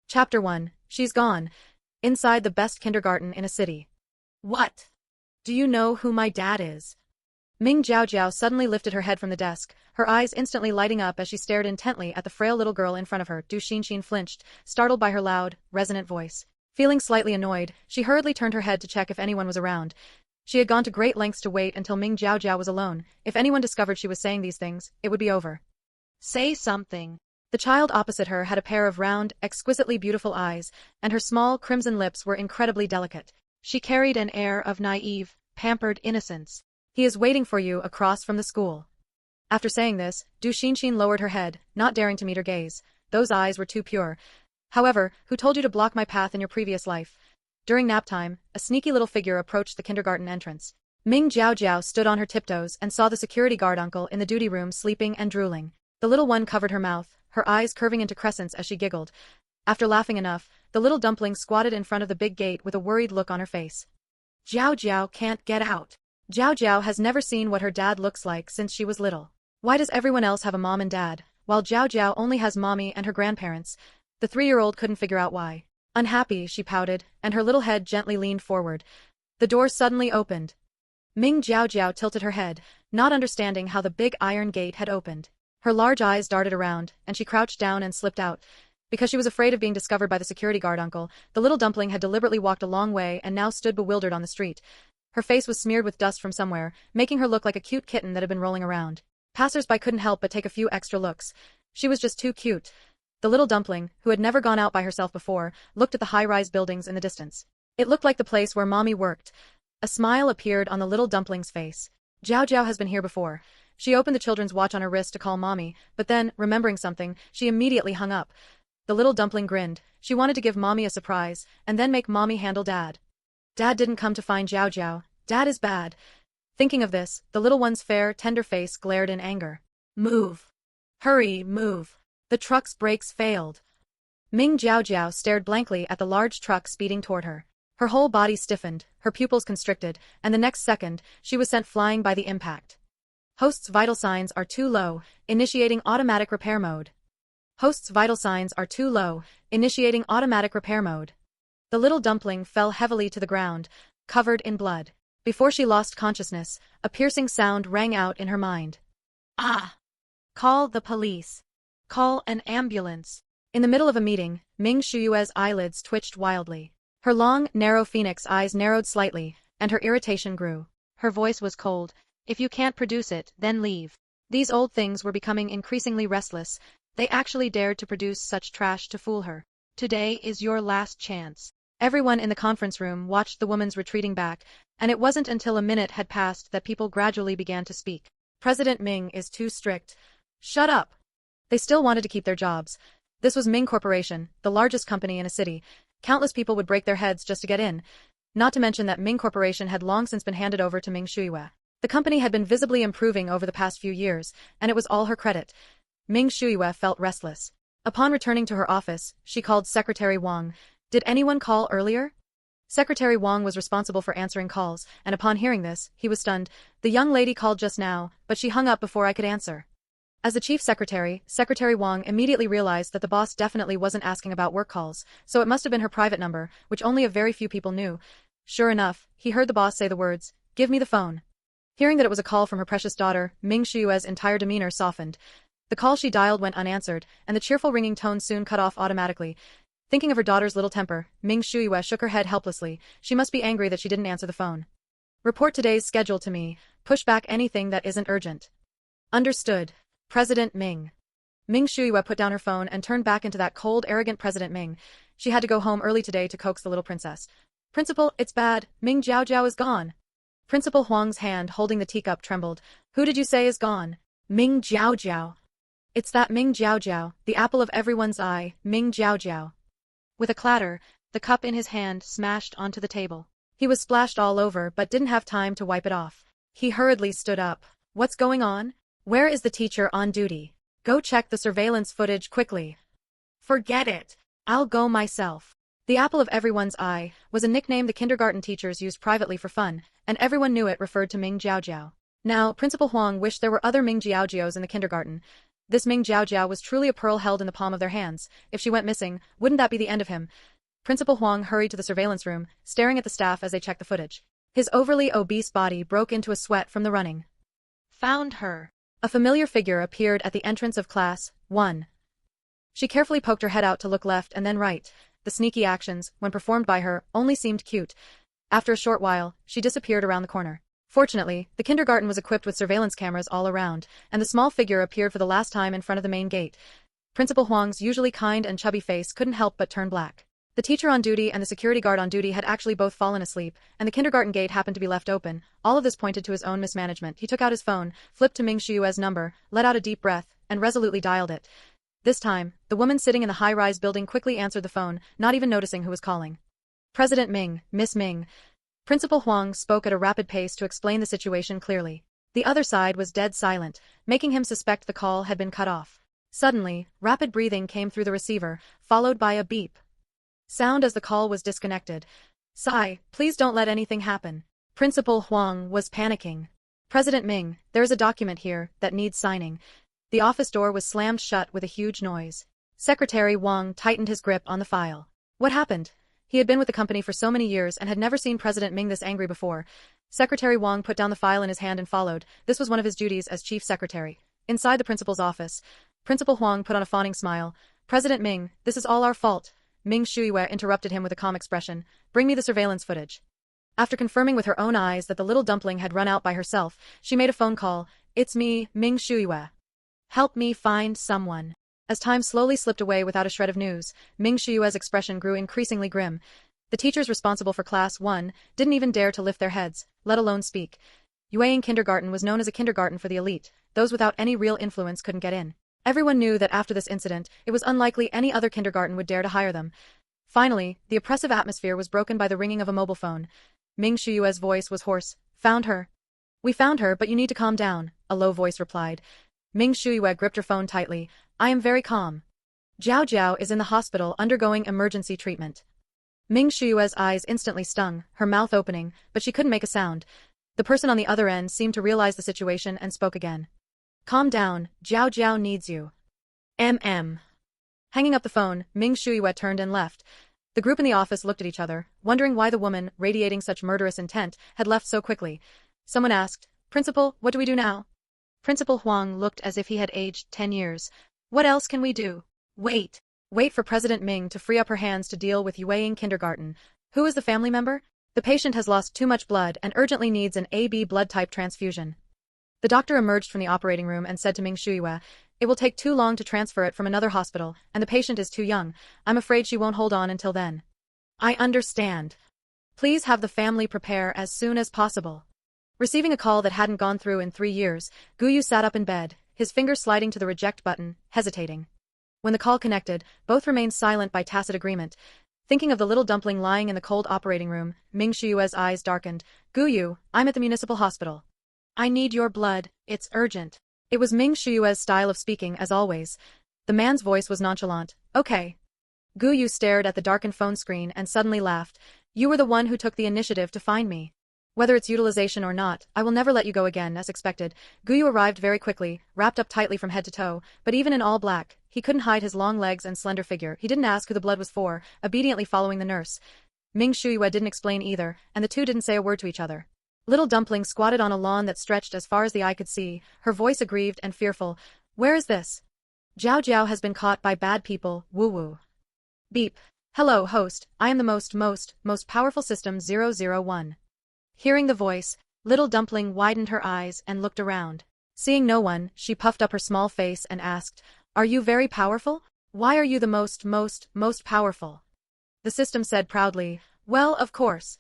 Chapter 1. She's gone. Inside the best kindergarten in a city. What? Do you know who my dad is? Ming Jiao Jiao suddenly lifted her head from the desk, her eyes instantly lighting up as she stared intently at the frail little girl in front of her. Gu Yusheng flinched, startled by her loud, resonant voice. Feeling slightly annoyed, she hurriedly turned her head to check if anyone was around. She had gone to great lengths to wait until Ming Jiao Jiao was alone. If anyone discovered she was saying these things, it would be over. Say something. The child opposite her had a pair of round, exquisitely beautiful eyes, and her small, crimson lips were incredibly delicate. She carried an air of naive, pampered innocence. He is waiting for you across from the school. After saying this, Du Xinxin lowered her head, not daring to meet her gaze. Those eyes were too pure. However, who told you to block my path in your previous life? During nap time, a sneaky little figure approached the kindergarten entrance. Ming Jiao Jiao stood on her tiptoes and saw the security guard uncle in the duty room sleeping and drooling. The little one covered her mouth, her eyes curving into crescents as she giggled. After laughing enough, the little dumpling squatted in front of the big gate with a worried look on her face. Jiao Jiao can't get out. Jiao Jiao has never seen what her dad looks like since she was little. Why does everyone else have a mom and dad, while Jiao Jiao only has mommy and her grandparents? The 3-year-old couldn't figure out why. Unhappy, she pouted, and her little head gently leaned forward. The door suddenly opened. Ming Jiao Jiao tilted her head, not understanding how the big iron gate had opened. Her large eyes darted around, and she crouched down and slipped out. Because she was afraid of being discovered by the security guard uncle, the little dumpling had deliberately walked a long way and now stood bewildered on the street. Her face was smeared with dust from somewhere, making her look like a cute kitten that had been rolling around. Passers-by couldn't help but take a few extra looks. She was just too cute. The little dumpling, who had never gone out by herself before, looked at the high-rise buildings in the distance. It looked like the place where mommy worked. A smile appeared on the little dumpling's face. Jiao Jiao has been here before. She opened the children's watch on her wrist to call mommy, but then, remembering something, she immediately hung up. The little dumpling grinned. She wanted to give mommy a surprise, and then make mommy handle dad. Dad didn't come to find Jiao Jiao. Dad is bad. Thinking of this, the little one's fair, tender face glared in anger. Move. Hurry, move. The truck's brakes failed. Ming Jiao Jiao stared blankly at the large truck speeding toward her. Her whole body stiffened, her pupils constricted, and the next second, she was sent flying by the impact. Host's vital signs are too low, initiating automatic repair mode. Host's vital signs are too low, initiating automatic repair mode. The little dumpling fell heavily to the ground, covered in blood. Before she lost consciousness, a piercing sound rang out in her mind. Ah! Call the police. Call an ambulance. In the middle of a meeting, Ming Shuyue's eyelids twitched wildly. Her long, narrow phoenix eyes narrowed slightly, and her irritation grew. Her voice was cold. If you can't produce it, then leave. These old things were becoming increasingly restless. They actually dared to produce such trash to fool her. Today is your last chance. Everyone in the conference room watched the woman's retreating back, and it wasn't until a minute had passed that people gradually began to speak. President Ming is too strict. Shut up. They still wanted to keep their jobs. This was Ming Corporation, the largest company in a city. Countless people would break their heads just to get in. Not to mention that Ming Corporation had long since been handed over to Ming Shuyue. The company had been visibly improving over the past few years, and it was all her credit. Ming Shuyue felt restless. Upon returning to her office, she called Secretary Wang. Did anyone call earlier? Secretary Wang was responsible for answering calls, and upon hearing this, he was stunned. The young lady called just now, but she hung up before I could answer. As the chief secretary, Secretary Wang immediately realized that the boss definitely wasn't asking about work calls, so it must have been her private number, which only a very few people knew. Sure enough, he heard the boss say the words, "Give me the phone." Hearing that it was a call from her precious daughter, Ming Shuyue's entire demeanor softened. The call she dialed went unanswered, and the cheerful ringing tone soon cut off automatically. Thinking of her daughter's little temper, Ming Shuyue shook her head helplessly. She must be angry that she didn't answer the phone. Report today's schedule to me. Push back anything that isn't urgent. Understood. President Ming. Ming Shuyue put down her phone and turned back into that cold, arrogant President Ming. She had to go home early today to coax the little princess. Principal, it's bad. Ming Jiao Jiao is gone. Principal Huang's hand holding the teacup trembled. Who did you say is gone? Ming Jiao Jiao. It's that Ming Jiao Jiao, the apple of everyone's eye, Ming Jiao Jiao. With a clatter, the cup in his hand smashed onto the table. He was splashed all over but didn't have time to wipe it off. He hurriedly stood up. What's going on? Where is the teacher on duty? Go check the surveillance footage quickly. Forget it. I'll go myself. The apple of everyone's eye was a nickname the kindergarten teachers used privately for fun, and everyone knew it referred to Ming Jiao Jiao. Now, Principal Huang wished there were other Ming Jiao Jiaos in the kindergarten. This Ming Jiao Jiao was truly a pearl held in the palm of their hands. If she went missing, wouldn't that be the end of him? Principal Huang hurried to the surveillance room, staring at the staff as they checked the footage. His overly obese body broke into a sweat from the running. Found her. A familiar figure appeared at the entrance of Class 1. She carefully poked her head out to look left and then right. The sneaky actions, when performed by her, only seemed cute. After a short while, she disappeared around the corner. Fortunately, the kindergarten was equipped with surveillance cameras all around, and the small figure appeared for the last time in front of the main gate. Principal Huang's usually kind and chubby face couldn't help but turn black. The teacher on duty and the security guard on duty had actually both fallen asleep, and the kindergarten gate happened to be left open. All of this pointed to his own mismanagement. He took out his phone, flipped to Ming Shuyue's number, let out a deep breath, and resolutely dialed it. This time, the woman sitting in the high-rise building quickly answered the phone, not even noticing who was calling. President Ming, Miss Ming. Principal Huang spoke at a rapid pace to explain the situation clearly. The other side was dead silent, making him suspect the call had been cut off. Suddenly, rapid breathing came through the receiver, followed by a beep sound as the call was disconnected. Sigh, please don't let anything happen. Principal Huang was panicking. President Ming, there is a document here that needs signing. The office door was slammed shut with a huge noise. Secretary Wang tightened his grip on the file. What happened? He had been with the company for so many years and had never seen President Ming this angry before. Secretary Wang put down the file in his hand and followed. This was one of his duties as chief secretary. Inside the principal's office, Principal Huang put on a fawning smile. President Ming, this is all our fault. Ming Shuyue interrupted him with a calm expression. Bring me the surveillance footage. After confirming with her own eyes that the little dumpling had run out by herself, she made a phone call. It's me, Ming Shuyue. Help me find someone. As time slowly slipped away without a shred of news, Ming Shuyue's expression grew increasingly grim. The teachers responsible for Class 1 didn't even dare to lift their heads, let alone speak. Yueying Kindergarten was known as a kindergarten for the elite. Those without any real influence couldn't get in. Everyone knew that after this incident, it was unlikely any other kindergarten would dare to hire them. Finally, the oppressive atmosphere was broken by the ringing of a mobile phone. Ming Shuyue's voice was hoarse. Found her. We found her, but you need to calm down, a low voice replied. Ming Shuyue gripped her phone tightly. I am very calm. Jiao Jiao is in the hospital undergoing emergency treatment. Ming Shuyue's eyes instantly stung, her mouth opening, but she couldn't make a sound. The person on the other end seemed to realize the situation and spoke again. Calm down, Jiao Jiao needs you. Hanging up the phone, Ming Shuyue turned and left. The group in the office looked at each other, wondering why the woman, radiating such murderous intent, had left so quickly. Someone asked, Principal, what do we do now? Principal Huang looked as if he had aged 10 years. What else can we do? Wait. Wait for President Ming to free up her hands to deal with Yueying Kindergarten. Who is the family member? The patient has lost too much blood and urgently needs an AB blood type transfusion. The doctor emerged from the operating room and said to Ming Shuyue, it will take too long to transfer it from another hospital, and the patient is too young. I'm afraid she won't hold on until then. I understand. Please have the family prepare as soon as possible. Receiving a call that hadn't gone through in 3 years, Gu Yu sat up in bed, his finger sliding to the reject button, hesitating. When the call connected, both remained silent by tacit agreement. Thinking of the little dumpling lying in the cold operating room, Ming Shuyue's eyes darkened. Gu Yu, I'm at the municipal hospital. I need your blood, it's urgent. It was Ming Shuyue's style of speaking as always. The man's voice was nonchalant. Okay. Gu Yu stared at the darkened phone screen and suddenly laughed. You were the one who took the initiative to find me. Whether it's utilization or not, I will never let you go again, as expected. Gu Yu arrived very quickly, wrapped up tightly from head to toe, but even in all black, he couldn't hide his long legs and slender figure. He didn't ask who the blood was for, obediently following the nurse. Ming Shuyue didn't explain either, and the two didn't say a word to each other. Little Dumpling squatted on a lawn that stretched as far as the eye could see, her voice aggrieved and fearful. Where is this? Jiao Jiao has been caught by bad people, woo-woo. Beep. Hello, host, I am the most powerful system 001. Hearing the voice, Little Dumpling widened her eyes and looked around. Seeing no one, she puffed up her small face and asked, Are you very powerful? Why are you the most powerful? The system said proudly, Well, of course.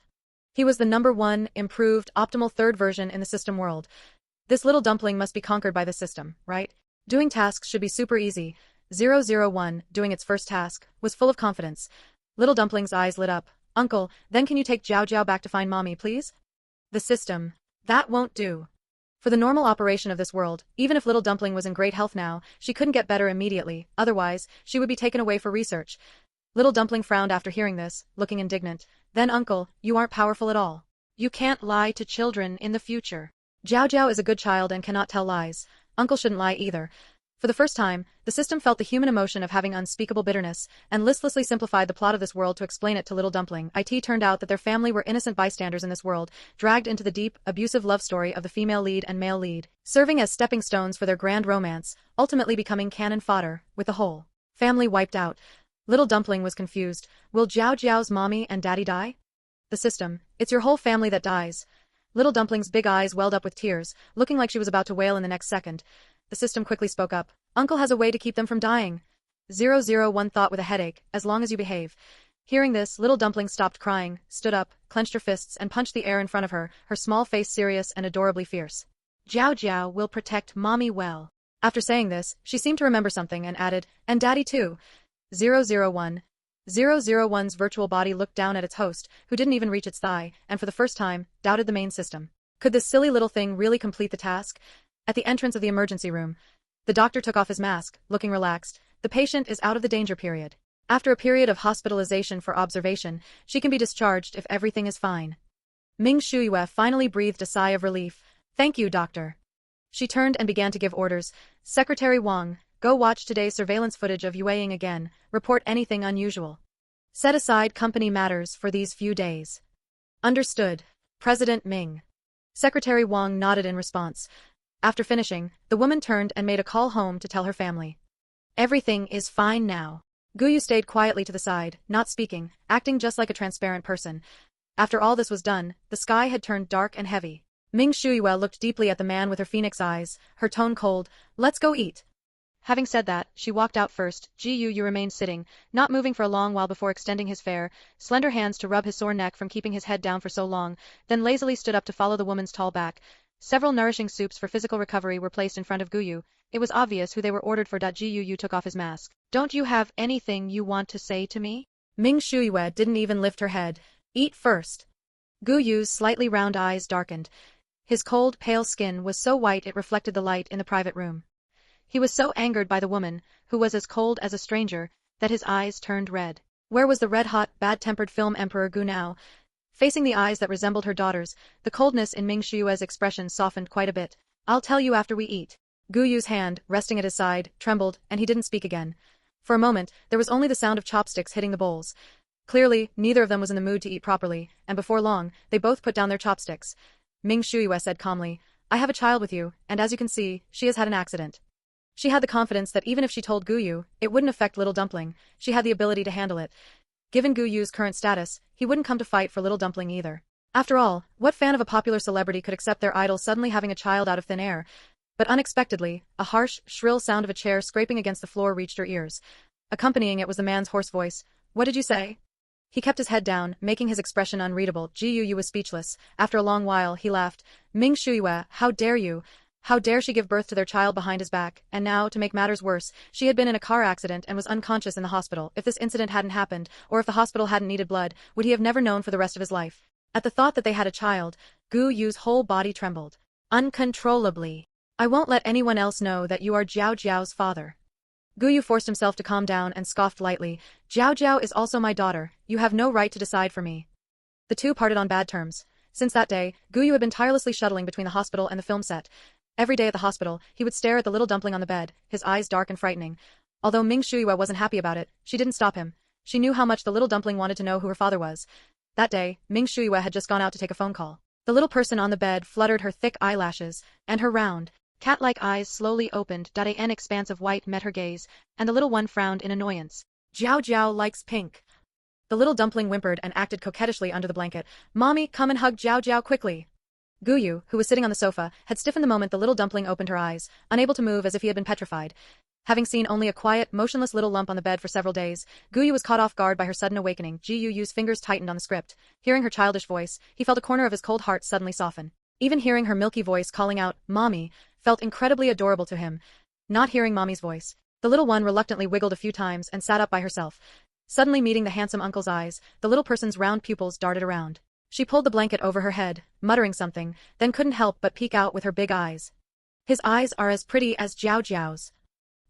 He was the #1, improved, optimal third version in the system world. This little dumpling must be conquered by the system, right? Doing tasks should be super easy. 001, doing its first task, was full of confidence. Little Dumpling's eyes lit up. Uncle, then can you take Jiao Jiao back to find mommy, please? The system. That won't do. For the normal operation of this world, even if Little Dumpling was in great health now, she couldn't get better immediately, otherwise, she would be taken away for research. Little Dumpling frowned after hearing this, looking indignant. Then uncle, you aren't powerful at all. You can't lie to children in the future. Jiao Jiao is a good child and cannot tell lies. Uncle shouldn't lie either. For the first time, the system felt the human emotion of having unspeakable bitterness, and listlessly simplified the plot of this world to explain it to little dumpling. It turned out that their family were innocent bystanders in this world, dragged into the deep, abusive love story of the female lead and male lead, serving as stepping stones for their grand romance, ultimately becoming cannon fodder, with the whole family wiped out. Little dumpling was confused. Will Jiao Jiao's mommy and daddy die? The system, it's your whole family that dies. Little dumpling's big eyes welled up with tears, looking like she was about to wail in the next second. The system quickly spoke up. Uncle has a way to keep them from dying. 001 thought with a headache, as long as you behave. Hearing this, little dumpling stopped crying, stood up, clenched her fists and punched the air in front of her, her small face serious and adorably fierce. Jiao Jiao will protect mommy well. After saying this, she seemed to remember something and added, and daddy too. 001. 001's virtual body looked down at its host, who didn't even reach its thigh, and for the first time, doubted the main system. Could this silly little thing really complete the task? At the entrance of the emergency room, the doctor took off his mask, looking relaxed. The patient is out of the danger period. After a period of hospitalization for observation, she can be discharged if everything is fine. Ming Shuyue finally breathed a sigh of relief. Thank you, doctor. She turned and began to give orders. Secretary Wang, go watch today's surveillance footage of Yueying again, report anything unusual. Set aside company matters for these few days. Understood, President Ming. Secretary Wang nodded in response. After finishing, the woman turned and made a call home to tell her family. Everything is fine now. Gu Yu stayed quietly to the side, not speaking, acting just like a transparent person. After all this was done, the sky had turned dark and heavy. Ming Shuyue looked deeply at the man with her phoenix eyes, her tone cold. Let's go eat. Having said that, she walked out first. Gu Yu remained sitting, not moving for a long while before extending his fair, slender hands to rub his sore neck from keeping his head down for so long, then lazily stood up to follow the woman's tall back. Several nourishing soups for physical recovery were placed in front of Gu Yu. It was obvious who they were ordered for. Gu Yu took off his mask. Don't you have anything you want to say to me? Ming Shuyue didn't even lift her head. Eat first. Gu Yu's slightly round eyes darkened. His cold, pale skin was so white it reflected the light in the private room. He was so angered by the woman, who was as cold as a stranger, that his eyes turned red. Where was the red-hot, bad-tempered film Emperor Gu now? Facing the eyes that resembled her daughter's, the coldness in Ming Shuyue's expression softened quite a bit. I'll tell you after we eat. Gu Yu's hand, resting at his side, trembled, and he didn't speak again. For a moment, there was only the sound of chopsticks hitting the bowls. Clearly, neither of them was in the mood to eat properly, and before long, they both put down their chopsticks. Ming Shuyue said calmly, I have a child with you, and as you can see, she has had an accident. She had the confidence that even if she told Gu Yu, it wouldn't affect little dumpling. She had the ability to handle it. Given Gu Yu's current status, he wouldn't come to fight for little dumpling either. After all, what fan of a popular celebrity could accept their idol suddenly having a child out of thin air? But unexpectedly, a harsh, shrill sound of a chair scraping against the floor reached her ears. Accompanying it was the man's hoarse voice. What did you say? He kept his head down, making his expression unreadable. Gu Yu was speechless. After a long while, he laughed. Ming Shuyue, how dare you? How dare she give birth to their child behind his back, and now, to make matters worse, she had been in a car accident and was unconscious in the hospital. If this incident hadn't happened, or if the hospital hadn't needed blood, would he have never known for the rest of his life? At the thought that they had a child, Gu Yu's whole body trembled. Uncontrollably. I won't let anyone else know that you are Jiao Jiao's father. Gu Yu forced himself to calm down and scoffed lightly. Jiao Jiao is also my daughter. You have no right to decide for me. The two parted on bad terms. Since that day, Gu Yu had been tirelessly shuttling between the hospital and the film set. Every day at the hospital, he would stare at the little dumpling on the bed, his eyes dark and frightening. Although Ming Shuyue wasn't happy about it, she didn't stop him. She knew how much the little dumpling wanted to know who her father was. That day, Ming Shuyue had just gone out to take a phone call. The little person on the bed fluttered her thick eyelashes, and her round, cat-like eyes slowly opened. An expanse of white met her gaze, and the little one frowned in annoyance. Jiao Jiao likes pink. The little dumpling whimpered and acted coquettishly under the blanket. Mommy, come and hug Jiao Jiao quickly. Gu Yu, who was sitting on the sofa, had stiffened the moment the little dumpling opened her eyes, unable to move as if he had been petrified. Having seen only a quiet, motionless little lump on the bed for several days, Gu Yu was caught off guard by her sudden awakening. Gu Yu's fingers tightened on the script. Hearing her childish voice, he felt a corner of his cold heart suddenly soften. Even hearing her milky voice calling out, Mommy, felt incredibly adorable to him. Not hearing Mommy's voice, the little one reluctantly wiggled a few times and sat up by herself. Suddenly meeting the handsome uncle's eyes, the little person's round pupils darted around. She pulled the blanket over her head, muttering something, then couldn't help but peek out with her big eyes. His eyes are as pretty as Jiao Jiao's.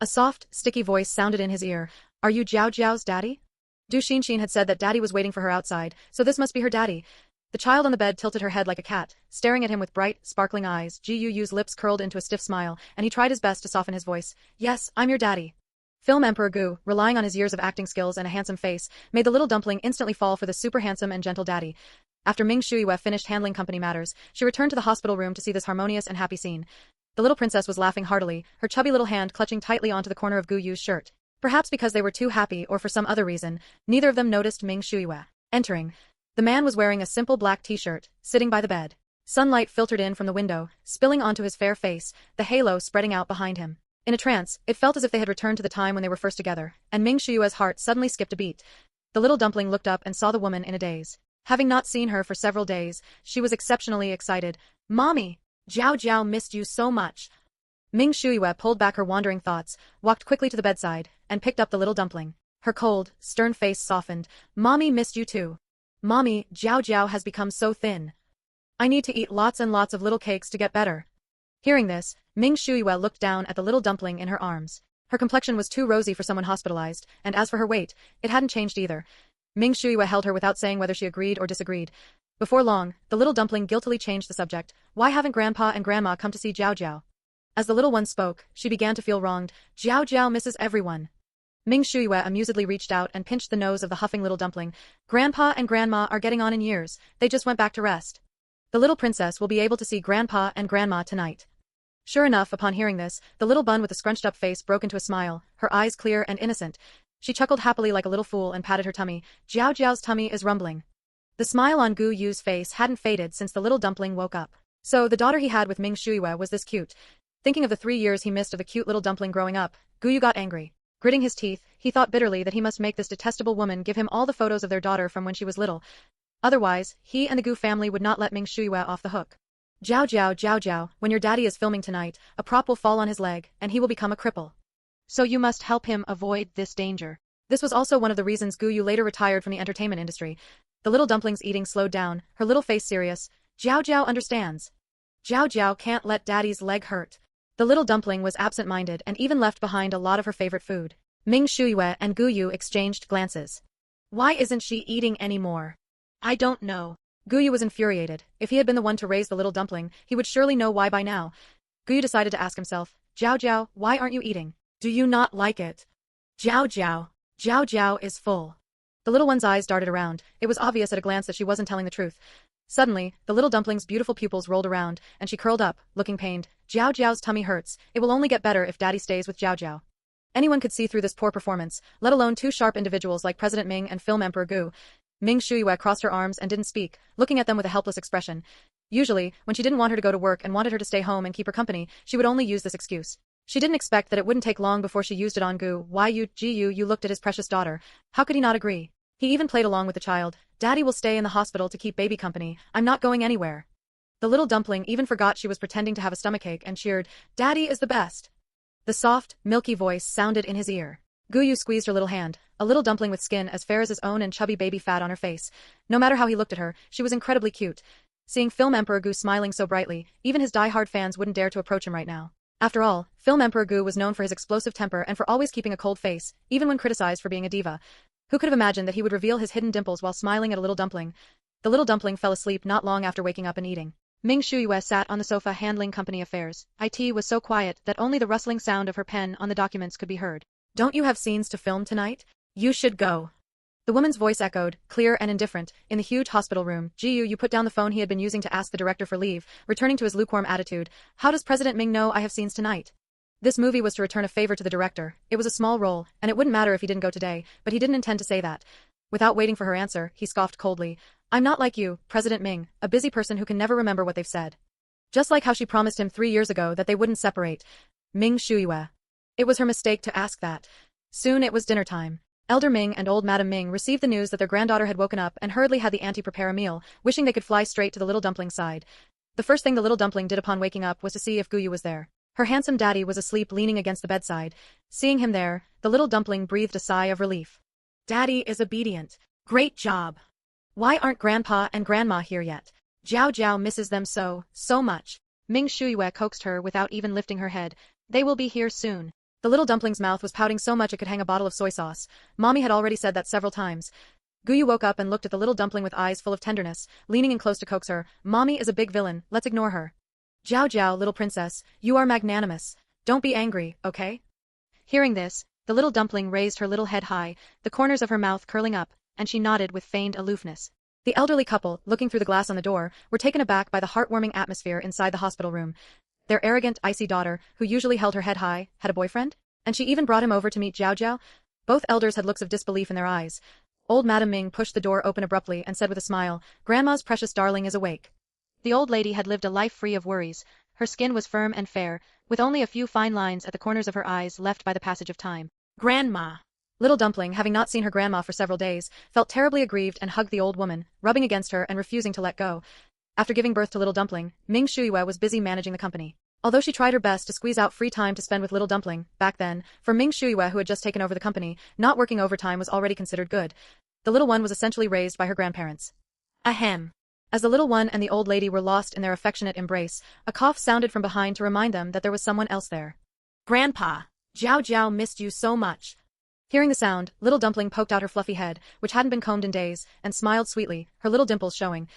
A soft, sticky voice sounded in his ear. Are you Jiao Jiao's daddy? Du Xinshin had said that daddy was waiting for her outside, so this must be her daddy. The child on the bed tilted her head like a cat, staring at him with bright, sparkling eyes. Gu Yu's lips curled into a stiff smile, and he tried his best to soften his voice. Yes, I'm your daddy. Film Emperor Gu, relying on his years of acting skills and a handsome face, made the little dumpling instantly fall for the super handsome and gentle daddy. After Ming Shuiwe finished handling company matters, she returned to the hospital room to see this harmonious and happy scene. The little princess was laughing heartily, her chubby little hand clutching tightly onto the corner of Gu Yu's shirt. Perhaps because they were too happy or for some other reason, neither of them noticed Ming Shuiwe. Entering, the man was wearing a simple black t-shirt, sitting by the bed. Sunlight filtered in from the window, spilling onto his fair face, the halo spreading out behind him. In a trance, it felt as if they had returned to the time when they were first together, and Ming Shuiwe's heart suddenly skipped a beat. The little dumpling looked up and saw the woman in a daze. Having not seen her for several days, she was exceptionally excited. Mommy! Jiao Jiao missed you so much. Ming Shuiwe pulled back her wandering thoughts, walked quickly to the bedside, and picked up the little dumpling. Her cold, stern face softened. Mommy missed you too. Mommy, Jiao Jiao has become so thin. I need to eat lots and lots of little cakes to get better. Hearing this, Ming Shuiwe looked down at the little dumpling in her arms. Her complexion was too rosy for someone hospitalized, and as for her weight, it hadn't changed either. Ming Shuiwe held her without saying whether she agreed or disagreed. Before long, the little dumpling guiltily changed the subject. Why haven't Grandpa and Grandma come to see Jiao Jiao? As the little one spoke, she began to feel wronged. Jiao Jiao misses everyone. Ming Shuiwe amusedly reached out and pinched the nose of the huffing little dumpling. Grandpa and Grandma are getting on in years, they just went back to rest. The little princess will be able to see Grandpa and Grandma tonight. Sure enough, upon hearing this, the little bun with the scrunched-up face broke into a smile, her eyes clear and innocent. She chuckled happily like a little fool and patted her tummy. Jiao Jiao's tummy is rumbling. The smile on Gu Yu's face hadn't faded since the little dumpling woke up. So, the daughter he had with Ming Shuiwe was this cute. Thinking of the 3 years he missed of the cute little dumpling growing up, Gu Yu got angry. Gritting his teeth, he thought bitterly that he must make this detestable woman give him all the photos of their daughter from when she was little. Otherwise, he and the Gu family would not let Ming Shuiwe off the hook. Jiao Jiao, when your daddy is filming tonight, a prop will fall on his leg, and he will become a cripple. So you must help him avoid this danger. This was also one of the reasons Gu Yu later retired from the entertainment industry. The little dumpling's eating slowed down, her little face serious. Jiao Jiao understands. Jiao Jiao can't let daddy's leg hurt. The little dumpling was absent-minded and even left behind a lot of her favorite food. Ming Shuiwe and Gu Yu exchanged glances. Why isn't she eating anymore? I don't know. Gu Yu was infuriated. If he had been the one to raise the little dumpling, he would surely know why by now. Gu Yu decided to ask himself, Jiao Jiao, why aren't you eating? Do you not like it? Jiao Jiao. Jiao Jiao is full. The little one's eyes darted around. It was obvious at a glance that she wasn't telling the truth. Suddenly, the little dumpling's beautiful pupils rolled around, and she curled up, looking pained. Jiao Jiao's tummy hurts. It will only get better if daddy stays with Jiao Jiao. Anyone could see through this poor performance, let alone two sharp individuals like President Ming and Film Emperor Gu. Ming Shuiwe crossed her arms and didn't speak, looking at them with a helpless expression. Usually, when she didn't want her to go to work and wanted her to stay home and keep her company, she would only use this excuse. She didn't expect that it wouldn't take long before she used it on Gu. You looked at his precious daughter. How could he not agree? He even played along with the child. Daddy will stay in the hospital to keep baby company. I'm not going anywhere. The little dumpling even forgot she was pretending to have a stomachache and cheered, Daddy is the best. The soft, milky voice sounded in his ear. Gu Yu squeezed her little hand, a little dumpling with skin as fair as his own and chubby baby fat on her face. No matter how he looked at her, she was incredibly cute. Seeing Film Emperor Gu smiling so brightly, even his die-hard fans wouldn't dare to approach him right now. After all, Film Emperor Gu was known for his explosive temper and for always keeping a cold face, even when criticized for being a diva. Who could have imagined that he would reveal his hidden dimples while smiling at a little dumpling? The little dumpling fell asleep not long after waking up and eating. Ming Shuiwe sat on the sofa handling company affairs. It was so quiet that only the rustling sound of her pen on the documents could be heard. Don't you have scenes to film tonight? You should go. The woman's voice echoed, clear and indifferent, in the huge hospital room. You put down the phone he had been using to ask the director for leave, returning to his lukewarm attitude. How does President Ming know I have scenes tonight? This movie was to return a favor to the director. It was a small role, and it wouldn't matter if he didn't go today, but he didn't intend to say that. Without waiting for her answer, he scoffed coldly. I'm not like you, President Ming, a busy person who can never remember what they've said. Just like how she promised him 3 years ago that they wouldn't separate. Ming Shuiwe. It was her mistake to ask that. Soon it was dinner time. Elder Ming and old Madam Ming received the news that their granddaughter had woken up and hurriedly had the auntie prepare a meal, wishing they could fly straight to the little dumpling's side. The first thing the little dumpling did upon waking up was to see if Gu Yu was there. Her handsome daddy was asleep leaning against the bedside. Seeing him there, the little dumpling breathed a sigh of relief. Daddy is obedient. Great job. Why aren't Grandpa and Grandma here yet? Jiao Jiao misses them so much. Ming Shuiwe coaxed her without even lifting her head. They will be here soon. The little dumpling's mouth was pouting so much it could hang a bottle of soy sauce. Mommy had already said that several times. Gu Yu woke up and looked at the little dumpling with eyes full of tenderness, leaning in close to coax her. Mommy is a big villain, let's ignore her. Jiao Jiao, little princess, you are magnanimous. Don't be angry, okay? Hearing this, the little dumpling raised her little head high, the corners of her mouth curling up, and she nodded with feigned aloofness. The elderly couple, looking through the glass on the door, were taken aback by the heartwarming atmosphere inside the hospital room. Their arrogant, icy daughter, who usually held her head high, had a boyfriend? And she even brought him over to meet Jiao Jiao? Both elders had looks of disbelief in their eyes. Old Madame Ming pushed the door open abruptly and said with a smile, Grandma's precious darling is awake. The old lady had lived a life free of worries. Her skin was firm and fair, with only a few fine lines at the corners of her eyes left by the passage of time. Grandma! Little Dumpling, having not seen her grandma for several days, felt terribly aggrieved and hugged the old woman, rubbing against her and refusing to let go. After giving birth to Little Dumpling, Ming Shuyue was busy managing the company. Although she tried her best to squeeze out free time to spend with Little Dumpling, back then, for Ming Shuyue who had just taken over the company, not working overtime was already considered good. The little one was essentially raised by her grandparents. Ahem. As the little one and the old lady were lost in their affectionate embrace, a cough sounded from behind to remind them that there was someone else there. Grandpa! Jiao Jiao missed you so much. Hearing the sound, Little Dumpling poked out her fluffy head, which hadn't been combed in days, and smiled sweetly, her little dimples showing.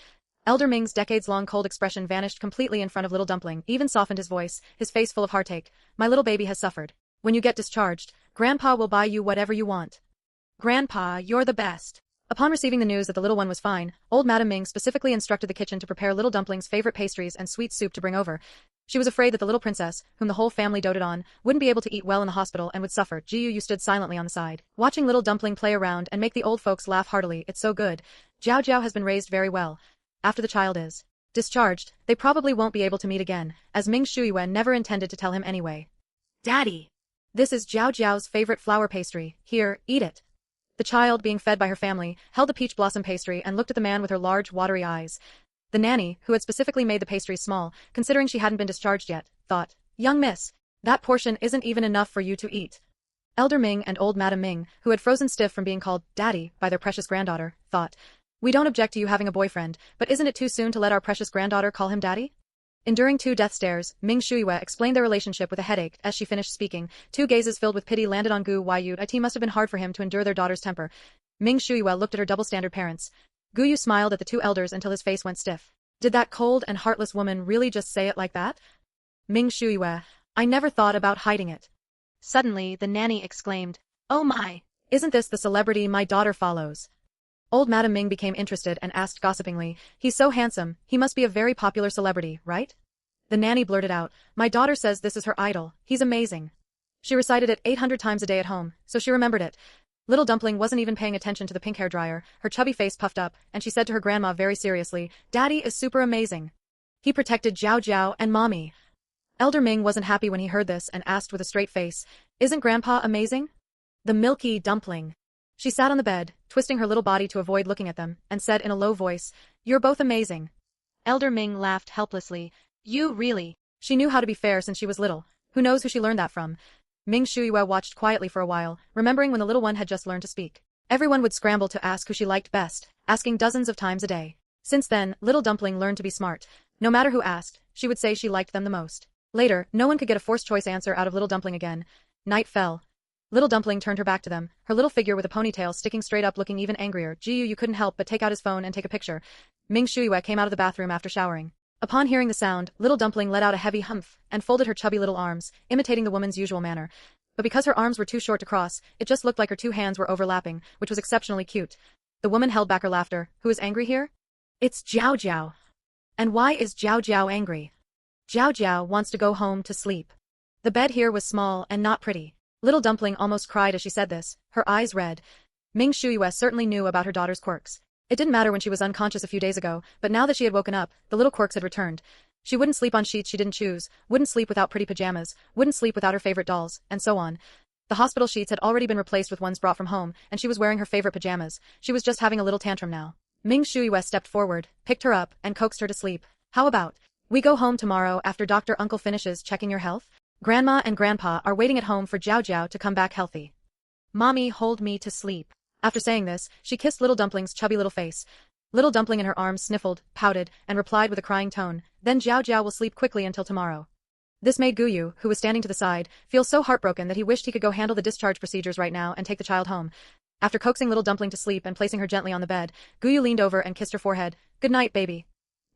Elder Ming's decades-long cold expression vanished completely in front of Little Dumpling, even softened his voice, his face full of heartache. My little baby has suffered. When you get discharged, Grandpa will buy you whatever you want. Grandpa, you're the best. Upon receiving the news that the little one was fine, old Madame Ming specifically instructed the kitchen to prepare Little Dumpling's favorite pastries and sweet soup to bring over. She was afraid that the little princess, whom the whole family doted on, wouldn't be able to eat well in the hospital and would suffer. Gu Yu stood silently on the side, watching Little Dumpling play around and make the old folks laugh heartily. It's so good. Jiao Jiao has been raised very well. After the child is discharged, they probably won't be able to meet again, as Ming Shuyue never intended to tell him anyway. Daddy! This is Jiao Jiao's favorite flower pastry. Here, eat it. The child, being fed by her family, held the peach blossom pastry and looked at the man with her large, watery eyes. The nanny, who had specifically made the pastries small, considering she hadn't been discharged yet, thought, Young miss, that portion isn't even enough for you to eat. Elder Ming and old Madame Ming, who had frozen stiff from being called Daddy by their precious granddaughter, thought, We don't object to you having a boyfriend, but isn't it too soon to let our precious granddaughter call him Daddy? Enduring 2 death stares, Ming Shuyue explained their relationship with a headache. As she finished speaking, 2 gazes filled with pity landed on Gu Yu. It must have been hard for him to endure their daughter's temper. Ming Shuyue looked at her double-standard parents. Gu Yu smiled at the 2 elders until his face went stiff. Did that cold and heartless woman really just say it like that? Ming Shuyue, I never thought about hiding it. Suddenly, the nanny exclaimed, Oh my! Isn't this the celebrity my daughter follows? Old Madame Ming became interested and asked gossipingly, He's so handsome, he must be a very popular celebrity, right? The nanny blurted out, My daughter says this is her idol, he's amazing. She recited it 800 times a day at home, so she remembered it. Little Dumpling wasn't even paying attention to the pink hair dryer, her chubby face puffed up, and she said to her grandma very seriously, Daddy is super amazing. He protected Jiao Jiao and Mommy. Elder Ming wasn't happy when he heard this and asked with a straight face, Isn't Grandpa amazing? The milky dumpling. She sat on the bed, twisting her little body to avoid looking at them, and said in a low voice, You're both amazing. Elder Ming laughed helplessly. You really? She knew how to be fair since she was little. Who knows who she learned that from? Ming Shuyue watched quietly for a while, remembering when the little one had just learned to speak. Everyone would scramble to ask who she liked best, asking dozens of times a day. Since then, Little Dumpling learned to be smart. No matter who asked, she would say she liked them the most. Later, no one could get a forced choice answer out of Little Dumpling again. Night fell. Little Dumpling turned her back to them, her little figure with a ponytail sticking straight up looking even angrier. Gu Yu couldn't help but take out his phone and take a picture. Ming Shuyue came out of the bathroom after showering. Upon hearing the sound, Little Dumpling let out a heavy humph and folded her chubby little arms, imitating the woman's usual manner. But because her arms were too short to cross, it just looked like her 2 hands were overlapping, which was exceptionally cute. The woman held back her laughter. Who is angry here? It's Jiao Jiao. And why is Jiao Jiao angry? Jiao Jiao wants to go home to sleep. The bed here was small and not pretty. Little Dumpling almost cried as she said this, her eyes red. Ming Shuyue certainly knew about her daughter's quirks. It didn't matter when she was unconscious a few days ago, but now that she had woken up, the little quirks had returned. She wouldn't sleep on sheets she didn't choose, wouldn't sleep without pretty pajamas, wouldn't sleep without her favorite dolls, and so on. The hospital sheets had already been replaced with ones brought from home, and she was wearing her favorite pajamas. She was just having a little tantrum now. Ming Shuyue stepped forward, picked her up, and coaxed her to sleep. How about we go home tomorrow after Dr. Uncle finishes checking your health? Grandma and Grandpa are waiting at home for Jiao Jiao to come back healthy. Mommy, hold me to sleep. After saying this, she kissed Little Dumpling's chubby little face. Little Dumpling in her arms sniffled, pouted, and replied with a crying tone, Then Jiao Jiao will sleep quickly until tomorrow. This made Gu Yu, who was standing to the side, feel so heartbroken that he wished he could go handle the discharge procedures right now and take the child home. After coaxing little dumpling to sleep and placing her gently on the bed, Gu Yu leaned over and kissed her forehead. Good night, baby.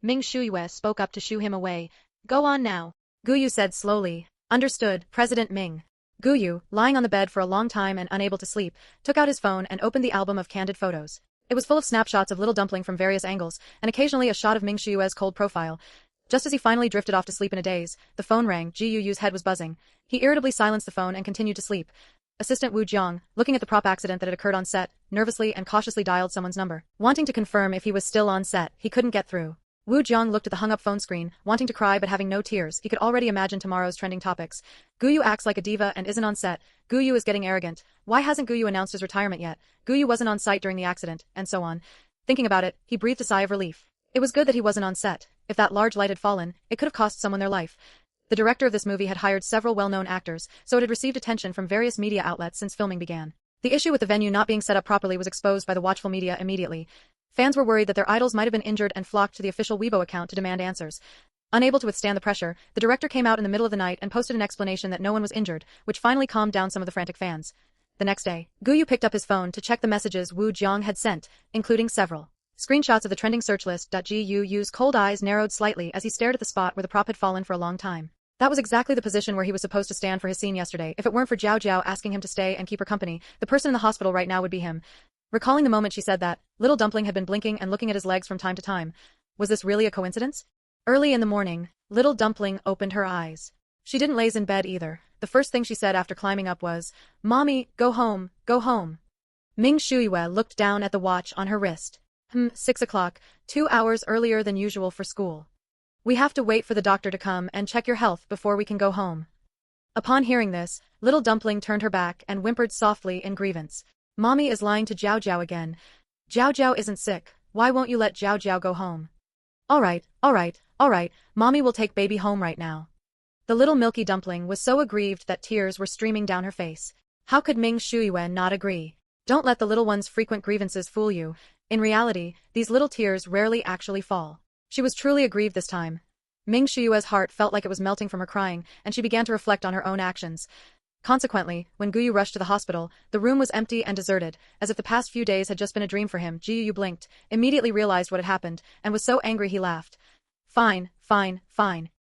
Ming Shuyue spoke up to shoo him away. Go on now. Gu Yu said slowly. Understood, President Ming. Gu Yu, lying on the bed for a long time and unable to sleep, took out his phone and opened the album of candid photos. It was full of snapshots of little dumpling from various angles, and occasionally a shot of Ming Shuyue's cold profile. Just as he finally drifted off to sleep in a daze, the phone rang. Gu Yu's head was buzzing. He irritably silenced the phone and continued to sleep. Assistant Wu Jiang, looking at the prop accident that had occurred on set, nervously and cautiously dialed someone's number. Wanting to confirm if he was still on set, he couldn't get through. Wu Jiang looked at the hung-up phone screen, wanting to cry but having no tears. He could already imagine tomorrow's trending topics. Gu Yu acts like a diva and isn't on set. Gu Yu is getting arrogant. Why hasn't Gu Yu announced his retirement yet? Gu Yu wasn't on site during the accident, and so on. Thinking about it, he breathed a sigh of relief. It was good that he wasn't on set. If that large light had fallen, it could have cost someone their life. The director of this movie had hired several well-known actors, so it had received attention from various media outlets since filming began. The issue with the venue not being set up properly was exposed by the watchful media immediately. Fans were worried that their idols might have been injured and flocked to the official Weibo account to demand answers. Unable to withstand the pressure, the director came out in the middle of the night and posted an explanation that no one was injured, which finally calmed down some of the frantic fans. The next day, Gu Yu picked up his phone to check the messages Wu Jiang had sent, including several screenshots of the trending search list. Gu Yu's cold eyes narrowed slightly as he stared at the spot where the prop had fallen for a long time. That was exactly the position where he was supposed to stand for his scene yesterday. If it weren't for Jiao Jiao asking him to stay and keep her company, the person in the hospital right now would be him. Recalling the moment she said that, little dumpling had been blinking and looking at his legs from time to time. Was this really a coincidence? Early in the morning, little dumpling opened her eyes. She didn't laze in bed either. The first thing she said after climbing up was, Mommy, go home, go home. Ming Shuyue looked down at the watch on her wrist. 6 o'clock, 2 hours earlier than usual for school. We have to wait for the doctor to come and check your health before we can go home. Upon hearing this, little dumpling turned her back and whimpered softly in grievance. Mommy is lying to Jiao Jiao again. Jiao Jiao isn't sick. Why won't you let Jiao Jiao go home? All right, Mommy will take baby home right now. The little milky dumpling was so aggrieved that tears were streaming down her face. How could Ming Shuyue not agree? Don't let the little one's frequent grievances fool you. In reality, these little tears rarely actually fall. She was truly aggrieved this time. Ming Shuyue's heart felt like it was melting from her crying, and she began to reflect on her own actions. Consequently, when Gu Yu rushed to the hospital, the room was empty and deserted, as if the past few days had just been a dream for him. Gu Yu blinked, immediately realized what had happened, and was so angry he laughed. Fine.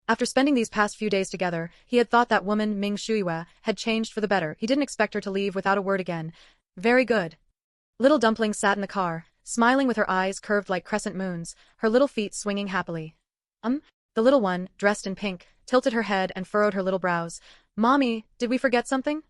After spending these past few days together, he had thought that woman, Ming Shuyue, had changed for the better. He didn't expect her to leave without a word again. Very good. Little dumpling sat in the car, smiling with her eyes curved like crescent moons, her little feet swinging happily. The little one, dressed in pink, tilted her head and furrowed her little brows. Mommy, did we forget something?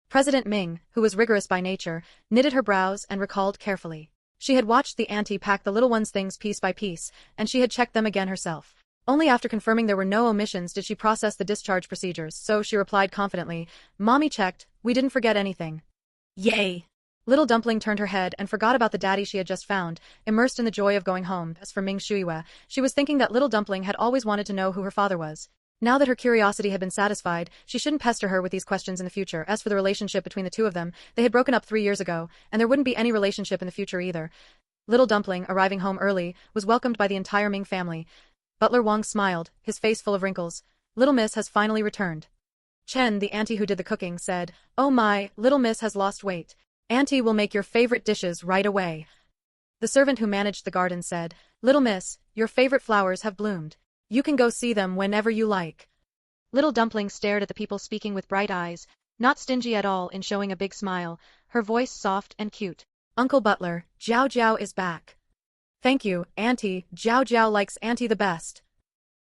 President Ming, who was rigorous by nature, knitted her brows and recalled carefully. She had watched the auntie pack the little one's things piece by piece, and she had checked them again herself. Only after confirming there were no omissions did she process the discharge procedures, so she replied confidently, Mommy checked, we didn't forget anything. Yay! Little dumpling turned her head and forgot about the daddy she had just found, immersed in the joy of going home. As for Ming Shuyue, she was thinking that little dumpling had always wanted to know who her father was. Now that her curiosity had been satisfied, she shouldn't pester her with these questions in the future. As for the relationship between the two of them, they had broken up 3 years ago, and there wouldn't be any relationship in the future either. Little dumpling, arriving home early, was welcomed by the entire Ming family. Butler Wang smiled, his face full of wrinkles. Little Miss has finally returned. Chen, the auntie who did the cooking, said, Oh my, Little Miss has lost weight. Auntie will make your favorite dishes right away. The servant who managed the garden said, Little Miss, your favorite flowers have bloomed. You can go see them whenever you like. Little dumpling stared at the people speaking with bright eyes, not stingy at all in showing a big smile, her voice soft and cute. Uncle Butler, Jiao Jiao is back. Thank you, Auntie, Jiao Jiao likes Auntie the best.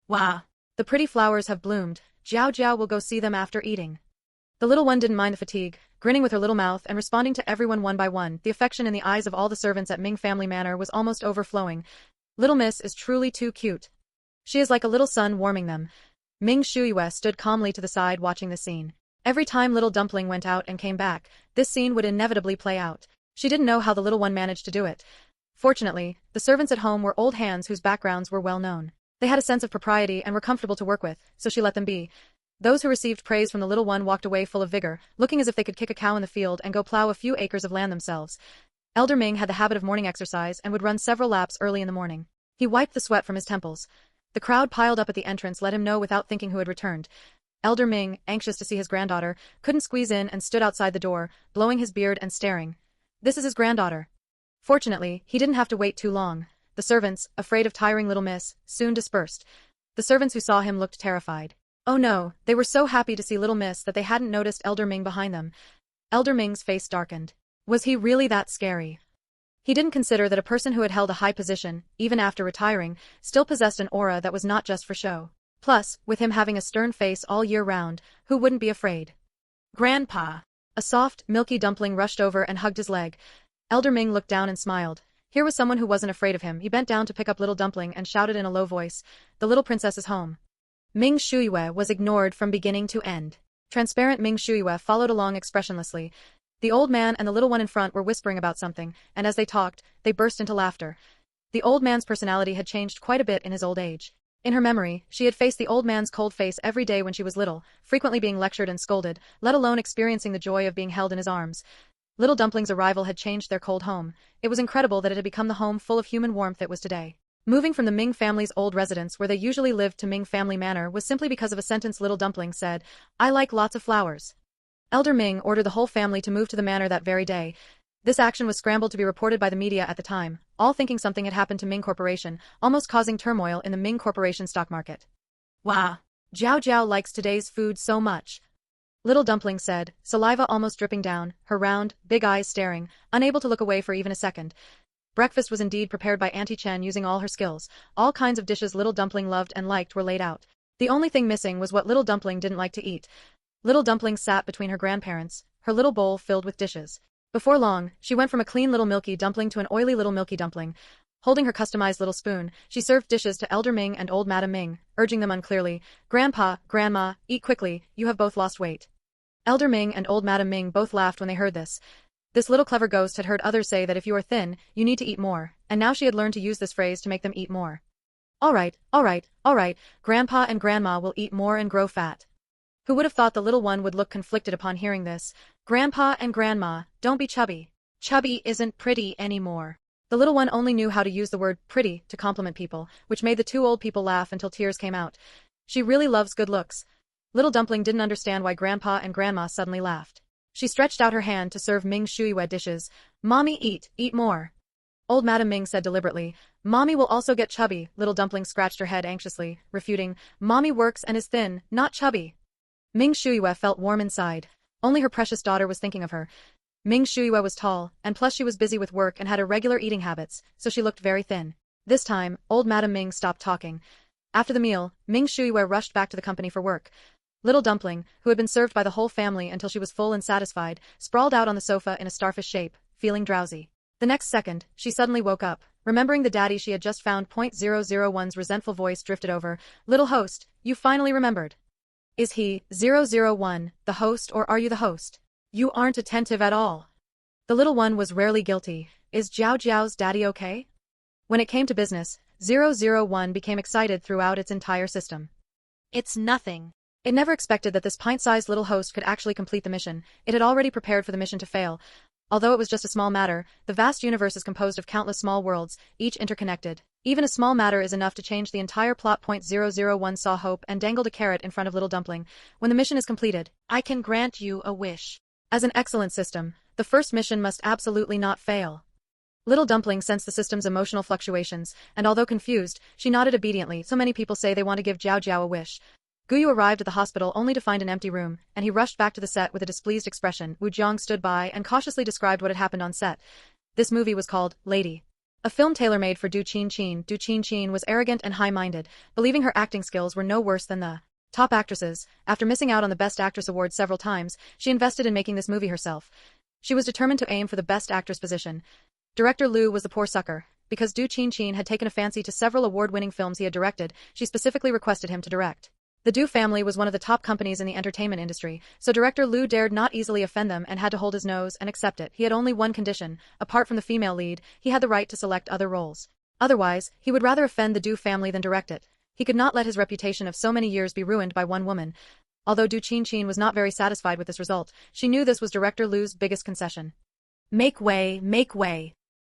Wah! The pretty flowers have bloomed, Jiao Jiao will go see them after eating. The little one didn't mind the fatigue, grinning with her little mouth and responding to everyone one by one. The affection in the eyes of all the servants at Ming Family Manor was almost overflowing. Little Miss is truly too cute. She is like a little sun warming them. Ming Shuyue stood calmly to the side watching the scene. Every time little dumpling went out and came back, this scene would inevitably play out. She didn't know how the little one managed to do it. Fortunately, the servants at home were old hands whose backgrounds were well known. They had a sense of propriety and were comfortable to work with, so she let them be. Those who received praise from the little one walked away full of vigor, looking as if they could kick a cow in the field and go plow a few acres of land themselves. Elder Ming had the habit of morning exercise and would run several laps early in the morning. He wiped the sweat from his temples. The crowd piled up at the entrance let him know without thinking who had returned. Elder Ming, anxious to see his granddaughter, couldn't squeeze in and stood outside the door, blowing his beard and staring. This is his granddaughter. Fortunately, he didn't have to wait too long. The servants, afraid of tiring little miss, soon dispersed. The servants who saw him looked terrified. Oh no, they were so happy to see little miss that they hadn't noticed Elder Ming behind them. Elder Ming's face darkened. Was he really that scary? He didn't consider that a person who had held a high position, even after retiring, still possessed an aura that was not just for show. Plus, with him having a stern face all year round, who wouldn't be afraid? Grandpa! A soft, milky dumpling rushed over and hugged his leg. Elder Ming looked down and smiled. Here was someone who wasn't afraid of him. He bent down to pick up little dumpling and shouted in a low voice, "The little princess is home." Ming Shuyue was ignored from beginning to end. Transparent Ming Shuyue followed along expressionlessly. The old man and the little one in front were whispering about something, and as they talked, they burst into laughter. The old man's personality had changed quite a bit in his old age. In her memory, she had faced the old man's cold face every day when she was little, frequently being lectured and scolded, let alone experiencing the joy of being held in his arms. Little Dumpling's arrival had changed their cold home. It was incredible that it had become the home full of human warmth it was today. Moving from the Ming family's old residence where they usually lived to Ming Family Manor was simply because of a sentence Little Dumpling said, "I like lots of flowers." Elder Ming ordered the whole family to move to the manor that very day. This action was scrambled to be reported by the media at the time, all thinking something had happened to Ming Corporation, almost causing turmoil in the Ming Corporation stock market. Wow! Jiao Jiao likes today's food so much. Little Dumpling said, saliva almost dripping down, her round, big eyes staring, unable to look away for even a second. Breakfast was indeed prepared by Auntie Chen using all her skills. All kinds of dishes Little Dumpling loved and liked were laid out. The only thing missing was what Little Dumpling didn't like to eat. Little Dumpling sat between her grandparents, her little bowl filled with dishes. Before long, she went from a clean little milky dumpling to an oily little milky dumpling. Holding her customized little spoon, she served dishes to Elder Ming and Old Madam Ming, urging them unclearly, "Grandpa, Grandma, eat quickly, you have both lost weight." Elder Ming and Old Madam Ming both laughed when they heard this. This little clever ghost had heard others say that if you are thin, you need to eat more, and now she had learned to use this phrase to make them eat more. All right, Grandpa and Grandma will eat more and grow fat. Who would have thought the little one would look conflicted upon hearing this? Grandpa and Grandma, don't be chubby. Chubby isn't pretty anymore. The little one only knew how to use the word pretty to compliment people, which made the two old people laugh until tears came out. She really loves good looks. Little Dumpling didn't understand why Grandpa and Grandma suddenly laughed. She stretched out her hand to serve Ming Shuyue dishes. "Mommy, eat more." Old Madam Ming said deliberately, "Mommy will also get chubby." Little Dumpling scratched her head anxiously, refuting, "Mommy works and is thin, not chubby." Ming Shuyue felt warm inside. Only her precious daughter was thinking of her. Ming Shuyue was tall, and plus she was busy with work and had irregular eating habits, so she looked very thin. This time, Old Madam Ming stopped talking. After the meal, Ming Shuyue rushed back to the company for work. Little Dumpling, who had been served by the whole family until she was full and satisfied, sprawled out on the sofa in a starfish shape, feeling drowsy. The next second, she suddenly woke up. Remembering the daddy she had just found, .001's resentful voice drifted over. "Little host, you finally remembered. Is he, 001, the host or are you the host? You aren't attentive at all." The little one was rarely guilty. Is Jiao Jiao's daddy okay? When it came to business, 001 became excited throughout its entire system. It's nothing. It never expected that this pint-sized little host could actually complete the mission. It had already prepared for the mission to fail. Although it was just a small matter, the vast universe is composed of countless small worlds, each interconnected. Even a small matter is enough to change the entire plot. .001 saw hope and dangled a carrot in front of Little Dumpling. When the mission is completed, I can grant you a wish. As an excellent system, the first mission must absolutely not fail. Little Dumpling sensed the system's emotional fluctuations, and although confused, she nodded obediently. So many people say they want to give Jiao Jiao a wish. Gu Yu arrived at the hospital only to find an empty room, and he rushed back to the set with a displeased expression. Wu Jiang stood by and cautiously described what had happened on set. This movie was called Lady. A film tailor-made for Du Qinqin. Du Qinqin was arrogant and high-minded, believing her acting skills were no worse than the top actresses. After missing out on the Best Actress award several times, she invested in making this movie herself. She was determined to aim for the Best Actress position. Director Liu was the poor sucker. Because Du Qinqin had taken a fancy to several award-winning films he had directed, she specifically requested him to direct. The Du family was one of the top companies in the entertainment industry, so director Liu dared not easily offend them and had to hold his nose and accept it. He had only one condition: apart from the female lead, he had the right to select other roles. Otherwise, he would rather offend the Du family than direct it. He could not let his reputation of so many years be ruined by one woman. Although Du Qinqin was not very satisfied with this result, she knew this was director Liu's biggest concession. Make way, make way.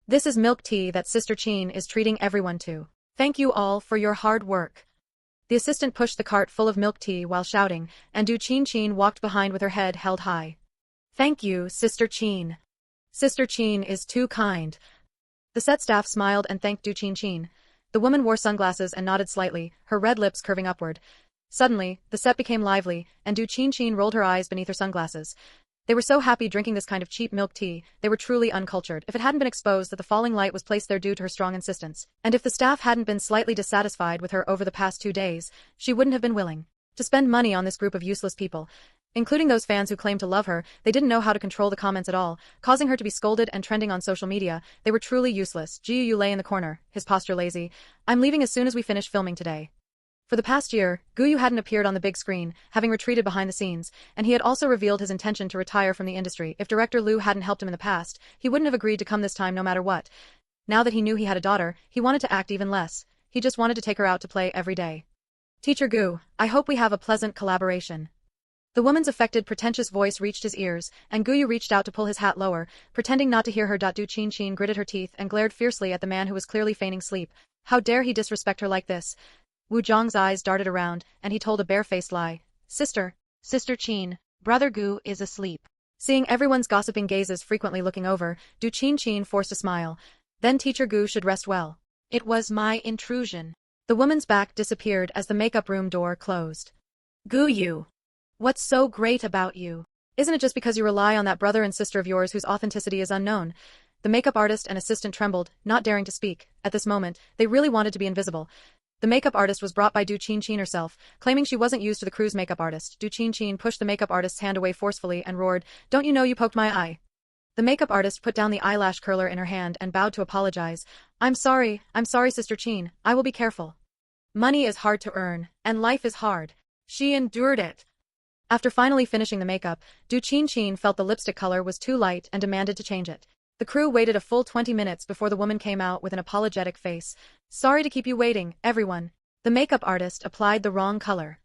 This is milk tea that Sister Qin is treating everyone to. Thank you all for your hard work. The assistant pushed the cart full of milk tea while shouting, and Du Qinqin walked behind with her head held high. Thank you, Sister Qin. Sister Qin is too kind. The set staff smiled and thanked Du Qin. The woman wore sunglasses and nodded slightly, her red lips curving upward. Suddenly, the set became lively, and Du Qin rolled her eyes beneath her sunglasses. They were so happy drinking this kind of cheap milk tea, they were truly uncultured. If it hadn't been exposed that the falling light was placed there due to her strong insistence, and if the staff hadn't been slightly dissatisfied with her over the past 2 days, she wouldn't have been willing to spend money on this group of useless people. Including those fans who claimed to love her, they didn't know how to control the comments at all, causing her to be scolded and trending on social media. They were truly useless. Jiao Jiao lay in the corner, his posture lazy. I'm leaving as soon as we finish filming today. For the past year, Gu Yu hadn't appeared on the big screen, having retreated behind the scenes, and he had also revealed his intention to retire from the industry. If director Liu hadn't helped him in the past, he wouldn't have agreed to come this time no matter what. Now that he knew he had a daughter, he wanted to act even less. He just wanted to take her out to play every day. Teacher Gu, I hope we have a pleasant collaboration. The woman's affected, pretentious voice reached his ears, and Gu Yu reached out to pull his hat lower, pretending not to hear her. Du Qin gritted her teeth and glared fiercely at the man who was clearly feigning sleep. How dare he disrespect her like this? Wu Zhang's eyes darted around, and he told a bare-faced lie. Sister Qin, brother Gu is asleep. Seeing everyone's gossiping gazes frequently looking over, Du Qin forced a smile. Then teacher Gu should rest well. It was my intrusion. The woman's back disappeared as the makeup room door closed. Gu Yu. What's so great about you? Isn't it just because you rely on that brother and sister of yours whose authenticity is unknown? The makeup artist and assistant trembled, not daring to speak. At this moment, they really wanted to be invisible. The makeup artist was brought by Du Qin herself, claiming she wasn't used to the crew's makeup artist. Du Qin pushed the makeup artist's hand away forcefully and roared, "Don't you know you poked my eye?" The makeup artist put down the eyelash curler in her hand and bowed to apologize. I'm sorry, Sister Qin, I will be careful. Money is hard to earn, and life is hard. She endured it. After finally finishing the makeup, Du Qin felt the lipstick color was too light and demanded to change it. The crew waited a full 20 minutes before the woman came out with an apologetic face. Sorry to keep you waiting, everyone. The makeup artist applied the wrong color.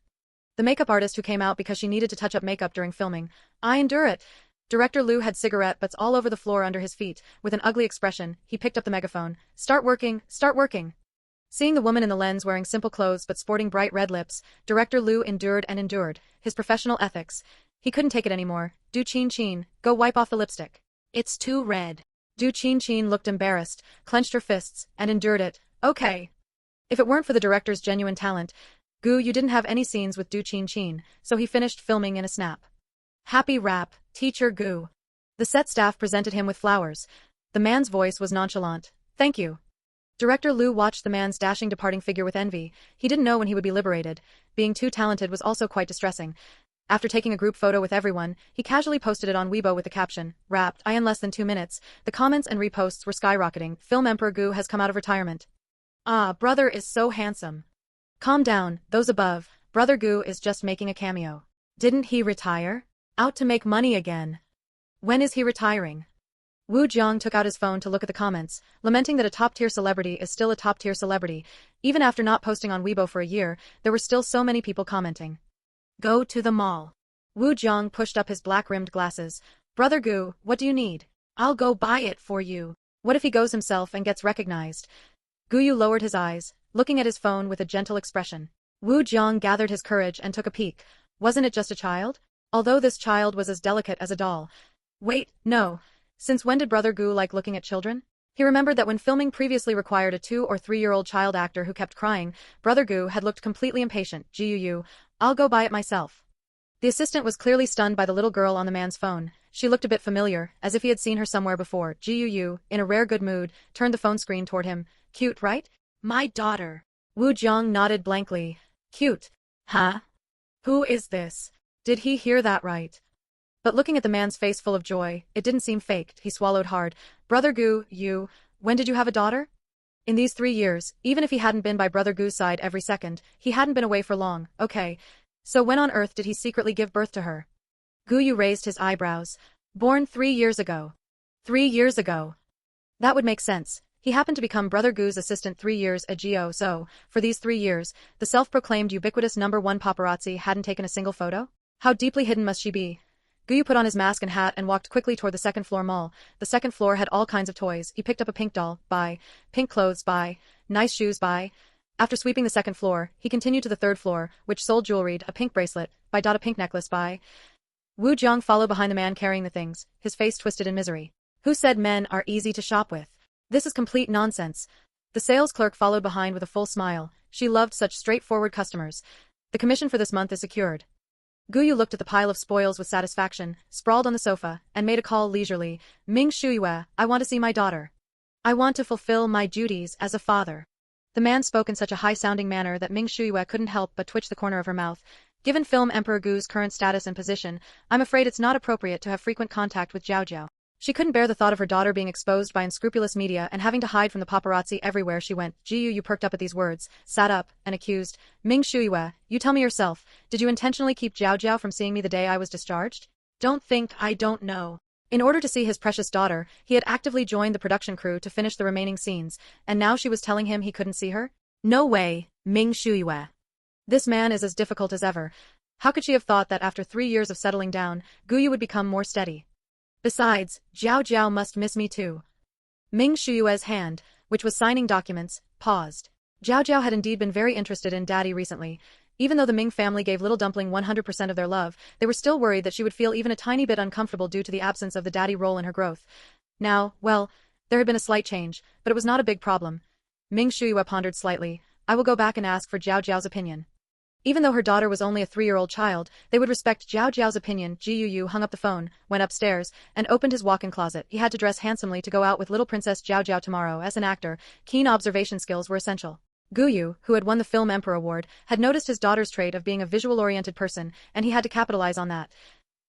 The makeup artist who came out because she needed to touch up makeup during filming. I endure it. Director Liu had cigarette butts all over the floor under his feet. With an ugly expression, he picked up the megaphone. Start working, start working. Seeing the woman in the lens wearing simple clothes but sporting bright red lips, Director Liu endured and endured. His professional ethics. He couldn't take it anymore. Du Qin, go wipe off the lipstick. It's too red. Du Qin looked embarrassed, clenched her fists, and endured it. Okay. If it weren't for the director's genuine talent, Gu Yu didn't have any scenes with Du Qin, so he finished filming in a snap. Happy rap, Teacher Gu. The set staff presented him with flowers. The man's voice was nonchalant. Thank you. Director Liu watched the man's dashing departing figure with envy. He didn't know when he would be liberated. Being too talented was also quite distressing. After taking a group photo with everyone, he casually posted it on Weibo with the caption, "Wrapped, in less than 2 minutes." The comments and reposts were skyrocketing. Film Emperor Gu has come out of retirement. Ah, brother is so handsome. Calm down, those above. Brother Gu is just making a cameo. Didn't he retire? Out to make money again. When is he retiring? Wu Jiang took out his phone to look at the comments, lamenting that a top-tier celebrity is still a top-tier celebrity. Even after not posting on Weibo for a year, there were still so many people commenting. Go to the mall. Wu Jiang pushed up his black-rimmed glasses. Brother Gu, what do you need? I'll go buy it for you. What if he goes himself and gets recognized? Gu Yu lowered his eyes, looking at his phone with a gentle expression. Wu Jiang gathered his courage and took a peek. Wasn't it just a child? Although this child was as delicate as a doll. Wait, no. Since when did Brother Gu like looking at children? He remembered that when filming previously required a 2- or 3-year-old child actor who kept crying, Brother Gu had looked completely impatient. Jiao, I'll go buy it myself. The assistant was clearly stunned by the little girl on the man's phone. She looked a bit familiar, as if he had seen her somewhere before. Jiao, in a rare good mood, turned the phone screen toward him. Cute, right? My daughter. Wu Jiang nodded blankly. Cute. Huh? Who is this? Did he hear that right? But looking at the man's face full of joy, it didn't seem faked. He swallowed hard. Brother Gu, when did you have a daughter? In these 3 years, even if he hadn't been by Brother Gu's side every second, he hadn't been away for long. Okay. So when on earth did he secretly give birth to her? Gu Yu raised his eyebrows. Born 3 years ago. 3 years ago. That would make sense. He happened to become Brother Gu's assistant 3 years ago, so, for these 3 years, the self-proclaimed ubiquitous #1 paparazzi hadn't taken a single photo? How deeply hidden must she be? Gu Yu put on his mask and hat and walked quickly toward the second-floor mall. The second floor had all kinds of toys. He picked up a pink doll, buy. Pink clothes, buy. Nice shoes, buy. After sweeping the second floor, he continued to the third floor, which sold jewelry, a pink bracelet, buy. A pink necklace, buy. Wu Jiang followed behind the man carrying the things, his face twisted in misery. Who said men are easy to shop with? This is complete nonsense. The sales clerk followed behind with a full smile. She loved such straightforward customers. The commission for this month is secured. Gu Yu looked at the pile of spoils with satisfaction, sprawled on the sofa, and made a call leisurely. Ming Shuyue, I want to see my daughter. I want to fulfill my duties as a father. The man spoke in such a high-sounding manner that Ming Shuyue couldn't help but twitch the corner of her mouth. Given film Emperor Gu's current status and position, I'm afraid it's not appropriate to have frequent contact with Jiao Jiao. She couldn't bear the thought of her daughter being exposed by unscrupulous media and having to hide from the paparazzi everywhere she went. Gu Yu perked up at these words, sat up, and accused, Ming Shuyue, you tell me yourself, did you intentionally keep Jiao Jiao from seeing me the day I was discharged? Don't think I don't know. In order to see his precious daughter, he had actively joined the production crew to finish the remaining scenes, and now she was telling him he couldn't see her? No way, Ming Shuyue. This man is as difficult as ever. How could she have thought that after 3 years of settling down, Gu Yu would become more steady? Besides, Jiao Jiao must miss me too. Ming Shuyue's hand, which was signing documents, paused. Jiao Jiao had indeed been very interested in Daddy recently. Even though the Ming family gave little dumpling 100% of their love, they were still worried that she would feel even a tiny bit uncomfortable due to the absence of the daddy role in her growth. Now, well, there had been a slight change, but it was not a big problem. Ming Shuyue pondered slightly. I will go back and ask for Jiao Jiao's opinion. Even though her daughter was only a 3-year-old child, they would respect Jiao Jiao's opinion. Gu Yu hung up the phone, went upstairs, and opened his walk-in closet. He had to dress handsomely to go out with little Princess Jiao Jiao tomorrow. As an actor, keen observation skills were essential. Gu Yu, who had won the Film Emperor Award, had noticed his daughter's trait of being a visual-oriented person, and he had to capitalize on that.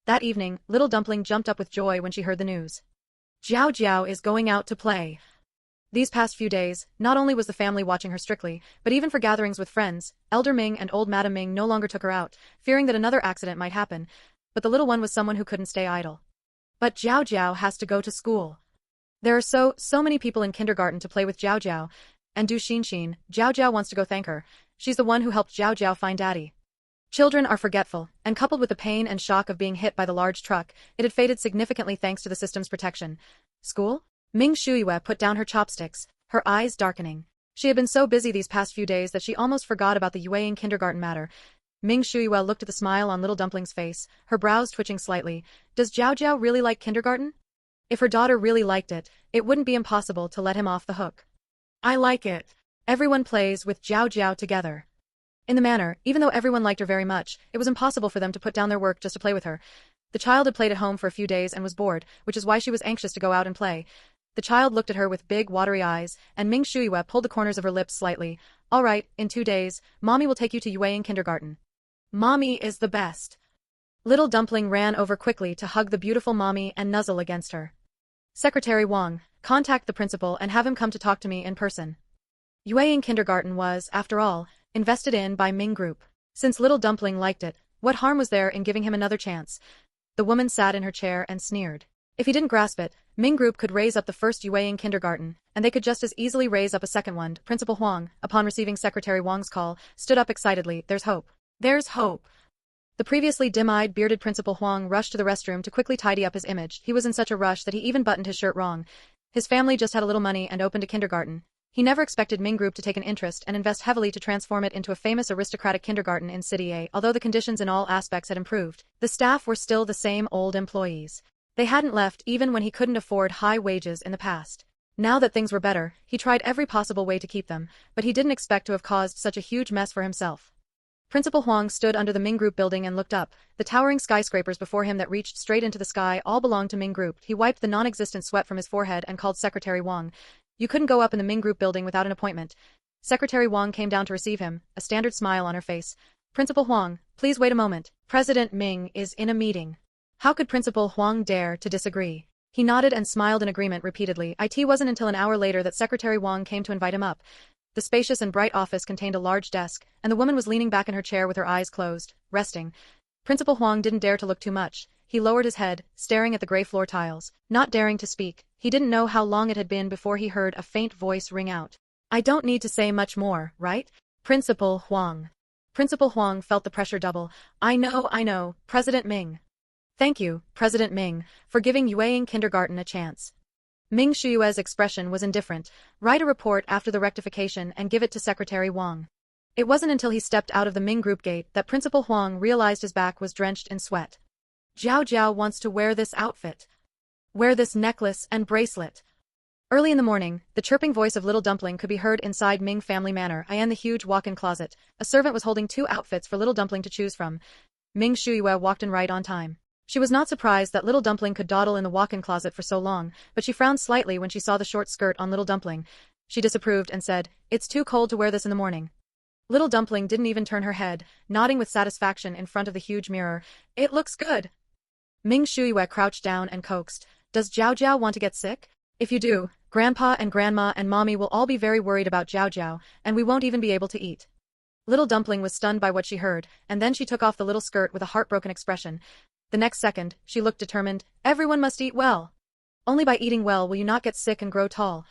That evening, little Dumpling jumped up with joy when she heard the news. Jiao Jiao is going out to play. These past few days, not only was the family watching her strictly, but even for gatherings with friends, Elder Ming and Old Madam Ming no longer took her out, fearing that another accident might happen, but the little one was someone who couldn't stay idle. But Jiao Jiao has to go to school. There are so many people in kindergarten to play with Jiao Jiao, and Du Xinxin, Jiao Jiao wants to go thank her. She's the one who helped Jiao Jiao find Daddy. Children are forgetful, and coupled with the pain and shock of being hit by the large truck, it had faded significantly thanks to the system's protection. School? Ming Shuyue put down her chopsticks, her eyes darkening. She had been so busy these past few days that she almost forgot about the Yueying kindergarten matter. Ming Shuyue looked at the smile on little Dumpling's face, her brows twitching slightly. Does Jiao Jiao really like kindergarten? If her daughter really liked it, it wouldn't be impossible to let him off the hook. I like it. Everyone plays with Jiao Jiao together. In the manner, even though everyone liked her very much, it was impossible for them to put down their work just to play with her. The child had played at home for a few days and was bored, which is why she was anxious to go out and play. The child looked at her with big, watery eyes, and Ming Shuyue pulled the corners of her lips slightly. All right, in 2 days, Mommy will take you to Yueying kindergarten. Mommy is the best. Little Dumpling ran over quickly to hug the beautiful Mommy and nuzzle against her. Secretary Wang, contact the principal and have him come to talk to me in person. Yueying kindergarten was, after all, invested in by Ming Group. Since little Dumpling liked it, what harm was there in giving him another chance? The woman sat in her chair and sneered. If he didn't grasp it, Ming Group could raise up the first Yueying kindergarten, and they could just as easily raise up a second one. Principal Huang, upon receiving Secretary Wang's call, stood up excitedly. There's hope. There's hope. The previously dim-eyed, bearded Principal Huang rushed to the restroom to quickly tidy up his image. He was in such a rush that he even buttoned his shirt wrong. His family just had a little money and opened a kindergarten. He never expected Ming Group to take an interest and invest heavily to transform it into a famous aristocratic kindergarten in City A. Although the conditions in all aspects had improved, the staff were still the same old employees. They hadn't left even when he couldn't afford high wages in the past. Now that things were better, he tried every possible way to keep them, but he didn't expect to have caused such a huge mess for himself. Principal Huang stood under the Ming Group building and looked up. The towering skyscrapers before him that reached straight into the sky all belonged to Ming Group. He wiped the non-existent sweat from his forehead and called Secretary Wang. You couldn't go up in the Ming Group building without an appointment. Secretary Wang came down to receive him, a standard smile on her face. Principal Huang, please wait a moment. President Ming is in a meeting. How could Principal Huang dare to disagree? He nodded and smiled in agreement repeatedly. It wasn't until an hour later that Secretary Wang came to invite him up. The spacious and bright office contained a large desk, and the woman was leaning back in her chair with her eyes closed, resting. Principal Huang didn't dare to look too much. He lowered his head, staring at the gray floor tiles. Not daring to speak, he didn't know how long it had been before he heard a faint voice ring out. I don't need to say much more, right? Principal Huang. Principal Huang felt the pressure double. I know, President Ming. Thank you, President Ming, for giving Yueying kindergarten a chance. Ming Shuyue's expression was indifferent. Write a report after the rectification and give it to Secretary Wang. It wasn't until he stepped out of the Ming Group gate that Principal Huang realized his back was drenched in sweat. Jiao Jiao wants to wear this outfit. Wear this necklace and bracelet. Early in the morning, the chirping voice of little Dumpling could be heard inside Ming family manor and the huge walk-in closet. A servant was holding 2 outfits for little Dumpling to choose from. Ming Shuyue walked in right on time. She was not surprised that little Dumpling could dawdle in the walk-in closet for so long, but she frowned slightly when she saw the short skirt on little Dumpling. She disapproved and said, "It's too cold to wear this in the morning." Little Dumpling didn't even turn her head, nodding with satisfaction in front of the huge mirror. "It looks good." Ming Shuyue crouched down and coaxed, "Does Jiao Jiao want to get sick? If you do, Grandpa and Grandma and Mommy will all be very worried about Jiao Jiao, and we won't even be able to eat." Little Dumpling was stunned by what she heard, and then she took off the little skirt with a heartbroken expression. The next second, she looked determined. "Everyone must eat well. Only by eating well will you not get sick and grow tall."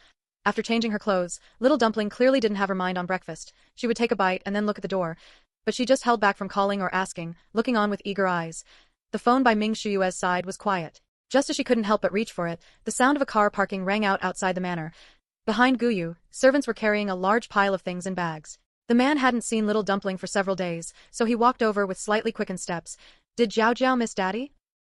After changing her clothes, little Dumpling clearly didn't have her mind on breakfast. She would take a bite and then look at the door. But she just held back from calling or asking, looking on with eager eyes. The phone by Ming Shuyue's side was quiet. Just as she couldn't help but reach for it, the sound of a car parking rang out outside the manor. Behind Gu Yu, servants were carrying a large pile of things in bags. The man hadn't seen little Dumpling for several days, so he walked over with slightly quickened steps. "Did Jiao Jiao miss Daddy?"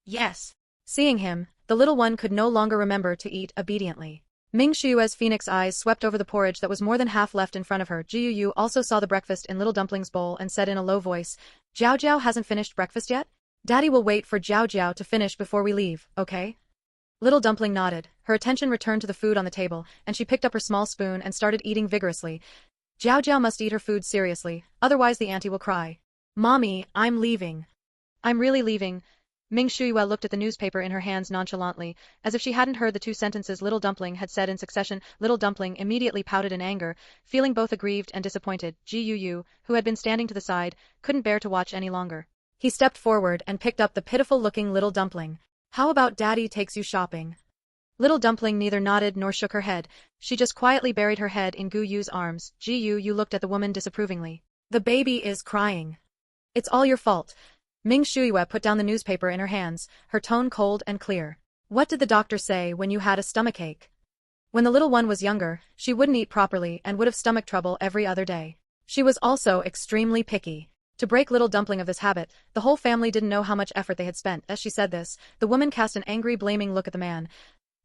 "Yes." Seeing him, the little one could no longer remember to eat obediently. Ming Shuyue's phoenix eyes swept over the porridge that was more than half left in front of her. Gu Yu also saw the breakfast in little Dumpling's bowl and said in a low voice, "Jiao Jiao hasn't finished breakfast yet? Daddy will wait for Jiao Jiao to finish before we leave, okay?" Little Dumpling nodded. Her attention returned to the food on the table, and she picked up her small spoon and started eating vigorously. Jiao Jiao must eat her food seriously, otherwise the auntie will cry. "Mommy, I'm leaving." "I'm really leaving." Ming Shuyue looked at the newspaper in her hands nonchalantly, as if she hadn't heard the 2 sentences little Dumpling had said in succession. Little Dumpling immediately pouted in anger, feeling both aggrieved and disappointed. Gu Yu, who had been standing to the side, couldn't bear to watch any longer. He stepped forward and picked up the pitiful-looking little Dumpling. "How about Daddy takes you shopping?" Little Dumpling neither nodded nor shook her head. She just quietly buried her head in Gu Yu's arms. Gu Yu looked at the woman disapprovingly. "The baby is crying. It's all your fault." Ming Shuyue put down the newspaper in her hands, her tone cold and clear. "What did the doctor say when you had a stomachache?" When the little one was younger, she wouldn't eat properly and would have stomach trouble every other day. She was also extremely picky. To break little Dumpling of this habit, the whole family didn't know how much effort they had spent. As she said this, the woman cast an angry, blaming look at the man.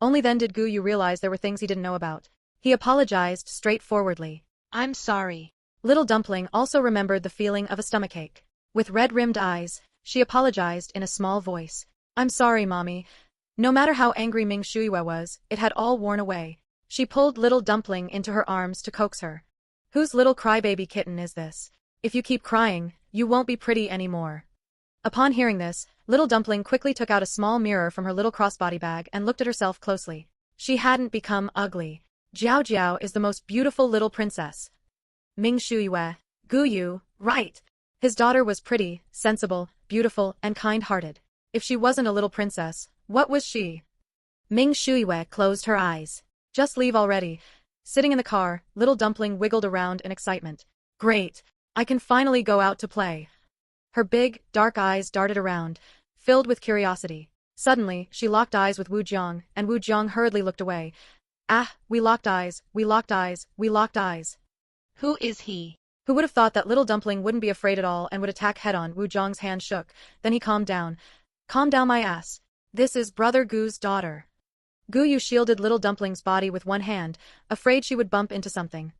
Only then did Gu Yu realize there were things he didn't know about. He apologized straightforwardly. "I'm sorry." Little Dumpling also remembered the feeling of a stomachache. With red-rimmed eyes, she apologized in a small voice. "I'm sorry, Mommy." No matter how angry Ming Shuyue was, it had all worn away. She pulled little Dumpling into her arms to coax her. "Whose little crybaby kitten is this? If you keep crying, you won't be pretty anymore." Upon hearing this, little Dumpling quickly took out a small mirror from her little crossbody bag and looked at herself closely. She hadn't become ugly. Jiao Jiao is the most beautiful little princess. Ming Shuyue, Gu Yu, right. His daughter was pretty, sensible, beautiful, and kind-hearted. If she wasn't a little princess, what was she? Ming Shuyue closed her eyes. "Just leave already." Sitting in the car, little Dumpling wiggled around in excitement. "Great! I can finally go out to play." Her big, dark eyes darted around, filled with curiosity. Suddenly, she locked eyes with Wu Jiang, and Wu Jiang hurriedly looked away. "Ah, we locked eyes, we locked eyes, we locked eyes." "Who is he?" Who would have thought that little Dumpling wouldn't be afraid at all and would attack head-on? Wu Jiang's hand shook, then he calmed down. "Calm down my ass. This is Brother Gu's daughter." Gu Yu shielded little Dumpling's body with one hand, afraid she would bump into something.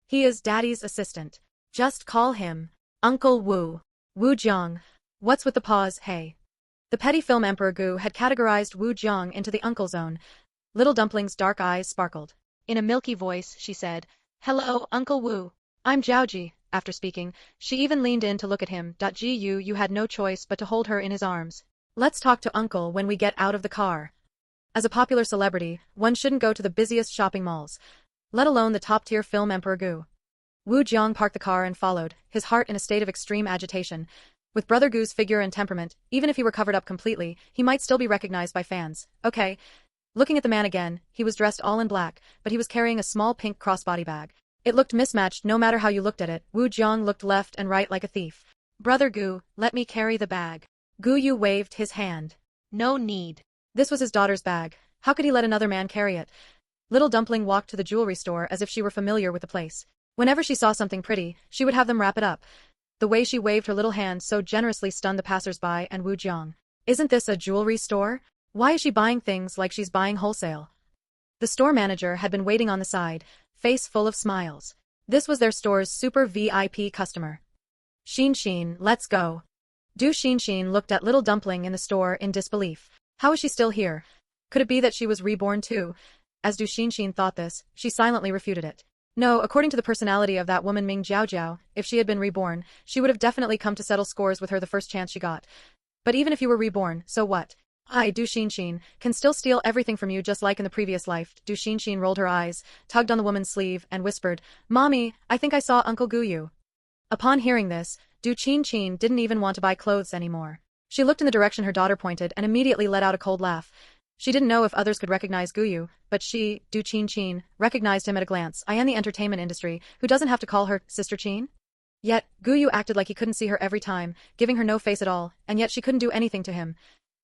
"He is Daddy's assistant. Just call him Uncle Wu." Wu Jiang. What's with the pause, hey? The petty film Emperor Gu had categorized Wu Jiang into the uncle zone. Little Dumpling's dark eyes sparkled. In a milky voice, she said, "Hello, Uncle Wu. I'm Jiao Ji." After speaking, she even leaned in to look at him. Gu Yu had no choice but to hold her in his arms. "Let's talk to Uncle when we get out of the car." As a popular celebrity, one shouldn't go to the busiest shopping malls, let alone the top-tier film Emperor Gu. Wu Jiang parked the car and followed, his heart in a state of extreme agitation. With Brother Gu's figure and temperament, even if he were covered up completely, he might still be recognized by fans. Okay. Looking at the man again, he was dressed all in black, but he was carrying a small pink crossbody bag. It looked mismatched no matter how you looked at it. Wu Jiang looked left and right like a thief. "Brother Gu, let me carry the bag." Gu Yu waved his hand. "No need." This was his daughter's bag. How could he let another man carry it? Little Dumpling walked to the jewelry store as if she were familiar with the place. Whenever she saw something pretty, she would have them wrap it up. The way she waved her little hand so generously stunned the passers-by and Wu Jiang. "Isn't this a jewelry store?" Why is she buying things like she's buying wholesale? The store manager had been waiting on the side, face full of smiles. This was their store's super VIP customer. Xin, let's go. Du Xin looked at little dumpling in the store in disbelief. How is she still here? Could it be that she was reborn too? As Du Xin thought this, she silently refuted it. No, according to the personality of that woman Ming Jiao Jiao, if she had been reborn, she would have definitely come to settle scores with her the first chance she got. But even if you were reborn, so what? I, Du Xin, can still steal everything from you just like in the previous life. Du Xin rolled her eyes, tugged on the woman's sleeve, and whispered, Mommy, I think I saw Uncle Gu Yu. Upon hearing this, Du Xin didn't even want to buy clothes anymore. She looked in the direction her daughter pointed and immediately let out a cold laugh. She didn't know if others could recognize Gu Yu, but she, Du Xin, recognized him at a glance. I am the entertainment industry, who doesn't have to call her Sister Qin? Yet, Gu Yu acted like he couldn't see her every time, giving her no face at all, and yet she couldn't do anything to him.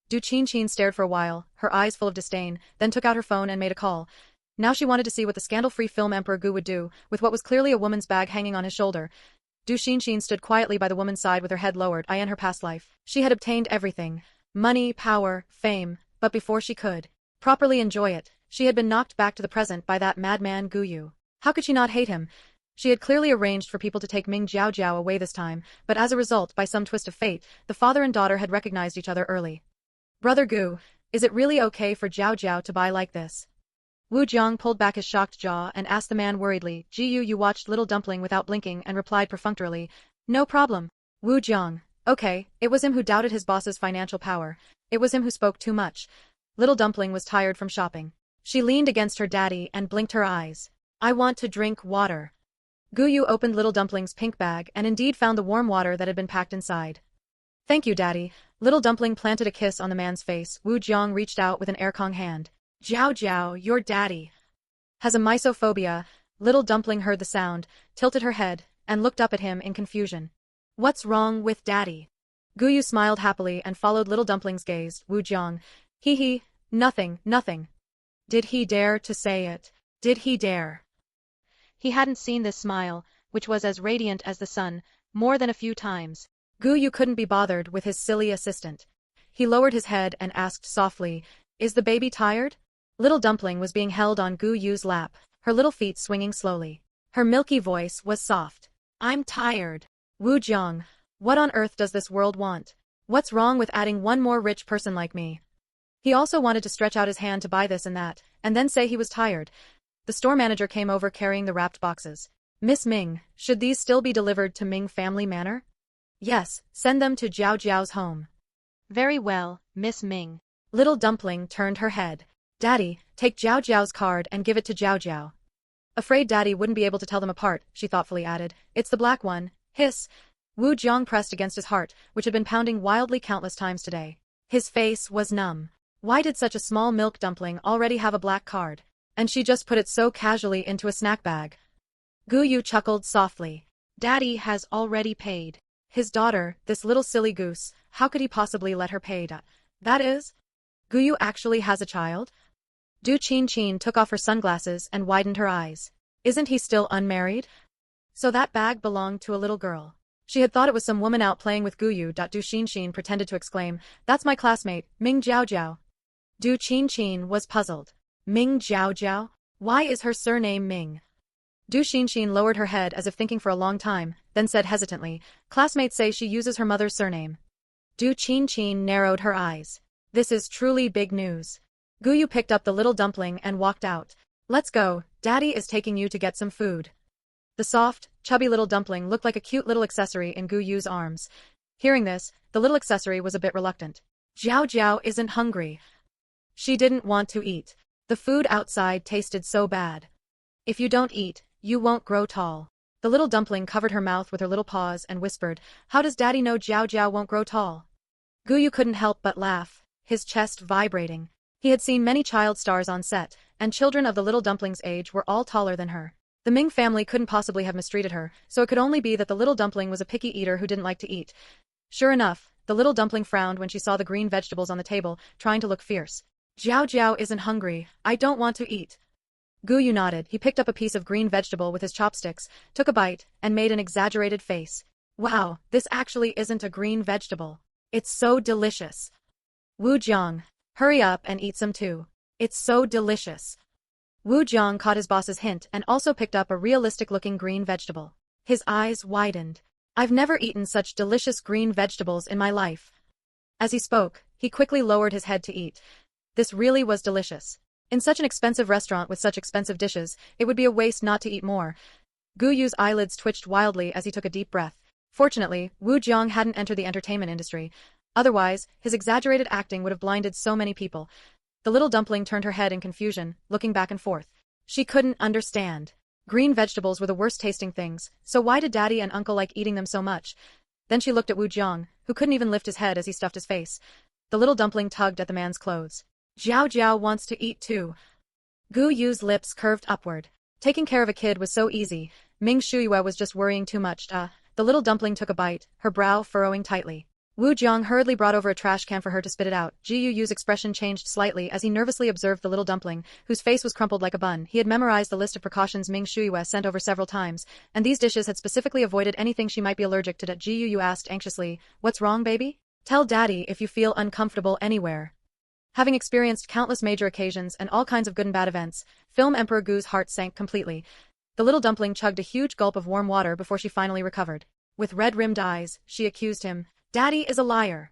Du Xin stared for a while, her eyes full of disdain, then took out her phone and made a call. Now she wanted to see what the scandal-free film Emperor Gu would do, with what was clearly a woman's bag hanging on his shoulder. Du Xin stood quietly by the woman's side with her head lowered. In her past life, she had obtained everything. Money, power, fame, but before she could properly enjoy it, she had been knocked back to the present by that madman Gu Yu. How could she not hate him? She had clearly arranged for people to take Ming Jiao Jiao away this time, but as a result, by some twist of fate, the father and daughter had recognized each other early. Brother Gu, is it really okay for Jiao Jiao to buy like this? Wu Jiang pulled back his shocked jaw and asked the man worriedly. Ji Yu watched little dumpling without blinking and replied perfunctorily, No problem. Wu Jiang, okay, it was him who doubted his boss's financial power. It was him who spoke too much. Little dumpling was tired from shopping. She leaned against her daddy and blinked her eyes. I want to drink water. Gu Yu opened little dumpling's pink bag and indeed found the warm water that had been packed inside. Thank you, daddy. Little dumpling planted a kiss on the man's face. Wu Jiang reached out with an aircong hand. Jiao Jiao, your daddy has a misophobia. Little dumpling heard the sound, tilted her head, and looked up at him in confusion. What's wrong with daddy? Gu Yu smiled happily and followed little dumpling's gaze. Wu Jiang. Hee, nothing. Did he dare to say it? Did he dare? He hadn't seen this smile, which was as radiant as the sun, more than a few times. Gu Yu couldn't be bothered with his silly assistant. He lowered his head and asked softly, Is the baby tired? Little dumpling was being held on Gu Yu's lap, her little feet swinging slowly. Her milky voice was soft. I'm tired. Wu Jiang, what on earth does this world want? What's wrong with adding one more rich person like me? He also wanted to stretch out his hand to buy this and that, and then say he was tired. The store manager came over carrying the wrapped boxes. Miss Ming, should these still be delivered to Ming Family Manor? Yes, send them to Jiao Jiao's home. Very well, Miss Ming. Little dumpling turned her head. Daddy, take Jiao Jiao's card and give it to Jiao Jiao. Afraid Daddy wouldn't be able to tell them apart, she thoughtfully added. It's the black one. Hiss. Wu Jiang pressed against his heart, which had been pounding wildly countless times today. His face was numb. Why did such a small milk dumpling already have a black card? And she just put it so casually into a snack bag. Gu Yu chuckled softly. Daddy has already paid. His daughter, this little silly goose, how could he possibly let her pay? That is? Gu Yu actually has a child? Du Xin took off her sunglasses and widened her eyes. Isn't he still unmarried? So that bag belonged to a little girl. She had thought it was some woman out playing with Gu Yu. Du Xin pretended to exclaim, That's my classmate, Ming Jiao Jiao. Du Xin was puzzled. Ming Jiao Jiao? Why is her surname Ming? Du Xin lowered her head as if thinking for a long time, then said hesitantly, Classmates say she uses her mother's surname. Du Xin narrowed her eyes. This is truly big news. Gu Yu picked up the little dumpling and walked out. Let's go, Daddy is taking you to get some food. The soft, chubby little dumpling looked like a cute little accessory in Gu Yu's arms. Hearing this, the little accessory was a bit reluctant. Jiao Jiao isn't hungry. She didn't want to eat. The food outside tasted so bad. If you don't eat, you won't grow tall. The little dumpling covered her mouth with her little paws and whispered, How does Daddy know Jiao Jiao won't grow tall? Gu Yu couldn't help but laugh, his chest vibrating. He had seen many child stars on set, and children of the little dumpling's age were all taller than her. The Ming family couldn't possibly have mistreated her, so it could only be that the little dumpling was a picky eater who didn't like to eat. Sure enough, the little dumpling frowned when she saw the green vegetables on the table, trying to look fierce. Jiao Jiao isn't hungry. I don't want to eat. Gu Yu nodded. He picked up a piece of green vegetable with his chopsticks, took a bite, and made an exaggerated face. Wow, this actually isn't a green vegetable. It's so delicious. Wu Jiang. Hurry up and eat some too. It's so delicious. Wu Jiang caught his boss's hint and also picked up a realistic-looking green vegetable. His eyes widened. I've never eaten such delicious green vegetables in my life. As he spoke, he quickly lowered his head to eat. This really was delicious. In such an expensive restaurant with such expensive dishes, it would be a waste not to eat more. Gu Yu's eyelids twitched wildly as he took a deep breath. Fortunately, Wu Jiang hadn't entered the entertainment industry. Otherwise, his exaggerated acting would have blinded so many people. The little dumpling turned her head in confusion, looking back and forth. She couldn't understand. Green vegetables were the worst tasting things, so why did Daddy and Uncle like eating them so much? Then she looked at Wu Jiang, who couldn't even lift his head as he stuffed his face. The little dumpling tugged at the man's clothes. Jiao Jiao wants to eat too. Gu Yu's lips curved upward. Taking care of a kid was so easy. Ming Shuyue was just worrying too much. The little dumpling took a bite, her brow furrowing tightly. Wu Jiang hurriedly brought over a trash can for her to spit it out. Gu Yu's expression changed slightly as he nervously observed the little dumpling, whose face was crumpled like a bun. He had memorized the list of precautions Ming Shuyue sent over several times, and these dishes had specifically avoided anything she might be allergic to. Gu Yu asked anxiously, "What's wrong, baby? Tell Daddy if you feel uncomfortable anywhere." Having experienced countless major occasions and all kinds of good and bad events, Film Emperor Gu's heart sank completely. The little dumpling chugged a huge gulp of warm water before she finally recovered. With red-rimmed eyes, she accused him. Daddy is a liar.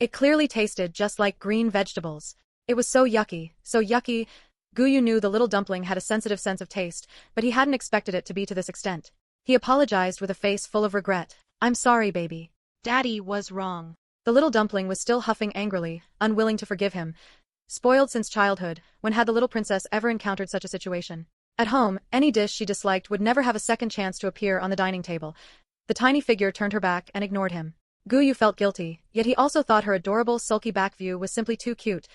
It clearly tasted just like green vegetables. It was so yucky, so yucky. Gu Yu knew the little dumpling had a sensitive sense of taste, but he hadn't expected it to be to this extent. He apologized with a face full of regret. I'm sorry, baby. Daddy was wrong. The little dumpling was still huffing angrily, unwilling to forgive him. Spoiled since childhood, when had the little princess ever encountered such a situation? At home, any dish she disliked would never have a second chance to appear on the dining table. The tiny figure turned her back and ignored him. Gu Yu felt guilty, yet he also thought her adorable sulky back view was simply too cute.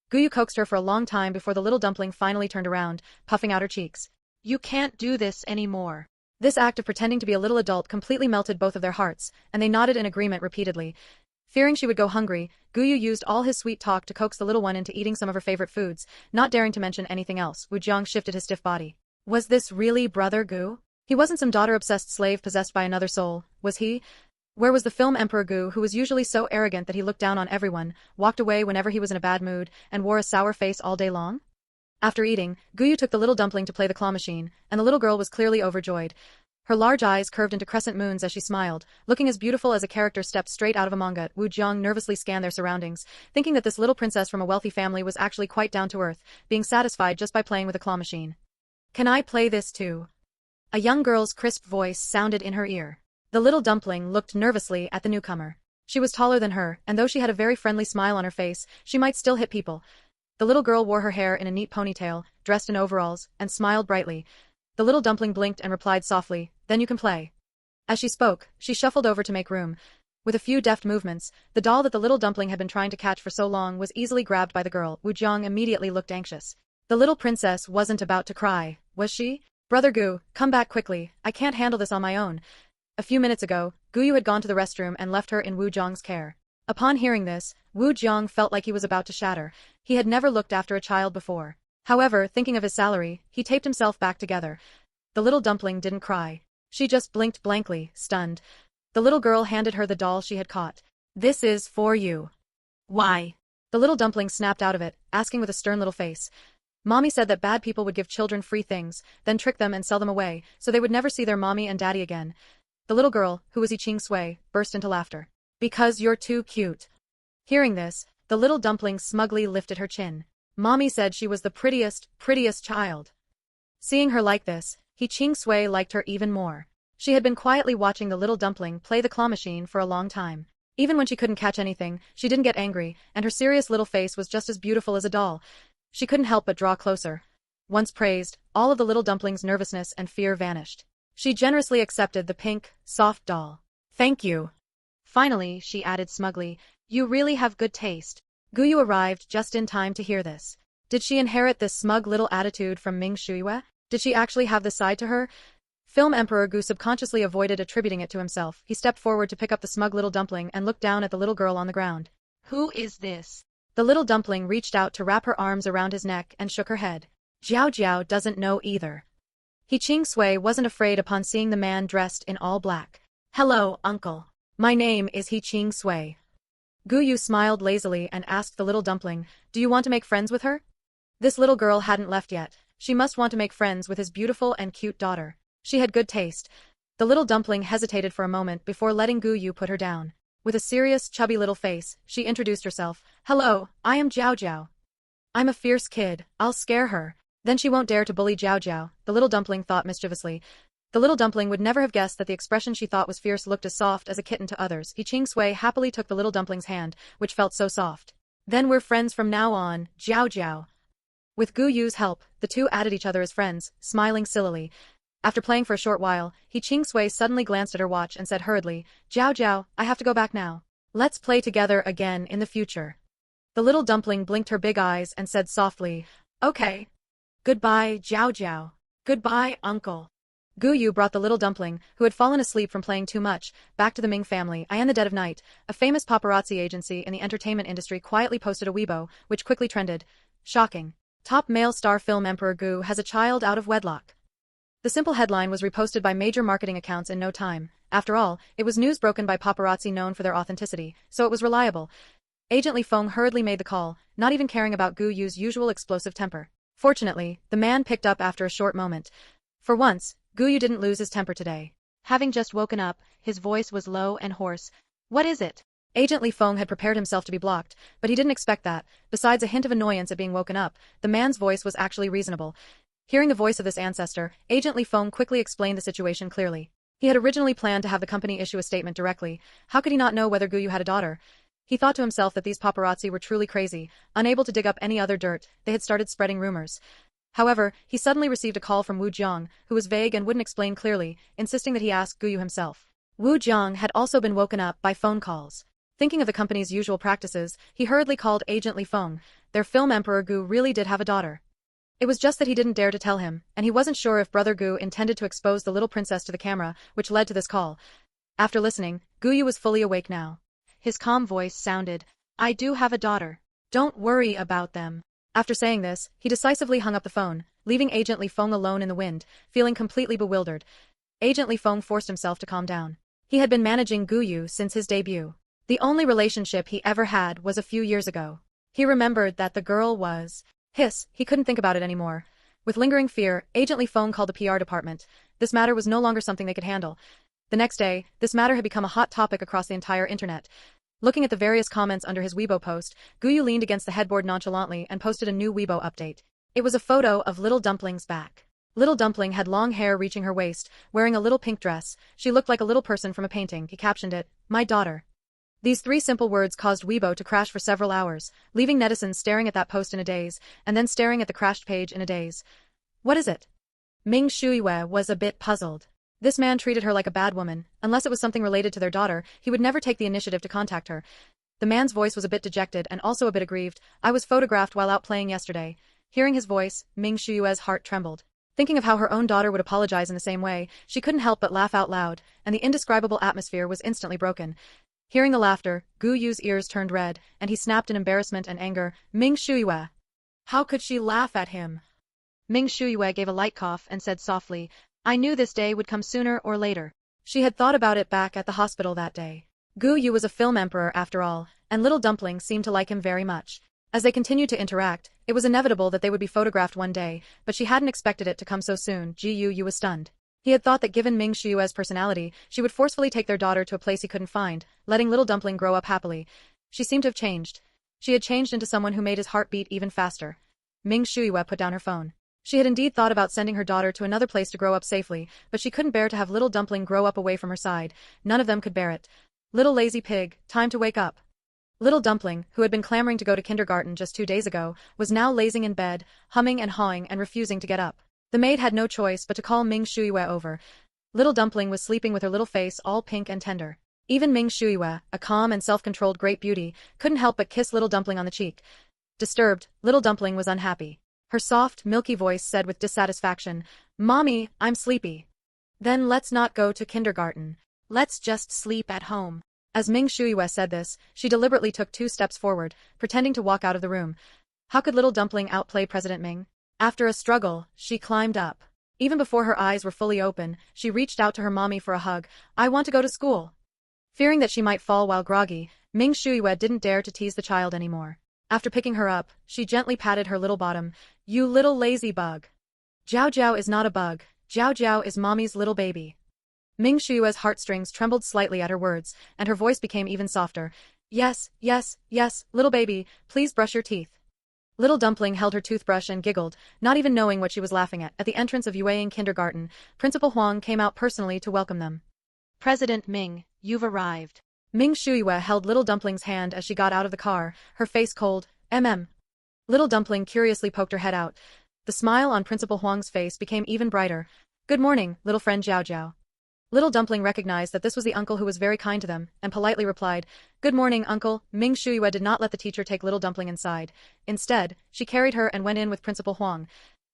Gu Yu coaxed her for a long time before the little dumpling finally turned around, puffing out her cheeks. You can't do this anymore. This act of pretending to be a little adult completely melted both of their hearts, and they nodded in agreement repeatedly. Fearing she would go hungry, Gu Yu used all his sweet talk to coax the little one into eating some of her favorite foods, not daring to mention anything else. Wu Jiang shifted his stiff body. Was this really Brother Gu? He wasn't some daughter-obsessed slave possessed by another soul, was he? Where was the Film Emperor Gu, who was usually so arrogant that he looked down on everyone, walked away whenever he was in a bad mood, and wore a sour face all day long? After eating, Gu Yu took the little dumpling to play the claw machine, and the little girl was clearly overjoyed. Her large eyes curved into crescent moons as she smiled, looking as beautiful as a character stepped straight out of a manga. Wu Jiang nervously scanned their surroundings, thinking that this little princess from a wealthy family was actually quite down to earth, being satisfied just by playing with a claw machine. Can I play this too? A young girl's crisp voice sounded in her ear. The little dumpling looked nervously at the newcomer. She was taller than her, and though she had a very friendly smile on her face, she might still hit people. The little girl wore her hair in a neat ponytail, dressed in overalls, and smiled brightly. The little dumpling blinked and replied softly, "Then you can play." As she spoke, she shuffled over to make room. With a few deft movements, the doll that the little dumpling had been trying to catch for so long was easily grabbed by the girl. Wu Jiang immediately looked anxious. The little princess wasn't about to cry, was she? Brother Gu, come back quickly, I can't handle this on my own. A few minutes ago, Gu Yu had gone to the restroom and left her in Wu Jiang's care. Upon hearing this, Wu Jiang felt like he was about to shatter. He had never looked after a child before. However, thinking of his salary, he taped himself back together. The little dumpling didn't cry. She just blinked blankly, stunned. The little girl handed her the doll she had caught. This is for you. Why? The little dumpling snapped out of it, asking with a stern little face. Mommy said that bad people would give children free things, then trick them and sell them away, so they would never see their mommy and daddy again. The little girl, who was Yiqing Sui, burst into laughter. Because you're too cute. Hearing this, the little dumpling smugly lifted her chin. Mommy said she was the prettiest child. Seeing her like this, Yiqing Sui liked her even more. She had been quietly watching the little dumpling play the claw machine for a long time. Even when she couldn't catch anything, she didn't get angry, and her serious little face was just as beautiful as a doll. She couldn't help but draw closer. Once praised, all of the little dumpling's nervousness and fear vanished. She generously accepted the pink, soft doll. Thank you. Finally, she added smugly, you really have good taste. Gu Yu arrived just in time to hear this. Did she inherit this smug little attitude from Ming Shuyue? Did she actually have this side to her? Film Emperor Gu subconsciously avoided attributing it to himself. He stepped forward to pick up the smug little dumpling and looked down at the little girl on the ground. Who is this? The little dumpling reached out to wrap her arms around his neck and shook her head. Jiao Jiao doesn't know either. Yiqing Sui wasn't afraid upon seeing the man dressed in all black. Hello, uncle. My name is Yiqing Sui. Gu Yu smiled lazily and asked the little dumpling, do you want to make friends with her? This little girl hadn't left yet. She must want to make friends with his beautiful and cute daughter. She had good taste. The little dumpling hesitated for a moment before letting Gu Yu put her down. With a serious, chubby little face, she introduced herself. Hello, I am Jiao Jiao. I'm a fierce kid, I'll scare her. Then she won't dare to bully Jiao Jiao, the little dumpling thought mischievously. The little dumpling would never have guessed that the expression she thought was fierce looked as soft as a kitten to others. Qing Sui happily took the little dumpling's hand, which felt so soft. Then we're friends from now on, Jiao Jiao. With Gu Yu's help, the two added each other as friends, smiling sillily. After playing for a short while, Qing Sui suddenly glanced at her watch and said hurriedly, Jiao Jiao, I have to go back now. Let's play together again in the future. The little dumpling blinked her big eyes and said softly, okay. Goodbye, Jiao Jiao. Goodbye, uncle. Gu Yu brought the little dumpling, who had fallen asleep from playing too much, back to the Ming family. In the dead of night, a famous paparazzi agency in the entertainment industry quietly posted a Weibo, which quickly trended. Shocking. Top male star film Emperor Gu has a child out of wedlock. The simple headline was reposted by major marketing accounts in no time. After all, it was news broken by paparazzi known for their authenticity, so it was reliable. Agent Li Feng hurriedly made the call, not even caring about Gu Yu's usual explosive temper. Fortunately, the man picked up after a short moment. For once, Gu Yu didn't lose his temper today. Having just woken up, his voice was low and hoarse. What is it? Agent Li Feng had prepared himself to be blocked, but he didn't expect that. Besides a hint of annoyance at being woken up, the man's voice was actually reasonable. Hearing the voice of this ancestor, Agent Li Feng quickly explained the situation clearly. He had originally planned to have the company issue a statement directly. How could he not know whether Gu Yu had a daughter? He thought to himself that these paparazzi were truly crazy. Unable to dig up any other dirt, they had started spreading rumors. However, he suddenly received a call from Wu Jiang, who was vague and wouldn't explain clearly, insisting that he ask Gu Yu himself. Wu Jiang had also been woken up by phone calls. Thinking of the company's usual practices, he hurriedly called Agent Li Feng. Their film emperor Gu really did have a daughter. It was just that he didn't dare to tell him, and he wasn't sure if brother Gu intended to expose the little princess to the camera, which led to this call. After listening, Gu Yu was fully awake now. His calm voice sounded, I do have a daughter. Don't worry about them. After saying this, he decisively hung up the phone, leaving Agent Li Feng alone in the wind, feeling completely bewildered. Agent Li Feng forced himself to calm down. He had been managing Gu Yu since his debut. The only relationship he ever had was a few years ago. He remembered that the girl was... he couldn't think about it anymore. With lingering fear, Agent Li Feng called the PR department. This matter was no longer something they could handle. The next day, this matter had become a hot topic across the entire internet. Looking at the various comments under his Weibo post, Gu Yu leaned against the headboard nonchalantly and posted a new Weibo update. It was a photo of Little Dumpling's back. Little Dumpling had long hair reaching her waist, wearing a little pink dress. She looked like a little person from a painting. He captioned it, My daughter. These three simple words caused Weibo to crash for several hours, leaving netizens staring at that post in a daze, and then staring at the crashed page in a daze. What is it? Ming Shuiwei was a bit puzzled. This man treated her like a bad woman. Unless it was something related to their daughter, he would never take the initiative to contact her. The man's voice was a bit dejected and also a bit aggrieved. I was photographed while out playing yesterday. Hearing his voice, Ming Shuiwei's heart trembled. Thinking of how her own daughter would apologize in the same way, she couldn't help but laugh out loud, and the indescribable atmosphere was instantly broken. Hearing the laughter, Gu Yu's ears turned red, and he snapped in embarrassment and anger, Ming Shuiwei. How could she laugh at him? Ming Shuiwei gave a light cough and said softly, I knew this day would come sooner or later. She had thought about it back at the hospital that day. Gu Yu was a film emperor after all, and Little Dumpling seemed to like him very much. As they continued to interact, it was inevitable that they would be photographed one day, but she hadn't expected it to come so soon. Gu Yu was stunned. He had thought that given Ming Shuiwei's personality, she would forcefully take their daughter to a place he couldn't find, letting Little Dumpling grow up happily. She seemed to have changed. She had changed into someone who made his heart beat even faster. Ming Shuiwei put down her phone. She had indeed thought about sending her daughter to another place to grow up safely, but she couldn't bear to have Little Dumpling grow up away from her side. None of them could bear it. Little lazy pig, time to wake up. Little Dumpling, who had been clamoring to go to kindergarten just 2 days ago, was now lazing in bed, humming and hawing and refusing to get up. The maid had no choice but to call Ming Shuiwei over. Little Dumpling was sleeping with her little face all pink and tender. Even Ming Shuiwei, a calm and self-controlled great beauty, couldn't help but kiss Little Dumpling on the cheek. Disturbed, Little Dumpling was unhappy. Her soft, milky voice said with dissatisfaction, Mommy, I'm sleepy. Then let's not go to kindergarten. Let's just sleep at home. As Ming Shuiwei said this, she deliberately took 2 steps forward, pretending to walk out of the room. How could Little Dumpling outplay President Ming? After a struggle, she climbed up. Even before her eyes were fully open, she reached out to her mommy for a hug. I want to go to school. Fearing that she might fall while groggy, Ming Shuyue didn't dare to tease the child anymore. After picking her up, she gently patted her little bottom. You little lazy bug. Jiao Jiao is not a bug. Jiao Jiao is mommy's little baby. Ming Shuyue's heartstrings trembled slightly at her words, and her voice became even softer. Yes, yes, yes, little baby, please brush your teeth. Little Dumpling held her toothbrush and giggled, not even knowing what she was laughing at. At the entrance of Yueying Kindergarten, Principal Huang came out personally to welcome them. President Ming, you've arrived. Ming Shuyue held Little Dumpling's hand as she got out of the car, her face cold. Little Dumpling curiously poked her head out. The smile on Principal Huang's face became even brighter. Good morning, little friend Jiao Jiao. Little Dumpling recognized that this was the uncle who was very kind to them, and politely replied, Good morning, uncle. Ming Shuyue did not let the teacher take Little Dumpling inside. Instead, she carried her and went in with Principal Huang.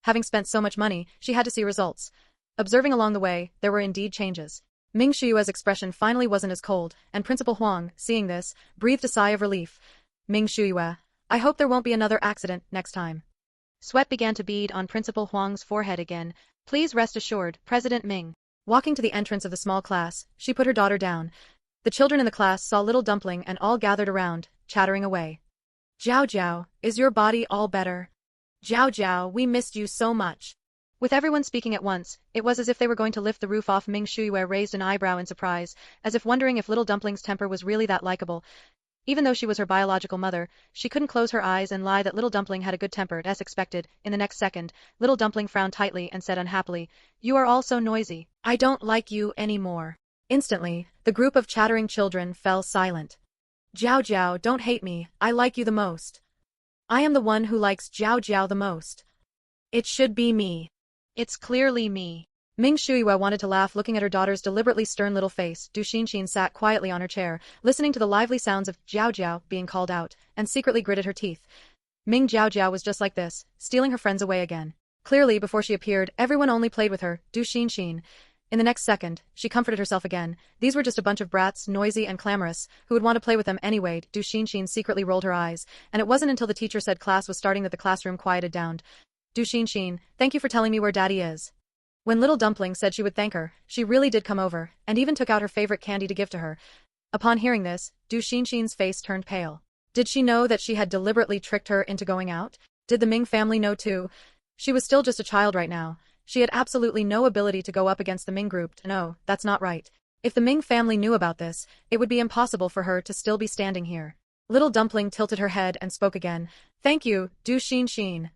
Having spent so much money, she had to see results. Observing along the way, there were indeed changes. Ming Shuyue's expression finally wasn't as cold, and Principal Huang, seeing this, breathed a sigh of relief. Ming Shuyue, I hope there won't be another accident next time. Sweat began to bead on Principal Huang's forehead again. Please rest assured, President Ming. Walking to the entrance of the small class, she put her daughter down. The children in the class saw Little Dumpling and all gathered around, chattering away. Jiao Jiao, is your body all better? Jiao Jiao, we missed you so much. With everyone speaking at once, it was as if they were going to lift the roof off. Ming Shuyue raised an eyebrow in surprise, as if wondering if Little Dumpling's temper was really that likable. Even though she was her biological mother, she couldn't close her eyes and lie that Little Dumpling had a good temper. As expected, in the next second, Little Dumpling frowned tightly and said unhappily, You are all so noisy. I don't like you anymore. Instantly, the group of chattering children fell silent. Jiao Jiao, don't hate me, I like you the most. I am the one who likes Jiao Jiao the most. It should be me. It's clearly me. Ming Shuyue wanted to laugh looking at her daughter's deliberately stern little face. Du Xinxin sat quietly on her chair, listening to the lively sounds of Jiao Jiao being called out, and secretly gritted her teeth. Ming Jiao Jiao was just like this, stealing her friends away again. Clearly, before she appeared, everyone only played with her, Du Xinxin. In the next second, she comforted herself again. These were just a bunch of brats, noisy and clamorous, who would want to play with them anyway. Du Xinxin secretly rolled her eyes, and it wasn't until the teacher said class was starting that the classroom quieted down. Du Xinxin, thank you for telling me where Daddy is. When Little Dumpling said she would thank her, she really did come over, and even took out her favorite candy to give to her. Upon hearing this, Du Xinxin's face turned pale. Did she know that she had deliberately tricked her into going out? Did the Ming family know too? She was still just a child right now. She had absolutely no ability to go up against the Ming group. No, that's not right. If the Ming family knew about this, it would be impossible for her to still be standing here. Little Dumpling tilted her head and spoke again. Thank you, Du Xinxin.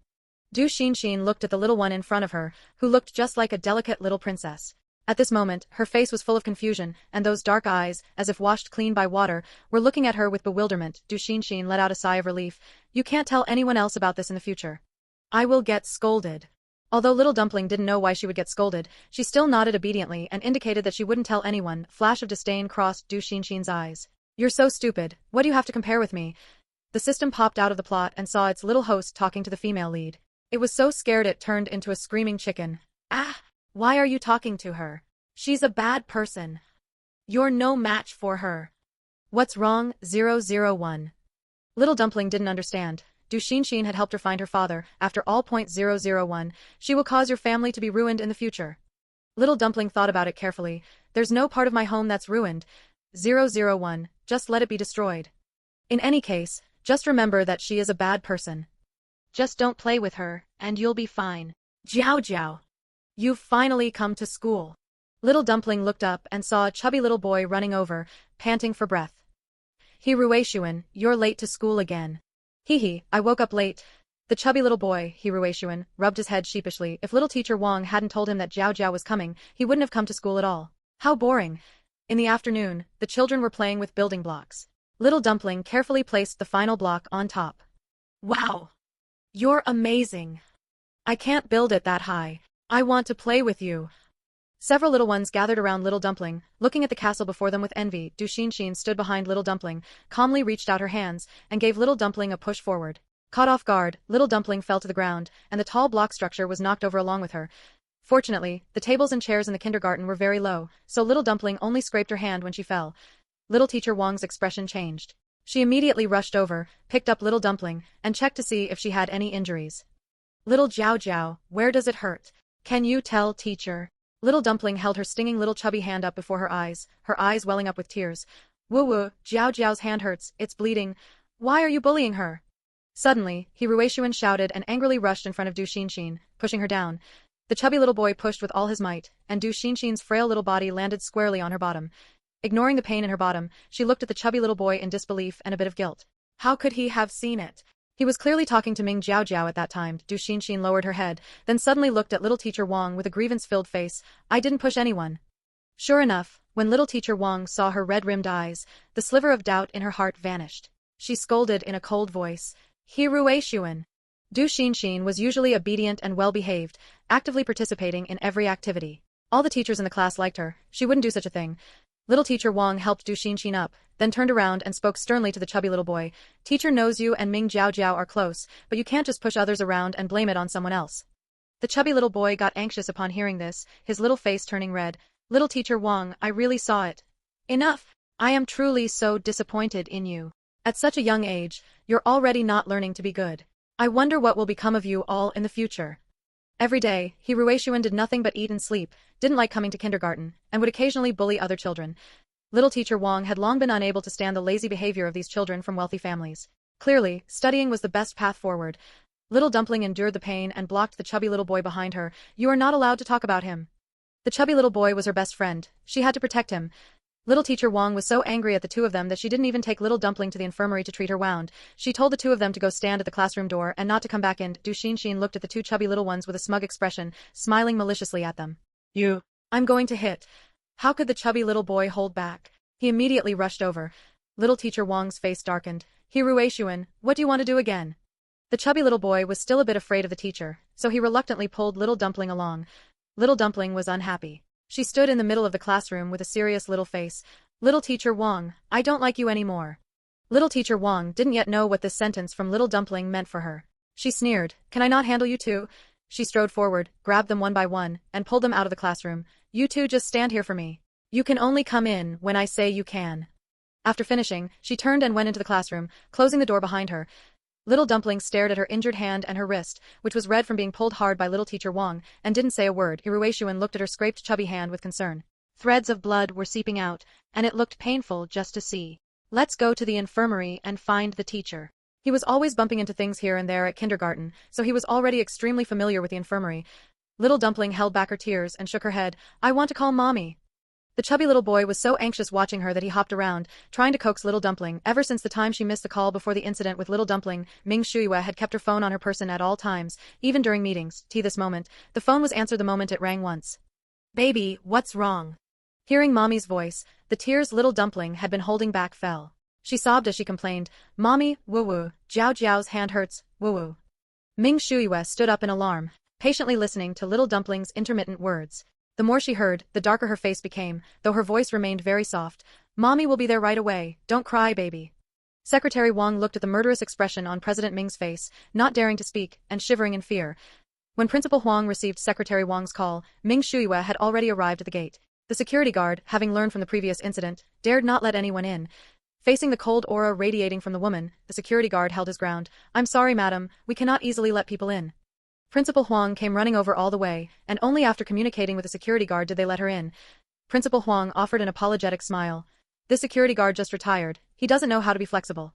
Du Xinxin looked at the little one in front of her, who looked just like a delicate little princess. At this moment, her face was full of confusion, and those dark eyes, as if washed clean by water, were looking at her with bewilderment. Du Xinxin let out a sigh of relief. You can't tell anyone else about this in the future. I will get scolded. Although Little Dumpling didn't know why she would get scolded, she still nodded obediently and indicated that she wouldn't tell anyone. Flash of disdain crossed Du Xinxin's eyes. You're so stupid. What do you have to compare with me? The system popped out of the plot and saw its little host talking to the female lead. It was so scared it turned into a screaming chicken. Ah! Why are you talking to her? She's a bad person. You're no match for her. What's wrong, 001? Little Dumpling didn't understand. Du Xinxin had helped her find her father. After all, 001, she will cause your family to be ruined in the future. Little Dumpling thought about it carefully. There's no part of my home that's ruined. 001, just let it be destroyed. In any case, just remember that she is a bad person. Just don't play with her, and you'll be fine. Jiao Jiao. You've finally come to school. Little Dumpling looked up and saw a chubby little boy running over, panting for breath. He Ruishuan, you're late to school again. Hee, I woke up late. The chubby little boy, He Ruishuan, rubbed his head sheepishly. If little teacher Wang hadn't told him that Jiao Jiao was coming, he wouldn't have come to school at all. How boring. In the afternoon, the children were playing with building blocks. Little Dumpling carefully placed the final block on top. Wow! You're amazing. I can't build it that high. I want to play with you. Several little ones gathered around Little Dumpling, looking at the castle before them with envy. Du Xinxin stood behind Little Dumpling, calmly reached out her hands, and gave Little Dumpling a push forward. Caught off guard, Little Dumpling fell to the ground, and the tall block structure was knocked over along with her. Fortunately, the tables and chairs in the kindergarten were very low, so Little Dumpling only scraped her hand when she fell. Little teacher Wang's expression changed. She immediately rushed over, picked up Little Dumpling, and checked to see if she had any injuries. Little Jiao Jiao, where does it hurt? Can you tell, teacher? Little Dumpling held her stinging little chubby hand up before her eyes welling up with tears. Woo, Jiao Jiao's hand hurts, it's bleeding. Why are you bullying her? Suddenly, Gu Yusheng shouted and angrily rushed in front of Du Xinxin, pushing her down. The chubby little boy pushed with all his might, and Du Xinxin's frail little body landed squarely on her bottom. Ignoring the pain in her bottom, she looked at the chubby little boy in disbelief and a bit of guilt. How could he have seen it? He was clearly talking to Ming Jiao Jiao at that time. Du Xinxin lowered her head, then suddenly looked at little teacher Wang with a grievance-filled face. I didn't push anyone. Sure enough, when little teacher Wang saw her red-rimmed eyes, the sliver of doubt in her heart vanished. She scolded in a cold voice. Gu Yusheng. Du Xinxin was usually obedient and well-behaved, actively participating in every activity. All the teachers in the class liked her. She wouldn't do such a thing. Little teacher Wang helped Du Xinxin up, then turned around and spoke sternly to the chubby little boy. Teacher knows you and Ming Jiao Jiao are close, but you can't just push others around and blame it on someone else. The chubby little boy got anxious upon hearing this, his little face turning red. Little teacher Wang, I really saw it. Enough! I am truly so disappointed in you. At such a young age, you're already not learning to be good. I wonder what will become of you all in the future. Every day, Gu Yusheng did nothing but eat and sleep, didn't like coming to kindergarten, and would occasionally bully other children. Little teacher Wang had long been unable to stand the lazy behavior of these children from wealthy families. Clearly, studying was the best path forward. Little dumpling endured the pain and blocked the chubby little boy behind her. You are not allowed to talk about him. The chubby little boy was her best friend. She had to protect him. Little teacher Wang was so angry at the two of them that she didn't even take little dumpling to the infirmary to treat her wound. She told the two of them to go stand at the classroom door and not to come back in. Du Xinxin looked at the two chubby little ones with a smug expression, smiling maliciously at them. I'm going to hit. How could the chubby little boy hold back? He immediately rushed over. Little teacher Wang's face darkened. Gu Yusheng, what do you want to do again? The chubby little boy was still a bit afraid of the teacher, so he reluctantly pulled little dumpling along. Little dumpling was unhappy. She stood in the middle of the classroom with a serious little face. Little teacher Wang, I don't like you anymore. Little teacher Wang didn't yet know what this sentence from little dumpling meant for her. She sneered, can I not handle you two? She strode forward, grabbed them one by one, and pulled them out of the classroom. You two just stand here for me. You can only come in when I say you can. After finishing, she turned and went into the classroom, closing the door behind her. Little dumpling stared at her injured hand and her wrist, which was red from being pulled hard by little teacher Wang, and didn't say a word. Gu Yusheng looked at her scraped chubby hand with concern. Threads of blood were seeping out, and it looked painful just to see. Let's go to the infirmary and find the teacher. He was always bumping into things here and there at kindergarten, so he was already extremely familiar with the infirmary. Little dumpling held back her tears and shook her head. I want to call mommy. The chubby little boy was so anxious watching her that he hopped around, trying to coax little dumpling. Ever since the time she missed the call before the incident with little dumpling, Ming Shuyue had kept her phone on her person at all times, even during meetings. This moment, the phone was answered the moment it rang once. Baby, what's wrong? Hearing mommy's voice, the tears little dumpling had been holding back fell. She sobbed as she complained, Mommy, woo-woo, Jiao Jiao's hand hurts, woo-woo. Ming Shuyue stood up in alarm, patiently listening to little dumpling's intermittent words. The more she heard, the darker her face became, though her voice remained very soft. Mommy will be there right away, don't cry, baby. Secretary Wang looked at the murderous expression on President Ming's face, not daring to speak, and shivering in fear. When Principal Huang received Secretary Wang's call, Ming Shuyue had already arrived at the gate. The security guard, having learned from the previous incident, dared not let anyone in. Facing the cold aura radiating from the woman, the security guard held his ground. I'm sorry, madam, we cannot easily let people in. Principal Huang came running over all the way, and only after communicating with the security guard did they let her in. Principal Huang offered an apologetic smile. This security guard just retired. He doesn't know how to be flexible.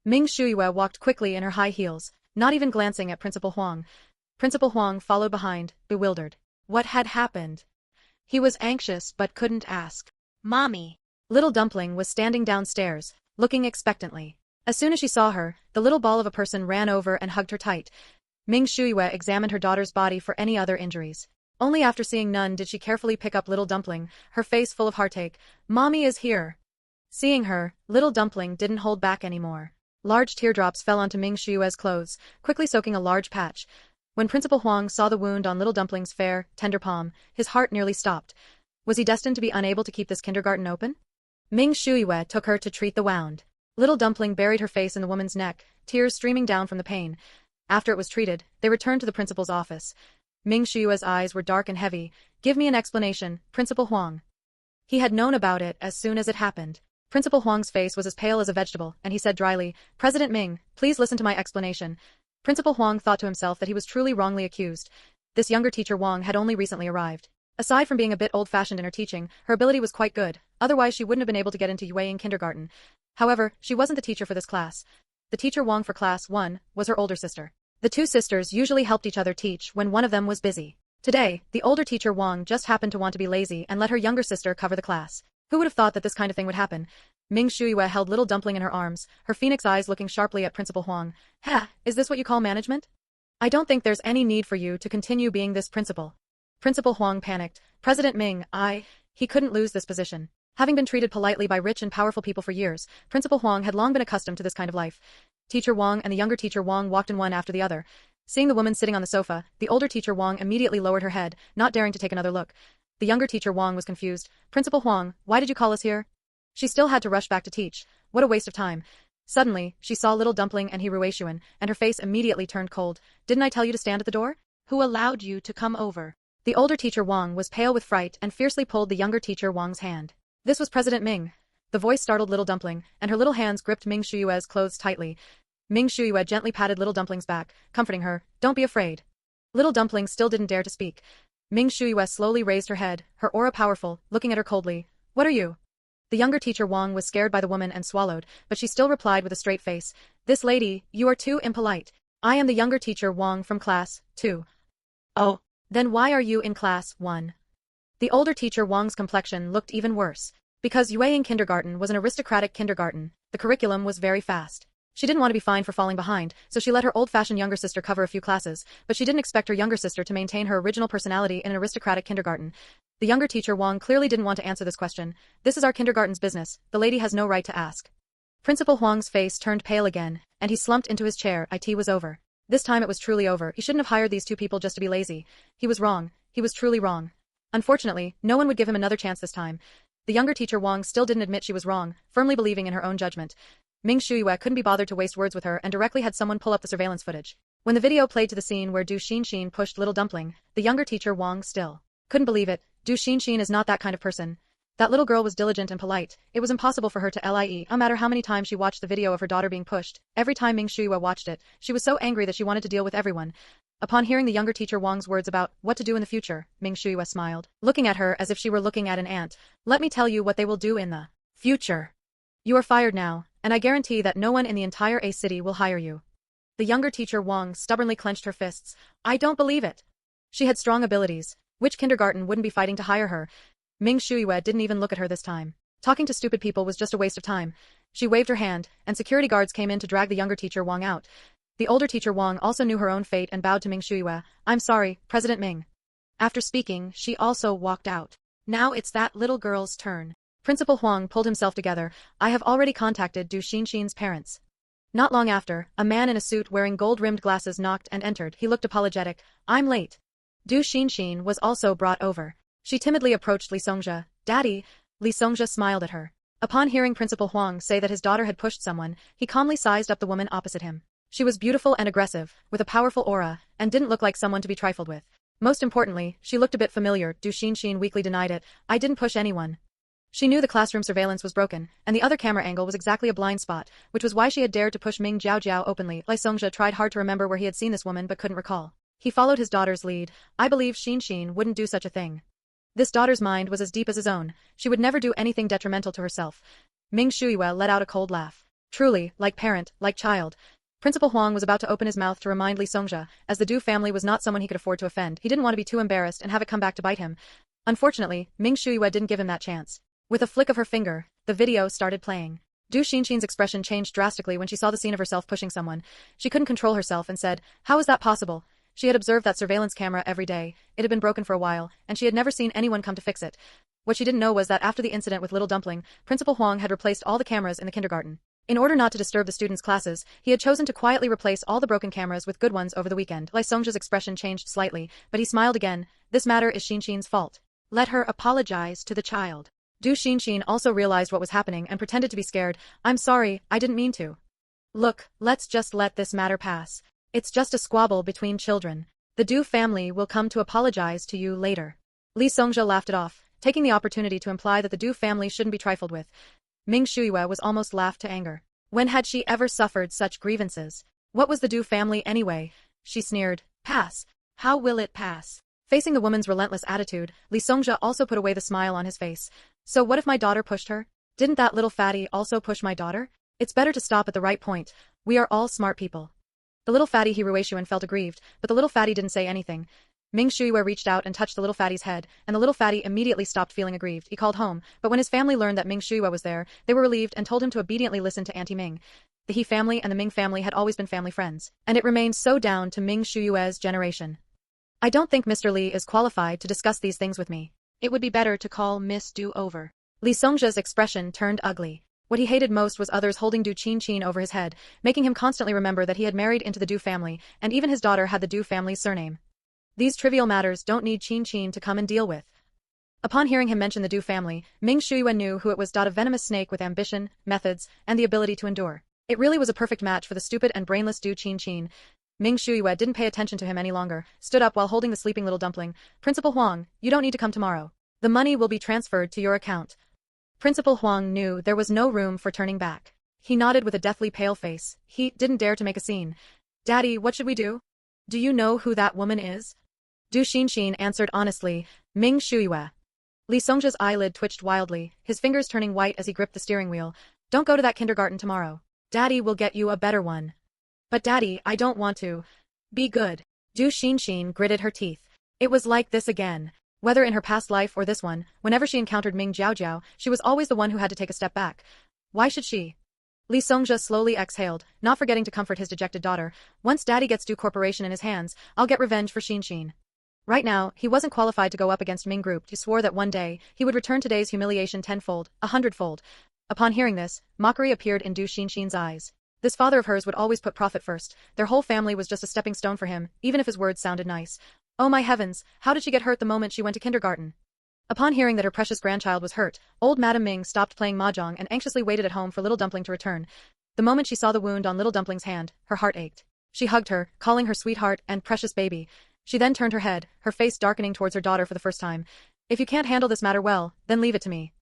Ming Shuyue walked quickly in her high heels, not even glancing at Principal Huang. Principal Huang followed behind, bewildered. What had happened? He was anxious but couldn't ask. Mommy. Little dumpling was standing downstairs, looking expectantly. As soon as she saw her, the little ball of a person ran over and hugged her tight. Ming Shuyue examined her daughter's body for any other injuries. Only after seeing none did she carefully pick up little dumpling, her face full of heartache. Mommy is here. Seeing her, little dumpling didn't hold back anymore. Large teardrops fell onto Ming Shuyue's clothes, quickly soaking a large patch. When Principal Huang saw the wound on little dumpling's fair, tender palm, his heart nearly stopped. Was he destined to be unable to keep this kindergarten open? Ming Shuyue took her to treat the wound. Little dumpling buried her face in the woman's neck, tears streaming down from the pain. After it was treated, they returned to the principal's office. Ming Shuyue's eyes were dark and heavy. Give me an explanation, Principal Huang. He had known about it as soon as it happened. Principal Huang's face was as pale as a vegetable, and he said dryly, President Ming, please listen to my explanation. Principal Huang thought to himself that he was truly wrongly accused. This younger teacher Wang had only recently arrived. Aside from being a bit old-fashioned in her teaching, her ability was quite good. otherwise she wouldn't have been able to get into Yue in kindergarten. However, she wasn't the teacher for this class. The teacher Wang for class 1 was her older sister. The two sisters usually helped each other teach when one of them was busy. Today, the older teacher Wang just happened to want to be lazy and let her younger sister cover the class. Who would have thought that this kind of thing would happen? Ming Shuyue held little dumpling in her arms, her phoenix eyes looking sharply at Principal Huang. Ha, is this what you call management? I don't think there's any need for you to continue being this principal. Principal Huang panicked. President Ming, he couldn't lose this position. Having been treated politely by rich and powerful people for years, Principal Huang had long been accustomed to this kind of life. Teacher Wang and the younger teacher Wang walked in one after the other. Seeing the woman sitting on the sofa, the older teacher Wang immediately lowered her head, not daring to take another look. The younger teacher Wang was confused. Principal Huang, why did you call us here? She still had to rush back to teach. What a waste of time. Suddenly, she saw little dumpling and Hirueshuan, and her face immediately turned cold. Didn't I tell you to stand at the door? Who allowed you to come over? The older teacher Wang was pale with fright and fiercely pulled the younger teacher Wang's hand. This was President Ming. The voice startled little dumpling, and her little hands gripped Ming Shuyue's clothes tightly. Ming Shuyue gently patted little dumpling's back, comforting her. Don't be afraid. Little dumpling still didn't dare to speak. Ming Shuyue slowly raised her head, her aura powerful, looking at her coldly. What are you? The younger teacher Wang was scared by the woman and swallowed, but she still replied with a straight face. This lady, you are too impolite. I am the younger teacher Wang from class 2. Oh. Then why are you in class 1? The older teacher Wang's complexion looked even worse. Because Yueying kindergarten was an aristocratic kindergarten, the curriculum was very fast. She didn't want to be fined for falling behind, so she let her old-fashioned younger sister cover a few classes, but she didn't expect her younger sister to maintain her original personality in an aristocratic kindergarten. The younger teacher Wang clearly didn't want to answer this question. This is our kindergarten's business, the lady has no right to ask. Principal Huang's face turned pale again, and he slumped into his chair. It was over. This time it was truly over. He shouldn't have hired these two people just to be lazy. He was wrong. He was truly wrong. Unfortunately, no one would give him another chance this time. The younger teacher Wang still didn't admit she was wrong, firmly believing in her own judgment. Ming Shuyue couldn't be bothered to waste words with her and directly had someone pull up the surveillance footage. When the video played to the scene where Du Xinxin pushed little dumpling, the younger teacher Wang still couldn't believe it. Du Xinxin is not that kind of person. That little girl was diligent and polite. It was impossible for her to lie, no matter how many times she watched the video of her daughter being pushed. Every time Ming Shuyue watched it, she was so angry that she wanted to deal with everyone. Upon hearing the younger teacher Wang's words about what to do in the future, Ming Shuyue smiled, looking at her as if she were looking at an ant. Let me tell you what they will do in the future. You are fired now, and I guarantee that no one in the entire A city will hire you. The younger teacher Wang stubbornly clenched her fists. I don't believe it. She had strong abilities. Which kindergarten wouldn't be fighting to hire her? Ming Shuyue didn't even look at her this time. Talking to stupid people was just a waste of time. She waved her hand, and security guards came in to drag the younger teacher Wang out. The older teacher Wang also knew her own fate and bowed to Ming Shuyue. I'm sorry, President Ming. After speaking, she also walked out. Now it's that little girl's turn. Principal Huang pulled himself together. I have already contacted Du Xinxin's parents. Not long after, a man in a suit wearing gold-rimmed glasses knocked and entered. He looked apologetic. I'm late. Du Xinxin was also brought over. She timidly approached Li Songzhe. Daddy. Li Songzhe smiled at her. Upon hearing Principal Huang say that his daughter had pushed someone, he calmly sized up the woman opposite him. She was beautiful and aggressive, with a powerful aura, and didn't look like someone to be trifled with. Most importantly, she looked a bit familiar. Du Xinxin weakly denied it. I didn't push anyone. She knew the classroom surveillance was broken, and the other camera angle was exactly a blind spot, which was why she had dared to push Ming Jiao Jiao openly. Li Songzhe tried hard to remember where he had seen this woman but couldn't recall. He followed his daughter's lead. I believe Xinxin wouldn't do such a thing. This daughter's mind was as deep as his own. She would never do anything detrimental to herself. Ming Shuyue let out a cold laugh. Truly, like parent, like child. Principal Huang was about to open his mouth to remind Li Songzhe, as the Du family was not someone he could afford to offend. He didn't want to be too embarrassed and have it come back to bite him. Unfortunately, Ming Shuyue didn't give him that chance. With a flick of her finger, the video started playing. Du Xinxin's expression changed drastically when she saw the scene of herself pushing someone. She couldn't control herself and said, How is that possible? She had observed that surveillance camera every day. It had been broken for a while, and she had never seen anyone come to fix it. What she didn't know was that after the incident with little dumpling, Principal Huang had replaced all the cameras in the kindergarten. In order not to disturb the students' classes, he had chosen to quietly replace all the broken cameras with good ones over the weekend. Li Songzhe's expression changed slightly, but he smiled again. This matter is Xinxin's fault. Let her apologize to the child. Du Xinxin also realized what was happening and pretended to be scared. I'm sorry, I didn't mean to. Look, let's just let this matter pass. It's just a squabble between children. The Du family will come to apologize to you later. Li Songzhe laughed it off, taking the opportunity to imply that the Du family shouldn't be trifled with. Ming Shuyue was almost laughed to anger. When had she ever suffered such grievances? What was the Du family anyway? She sneered. Pass. How will it pass? Facing the woman's relentless attitude, Li Songjia also put away the smile on his face. So what if my daughter pushed her? Didn't that little fatty also push my daughter? It's better to stop at the right point. We are all smart people. The little fatty Gu Yusheng felt aggrieved, but the little fatty didn't say anything. Ming Shuyue reached out and touched the little fatty's head, and the little fatty immediately stopped feeling aggrieved. He called home, but when his family learned that Ming Shuyue was there, they were relieved and told him to obediently listen to Auntie Ming. The He family and the Ming family had always been family friends, and it remained so down to Ming Shuyue's generation. I don't think Mr. Li is qualified to discuss these things with me. It would be better to call Miss Du over. Li Songjia's expression turned ugly. What he hated most was others holding Du Qinqin over his head, making him constantly remember that he had married into the Du family, and even his daughter had the Du family's surname. These trivial matters don't need Qinqin to come and deal with. Upon hearing him mention the Du family, Ming Shuyue knew who it was. A venomous snake with ambition, methods, and the ability to endure. It really was a perfect match for the stupid and brainless Du Qinqin. Ming Shuyue didn't pay attention to him any longer, stood up while holding the sleeping little dumpling. Principal Huang, you don't need to come tomorrow. The money will be transferred to your account. Principal Huang knew there was no room for turning back. He nodded with a deathly pale face. He didn't dare to make a scene. Daddy, what should we do? Do you know who that woman is? Du Qinqin answered honestly, Ming Shuyue. Li Songjia's eyelid twitched wildly, his fingers turning white as he gripped the steering wheel. Don't go to that kindergarten tomorrow. Daddy will get you a better one. But Daddy, I don't want to. Be good. Du Qinqin gritted her teeth. It was like this again. Whether in her past life or this one, whenever she encountered Ming Jiao Jiao, she was always the one who had to take a step back. Why should she? Li Songjia slowly exhaled, not forgetting to comfort his dejected daughter. Once Daddy gets Du Corporation in his hands, I'll get revenge for Qinqin. Right now, he wasn't qualified to go up against Ming Group. He swore that one day, he would return today's humiliation tenfold, 100-fold. Upon hearing this, mockery appeared in Du Qinqin's eyes. This father of hers would always put profit first. Their whole family was just a stepping stone for him, even if his words sounded nice. Oh my heavens, how did she get hurt the moment she went to kindergarten? Upon hearing that her precious grandchild was hurt, old Madame Ming stopped playing mahjong and anxiously waited at home for little Dumpling to return. The moment she saw the wound on little Dumpling's hand, her heart ached. She hugged her, calling her sweetheart and precious baby. She then turned her head, her face darkening towards her daughter for the first time. If you can't handle this matter well, then leave it to me.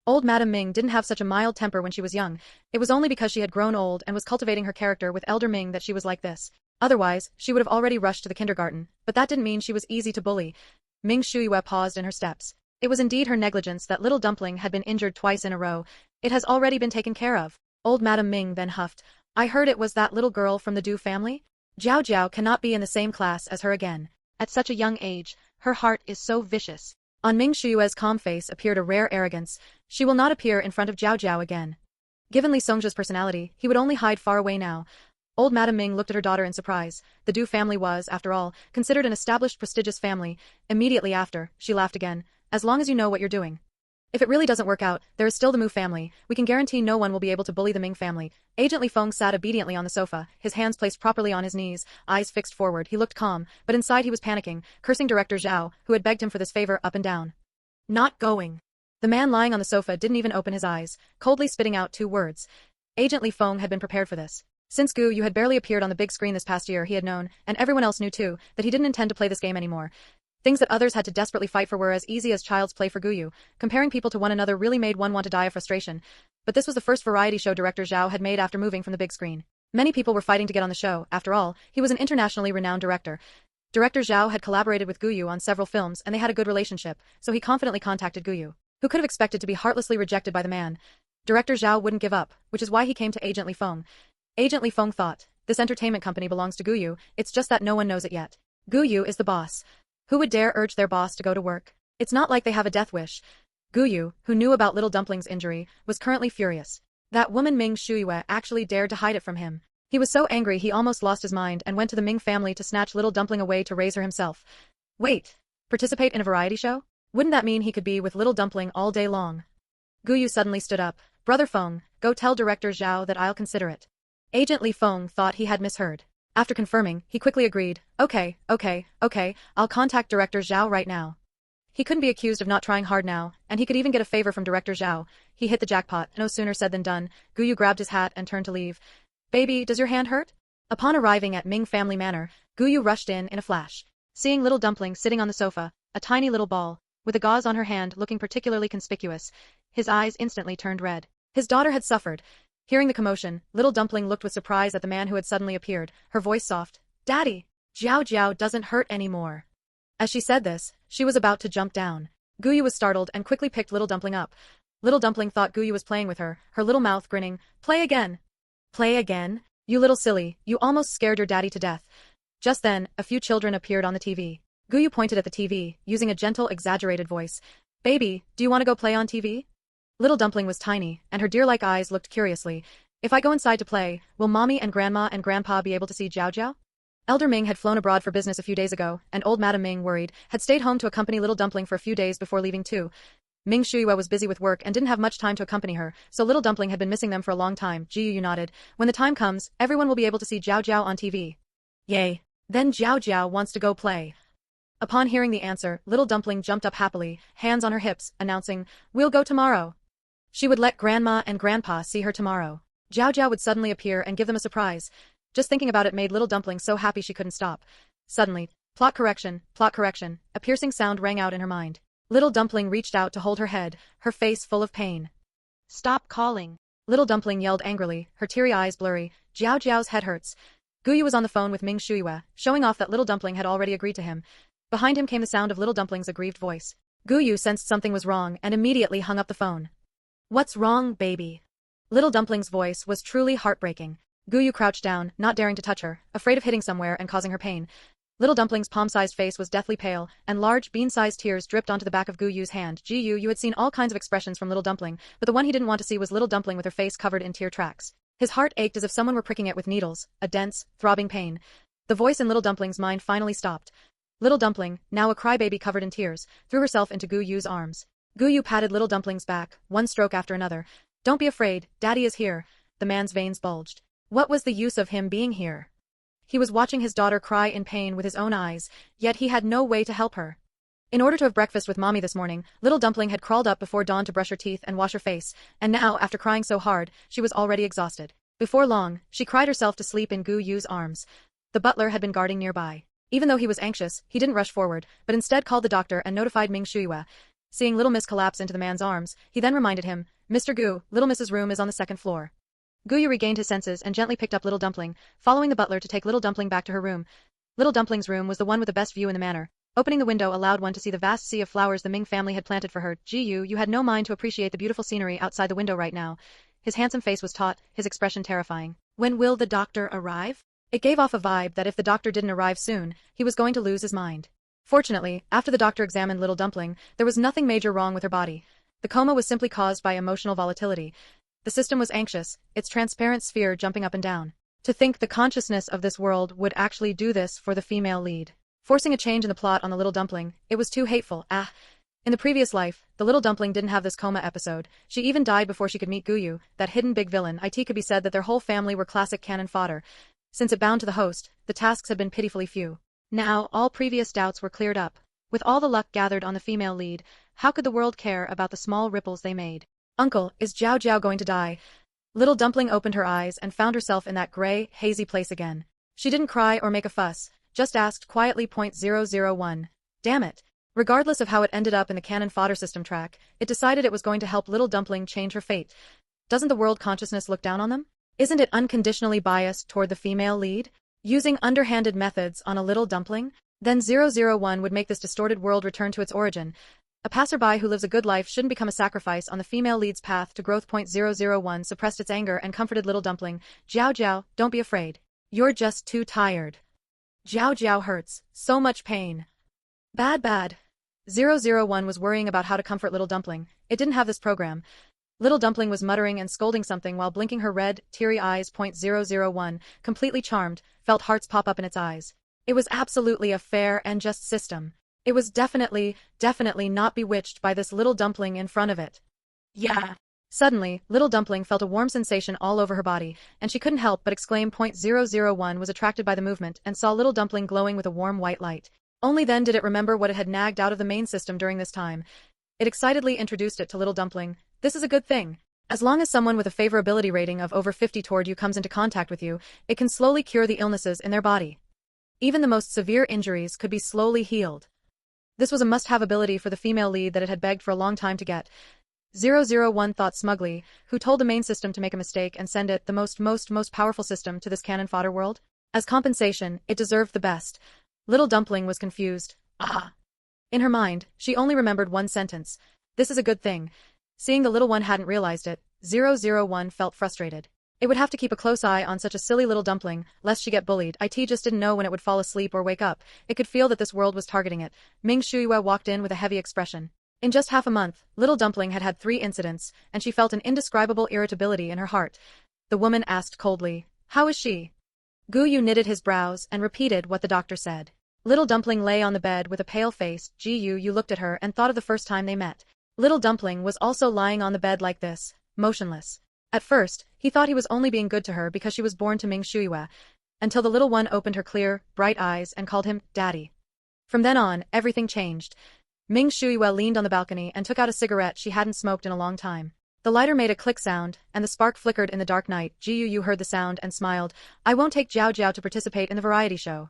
Old Madame Ming didn't have such a mild temper when she was young. It was only because she had grown old and was cultivating her character with Elder Ming that she was like this. Otherwise, she would have already rushed to the kindergarten, but that didn't mean she was easy to bully. Ming Shuyue paused in her steps. It was indeed her negligence that little Dumpling had been injured twice in a row. It has already been taken care of. Old Madame Ming then huffed. I heard it was that little girl from the Du family? Jiao Jiao cannot be in the same class as her again. At such a young age, her heart is so vicious. On Ming Shuyue's calm face appeared a rare arrogance. She will not appear in front of Jiao Jiao again. Given Li Songjia's personality, he would only hide far away now. Old Madame Ming looked at her daughter in surprise. The Du family was, after all, considered an established prestigious family. Immediately after, she laughed again. As long as you know what you're doing. If it really doesn't work out, there is still the Mu family. We can guarantee no one will be able to bully the Ming family. Agent Li Feng sat obediently on the sofa, his hands placed properly on his knees, eyes fixed forward. He looked calm, but inside he was panicking, cursing Director Zhao, who had begged him for this favor up and down. Not going. The man lying on the sofa didn't even open his eyes, coldly spitting out 2 words. Agent Li Feng had been prepared for this. Since Gu Yu had barely appeared on the big screen this past year, he had known, and everyone else knew too, that he didn't intend to play this game anymore. Things that others had to desperately fight for were as easy as child's play for Gu Yu. Comparing people to one another really made one want to die of frustration. But this was the first variety show Director Zhao had made after moving from the big screen. Many people were fighting to get on the show. After all, he was an internationally renowned director. Director Zhao had collaborated with Gu Yu on several films and they had a good relationship, so he confidently contacted Gu Yu. Who could have expected to be heartlessly rejected by the man? Director Zhao wouldn't give up, which is why he came to Agent Li Feng. Agent Li Feng thought, this entertainment company belongs to Gu Yu, it's just that no one knows it yet. Gu Yu is the boss. Who would dare urge their boss to go to work? It's not like they have a death wish. Gu Yu, who knew about little Dumpling's injury, was currently furious. That woman Ming Shuyue actually dared to hide it from him. He was so angry he almost lost his mind and went to the Ming family to snatch little Dumpling away to raise her himself. Wait, participate in a variety show? Wouldn't that mean he could be with little Dumpling all day long? Gu Yu suddenly stood up. Brother Feng, go tell Director Zhao that I'll consider it. Agent Li Feng thought he had misheard. After confirming, he quickly agreed. Okay, I'll contact Director Zhao right now. He couldn't be accused of not trying hard now, and he could even get a favor from Director Zhao. He hit the jackpot. No sooner said than done. Gu Yu grabbed his hat and turned to leave. Baby, does your hand hurt? Upon arriving at Ming Family Manor, Gu Yu rushed in a flash. Seeing little Dumpling sitting on the sofa, a tiny little ball, with a gauze on her hand looking particularly conspicuous, his eyes instantly turned red. His daughter had suffered. Hearing the commotion, little Dumpling looked with surprise at the man who had suddenly appeared, her voice soft. Daddy! Jiao Jiao doesn't hurt anymore. As she said this, she was about to jump down. Gu Yu was startled and quickly picked Little Dumpling up. Little Dumpling thought Gu Yu was playing with her, her little mouth grinning. Play again. Play again? You little silly, you almost scared your daddy to death. Just then, a few children appeared on the TV. Gu Yu pointed at the TV, using a gentle, exaggerated voice. Baby, do you want to go play on TV? Little Dumpling was tiny, and her deer-like eyes looked curiously. If I go inside to play, will Mommy and Grandma and Grandpa be able to see Jiao Jiao? Elder Ming had flown abroad for business a few days ago, and old Madam Ming, worried, had stayed home to accompany Little Dumpling for a few days before leaving too. Ming Shuyue was busy with work and didn't have much time to accompany her, so Little Dumpling had been missing them for a long time. Gu Yu nodded. When the time comes, everyone will be able to see Jiao Jiao on TV. Yay. Then Jiao Jiao wants to go play. Upon hearing the answer, Little Dumpling jumped up happily, hands on her hips, announcing, We'll go tomorrow. She would let Grandma and Grandpa see her tomorrow. Jiao Jiao would suddenly appear and give them a surprise. Just thinking about it made Little Dumpling so happy she couldn't stop. Suddenly, plot correction, a piercing sound rang out in her mind. Little Dumpling reached out to hold her head, her face full of pain. Stop calling. Little Dumpling yelled angrily, her teary eyes blurry. Jiao Jiao's head hurts. Gu Yu was on the phone with Ming Shuyue, showing off that Little Dumpling had already agreed to him. Behind him came the sound of Little Dumpling's aggrieved voice. Gu Yu sensed something was wrong and immediately hung up the phone. What's wrong, baby? Little Dumpling's voice was truly heartbreaking. Gu Yu crouched down, not daring to touch her, afraid of hitting somewhere and causing her pain. Little Dumpling's palm-sized face was deathly pale, and large, bean-sized tears dripped onto the back of Gu Yu's hand. Gu Yu had seen all kinds of expressions from Little Dumpling, but the one he didn't want to see was Little Dumpling with her face covered in tear tracks. His heart ached as if someone were pricking it with needles, a dense, throbbing pain. The voice in Little Dumpling's mind finally stopped. Little Dumpling, now a crybaby covered in tears, threw herself into Gu Yu's arms. Gu Yu patted Little Dumpling's back, one stroke after another. Don't be afraid, Daddy is here. The man's veins bulged. What was the use of him being here? He was watching his daughter cry in pain with his own eyes, yet he had no way to help her. In order to have breakfast with Mommy this morning, Little Dumpling had crawled up before dawn to brush her teeth and wash her face, and now, after crying so hard, she was already exhausted. Before long, she cried herself to sleep in Gu Yu's arms. The butler had been guarding nearby. Even though he was anxious, he didn't rush forward, but instead called the doctor and notified Ming Shuyue. Seeing Little Miss collapse into the man's arms, he then reminded him, Mr. Gu, Little Miss's room is on the second floor. Gu Yu regained his senses and gently picked up Little Dumpling, following the butler to take Little Dumpling back to her room. Little Dumpling's room was the one with the best view in the manor. Opening the window allowed one to see the vast sea of flowers the Ming family had planted for her. Gu Yu, you had no mind to appreciate the beautiful scenery outside the window right now. His handsome face was taut, his expression terrifying. When will the doctor arrive? It gave off a vibe that if the doctor didn't arrive soon, he was going to lose his mind. Fortunately, after the doctor examined Little Dumpling, there was nothing major wrong with her body. The coma was simply caused by emotional volatility. The system was anxious, its transparent sphere jumping up and down. To think the consciousness of this world would actually do this for the female lead. Forcing a change in the plot on the Little Dumpling, it was too hateful. In the previous life, the Little Dumpling didn't have this coma episode. She even died before she could meet Gu Yu, that hidden big villain. It could be said that their whole family were classic cannon fodder. Since it bound to the host, the tasks had been pitifully few. Now, all previous doubts were cleared up. With all the luck gathered on the female lead, how could the world care about the small ripples they made? Uncle, is Jiao Jiao going to die? Little Dumpling opened her eyes and found herself in that gray, hazy place again. She didn't cry or make a fuss, just asked quietly .001. Damn it. Regardless of how it ended up in the cannon fodder system track, it decided it was going to help Little Dumpling change her fate. Doesn't the world consciousness look down on them? Isn't it unconditionally biased toward the female lead? Using underhanded methods on a Little Dumpling? Then 001 would make this distorted world return to its origin. A passerby who lives a good life shouldn't become a sacrifice on the female lead's path to growth. .001 suppressed its anger and comforted Little Dumpling. Jiao Jiao, don't be afraid. You're just too tired. Jiao Jiao hurts. So much pain. Bad. 001 was worrying about how to comfort Little Dumpling. It didn't have this program. Little Dumpling was muttering and scolding something while blinking her red, teary eyes. .001, completely charmed, felt hearts pop up in its eyes. It was absolutely a fair and just system. It was definitely not bewitched by this Little Dumpling in front of it. Yeah. Suddenly, Little Dumpling felt a warm sensation all over her body, and she couldn't help but exclaim. .001 was attracted by the movement and saw Little Dumpling glowing with a warm white light. Only then did it remember what it had nagged out of the main system during this time. It excitedly introduced it to Little Dumpling. This is a good thing. As long as someone with a favorability rating of over 50 toward you comes into contact with you, it can slowly cure the illnesses in their body. Even the most severe injuries could be slowly healed. This was a must-have ability for the female lead that it had begged for a long time to get. 001 thought smugly, who told the main system to make a mistake and send it, the most powerful system, to this cannon fodder world? As compensation, it deserved the best. Little Dumpling was confused. Ah. In her mind, she only remembered one sentence. This is a good thing. Seeing the little one hadn't realized it, 001 felt frustrated. It would have to keep a close eye on such a silly little dumpling, lest she get bullied. It just didn't know when it would fall asleep or wake up. It could feel that this world was targeting it. Ming Shuyue walked in with a heavy expression. In just half a month, little dumpling had had 3 incidents, and she felt an indescribable irritability in her heart. The woman asked coldly, "How is she?" Gu Yu knitted his brows and repeated what the doctor said. Little dumpling lay on the bed with a pale face. Gu Yu looked at her and thought of the first time they met. Little dumpling was also lying on the bed like this, motionless. At first, he thought he was only being good to her because she was born to Ming Shuyue, until the little one opened her clear, bright eyes and called him Daddy. From then on, everything changed. Ming Shuyue leaned on the balcony and took out a cigarette she hadn't smoked in a long time. The lighter made a click sound, and the spark flickered in the dark night. Gu Yu heard the sound and smiled. "I won't take Jiao Jiao to participate in the variety show."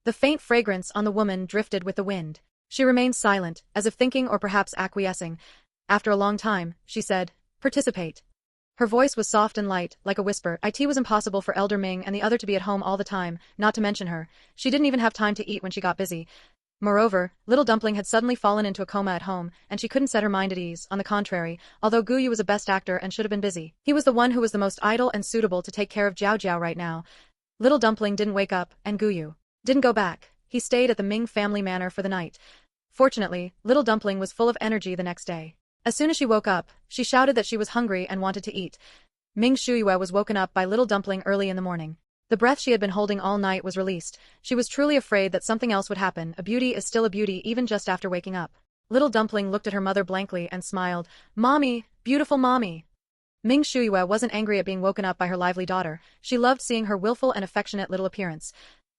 The faint fragrance on the woman drifted with the wind. She remained silent, as if thinking or perhaps acquiescing. After a long time, she said, "Participate." Her voice was soft and light, like a whisper. It was impossible for Elder Ming and the other to be at home all the time, not to mention her. She didn't even have time to eat when she got busy. Moreover, little dumpling had suddenly fallen into a coma at home, and she couldn't set her mind at ease. On the contrary, although Gu Yu was a best actor and should have been busy, he was the one who was the most idle and suitable to take care of Jiao Jiao right now. Little dumpling didn't wake up, and Gu Yu didn't go back. He stayed at the Ming family manor for the night. Fortunately, little dumpling was full of energy the next day. As soon as she woke up, she shouted that she was hungry and wanted to eat. Ming Shuyue was woken up by little dumpling early in the morning. The breath she had been holding all night was released. She was truly afraid that something else would happen. A beauty is still a beauty even just after waking up. Little dumpling looked at her mother blankly and smiled. "Mommy, beautiful mommy." Ming Shuyue wasn't angry at being woken up by her lively daughter. She loved seeing her willful and affectionate little appearance.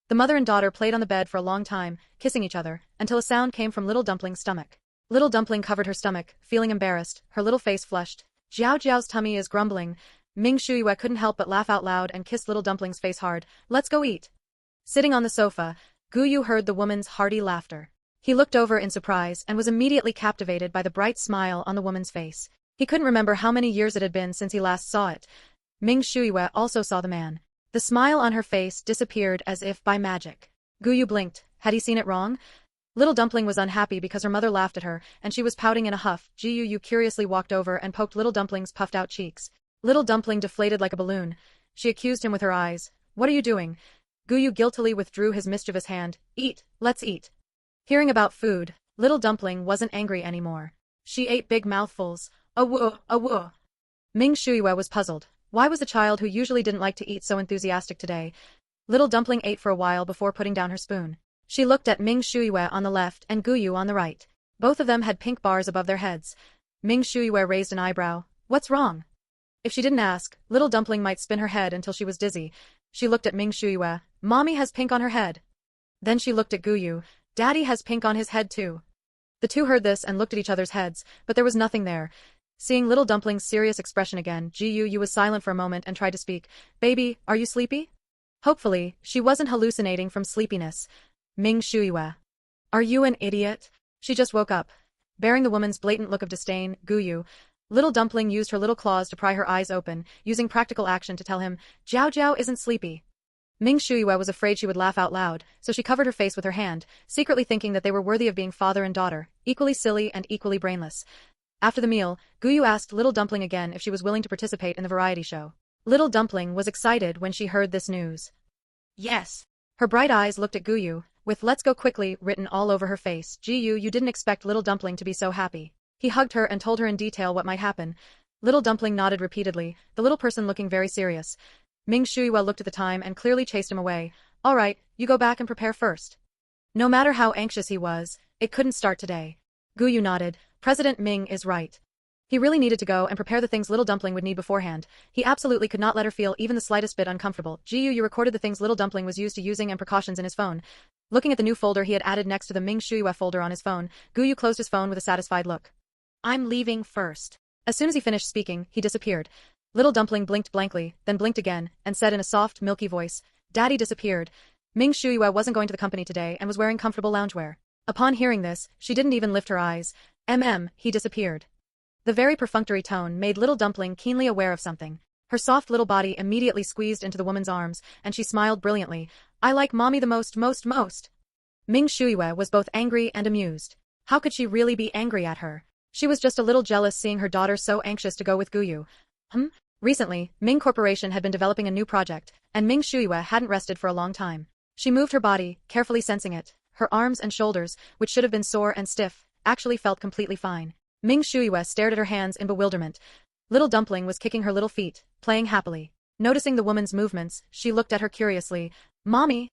The mother and daughter played on the bed for a long time, kissing each other, until a sound came from little dumpling's stomach. Little dumpling covered her stomach, feeling embarrassed, her little face flushed. Jiao Jiao's tummy is grumbling. Ming Shuyue couldn't help but laugh out loud and kissed little dumpling's face hard. "Let's go eat." Sitting on the sofa, Gu Yu heard the woman's hearty laughter. He looked over in surprise and was immediately captivated by the bright smile on the woman's face. He couldn't remember how many years it had been since he last saw it. Ming Shuyue also saw the man. The smile on her face disappeared as if by magic. Gu Yu blinked. Had he seen it wrong? Little dumpling was unhappy because her mother laughed at her, and she was pouting in a huff. Gu Yu curiously walked over and poked little dumpling's puffed-out cheeks. Little dumpling deflated like a balloon. She accused him with her eyes. "What are you doing?" Gu Yu guiltily withdrew his mischievous hand. "Eat, let's eat." Hearing about food, little dumpling wasn't angry anymore. She ate big mouthfuls. "Awoo, awoo." Ming Shuyue was puzzled. Why was a child who usually didn't like to eat so enthusiastic today? Little dumpling ate for a while before putting down her spoon. She looked at Ming Shuyue on the left and Gu Yu on the right. Both of them had pink bars above their heads. Ming Shuyue raised an eyebrow. "What's wrong?" If she didn't ask, little dumpling might spin her head until she was dizzy. She looked at Ming Shuyue. "Mommy has pink on her head." Then she looked at Gu Yu. "Daddy has pink on his head too." The two heard this and looked at each other's heads, but there was nothing there. Seeing little dumpling's serious expression again, Gu Yu was silent for a moment and tried to speak. "Baby, are you sleepy?" Hopefully, she wasn't hallucinating from sleepiness. Ming Shuyue. "Are you an idiot?" She just woke up. Bearing the woman's blatant look of disdain, Gu Yu. Little dumpling used her little claws to pry her eyes open, using practical action to tell him, "Jiao Jiao isn't sleepy." Ming Shuyue was afraid she would laugh out loud, so she covered her face with her hand, secretly thinking that they were worthy of being father and daughter, equally silly and equally brainless. After the meal, Gu Yu asked Little Dumpling again if she was willing to participate in the variety show. Little Dumpling was excited when she heard this news. "Yes." Her bright eyes looked at Gu Yu, with "Let's go quickly" written all over her face. "Gu Yu, you didn't expect Little Dumpling to be so happy." He hugged her and told her in detail what might happen. Little Dumpling nodded repeatedly, the little person looking very serious. Ming Shuyue looked at the time and clearly chased him away. "All right, you go back and prepare first." No matter how anxious he was, it couldn't start today. Gu Yu nodded. President Ming is right. He really needed to go and prepare the things Little Dumpling would need beforehand. He absolutely could not let her feel even the slightest bit uncomfortable. Gu Yu recorded the things Little Dumpling was used to using and precautions in his phone. Looking at the new folder he had added next to the Ming Shuyue folder on his phone, Gu Yu closed his phone with a satisfied look. "I'm leaving first." As soon as he finished speaking, he disappeared. Little Dumpling blinked blankly, then blinked again, and said in a soft, milky voice, "Daddy disappeared." Ming Shuyue wasn't going to the company today and was wearing comfortable loungewear. Upon hearing this, she didn't even lift her eyes. He disappeared. The very perfunctory tone made Little Dumpling keenly aware of something. Her soft little body immediately squeezed into the woman's arms, and she smiled brilliantly. "I like mommy the most. Ming Shuyue was both angry and amused. How could she really be angry at her? She was just a little jealous seeing her daughter so anxious to go with Gu Yu. Recently, Ming Corporation had been developing a new project, and Ming Shuyue hadn't rested for a long time. She moved her body, carefully sensing it. Her arms and shoulders, which should have been sore and stiff, actually felt completely fine. Ming Shuyue stared at her hands in bewilderment. Little Dumpling was kicking her little feet, playing happily. Noticing the woman's movements, she looked at her curiously. Mommy?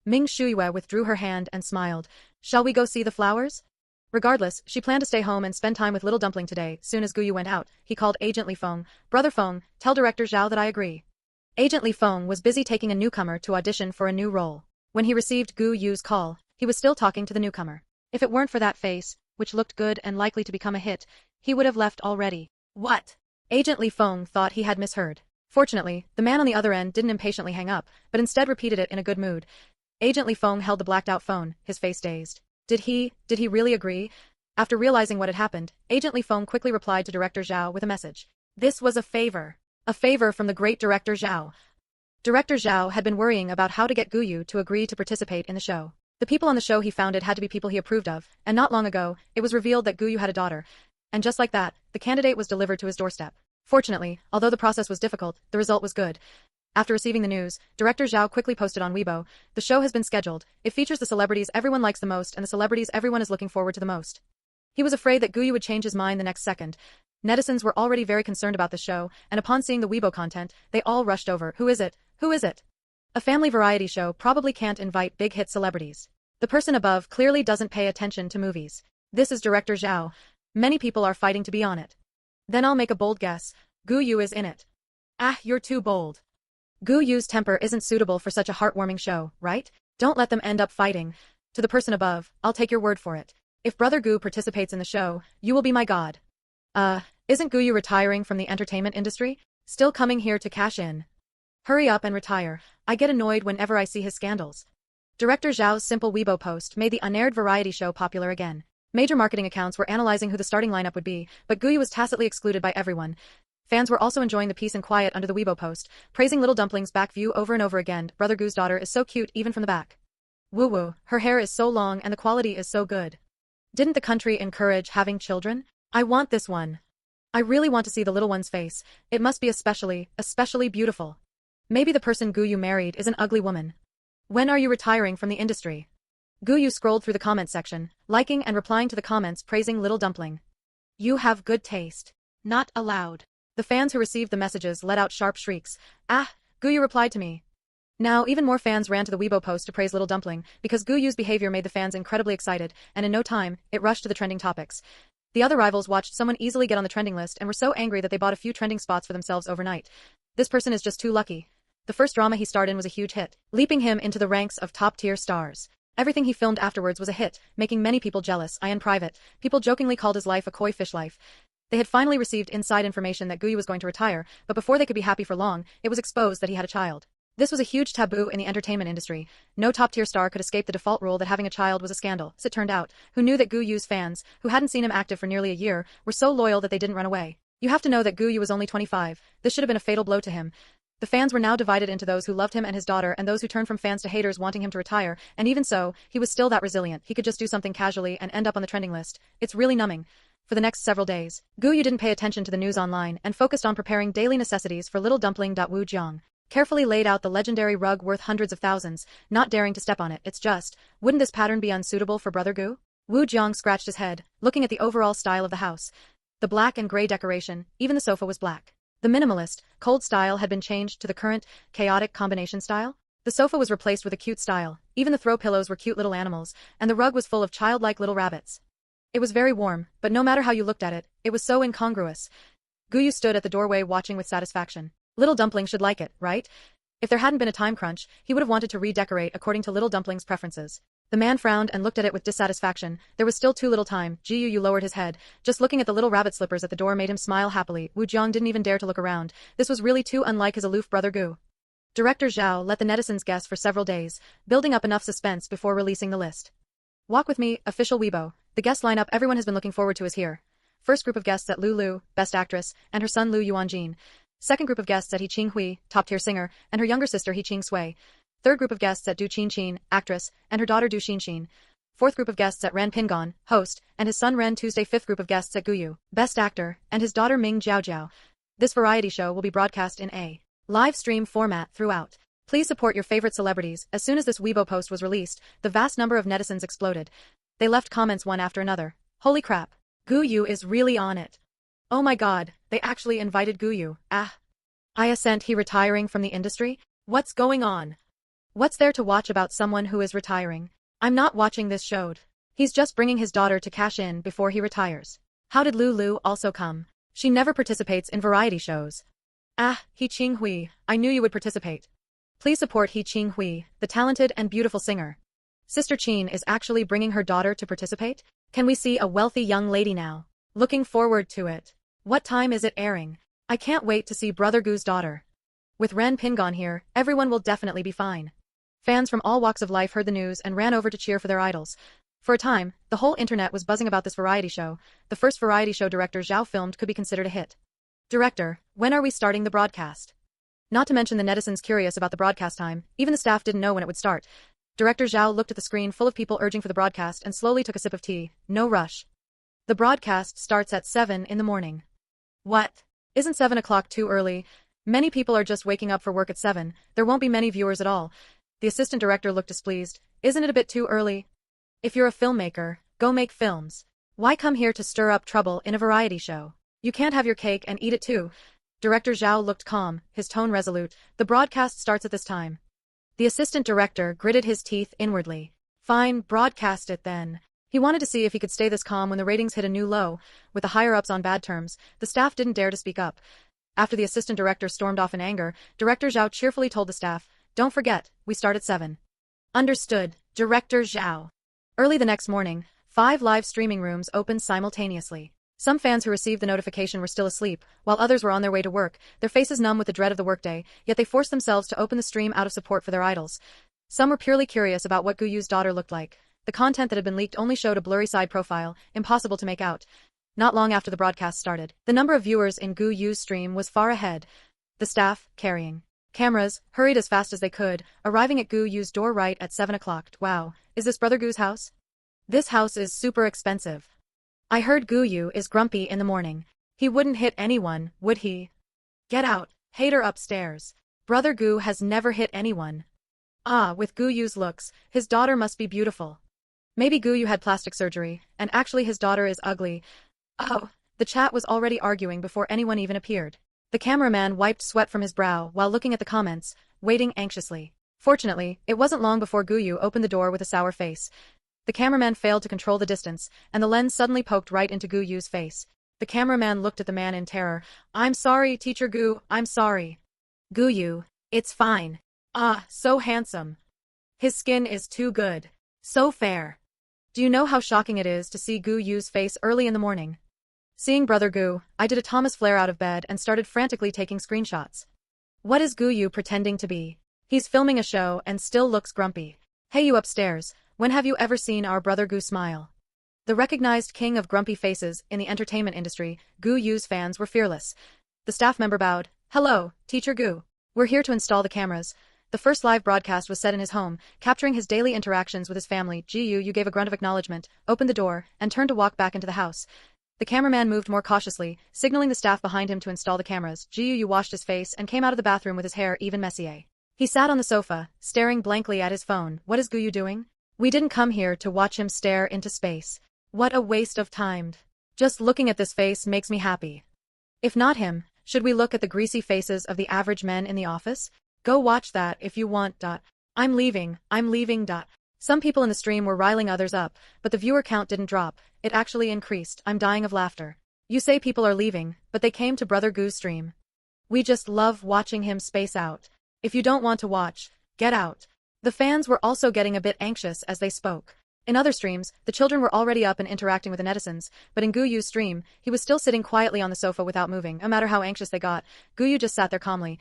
Ming Shuyue withdrew her hand and smiled. Shall we go see the flowers? Regardless, she planned to stay home and spend time with Little Dumpling today. Soon as Gu Yu went out, he called Agent Li Feng. Brother Feng, tell Director Jiao that I agree. Agent Li Feng was busy taking a newcomer to audition for a new role. When he received Gu Yu's call, he was still talking to the newcomer. If it weren't for that face, which looked good and likely to become a hit, he would have left already. What? Agent Li Feng thought he had misheard. Fortunately, the man on the other end didn't impatiently hang up, but instead repeated it in a good mood. Agent Li Feng held the blacked-out phone, his face dazed. Did he really agree? After realizing what had happened, Agent Li Feng quickly replied to Director Jiao with a message. This was a favor. A favor from the great Director Jiao. Director Jiao had been worrying about how to get Gu Yu to agree to participate in the show. The people on the show he founded had to be people he approved of, and not long ago, it was revealed that Gu Yu had a daughter. And just like that, the candidate was delivered to his doorstep. Fortunately, although the process was difficult, the result was good. After receiving the news, Director Jiao quickly posted on Weibo, the show has been scheduled. It features the celebrities everyone likes the most and the celebrities everyone is looking forward to the most. He was afraid that Gu Yu would change his mind the next second. Netizens were already very concerned about the show, and upon seeing the Weibo content, they all rushed over. Who is it? Who is it? A family variety show probably can't invite big hit celebrities. The person above clearly doesn't pay attention to movies. This is Director Jiao. Many people are fighting to be on it. Then I'll make a bold guess. Gu Yu is in it. Ah, you're too bold. Gu Yu's temper isn't suitable for such a heartwarming show, right? Don't let them end up fighting. To the person above, I'll take your word for it. If Brother Gu participates in the show, you will be my god. Isn't Gu Yu retiring from the entertainment industry? Still coming here to cash in? Hurry up and retire. I get annoyed whenever I see his scandals. Director Zhao's simple Weibo post made the unaired variety show popular again. Major marketing accounts were analyzing who the starting lineup would be, but Gu Yu was tacitly excluded by everyone. Fans were also enjoying the peace and quiet under the Weibo post, praising Little Dumpling's back view over and over again. Brother Gu's daughter is so cute even from the back. Woo woo, her hair is so long and the quality is so good. Didn't the country encourage having children? I want this one. I really want to see the little one's face. It must be especially beautiful. Maybe the person Gu Yu married is an ugly woman. When are you retiring from the industry? Gu Yu scrolled through the comment section, liking and replying to the comments praising Little Dumpling. You have good taste. Not allowed. The fans who received the messages let out sharp shrieks. Ah, Gu Yu replied to me. Now even more fans ran to the Weibo post to praise Little Dumpling, because Gu Yu's behavior made the fans incredibly excited, and in no time, it rushed to the trending topics. The other rivals watched someone easily get on the trending list and were so angry that they bought a few trending spots for themselves overnight. This person is just too lucky. The first drama he starred in was a huge hit, leaping him into the ranks of top-tier stars. Everything he filmed afterwards was a hit, making many people jealous. In private, people jokingly called his life a koi fish life. They had finally received inside information that Gu Yu was going to retire, but before they could be happy for long, it was exposed that he had a child. This was a huge taboo in the entertainment industry. No top-tier star could escape the default rule that having a child was a scandal. As it turned out, who knew that Gu Yu's fans, who hadn't seen him active for nearly a year, were so loyal that they didn't run away. You have to know that Gu Yu was only 25. This should have been a fatal blow to him. The fans were now divided into those who loved him and his daughter and those who turned from fans to haters wanting him to retire, and even so, he was still that resilient. He could just do something casually and end up on the trending list. It's really numbing. For the next several days, Gu Yu didn't pay attention to the news online and focused on preparing daily necessities for Little Dumpling. Wu Jiang carefully laid out the legendary rug worth hundreds of thousands, not daring to step on it. It's just, wouldn't this pattern be unsuitable for Brother Gu? Wu Jiang scratched his head, looking at the overall style of the house. The black and gray decoration, even the sofa was black. The minimalist, cold style had been changed to the current, chaotic combination style. The sofa was replaced with a cute style, even the throw pillows were cute little animals, and the rug was full of childlike little rabbits. It was very warm, but no matter how you looked at it, it was so incongruous. Gu Yu stood at the doorway watching with satisfaction. Little Dumpling should like it, right? If there hadn't been a time crunch, he would have wanted to redecorate according to Little Dumpling's preferences. The man frowned and looked at it with dissatisfaction. There was still too little time. Gu Yu lowered his head. Just looking at the little rabbit slippers at the door made him smile happily. Wu Jiang didn't even dare to look around. This was really too unlike his aloof brother Gu. Director Zhao let the netizens guess for several days, building up enough suspense before releasing the list. Walk with me, official Weibo. The guest lineup everyone has been looking forward to is here. First group of guests at Lu, Best Actress, and her son Lu Yuanjin. Second group of guests at He Qing Hui, top-tier singer, and her younger sister He Qing Sui. Third group of guests at Du Qinqin, actress, and her daughter Du Xinxin. Fourth group of guests at Ren Pingon, host, and his son Ren Tuesday. Fifth group of guests at Gu Yu, best actor, and his daughter Ming Jiao Jiao. This variety show will be broadcast in a live stream format throughout. Please support your favorite celebrities. As soon as this Weibo post was released, the vast number of netizens exploded. They left comments one after another. Holy crap. Gu Yu is really on it. Oh my god, they actually invited Gu Yu. Ah. I assent he retiring from the industry? What's going on? What's there to watch about someone who is retiring? I'm not watching this show. He's just bringing his daughter to cash in before he retires. How did Lulu also come? She never participates in variety shows. Ah, He Qinghui, I knew you would participate. Please support He Qinghui, the talented and beautiful singer. Sister Qin is actually bringing her daughter to participate? Can we see a wealthy young lady now? Looking forward to it. What time is it airing? I can't wait to see Brother Gu's daughter. With Ren Pingon here, everyone will definitely be fine. Fans from all walks of life heard the news and ran over to cheer for their idols. For a time, the whole internet was buzzing about this variety show. The first variety show director Zhao filmed could be considered a hit. Director, when are we starting the broadcast? Not to mention the netizens curious about the broadcast time, even the staff didn't know when it would start. Director Zhao looked at the screen full of people urging for the broadcast and slowly took a sip of tea. No rush. The broadcast starts at 7 in the morning. What? Isn't 7 o'clock too early? Many people are just waking up for work at 7, there won't be many viewers at all. The assistant director looked displeased. Isn't it a bit too early? If you're a filmmaker, go make films. Why come here to stir up trouble in a variety show? You can't have your cake and eat it too. Director Zhao looked calm, his tone resolute. The broadcast starts at this time. The assistant director gritted his teeth inwardly. Fine, broadcast it then. He wanted to see if he could stay this calm when the ratings hit a new low. With the higher-ups on bad terms, the staff didn't dare to speak up. After the assistant director stormed off in anger, Director Zhao cheerfully told the staff, "Don't forget, we start at 7. Understood, Director Zhao. Early the next morning, 5 live streaming rooms opened simultaneously. Some fans who received the notification were still asleep, while others were on their way to work, their faces numb with the dread of the workday, yet they forced themselves to open the stream out of support for their idols. Some were purely curious about what Gu Yu's daughter looked like. The content that had been leaked only showed a blurry side profile, impossible to make out. Not long after the broadcast started, the number of viewers in Gu Yu's stream was far ahead. The staff, carrying cameras, hurried as fast as they could, arriving at Gu Yu's door right at 7 o'clock. Wow, is this Brother Gu's house? This house is super expensive. I heard Gu Yu is grumpy in the morning. He wouldn't hit anyone, would he? Get out, hater upstairs. Brother Gu has never hit anyone. Ah, with Gu Yu's looks, his daughter must be beautiful. Maybe Gu Yu had plastic surgery, and actually his daughter is ugly. Oh, the chat was already arguing before anyone even appeared. The cameraman wiped sweat from his brow while looking at the comments, waiting anxiously. Fortunately, it wasn't long before Gu Yu opened the door with a sour face. The cameraman failed to control the distance, and the lens suddenly poked right into Gu Yu's face. The cameraman looked at the man in terror. I'm sorry, Teacher Gu, I'm sorry. Gu Yu, it's fine. Ah, so handsome. His skin is too good. So fair. Do you know how shocking it is to see Gu Yu's face early in the morning? Seeing Brother Gu, I did a Thomas flare out of bed and started frantically taking screenshots. What is Gu Yu pretending to be? He's filming a show and still looks grumpy. Hey you upstairs, when have you ever seen our Brother Gu smile? The recognized king of grumpy faces in the entertainment industry, Gu Yu's fans were fearless. The staff member bowed. Hello, Teacher Gu. We're here to install the cameras. The first live broadcast was set in his home, capturing his daily interactions with his family. Gu Yu gave a grunt of acknowledgement, opened the door, and turned to walk back into the house. The cameraman moved more cautiously, signaling the staff behind him to install the cameras. Gu Yu washed his face and came out of the bathroom with his hair even messier. He sat on the sofa, staring blankly at his phone. What is Gu Yu doing? We didn't come here to watch him stare into space. What a waste of time. Just looking at this face makes me happy. If not him, should we look at the greasy faces of the average men in the office? Go watch that if you want. I'm leaving. Some people in the stream were riling others up, but the viewer count didn't drop, it actually increased. I'm dying of laughter. You say people are leaving, but they came to Brother Gu's stream. We just love watching him space out. If you don't want to watch, get out. The fans were also getting a bit anxious as they spoke. In other streams, the children were already up and interacting with the netizens, but in Gu Yu's stream, he was still sitting quietly on the sofa without moving. No matter how anxious they got, Gu Yu just sat there calmly.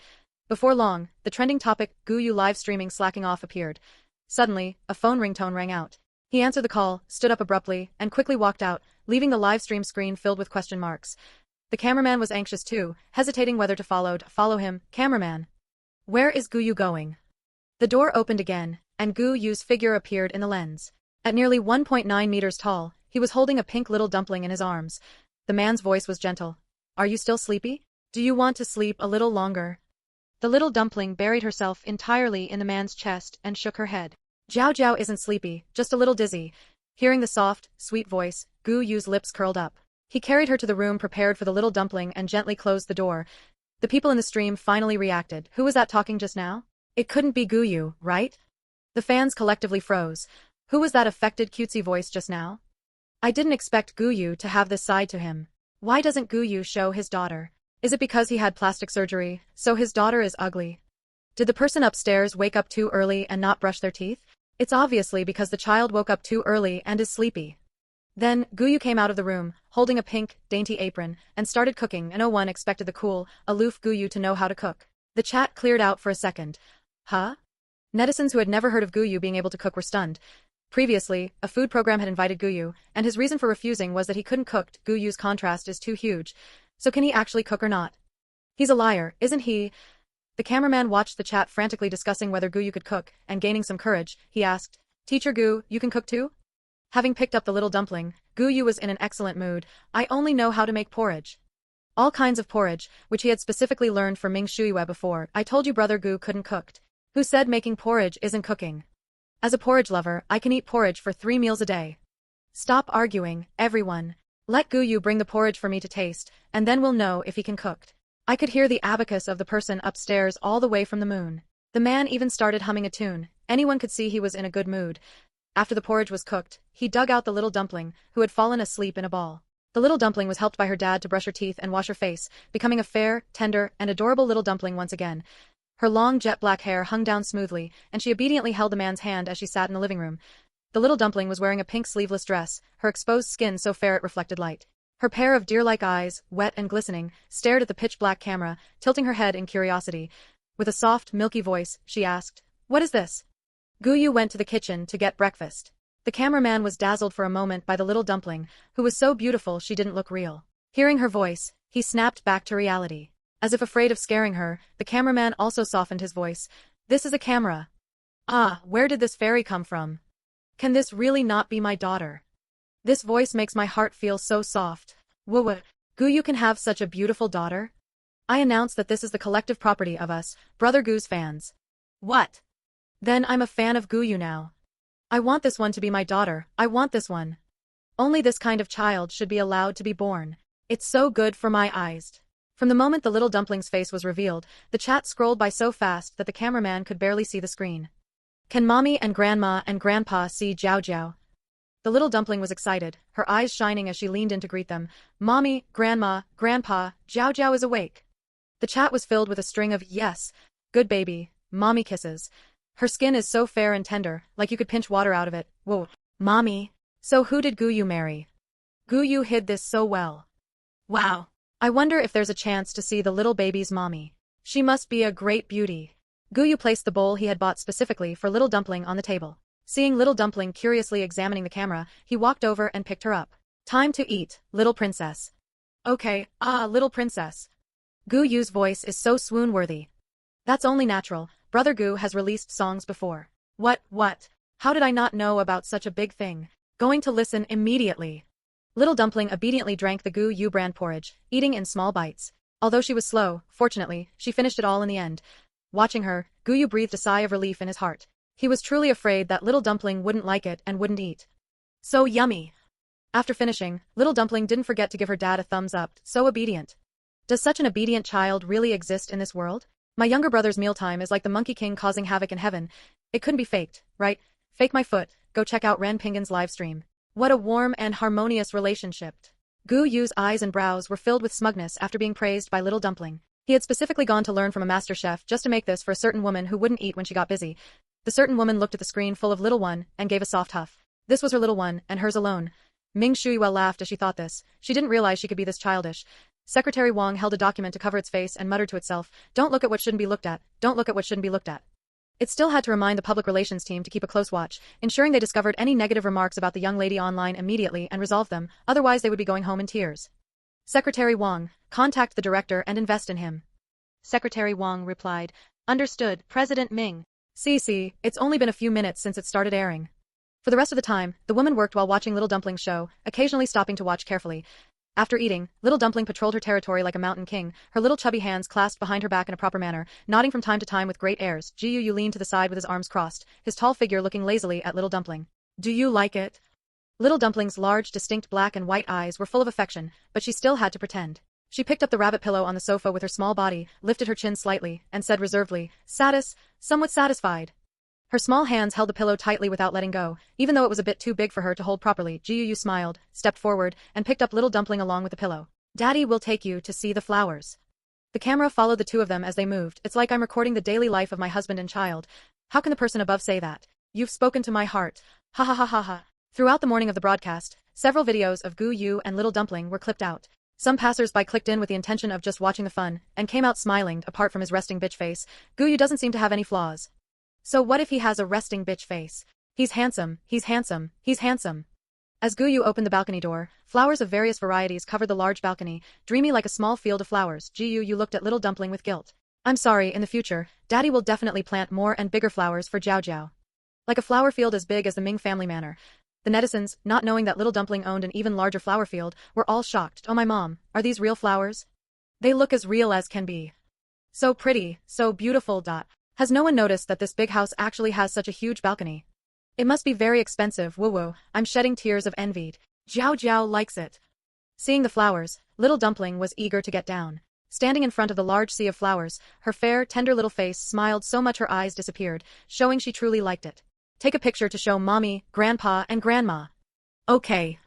Before long, the trending topic, Gu Yu live streaming slacking off, appeared. Suddenly, a phone ringtone rang out. He answered the call, stood up abruptly, and quickly walked out, leaving the live stream screen filled with question marks. The cameraman was anxious too, hesitating whether to follow him. Cameraman. Where is Gu Yu going? The door opened again, and Gu Yu's figure appeared in the lens. At nearly 1.9 meters tall, he was holding a pink little dumpling in his arms. The man's voice was gentle. Are you still sleepy? Do you want to sleep a little longer? The little dumpling buried herself entirely in the man's chest and shook her head. Jiao Jiao isn't sleepy, just a little dizzy. Hearing the soft, sweet voice, Gu Yu's lips curled up. He carried her to the room prepared for the little dumpling and gently closed the door. The people in the stream finally reacted. Who was that talking just now? It couldn't be Gu Yu, right? The fans collectively froze. Who was that affected cutesy voice just now? I didn't expect Gu Yu to have this side to him. Why doesn't Gu Yu show his daughter? Is it because he had plastic surgery, so his daughter is ugly? Did the person upstairs wake up too early and not brush their teeth? It's obviously because the child woke up too early and is sleepy. Then, Gu Yu came out of the room, holding a pink, dainty apron, and started cooking, and no one expected the cool, aloof Gu Yu to know how to cook. The chat cleared out for a second. Huh? Netizens who had never heard of Gu Yu being able to cook were stunned. Previously, a food program had invited Gu Yu, and his reason for refusing was that he couldn't cook. Gu Yu's contrast is too huge. So can he actually cook or not? He's a liar, isn't he? The cameraman watched the chat frantically discussing whether Gu Yu could cook, and gaining some courage, he asked, Teacher Gu, you can cook too? Having picked up the little dumpling, Gu Yu was in an excellent mood. I only know how to make porridge. All kinds of porridge, which he had specifically learned from Ming Shuiwe before. I told you brother Gu couldn't cook. Who said making porridge isn't cooking? As a porridge lover, I can eat porridge for 3 meals a day. Stop arguing, everyone. Let Gu Yu bring the porridge for me to taste, and then we'll know if he can cook. I could hear the abacus of the person upstairs all the way from the moon. The man even started humming a tune. Anyone could see he was in a good mood. After the porridge was cooked, he dug out the little dumpling, who had fallen asleep in a ball. The little dumpling was helped by her dad to brush her teeth and wash her face, becoming a fair, tender, and adorable little dumpling once again. Her long jet-black hair hung down smoothly, and she obediently held the man's hand as she sat in the living room. The little dumpling was wearing a pink sleeveless dress, her exposed skin so fair it reflected light. Her pair of deer-like eyes, wet and glistening, stared at the pitch-black camera, tilting her head in curiosity. With a soft, milky voice, she asked, What is this? Gu Yu went to the kitchen to get breakfast. The cameraman was dazzled for a moment by the little dumpling, who was so beautiful she didn't look real. Hearing her voice, he snapped back to reality. As if afraid of scaring her, the cameraman also softened his voice. This is a camera. Ah, where did this fairy come from? Can this really not be my daughter? This voice makes my heart feel so soft. Woo, Gu Yu can have such a beautiful daughter? I announce that this is the collective property of us, Brother Gu's fans. What? Then I'm a fan of Gu Yu now. I want this one to be my daughter, I want this one. Only this kind of child should be allowed to be born. It's so good for my eyes. From the moment the little dumpling's face was revealed, the chat scrolled by so fast that the cameraman could barely see the screen. Can Mommy and Grandma and Grandpa see Jiao Jiao? The little dumpling was excited, her eyes shining as she leaned in to greet them. Mommy, Grandma, Grandpa, Jiao Jiao is awake. The chat was filled with a string of yes, good baby, mommy kisses. Her skin is so fair and tender, like you could pinch water out of it. Whoa, Mommy. So who did Gu Yu marry? Gu Yu hid this so well. Wow. I wonder if there's a chance to see the little baby's mommy. She must be a great beauty. Gu Yu placed the bowl he had bought specifically for little dumpling on the table. Seeing little dumpling curiously examining the camera, he walked over and picked her up. Time to eat, little princess. Okay, little princess. Gu Yu's voice is so swoon-worthy. That's only natural, Brother Gu has released songs before. What? How did I not know about such a big thing? Going to listen immediately. Little dumpling obediently drank the Gu Yu brand porridge, eating in small bites. Although she was slow, fortunately, she finished it all in the end. Watching her, Gu Yu breathed a sigh of relief in his heart. He was truly afraid that little dumpling wouldn't like it and wouldn't eat. So yummy. After finishing, little dumpling didn't forget to give her dad a thumbs up, so obedient. Does such an obedient child really exist in this world? My younger brother's mealtime is like the Monkey King causing havoc in heaven. It couldn't be faked, right? Fake my foot, go check out Ren Pingin's livestream. What a warm and harmonious relationship. Gu Yu's eyes and brows were filled with smugness after being praised by little dumpling. He had specifically gone to learn from a master chef just to make this for a certain woman who wouldn't eat when she got busy. The certain woman looked at the screen full of little one and gave a soft huff. This was her little one, and hers alone. Ming Shuiwe laughed as she thought this. She didn't realize she could be this childish. Secretary Wang held a document to cover its face and muttered to itself, Don't look at what shouldn't be looked at. Don't look at what shouldn't be looked at. It still had to remind the public relations team to keep a close watch, ensuring they discovered any negative remarks about the young lady online immediately and resolved them, otherwise they would be going home in tears. Secretary Wang, contact the director and invest in him. Secretary Wang replied, Understood, President Ming. See, it's only been a few minutes since it started airing. For the rest of the time, the woman worked while watching Little Dumpling's show, occasionally stopping to watch carefully. After eating, Little Dumpling patrolled her territory like a mountain king, her little chubby hands clasped behind her back in a proper manner, nodding from time to time with great airs. Gu Yu leaned to the side with his arms crossed, his tall figure looking lazily at Little Dumpling. Do you like it? Little Dumpling's large, distinct black and white eyes were full of affection, but she still had to pretend. She picked up the rabbit pillow on the sofa with her small body, lifted her chin slightly, and said reservedly, somewhat satisfied. Her small hands held the pillow tightly without letting go, even though it was a bit too big for her to hold properly. Gu Yu smiled, stepped forward, and picked up Little Dumpling along with the pillow. Daddy will take you to see the flowers. The camera followed the two of them as they moved. It's like I'm recording the daily life of my husband and child. How can the person above say that? You've spoken to my heart. Ha ha ha ha ha. Throughout the morning of the broadcast, several videos of Gu Yu and Little Dumpling were clipped out. Some passers-by clicked in with the intention of just watching the fun, and came out smiling. Apart from his resting bitch face, Gu Yu doesn't seem to have any flaws. So what if he has a resting bitch face? He's handsome, he's handsome, he's handsome. As Gu Yu opened the balcony door, flowers of various varieties covered the large balcony, dreamy like a small field of flowers. Gu Yu looked at Little Dumpling with guilt. I'm sorry, in the future, Daddy will definitely plant more and bigger flowers for Jiao Jiao. Like a flower field as big as the Ming family manor. The netizens, not knowing that Little Dumpling owned an even larger flower field, were all shocked. Oh my mom, are these real flowers? They look as real as can be. So pretty, so beautiful. Has no one noticed that this big house actually has such a huge balcony? It must be very expensive. Woo, I'm shedding tears of envy. Jiao Jiao likes it. Seeing the flowers, Little Dumpling was eager to get down. Standing in front of the large sea of flowers, her fair, tender little face smiled so much her eyes disappeared, showing she truly liked it. Take a picture to show Mommy, Grandpa, and Grandma. Okay.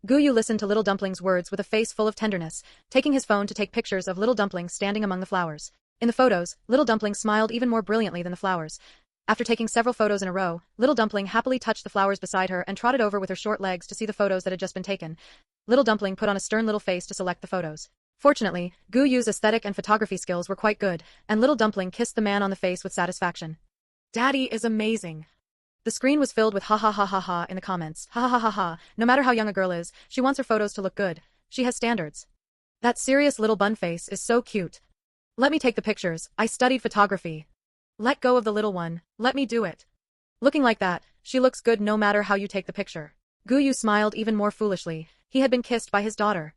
Gu Yu listened to Little Dumpling's words with a face full of tenderness, taking his phone to take pictures of Little Dumpling standing among the flowers. In the photos, Little Dumpling smiled even more brilliantly than the flowers. After taking several photos in a row, Little Dumpling happily touched the flowers beside her and trotted over with her short legs to see the photos that had just been taken. Little Dumpling put on a stern little face to select the photos. Fortunately, Gu Yu's aesthetic and photography skills were quite good, and Little Dumpling kissed the man on the face with satisfaction. Daddy is amazing. The screen was filled with ha ha ha ha ha in the comments. Ha ha ha ha ha. No matter how young a girl is, she wants her photos to look good. She has standards. That serious little bun face is so cute. Let me take the pictures. I studied photography. Let go of the little one. Let me do it. Looking like that, she looks good no matter how you take the picture. Gu Yu smiled even more foolishly. He had been kissed by his daughter.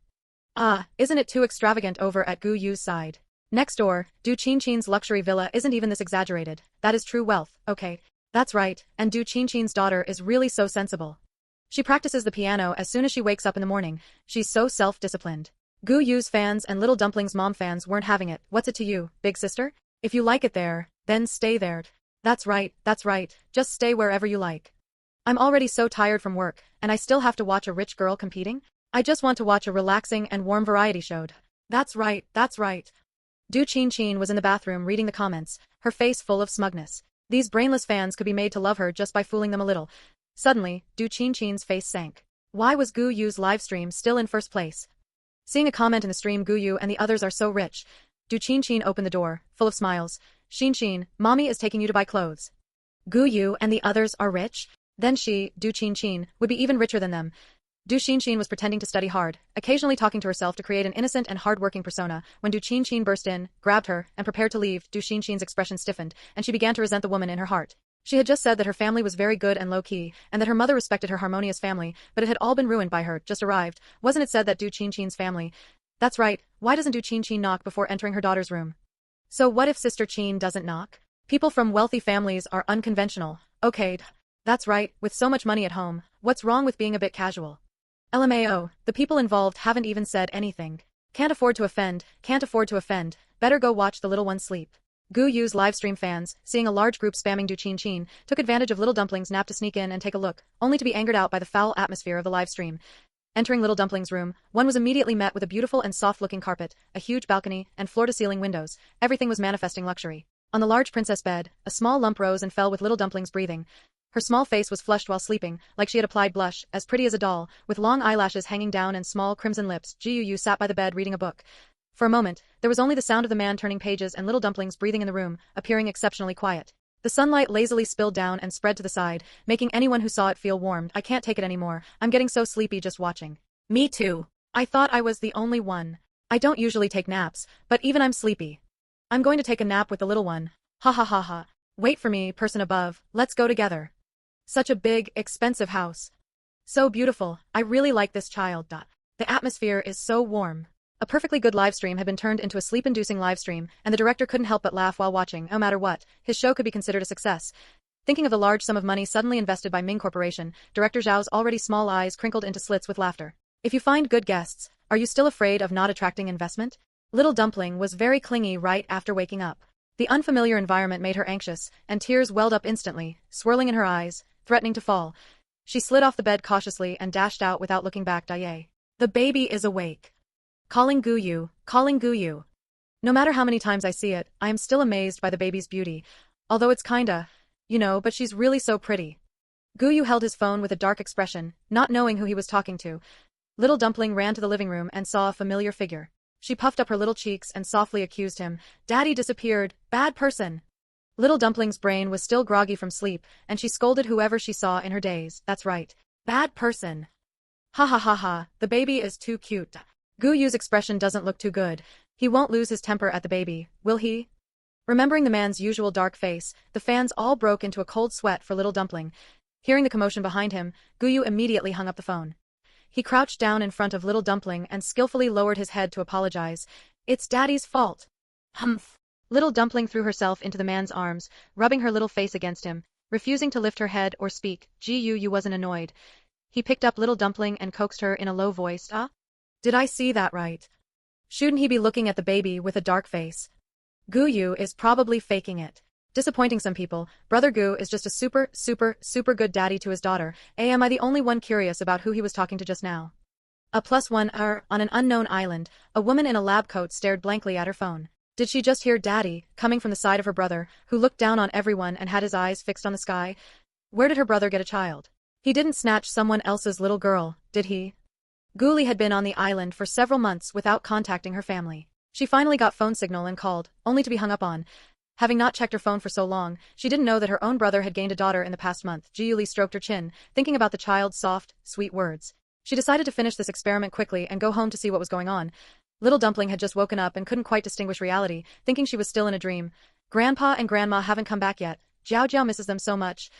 Isn't it too extravagant over at Gu Yu's side? Next door, Du Qinchin's luxury villa isn't even this exaggerated. That is true wealth, okay? That's right, and Du Qinchin's daughter is really so sensible. She practices the piano as soon as she wakes up in the morning. She's so self-disciplined. Gu Yu's fans and Little Dumpling's mom fans weren't having it. What's it to you, big sister? If you like it there, then stay there. That's right, just stay wherever you like. I'm already so tired from work, and I still have to watch a rich girl competing? I just want to watch a relaxing and warm variety show. That's right. Du Qinchin was in the bathroom reading the comments, her face full of smugness. These brainless fans could be made to love her just by fooling them a little. Suddenly, Du Qinchin's face sank. Why was Gu Yu's livestream still in first place? Seeing a comment in the stream, Gu Yu and the others are so rich. Du Qinchin opened the door, full of smiles. Qinchin, Mommy is taking you to buy clothes. Gu Yu and the others are rich? Then she, Du Qinchin, would be even richer than them. Du Qinchin was pretending to study hard, occasionally talking to herself to create an innocent and hard-working persona. When Du Qinchin burst in, grabbed her, and prepared to leave, Du Qinchin's expression stiffened, and she began to resent the woman in her heart. She had just said that her family was very good and low-key, and that her mother respected her harmonious family, but it had all been ruined by her, just arrived. Wasn't it said that Du Qinchin's family? That's right, why doesn't Du Qinchin knock before entering her daughter's room? So what if Sister Qin doesn't knock? People from wealthy families are unconventional. Okay, that's right, with so much money at home, what's wrong with being a bit casual? LMAO, the people involved haven't even said anything. Can't afford to offend, better go watch the little one sleep. Gu Yu's livestream fans, seeing a large group spamming Du Qinchin, took advantage of Little Dumpling's nap to sneak in and take a look, only to be angered out by the foul atmosphere of the livestream. Entering Little Dumpling's room, one was immediately met with a beautiful and soft-looking carpet, a huge balcony, and floor-to-ceiling windows. Everything was manifesting luxury. On the large princess bed, a small lump rose and fell with Little Dumpling's breathing. Her small face was flushed while sleeping, like she had applied blush, as pretty as a doll, with long eyelashes hanging down and small crimson lips. Gu Yu sat by the bed reading a book. For a moment, there was only the sound of the man turning pages and Little Dumpling's breathing in the room, appearing exceptionally quiet. The sunlight lazily spilled down and spread to the side, making anyone who saw it feel warmed. I can't take it anymore. I'm getting so sleepy just watching. Me too. I thought I was the only one. I don't usually take naps, but even I'm sleepy. I'm going to take a nap with the little one. Ha ha ha ha. Wait for me, person above, let's go together. Such a big, expensive house. So beautiful, I really like this child. The atmosphere is so warm. A perfectly good livestream had been turned into a sleep-inducing livestream, and the director couldn't help but laugh while watching. No matter what, his show could be considered a success. Thinking of the large sum of money suddenly invested by Ming Corporation, Director Zhao's already small eyes crinkled into slits with laughter. If you find good guests, are you still afraid of not attracting investment? Little Dumpling was very clingy right after waking up. The unfamiliar environment made her anxious, and tears welled up instantly, swirling in her eyes, threatening to fall. She slid off the bed cautiously and dashed out without looking back. Daye. The baby is awake. Calling Gu Yu, calling Gu Yu. No matter how many times I see it, I am still amazed by the baby's beauty. Although it's kinda, but she's really so pretty. Gu Yu held his phone with a dark expression, not knowing who he was talking to. Little Dumpling ran to the living room and saw a familiar figure. She puffed up her little cheeks and softly accused him. Daddy disappeared, bad person. Little Dumpling's brain was still groggy from sleep, and she scolded whoever she saw in her daze. That's right. Bad person. Ha ha ha ha, the baby is too cute. Gu Yu's expression doesn't look too good. He won't lose his temper at the baby, will he? Remembering the man's usual dark face, the fans all broke into a cold sweat for Little Dumpling. Hearing the commotion behind him, Gu Yu immediately hung up the phone. He crouched down in front of Little Dumpling and skillfully lowered his head to apologize. It's Daddy's fault. Humph. Little Dumpling threw herself into the man's arms, rubbing her little face against him, refusing to lift her head or speak. Gu wasn't annoyed. He picked up Little Dumpling and coaxed her in a low voice. Did I see that right? Shouldn't he be looking at the baby with a dark face? Gu Yu is probably faking it. Disappointing some people, Brother Gu is just a super good daddy to his daughter. Am I the only one curious about who he was talking to just now? A +1 on an unknown island, a woman in a lab coat stared blankly at her phone. Did she just hear daddy, coming from the side of her brother, who looked down on everyone and had his eyes fixed on the sky? Where did her brother get a child? He didn't snatch someone else's little girl, did he? Gu Li had been on the island for several months without contacting her family. She finally got phone signal and called, only to be hung up on. Having not checked her phone for so long, she didn't know that her own brother had gained a daughter in the past month. Jiao Jiao stroked her chin, thinking about the child's soft, sweet words. She decided to finish this experiment quickly and go home to see what was going on. Little Dumpling had just woken up and couldn't quite distinguish reality, thinking she was still in a dream. Grandpa and Grandma haven't come back yet. Jiao Jiao misses them so much.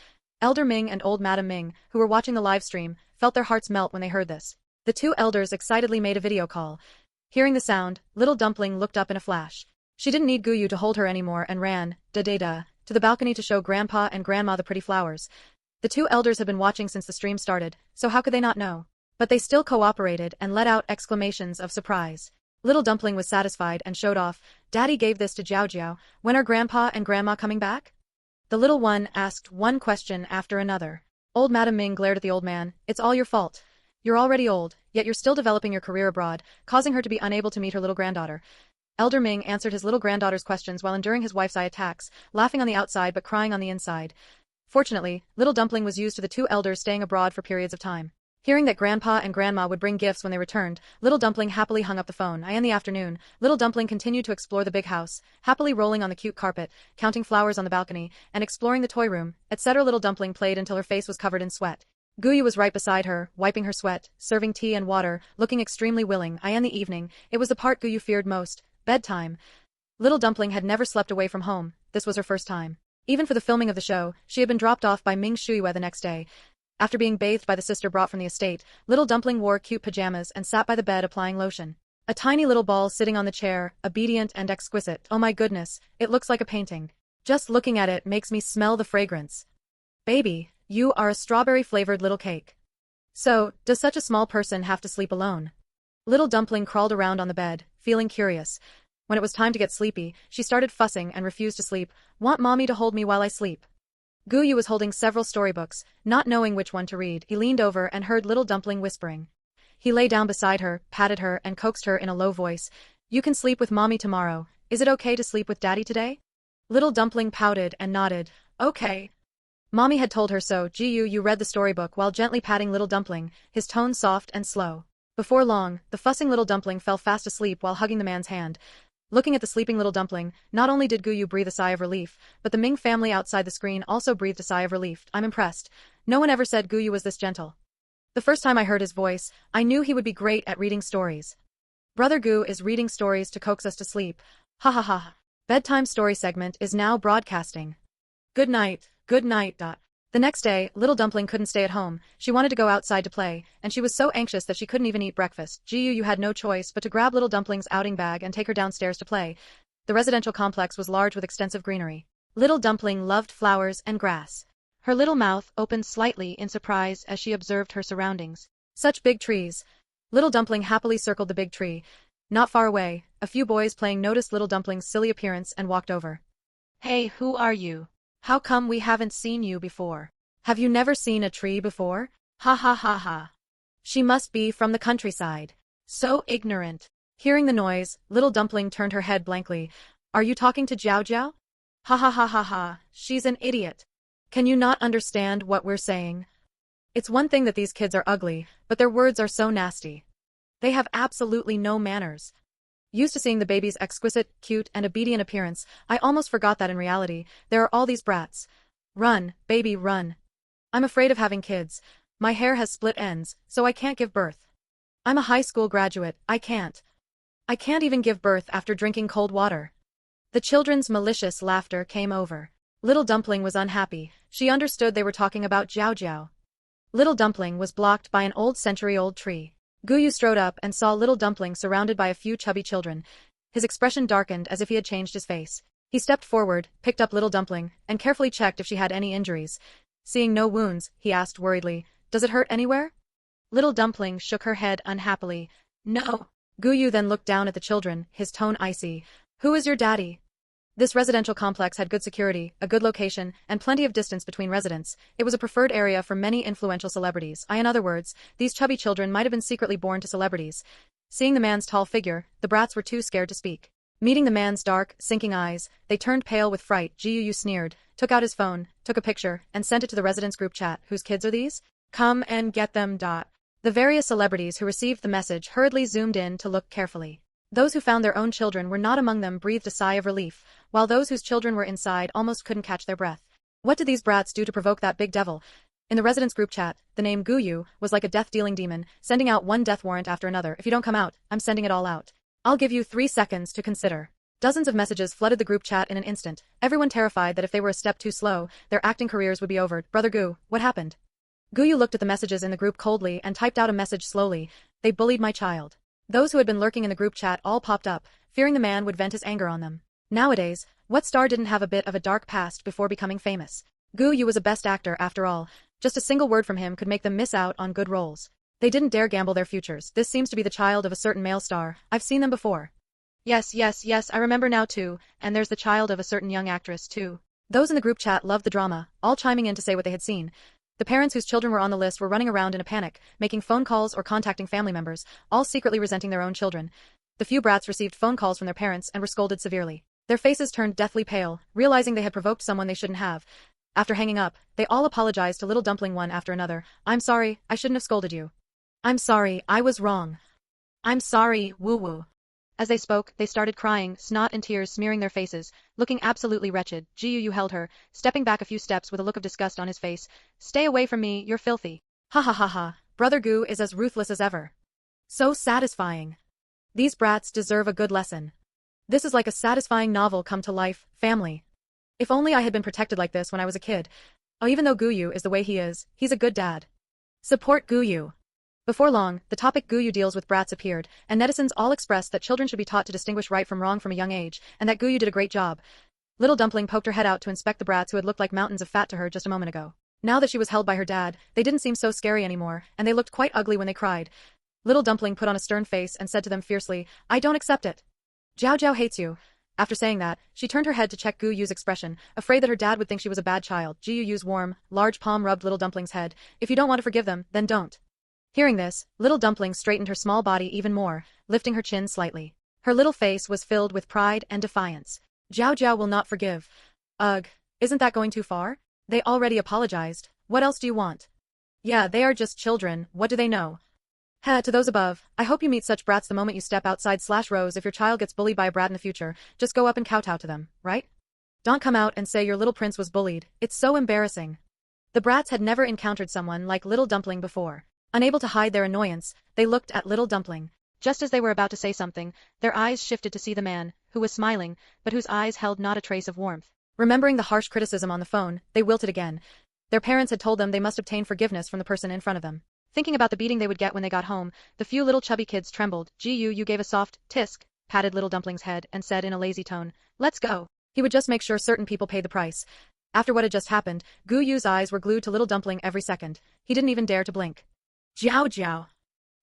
Elder Ming and Old Madam Ming, who were watching the live stream, felt their hearts melt when they heard this. The two elders excitedly made a video call. Hearing the sound, Little Dumpling looked up in a flash. She didn't need Gu Yu to hold her anymore and ran, to the balcony to show Grandpa and Grandma the pretty flowers. The two elders had been watching since the stream started, so how could they not know? But they still cooperated and let out exclamations of surprise. Little Dumpling was satisfied and showed off. Daddy gave this to Jiao Jiao. When are Grandpa and Grandma coming back? The little one asked one question after another. Old Madam Ming glared at the old man. It's all your fault. You're already old, yet you're still developing your career abroad, causing her to be unable to meet her little granddaughter. Elder Ming answered his little granddaughter's questions while enduring his wife's eye attacks, laughing on the outside but crying on the inside. Fortunately, Little Dumpling was used to the two elders staying abroad for periods of time. Hearing that Grandpa and Grandma would bring gifts when they returned, Little Dumpling happily hung up the phone. In the afternoon, Little Dumpling continued to explore the big house, happily rolling on the cute carpet, counting flowers on the balcony, and exploring the toy room, etc. Little Dumpling played until her face was covered in sweat. Gu Yu was right beside her, wiping her sweat, serving tea and water, looking extremely willing. In the evening, it was the part Gu Yu feared most, bedtime. Little Dumpling had never slept away from home. This was her first time. Even for the filming of the show, she had been dropped off by Ming Shuyue the next day. After being bathed by the sister brought from the estate, Little Dumpling wore cute pajamas and sat by the bed applying lotion. A tiny little ball sitting on the chair, obedient and exquisite. Oh my goodness, it looks like a painting. Just looking at it makes me smell the fragrance. Baby, you are a strawberry-flavored little cake. So, does such a small person have to sleep alone? Little Dumpling crawled around on the bed, feeling curious. When it was time to get sleepy, she started fussing and refused to sleep. Want mommy to hold me while I sleep? Gu Yu was holding several storybooks, not knowing which one to read. He leaned over and heard Little Dumpling whispering. He lay down beside her, patted her, and coaxed her in a low voice. You can sleep with mommy tomorrow. Is it okay to sleep with daddy today? Little Dumpling pouted and nodded. Okay. Mommy had told her so. Gu Yu read the storybook while gently patting Little Dumpling, his tone soft and slow. Before long, the fussing Little Dumpling fell fast asleep while hugging the man's hand. Looking at the sleeping Little Dumpling, not only did Gu Yu breathe a sigh of relief, but the Ming family outside the screen also breathed a sigh of relief. I'm impressed. No one ever said Gu Yu was this gentle. The first time I heard his voice, I knew he would be great at reading stories. Brother Gu is reading stories to coax us to sleep. Ha ha ha. Bedtime story segment is now broadcasting. Good night, good night. The next day, little dumpling couldn't stay at home. She wanted to go outside to play, and she was so anxious that she couldn't even eat breakfast. Gu Yu had no choice but to grab little dumpling's outing bag and take her downstairs to play. The residential complex was large with extensive greenery. Little dumpling loved flowers and grass. Her little mouth opened slightly in surprise as she observed her surroundings. Such big trees. Little dumpling happily circled the big tree. Not far away, a few boys playing noticed little dumpling's silly appearance and walked over. Hey, who are you? How come we haven't seen you before? Have you never seen a tree before? Ha ha ha ha. She must be from the countryside. So ignorant. Hearing the noise, little dumpling turned her head blankly. Are you talking to Jiao Jiao? Ha ha ha ha ha, she's an idiot. Can you not understand what we're saying? It's one thing that these kids are ugly, but their words are so nasty. They have absolutely no manners. Used to seeing the baby's exquisite, cute, and obedient appearance, I almost forgot that in reality, there are all these brats. Run, baby, run. I'm afraid of having kids. My hair has split ends, so I can't give birth. I'm a high school graduate, I can't. I can't even give birth after drinking cold water. The children's malicious laughter came over. Little dumpling was unhappy. She understood they were talking about Jiao Jiao. Little dumpling was blocked by an century-old tree. Gu Yu strode up and saw little dumpling surrounded by a few chubby children. His expression darkened as if he had changed his face. He stepped forward, picked up little dumpling, and carefully checked if she had any injuries. Seeing no wounds, he asked worriedly, "Does it hurt anywhere?" Little dumpling shook her head unhappily. "No." Gu Yu then looked down at the children, his tone icy. "Who is your daddy?" This residential complex had good security, a good location, and plenty of distance between residents. It was a preferred area for many influential celebrities. In other words, these chubby children might have been secretly born to celebrities. Seeing the man's tall figure, the brats were too scared to speak. Meeting the man's dark, sinking eyes, they turned pale with fright. Gu Yu sneered, took out his phone, took a picture, and sent it to the residents' group chat. Whose kids are these? Come and get them. The various celebrities who received the message hurriedly zoomed in to look carefully. Those who found their own children were not among them breathed a sigh of relief, while those whose children were inside almost couldn't catch their breath. What did these brats do to provoke that big devil? In the residents' group chat, the name Gu Yu was like a death-dealing demon, sending out one death warrant after another. If you don't come out, I'm sending it all out. I'll give you 3 seconds to consider. Dozens of messages flooded the group chat in an instant, everyone terrified that if they were a step too slow, their acting careers would be over. Brother Gu, what happened? Gu Yu looked at the messages in the group coldly and typed out a message slowly. They bullied my child. Those who had been lurking in the group chat all popped up, fearing the man would vent his anger on them. Nowadays, what star didn't have a bit of a dark past before becoming famous? Gu Yu was a best actor after all. Just a single word from him could make them miss out on good roles. They didn't dare gamble their futures. This seems to be the child of a certain male star. I've seen them before. Yes, I remember now too, and there's the child of a certain young actress too. Those in the group chat loved the drama, all chiming in to say what they had seen. The parents whose children were on the list were running around in a panic, making phone calls or contacting family members, all secretly resenting their own children. The few brats received phone calls from their parents and were scolded severely. Their faces turned deathly pale, realizing they had provoked someone they shouldn't have. After hanging up, they all apologized to little dumpling one after another. I'm sorry, I shouldn't have scolded you. I'm sorry, I was wrong. I'm sorry, woo-woo. As they spoke, they started crying, snot and tears smearing their faces, looking absolutely wretched. Gu Yu held her, stepping back a few steps with a look of disgust on his face. Stay away from me, you're filthy. Ha ha ha ha, Brother Gu is as ruthless as ever. So satisfying. These brats deserve a good lesson. This is like a satisfying novel come to life, family. If only I had been protected like this when I was a kid. Oh, even though Gu Yu is the way he is, he's a good dad. Support Gu Yu. Before long, the topic Gu Yu deals with brats appeared, and netizens all expressed that children should be taught to distinguish right from wrong from a young age, and that Gu Yu did a great job. Little dumpling poked her head out to inspect the brats who had looked like mountains of fat to her just a moment ago. Now that she was held by her dad, they didn't seem so scary anymore, and they looked quite ugly when they cried. Little dumpling put on a stern face and said to them fiercely, I don't accept it. Jiao Jiao hates you. After saying that, she turned her head to check Gu Yu's expression, afraid that her dad would think she was a bad child. Gu Yu's warm, large palm rubbed little dumpling's head. If you don't want to forgive them, then don't. Hearing this, little dumpling straightened her small body even more, lifting her chin slightly. Her little face was filled with pride and defiance. Jiao Jiao will not forgive. Ugh, isn't that going too far? They already apologized. What else do you want? Yeah, they are just children, what do they know? To those above, I hope you meet such brats the moment you step outside/rows. If your child gets bullied by a brat in the future, just go up and kowtow to them, right? Don't come out and say your little prince was bullied. It's so embarrassing. The brats had never encountered someone like little dumpling before. Unable to hide their annoyance, they looked at little dumpling. Just as they were about to say something, their eyes shifted to see the man, who was smiling, but whose eyes held not a trace of warmth. Remembering the harsh criticism on the phone, they wilted again. Their parents had told them they must obtain forgiveness from the person in front of them. Thinking about the beating they would get when they got home, the few little chubby kids trembled. You gave a soft tisk, patted little Dumpling's head, and said in a lazy tone, "Let's go." He would just make sure certain people paid the price. After what had just happened, Gu Yu's eyes were glued to little Dumpling every second. He didn't even dare to blink. Jiao Jiao.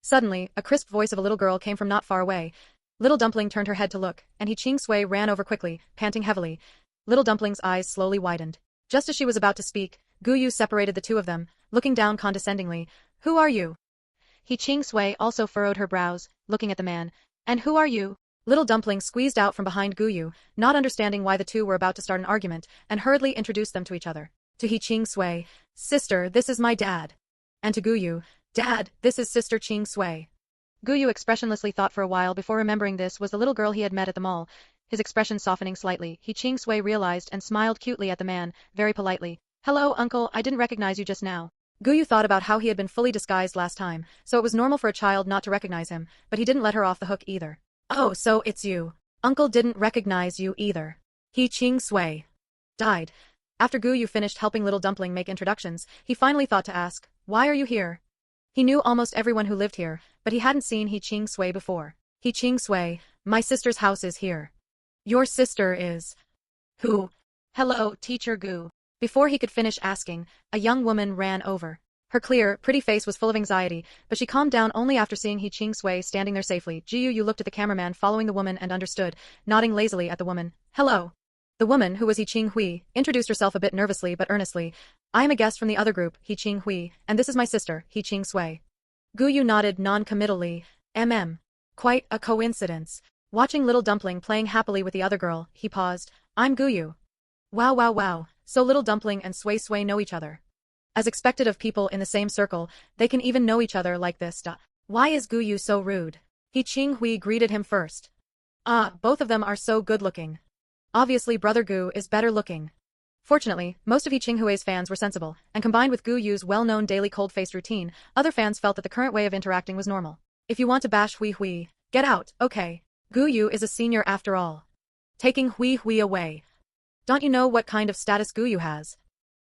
Suddenly, a crisp voice of a little girl came from not far away. Little Dumpling turned her head to look, and He Ching Sui ran over quickly, panting heavily. Little Dumpling's eyes slowly widened. Just as she was about to speak, Gu Yu separated the two of them, looking down condescendingly. "Who are you?" He Ching Sui also furrowed her brows, looking at the man. "And who are you?" Little Dumpling squeezed out from behind Gu Yu, not understanding why the two were about to start an argument, and hurriedly introduced them to each other. To He Ching Sui, "Sister, this is my dad." And to Gu Yu, "Dad, this is Sister Ching Sui." Gu Yu expressionlessly thought for a while before remembering this was the little girl he had met at the mall. His expression softening slightly, He Ching Sui realized and smiled cutely at the man, very politely. "Hello, uncle, I didn't recognize you just now." Gu Yu thought about how he had been fully disguised last time, so it was normal for a child not to recognize him, but he didn't let her off the hook either. "Oh, so it's you. Uncle didn't recognize you either." He Ching Sui died. After Gu Yu finished helping little Dumpling make introductions, he finally thought to ask, "Why are you here?" He knew almost everyone who lived here, but he hadn't seen He Ching Sui before. He Ching Sui, "My sister's house is here." "Your sister is..." "Who?" "Hello, Teacher Gu." Before he could finish asking, a young woman ran over. Her clear, pretty face was full of anxiety, but she calmed down only after seeing He Ching Sui standing there safely. Jiu Yu looked at the cameraman following the woman and understood, nodding lazily at the woman. "Hello." The woman, who was He Ching Hui, introduced herself a bit nervously but earnestly. "I am a guest from the other group, He Ching Hui, and this is my sister, He Ching Sui." Gu Yu nodded non-committally. Quite a coincidence. Watching little Dumpling playing happily with the other girl, he paused. "I'm Gu Yu." Wow. So little Dumpling and Sui Sui know each other. As expected of people in the same circle, they can even know each other like this. Why is Gu Yu so rude? He Ching Hui greeted him first. Both of them are so good-looking. Obviously brother Gu is better looking. Fortunately, most of He Ching Hui's fans were sensible, and combined with Gu Yu's well-known daily cold-faced routine, other fans felt that the current way of interacting was normal. If you want to bash Hui, get out, okay? Gu Yu is a senior after all. Taking Hui away. Don't you know what kind of status Gu Yu has?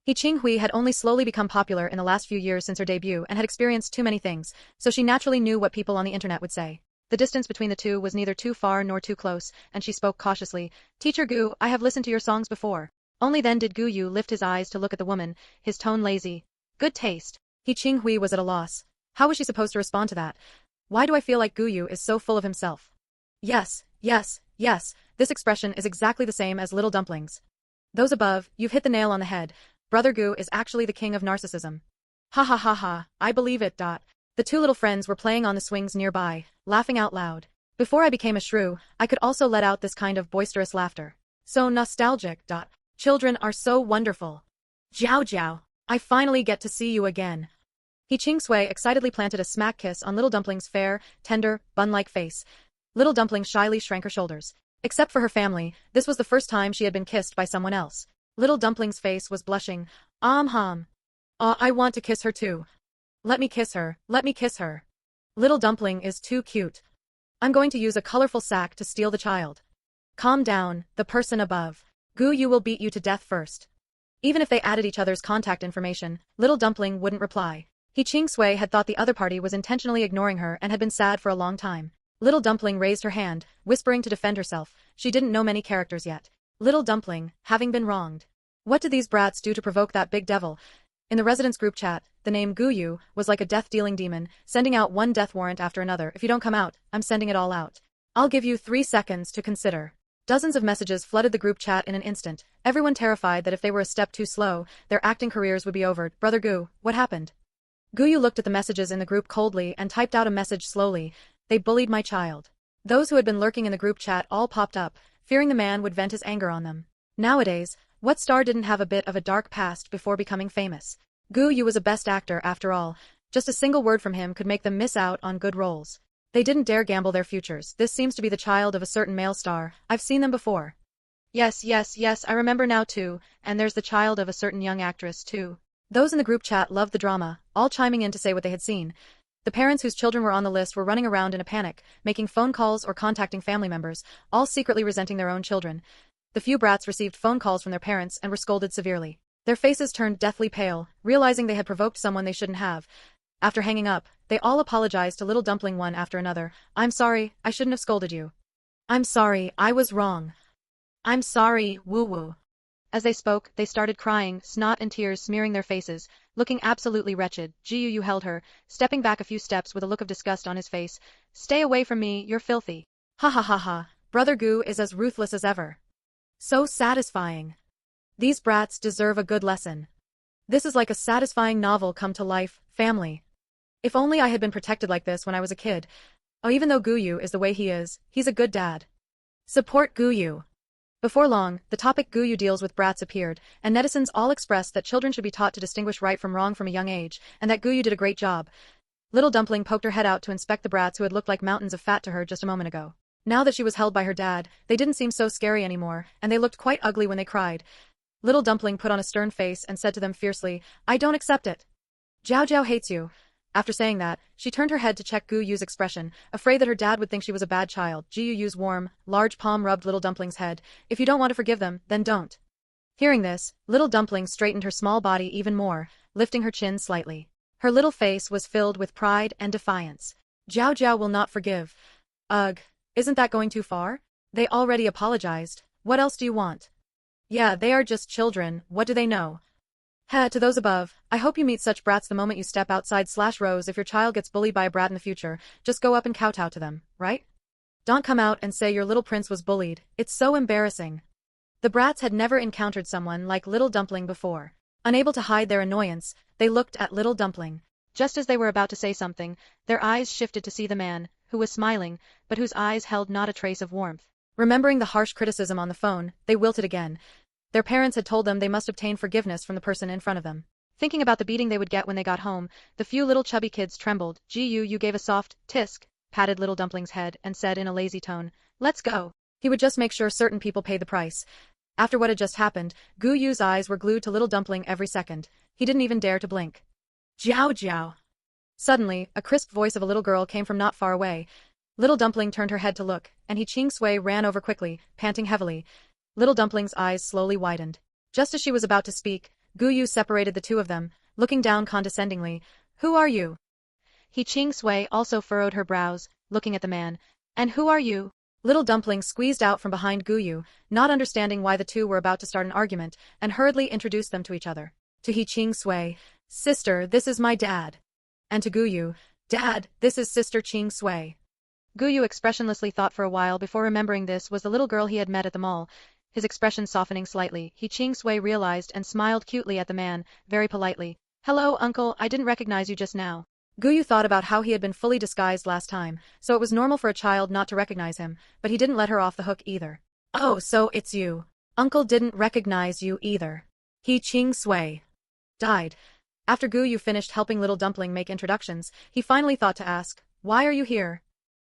He Ching Hui had only slowly become popular in the last few years since her debut and had experienced too many things, so she naturally knew what people on the internet would say. The distance between the two was neither too far nor too close, and she spoke cautiously. "Teacher Gu, I have listened to your songs before." Only then did Gu Yu lift his eyes to look at the woman, his tone lazy. "Good taste." He Ching Hui was at a loss. How was she supposed to respond to that? Why do I feel like Gu Yu is so full of himself? Yes, this expression is exactly the same as little Dumpling's. Those above, you've hit the nail on the head. Brother Gu is actually the king of narcissism. Ha, I believe it. The two little friends were playing on the swings nearby, laughing out loud. Before I became a shrew, I could also let out this kind of boisterous laughter. So nostalgic. Children are so wonderful. Jiao Jiao, I finally get to see you again. He Ching Sui excitedly planted a smack kiss on little Dumpling's fair, tender, bun-like face. Little Dumpling shyly shrank her shoulders. Except for her family, this was the first time she had been kissed by someone else. Little Dumpling's face was blushing. I want to kiss her too. Let me kiss her. Little Dumpling is too cute. I'm going to use a colorful sack to steal the child. Calm down, the person above. Gu Yu will beat you to death first. Even if they added each other's contact information, little Dumpling wouldn't reply. He Ching Sui had thought the other party was intentionally ignoring her and had been sad for a long time. Little Dumpling raised her hand, whispering to defend herself. She didn't know many characters yet. Little Dumpling, having been wronged. What did these brats do to provoke that big devil? In the residents' group chat, the name Gu Yu was like a death-dealing demon, sending out one death warrant after another. If you don't come out, I'm sending it all out. I'll give you 3 seconds to consider. Dozens of messages flooded the group chat in an instant, everyone terrified that if they were a step too slow, their acting careers would be over. Brother Gu, what happened? Gu Yu looked at the messages in the group coldly and typed out a message slowly. They bullied my child. Those who had been lurking in the group chat all popped up, fearing the man would vent his anger on them. Nowadays, what star didn't have a bit of a dark past before becoming famous? Gu Yu was a best actor after all. Just a single word from him could make them miss out on good roles. They didn't dare gamble their futures. This seems to be the child of a certain male star. I've seen them before. Yes, I remember now too, and there's the child of a certain young actress too. Those in the group chat loved the drama, all chiming in to say what they had seen. The parents whose children were on the list were running around in a panic, making phone calls or contacting family members, all secretly resenting their own children. The few brats received phone calls from their parents and were scolded severely. Their faces turned deathly pale, realizing they had provoked someone they shouldn't have. After hanging up, they all apologized to little dumpling one after another. I'm sorry, I shouldn't have scolded you. I'm sorry, I was wrong. I'm sorry, woo-woo. As they spoke, they started crying, snot and tears smearing their faces, looking absolutely wretched. Jiao Jiao held her, stepping back a few steps with a look of disgust on his face. Stay away from me, you're filthy. Ha ha ha ha, Brother Gu is as ruthless as ever. So satisfying. These brats deserve a good lesson. This is like a satisfying novel come to life, family. If only I had been protected like this when I was a kid. Oh, even though Gu Yu is the way he is, he's a good dad. Support Gu Yu. Before long, the topic Gu Yu deals with brats appeared, and netizens all expressed that children should be taught to distinguish right from wrong from a young age, and that Gu Yu did a great job. Little dumpling poked her head out to inspect the brats who had looked like mountains of fat to her just a moment ago. Now that she was held by her dad, they didn't seem so scary anymore, and they looked quite ugly when they cried. Little dumpling put on a stern face and said to them fiercely, I don't accept it. Jiao Jiao hates you. After saying that, she turned her head to check Gu Yu's expression, afraid that her dad would think she was a bad child. Jiao Yu's warm, large palm rubbed little dumpling's head. If you don't want to forgive them, then don't. Hearing this, little dumpling straightened her small body even more, lifting her chin slightly. Her little face was filled with pride and defiance. Jiao Jiao will not forgive. Ugh, isn't that going too far? They already apologized. What else do you want? Yeah, they are just children, what do they know? Heh, to those above, I hope you meet such brats the moment you step outside/rows. If your child gets bullied by a brat in the future, just go up and kowtow to them, right? Don't come out and say your little prince was bullied, it's so embarrassing. The brats had never encountered someone like little dumpling before. Unable to hide their annoyance, they looked at little dumpling. Just as they were about to say something, their eyes shifted to see the man, who was smiling, but whose eyes held not a trace of warmth. Remembering the harsh criticism on the phone, they wilted again. Their parents had told them they must obtain forgiveness from the person in front of them. Thinking about the beating they would get when they got home, the few little chubby kids trembled. Jiao Jiao gave a soft tisk, patted little dumpling's head, and said in a lazy tone, let's go. He would just make sure certain people paid the price. After what had just happened, Gu Yu's eyes were glued to little dumpling every second. He didn't even dare to blink. Jiao Jiao. Suddenly, a crisp voice of a little girl came from not far away. Little dumpling turned her head to look, and He Ching Sui ran over quickly, panting heavily. Little dumpling's eyes slowly widened. Just as she was about to speak, Gu Yu separated the two of them, looking down condescendingly. Who are you? He Ching Sui also furrowed her brows, looking at the man. And who are you? Little dumpling squeezed out from behind Gu Yu, not understanding why the two were about to start an argument, and hurriedly introduced them to each other. To He Ching Sui, Sister, this is my dad. And to Gu Yu, Dad, this is Sister Ching Sui. Gu Yu expressionlessly thought for a while before remembering this was the little girl he had met at the mall. His expression softening slightly, He Ching Sui realized and smiled cutely at the man, very politely. Hello, uncle, I didn't recognize you just now. Gu Yu thought about how he had been fully disguised last time, so it was normal for a child not to recognize him, but he didn't let her off the hook either. Oh, so it's you. Uncle didn't recognize you either. He Ching Sui died. After Gu Yu finished helping little dumpling make introductions, he finally thought to ask, why are you here?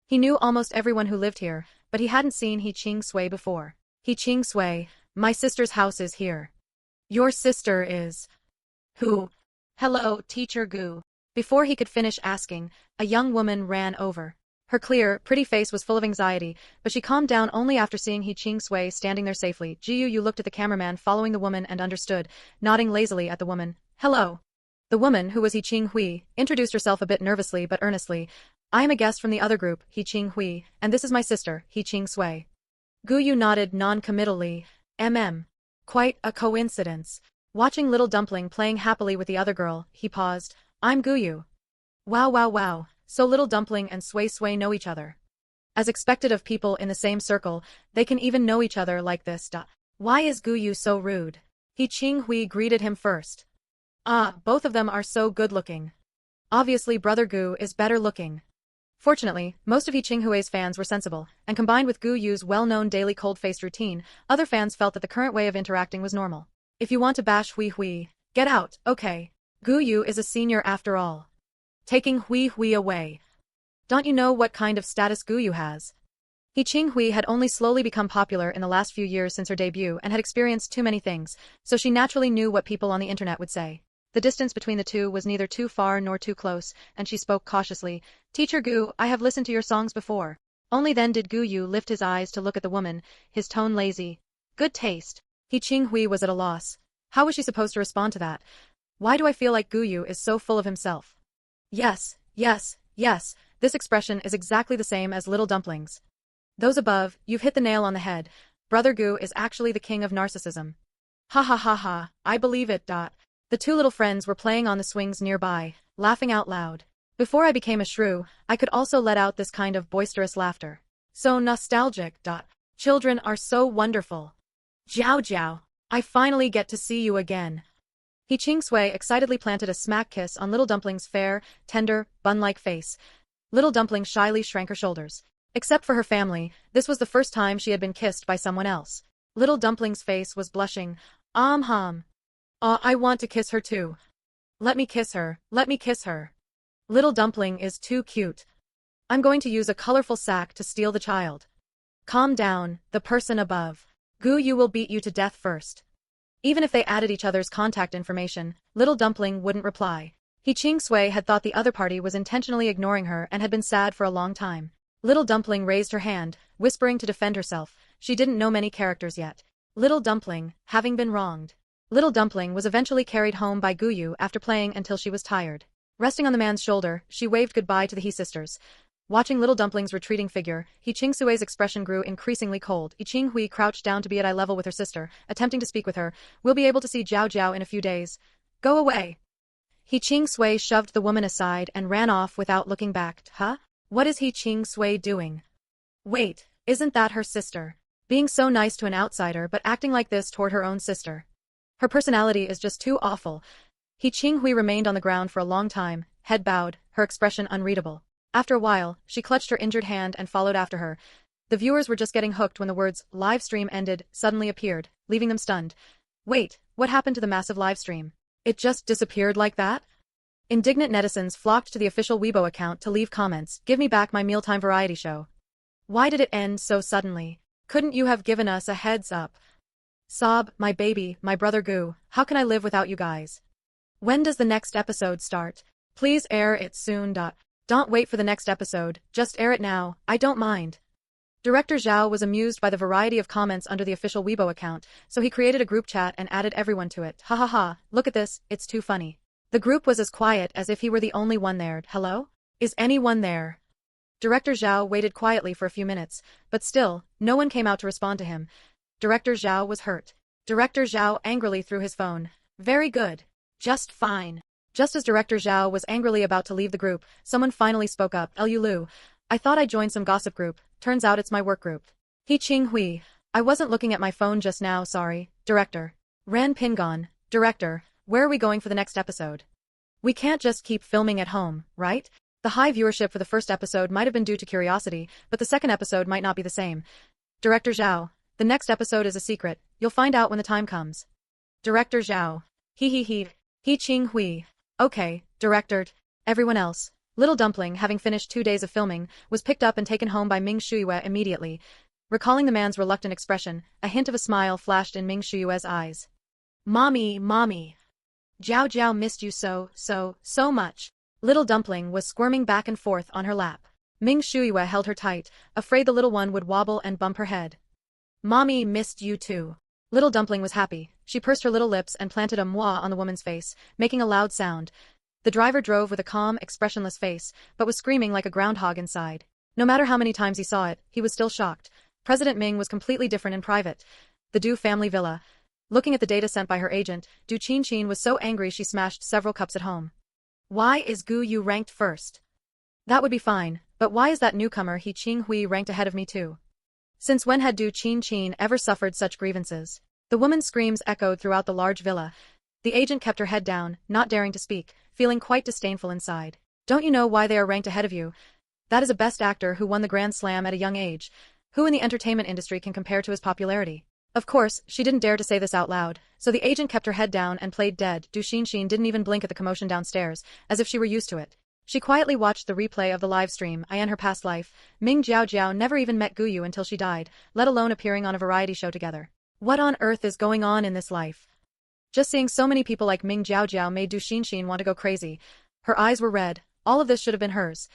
He knew almost everyone who lived here, but he hadn't seen He Ching Sui before. He Ching Sui, my sister's house is here. Your sister is... Who? Hello, Teacher Gu. Before he could finish asking, a young woman ran over. Her clear, pretty face was full of anxiety, but she calmed down only after seeing He Ching Sui standing there safely. Jiao Jiao looked at the cameraman following the woman and understood, nodding lazily at the woman. Hello. The woman, who was He Ching Hui, introduced herself a bit nervously but earnestly. I am a guest from the other group, He Ching Hui, and this is my sister, He Ching Sui. Gu Yu nodded non-committally. Quite a coincidence. Watching little dumpling playing happily with the other girl, he paused. I'm Gu Yu. Wow wow wow, so little dumpling and Sui Sui know each other. As expected of people in the same circle, they can even know each other like this. Why is Gu Yu so rude? He Ching Hui greeted him first. Ah, both of them are so good-looking. Obviously Brother Gu is better looking. Fortunately, most of He Ching Hui's fans were sensible, and combined with Gu Yu's well-known daily cold-faced routine, other fans felt that the current way of interacting was normal. If you want to bash Hui Hui, get out, okay. Gu Yu is a senior after all. Taking Hui Hui away. Don't you know what kind of status Gu Yu has? He Ching Hui had only slowly become popular in the last few years since her debut and had experienced too many things, so she naturally knew what people on the internet would say. The distance between the two was neither too far nor too close, and she spoke cautiously. Teacher Gu, I have listened to your songs before. Only then did Gu Yu lift his eyes to look at the woman, his tone lazy. Good taste. He Qinghui was at a loss. How was she supposed to respond to that? Why do I feel like Gu Yu is so full of himself? Yes, yes, yes, this expression is exactly the same as little dumplings. Those above, you've hit the nail on the head. Brother Gu is actually the king of narcissism. Ha ha ha ha, I believe it. The two little friends were playing on the swings nearby, laughing out loud. Before I became a shrew, I could also let out this kind of boisterous laughter. So nostalgic. Children are so wonderful. Jiao Jiao, I finally get to see you again. He Qingsui excitedly planted a smack kiss on Little Dumpling's fair, tender, bun-like face. Little Dumpling shyly shrank her shoulders. Except for her family, this was the first time she had been kissed by someone else. Little Dumpling's face was blushing. I want to kiss her too. Let me kiss her, let me kiss her. Little Dumpling is too cute. I'm going to use a colorful sack to steal the child. Calm down, the person above. Gu Yu will beat you to death first. Even if they added each other's contact information, Little Dumpling wouldn't reply. He Qingsui had thought the other party was intentionally ignoring her and had been sad for a long time. Little Dumpling raised her hand, whispering to defend herself. She didn't know many characters yet. Little Dumpling, having been wronged. Little Dumpling was eventually carried home by Gu Yu after playing until she was tired. Resting on the man's shoulder, she waved goodbye to the He sisters. Watching Little Dumpling's retreating figure, He Qingsui's expression grew increasingly cold. He Qinghui crouched down to be at eye level with her sister, attempting to speak with her. We'll be able to see Jiao Jiao in a few days. Go away. He Qingsui shoved the woman aside and ran off without looking back. Huh? What is He Qingsui doing? Wait, isn't that her sister? Being so nice to an outsider but acting like this toward her own sister. Her personality is just too awful. He Qinghui remained on the ground for a long time, head bowed, her expression unreadable. After a while, she clutched her injured hand and followed after her. The viewers were just getting hooked when the words, live stream ended, suddenly appeared, leaving them stunned. Wait, what happened to the massive live stream? It just disappeared like that? Indignant netizens flocked to the official Weibo account to leave comments, give me back my mealtime variety show. Why did it end so suddenly? Couldn't you have given us a heads up? Sob, my baby, my brother Gu, how can I live without you guys? When does the next episode start? Please air it soon. Don't wait for the next episode, just air it now, I don't mind. Director Zhao was amused by the variety of comments under the official Weibo account, so he created a group chat and added everyone to it. Ha ha ha, look at this, it's too funny. The group was as quiet as if he were the only one there. Hello? Is anyone there? Director Zhao waited quietly for a few minutes, but still, no one came out to respond to him. Director Zhao was hurt. Director Zhao angrily threw his phone. Very good. Just fine. Just as Director Zhao was angrily about to leave the group, someone finally spoke up. Lu, I thought I joined some gossip group, turns out it's my work group. He Qinghui, I wasn't looking at my phone just now, sorry. Director. Ran Pingon, Director, where are we going for the next episode? We can't just keep filming at home, right? The high viewership for the first episode might have been due to curiosity, but the second episode might not be the same. Director Zhao, the next episode is a secret, you'll find out when the time comes. Director Zhao. He Qinghui. Okay, Director. Everyone else. Little Dumpling, having finished 2 days of filming, was picked up and taken home by Ming Shuyue immediately. Recalling the man's reluctant expression, a hint of a smile flashed in Ming Shuyue's eyes. Mommy, mommy. Jiao Jiao missed you so much. Little Dumpling was squirming back and forth on her lap. Ming Shuyue held her tight, afraid the little one would wobble and bump her head. Mommy missed you too. Little Dumpling was happy. She pursed her little lips and planted a mwah on the woman's face, making a loud sound. The driver drove with a calm, expressionless face, but was screaming like a groundhog inside. No matter how many times he saw it, he was still shocked. President Ming was completely different in private. The Du family villa. Looking at the data sent by her agent, Du Qinchin was so angry she smashed several cups at home. Why is Gu Yu ranked first? That would be fine, but why is that newcomer He Qinghui ranked ahead of me too? Since when had Du Qinchin ever suffered such grievances? The woman's screams echoed throughout the large villa. The agent kept her head down, not daring to speak, feeling quite disdainful inside. Don't you know why they are ranked ahead of you? That is a best actor who won the Grand Slam at a young age. Who in the entertainment industry can compare to his popularity? Of course, she didn't dare to say this out loud, so the agent kept her head down and played dead. Du Qinchin didn't even blink at the commotion downstairs, as if she were used to it. She quietly watched the replay of the live stream, in her past life. Ming Jiao Jiao never even met Gu Yu until she died, let alone appearing on a variety show together. What on earth is going on in this life? Just seeing so many people like Ming Jiao Jiao made Du Qinchin want to go crazy. Her eyes were red. All of this should have been hers.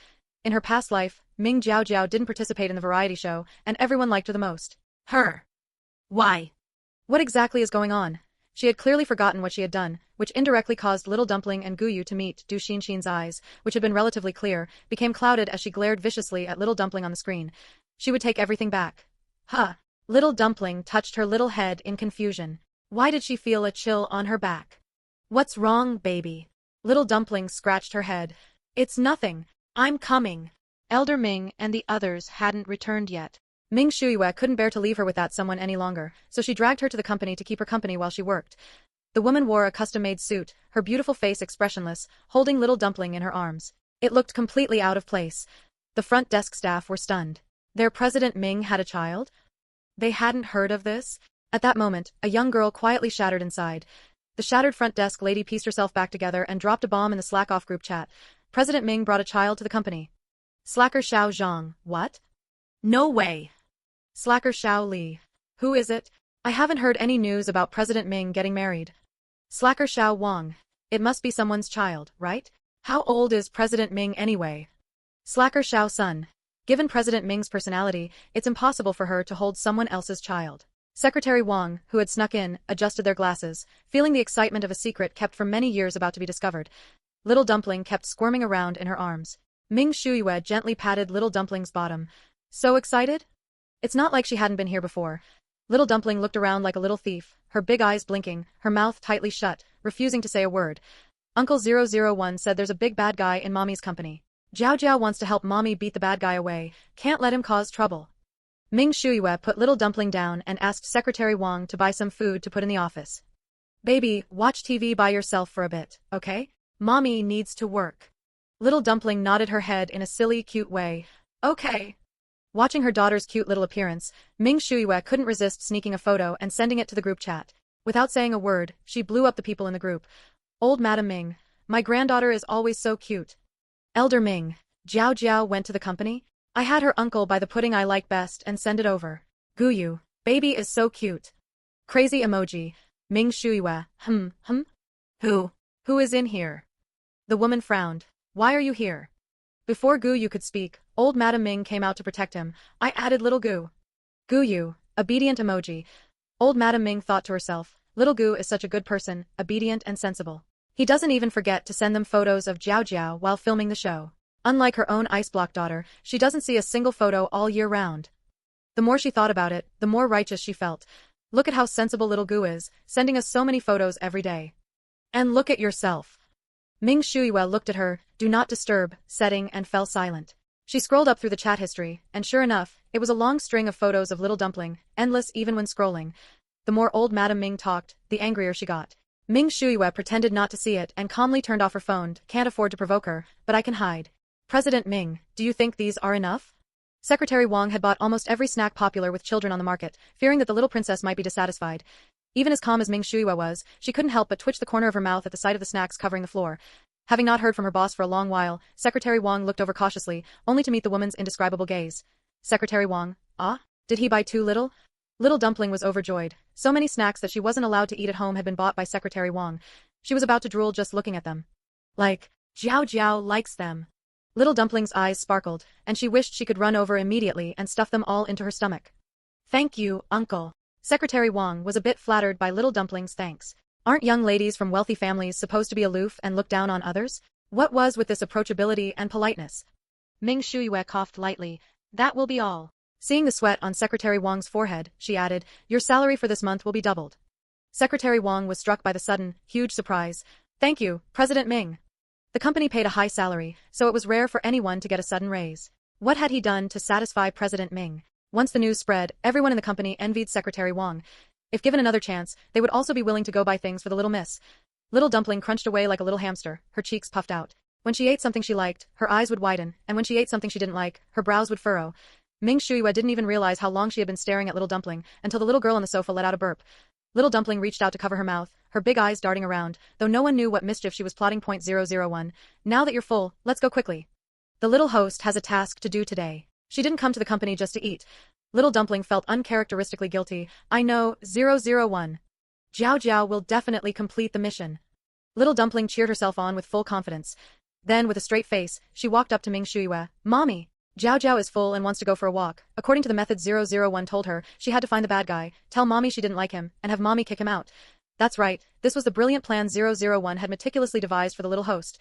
In her past life, Ming Jiao Jiao didn't participate in the variety show, and everyone liked her the most. Her. Why? What exactly is going on? She had clearly forgotten what she had done, which indirectly caused Little Dumpling and Gu Yu to meet. Du Xinxin's eyes, which had been relatively clear, became clouded as she glared viciously at Little Dumpling on the screen. She would take everything back. Huh. Little Dumpling touched her little head in confusion. Why did she feel a chill on her back? What's wrong, baby? Little Dumpling scratched her head. It's nothing. I'm coming. Elder Ming and the others hadn't returned yet. Ming Shuyue couldn't bear to leave her with that someone any longer, so she dragged her to the company to keep her company while she worked. The woman wore a custom-made suit, her beautiful face expressionless, holding Little Dumpling in her arms. It looked completely out of place. The front desk staff were stunned. Their president Ming had a child? They hadn't heard of this? At that moment, a young girl quietly shattered inside. The shattered front desk lady pieced herself back together and dropped a bomb in the Slack-off group chat. President Ming brought a child to the company. Slacker Xiao Zhang, what? No way. Slacker Xiao Li. Who is it? I haven't heard any news about President Ming getting married. Slacker Xiao Wang. It must be someone's child, right? How old is President Ming anyway? Slacker Xiao Sun. Given President Ming's personality, it's impossible for her to hold someone else's child. Secretary Wang, who had snuck in, adjusted their glasses, feeling the excitement of a secret kept for many years about to be discovered. Little Dumpling kept squirming around in her arms. Ming Shuyue gently patted Little Dumpling's bottom. So excited? It's not like she hadn't been here before. Little Dumpling looked around like a little thief, her big eyes blinking, her mouth tightly shut, refusing to say a word. Uncle 001 said there's a big bad guy in Mommy's company. Jiao Jiao wants to help Mommy beat the bad guy away, can't let him cause trouble. Ming Shuyue put Little Dumpling down and asked Secretary Wang to buy some food to put in the office. Baby, watch TV by yourself for a bit, okay? Mommy needs to work. Little Dumpling nodded her head in a silly, cute way. Okay. Watching her daughter's cute little appearance, Ming Shuyue couldn't resist sneaking a photo and sending it to the group chat. Without saying a word, she blew up the people in the group. Old Madam Ming. My granddaughter is always so cute. Elder Ming. Jiao Jiao went to the company? I had her uncle buy the pudding I like best and send it over. Gu Yu. Baby is so cute. Crazy emoji. Ming Shuyue. Who is in here? The woman frowned. Why are you here? Before Gu Yu could speak, old Madam Ming came out to protect him. I added little Gu. Gu Yu. Obedient emoji. Old Madam Ming thought to herself, little Gu is such a good person, obedient and sensible. He doesn't even forget to send them photos of Jiao Jiao while filming the show. Unlike her own ice block daughter, she doesn't see a single photo all year round. The more she thought about it, the more righteous she felt. Look at how sensible little Gu is, sending us so many photos every day. And look at yourself. Ming Shuyue looked at her, do not disturb, setting and fell silent. She scrolled up through the chat history, and sure enough, it was a long string of photos of Little Dumpling, endless even when scrolling. The more old Madam Ming talked, the angrier she got. Ming Shuyue pretended not to see it and calmly turned off her phone. Can't afford to provoke her, but I can hide. President Ming, do you think these are enough? Secretary Wang had bought almost every snack popular with children on the market, fearing that the little princess might be dissatisfied. Even as calm as Ming Shuyue was, she couldn't help but twitch the corner of her mouth at the sight of the snacks covering the floor. Having not heard from her boss for a long while, Secretary Wang looked over cautiously, only to meet the woman's indescribable gaze. Secretary Wang, ah? Did he buy too little? Little Dumpling was overjoyed. So many snacks that she wasn't allowed to eat at home had been bought by Secretary Wang. She was about to drool just looking at them. Like, Jiao Jiao likes them. Little Dumpling's eyes sparkled, and she wished she could run over immediately and stuff them all into her stomach. Thank you, Uncle. Secretary Wang was a bit flattered by Little Dumpling's thanks. Aren't young ladies from wealthy families supposed to be aloof and look down on others? What was with this approachability and politeness? Ming Shuyue coughed lightly. That will be all. Seeing the sweat on Secretary Wang's forehead, she added, your salary for this month will be doubled. Secretary Wang was struck by the sudden, huge surprise. Thank you, President Ming. The company paid a high salary, so it was rare for anyone to get a sudden raise. What had he done to satisfy President Ming? Once the news spread, everyone in the company envied Secretary Wang. If given another chance, they would also be willing to go buy things for the little miss. Little Dumpling crunched away like a little hamster, her cheeks puffed out. When she ate something she liked, her eyes would widen, and when she ate something she didn't like, her brows would furrow. Ming Shuyue didn't even realize how long she had been staring at Little Dumpling, until the little girl on the sofa let out a burp. Little Dumpling reached out to cover her mouth, her big eyes darting around, though no one knew what mischief she was plotting. 001. Now that you're full, let's go quickly. The little host has a task to do today. She didn't come to the company just to eat. Little Dumpling felt uncharacteristically guilty. I know, 001. Jiao Jiao will definitely complete the mission. Little Dumpling cheered herself on with full confidence. Then, with a straight face, she walked up to Ming Shuyue. Mommy! Jiao Jiao is full and wants to go for a walk. According to the method 001 told her, she had to find the bad guy, tell mommy she didn't like him, and have mommy kick him out. That's right, this was the brilliant plan 001 had meticulously devised for the little host.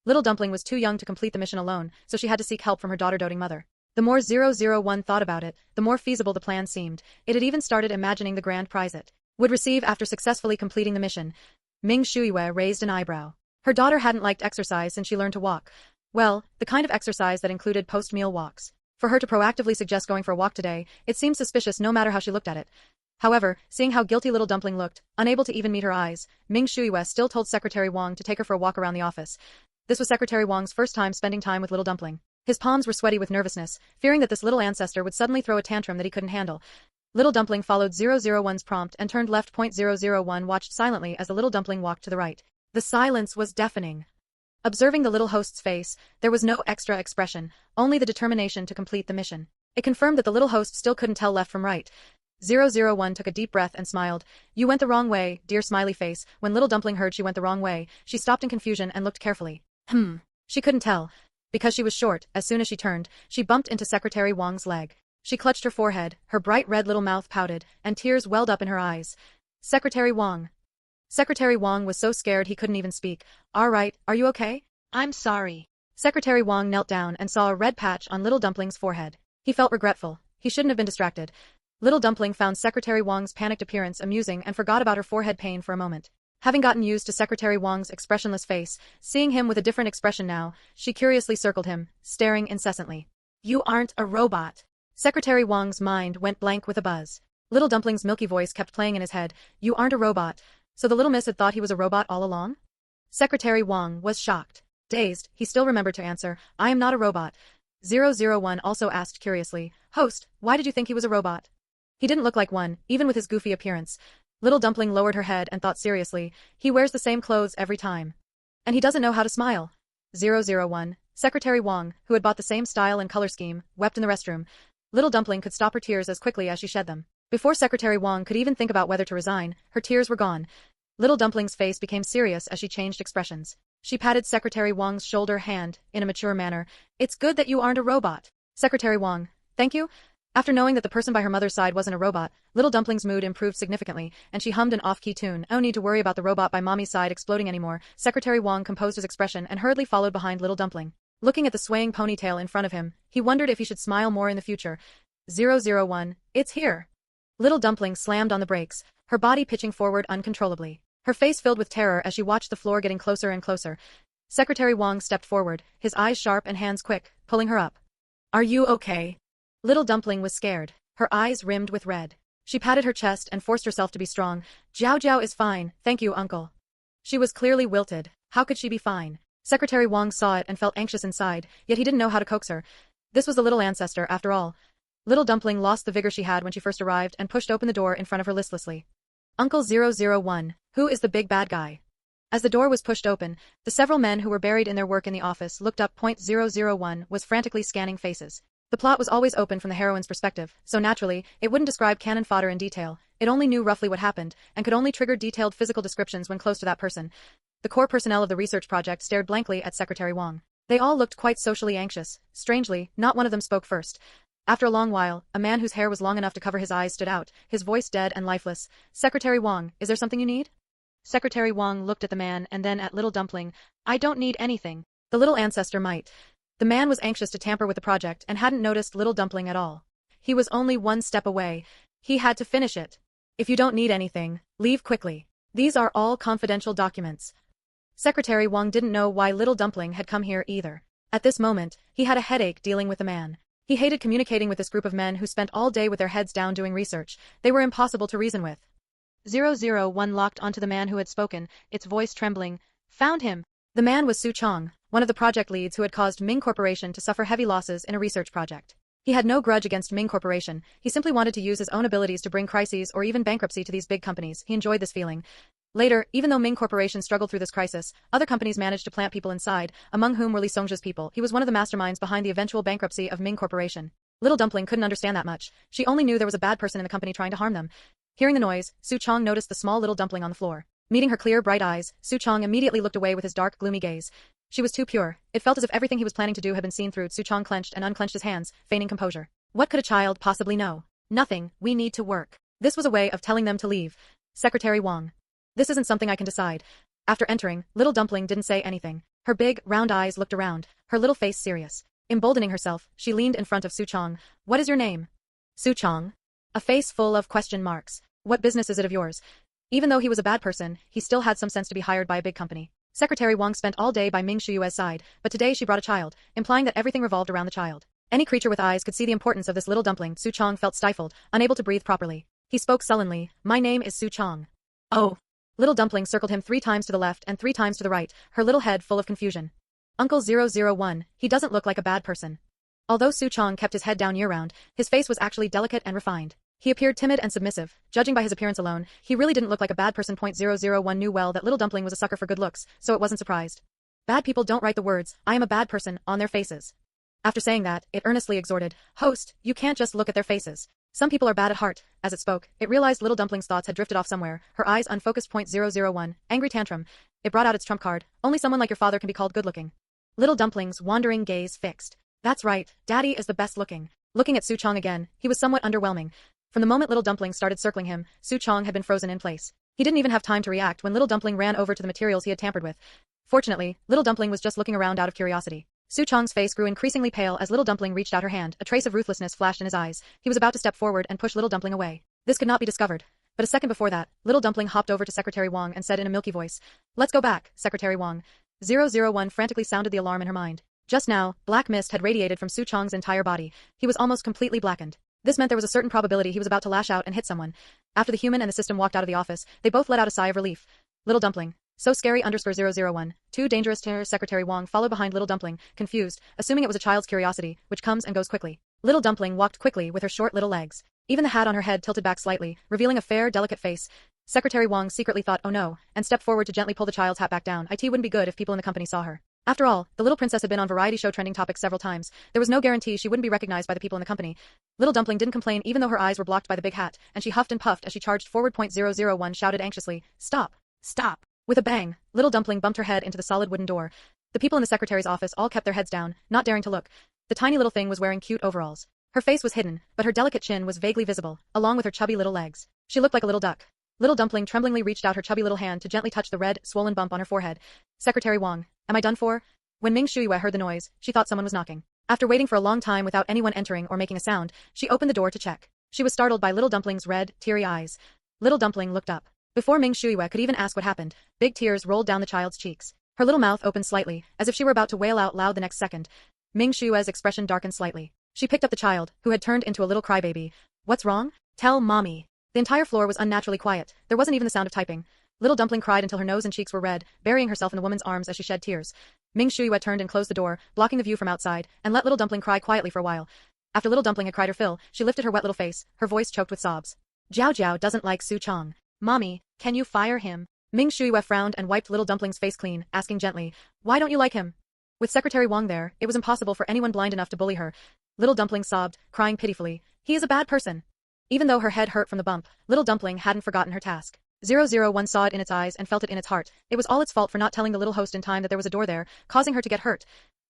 Little Dumpling was too young to complete the mission alone, so she had to seek help from her daughter-doting mother. The more 001 thought about it, the more feasible the plan seemed. It had even started imagining the grand prize it would receive after successfully completing the mission. Ming Shuiyue raised an eyebrow. Her daughter hadn't liked exercise since she learned to walk. Well, the kind of exercise that included post-meal walks. For her to proactively suggest going for a walk today, it seemed suspicious no matter how she looked at it. However, seeing how guilty Little Dumpling looked, unable to even meet her eyes, Ming Shuiyue still told Secretary Wang to take her for a walk around the office. This was Secretary Wang's first time spending time with Little Dumpling. His palms were sweaty with nervousness, fearing that this little ancestor would suddenly throw a tantrum that he couldn't handle. Little Dumpling followed 001's prompt and turned left. 001 watched silently as the Little Dumpling walked to the right. The silence was deafening. Observing the little host's face, there was no extra expression, only the determination to complete the mission. It confirmed that the little host still couldn't tell left from right. 001 took a deep breath and smiled. You went the wrong way, dear smiley face. When Little Dumpling heard she went the wrong way, she stopped in confusion and looked carefully. She couldn't tell. Because she was short, as soon as she turned, she bumped into Secretary Wang's leg. She clutched her forehead, her bright red little mouth pouted, and tears welled up in her eyes. Secretary Wang. Secretary Wang was so scared he couldn't even speak. All right, are you okay? I'm sorry. Secretary Wang knelt down and saw a red patch on Little Dumpling's forehead. He felt regretful. He shouldn't have been distracted. Little Dumpling found Secretary Wang's panicked appearance amusing and forgot about her forehead pain for a moment. Having gotten used to Secretary Wang's expressionless face, seeing him with a different expression now, she curiously circled him, staring incessantly. You aren't a robot. Secretary Wang's mind went blank with a buzz. Little Dumpling's milky voice kept playing in his head. You aren't a robot. So the little miss had thought he was a robot all along? Secretary Wang was shocked. Dazed, he still remembered to answer, I am not a robot. 001 also asked curiously, Host, why did you think he was a robot? He didn't look like one, even with his goofy appearance. Little Dumpling lowered her head and thought seriously, he wears the same clothes every time. And he doesn't know how to smile. 001, Secretary Wang, who had bought the same style and color scheme, wept in the restroom. Little Dumpling could stop her tears as quickly as she shed them. Before Secretary Wang could even think about whether to resign, her tears were gone. Little Dumpling's face became serious as she changed expressions. She patted Secretary Wang's shoulder hand, in a mature manner. It's good that you aren't a robot. Secretary Wang, thank you? After knowing that the person by her mother's side wasn't a robot, Little Dumpling's mood improved significantly, and she hummed an off-key tune. No need to worry about the robot by mommy's side exploding anymore. Secretary Wang composed his expression and hurriedly followed behind Little Dumpling. Looking at the swaying ponytail in front of him, he wondered if he should smile more in the future. 001, it's here. Little Dumpling slammed on the brakes, her body pitching forward uncontrollably. Her face filled with terror as she watched the floor getting closer and closer. Secretary Wang stepped forward, his eyes sharp and hands quick, pulling her up. Are you okay? Little Dumpling was scared, her eyes rimmed with red. She patted her chest and forced herself to be strong. Jiao Jiao is fine, thank you, uncle. She was clearly wilted. How could she be fine? Secretary Wang saw it and felt anxious inside, yet he didn't know how to coax her. This was the little ancestor, after all. Little Dumpling lost the vigor she had when she first arrived and pushed open the door in front of her listlessly. Uncle 001, who is the big bad guy? As the door was pushed open, the several men who were buried in their work in the office looked up. 001 was frantically scanning faces. The plot was always open from the heroine's perspective, so naturally, it wouldn't describe cannon fodder in detail. It only knew roughly what happened, and could only trigger detailed physical descriptions when close to that person. The core personnel of the research project stared blankly at Secretary Wang. They all looked quite socially anxious. Strangely, not one of them spoke first. After a long while, a man whose hair was long enough to cover his eyes stood out, his voice dead and lifeless. Secretary Wang, is there something you need? Secretary Wang looked at the man and then at Little Dumpling. I don't need anything. The little ancestor might. The man was anxious to tamper with the project and hadn't noticed Little Dumpling at all. He was only one step away. He had to finish it. If you don't need anything, leave quickly. These are all confidential documents. Secretary Wang didn't know why Little Dumpling had come here either. At this moment, he had a headache dealing with the man. He hated communicating with this group of men who spent all day with their heads down doing research. They were impossible to reason with. 001 locked onto the man who had spoken, its voice trembling. Found him. The man was Su Chong, one of the project leads who had caused Ming Corporation to suffer heavy losses in a research project. He had no grudge against Ming Corporation, he simply wanted to use his own abilities to bring crises or even bankruptcy to these big companies. He enjoyed this feeling. Later, even though Ming Corporation struggled through this crisis, other companies managed to plant people inside, among whom were Li Songjia's people. He was one of the masterminds behind the eventual bankruptcy of Ming Corporation. Little Dumpling couldn't understand that much. She only knew there was a bad person in the company trying to harm them. Hearing the noise, Su Chong noticed the small Little Dumpling on the floor. Meeting her clear, bright eyes, Su Chong immediately looked away with his dark, gloomy gaze. She was too pure. It felt as if everything he was planning to do had been seen through. Su Chong clenched and unclenched his hands, feigning composure. What could a child possibly know? Nothing, we need to work. This was a way of telling them to leave. Secretary Wang. This isn't something I can decide. After entering, little dumpling didn't say anything. Her big, round eyes looked around, her little face serious. Emboldening herself, she leaned in front of Su Chong. What is your name? Su Chong. A face full of question marks. What business is it of yours? Even though he was a bad person, he still had some sense to be hired by a big company. Secretary Wang spent all day by Ming Shuyue's side, but today she brought a child, implying that everything revolved around the child. Any creature with eyes could see the importance of this little dumpling. Su Chong felt stifled, unable to breathe properly. He spoke sullenly. My name is Su Chong. Oh. Little dumpling circled him 3 times to the left and 3 times to the right, her little head full of confusion. Uncle 001, he doesn't look like a bad person. Although Su Chong kept his head down year-round, his face was actually delicate and refined. He appeared timid and submissive. Judging by his appearance alone, he really didn't look like a bad person. 001 knew well that little dumpling was a sucker for good looks, so it wasn't surprised. Bad people don't write the words, I am a bad person, on their faces. After saying that, it earnestly exhorted, Host, you can't just look at their faces. Some people are bad at heart. As it spoke, it realized little dumpling's thoughts had drifted off somewhere, her eyes unfocused. 001, angry tantrum. It brought out its trump card. Only someone like your father can be called good-looking. Little dumpling's wandering gaze fixed. That's right, Daddy is the best looking. Looking at Su Chong again, he was somewhat underwhelming. From the moment little dumpling started circling him, Su Chong had been frozen in place. He didn't even have time to react when little dumpling ran over to the materials he had tampered with. Fortunately, little dumpling was just looking around out of curiosity. Su Chong's face grew increasingly pale as little dumpling reached out her hand. A trace of ruthlessness flashed in his eyes. He was about to step forward and push little dumpling away. This could not be discovered. But a second before that, little dumpling hopped over to Secretary Wang and said in a milky voice, Let's go back, Secretary Wang. 001 frantically sounded the alarm in her mind. Just now, black mist had radiated from Su Chong's entire body. He was almost completely blackened. This meant there was a certain probability he was about to lash out and hit someone. After the human and the system walked out of the office, they both let out a sigh of relief. Little dumpling. So scary. 001. Too dangerous. Secretary Wang followed behind little dumpling, confused, assuming it was a child's curiosity, which comes and goes quickly. Little dumpling walked quickly with her short little legs. Even the hat on her head tilted back slightly, revealing a fair, delicate face. Secretary Wang secretly thought, oh no, and stepped forward to gently pull the child's hat back down. It wouldn't be good if people in the company saw her. After all, the little princess had been on variety show trending topics several times. There was no guarantee she wouldn't be recognized by the people in the company. Little dumpling didn't complain even though her eyes were blocked by the big hat, and she huffed and puffed as she charged forward. 001 shouted anxiously, Stop! Stop! With a bang, little dumpling bumped her head into the solid wooden door. The people in the secretary's office all kept their heads down, not daring to look. The tiny little thing was wearing cute overalls. Her face was hidden, but her delicate chin was vaguely visible, along with her chubby little legs. She looked like a little duck. Little dumpling tremblingly reached out her chubby little hand to gently touch the red, swollen bump on her forehead. Secretary Wang, am I done for? When Ming Shuyue heard the noise, she thought someone was knocking. After waiting for a long time without anyone entering or making a sound, she opened the door to check. She was startled by little dumpling's red, teary eyes. Little dumpling looked up. Before Ming Shuyue could even ask what happened, big tears rolled down the child's cheeks. Her little mouth opened slightly, as if she were about to wail out loud the next second. Ming Shuyue's expression darkened slightly. She picked up the child, who had turned into a little crybaby. What's wrong? Tell mommy. The entire floor was unnaturally quiet. There wasn't even the sound of typing. Little dumpling cried until her nose and cheeks were red, burying herself in the woman's arms as she shed tears. Ming Shuyue turned and closed the door, blocking the view from outside, and let little dumpling cry quietly for a while. After little dumpling had cried her fill, she lifted her wet little face, her voice choked with sobs. Jiao Jiao doesn't like Su Chong. Mommy, can you fire him? Ming Shuyue frowned and wiped little dumpling's face clean, asking gently, Why don't you like him? With Secretary Wang there, it was impossible for anyone blind enough to bully her. Little dumpling sobbed, crying pitifully. He is a bad person. Even though her head hurt from the bump, little dumpling hadn't forgotten her task. 001 saw it in its eyes and felt it in its heart. It was all its fault for not telling the little host in time that there was a door there, causing her to get hurt.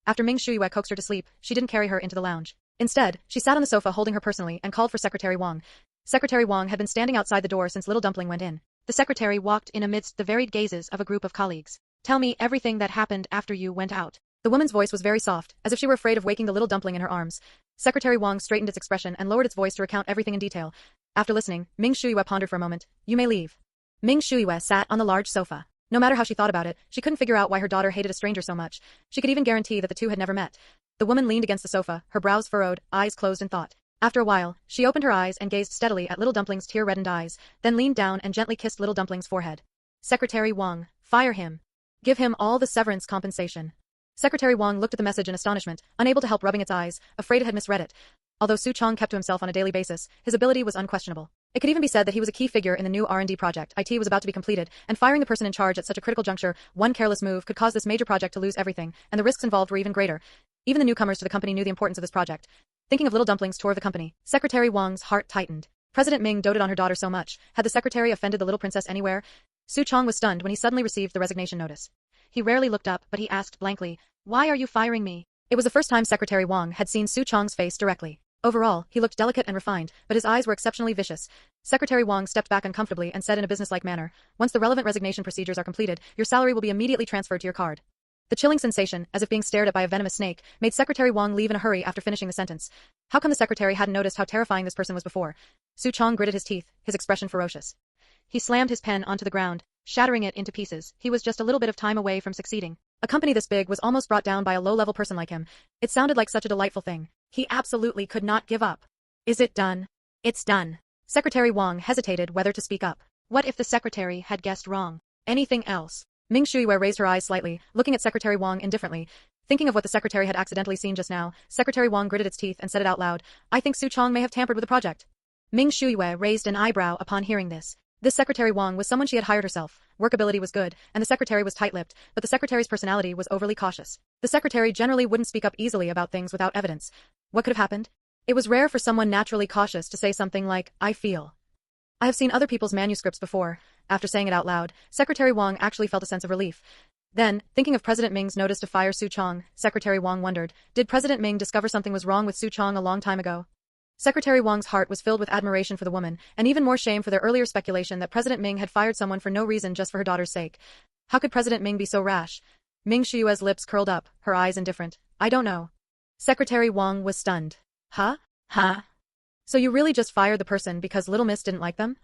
After Ming Shuyue coaxed her to sleep, she didn't carry her into the lounge. Instead, she sat on the sofa holding her personally and called for Secretary Wang. Secretary Wang had been standing outside the door since little dumpling went in. The secretary walked in amidst the varied gazes of a group of colleagues. Tell me everything that happened after you went out. The woman's voice was very soft, as if she were afraid of waking the little dumpling in her arms. Secretary Wang straightened its expression and lowered its voice to recount everything in detail. After listening, Ming Shuyue pondered for a moment. You may leave. Ming Shuyue sat on the large sofa. No matter how she thought about it, she couldn't figure out why her daughter hated a stranger so much. She could even guarantee that the two had never met. The woman leaned against the sofa, her brows furrowed, eyes closed in thought. After a while, she opened her eyes and gazed steadily at little dumpling's tear-reddened eyes, then leaned down and gently kissed little dumpling's forehead. Secretary Wang, fire him. Give him all the severance compensation. Secretary Wang looked at the message in astonishment, unable to help rubbing its eyes, afraid it had misread it. Although Su Chong kept to himself on a daily basis, his ability was unquestionable. It could even be said that he was a key figure in the new R&D project. IT was about to be completed, and firing the person in charge at such a critical juncture, one careless move could cause this major project to lose everything, and the risks involved were even greater. Even the newcomers to the company knew the importance of this project. Thinking of little dumpling's tour of the company, Secretary Wang's heart tightened. President Ming doted on her daughter so much. Had the secretary offended the little princess anywhere? Su Chong was stunned when he suddenly received the resignation notice. He rarely looked up, but he asked blankly, "Why are you firing me?" It was the first time Secretary Wang had seen Su Chong's face directly. Overall, he looked delicate and refined, but his eyes were exceptionally vicious. Secretary Wang stepped back uncomfortably and said in a businesslike manner, "Once the relevant resignation procedures are completed, your salary will be immediately transferred to your card." The chilling sensation, as if being stared at by a venomous snake, made Secretary Wang leave in a hurry after finishing the sentence. How come the secretary hadn't noticed how terrifying this person was before? Su Chong gritted his teeth, his expression ferocious. He slammed his pen onto the ground, shattering it into pieces. He was just a little bit of time away from succeeding. A company this big was almost brought down by a low-level person like him. It sounded like such a delightful thing. He absolutely could not give up. Is it done? It's done. Secretary Wang hesitated whether to speak up. What if the secretary had guessed wrong? Anything else? Ming Shuyue raised her eyes slightly, looking at Secretary Wang indifferently. Thinking of what the secretary had accidentally seen just now, Secretary Wang gritted its teeth and said it out loud. "I think Su Chong may have tampered with the project." Ming Shuyue raised an eyebrow upon hearing this. This Secretary Wang was someone she had hired herself. Workability was good, and the secretary was tight-lipped, but the secretary's personality was overly cautious. The secretary generally wouldn't speak up easily about things without evidence. What could have happened? It was rare for someone naturally cautious to say something like, "I feel." I have seen other people's manuscripts before. After saying it out loud, Secretary Wang actually felt a sense of relief. Then, thinking of President Ming's notice to fire Su Chong, Secretary Wang wondered, did President Ming discover something was wrong with Su Chong a long time ago? Secretary Wang's heart was filled with admiration for the woman, and even more shame for their earlier speculation that President Ming had fired someone for no reason just for her daughter's sake. How could President Ming be so rash? Ming Shuyue's lips curled up, her eyes indifferent. "I don't know." Secretary Wang was stunned. Huh? So you really just fired the person because Little Miss didn't like them?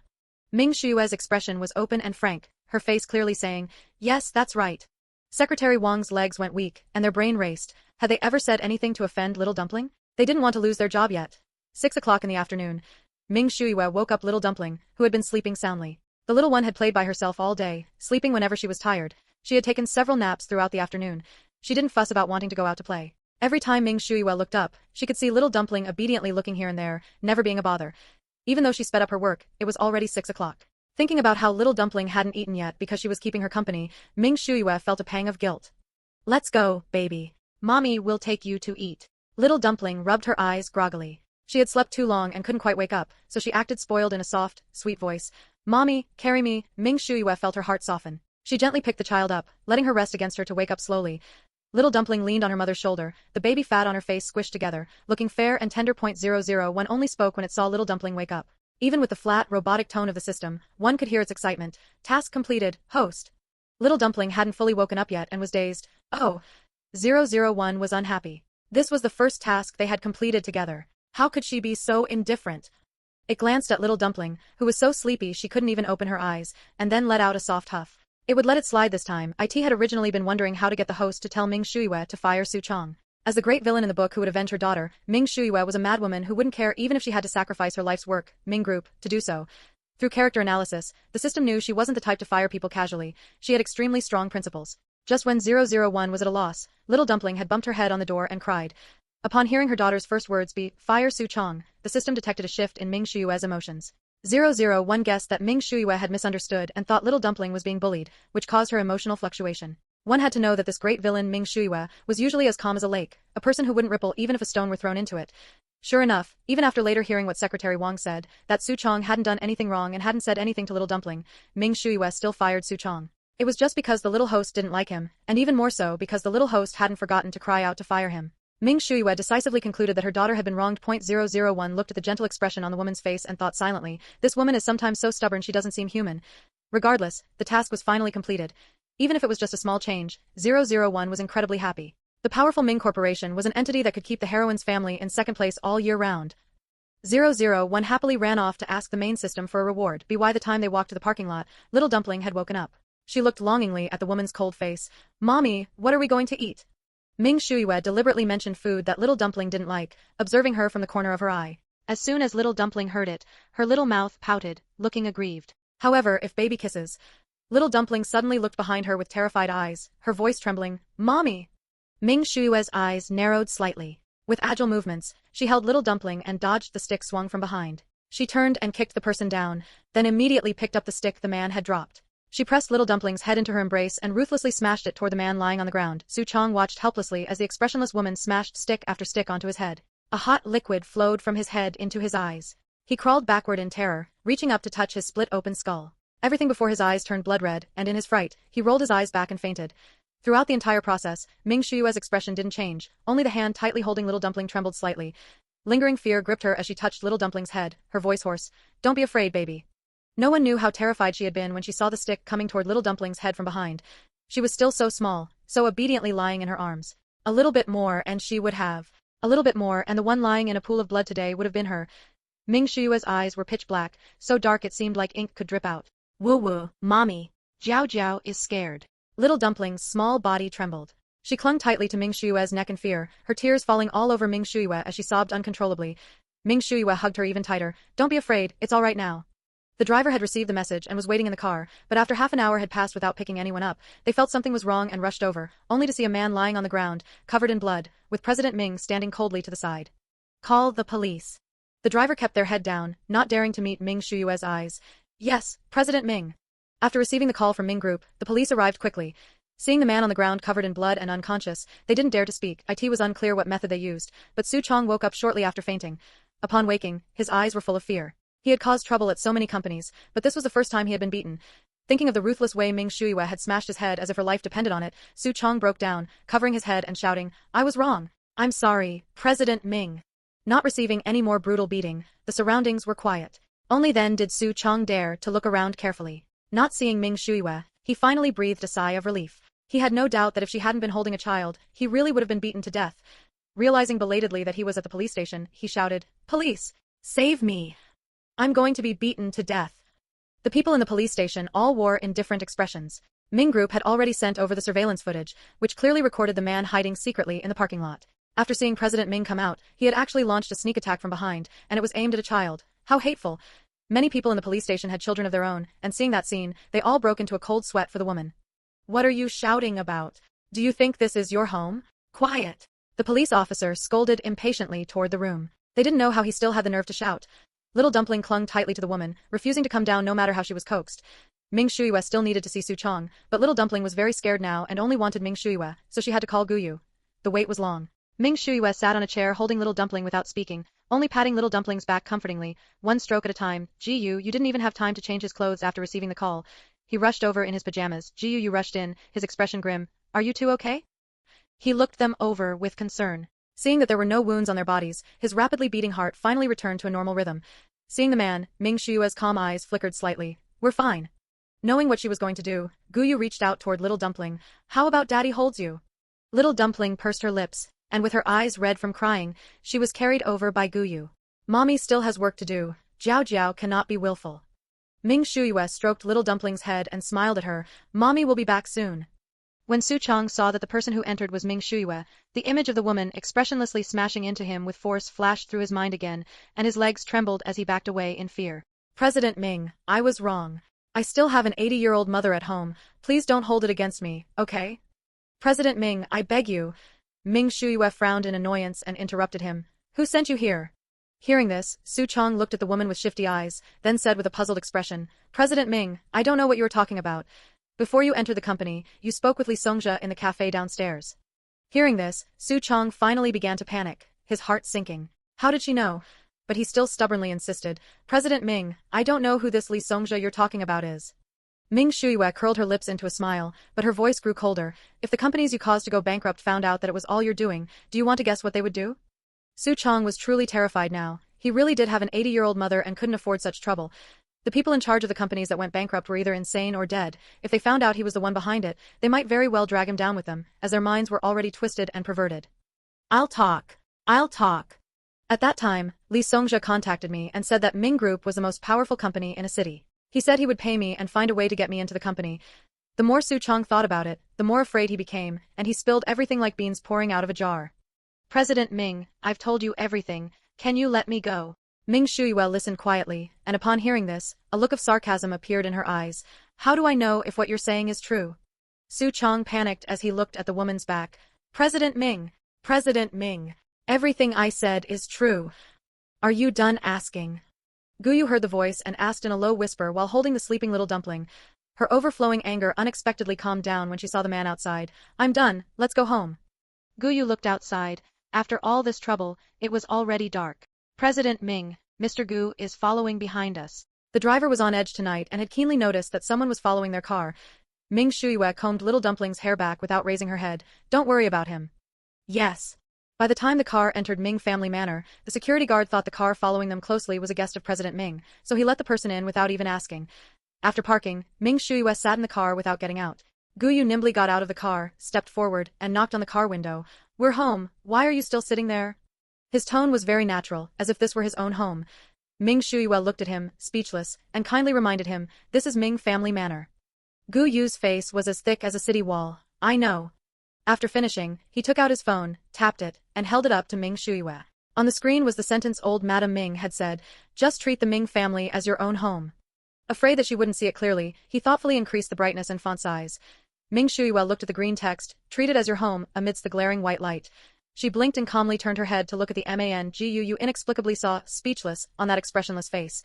Ming Shuyue's expression was open and frank, her face clearly saying, "Yes, that's right." Secretary Wang's legs went weak, and their brain raced. Had they ever said anything to offend Little Dumpling? They didn't want to lose their job yet. 6 o'clock in the afternoon. Ming Shuyue woke up Little Dumpling, who had been sleeping soundly. The little one had played by herself all day, sleeping whenever she was tired. She had taken several naps throughout the afternoon. She didn't fuss about wanting to go out to play. Every time Ming Shuyue looked up, she could see Little Dumpling obediently looking here and there, never being a bother. Even though she sped up her work, it was already 6 o'clock. Thinking about how Little Dumpling hadn't eaten yet because she was keeping her company, Ming Shuyue felt a pang of guilt. "Let's go, baby. Mommy will take you to eat." Little Dumpling rubbed her eyes groggily. She had slept too long and couldn't quite wake up, so she acted spoiled in a soft, sweet voice. "Mommy, carry me." Ming Shuyue felt her heart soften. She gently picked the child up, letting her rest against her to wake up slowly. Little Dumpling leaned on her mother's shoulder, the baby fat on her face squished together, looking fair and tender. 001 only spoke when it saw Little Dumpling wake up. Even with the flat, robotic tone of the system, one could hear its excitement. Task completed, host. Little Dumpling hadn't fully woken up yet and was dazed. Oh. 001 was unhappy. This was the first task they had completed together. How could she be so indifferent? It glanced at Little Dumpling, who was so sleepy she couldn't even open her eyes, and then let out a soft huff. It would let it slide this time. It had originally been wondering how to get the host to tell Ming Shuyue to fire Su Chong. As the great villain in the book who would avenge her daughter, Ming Shuyue was a madwoman who wouldn't care even if she had to sacrifice her life's work, Ming Group, to do so. Through character analysis, the system knew she wasn't the type to fire people casually. She had extremely strong principles. Just when 001 was at a loss, Little Dumpling had bumped her head on the door and cried. Upon hearing her daughter's first words be, "Fire Su Chong," the system detected a shift in Ming Shuyue's emotions. 001 guessed that Ming Shuyue had misunderstood and thought Little Dumpling was being bullied, which caused her emotional fluctuation. One had to know that this great villain Ming Shuyue was usually as calm as a lake, a person who wouldn't ripple even if a stone were thrown into it. Sure enough, even after later hearing what Secretary Wang said, that Su Chong hadn't done anything wrong and hadn't said anything to Little Dumpling, Ming Shuyue still fired Su Chong. It was just because the little host didn't like him, and even more so because the little host hadn't forgotten to cry out to fire him. Ming Shuyue decisively concluded that her daughter had been wronged. 001 looked at the gentle expression on the woman's face and thought silently, this woman is sometimes so stubborn she doesn't seem human. Regardless, the task was finally completed. Even if it was just a small change, 001 was incredibly happy. The powerful Ming Corporation was an entity that could keep the heroine's family in second place all year round. 001 happily ran off to ask the main system for a reward. By the time they walked to the parking lot, Little Dumpling had woken up. She looked longingly at the woman's cold face. "Mommy, what are we going to eat?" Ming Shuyue deliberately mentioned food that Little Dumpling didn't like, observing her from the corner of her eye. As soon as Little Dumpling heard it, her little mouth pouted, looking aggrieved. However, if baby kisses... Little Dumpling suddenly looked behind her with terrified eyes, her voice trembling. "Mommy!" Ming Shuyue's eyes narrowed slightly. With agile movements, she held Little Dumpling and dodged the stick swung from behind. She turned and kicked the person down, then immediately picked up the stick the man had dropped. She pressed Little Dumpling's head into her embrace and ruthlessly smashed it toward the man lying on the ground. Su Chong watched helplessly as the expressionless woman smashed stick after stick onto his head. A hot liquid flowed from his head into his eyes. He crawled backward in terror, reaching up to touch his split-open skull. Everything before his eyes turned blood red, and in his fright, he rolled his eyes back and fainted. Throughout the entire process, Ming Shuyue's expression didn't change, only the hand tightly holding little dumpling trembled slightly. Lingering fear gripped her as she touched little dumpling's head, her voice hoarse. Don't be afraid, baby. No one knew how terrified she had been when she saw the stick coming toward little dumpling's head from behind. She was still so small, so obediently lying in her arms. A little bit more and she would have. A little bit more and the one lying in a pool of blood today would have been her. Ming Shuyue's eyes were pitch black, so dark it seemed like ink could drip out. Woo woo, mommy. Jiao Jiao is scared. Little dumpling's small body trembled. She clung tightly to Ming Shuyue's neck in fear, her tears falling all over Ming Shuyue as she sobbed uncontrollably. Ming Shuyue hugged her even tighter. Don't be afraid, it's all right now. The driver had received the message and was waiting in the car, but after half an hour had passed without picking anyone up, they felt something was wrong and rushed over, only to see a man lying on the ground, covered in blood, with President Ming standing coldly to the side. Call the police. The driver kept their head down, not daring to meet Ming Shuyue's eyes. Yes, President Ming. After receiving the call from Ming Group, the police arrived quickly. Seeing the man on the ground covered in blood and unconscious, they didn't dare to speak. It was unclear what method they used, but Su Chong woke up shortly after fainting. Upon waking, his eyes were full of fear. He had caused trouble at so many companies, but this was the first time he had been beaten. Thinking of the ruthless way Ming Shuyue had smashed his head as if her life depended on it, Su Chong broke down, covering his head and shouting, I was wrong. I'm sorry, President Ming. Not receiving any more brutal beating, the surroundings were quiet. Only then did Su Chong dare to look around carefully. Not seeing Ming Shuyue, he finally breathed a sigh of relief. He had no doubt that if she hadn't been holding a child, he really would have been beaten to death. Realizing belatedly that he was at the police station, he shouted, Police! Save me! I'm going to be beaten to death. The people in the police station all wore indifferent expressions. Ming Group had already sent over the surveillance footage, which clearly recorded the man hiding secretly in the parking lot. After seeing President Ming come out, he had actually launched a sneak attack from behind, and it was aimed at a child. How hateful! Many people in the police station had children of their own, and seeing that scene, they all broke into a cold sweat for the woman. What are you shouting about? Do you think this is your home? Quiet! The police officer scolded impatiently toward the room. They didn't know how he still had the nerve to shout. Little dumpling clung tightly to the woman, refusing to come down no matter how she was coaxed. Ming Shuyue still needed to see Su Chong, but little dumpling was very scared now and only wanted Ming Shuyue, so she had to call Gu Yu. The wait was long. Ming Shuyue sat on a chair holding little dumpling without speaking, only patting little dumpling's back comfortingly, one stroke at a time. Ji Yu, you didn't even have time to change his clothes after receiving the call. He rushed over in his pajamas. Ji Yu rushed in, his expression grim. Are you two okay? He looked them over with concern. Seeing that there were no wounds on their bodies, his rapidly beating heart finally returned to a normal rhythm. Seeing the man, Ming Shuyue's calm eyes flickered slightly. We're fine. Knowing what she was going to do, Gu Yu reached out toward little dumpling. How about daddy holds you? Little dumpling pursed her lips, and with her eyes red from crying, she was carried over by Gu Yu. Mommy still has work to do. Jiao Jiao cannot be willful. Ming Shuyue stroked little dumpling's head and smiled at her. Mommy will be back soon. When Su Chong saw that the person who entered was Ming Shuyue, the image of the woman expressionlessly smashing into him with force flashed through his mind again, and his legs trembled as he backed away in fear. President Ming, I was wrong. I still have an 80-year-old mother at home. Please don't hold it against me, okay? President Ming, I beg you. Ming Shuyue frowned in annoyance and interrupted him. Who sent you here? Hearing this, Su Chong looked at the woman with shifty eyes, then said with a puzzled expression, President Ming, I don't know what you are talking about. Before you entered the company, you spoke with Li Songjia in the cafe downstairs. Hearing this, Su Chong finally began to panic, his heart sinking. How did she know? But he still stubbornly insisted, President Ming, I don't know who this Li Songjia you're talking about is. Ming Shuyue curled her lips into a smile, but her voice grew colder. If the companies you caused to go bankrupt found out that it was all you're doing, do you want to guess what they would do? Su Chong was truly terrified now. He really did have an 80-year-old mother and couldn't afford such trouble. The people in charge of the companies that went bankrupt were either insane or dead. If they found out he was the one behind it, they might very well drag him down with them, as their minds were already twisted and perverted. I'll talk. At that time, Li Songjia contacted me and said that Ming Group was the most powerful company in a city. He said he would pay me and find a way to get me into the company. The more Su Chong thought about it, the more afraid he became, and he spilled everything like beans pouring out of a jar. President Ming, I've told you everything. Can you let me go? Ming Shuyue listened quietly, and upon hearing this, a look of sarcasm appeared in her eyes. How do I know if what you're saying is true? Su Chong panicked as he looked at the woman's back. President Ming, everything I said is true. Are you done asking? Gu Yu heard the voice and asked in a low whisper while holding the sleeping little dumpling. Her overflowing anger unexpectedly calmed down when she saw the man outside. I'm done, let's go home. Gu Yu looked outside. After all this trouble, it was already dark. President Ming, Mr. Gu is following behind us. The driver was on edge tonight and had keenly noticed that someone was following their car. Ming Shuyue combed little dumpling's hair back without raising her head. Don't worry about him. Yes. By the time the car entered Ming family manor, the security guard thought the car following them closely was a guest of President Ming, so he let the person in without even asking. After parking, Ming Shuyue sat in the car without getting out. Gu Yu nimbly got out of the car, stepped forward, and knocked on the car window. We're home, why are you still sitting there? His tone was very natural, as if this were his own home. Ming Shuyue looked at him, speechless, and kindly reminded him, this is Ming family manor. Gu Yu's face was as thick as a city wall. I know. After finishing, he took out his phone, tapped it, and held it up to Ming Shuyue. On the screen was the sentence old Madame Ming had said, just treat the Ming family as your own home. Afraid that she wouldn't see it clearly, he thoughtfully increased the brightness and font size. Ming Shuyue looked at the green text, treat it as your home, amidst the glaring white light. She blinked and calmly turned her head to look at the man Gu Yu inexplicably saw, speechless, on that expressionless face.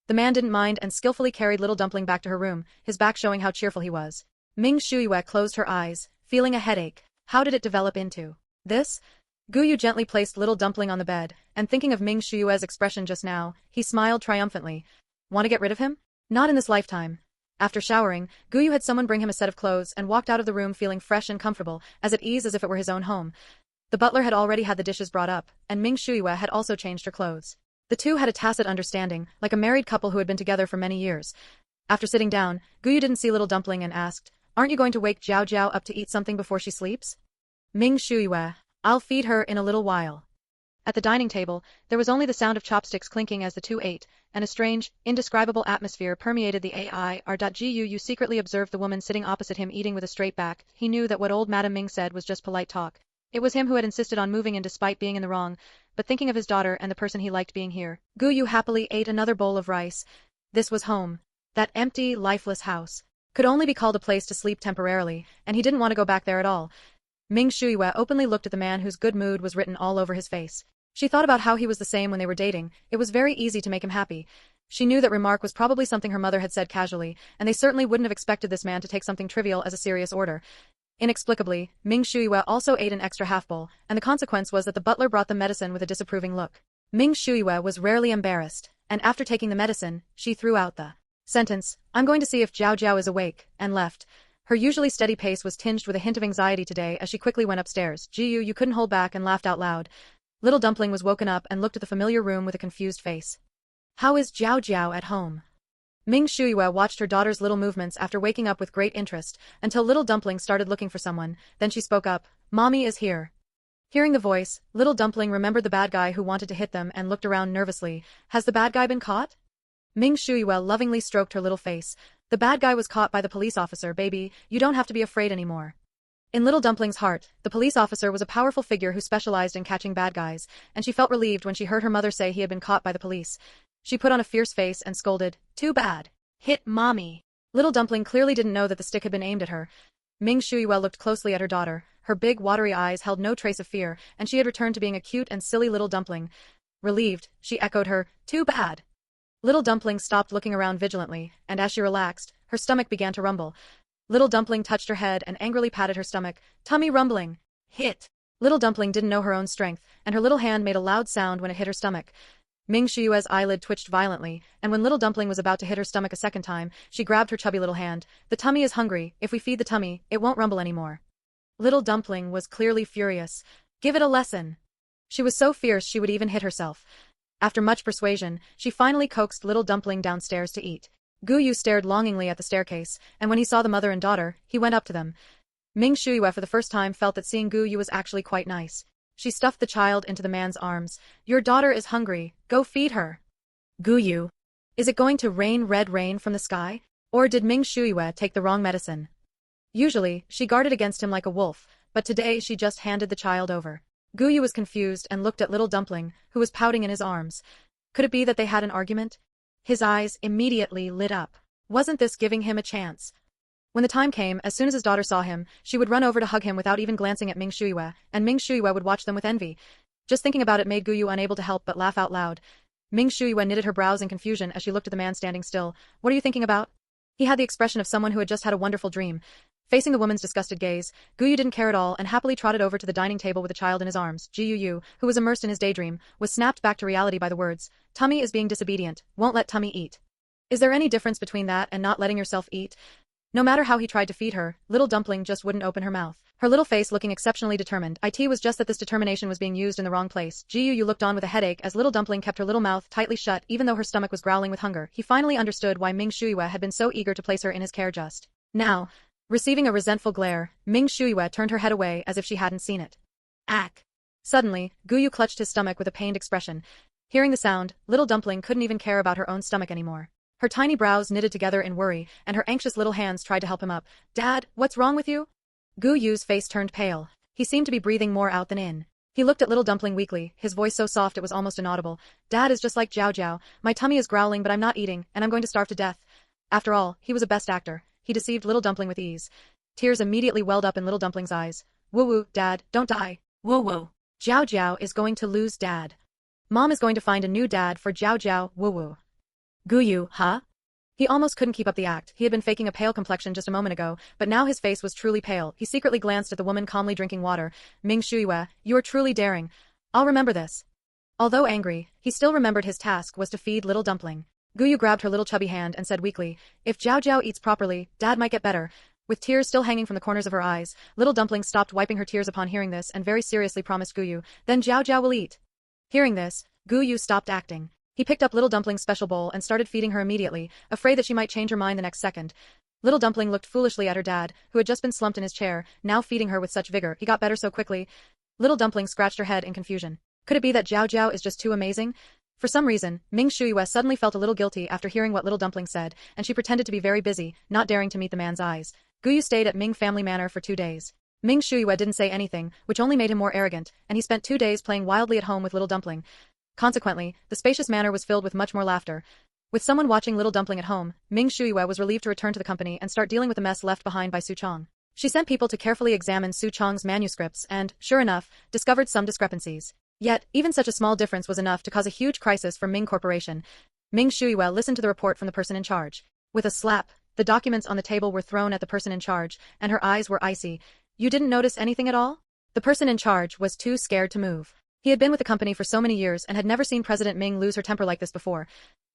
The man didn't mind and skillfully carried little dumpling back to her room, his back showing how cheerful he was. Ming Shuyue closed her eyes, feeling a headache. How did it develop into this? Gu Yu gently placed little dumpling on the bed, and thinking of Ming Shuyue's expression just now, he smiled triumphantly. Want to get rid of him? Not in this lifetime. After showering, Gu Yu had someone bring him a set of clothes and walked out of the room feeling fresh and comfortable, as at ease as if it were his own home. The butler had already had the dishes brought up, and Ming Shuyue had also changed her clothes. The two had a tacit understanding, like a married couple who had been together for many years. After sitting down, Gu Yu didn't see little dumpling and asked, aren't you going to wake Jiao Jiao up to eat something before she sleeps? Ming Shuyue, I'll feed her in a little while. At the dining table, there was only the sound of chopsticks clinking as the two ate, and a strange, indescribable atmosphere permeated the Gu Yu secretly observed the woman sitting opposite him eating with a straight back. He knew that what old Madame Ming said was just polite talk. It was him who had insisted on moving in despite being in the wrong, but thinking of his daughter and the person he liked being here. Gu Yu happily ate another bowl of rice. This was home. That empty, lifeless house could only be called a place to sleep temporarily, and he didn't want to go back there at all. Ming Shuyue openly looked at the man whose good mood was written all over his face. She thought about how he was the same when they were dating. It was very easy to make him happy. She knew that remark was probably something her mother had said casually, and they certainly wouldn't have expected this man to take something trivial as a serious order. Inexplicably, Ming Shuyue also ate an extra half bowl, and the consequence was that the butler brought the medicine with a disapproving look. Ming Shuyue was rarely embarrassed, and after taking the medicine, she threw out the sentence, I'm going to see if Jiao Jiao is awake, and left. Her usually steady pace was tinged with a hint of anxiety today as she quickly went upstairs. Gu Yu couldn't hold back and laughed out loud. Little dumpling was woken up and looked at the familiar room with a confused face. How is Jiao Jiao at home? Ming Shuyue watched her daughter's little movements after waking up with great interest, until little dumpling started looking for someone, then she spoke up, Mommy is here. Hearing the voice, little dumpling remembered the bad guy who wanted to hit them and looked around nervously. Has the bad guy been caught? Ming Shuyue lovingly stroked her little face. The bad guy was caught by the police officer, baby, you don't have to be afraid anymore. In little dumpling's heart, the police officer was a powerful figure who specialized in catching bad guys, and she felt relieved when she heard her mother say he had been caught by the police. She put on a fierce face and scolded, too bad. Hit mommy. Little dumpling clearly didn't know that the stick had been aimed at her. Ming Shuyue looked closely at her daughter. Her big, watery eyes held no trace of fear, and she had returned to being a cute and silly little dumpling. Relieved, she echoed her, too bad. Little dumpling stopped looking around vigilantly, and as she relaxed, her stomach began to rumble. Little dumpling touched her head and angrily patted her stomach. Tummy rumbling. Hit. Little dumpling didn't know her own strength, and her little hand made a loud sound when it hit her stomach. Ming Shuyue's eyelid twitched violently, and when little dumpling was about to hit her stomach a second time, she grabbed her chubby little hand. The tummy is hungry. If we feed the tummy, it won't rumble anymore. Little dumpling was clearly furious. Give it a lesson. She was so fierce she would even hit herself. After much persuasion, she finally coaxed little dumpling downstairs to eat. Gu Yu stared longingly at the staircase, and when he saw the mother and daughter, he went up to them. Ming Shuyue for the first time felt that seeing Gu Yu was actually quite nice. She stuffed the child into the man's arms. Your daughter is hungry. Go feed her. Gu Yu. Is it going to rain red rain from the sky? Or did Ming Shuyue take the wrong medicine? Usually, she guarded against him like a wolf, but today she just handed the child over. Gu Yu was confused and looked at little dumpling, who was pouting in his arms. Could it be that they had an argument? His eyes immediately lit up. Wasn't this giving him a chance? When the time came, as soon as his daughter saw him, she would run over to hug him without even glancing at Ming Shuyue, and Ming Shuyue would watch them with envy. Just thinking about it made Gu Yu unable to help but laugh out loud. Ming Shuyue knitted her brows in confusion as she looked at the man standing still. What are you thinking about? He had the expression of someone who had just had a wonderful dream. Facing the woman's disgusted gaze, Gu Yu didn't care at all and happily trotted over to the dining table with the child in his arms. Gu Yu, who was immersed in his daydream, was snapped back to reality by the words, Tummy is being disobedient, won't let Tummy eat. Is there any difference between that and not letting yourself eat? No matter how he tried to feed her, little dumpling just wouldn't open her mouth. Her little face looking exceptionally determined. It was just that this determination was being used in the wrong place. Gu looked on with a headache as little dumpling kept her little mouth tightly shut even though her stomach was growling with hunger. He finally understood why Ming Shuyue had been so eager to place her in his care just now. Receiving a resentful glare, Ming Shuyue turned her head away as if she hadn't seen it. Ack! Suddenly, Gu Yu clutched his stomach with a pained expression. Hearing the sound, little dumpling couldn't even care about her own stomach anymore. Her tiny brows knitted together in worry, and her anxious little hands tried to help him up. Dad, what's wrong with you? Gu Yu's face turned pale. He seemed to be breathing more out than in. He looked at little dumpling weakly, his voice so soft it was almost inaudible. Dad is just like Jiao Jiao. My tummy is growling but I'm not eating, and I'm going to starve to death. After all, he was a best actor. He deceived little dumpling with ease. Tears immediately welled up in little dumpling's eyes. Woo-woo, Dad, don't die. Woo-woo. Jiao Jiao is going to lose Dad. Mom is going to find a new dad for Jiao Jiao, woo-woo. Gu Yu, huh? He almost couldn't keep up the act. He had been faking a pale complexion just a moment ago, but now his face was truly pale. He secretly glanced at the woman calmly drinking water. Ming Shuyue, you are truly daring. I'll remember this. Although angry, he still remembered his task was to feed little dumpling. Gu Yu grabbed her little chubby hand and said weakly, if Jiao Jiao eats properly, Dad might get better. With tears still hanging from the corners of her eyes, little dumpling stopped wiping her tears upon hearing this and very seriously promised Gu Yu, then Jiao Jiao will eat. Hearing this, Gu Yu stopped acting. He picked up little dumpling's special bowl and started feeding her immediately, afraid that she might change her mind the next second. Little dumpling looked foolishly at her dad, who had just been slumped in his chair, now feeding her with such vigor. He got better so quickly. Little dumpling scratched her head in confusion. Could it be that Jiao Jiao is just too amazing? For some reason, Ming Shuyue suddenly felt a little guilty after hearing what little dumpling said, and she pretended to be very busy, not daring to meet the man's eyes. Gu Yu stayed at Ming family manor for 2 days. Ming Shuyue didn't say anything, which only made him more arrogant, and he spent 2 days playing wildly at home with little dumpling. Consequently, the spacious manor was filled with much more laughter. With someone watching little dumpling at home, Ming Shuyue was relieved to return to the company and start dealing with the mess left behind by Su Chong. She sent people to carefully examine Su Chong's manuscripts and, sure enough, discovered some discrepancies. Yet, even such a small difference was enough to cause a huge crisis for Ming Corporation. Ming Shuyue listened to the report from the person in charge. With a slap, the documents on the table were thrown at the person in charge, and her eyes were icy. You didn't notice anything at all? The person in charge was too scared to move. He had been with the company for so many years and had never seen President Ming lose her temper like this before.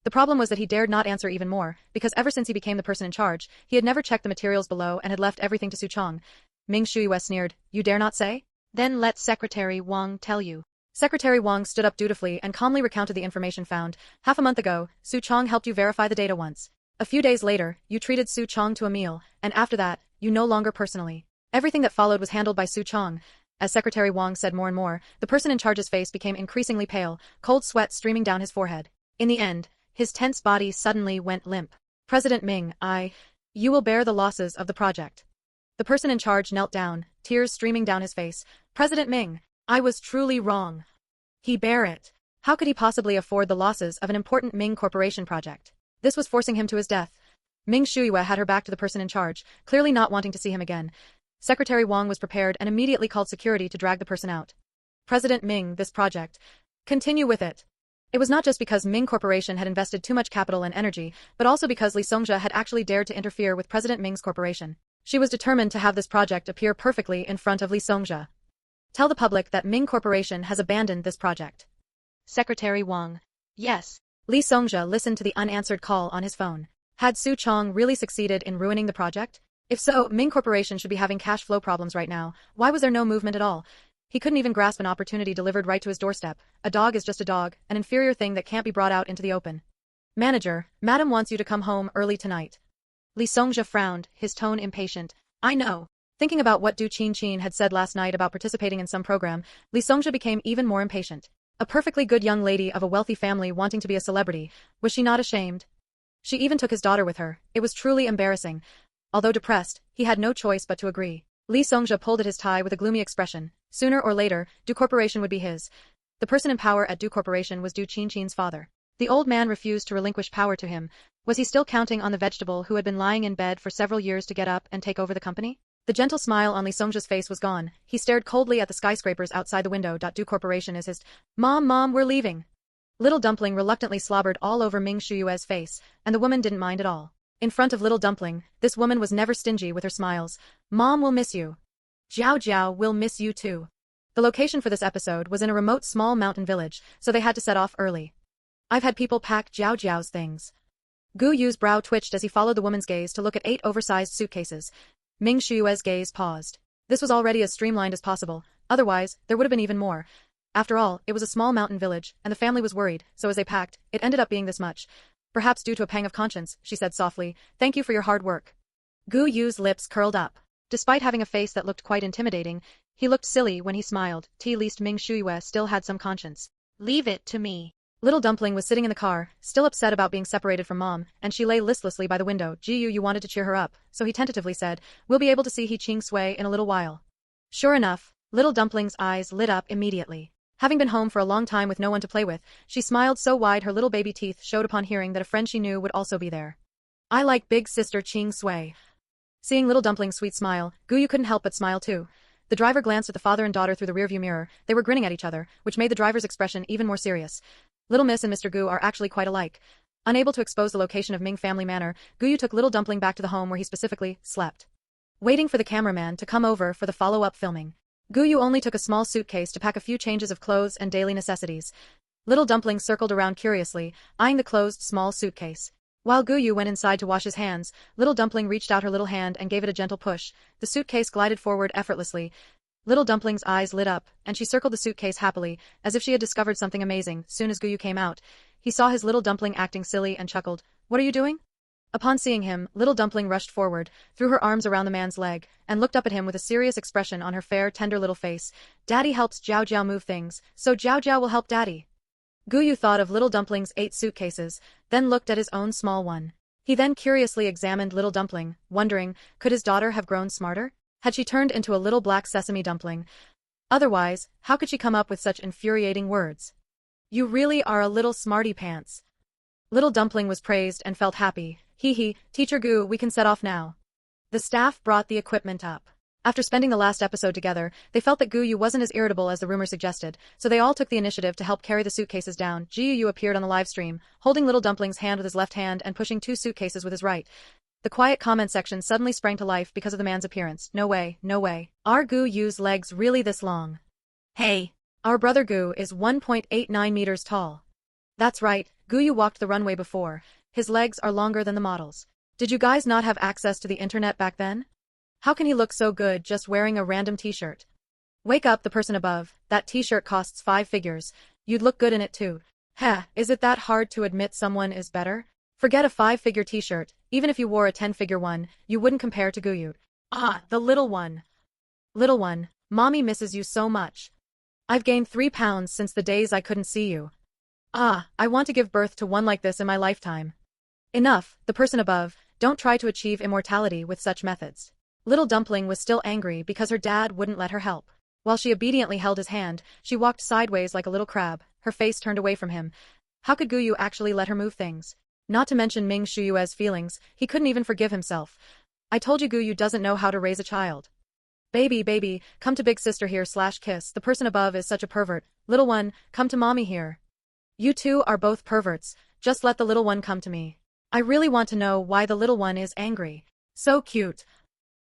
The problem was that he dared not answer even more, because ever since he became the person in charge, he had never checked the materials below and had left everything to Su Chong. Ming Shuyue sneered, you dare not say? Then let Secretary Wang tell you. Secretary Wang stood up dutifully and calmly recounted the information found. Half a month ago, Su Chong helped you verify the data once. A few days later, you treated Su Chong to a meal, and after that, you no longer personally. Everything that followed was handled by Su Chong. As Secretary Wang said more and more, the person in charge's face became increasingly pale, cold sweat streaming down his forehead. In the end, his tense body suddenly went limp. President Ming, you will bear the losses of the project. The person in charge knelt down, tears streaming down his face. President Ming, I was truly wrong. He bear it. How could he possibly afford the losses of an important Ming Corporation project? This was forcing him to his death. Ming Shuyue had her back to the person in charge, clearly not wanting to see him again. Secretary Wang was prepared and immediately called security to drag the person out. President Ming, this project. Continue with it. It was not just because Ming Corporation had invested too much capital and energy, but also because Li Songjia had actually dared to interfere with President Ming's corporation. She was determined to have this project appear perfectly in front of Li Songjia. Tell the public that Ming Corporation has abandoned this project. Secretary Wang. Yes. Li Songjia listened to the unanswered call on his phone. Had Su Chong really succeeded in ruining the project? If so, Ming Corporation should be having cash flow problems right now. Why was there no movement at all? He couldn't even grasp an opportunity delivered right to his doorstep. A dog is just a dog, an inferior thing that can't be brought out into the open. Manager, Madam wants you to come home early tonight. Li Songjia frowned, his tone impatient. I know. Thinking about what Du Qin had said last night about participating in some program, Li Songjia became even more impatient. A perfectly good young lady of a wealthy family wanting to be a celebrity, was she not ashamed? She even took his daughter with her. It was truly embarrassing. Although depressed, he had no choice but to agree. Li Songjia pulled at his tie with a gloomy expression. Sooner or later, Du Corporation would be his. The person in power at Du Corporation was Du Qin's father. The old man refused to relinquish power to him. Was he still counting on the vegetable who had been lying in bed for several years to get up and take over the company? The gentle smile on Li Songjia's face was gone. He stared coldly at the skyscrapers outside the window. Du Corporation is his. Mom, we're leaving. Little Dumpling reluctantly slobbered all over Ming Shuyue's face, and the woman didn't mind at all. In front of Little Dumpling, this woman was never stingy with her smiles. Mom will miss you. Jiao Jiao will miss you too. The location for this episode was in a remote small mountain village, so they had to set off early. I've had people pack Jiao Jiao's things. Gu Yu's brow twitched as he followed the woman's gaze to look at 8 oversized suitcases. Ming Shuyue's gaze paused. This was already as streamlined as possible, otherwise, there would have been even more. After all, it was a small mountain village, and the family was worried, so as they packed, it ended up being this much. Perhaps due to a pang of conscience, she said softly, "Thank you for your hard work." Gu Yu's lips curled up. Despite having a face that looked quite intimidating, he looked silly when he smiled. At least Ming Shuyue still had some conscience. "Leave it to me." Little Dumpling was sitting in the car, still upset about being separated from Mom, and she lay listlessly by the window. Gu Yu wanted to cheer her up, so he tentatively said, "We'll be able to see He Ching Sui in a little while." Sure enough, Little Dumpling's eyes lit up immediately. Having been home for a long time with no one to play with, she smiled so wide her little baby teeth showed upon hearing that a friend she knew would also be there. "I like big sister Ching Sui." Seeing Little Dumpling's sweet smile, Gu Yu couldn't help but smile too. The driver glanced at the father and daughter through the rearview mirror. They were grinning at each other, which made the driver's expression even more serious. Little Miss and Mr. Gu are actually quite alike. Unable to expose the location of Ming Family Manor, Gu Yu took Little Dumpling back to the home where he specifically slept. Waiting for the cameraman to come over for the follow-up filming, Gu Yu only took a small suitcase to pack a few changes of clothes and daily necessities. Little Dumpling circled around curiously, eyeing the closed small suitcase. While Gu Yu went inside to wash his hands, Little Dumpling reached out her little hand and gave it a gentle push. The suitcase glided forward effortlessly. Little Dumpling's eyes lit up, and she circled the suitcase happily, as if she had discovered something amazing. Soon as Gu Yu came out, he saw his Little Dumpling acting silly and chuckled. "What are you doing?" Upon seeing him, Little Dumpling rushed forward, threw her arms around the man's leg, and looked up at him with a serious expression on her fair, tender little face. "Daddy helps Jiao Jiao move things, so Jiao Jiao will help Daddy." Gu Yu thought of Little Dumpling's 8 suitcases, then looked at his own small one. He then curiously examined Little Dumpling, wondering, could his daughter have grown smarter? Had she turned into a little black sesame dumpling? Otherwise, how could she come up with such infuriating words? "You really are a little smarty pants." Little Dumpling was praised and felt happy. "Hee, Teacher Gu, we can set off now." The staff brought the equipment up. After spending the last episode together, they felt that Gu Yu wasn't as irritable as the rumor suggested, so they all took the initiative to help carry the suitcases down. Gu Yu appeared on the live stream, holding Little Dumpling's hand with his left hand and pushing 2 suitcases with his right. The quiet comment section suddenly sprang to life because of the man's appearance. "No way, no way. Are Gu Yu's legs really this long? Hey, our brother Gu is 1.89 meters tall." That's right, Gu Yu walked the runway before. His legs are longer than the models. Did you guys not have access to the internet back then? How can he look so good just wearing a random t-shirt? Wake up, the person above. That t-shirt costs 5 figures. You'd look good in it too. Heh, is it that hard to admit someone is better? Forget a 5-figure t-shirt, even if you wore a 10-figure one, you wouldn't compare to Gu Yu. Ah, the little one. Little one, Mommy misses you so much. I've gained 3 pounds since the days I couldn't see you. Ah, I want to give birth to one like this in my lifetime. Enough, the person above, don't try to achieve immortality with such methods. Little Dumpling was still angry because her dad wouldn't let her help. While she obediently held his hand, she walked sideways like a little crab, her face turned away from him. How could Gu Yu actually let her move things? Not to mention Ming Shuyue's feelings, he couldn't even forgive himself. "I told you Gu Yu doesn't know how to raise a child. Baby, come to big sister here / kiss, the person above is such a pervert. Little one, come to mommy here. You two are both perverts, just let the little one come to me. I really want to know why the little one is angry. So cute.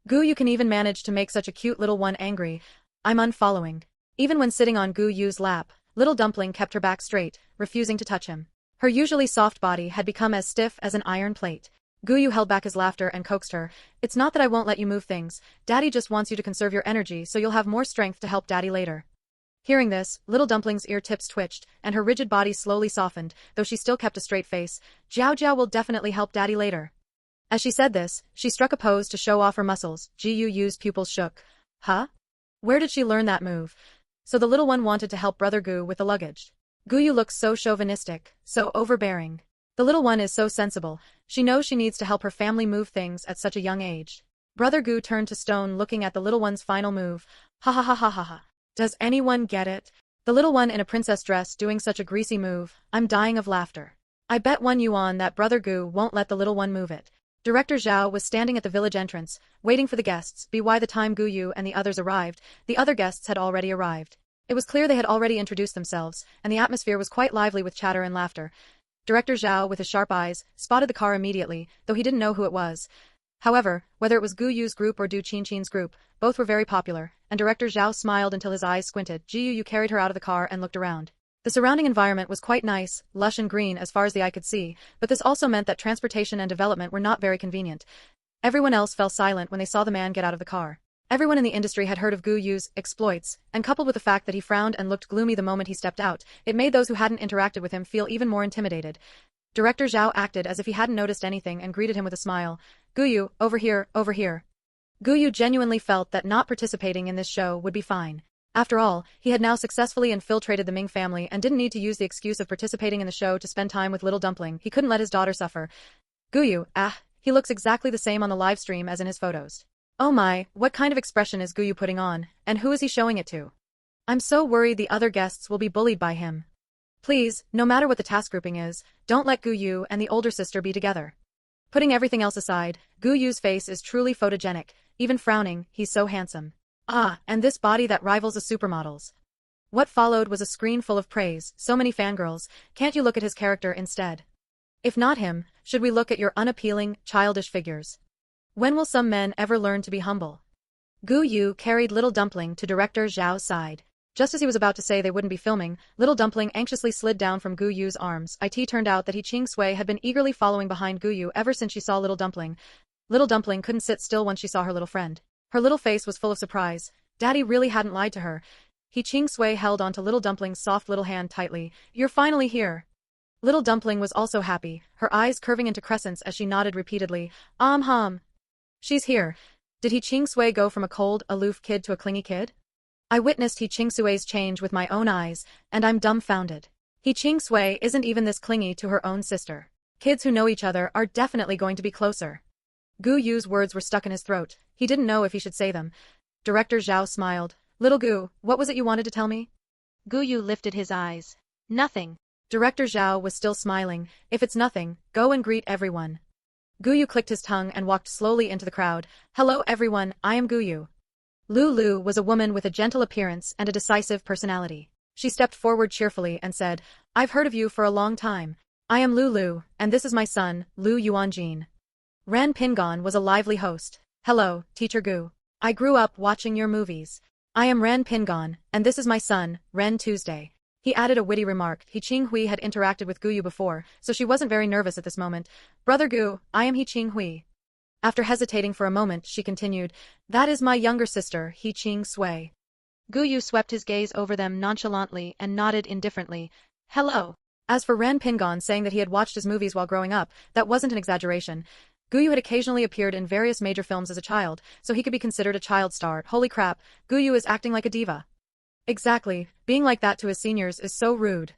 Gu Yu can even manage to make such a cute little one angry. I'm unfollowing." Even when sitting on Gu Yu's lap, Little Dumpling kept her back straight, refusing to touch him. Her usually soft body had become as stiff as an iron plate. Gu Yu held back his laughter and coaxed her. "It's not that I won't let you move things. Daddy just wants you to conserve your energy so you'll have more strength to help Daddy later." Hearing this, Little Dumpling's ear tips twitched, and her rigid body slowly softened, though she still kept a straight face. "Jiao Jiao will definitely help Daddy later." As she said this, she struck a pose to show off her muscles. Gu Yu's pupils shook. Huh? Where did she learn that move? So the little one wanted to help Brother Gu with the luggage. Gu Yu looks so chauvinistic, so overbearing. The little one is so sensible, she knows she needs to help her family move things at such a young age. Brother Gu turned to stone looking at the little one's final move. Ha ha ha ha ha ha. Does anyone get it? The little one in a princess dress doing such a greasy move, I'm dying of laughter. I bet 1 yuan that Brother Gu won't let the little one move it. Director Jiao was standing at the village entrance, waiting for the guests. By the time Gu Yu and the others arrived, the other guests had already arrived. It was clear they had already introduced themselves, and the atmosphere was quite lively with chatter and laughter. Director Jiao, with his sharp eyes, spotted the car immediately, though he didn't know who it was. However, whether it was Gu Yu's group or Du Qinchin's group, both were very popular, and Director Jiao smiled until his eyes squinted. Gu Yu carried her out of the car and looked around. The surrounding environment was quite nice, lush and green as far as the eye could see, but this also meant that transportation and development were not very convenient. Everyone else fell silent when they saw the man get out of the car. Everyone in the industry had heard of Gu Yu's exploits, and coupled with the fact that he frowned and looked gloomy the moment he stepped out, it made those who hadn't interacted with him feel even more intimidated. Director Jiao acted as if he hadn't noticed anything and greeted him with a smile. Gu Yu, over here, over here. Gu Yu genuinely felt that not participating in this show would be fine. After all, he had now successfully infiltrated the Ming family and didn't need to use the excuse of participating in the show to spend time with little dumpling. He couldn't let his daughter suffer. Gu Yu, he looks exactly the same on the live stream as in his photos. Oh my, what kind of expression is Gu Yu putting on, and who is he showing it to? I'm so worried the other guests will be bullied by him. Please, no matter what the task grouping is, don't let Gu Yu and the older sister be together. Putting everything else aside, Gu Yu's face is truly photogenic, even frowning, he's so handsome. And this body that rivals a supermodel's. What followed was a screen full of praise, so many fangirls, can't you look at his character instead? If not him, should we look at your unappealing, childish figures? When will some men ever learn to be humble? Gu Yu carried Little Dumpling to director Zhao's side. Just as he was about to say they wouldn't be filming, Little Dumpling anxiously slid down from Gu Yu's arms. It turned out that Qing Sui had been eagerly following behind Gu Yu ever since she saw Little Dumpling. Little Dumpling couldn't sit still once she saw her little friend. Her little face was full of surprise. Daddy really hadn't lied to her. Qing Sui held onto Little Dumpling's soft little hand tightly. You're finally here. Little Dumpling was also happy, her eyes curving into crescents as she nodded repeatedly. She's here. Did Qing Sui go from a cold, aloof kid to a clingy kid? I witnessed Qing Sui's change with my own eyes, and I'm dumbfounded. Qing Sui isn't even this clingy to her own sister. Kids who know each other are definitely going to be closer. Gu Yu's words were stuck in his throat. He didn't know if he should say them. Director Zhao smiled. Little Gu, what was it you wanted to tell me? Gu Yu lifted his eyes. Nothing. Director Zhao was still smiling. If it's nothing, go and greet everyone. Gu Yu clicked his tongue and walked slowly into the crowd. Hello everyone, I am Gu Yu. Lu was a woman with a gentle appearance and a decisive personality. She stepped forward cheerfully and said, I've heard of you for a long time. I am Lu, and this is my son, Lu Yuanjin. Ran Pingon was a lively host. Hello, Teacher Gu. I grew up watching your movies. I am Ran Pingon, and this is my son, Ren Tuesday. He added a witty remark. Qing Hui had interacted with Gu Yu before, so she wasn't very nervous at this moment. Brother Gu, I am Qing Hui. After hesitating for a moment, she continued, that is my younger sister, Qing Sui. Gu Yu swept his gaze over them nonchalantly and nodded indifferently. Hello. As for Ran Pingon saying that he had watched his movies while growing up, that wasn't an exaggeration. Gu Yu had occasionally appeared in various major films as a child, so he could be considered a child star. Holy crap, Gu Yu is acting like a diva. Exactly, being like that to his seniors is so rude.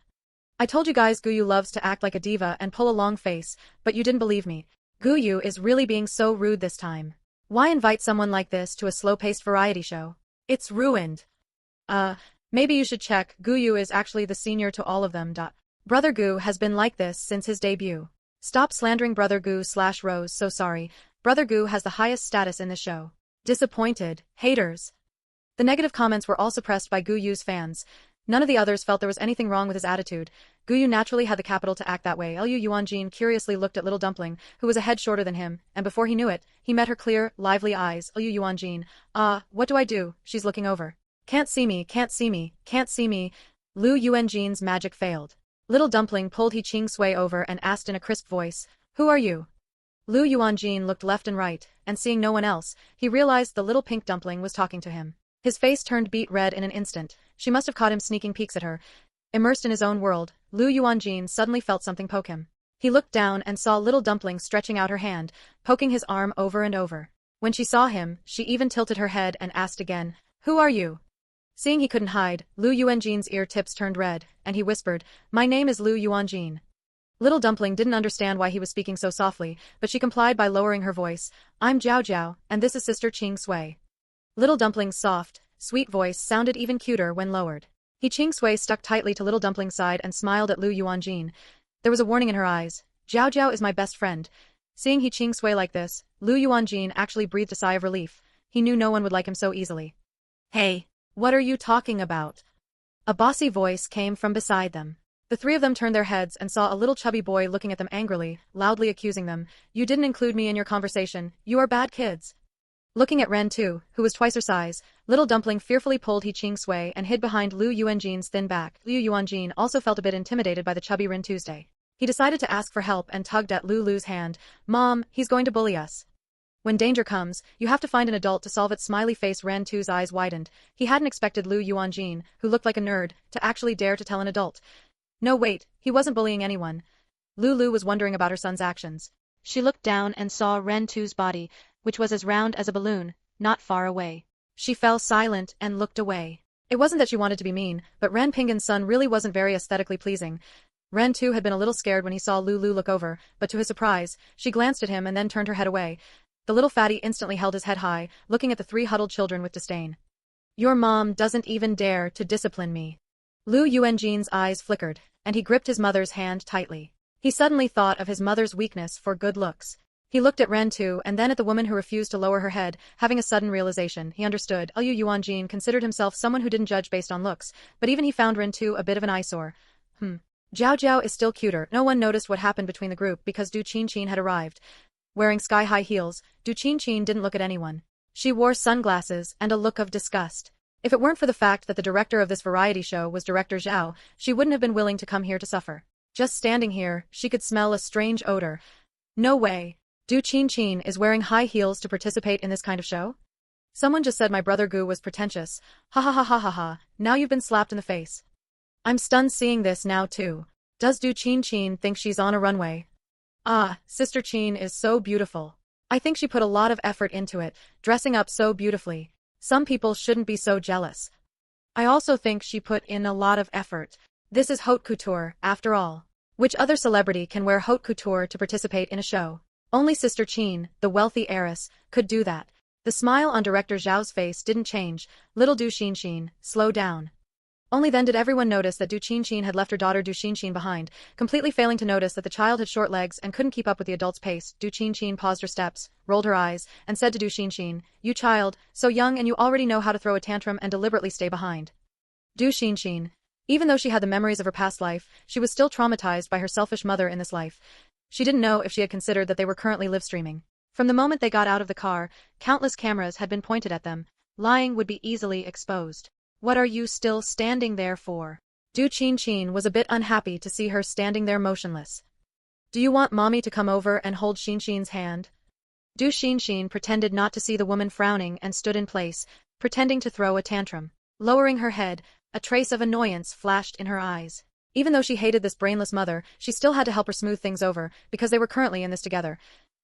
I told you guys Gu Yu loves to act like a diva and pull a long face, but you didn't believe me. Gu Yu is really being so rude this time. Why invite someone like this to a slow-paced variety show? It's ruined. Maybe you should check, Gu Yu is actually the senior to all of them. Brother Gu has been like this since his debut. Stop slandering Brother Gu/Rose, so sorry. Brother Gu has the highest status in the show. Disappointed, haters. The negative comments were all suppressed by Gu Yu's fans. None of the others felt there was anything wrong with his attitude. Gu Yu naturally had the capital to act that way. Lu Yuanjin curiously looked at Little Dumpling, who was a head shorter than him, and before he knew it, he met her clear, lively eyes. Lu Yuanjin, what do I do? She's looking over. Can't see me, can't see me, can't see me. Lu Yuanjin's magic failed. Little Dumpling pulled Qing Sui over and asked in a crisp voice, who are you? Lu Yuanjin looked left and right, and seeing no one else, he realized the little pink dumpling was talking to him. His face turned beet red in an instant. She must have caught him sneaking peeks at her. Immersed in his own world, Lu Yuanjin suddenly felt something poke him. He looked down and saw Little Dumpling stretching out her hand, poking his arm over and over. When she saw him, she even tilted her head and asked again, who are you? Seeing he couldn't hide, Lu Yuanjin's ear tips turned red, and he whispered, my name is Lu Yuanjin. Little Dumpling didn't understand why he was speaking so softly, but she complied by lowering her voice. I'm Jiao Jiao, and this is Sister Qing Sui. Little Dumpling's soft, sweet voice sounded even cuter when lowered. Qing Sui stuck tightly to Little Dumpling's side and smiled at Lu Yuanjin. There was a warning in her eyes. Jiao Jiao is my best friend. Seeing Qing Sui like this, Lu Yuanjin actually breathed a sigh of relief. He knew no one would like him so easily. Hey, what are you talking about? A bossy voice came from beside them. The three of them turned their heads and saw a little chubby boy looking at them angrily, loudly accusing them. You didn't include me in your conversation. You are bad kids. Looking at Ren too, who was twice her size, little dumpling fearfully pulled He Qing's way and hid behind Lu Yuanjin's thin back. Lu Yuanjin also felt a bit intimidated by the chubby Ren Tuesday. He decided to ask for help and tugged at Lu's hand. Mom, he's going to bully us. When danger comes, you have to find an adult to solve it. Smiley face. Ren Tu's eyes widened. He hadn't expected Lu Yuanjin, who looked like a nerd, to actually dare to tell an adult. No wait, he wasn't bullying anyone. Lu was wondering about her son's actions. She looked down and saw Ren Tu's body, which was as round as a balloon, not far away. She fell silent and looked away. It wasn't that she wanted to be mean, but Ren Pingan's son really wasn't very aesthetically pleasing. Ren too had been a little scared when he saw Lu look over, but to his surprise, she glanced at him and then turned her head away. The little fatty instantly held his head high, looking at the three huddled children with disdain. Your mom doesn't even dare to discipline me. Lu Yuanjin's eyes flickered, and he gripped his mother's hand tightly. He suddenly thought of his mother's weakness for good looks. He looked at Ren too and then at the woman who refused to lower her head, having a sudden realization. He understood. Lu Yuanjin considered himself someone who didn't judge based on looks, but even he found Ren too a bit of an eyesore. Jiao Jiao is still cuter. No one noticed what happened between the group because Du Qingqin had arrived. Wearing sky-high heels, Du Qingqin didn't look at anyone. She wore sunglasses and a look of disgust. If it weren't for the fact that the director of this variety show was Director Jiao, she wouldn't have been willing to come here to suffer. Just standing here, she could smell a strange odor. No way. Du Qingqin is wearing high heels to participate in this kind of show? Someone just said my brother Gu was pretentious. Ha ha ha ha ha ha, now you've been slapped in the face. I'm stunned seeing this now too. Does Du Qingqin think she's on a runway? Ah, Sister Qin is so beautiful. I think she put a lot of effort into it, dressing up so beautifully. Some people shouldn't be so jealous. I also think she put in a lot of effort. This is haute couture, after all. Which other celebrity can wear haute couture to participate in a show? Only Sister Qin, the wealthy heiress, could do that. The smile on Director Zhao's face didn't change. Little Du Qingqin, slow down. Only then did everyone notice that Du Qingqin had left her daughter Du Qingqin behind, completely failing to notice that the child had short legs and couldn't keep up with the adult's pace. Du Qingqin paused her steps, rolled her eyes, and said to Du Qingqin, you child, so young and you already know how to throw a tantrum and deliberately stay behind. Du Qingqin. Even though she had the memories of her past life, she was still traumatized by her selfish mother in this life. She didn't know if she had considered that they were currently live streaming. From the moment they got out of the car, countless cameras had been pointed at them. Lying would be easily exposed. What are you still standing there for? Du Qingqin was a bit unhappy to see her standing there motionless. Do you want mommy to come over and hold Qingqin's hand? Du Qingqin pretended not to see the woman frowning and stood in place, pretending to throw a tantrum. Lowering her head, a trace of annoyance flashed in her eyes. Even though she hated this brainless mother, she still had to help her smooth things over, because they were currently in this together.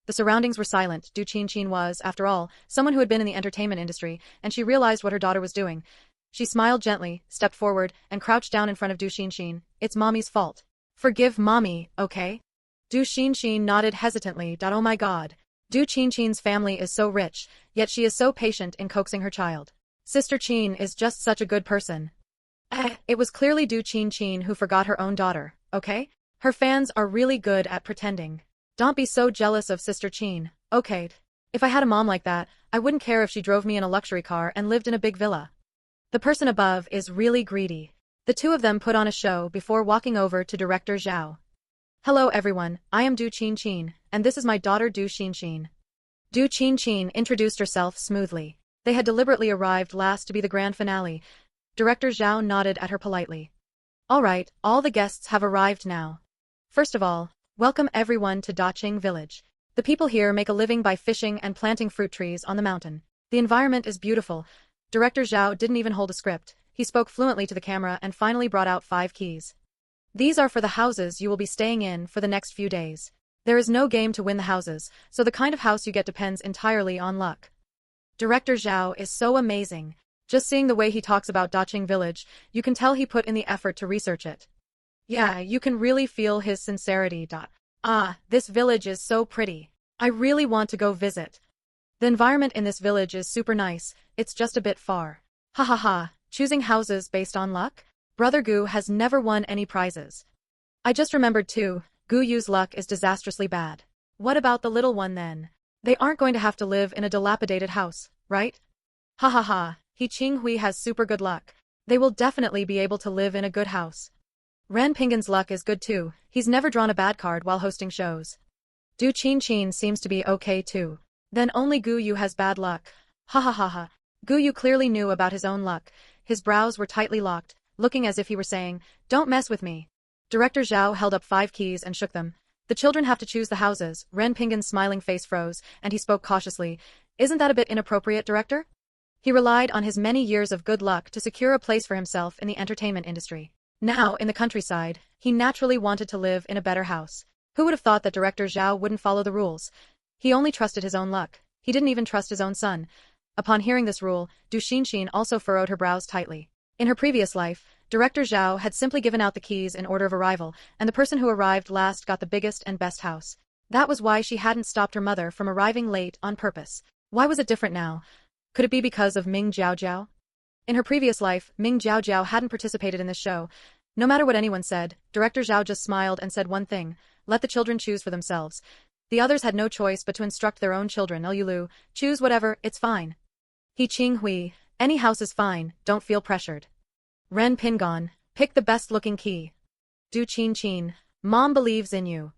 The surroundings were silent. Du Qingqin was, after all, someone who had been in the entertainment industry, and she realized what her daughter was doing. She smiled gently, stepped forward, and crouched down in front of Du Qingqin. It's mommy's fault. Forgive mommy, okay? Du Qingqin nodded hesitantly. Oh my god. Du Qingqin's family is so rich, yet she is so patient in coaxing her child. Sister Qin is just such a good person. It was clearly Du Qingqin who forgot her own daughter, okay? Her fans are really good at pretending. Don't be so jealous of Sister Qin, okay? If I had a mom like that, I wouldn't care if she drove me in a luxury car and lived in a big villa. The person above is really greedy. The two of them put on a show before walking over to Director Zhao. Hello everyone, I am Du Qingqin, and this is my daughter Du Qingqin. Du Qingqin introduced herself smoothly. They had deliberately arrived last to be the grand finale. Director Zhao nodded at her politely. All right, all the guests have arrived now. First of all, welcome everyone to Daqing Village. The people here make a living by fishing and planting fruit trees on the mountain. The environment is beautiful. Director Zhao didn't even hold a script. He spoke fluently to the camera and finally brought out 5 keys. These are for the houses you will be staying in for the next few days. There is no game to win the houses, so the kind of house you get depends entirely on luck. Director Zhao is so amazing. Just seeing the way he talks about Daqing Village, you can tell he put in the effort to research it. Yeah, you can really feel his sincerity. This village is so pretty. I really want to go visit. The environment in this village is super nice, it's just a bit far. Ha ha ha, choosing houses based on luck? Brother Gu has never won any prizes. I just remembered too, Gu Yu's luck is disastrously bad. What about the little one then? They aren't going to have to live in a dilapidated house, right? Ha ha ha. He Qinghui has super good luck. They will definitely be able to live in a good house. Ren Pingan's luck is good too, he's never drawn a bad card while hosting shows. Du Qingqin seems to be okay too. Then only Gu Yu has bad luck. Ha ha ha ha. Gu Yu clearly knew about his own luck. His brows were tightly locked, looking as if he were saying, "Don't mess with me." Director Jiao held up 5 keys and shook them. "The children have to choose the houses." Ren Pingan's smiling face froze, and he spoke cautiously. "Isn't that a bit inappropriate, Director?" He relied on his many years of good luck to secure a place for himself in the entertainment industry. Now, in the countryside, he naturally wanted to live in a better house. Who would have thought that Director Jiao wouldn't follow the rules? He only trusted his own luck. He didn't even trust his own son. Upon hearing this rule, Du Xinxin also furrowed her brows tightly. In her previous life, Director Jiao had simply given out the keys in order of arrival, and the person who arrived last got the biggest and best house. That was why she hadn't stopped her mother from arriving late on purpose. Why was it different now? Could it be because of Ming Jiao Jiao? In her previous life, Ming Jiao Jiao hadn't participated in this show. No matter what anyone said, Director Jiao just smiled and said one thing: let the children choose for themselves. The others had no choice but to instruct their own children. Lu, choose whatever, it's fine. He Qing Hui, any house is fine, don't feel pressured. Ren Pingan, pick the best-looking key. Du Qin, mom believes in you.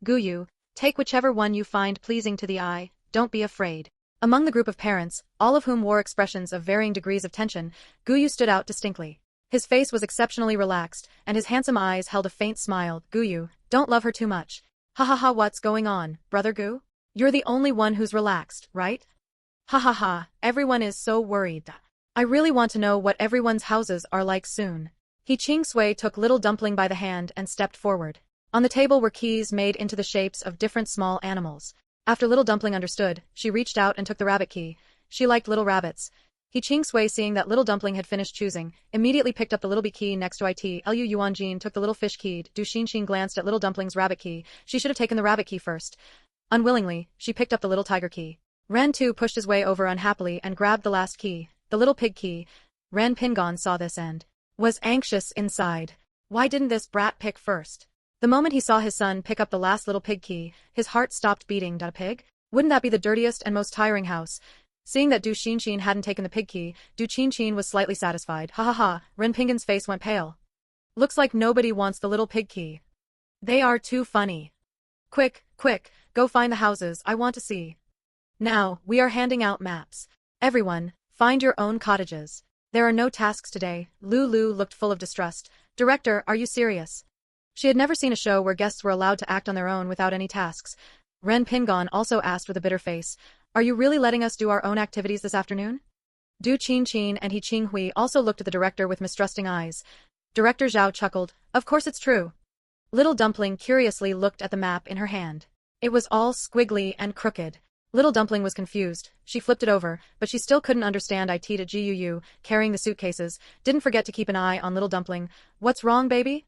Gu Yu, take whichever one you find pleasing to the eye, don't be afraid. Among the group of parents, all of whom wore expressions of varying degrees of tension, Gu Yu stood out distinctly. His face was exceptionally relaxed, and his handsome eyes held a faint smile. Gu Yu, don't love her too much. Ha ha ha, what's going on, brother Gu? You're the only one who's relaxed, right? Ha ha ha, everyone is so worried. I really want to know what everyone's houses are like soon. He Qing Sui took little dumpling by the hand and stepped forward. On the table were keys made into the shapes of different small animals. After little dumpling understood, she reached out and took the rabbit key. She liked little rabbits. He Qing Sui, seeing that little dumpling had finished choosing, immediately picked up the little bee key next to it. Lu Yuanjin took the little fish key. Du Xinxin glanced at little dumpling's rabbit key. She should have taken the rabbit key first. Unwillingly, she picked up the little tiger key. Ren too pushed his way over unhappily and grabbed the last key, the little pig key. Ren Pingan saw this and was anxious inside. Why didn't this brat pick first? The moment he saw his son pick up the last little pig key, his heart stopped beating. A pig? Wouldn't that be the dirtiest and most tiring house? Seeing that Du Xinxin hadn't taken the pig key, Du Qinqin was slightly satisfied. Ha ha ha, Ren Pingan's face went pale. Looks like nobody wants the little pig key. They are too funny. Quick, quick, go find the houses, I want to see. Now, we are handing out maps. Everyone, find your own cottages. There are no tasks today. Lu looked full of distrust. Director, are you serious? She had never seen a show where guests were allowed to act on their own without any tasks. Ren Pingan also asked with a bitter face. Are you really letting us do our own activities this afternoon? Du Qinqin and He Qing Hui also looked at the director with mistrusting eyes. Director Jiao chuckled. Of course it's true. Little Dumpling curiously looked at the map in her hand. It was all squiggly and crooked. Little Dumpling was confused. She flipped it over, but she still couldn't understand it. Gu carrying the suitcases, didn't forget to keep an eye on Little Dumpling. What's wrong, baby?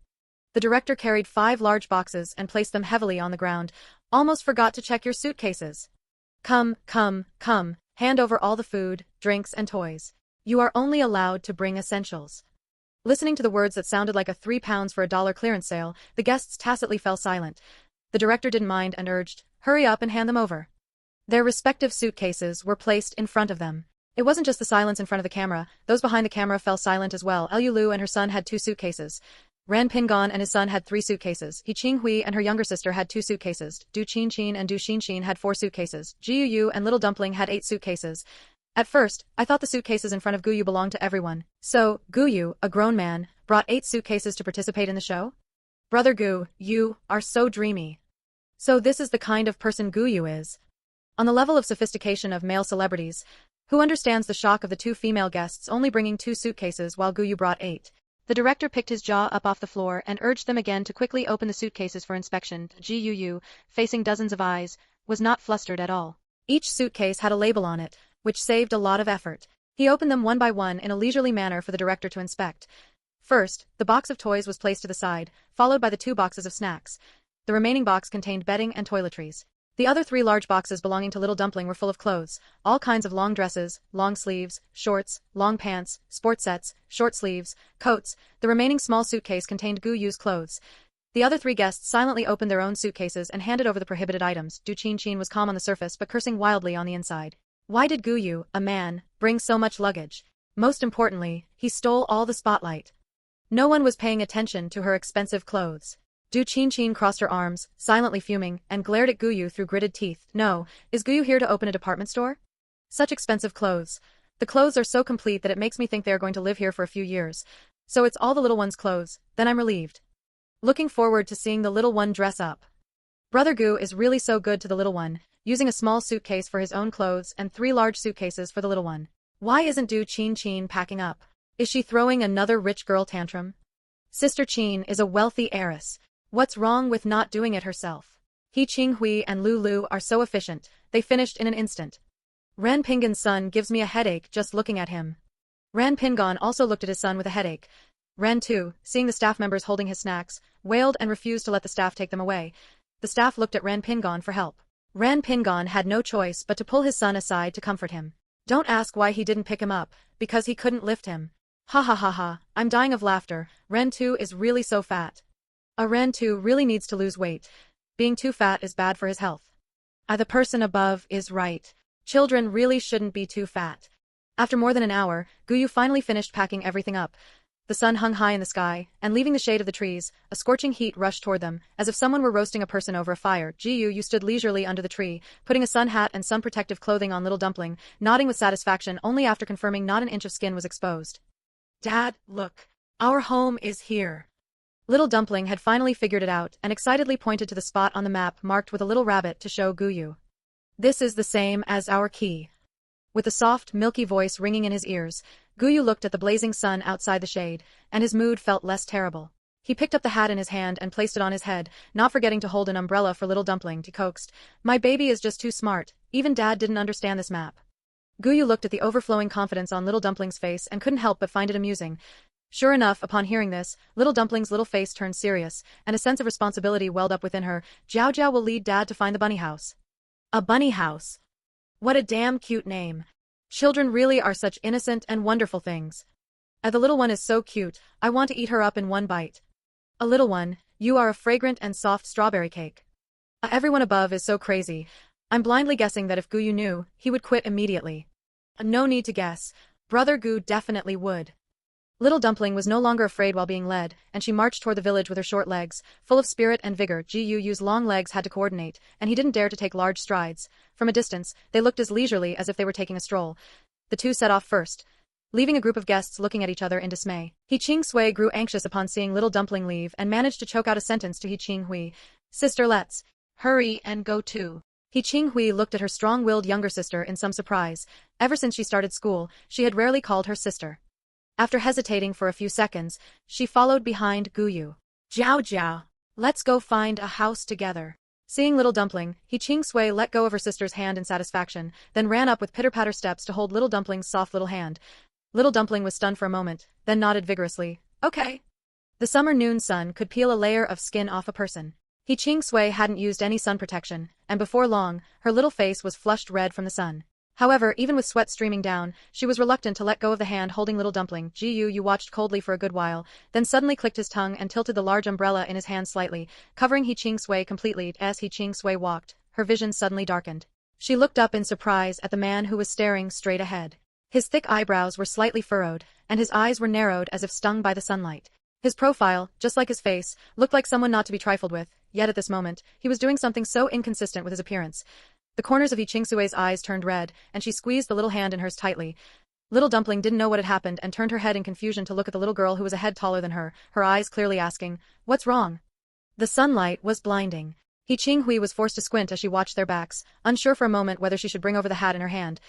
The director carried 5 large boxes and placed them heavily on the ground. Almost forgot to check your suitcases. Come, hand over all the food, drinks and toys. You are only allowed to bring essentials. Listening to the words that sounded like a £3 for $1 clearance sale, the guests tacitly fell silent. The director didn't mind and urged, hurry up and hand them over. Their respective suitcases were placed in front of them. It wasn't just the silence in front of the camera, those behind the camera fell silent as well. Lu and her son had 2 suitcases. Ren Pingan and his son had 3 suitcases. He Qing Hui and her younger sister had 2 suitcases. Du Qinqin and Du Xinxin had 4 suitcases. Jiu Yu and Little Dumpling had 8 suitcases. At first, I thought the suitcases in front of Gu Yu belonged to everyone. So, Gu Yu, a grown man, brought 8 suitcases to participate in the show? Brother Gu, you are so dreamy. So this is the kind of person Gu Yu is. On the level of sophistication of male celebrities, who understands the shock of the 2 female guests only bringing 2 suitcases while Gu Yu brought 8? The director picked his jaw up off the floor and urged them again to quickly open the suitcases for inspection. Gu, facing dozens of eyes, was not flustered at all. Each suitcase had a label on it, which saved a lot of effort. He opened them one by one in a leisurely manner for the director to inspect. First, the box of toys was placed to the side, followed by the 2 boxes of snacks. The remaining box contained bedding and toiletries. The other 3 large boxes belonging to Little Dumpling were full of clothes, all kinds of long dresses, long sleeves, shorts, long pants, sports sets, short sleeves, coats. The remaining small suitcase contained Gu Yu's clothes. The other 3 guests silently opened their own suitcases and handed over the prohibited items. Du Qinqin was calm on the surface but cursing wildly on the inside. Why did Gu Yu, a man, bring so much luggage? Most importantly, he stole all the spotlight. No one was paying attention to her expensive clothes. Du Qingqing crossed her arms, silently fuming, and glared at Gu Yu through gritted teeth. No, is Gu Yu here to open a department store? Such expensive clothes. The clothes are so complete that it makes me think they are going to live here for a few years. So it's all the little one's clothes, then I'm relieved. Looking forward to seeing the little one dress up. Brother Gu is really so good to the little one, using a small suitcase for his own clothes and 3 large suitcases for the little one. Why isn't Du Qingqing packing up? Is she throwing another rich girl tantrum? Sister Qin is a wealthy heiress. What's wrong with not doing it herself? He Qinghui and Lu Lu are so efficient, they finished in an instant. Ran Pingan's son gives me a headache just looking at him. Ran Pingan also looked at his son with a headache. Ran too, seeing the staff members holding his snacks, wailed and refused to let the staff take them away. The staff looked at Ran Pingan for help. Ran Pingan had no choice but to pull his son aside to comfort him. Don't ask why he didn't pick him up, because he couldn't lift him. Ha ha ha ha, I'm dying of laughter. Ren 2 is really so fat. Ren 2 really needs to lose weight. Being too fat is bad for his health. The person above is right. Children really shouldn't be too fat. After more than an hour, Gu Yu finally finished packing everything up. The sun hung high in the sky, and leaving the shade of the trees, a scorching heat rushed toward them, as if someone were roasting a person over a fire. Gu Yu stood leisurely under the tree, putting a sun hat and sun protective clothing on little dumpling, nodding with satisfaction only after confirming not an inch of skin was exposed. Dad, look. Our home is here. Little dumpling had finally figured it out and excitedly pointed to the spot on the map marked with a little rabbit to show Gu Yu. This is the same as our key. With a soft, milky voice ringing in his ears, Gu Yu looked at the blazing sun outside the shade, and his mood felt less terrible. He picked up the hat in his hand and placed it on his head, not forgetting to hold an umbrella for little dumpling. He coaxed, "My baby is just too smart, even Dad didn't understand this map." Gu Yu looked at the overflowing confidence on little dumpling's face and couldn't help but find it amusing. Sure enough, upon hearing this, little dumpling's little face turned serious, and a sense of responsibility welled up within her. Jiao Jiao will lead Dad to find the bunny house. A bunny house. What a damn cute name. Children really are such innocent and wonderful things. The little one is so cute, I want to eat her up in one bite. A little one, you are a fragrant and soft strawberry cake. Everyone above is so crazy. I'm blindly guessing that if Gu Yu knew, he would quit immediately. No need to guess. Brother Gu definitely would. Little dumpling was no longer afraid while being led, and she marched toward the village with her short legs, full of spirit and vigor. Gu Yu's long legs had to coordinate, and he didn't dare to take large strides. From a distance, they looked as leisurely as if they were taking a stroll. The two set off first, leaving a group of guests looking at each other in dismay. He Qing grew anxious upon seeing little dumpling leave and managed to choke out a sentence to He Qinghui. Sister, let's hurry and go too. He Qinghui looked at her strong-willed younger sister in some surprise. Ever since she started school, she had rarely called her sister. After hesitating for a few seconds, she followed behind Gu Yu. Jiao Jiao, let's go find a house together. Seeing little dumpling, He Qing let go of her sister's hand in satisfaction, then ran up with pitter-patter steps to hold little dumpling's soft little hand. Little dumpling was stunned for a moment, then nodded vigorously. Okay. The summer noon sun could peel a layer of skin off a person. He Qing hadn't used any sun protection, and before long, her little face was flushed red from the sun. However, even with sweat streaming down, she was reluctant to let go of the hand holding little dumpling. Gu Yu watched coldly for a good while, then suddenly clicked his tongue and tilted the large umbrella in his hand slightly, covering He Qing completely. As He Qing walked, her vision suddenly darkened. She looked up in surprise at the man who was staring straight ahead. His thick eyebrows were slightly furrowed, and his eyes were narrowed as if stung by the sunlight. His profile, just like his face, looked like someone not to be trifled with, yet at this moment, he was doing something so inconsistent with his appearance. The corners of He Qing's eyes turned red, and she squeezed the little hand in hers tightly. Little dumpling didn't know what had happened and turned her head in confusion to look at the little girl who was a head taller than her eyes clearly asking, "What's wrong?" The sunlight was blinding. He Qinghui was forced to squint as she watched their backs, unsure for a moment whether she should bring over the hat in her hand.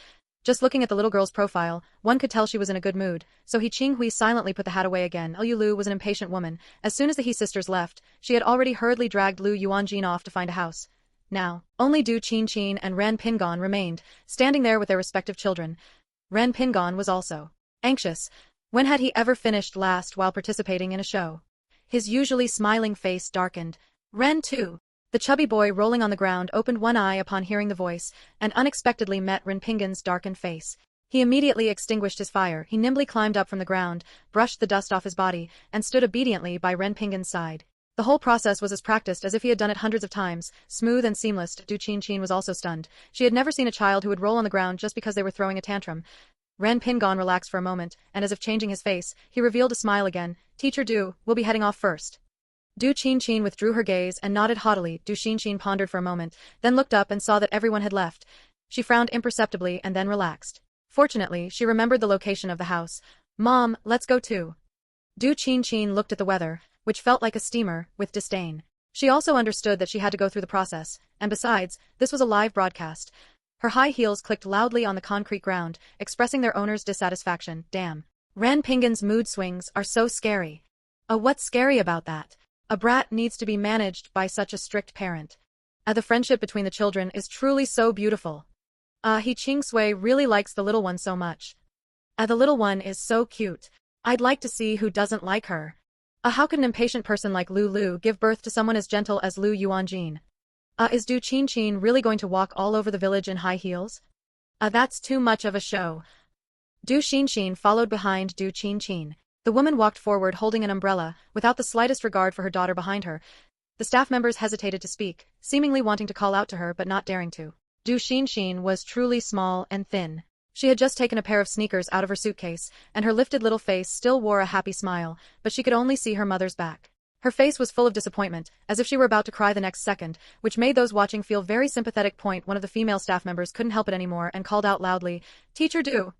Just looking at the little girl's profile, one could tell she was in a good mood, so He Qinghui silently put the hat away again. Liu Lu was an impatient woman. As soon as the He sisters left, she had already hurriedly dragged Lu Yuanjin off to find a house. Now, only Du Qingqing and Ren Pingan remained, standing there with their respective children. Ren Pingan was also anxious. When had he ever finished last while participating in a show? His usually smiling face darkened. Ren too. The chubby boy rolling on the ground opened one eye upon hearing the voice, and unexpectedly met Ren Pingan's darkened face. He immediately extinguished his fire. He nimbly climbed up from the ground, brushed the dust off his body, and stood obediently by Ren Pingan's side. The whole process was as practiced as if he had done it hundreds of times, smooth and seamless. Du Qingqing was also stunned. She had never seen a child who would roll on the ground just because they were throwing a tantrum. Ren Pingan relaxed for a moment, and as if changing his face, he revealed a smile again. Teacher Du, we'll be heading off first. Du Qinqin withdrew her gaze and nodded haughtily. Du Qinqin pondered for a moment, then looked up and saw that everyone had left. She frowned imperceptibly and then relaxed. Fortunately, she remembered the location of the house. Mom, let's go too. Du Qinqin looked at the weather, which felt like a steamer, with disdain. She also understood that she had to go through the process, and besides, this was a live broadcast. Her high heels clicked loudly on the concrete ground, expressing their owner's dissatisfaction. Damn. Ren Pingin's mood swings are so scary. What's scary about that? A brat needs to be managed by such a strict parent. The friendship between the children is truly so beautiful. He Qingsui really likes the little one so much. The little one is so cute. I'd like to see who doesn't like her. How could an impatient person like Lu Lu give birth to someone as gentle as Lu Yuanjin? Is Du Qinqin really going to walk all over the village in high heels? That's too much of a show. Du Qinqin followed behind Du Qinqin. The woman walked forward holding an umbrella, without the slightest regard for her daughter behind her. The staff members hesitated to speak, seemingly wanting to call out to her but not daring to. Du Qinqin was truly small and thin. She had just taken a pair of sneakers out of her suitcase, and her lifted little face still wore a happy smile, but she could only see her mother's back. Her face was full of disappointment, as if she were about to cry the next second, which made those watching feel very sympathetic. One of the female staff members couldn't help it anymore and called out loudly, "Teacher Du!"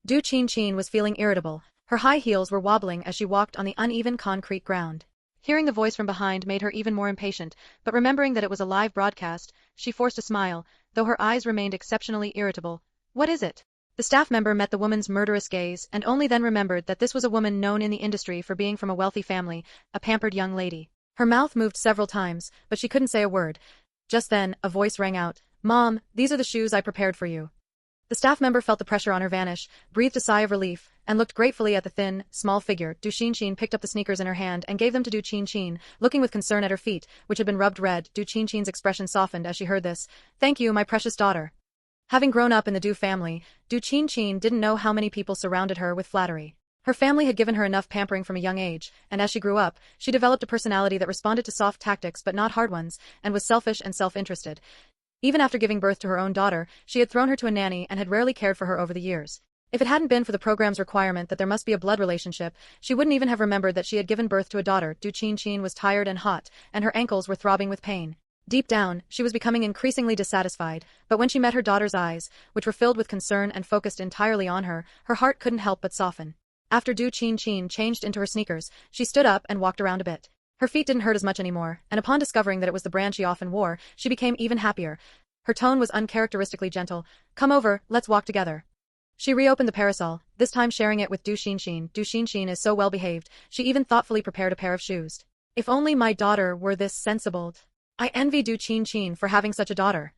Du Qinqin was feeling irritable. Her high heels were wobbling as she walked on the uneven concrete ground. Hearing the voice from behind made her even more impatient, but remembering that it was a live broadcast, she forced a smile, though her eyes remained exceptionally irritable. "What is it?" The staff member met the woman's murderous gaze and only then remembered that this was a woman known in the industry for being from a wealthy family, a pampered young lady. Her mouth moved several times, but she couldn't say a word. Just then, a voice rang out, "Mom, these are the shoes I prepared for you." The staff member felt the pressure on her vanish, breathed a sigh of relief, and looked gratefully at the thin, small figure. Du Qinqin picked up the sneakers in her hand and gave them to Du Qinqin, looking with concern at her feet, which had been rubbed red. Du Qinqin's expression softened as she heard this. "Thank you, my precious daughter." Having grown up in the Du family, Du Qinqin didn't know how many people surrounded her with flattery. Her family had given her enough pampering from a young age, and as she grew up, she developed a personality that responded to soft tactics but not hard ones, and was selfish and self-interested. Even after giving birth to her own daughter, she had thrown her to a nanny and had rarely cared for her over the years. If it hadn't been for the program's requirement that there must be a blood relationship, she wouldn't even have remembered that she had given birth to a daughter. Du Qinqin was tired and hot, and her ankles were throbbing with pain. Deep down, she was becoming increasingly dissatisfied, but when she met her daughter's eyes, which were filled with concern and focused entirely on her, her heart couldn't help but soften. After Du Qinqin changed into her sneakers, she stood up and walked around a bit. Her feet didn't hurt as much anymore, and upon discovering that it was the brand she often wore, she became even happier. Her tone was uncharacteristically gentle. "Come over, let's walk together." She reopened the parasol, this time sharing it with Du Qinqin. Du Qinqin is so well behaved, she even thoughtfully prepared a pair of shoes. If only my daughter were this sensible. I envy Du Qinqin for having such a daughter.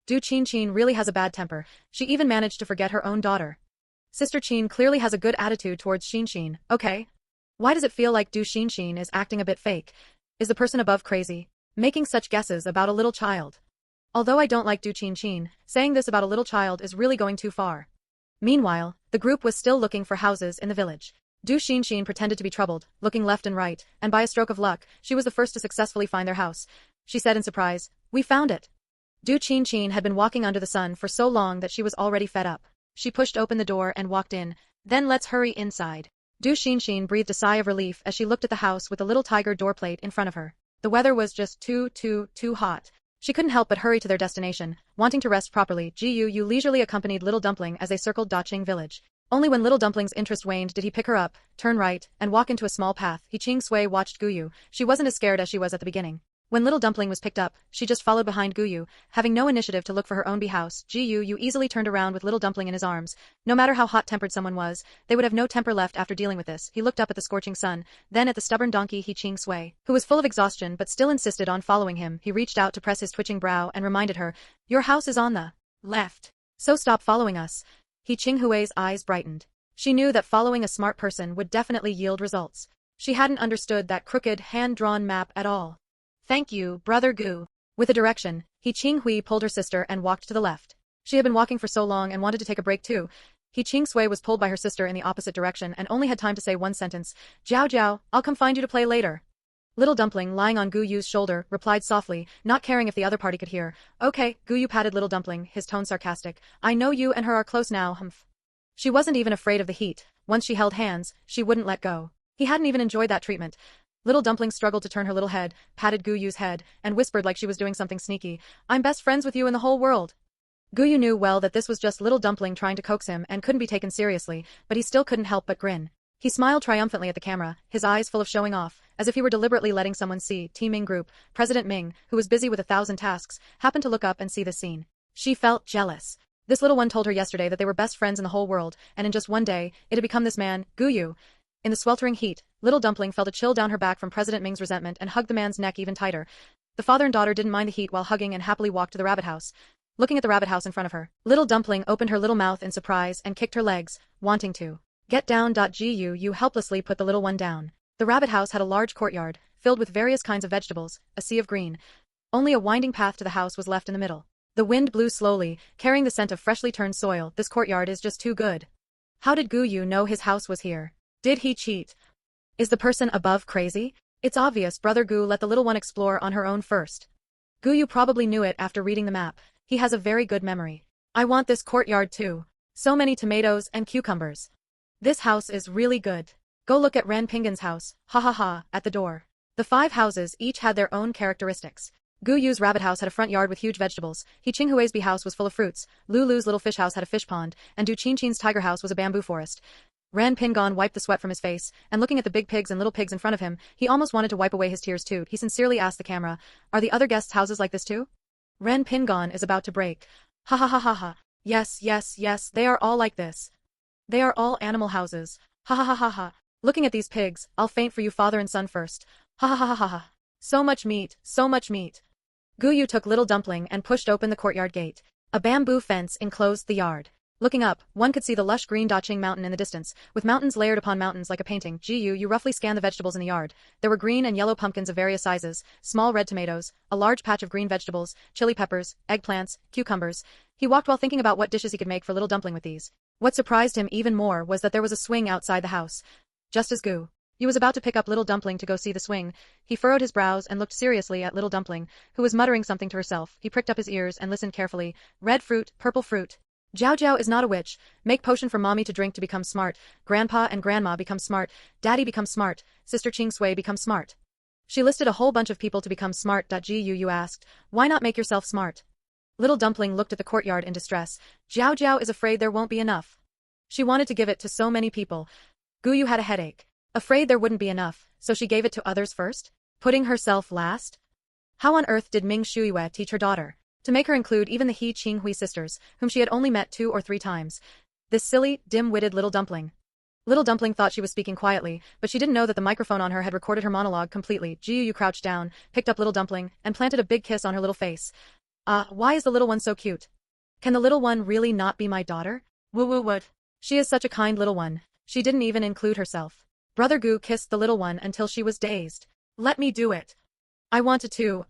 Du Qinqin really has a bad temper. She even managed to forget her own daughter. Sister Qin clearly has a good attitude towards Qinqin, okay? Why does it feel like Du Qinqin is acting a bit fake? Is the person above crazy? Making such guesses about a little child. Although I don't like Du Qinqin, saying this about a little child is really going too far. Meanwhile, the group was still looking for houses in the village. Du Qinqin pretended to be troubled, looking left and right, and by a stroke of luck, she was the first to successfully find their house. She said in surprise, "We found it." Du Qinqin had been walking under the sun for so long that she was already fed up. She pushed open the door and walked in. "Then let's hurry inside." Du Qinqin breathed a sigh of relief as she looked at the house with the little tiger door plate in front of her. The weather was just too hot. She couldn't help but hurry to their destination, wanting to rest properly. Gu Yu leisurely accompanied Little Dumpling as they circled Daqing village. Only when Little Dumpling's interest waned did he pick her up, turn right, and walk into a small path. He Qingsui watched Gu Yu. She wasn't as scared as she was at the beginning. When Little Dumpling was picked up, she just followed behind Gu Yu, having no initiative to look for her own house. Gu Yu easily turned around with Little Dumpling in his arms. No matter how hot-tempered someone was, they would have no temper left after dealing with this. He looked up at the scorching sun, then at the stubborn donkey He Qingsui, who was full of exhaustion but still insisted on following him. He reached out to press his twitching brow and reminded her, "Your house is on the left, so stop following us." He Qinghui's eyes brightened. She knew that following a smart person would definitely yield results. She hadn't understood that crooked, hand-drawn map at all. "Thank you, Brother Gu." With a direction, He Qinghui pulled her sister and walked to the left. She had been walking for so long and wanted to take a break too. He Qingsui was pulled by her sister in the opposite direction and only had time to say one sentence, "Jiao Jiao, I'll come find you to play later." Little Dumpling, lying on Gu Yu's shoulder, replied softly, not caring if the other party could hear. "Okay." Gu Yu patted Little Dumpling, his tone sarcastic. "I know you and her are close now, humph." She wasn't even afraid of the heat. Once she held hands, she wouldn't let go. He hadn't even enjoyed that treatment. Little Dumpling struggled to turn her little head, patted Gu Yu's head, and whispered like she was doing something sneaky. I'm best friends with you in the whole world. Gu Yu knew well that this was just Little Dumpling trying to coax him and couldn't be taken seriously, but he still couldn't help but grin. He smiled triumphantly at the camera, his eyes full of showing off, as if he were deliberately letting someone see. Ming Group, President Ming, who was busy with 1,000 tasks, happened to look up and see this scene. She felt jealous. This little one told her yesterday that they were best friends in the whole world, and in just one day, it had become this man, Gu Yu. In the sweltering heat, Little Dumpling felt a chill down her back from President Ming's resentment and hugged the man's neck even tighter. The father and daughter didn't mind the heat while hugging and happily walked to the rabbit house. Looking at the rabbit house in front of her, Little Dumpling opened her little mouth in surprise and kicked her legs, wanting to get down. Gu Yu helplessly put the little one down. The rabbit house had a large courtyard, filled with various kinds of vegetables, a sea of green. Only a winding path to the house was left in the middle. The wind blew slowly, carrying the scent of freshly turned soil. This courtyard is just too good. How did Gu Yu know his house was here? Did he cheat? Is the person above crazy? It's obvious Brother Gu let the little one explore on her own first. Gu Yu probably knew it after reading the map. He has a very good memory. I want this courtyard too. So many tomatoes and cucumbers. This house is really good. Go look at Ren Pingan's house, ha ha ha, at the door. The 5 houses each had their own characteristics. Gu Yu's rabbit house had a front yard with huge vegetables, He Qinghui's bee house was full of fruits, Lulu's little fish house had a fish pond, and Du Qinchin's tiger house was a bamboo forest. Ran Pingon wiped the sweat from his face, and looking at the big pigs and little pigs in front of him, he almost wanted to wipe away his tears too. He sincerely asked the camera, are the other guests' houses like this too? Ren Pingon is about to break. Ha ha ha ha ha. Yes, yes, yes, they are all like this. They are all animal houses. Ha ha ha ha ha. Looking at these pigs, I'll faint for you father and son first. Ha ha ha ha ha ha. So much meat, so much meat. Gu Yu took Little Dumpling and pushed open the courtyard gate. A bamboo fence enclosed the yard. Looking up, one could see the lush green Daqing mountain in the distance, with mountains layered upon mountains like a painting. Gu Yu roughly scanned the vegetables in the yard. There were green and yellow pumpkins of various sizes, small red tomatoes, a large patch of green vegetables, chili peppers, eggplants, cucumbers. He walked while thinking about what dishes he could make for Little Dumpling with these. What surprised him even more was that there was a swing outside the house. Just as Gu Yu was about to pick up Little Dumpling to go see the swing, he furrowed his brows and looked seriously at Little Dumpling, who was muttering something to herself. He pricked up his ears and listened carefully. Red fruit, purple fruit. Jiao Jiao is not a witch. Make potion for mommy to drink to become smart. Grandpa and grandma become smart. Daddy become smart. Sister Ching Sui become smart. She listed a whole bunch of people to become smart. Gu Yu asked, why not make yourself smart? Little Dumpling looked at the courtyard in distress. Jiao Jiao is afraid there won't be enough. She wanted to give it to so many people. Gu Yu had a headache. Afraid there wouldn't be enough, so she gave it to others first? Putting herself last? How on earth did Ming Shuiyue teach her daughter to make her include even the He Qinghui sisters, whom she had only met 2 or 3 times? This silly, dim-witted Little Dumpling. Little Dumpling thought she was speaking quietly, but she didn't know that the microphone on her had recorded her monologue completely. Gu Yu crouched down, picked up Little Dumpling, and planted a big kiss on her little face. Why is the little one so cute? Can the little one really not be my daughter? What? She is such a kind little one. She didn't even include herself. Brother Gu kissed the little one until she was dazed. Let me do it. I wanted to.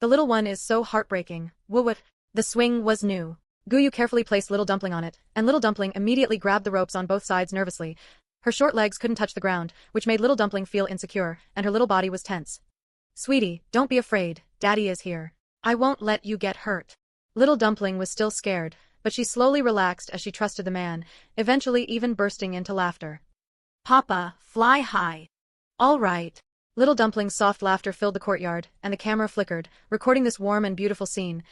The little one is so heartbreaking. What? The swing was new. Gu Yu carefully placed Little Dumpling on it, and Little Dumpling immediately grabbed the ropes on both sides nervously. Her short legs couldn't touch the ground, which made Little Dumpling feel insecure, and her little body was tense. Sweetie, don't be afraid, Daddy is here. I won't let you get hurt. Little Dumpling was still scared, but she slowly relaxed as she trusted the man, eventually even bursting into laughter. Papa, fly high. All right. Little Dumpling's soft laughter filled the courtyard, and the camera flickered, recording this warm and beautiful scene.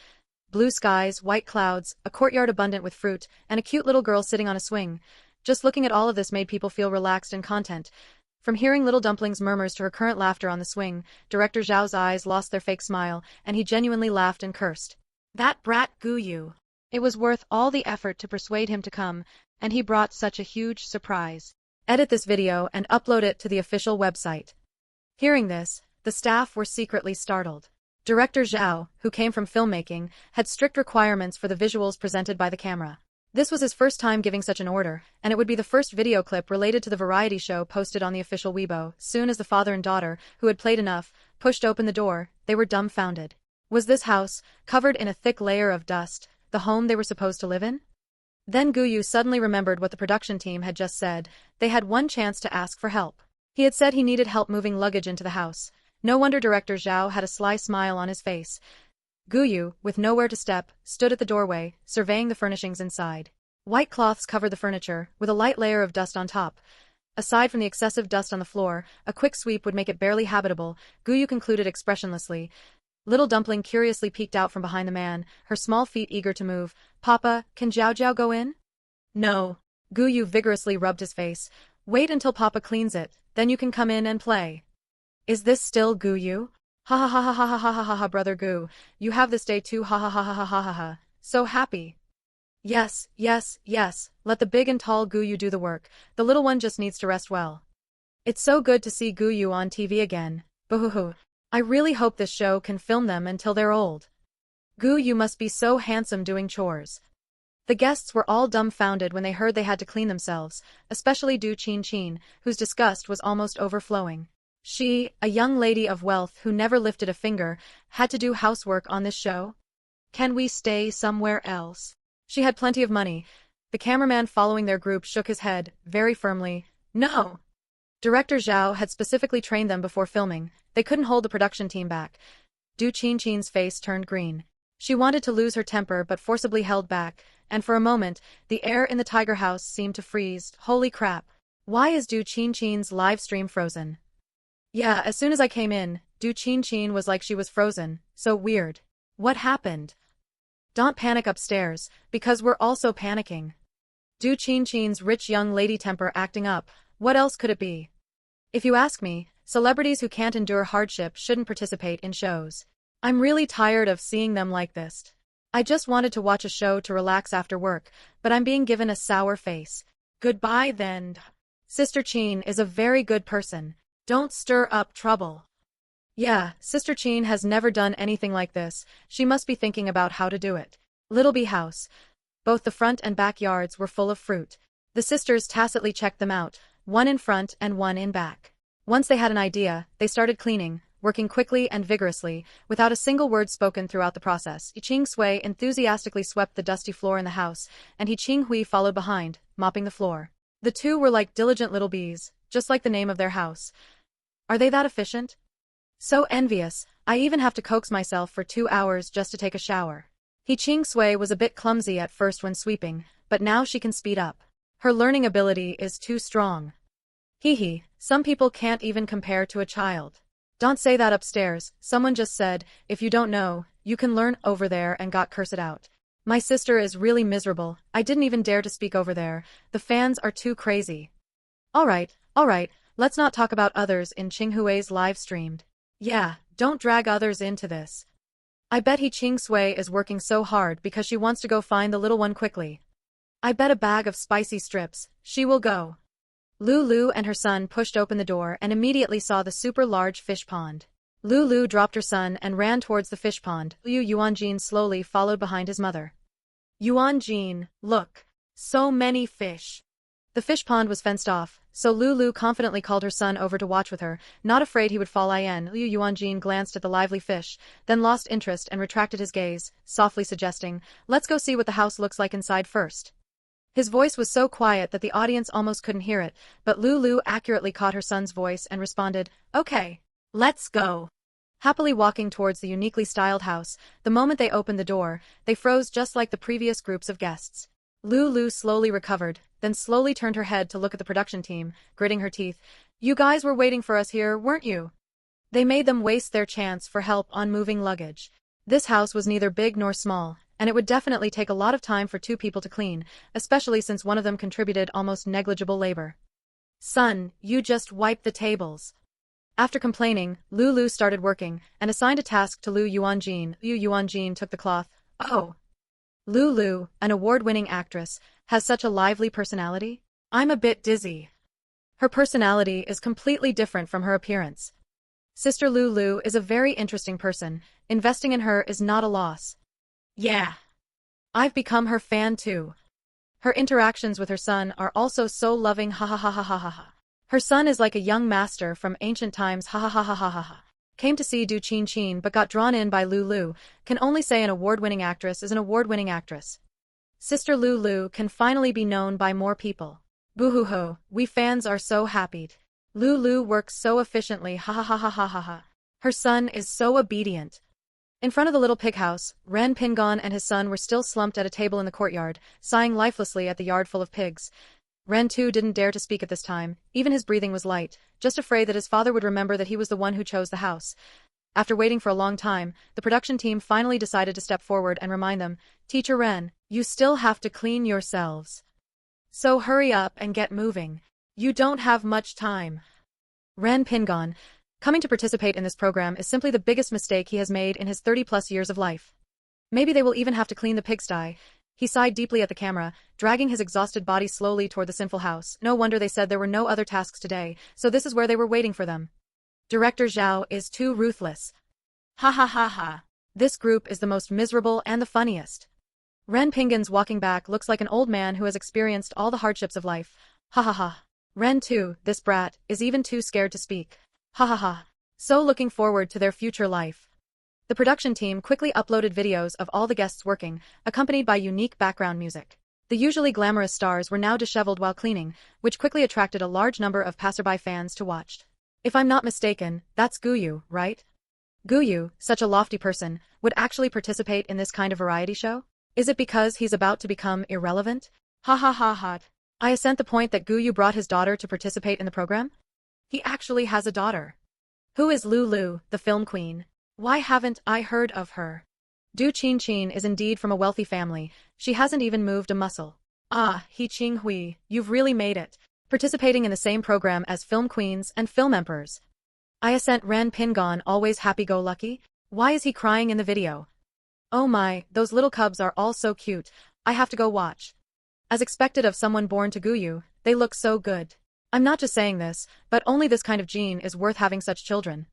Blue skies, white clouds, a courtyard abundant with fruit, and a cute little girl sitting on a swing. Just looking at all of this made people feel relaxed and content. From hearing Little Dumpling's murmurs to her current laughter on the swing, Director Zhao's eyes lost their fake smile, and he genuinely laughed and cursed. That brat Gu Yu. It was worth all the effort to persuade him to come, and he brought such a huge surprise. Edit this video and upload it to the official website. Hearing this, the staff were secretly startled. Director Zhao, who came from filmmaking, had strict requirements for the visuals presented by the camera. This was his first time giving such an order, and it would be the first video clip related to the variety show posted on the official Weibo. Soon as the father and daughter, who had played enough, pushed open the door, they were dumbfounded. Was this house, covered in a thick layer of dust, the home they were supposed to live in? Then Gu Yu suddenly remembered what the production team had just said. They had one chance to ask for help. He had said he needed help moving luggage into the house. No wonder Director Zhao had a sly smile on his face. Gu Yu, with nowhere to step, stood at the doorway, surveying the furnishings inside. White cloths covered the furniture, with a light layer of dust on top. Aside from the excessive dust on the floor, a quick sweep would make it barely habitable, Gu Yu concluded expressionlessly. Little Dumpling curiously peeked out from behind the man, her small feet eager to move. Papa, can Jiao Jiao go in? No. Gu Yu vigorously rubbed his face. Wait until Papa cleans it, then you can come in and play. Is this still Gu Yu? Ha ha ha ha ha ha ha ha ha ha, brother Gu, you have this day too, ha ha ha ha ha ha ha ha. So happy. Yes, yes, yes, let the big and tall Gu Yu do the work, the little one just needs to rest well. It's so good to see Gu Yu on TV again. Boo-hoo-hoo. I really hope this show can film them until they're old. Gu Yu must be so handsome doing chores. The guests were all dumbfounded when they heard they had to clean themselves, especially Du Qin, whose disgust was almost overflowing. She, a young lady of wealth who never lifted a finger, had to do housework on this show? Can we stay somewhere else? She had plenty of money. The cameraman following their group shook his head, very firmly. No! Director Zhao had specifically trained them before filming. They couldn't hold the production team back. Du Qin's face turned green. She wanted to lose her temper but forcibly held back, and for a moment, the air in the tiger house seemed to freeze. Holy crap. Why is Du Qin's live stream frozen? Yeah, as soon as I came in, Du Qin was like she was frozen. So weird. What happened? Don't panic upstairs, because we're also panicking. Du Qin's rich young lady temper acting up. What else could it be? If you ask me, celebrities who can't endure hardship shouldn't participate in shows. I'm really tired of seeing them like this. I just wanted to watch a show to relax after work, but I'm being given a sour face. Goodbye then. Sister Qin is a very good person. Don't stir up trouble. Yeah, Sister Qin has never done anything like this. She must be thinking about how to do it. Little Bee House. Both the front and back yards were full of fruit. The sisters tacitly checked them out, one in front and one in back. Once they had an idea, they started cleaning, working quickly and vigorously, without a single word spoken throughout the process. Qing Sui enthusiastically swept the dusty floor in the house, and He Qing Hui followed behind, mopping the floor. The two were like diligent little bees, just like the name of their house. Are they that efficient? So envious, I even have to coax myself for 2 hours just to take a shower. He Qing Sui was a bit clumsy at first when sweeping, but now she can speed up. Her learning ability is too strong. Hee, some people can't even compare to a child. Don't say that upstairs, someone just said, if you don't know, you can learn over there and got cursed out. My sister is really miserable, I didn't even dare to speak over there, the fans are too crazy. Alright, let's not talk about others in Qinghui's live streamed. Yeah, don't drag others into this. I bet He Qing Sui is working so hard because she wants to go find the little one quickly. I bet a bag of spicy strips, she will go. Lulu and her son pushed open the door and immediately saw the super large fish pond. Lulu dropped her son and ran towards the fish pond. Yuanjin slowly followed behind his mother. Yuanjin, look. So many fish. The fish pond was fenced off, so Lulu confidently called her son over to watch with her, not afraid he would fall in. Yuanjin glanced at the lively fish, then lost interest and retracted his gaze, softly suggesting, let's go see what the house looks like inside first. His voice was so quiet that the audience almost couldn't hear it, but Lulu accurately caught her son's voice and responded, okay, let's go. Happily walking towards the uniquely styled house, the moment they opened the door, they froze just like the previous groups of guests. Lulu slowly recovered, then slowly turned her head to look at the production team, gritting her teeth. You guys were waiting for us here, weren't you? They made them waste their chance for help on moving luggage. This house was neither big nor small, and it would definitely take a lot of time for 2 people to clean, especially since one of them contributed almost negligible labor. Son, you just wipe the tables. After complaining, Lulu started working, and assigned a task to Lu Yuanjin. Lu Yuanjin took the cloth. Oh. Lulu, an award-winning actress, has such a lively personality? I'm a bit dizzy. Her personality is completely different from her appearance. Sister Lulu is a very interesting person, investing in her is not a loss. Yeah. I've become her fan too. Her interactions with her son are also so loving, ha ha ha ha ha ha ha. Her son is like a young master from ancient times, ha ha ha ha ha ha ha. Came to see Du Qin but got drawn in by Lulu, can only say an award-winning actress is an award-winning actress. Sister Lulu can finally be known by more people. Boo-hoo-ho, we fans are so happy. Lulu works so efficiently, ha ha ha ha ha ha ha. Her son is so obedient. In front of the little pig house, Ren Pingon and his son were still slumped at a table in the courtyard, sighing lifelessly at the yard full of pigs. Ren too didn't dare to speak at this time, even his breathing was light, just afraid that his father would remember that he was the one who chose the house. After waiting for a long time, the production team finally decided to step forward and remind them, Teacher Ren, you still have to clean yourselves. So hurry up and get moving. You don't have much time. Ren Pingon, coming to participate in this program is simply the biggest mistake he has made in his 30-plus years of life. Maybe they will even have to clean the pigsty. He sighed deeply at the camera, dragging his exhausted body slowly toward the sinful house. No wonder they said there were no other tasks today, so this is where they were waiting for them. Director Jiao is too ruthless. Ha ha ha ha. This group is the most miserable and the funniest. Ren Pingon's walking back looks like an old man who has experienced all the hardships of life. Ha ha ha. Ren too, this brat, is even too scared to speak. Ha ha ha. So looking forward to their future life. The production team quickly uploaded videos of all the guests working, accompanied by unique background music. The usually glamorous stars were now disheveled while cleaning, which quickly attracted a large number of passerby fans to watch. If I'm not mistaken, that's Gu Yu, right? Gu Yu, such a lofty person, would actually participate in this kind of variety show? Is it because he's about to become irrelevant? Ha ha ha ha. I assent the point that Gu Yu brought his daughter to participate in the program? He actually has a daughter. Who is Lulu, the film queen? Why haven't I heard of her? Du Qingqin is indeed from a wealthy family. She hasn't even moved a muscle. Ah, He Qinghui, you've really made it. Participating in the same program as film queens and film emperors. I assent Ren Pingon always happy-go-lucky? Why is he crying in the video? Oh my, those little cubs are all so cute. I have to go watch. As expected of someone born to Gu Yu, they look so good. I'm not just saying this, but only this kind of gene is worth having such children.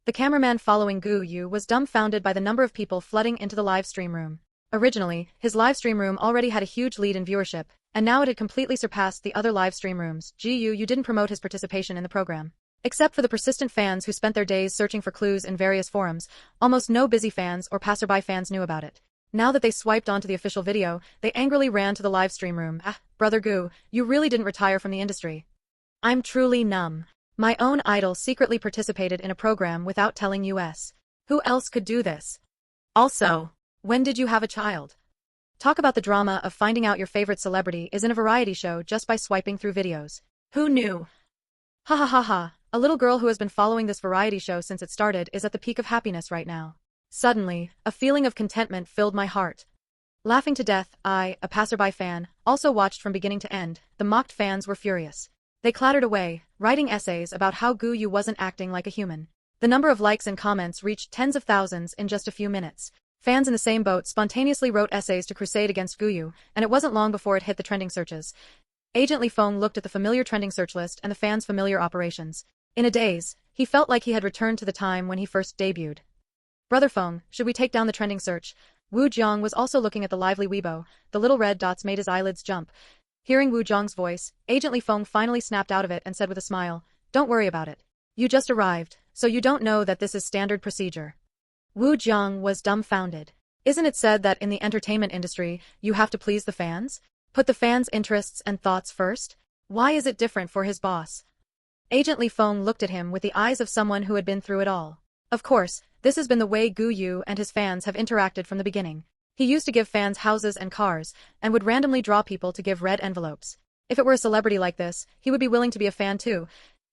The cameraman following Gu Yu was dumbfounded by the number of people flooding into the live stream room. Originally, his live stream room already had a huge lead in viewership, and now it had completely surpassed the other live stream rooms. Gu Yu didn't promote his participation in the program. Except for the persistent fans who spent their days searching for clues in various forums, almost no busy fans or passerby fans knew about it. Now that they swiped onto the official video, they angrily ran to the live stream room. Ah, Brother Gu, you really didn't retire from the industry. I'm truly numb. My own idol secretly participated in a program without telling us. Who else could do this? Also, when did you have a child? Talk about the drama of finding out your favorite celebrity is in a variety show just by swiping through videos. Who knew? Ha ha ha ha, a little girl who has been following this variety show since it started is at the peak of happiness right now. Suddenly, a feeling of contentment filled my heart. Laughing to death, I, a passerby fan, also watched from beginning to end. The mocked fans were furious. They clattered away, writing essays about how Gu Yu wasn't acting like a human. The number of likes and comments reached tens of thousands in just a few minutes. Fans in the same boat spontaneously wrote essays to crusade against Gu Yu, and it wasn't long before it hit the trending searches. Agent Li Feng looked at the familiar trending search list and the fans' familiar operations. In a daze, he felt like he had returned to the time when he first debuted. Brother Feng, should we take down the trending search? Wu Jiang was also looking at the lively Weibo. The little red dots made his eyelids jump. Hearing Wu Jiang's voice, Agent Li Feng finally snapped out of it and said with a smile, "Don't worry about it. You just arrived, so you don't know that this is standard procedure." Wu Jiang was dumbfounded. Isn't it said that in the entertainment industry, you have to please the fans? Put the fans' interests and thoughts first? Why is it different for his boss? Agent Li Feng looked at him with the eyes of someone who had been through it all. Of course, this has been the way Gu Yu and his fans have interacted from the beginning. He used to give fans houses and cars, and would randomly draw people to give red envelopes. If it were a celebrity like this, he would be willing to be a fan too.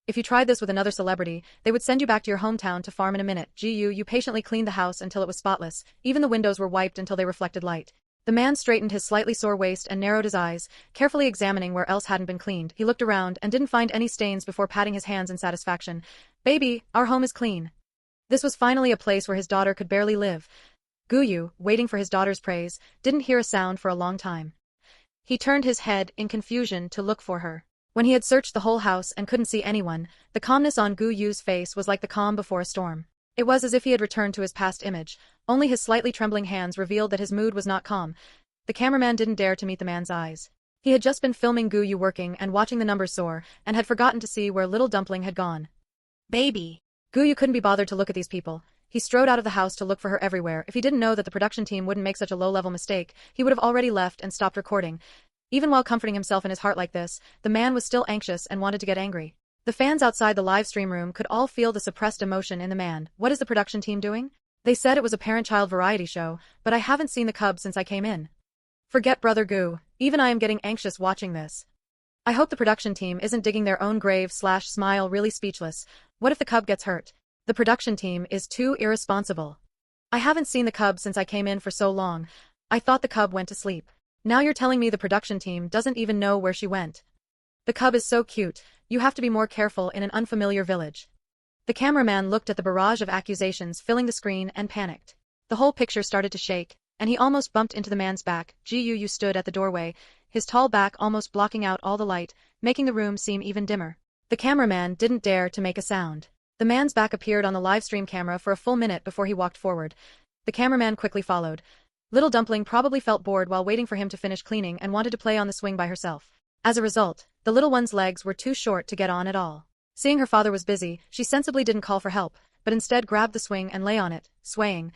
If you tried this with another celebrity, they would send you back to your hometown to farm in a minute. Gu Yu patiently cleaned the house until it was spotless, even the windows were wiped until they reflected light. The man straightened his slightly sore waist and narrowed his eyes, carefully examining where else hadn't been cleaned. He looked around and didn't find any stains before patting his hands in satisfaction. "Baby, our home is clean." This was finally a place where his daughter could barely live. Gu Yu, waiting for his daughter's praise, didn't hear a sound for a long time. He turned his head in confusion to look for her. When he had searched the whole house and couldn't see anyone, the calmness on Gu Yu's face was like the calm before a storm. It was as if he had returned to his past image. Only his slightly trembling hands revealed that his mood was not calm. The cameraman didn't dare to meet the man's eyes. He had just been filming Gu Yu working and watching the numbers soar, and had forgotten to see where little dumpling had gone. "Baby." Gu Yu couldn't be bothered to look at these people. He strode out of the house to look for her everywhere. If he didn't know that the production team wouldn't make such a low-level mistake, he would have already left and stopped recording. Even while comforting himself in his heart like this, the man was still anxious and wanted to get angry. The fans outside the live stream room could all feel the suppressed emotion in the man. What is the production team doing? They said it was a parent-child variety show, but I haven't seen the cub since I came in. Forget Brother Gu, even I am getting anxious watching this. I hope the production team isn't digging their own grave/smile really speechless. What if the cub gets hurt? The production team is too irresponsible. I haven't seen the cub since I came in for so long. I thought the cub went to sleep. Now you're telling me the production team doesn't even know where she went. The cub is so cute, you have to be more careful in an unfamiliar village. The cameraman looked at the barrage of accusations filling the screen and panicked. The whole picture started to shake, and he almost bumped into the man's back. Gu Yu stood at the doorway, his tall back almost blocking out all the light, making the room seem even dimmer. The cameraman didn't dare to make a sound. The man's back appeared on the live stream camera for a full minute before he walked forward. The cameraman quickly followed. Little Dumpling probably felt bored while waiting for him to finish cleaning and wanted to play on the swing by herself. As a result, the little one's legs were too short to get on at all. Seeing her father was busy, she sensibly didn't call for help, but instead grabbed the swing and lay on it, swaying.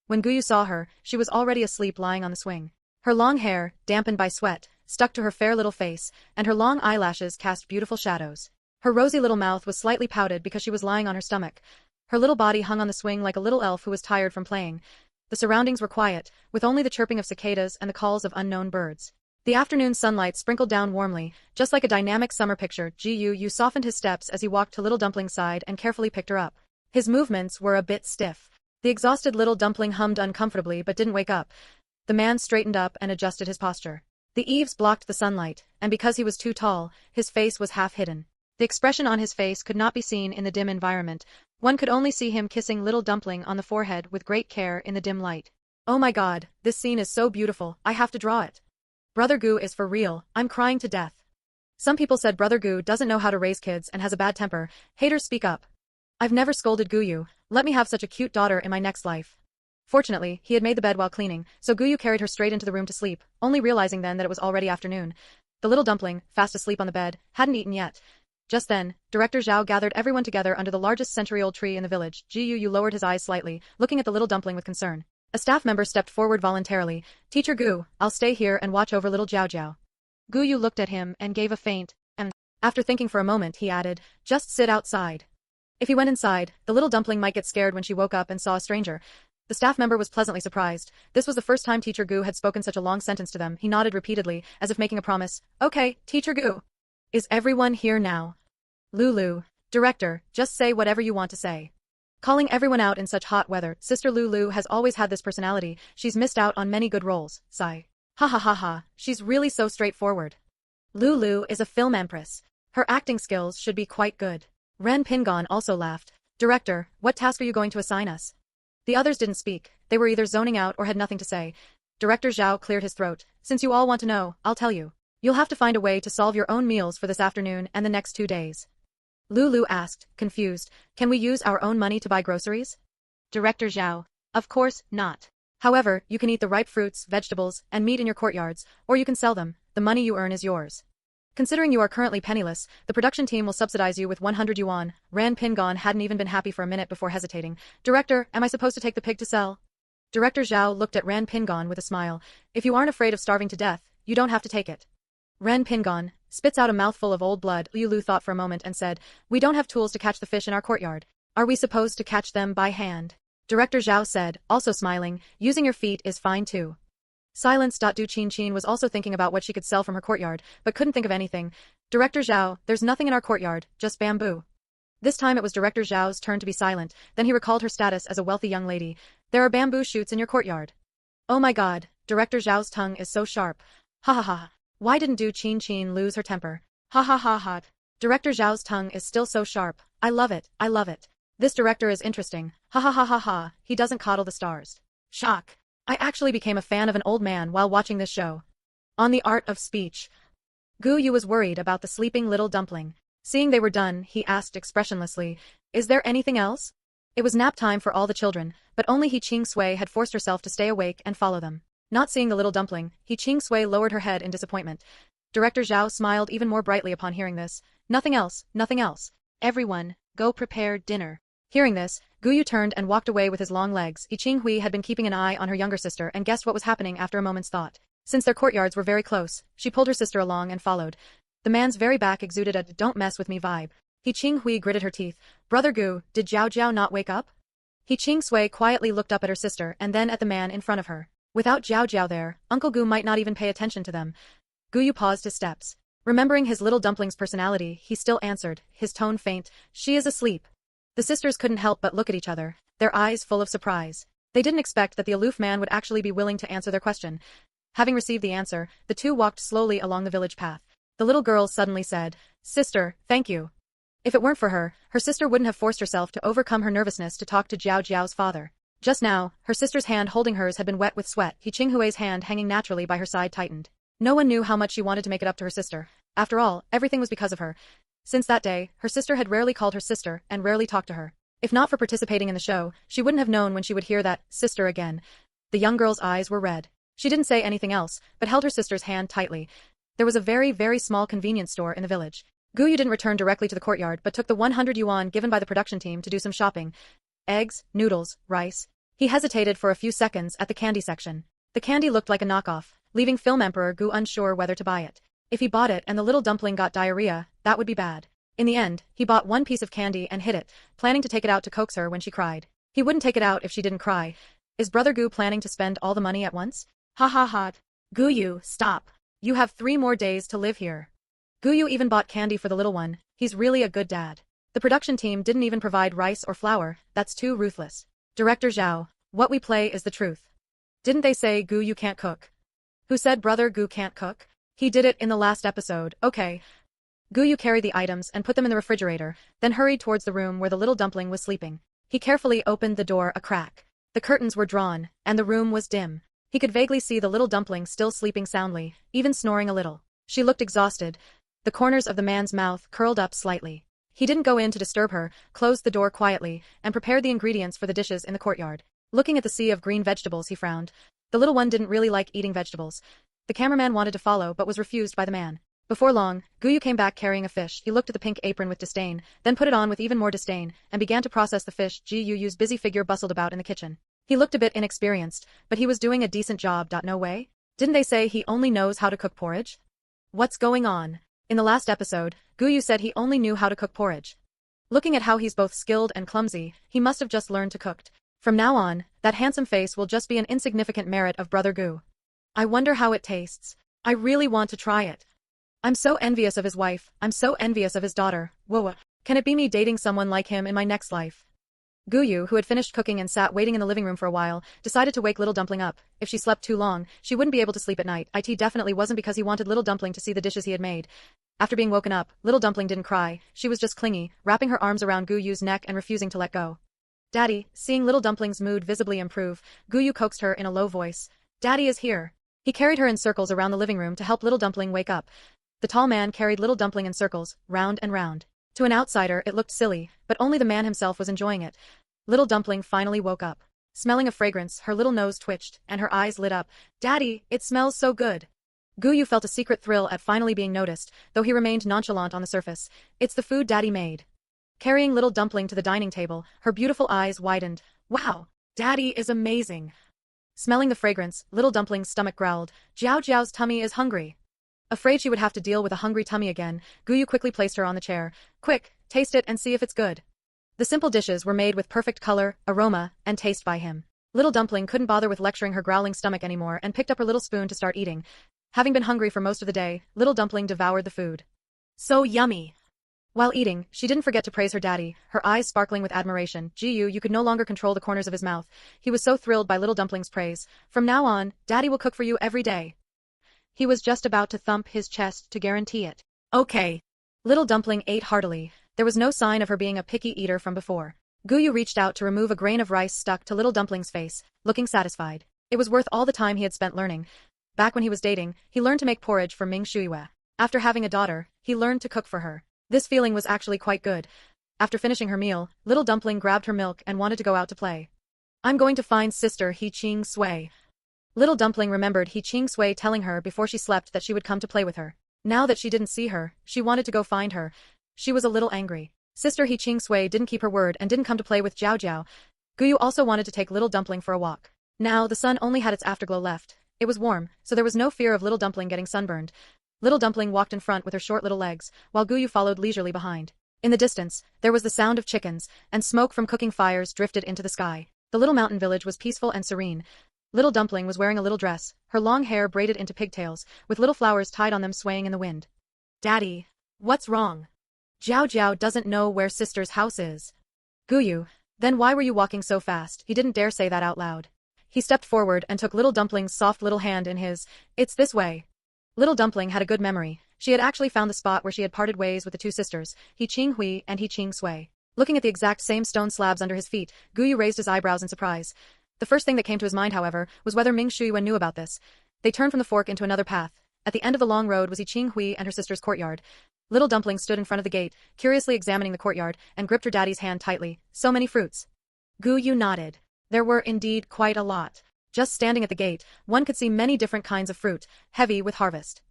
When Gu Yu saw her, she was already asleep lying on the swing. Her long hair, dampened by sweat, stuck to her fair little face, and her long eyelashes cast beautiful shadows. Her rosy little mouth was slightly pouted because she was lying on her stomach. Her little body hung on the swing like a little elf who was tired from playing. The surroundings were quiet, with only the chirping of cicadas and the calls of unknown birds. The afternoon sunlight sprinkled down warmly, just like a dynamic summer picture. Gu Yu softened his steps as he walked to Little Dumpling's side and carefully picked her up. His movements were a bit stiff. The exhausted Little Dumpling hummed uncomfortably but didn't wake up. The man straightened up and adjusted his posture. The eaves blocked the sunlight, and because he was too tall, his face was half hidden. The expression on his face could not be seen in the dim environment. One could only see him kissing Little Dumpling on the forehead with great care in the dim light. Oh my god, this scene is so beautiful, I have to draw it. Brother Gu is for real, I'm crying to death. Some people said Brother Gu doesn't know how to raise kids and has a bad temper. Haters speak up. I've never scolded Gu Yu, let me have such a cute daughter in my next life. Fortunately, he had made the bed while cleaning, so Gu Yu carried her straight into the room to sleep, only realizing then that it was already afternoon. The Little Dumpling, fast asleep on the bed, hadn't eaten yet. Just then, Director Jiao gathered everyone together under the largest century-old tree in the village. Gu Yu lowered his eyes slightly, looking at the Little Dumpling with concern. A staff member stepped forward voluntarily. Teacher Gu, I'll stay here and watch over little Jiao Jiao. Gu Yu looked at him and gave a faint, after thinking for a moment, he added, just sit outside. If he went inside, the Little Dumpling might get scared when she woke up and saw a stranger. The staff member was pleasantly surprised. This was the first time Teacher Gu had spoken such a long sentence to them. He nodded repeatedly, as if making a promise. Okay, Teacher Gu. Is everyone here now? Lulu, Director, just say whatever you want to say. Calling everyone out in such hot weather, Sister Lulu has always had this personality, she's missed out on many good roles, sigh. Ha ha ha ha, she's really so straightforward. Lulu is a film empress. Her acting skills should be quite good. Ren Pingon also laughed. Director, what task are you going to assign us? The others didn't speak, they were either zoning out or had nothing to say. Director Zhao cleared his throat. Since you all want to know, I'll tell you. You'll have to find a way to solve your own meals for this afternoon and the next 2 days. Lulu asked, confused, can we use our own money to buy groceries? Director Zhao, of course not. However, you can eat the ripe fruits, vegetables, and meat in your courtyards, or you can sell them. The money you earn is yours. Considering you are currently penniless, the production team will subsidize you with 100 yuan. Ran Pingon hadn't even been happy for a minute before hesitating. Director, am I supposed to take the pig to sell? Director Zhao looked at Ran Pingon with a smile. If you aren't afraid of starving to death, you don't have to take it. Ran Pingon spits out a mouthful of old blood. Lulu thought for a moment and said, we don't have tools to catch the fish in our courtyard. Are we supposed to catch them by hand? Director Zhao said, also smiling, using your feet is fine too. Silence. Du Qin was also thinking about what she could sell from her courtyard, but couldn't think of anything. Director Zhao, there's nothing in our courtyard, just bamboo. This time it was Director Zhao's turn to be silent, then he recalled her status as a wealthy young lady. There are bamboo shoots in your courtyard. Oh my god, Director Zhao's tongue is so sharp. Ha ha ha. Why didn't Du Qin lose her temper? Ha ha ha ha. Director Zhao's tongue is still so sharp. I love it, I love it. This director is interesting. Ha ha ha ha ha, he doesn't coddle the stars. Shock. I actually became a fan of an old man while watching this show. On the art of speech. Gu Yu was worried about the sleeping Little Dumpling. Seeing they were done, he asked expressionlessly, is there anything else? It was nap time for all the children, but only He Ching Sui had forced herself to stay awake and follow them. Not seeing the Little Dumpling, He Ching Sui lowered her head in disappointment. Director Zhao smiled even more brightly upon hearing this. Nothing else, nothing else. Everyone, go prepare dinner. Hearing this, Gu Yu turned and walked away with his long legs. Yi Qinghui had been keeping an eye on her younger sister and guessed what was happening after a moment's thought. Since their courtyards were very close, she pulled her sister along and followed. The man's very back exuded a don't mess with me vibe. Yi Qinghui gritted her teeth. Brother Gu, did Jiao Jiao not wake up? He Ching Sui quietly looked up at her sister and then at the man in front of her. Without Jiao Jiao there, Uncle Gu might not even pay attention to them. Gu Yu paused his steps. Remembering his little dumpling's personality, he still answered, his tone faint, "She is asleep." The sisters couldn't help but look at each other, their eyes full of surprise. They didn't expect that the aloof man would actually be willing to answer their question. Having received the answer, the two walked slowly along the village path. The little girl suddenly said, "Sister, thank you." If it weren't for her, her sister wouldn't have forced herself to overcome her nervousness to talk to Jiao Jiao's father. Just now, her sister's hand holding hers had been wet with sweat. Qinghui's hand hanging naturally by her side tightened. No one knew how much she wanted to make it up to her sister. After all, everything was because of her. Since that day, her sister had rarely called her sister and rarely talked to her. If not for participating in the show, she wouldn't have known when she would hear that sister again. The young girl's eyes were red. She didn't say anything else, but held her sister's hand tightly. There was a very, very small convenience store in the village. Gu Yu didn't return directly to the courtyard but took the 100 yuan given by the production team to do some shopping. Eggs, noodles, rice. He hesitated for a few seconds at the candy section. The candy looked like a knockoff, leaving Film Emperor Gu unsure whether to buy it. If he bought it and the little dumpling got diarrhea, that would be bad. In the end, he bought one piece of candy and hid it, planning to take it out to coax her when she cried. He wouldn't take it out if she didn't cry. Is Brother Gu planning to spend all the money at once? Ha ha ha. Gu Yu, stop. You have 3 more days to live here. Gu Yu even bought candy for the little one. He's really a good dad. The production team didn't even provide rice or flour. That's too ruthless. Director Zhao, what we play is the truth. Didn't they say Gu Yu can't cook? Who said Brother Gu can't cook? He did it in the last episode, okay. Gu Yu carried the items and put them in the refrigerator, then hurried towards the room where the little dumpling was sleeping. He carefully opened the door a crack. The curtains were drawn, and the room was dim. He could vaguely see the little dumpling still sleeping soundly, even snoring a little. She looked exhausted. The corners of the man's mouth curled up slightly. He didn't go in to disturb her, closed the door quietly, and prepared the ingredients for the dishes in the courtyard. Looking at the sea of green vegetables, he frowned. The little one didn't really like eating vegetables. The cameraman wanted to follow but was refused by the man. Before long, Gu Yu came back carrying a fish. He looked at the pink apron with disdain, then put it on with even more disdain, and began to process the fish. Gu Yu's busy figure bustled about in the kitchen. He looked a bit inexperienced, but he was doing a decent job. No way? Didn't they say he only knows how to cook porridge? What's going on? In the last episode, Gu Yu said he only knew how to cook porridge. Looking at how he's both skilled and clumsy, he must have just learned to cook. From now on, that handsome face will just be an insignificant merit of Brother Gu. I wonder how it tastes. I really want to try it. I'm so envious of his wife. I'm so envious of his daughter. Whoa. Can it be me dating someone like him in my next life? Gu Yu, who had finished cooking and sat waiting in the living room for a while, decided to wake Little Dumpling up. If she slept too long, she wouldn't be able to sleep at night. It definitely wasn't because he wanted Little Dumpling to see the dishes he had made. After being woken up, Little Dumpling didn't cry. She was just clingy, wrapping her arms around Gu Yu's neck and refusing to let go. Daddy, seeing Little Dumpling's mood visibly improve, Gu Yu coaxed her in a low voice. Daddy is here. He carried her in circles around the living room to help Little Dumpling wake up. The tall man carried Little Dumpling in circles, round and round. To an outsider, it looked silly, but only the man himself was enjoying it. Little Dumpling finally woke up. Smelling a fragrance, her little nose twitched, and her eyes lit up. Daddy, it smells so good. Gu Yu felt a secret thrill at finally being noticed, though he remained nonchalant on the surface. It's the food Daddy made. Carrying Little Dumpling to the dining table, her beautiful eyes widened. Wow, Daddy is amazing. Smelling the fragrance, Little Dumpling's stomach growled. Jiao Jiao's tummy is hungry. Afraid she would have to deal with a hungry tummy again, Gu Yu quickly placed her on the chair. Quick, taste it and see if it's good. The simple dishes were made with perfect color, aroma, and taste by him. Little Dumpling couldn't bother with lecturing her growling stomach anymore and picked up her little spoon to start eating. Having been hungry for most of the day, Little Dumpling devoured the food. So yummy! While eating, she didn't forget to praise her daddy, her eyes sparkling with admiration. Gu Yu could no longer control the corners of his mouth. He was so thrilled by Little Dumpling's praise. From now on, Daddy will cook for you every day. He was just about to thump his chest to guarantee it. Okay. Little Dumpling ate heartily. There was no sign of her being a picky eater from before. Gu Yu reached out to remove a grain of rice stuck to Little Dumpling's face, looking satisfied. It was worth all the time he had spent learning. Back when he was dating, he learned to make porridge for Ming Shuiwe. After having a daughter, he learned to cook for her. This feeling was actually quite good. After finishing her meal, Little Dumpling grabbed her milk and wanted to go out to play. I'm going to find Sister He Ching Sui. Little Dumpling remembered He Ching Sui telling her before she slept that she would come to play with her. Now that she didn't see her, she wanted to go find her. She was a little angry. Sister He Ching Sui didn't keep her word and didn't come to play with Jiao Jiao. Gu Yu also wanted to take Little Dumpling for a walk. Now the sun only had its afterglow left. It was warm, so there was no fear of Little Dumpling getting sunburned. Little Dumpling walked in front with her short little legs, while Gu Yu followed leisurely behind. In the distance, there was the sound of chickens, and smoke from cooking fires drifted into the sky. The little mountain village was peaceful and serene. Little Dumpling was wearing a little dress, her long hair braided into pigtails, with little flowers tied on them swaying in the wind. Daddy, what's wrong? Jiao Jiao doesn't know where sister's house is. Gu Yu, then why were you walking so fast? He didn't dare say that out loud. He stepped forward and took little Dumpling's soft little hand in his. It's this way. Little Dumpling had a good memory. She had actually found the spot where she had parted ways with the two sisters, He Qing Hui and He Qing Sui. Looking at the exact same stone slabs under his feet, Gu Yu raised his eyebrows in surprise. The first thing that came to his mind, however, was whether Ming Shuyuan knew about this. They turned from the fork into another path. At the end of the long road was He Qing Hui and her sister's courtyard. Little Dumpling stood in front of the gate, curiously examining the courtyard, and gripped her daddy's hand tightly. So many fruits. Gu Yu nodded. There were indeed quite a lot. Just standing at the gate, one could see many different kinds of fruit, heavy with harvest.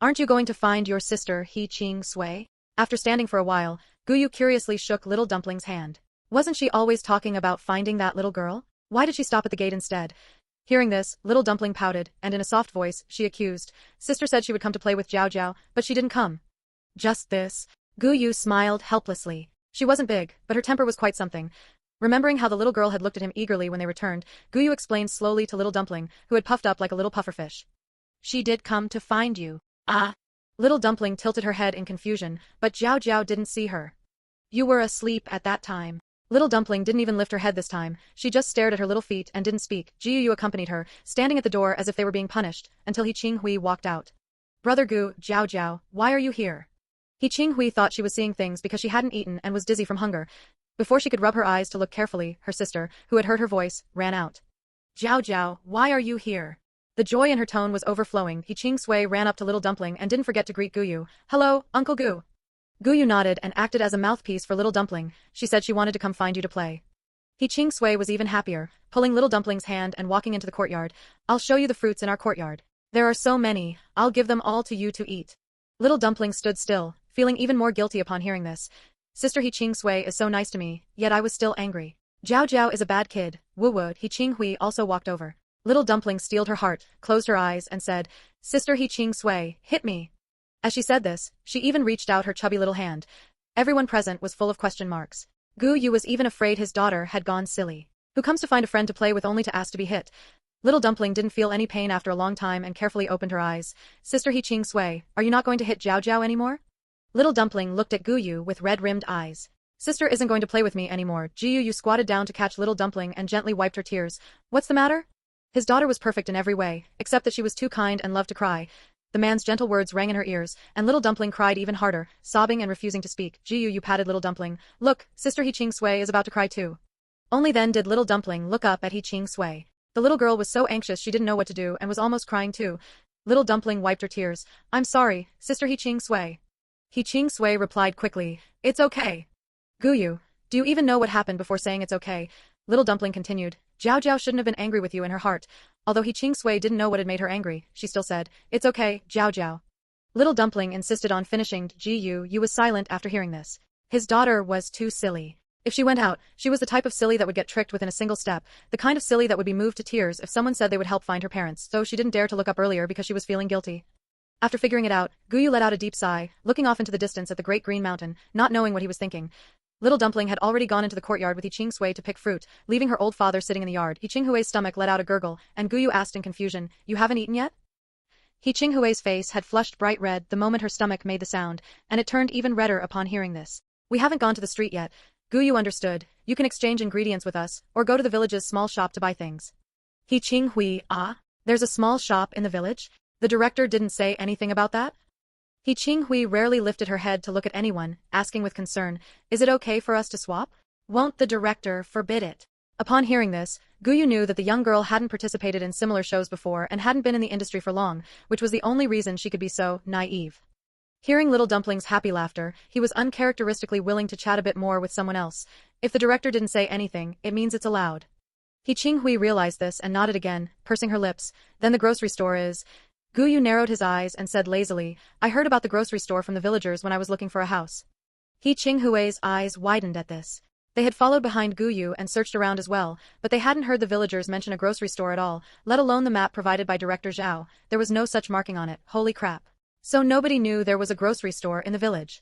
Aren't you going to find your sister He Qing Sui? After standing for a while, Gu Yu curiously shook Little Dumpling's hand. Wasn't she always talking about finding that little girl? Why did she stop at the gate instead? Hearing this, Little Dumpling pouted, and in a soft voice, she accused. Sister said she would come to play with Jiao Jiao, but she didn't come. Just this. Gu Yu smiled helplessly. She wasn't big, but her temper was quite something. Remembering how the little girl had looked at him eagerly when they returned, Gu Yu explained slowly to Little Dumpling, who had puffed up like a little pufferfish. She did come to find you. Ah. Little Dumpling tilted her head in confusion, but Jiao Jiao didn't see her. You were asleep at that time. Little Dumpling didn't even lift her head this time. She just stared at her little feet and didn't speak. Jiu Yu accompanied her, standing at the door as if they were being punished, until He Qing Hui walked out. Brother Gu, Jiao Jiao, why are you here? He Qing Hui thought she was seeing things because she hadn't eaten and was dizzy from hunger. Before she could rub her eyes to look carefully, her sister, who had heard her voice, ran out. Jiao Jiao, why are you here? The joy in her tone was overflowing. He Qing Sui ran up to Little Dumpling and didn't forget to greet Gu Yu. Hello, Uncle Gu. Gu Yu nodded and acted as a mouthpiece for Little Dumpling. She said she wanted to come find you to play. He Qing Sui was even happier, pulling Little Dumpling's hand and walking into the courtyard. I'll show you the fruits in our courtyard. There are so many, I'll give them all to you to eat. Little Dumpling stood still, feeling even more guilty upon hearing this. Sister He Qing Sui is so nice to me, yet I was still angry. Jiao Jiao is a bad kid. Wu Wu. He Qing Hui also walked over. Little Dumpling steeled her heart, closed her eyes, and said, Sister He Qing Sui, hit me. As she said this, she even reached out her chubby little hand. Everyone present was full of question marks. Gu Yu was even afraid his daughter had gone silly. Who comes to find a friend to play with only to ask to be hit? Little Dumpling didn't feel any pain after a long time and carefully opened her eyes. Sister He Qing Sui, are you not going to hit Jiao Jiao anymore? Little Dumpling looked at Gu Yu with red-rimmed eyes. Sister isn't going to play with me anymore. Jiu Yu squatted down to catch Little Dumpling and gently wiped her tears. What's the matter? His daughter was perfect in every way, except that she was too kind and loved to cry. The man's gentle words rang in her ears, and Little Dumpling cried even harder, sobbing and refusing to speak. Jiu Yu patted Little Dumpling. Look, Sister He Qing Sui is about to cry too. Only then did Little Dumpling look up at He Qing Sui. The little girl was so anxious she didn't know what to do and was almost crying too. Little Dumpling wiped her tears. I'm sorry, Sister He Qing Sui. He Qing Sui replied quickly. It's okay. Gu Yu, do you even know what happened before saying it's okay? Little Dumpling continued. Jiao Jiao shouldn't have been angry with you in her heart. Although He Qing Sui didn't know what had made her angry, she still said, It's okay, Jiao Jiao. Little Dumpling insisted on finishing. Jiu Yu was silent after hearing this. His daughter was too silly. If she went out, she was the type of silly that would get tricked within a single step, the kind of silly that would be moved to tears if someone said they would help find her parents, so she didn't dare to look up earlier because she was feeling guilty. After figuring it out, Gu Yu let out a deep sigh, looking off into the distance at the great green mountain, not knowing what he was thinking. Little Dumpling had already gone into the courtyard with He Qing Sui to pick fruit, leaving her old father sitting in the yard. He Qing Hui's stomach let out a gurgle, and Gu Yu asked in confusion, You haven't eaten yet? He Qing Hui's face had flushed bright red the moment her stomach made the sound, and it turned even redder upon hearing this. We haven't gone to the street yet. Gu Yu understood. You can exchange ingredients with us, or go to the village's small shop to buy things. He Qing Hui, there's a small shop in the village? The director didn't say anything about that? He Qing Hui rarely lifted her head to look at anyone, asking with concern, Is it okay for us to swap? Won't the director forbid it? Upon hearing this, Gu Yu knew that the young girl hadn't participated in similar shows before and hadn't been in the industry for long, which was the only reason she could be so naive. Hearing Little Dumpling's happy laughter, he was uncharacteristically willing to chat a bit more with someone else. If the director didn't say anything, it means it's allowed. He Qing Hui realized this and nodded again, pursing her lips. Then the grocery store is... Gu Yu narrowed his eyes and said lazily, I heard about the grocery store from the villagers when I was looking for a house. He Qing Hui's eyes widened at this. They had followed behind Gu Yu and searched around as well, but they hadn't heard the villagers mention a grocery store at all, let alone the map provided by Director Zhao. There was no such marking on it. Holy crap. So nobody knew there was a grocery store in the village.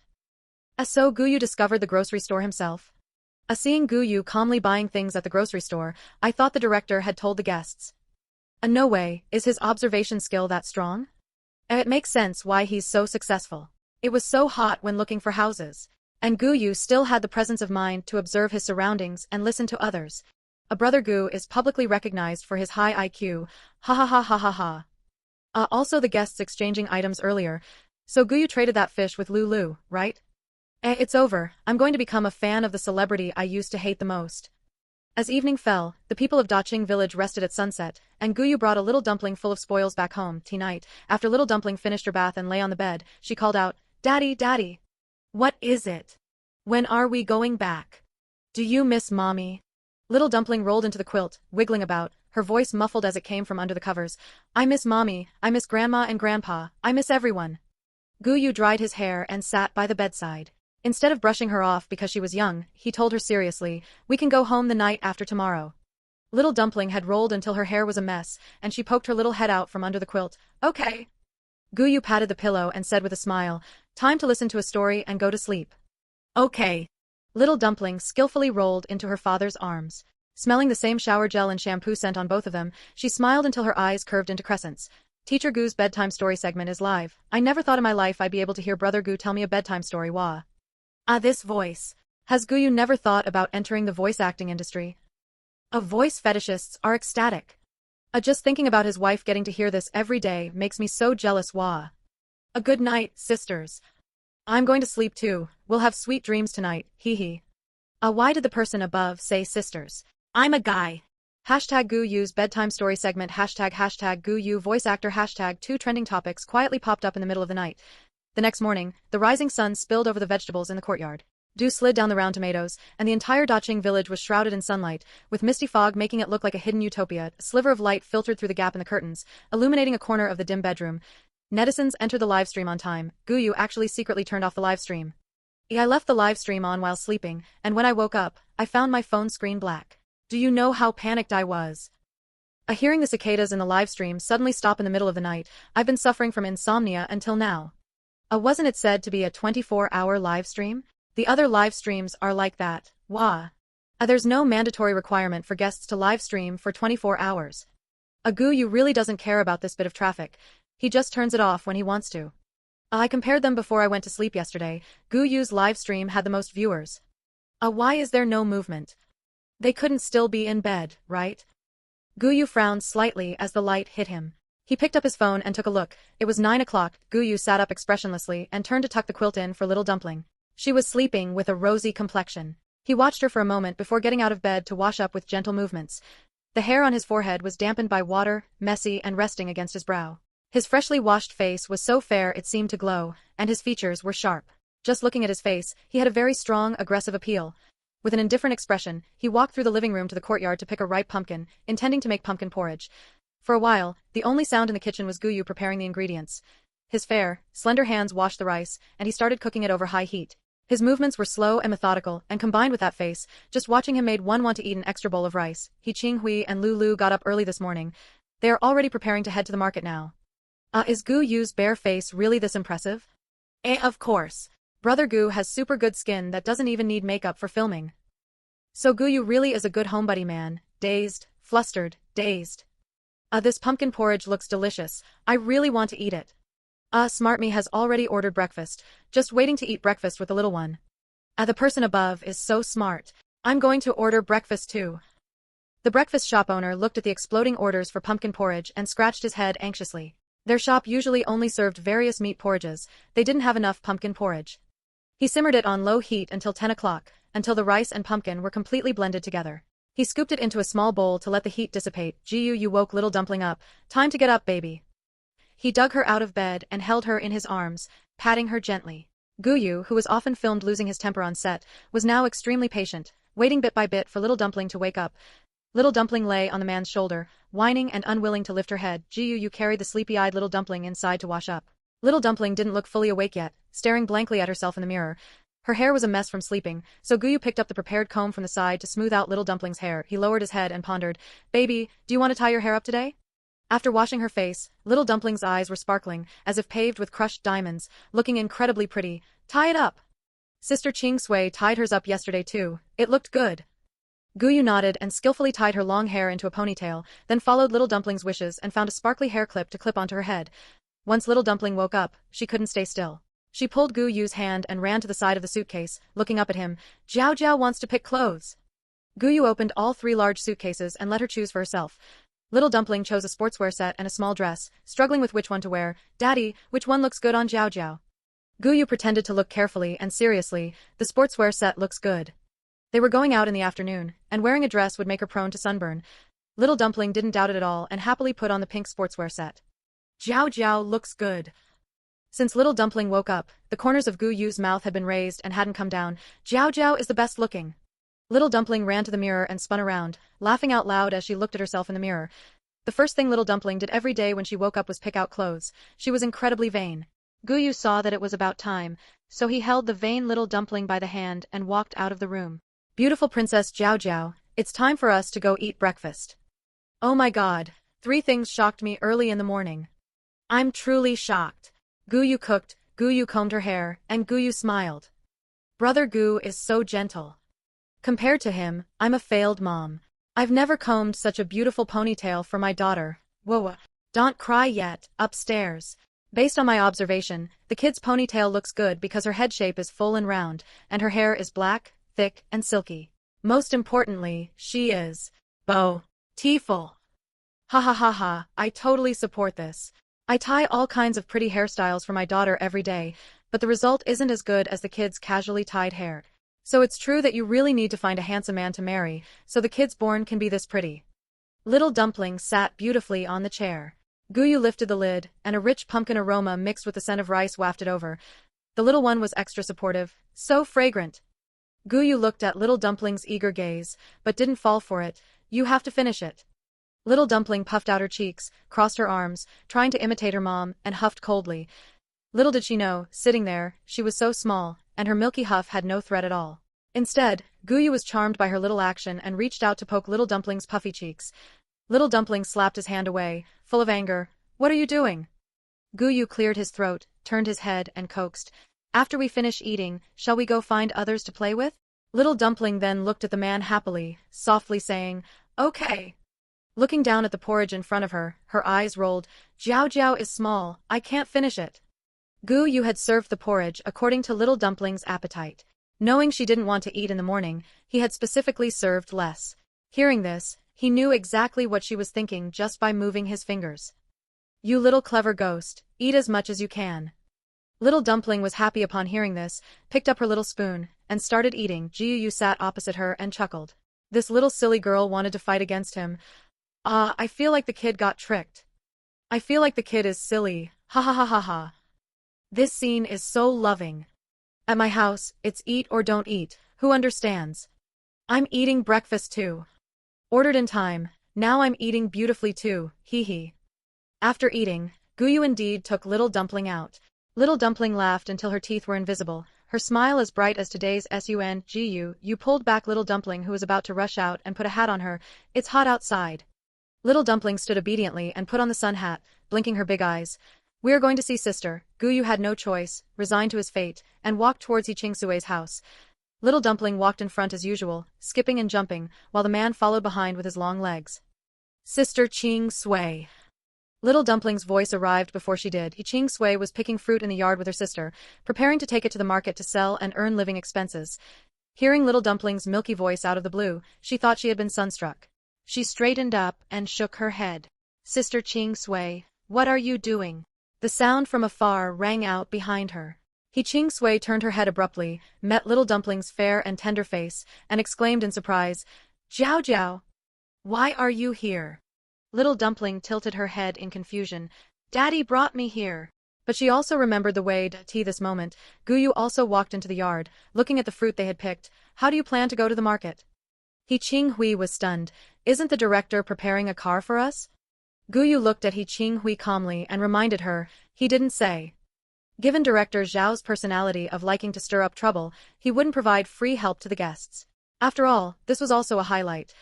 So Gu Yu discovered the grocery store himself. Seeing Gu Yu calmly buying things at the grocery store, I thought the director had told the guests. No way, is his observation skill that strong? It makes sense why he's so successful. It was so hot when looking for houses. And Gu Yu still had the presence of mind to observe his surroundings and listen to others. A brother Gu is publicly recognized for his high IQ. Ha ha ha ha ha ha. Also the guests exchanging items earlier. So Gu Yu traded that fish with Lulu, right? It's over. I'm going to become a fan of the celebrity I used to hate the most. As evening fell, the people of Daqing village rested at sunset, and Gu Yu brought a little dumpling full of spoils back home. Tonight, after little dumpling finished her bath and lay on the bed, she called out, "Daddy, Daddy! What is it? When are we going back? Do you miss Mommy?" Little dumpling rolled into the quilt, wiggling about, her voice muffled as it came from under the covers. "I miss Mommy, I miss Grandma and Grandpa, I miss everyone." Gu Yu dried his hair and sat by the bedside. Instead of brushing her off because she was young, he told her seriously, "We can go home the night after tomorrow." Little dumpling had rolled until her hair was a mess, and she poked her little head out from under the quilt. "Okay." Gu Yu patted the pillow and said with a smile, "Time to listen to a story and go to sleep." "Okay." Little dumpling skillfully rolled into her father's arms. Smelling the same shower gel and shampoo scent on both of them, she smiled until her eyes curved into crescents. Teacher Gu's bedtime story segment is live. I never thought in my life I'd be able to hear Brother Gu tell me a bedtime story. Wah. This voice. Has Gu Yu never thought about entering the voice acting industry? Voice fetishists are ecstatic. Just thinking about his wife getting to hear this every day makes me so jealous. Wah. A good night, sisters. I'm going to sleep too. We'll have sweet dreams tonight. Hee hee. Why did the person above say sisters? I'm a guy. Hashtag Gu Yu's bedtime story segment. Hashtag Gu Yu voice actor. Hashtag 2 trending topics quietly popped up in the middle of the night. The next morning, the rising sun spilled over the vegetables in the courtyard. Dew slid down the round tomatoes, and the entire Daqing village was shrouded in sunlight, with misty fog making it look like a hidden utopia. A sliver of light filtered through the gap in the curtains, illuminating a corner of the dim bedroom. Netizens entered the livestream on time. Gu Yu actually secretly turned off the livestream. I left the livestream on while sleeping, and when I woke up, I found my phone screen black. Do you know how panicked I was? Hearing the cicadas in the livestream suddenly stop in the middle of the night, I've been suffering from insomnia until now. Wasn't it said to be a 24-hour live stream? The other live streams are like that. Wah. There's no mandatory requirement for guests to live stream for 24 hours. Gu Yu really doesn't care about this bit of traffic. He just turns it off when he wants to. I compared them before I went to sleep yesterday. Gu Yu's live stream had the most viewers. Why is there no movement? They couldn't still be in bed, right? Gu Yu frowned slightly as the light hit him. He picked up his phone and took a look. It was 9 o'clock. Gu Yu sat up expressionlessly and turned to tuck the quilt in for little dumpling. She was sleeping with a rosy complexion. He watched her for a moment before getting out of bed to wash up with gentle movements. The hair on his forehead was dampened by water, messy and resting against his brow. His freshly washed face was so fair it seemed to glow, and his features were sharp. Just looking at his face, he had a very strong, aggressive appeal. With an indifferent expression, he walked through the living room to the courtyard to pick a ripe pumpkin, intending to make pumpkin porridge. For a while, the only sound in the kitchen was Gu Yu preparing the ingredients. His fair, slender hands washed the rice, and he started cooking it over high heat. His movements were slow and methodical, and combined with that face, just watching him made one want to eat an extra bowl of rice. He Qinghui and Lulu got up early this morning. They are already preparing to head to the market now. Is Gu Yu's bare face really this impressive? Of course. Brother Gu has super good skin that doesn't even need makeup for filming. So Gu Yu really is a good homebody man. Dazed, flustered, dazed. This pumpkin porridge looks delicious. I really want to eat it. Smart me has already ordered breakfast, just waiting to eat breakfast with the little one. The person above is so smart. I'm going to order breakfast too. The breakfast shop owner looked at the exploding orders for pumpkin porridge and scratched his head anxiously. Their shop usually only served various meat porridges. They didn't have enough pumpkin porridge. He simmered it on low heat until 10 o'clock, until the rice and pumpkin were completely blended together. He scooped it into a small bowl to let the heat dissipate. Jiu, you woke little dumpling up. Time to get up, baby. He dug her out of bed and held her in his arms, patting her gently. Gu Yu, who was often filmed losing his temper on set, was now extremely patient, waiting bit by bit for little dumpling to wake up. Little dumpling lay on the man's shoulder, whining and unwilling to lift her head. Jiu, you carried the sleepy-eyed little dumpling inside to wash up. Little dumpling didn't look fully awake yet, staring blankly at herself in the mirror. Her hair was a mess from sleeping, so Gu Yu picked up the prepared comb from the side to smooth out little dumpling's hair. He lowered his head and pondered, "Baby, do you want to tie your hair up today?" After washing her face, little dumpling's eyes were sparkling, as if paved with crushed diamonds, looking incredibly pretty. "Tie it up." Sister Qing Sui tied hers up yesterday too. It looked good. Gu Yu nodded and skillfully tied her long hair into a ponytail, then followed little dumpling's wishes and found a sparkly hair clip to clip onto her head. Once little dumpling woke up, she couldn't stay still. She pulled Gu Yu's hand and ran to the side of the suitcase, looking up at him. Jiao Jiao wants to pick clothes. Gu Yu opened all 3 large suitcases and let her choose for herself. Little Dumpling chose a sportswear set and a small dress, struggling with which one to wear. Daddy, which one looks good on Jiao Jiao? Gu Yu pretended to look carefully and seriously. The sportswear set looks good. They were going out in the afternoon, and wearing a dress would make her prone to sunburn. Little Dumpling didn't doubt it at all and happily put on the pink sportswear set. Jiao Jiao looks good. Since Little Dumpling woke up, the corners of Gu Yu's mouth had been raised and hadn't come down. Jiao Jiao is the best looking. Little Dumpling ran to the mirror and spun around, laughing out loud as she looked at herself in the mirror. The first thing Little Dumpling did every day when she woke up was pick out clothes. She was incredibly vain. Gu Yu saw that it was about time, so he held the vain Little Dumpling by the hand and walked out of the room. Beautiful Princess Jiao Jiao, it's time for us to go eat breakfast. Oh my god, 3 things shocked me early in the morning. I'm truly shocked. Gu Yu cooked, Gu Yu combed her hair, and Gu Yu smiled. Brother Gu is so gentle. Compared to him, I'm a failed mom. I've never combed such a beautiful ponytail for my daughter. Whoa, don't cry yet, upstairs. Based on my observation, the kid's ponytail looks good because her head shape is full and round, and her hair is black, thick, and silky. Most importantly, she is beautiful. Ha ha ha ha, I totally support this. I tie all kinds of pretty hairstyles for my daughter every day, but the result isn't as good as the kid's casually tied hair. So it's true that you really need to find a handsome man to marry, so the kids born can be this pretty. Little Dumpling sat beautifully on the chair. Gu Yu lifted the lid, and a rich pumpkin aroma mixed with the scent of rice wafted over. The little one was extra supportive, so fragrant. Gu Yu looked at Little Dumpling's eager gaze, but didn't fall for it. You have to finish it. Little Dumpling puffed out her cheeks, crossed her arms, trying to imitate her mom, and huffed coldly. Little did she know, sitting there, she was so small, and her milky huff had no threat at all. Instead, Gu Yu was charmed by her little action and reached out to poke Little Dumpling's puffy cheeks. Little Dumpling slapped his hand away, full of anger. What are you doing? Gu Yu cleared his throat, turned his head, and coaxed. After we finish eating, shall we go find others to play with? Little Dumpling then looked at the man happily, softly saying, okay. Looking down at the porridge in front of her, her eyes rolled. Jiao Jiao is small, I can't finish it. Gu Yu had served the porridge according to Little Dumpling's appetite. Knowing she didn't want to eat in the morning, he had specifically served less. Hearing this, he knew exactly what she was thinking just by moving his fingers. You little clever ghost, eat as much as you can. Little Dumpling was happy upon hearing this, picked up her little spoon, and started eating. Jiao Jiao sat opposite her and chuckled. This little silly girl wanted to fight against him. I feel like the kid got tricked. I feel like the kid is silly, ha ha ha ha ha. This scene is so loving. At my house, it's eat or don't eat, who understands? I'm eating breakfast too. Ordered in time, now I'm eating beautifully too, hee hee. After eating, Gu Yingdi took Little Dumpling out. Little Dumpling laughed until her teeth were invisible, her smile as bright as today's sun. You pulled back Little Dumpling who was about to rush out and put a hat on her. It's hot outside. Little Dumpling stood obediently and put on the sun hat, blinking her big eyes. We're going to see sister. Gu Yu had no choice, resigned to his fate, and walked towards Yiqing Sui's house. Little Dumpling walked in front as usual, skipping and jumping, while the man followed behind with his long legs. Sister Qing Sui. Little Dumpling's voice arrived before she did. Yiqing Sui was picking fruit in the yard with her sister, preparing to take it to the market to sell and earn living expenses. Hearing Little Dumpling's milky voice out of the blue, she thought she had been sunstruck. She straightened up and shook her head. Sister Qing Sui, what are you doing? The sound from afar rang out behind her. Yiqing Sui turned her head abruptly, met Little Dumpling's fair and tender face, and exclaimed in surprise, Jiao Jiao! Why are you here? Little Dumpling tilted her head in confusion. Daddy brought me here. But she also remembered the way to tea this moment. Gu Yu also walked into the yard, looking at the fruit they had picked. How do you plan to go to the market? Yiqing Hui was stunned. Isn't the director preparing a car for us? Gu Yu looked at Yiqing Hui calmly and reminded her, he didn't say. Given Director Zhao's personality of liking to stir up trouble, he wouldn't provide free help to the guests. After all, this was also a highlight.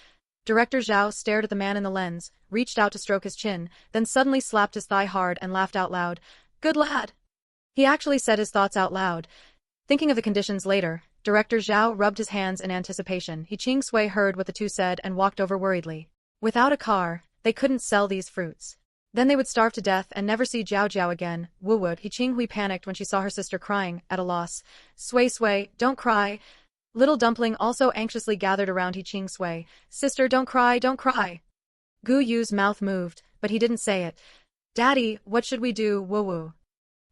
Director Zhao stared at the man in the lens, reached out to stroke his chin, then suddenly slapped his thigh hard and laughed out loud. Good lad! He actually said his thoughts out loud. Thinking of the conditions later, Director Zhao rubbed his hands in anticipation. Yiqing Sui heard what the two said and walked over worriedly. Without a car, they couldn't sell these fruits. Then they would starve to death and never see Jiao Jiao again. Woo-wood. He Qinghui panicked when she saw her sister crying, at a loss. Sui Sui, don't cry. Little Dumpling also anxiously gathered around He Qing Sui. Sister, don't cry, don't cry. Gu Yu's mouth moved, but he didn't say it. Daddy, what should we do, woo-woo?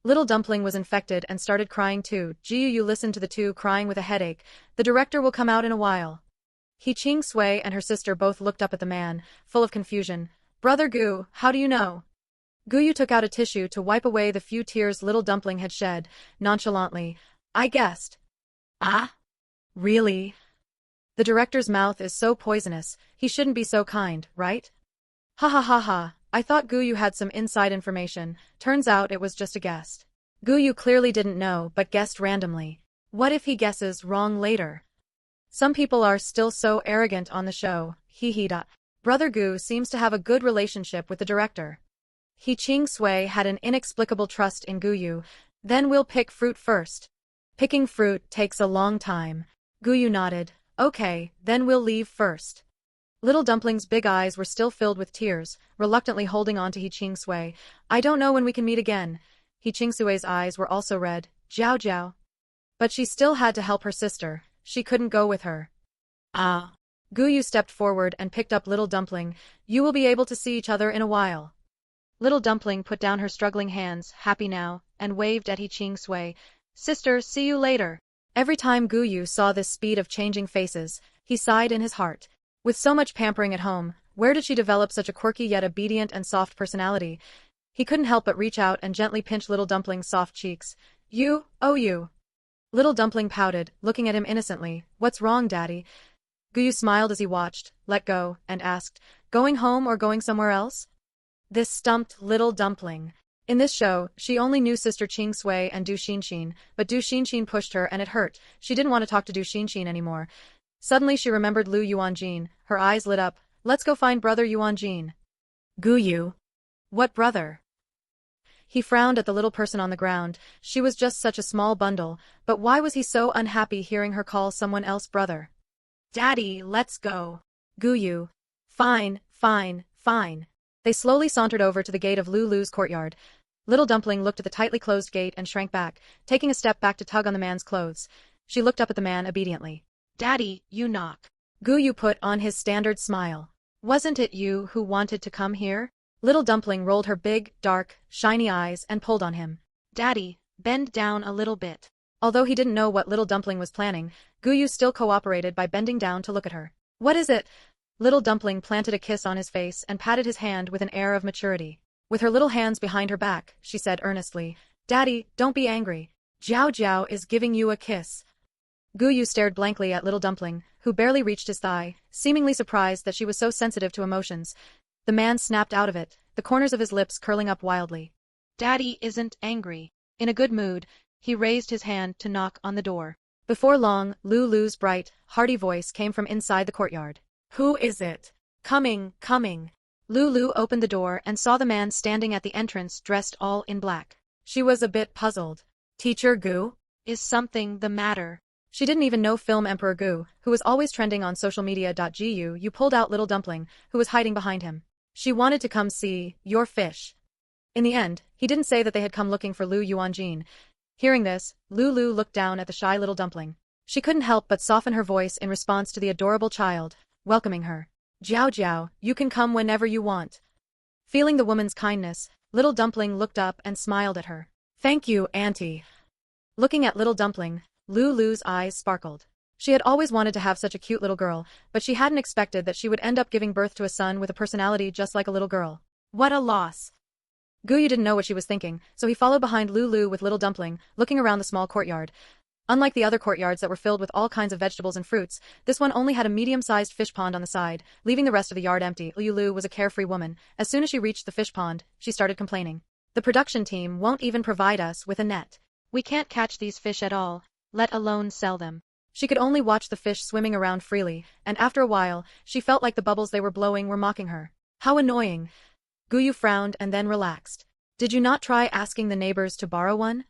Little Dumpling was infected and started crying too. Jiu Yu listened to the two crying with a headache. The director will come out in a while. He Qing Sui and her sister both looked up at the man, full of confusion. Brother Gu, how do you know? Gu Yu took out a tissue to wipe away the few tears Little Dumpling had shed, nonchalantly. I guessed. Ah? Really? The director's mouth is so poisonous, he shouldn't be so kind, right? Ha ha ha ha, I thought Gu Yu had some inside information, turns out it was just a guess. Gu Yu clearly didn't know but guessed randomly. What if he guesses wrong later? Some people are still so arrogant on the show, hee hee da. Brother Gu seems to have a good relationship with the director. He Qing Sui had an inexplicable trust in Gu Yu. Then we'll pick fruit first. Picking fruit takes a long time. Gu Yu nodded. Okay, then we'll leave first. Little Dumpling's big eyes were still filled with tears, reluctantly holding on to He Qing Sui. I don't know when we can meet again. He Qing Sui's eyes were also red. Jiao Jiao. But she still had to help her sister. She couldn't go with her. Ah. Gu Yu stepped forward and picked up Little Dumpling. You will be able to see each other in a while. Little Dumpling put down her struggling hands, happy now, and waved at He Qing Sui. Sister, see you later. Every time Gu Yu saw this speed of changing faces, he sighed in his heart. With so much pampering at home, where did she develop such a quirky yet obedient and soft personality? He couldn't help but reach out and gently pinch Little Dumpling's soft cheeks. You, oh you. Little Dumpling pouted, looking at him innocently. What's wrong, Daddy? Gu Yu smiled as he watched, let go, and asked, going home or going somewhere else? This stumped Little Dumpling. In this show, she only knew Sister Qing Sui and Du Xinxin, but Du Xinxin pushed her and it hurt. She didn't want to talk to Du Xinxin anymore. Suddenly she remembered Lu Yuanjin. Her eyes lit up. Let's go find brother Yuanjin. Gu Yu. What brother? He frowned at the little person on the ground. She was just such a small bundle, but why was he so unhappy hearing her call someone else brother? Daddy, let's go. Gu Yu. Fine, fine, fine. They slowly sauntered over to the gate of Lulu's courtyard. Little Dumpling looked at the tightly closed gate and shrank back, taking a step back to tug on the man's clothes. She looked up at the man obediently. Daddy, you knock. Gu Yu put on his standard smile. Wasn't it you who wanted to come here? Little Dumpling rolled her big, dark, shiny eyes and pulled on him. Daddy, bend down a little bit. Although he didn't know what Little Dumpling was planning, Gu Yu still cooperated by bending down to look at her. What is it? Little Dumpling planted a kiss on his face and patted his hand with an air of maturity. With her little hands behind her back, she said earnestly, Daddy, don't be angry. Jiao Jiao is giving you a kiss. Gu Yu stared blankly at Little Dumpling, who barely reached his thigh, seemingly surprised that she was so sensitive to emotions. The man snapped out of it, the corners of his lips curling up wildly. Daddy isn't angry. In a good mood, he raised his hand to knock on the door. Before long, Lulu's bright, hearty voice came from inside the courtyard. Who is it? Coming, coming. Lulu opened the door and saw the man standing at the entrance dressed all in black. She was a bit puzzled. Teacher Gu? Is something the matter? She didn't even know Film Emperor Gu, who was always trending on social media. Gu Yu pulled out Little Dumpling, who was hiding behind him. She wanted to come see your fish. In the end, he didn't say that they had come looking for Lu Yuanjin. Hearing this, Lulu looked down at the shy Little Dumpling. She couldn't help but soften her voice in response to the adorable child, welcoming her. Jiao Jiao, you can come whenever you want. Feeling the woman's kindness, Little Dumpling looked up and smiled at her. Thank you, Auntie. Looking at Little Dumpling, Lulu's eyes sparkled. She had always wanted to have such a cute little girl, but she hadn't expected that she would end up giving birth to a son with a personality just like a little girl. What a loss. Gu Yu didn't know what she was thinking, so he followed behind Lulu with Little Dumpling, looking around the small courtyard. Unlike the other courtyards that were filled with all kinds of vegetables and fruits, this one only had a medium-sized fish pond on the side, leaving the rest of the yard empty. Lulu was a carefree woman. As soon as she reached the fish pond, she started complaining. The production team won't even provide us with a net. We can't catch these fish at all, let alone sell them. She could only watch the fish swimming around freely, and after a while, she felt like the bubbles they were blowing were mocking her. How annoying. Gu Yu frowned and then relaxed. Did you not try asking the neighbors to borrow one?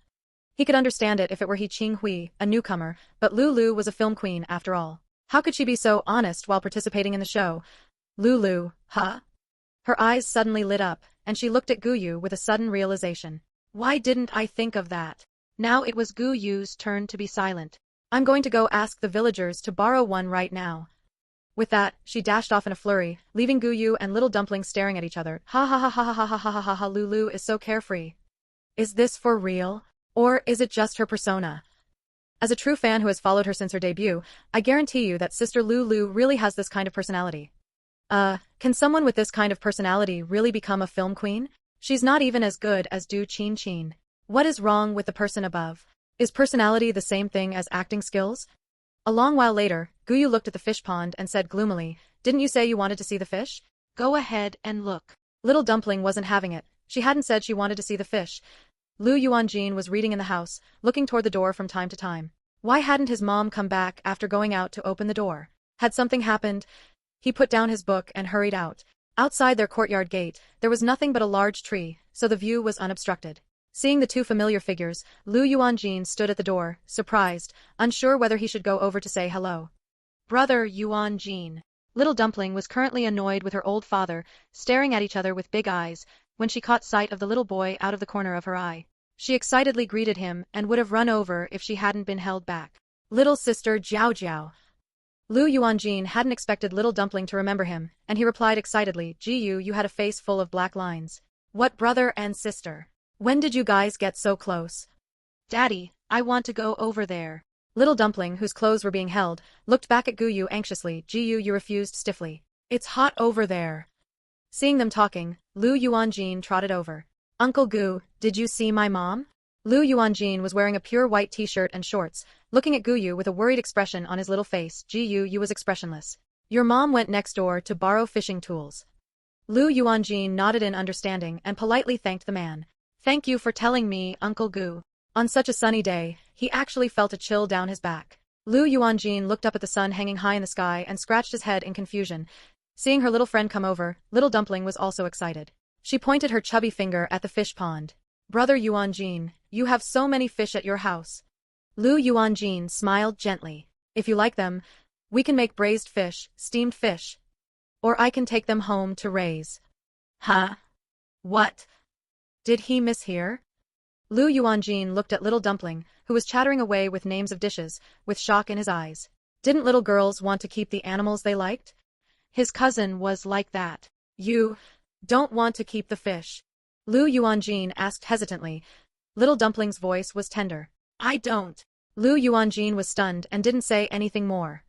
He could understand it if it were He Qing Hui, a newcomer, but Lulu was a film queen after all. How could she be so honest while participating in the show? Lulu, huh? Her eyes suddenly lit up, and she looked at Gu Yu with a sudden realization. Why didn't I think of that? Now it was Gu Yu's turn to be silent. I'm going to go ask the villagers to borrow one right now. With that, she dashed off in a flurry, leaving Gu Yu and little dumpling staring at each other. Ha ha ha ha ha ha ha ha ha ha. Lulu is so carefree. Is this for real? Or is it just her persona? As a true fan who has followed her since her debut, I guarantee you that Sister Lulu really has this kind of personality. Can someone with this kind of personality really become a film queen? She's not even as good as Du Qin. What is wrong with the person above? Is personality the same thing as acting skills? A long while later, Gu Yu looked at the fish pond and said gloomily, "Didn't you say you wanted to see the fish?" Go ahead and look. Little dumpling wasn't having it. She hadn't said she wanted to see the fish. Lu Yuanjin was reading in the house, looking toward the door from time to time. Why hadn't his mom come back after going out to open the door? Had something happened? He put down his book and hurried out. Outside their courtyard gate, there was nothing but a large tree, so the view was unobstructed. Seeing the two familiar figures, Lu Yuanjin stood at the door, surprised, unsure whether he should go over to say hello. Brother Yuanjin. Little dumpling was currently annoyed with her old father, staring at each other with big eyes, when she caught sight of the little boy out of the corner of her eye. She excitedly greeted him and would have run over if she hadn't been held back. Little sister Jiao Jiao. Lu Yuanjin hadn't expected little dumpling to remember him, and he replied excitedly, "Ji Yu, you had a face full of black lines. What brother and sister? When did you guys get so close?" Daddy, I want to go over there. Little dumpling, whose clothes were being held, looked back at Gu Yu anxiously. Ji Yu, you refused stiffly. It's hot over there. Seeing them talking, Lu Yuanjin trotted over. Uncle Gu, did you see my mom? Lu Yuanjin was wearing a pure white t-shirt and shorts, looking at Gu Yu with a worried expression on his little face. Ji Yu was expressionless. Your mom went next door to borrow fishing tools. Lu Yuanjin nodded in understanding and politely thanked the man. Thank you for telling me, Uncle Gu. On such a sunny day, he actually felt a chill down his back. Lu Yuanjin looked up at the sun hanging high in the sky and scratched his head in confusion. Seeing her little friend come over, little dumpling was also excited. She pointed her chubby finger at the fish pond. Brother Yuanjin, you have so many fish at your house. Lu Yuanjin smiled gently. If you like them, we can make braised fish, steamed fish. Or I can take them home to raise. Huh? What? Did he mishear? Lu Yuanjin looked at little dumpling, who was chattering away with names of dishes, with shock in his eyes. Didn't little girls want to keep the animals they liked? His cousin was like that. You don't want to keep the fish? Lu Yuanjin asked hesitantly. Little dumpling's voice was tender. I don't. Lu Yuanjin was stunned and didn't say anything more.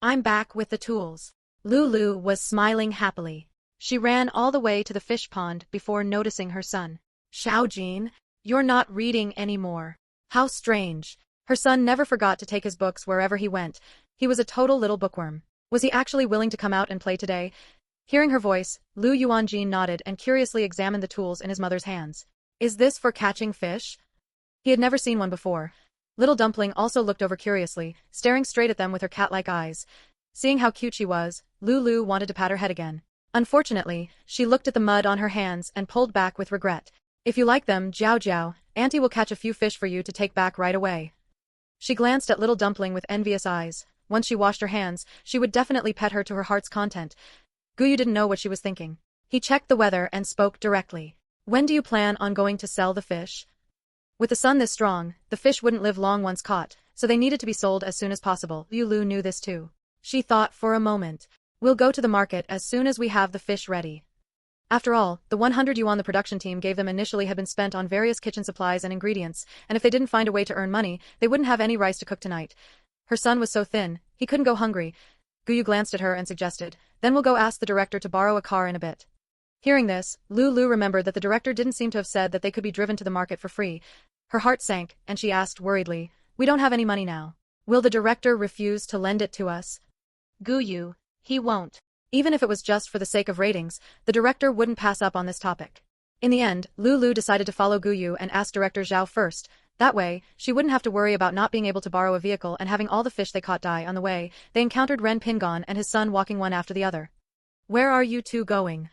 I'm back with the tools. Lulu was smiling happily. She ran all the way to the fish pond before noticing her son. Xiaojin, you're not reading anymore. How strange. Her son never forgot to take his books wherever he went. He was a total little bookworm. Was he actually willing to come out and play today? Hearing her voice, Lu Yuanjin nodded and curiously examined the tools in his mother's hands. Is this for catching fish? He had never seen one before. Little dumpling also looked over curiously, staring straight at them with her cat-like eyes. Seeing how cute she was, Lulu wanted to pat her head again. Unfortunately, she looked at the mud on her hands and pulled back with regret. If you like them, Jiao Jiao, Auntie will catch a few fish for you to take back right away. She glanced at little dumpling with envious eyes. Once she washed her hands, she would definitely pet her to her heart's content. Gu Yu didn't know what she was thinking. He checked the weather and spoke directly. When do you plan on going to sell the fish? With the sun this strong, the fish wouldn't live long once caught, so they needed to be sold as soon as possible. Lu knew this too. She thought for a moment. We'll go to the market as soon as we have the fish ready. After all, the 100 yuan the production team gave them initially had been spent on various kitchen supplies and ingredients, and if they didn't find a way to earn money, they wouldn't have any rice to cook tonight. Her son was so thin, he couldn't go hungry. Gu Yu glanced at her and suggested, then we'll go ask the director to borrow a car in a bit. Hearing this, Lu remembered that the director didn't seem to have said that they could be driven to the market for free. Her heart sank, and she asked worriedly, we don't have any money now. Will the director refuse to lend it to us? Gu Yu, he won't. Even if it was just for the sake of ratings, the director wouldn't pass up on this topic. In the end, Lu decided to follow Gu Yu and ask Director Zhao first. That way, she wouldn't have to worry about not being able to borrow a vehicle and having all the fish they caught die on the way. They encountered Ren Pingon and his son walking one after the other. Where are you two going?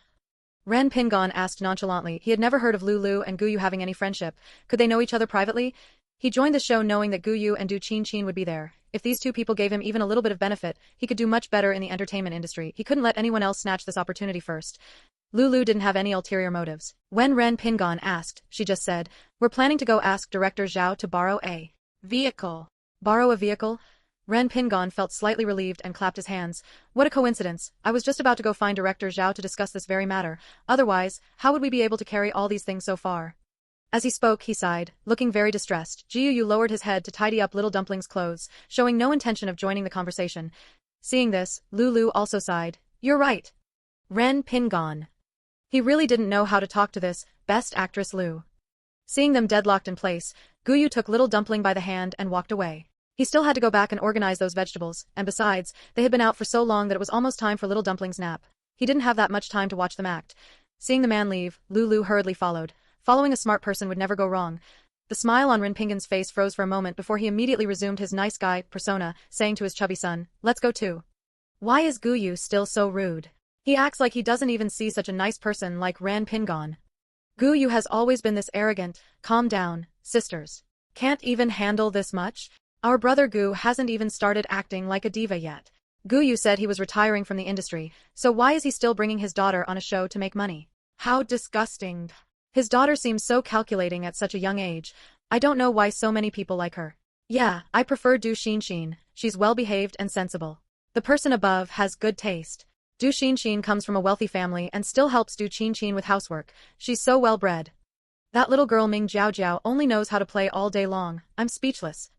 Ren Pingon asked nonchalantly. He had never heard of Lulu and Gu Yu having any friendship. Could they know each other privately? He joined the show knowing that Gu Yu and Du Qin would be there. If these two people gave him even a little bit of benefit, he could do much better in the entertainment industry. He couldn't let anyone else snatch this opportunity first. Lulu didn't have any ulterior motives. When Ren Pingon asked, she just said, "We're planning to go ask Director Jiao to borrow a vehicle." Borrow a vehicle? Ren Pingon felt slightly relieved and clapped his hands. What a coincidence. I was just about to go find Director Jiao to discuss this very matter. Otherwise, how would we be able to carry all these things so far? As he spoke, he sighed, looking very distressed. Jiao Jiao lowered his head to tidy up little dumpling's clothes, showing no intention of joining the conversation. Seeing this, Lulu also sighed. You're right. Ren Pingon. He really didn't know how to talk to this best actress Lu. Seeing them deadlocked in place, Gu Yu took little dumpling by the hand and walked away. He still had to go back and organize those vegetables, and besides, they had been out for so long that it was almost time for little dumpling's nap. He didn't have that much time to watch them act. Seeing the man leave, Lulu hurriedly followed. Following a smart person would never go wrong. The smile on Ren Pingon's face froze for a moment before he immediately resumed his nice guy persona, saying to his chubby son, "Let's go too." Why is Gu Yu still so rude? He acts like he doesn't even see such a nice person like Ren Pingon. Gu Yu has always been this arrogant. Calm down, sisters. Can't even handle this much? Our brother Gu hasn't even started acting like a diva yet. Gu Yu said he was retiring from the industry, so why is he still bringing his daughter on a show to make money? How disgusting. His daughter seems so calculating at such a young age. I don't know why so many people like her. Yeah, I prefer Du Xinxin. She's well-behaved and sensible. The person above has good taste. Du Xinxin comes from a wealthy family and still helps Du Xinxin with housework. She's so well-bred. That little girl Ming Jiao Jiao only knows how to play all day long. I'm speechless.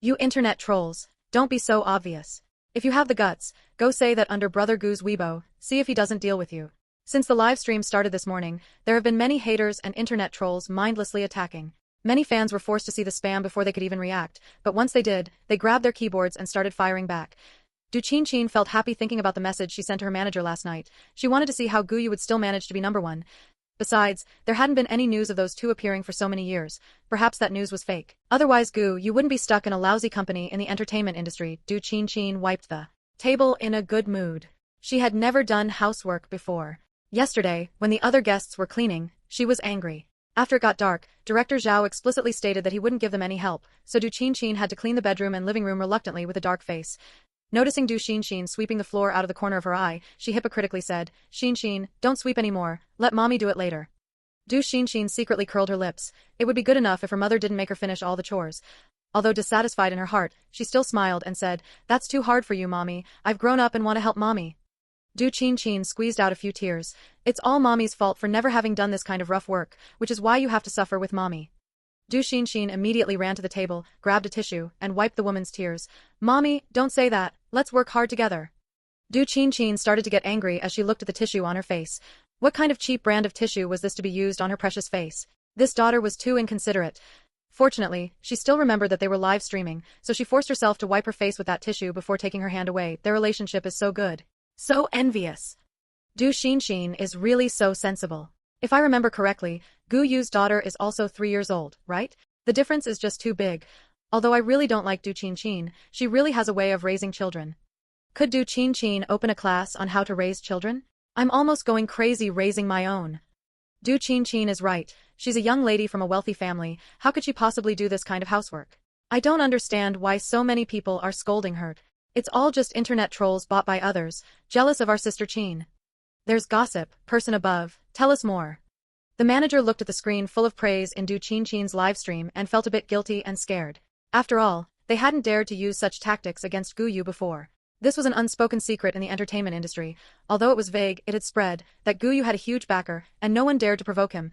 You internet trolls, don't be so obvious. If you have the guts, go say that under Brother Gu's Weibo, see if he doesn't deal with you. Since the live stream started this morning, there have been many haters and internet trolls mindlessly attacking. Many fans were forced to see the spam before they could even react, but once they did, they grabbed their keyboards and started firing back. Du Qinqin felt happy thinking about the message she sent to her manager last night. She wanted to see how Gu Yu would still manage to be number one. Besides, there hadn't been any news of those two appearing for so many years. Perhaps that news was fake. Otherwise Gu Yu wouldn't be stuck in a lousy company in the entertainment industry. Du Qinqin wiped the table in a good mood. She had never done housework before. Yesterday, when the other guests were cleaning, she was angry. After it got dark, Director Jiao explicitly stated that he wouldn't give them any help, so Du Qinqin had to clean the bedroom and living room reluctantly with a dark face. Noticing Du Xinxin sweeping the floor out of the corner of her eye, she hypocritically said, "Xinxin, don't sweep anymore, let mommy do it later." Du Xinxin secretly curled her lips. It would be good enough if her mother didn't make her finish all the chores. Although dissatisfied in her heart, she still smiled and said, "That's too hard for you, mommy. I've grown up and want to help mommy." Du Qinqin squeezed out a few tears. It's all mommy's fault for never having done this kind of rough work, which is why you have to suffer with mommy. Du Xinxin immediately ran to the table, grabbed a tissue, and wiped the woman's tears. "Mommy, don't say that. Let's work hard together." Du Qinqin started to get angry as she looked at the tissue on her face. What kind of cheap brand of tissue was this to be used on her precious face? This daughter was too inconsiderate. Fortunately, she still remembered that they were live streaming, so she forced herself to wipe her face with that tissue before taking her hand away. Their relationship is so good. So envious. Du Xinxin is really so sensible. If I remember correctly, Gu Yu's daughter is also 3 years old, right? The difference is just too big. Although I really don't like Du Qinqin, she really has a way of raising children. Could Du Qinqin open a class on how to raise children? I'm almost going crazy raising my own. Du Qinqin is right. She's a young lady from a wealthy family. How could she possibly do this kind of housework? I don't understand why so many people are scolding her. It's all just internet trolls bought by others, jealous of our sister Qin. There's gossip, person above, tell us more. The manager looked at the screen full of praise in Du Qinqin's live stream and felt a bit guilty and scared. After all, they hadn't dared to use such tactics against Gu Yu before. This was an unspoken secret in the entertainment industry. Although it was vague, it had spread that Gu Yu had a huge backer, and no one dared to provoke him.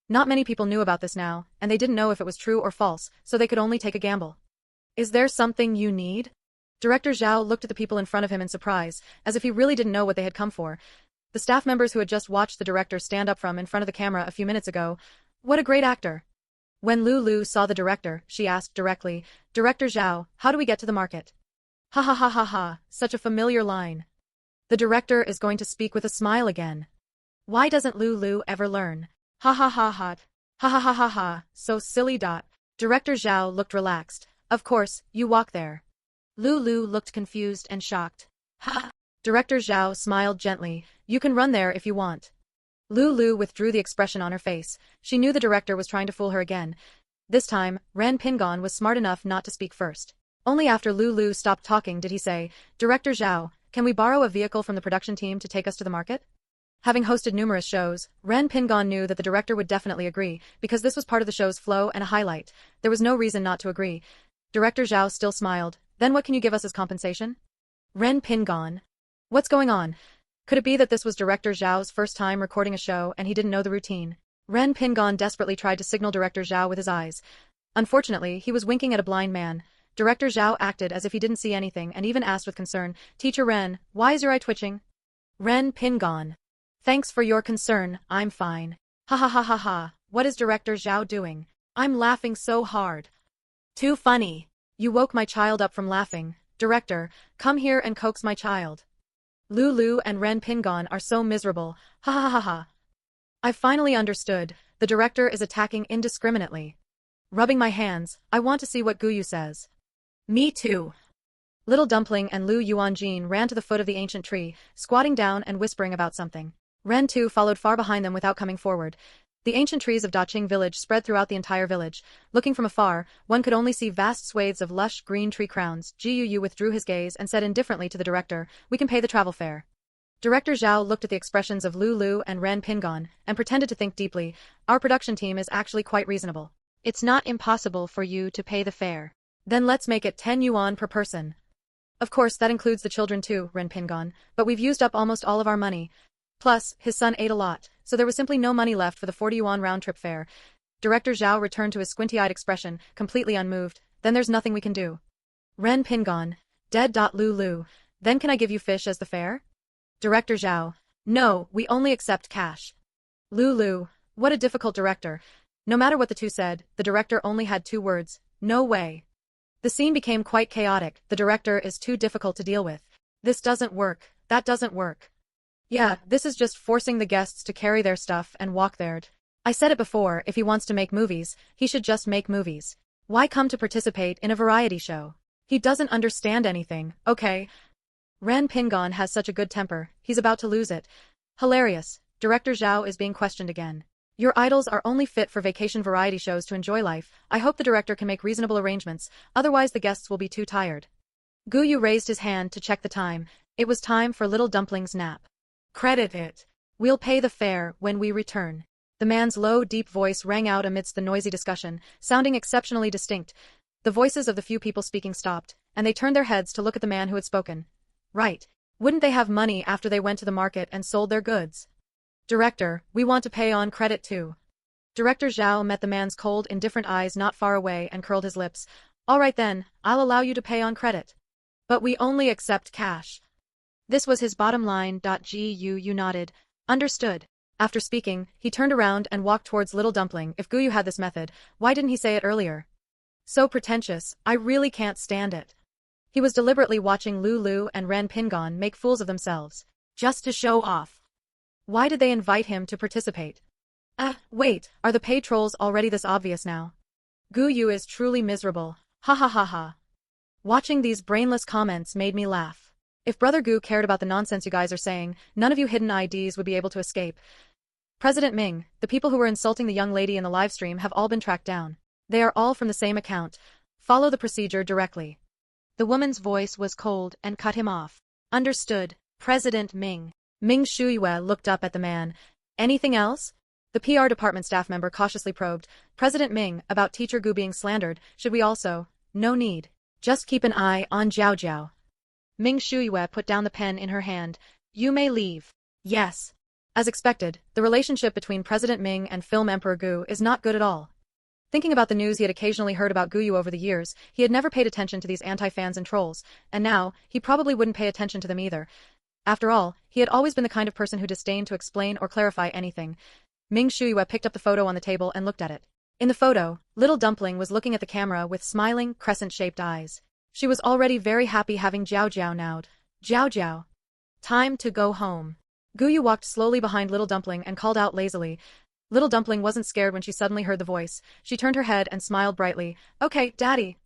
Not many people knew about this now, and they didn't know if it was true or false, so they could only take a gamble. Is there something you need? Director Jiao looked at the people in front of him in surprise, as if he really didn't know what they had come for. The staff members who had just watched the director stand up from in front of the camera a few minutes ago. What a great actor. When Lulu saw the director, she asked directly, "Director Jiao, how do we get to the market?" Ha ha ha ha ha, such a familiar line. The director is going to speak with a smile again. Why doesn't Lulu ever learn? Ha ha ha ha. Ha ha ha ha ha, so silly. Director Jiao looked relaxed. Of course, you walk there. Lulu looked confused and shocked. Ha! Director Jiao smiled gently. You can run there if you want. Lulu withdrew the expression on her face. She knew the director was trying to fool her again. This time, Ren Pingon was smart enough not to speak first. Only after Lulu stopped talking did he say, "Director Jiao, can we borrow a vehicle from the production team to take us to the market?" Having hosted numerous shows, Ren Pingon knew that the director would definitely agree, because this was part of the show's flow and a highlight. There was no reason not to agree. Director Jiao still smiled. Then what can you give us as compensation? Ren Pingon. What's going on? Could it be that this was Director Zhao's first time recording a show and he didn't know the routine? Ren Pingon desperately tried to signal Director Zhao with his eyes. Unfortunately, he was winking at a blind man. Director Zhao acted as if he didn't see anything and even asked with concern, Teacher Ren, why is your eye twitching? Ren Pingon. Thanks for your concern, I'm fine. Ha ha ha ha ha, what is Director Zhao doing? I'm laughing so hard. Too funny. You woke my child up from laughing. Director, come here and coax my child. Lulu and Ren Pingon are so miserable, ha ha ha ha. I finally understood, the director is attacking indiscriminately. Rubbing my hands, I want to see what Gu Yu says. Me too. Little Dumpling and Lu Yuanjin ran to the foot of the ancient tree, squatting down and whispering about something. Ren too followed far behind them without coming forward. The ancient trees of Daqing village spread throughout the entire village. Looking from afar, one could only see vast swathes of lush green tree crowns. Gu Yu withdrew his gaze and said indifferently to the director, we can pay the travel fare. Director Zhao looked at the expressions of Lu and Ren Pingon, and pretended to think deeply. Our production team is actually quite reasonable. It's not impossible for you to pay the fare. Then let's make it 10 yuan per person. Of course that includes the children too, Ren Pingon, but we've used up almost all of our money. Plus, his son ate a lot, so there was simply no money left for the 40 yuan round-trip fare. Director Zhao returned to his squinty-eyed expression, completely unmoved. Then there's nothing we can do. Ren Pingon. Dead. Lulu. Then can I give you fish as the fare? Director Zhao. No, we only accept cash. Lulu. What a difficult director. No matter what the two said, the director only had 2 words. No way. The scene became quite chaotic. The director is too difficult to deal with. This doesn't work. That doesn't work. Yeah, this is just forcing the guests to carry their stuff and walk there. I said it before, if he wants to make movies, he should just make movies. Why come to participate in a variety show? He doesn't understand anything, okay? Ren Pingon has such a good temper, he's about to lose it. Hilarious. Director Zhao is being questioned again. Your idols are only fit for vacation variety shows to enjoy life. I hope the director can make reasonable arrangements, otherwise the guests will be too tired. Gu Yu raised his hand to check the time. It was time for Little Dumpling's nap. Credit it. We'll pay the fare when we return. The man's low, deep voice rang out amidst the noisy discussion, sounding exceptionally distinct. The voices of the few people speaking stopped, and they turned their heads to look at the man who had spoken. Right. Wouldn't they have money after they went to the market and sold their goods? Director, we want to pay on credit too. Director Zhao met the man's cold, indifferent eyes not far away and curled his lips. All right then, I'll allow you to pay on credit. But we only accept cash. This was his bottom line. Gu Yu nodded. Understood. After speaking, he turned around and walked towards Little Dumpling. If Gu Yu had this method, why didn't he say it earlier? So pretentious, I really can't stand it. He was deliberately watching Lulu and Ren Pingon make fools of themselves. Just to show off. Why did they invite him to participate? Wait, are the paid trolls already this obvious now? Gu Yu is truly miserable. Ha ha ha ha. Watching these brainless comments made me laugh. If Brother Gu cared about the nonsense you guys are saying, none of you hidden IDs would be able to escape. President Ming, the people who were insulting the young lady in the livestream have all been tracked down. They are all from the same account. Follow the procedure directly. The woman's voice was cold and cut him off. Understood, President Ming. Ming Shuyue looked up at the man. Anything else? The PR department staff member cautiously probed. President Ming, about Teacher Gu being slandered, should we also? No need. Just keep an eye on Jiao Jiao. Ming Shuyue put down the pen in her hand. You may leave. Yes. As expected, the relationship between President Ming and Film Emperor Gu is not good at all. Thinking about the news he had occasionally heard about Gu Yu over the years, he had never paid attention to these anti-fans and trolls, and now, he probably wouldn't pay attention to them either. After all, he had always been the kind of person who disdained to explain or clarify anything. Ming Shuyue picked up the photo on the table and looked at it. In the photo, Little Dumpling was looking at the camera with smiling, crescent-shaped eyes. She was already very happy having Jiao Jiao now. Jiao Jiao. Time to go home. Gu Yu walked slowly behind Little Dumpling and called out lazily. Little Dumpling wasn't scared when she suddenly heard the voice. She turned her head and smiled brightly. Okay, Daddy.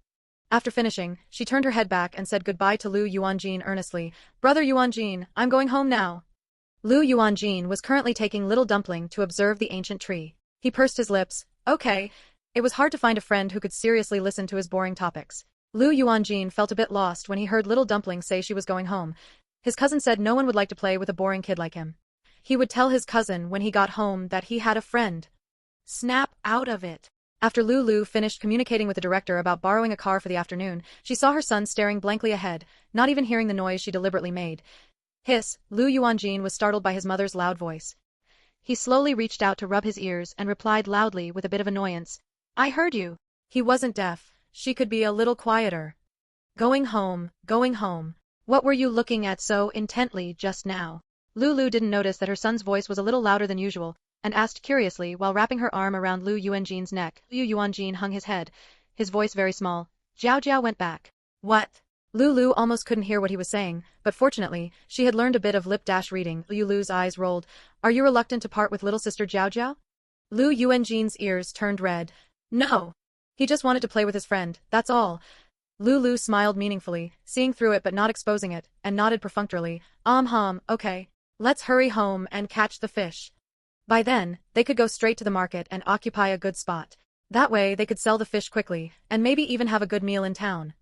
After finishing, she turned her head back and said goodbye to Lu Yuanjin earnestly. Brother Yuanjin, I'm going home now. Lu Yuanjin was currently taking Little Dumpling to observe the ancient tree. He pursed his lips. Okay. It was hard to find a friend who could seriously listen to his boring topics. Lu Yuanjin felt a bit lost when he heard Little Dumpling say she was going home. His cousin said no one would like to play with a boring kid like him. he would tell his cousin when he got home that he had a friend. Snap out of it. After Lulu finished communicating with the director about borrowing a car for the afternoon, she saw her son staring blankly ahead, not even hearing the noise she deliberately made. Hiss, Lu Yuanjin was startled by his mother's loud voice. He slowly reached out to rub his ears and replied loudly with a bit of annoyance. I heard you. He wasn't deaf. She could be a little quieter. Going home, going home. What were you looking at so intently just now? Lulu didn't notice that her son's voice was a little louder than usual, and asked curiously while wrapping her arm around Lu Yuanjin's neck. Lu Yuanjin hung his head, his voice very small. Jiao Jiao went back. What? Lulu almost couldn't hear what he was saying, but fortunately, she had learned a bit of lip-reading. Lulu's eyes rolled. Are you reluctant to part with little sister Jiao Jiao? Lu Yuanjin's ears turned red. No. He just wanted to play with his friend, that's all. Lulu smiled meaningfully, seeing through it but not exposing it, and nodded perfunctorily. Okay. Let's hurry home and catch the fish. By then, they could go straight to the market and occupy a good spot. That way they could sell the fish quickly, and maybe even have a good meal in town.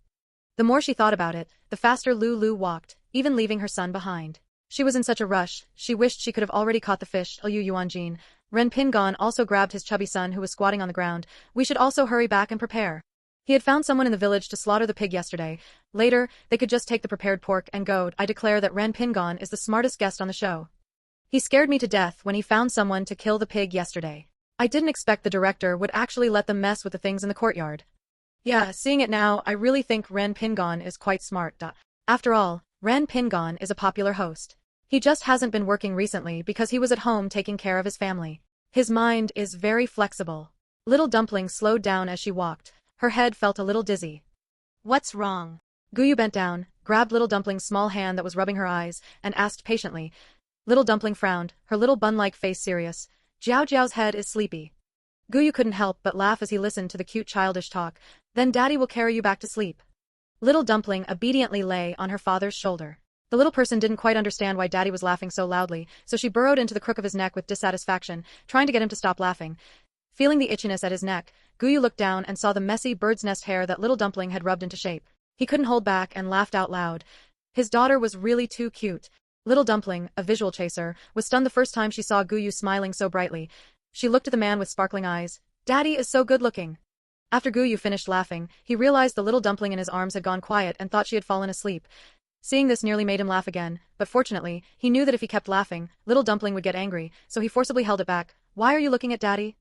The more she thought about it, the faster Lulu walked, even leaving her son behind. She was in such a rush, she wished she could have already caught the fish. Liu Yuanjin. Ren Pingon also grabbed his chubby son who was squatting on the ground. We should also hurry back and prepare. He had found someone in the village to slaughter the pig yesterday. Later, they could just take the prepared pork and go. I declare that Ren Pingon is the smartest guest on the show. He scared me to death when he found someone to kill the pig yesterday. I didn't expect the director would actually let them mess with the things in the courtyard. Yeah, seeing it now, I really think Ren Pingon is quite smart. After all, Ren Pingon is a popular host. He just hasn't been working recently because he was at home taking care of his family. His mind is very flexible. Little Dumpling slowed down as she walked. Her head felt a little dizzy. What's wrong? Gu Yu bent down, grabbed Little Dumpling's small hand that was rubbing her eyes, and asked patiently. Little Dumpling frowned, her little bun-like face serious. Jiao Jiao's head is sleepy. Gu Yu couldn't help but laugh as he listened to the cute childish talk. Then Daddy will carry you back to sleep. Little Dumpling obediently lay on her father's shoulder. The little person didn't quite understand why Daddy was laughing so loudly, so she burrowed into the crook of his neck with dissatisfaction, trying to get him to stop laughing. Feeling the itchiness at his neck, Gu Yu looked down and saw the messy bird's nest hair that Little Dumpling had rubbed into shape. He couldn't hold back and laughed out loud. His daughter was really too cute. Little Dumpling, a visual chaser, was stunned the first time she saw Gu Yu smiling so brightly. She looked at the man with sparkling eyes. Daddy is so good-looking. After Gu Yu finished laughing, he realized the Little Dumpling in his arms had gone quiet and thought she had fallen asleep. Seeing this nearly made him laugh again, but fortunately, he knew that if he kept laughing, Little Dumpling would get angry, so he forcibly held it back. Why are you looking at Daddy?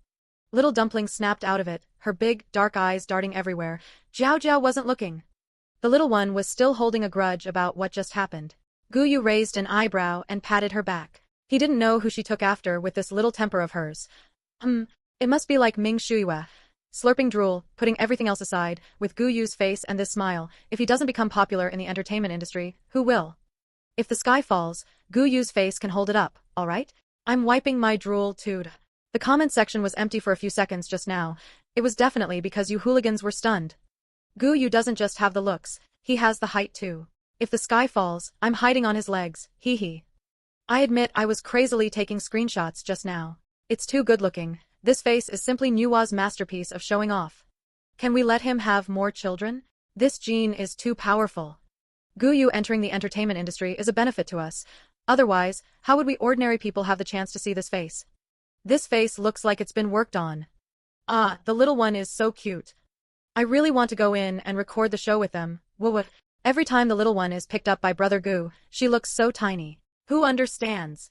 Little Dumpling snapped out of it, her big, dark eyes darting everywhere. Jiao Jiao wasn't looking. The little one was still holding a grudge about what just happened. Gu Yu raised an eyebrow and patted her back. He didn't know who she took after with this little temper of hers. It must be like Ming Shuiwa. Slurping drool, putting everything else aside, with Gu Yu's face and this smile, if he doesn't become popular in the entertainment industry, who will? If the sky falls, Gu Yu's face can hold it up, alright? I'm wiping my drool too. The comment section was empty for a few seconds just now. It was definitely because you hooligans were stunned. Gu Yu doesn't just have the looks, he has the height too. If the sky falls, I'm hiding on his legs, hee hee. I admit I was crazily taking screenshots just now. It's too good looking. This face is simply Nua's masterpiece of showing off. Can we let him have more children? This gene is too powerful. Gu Yu entering the entertainment industry is a benefit to us. Otherwise, how would we ordinary people have the chance to see this face? This face looks like it's been worked on. Ah, the little one is so cute. I really want to go in and record the show with them. What? Every time the little one is picked up by Brother Gu, she looks so tiny. Who understands?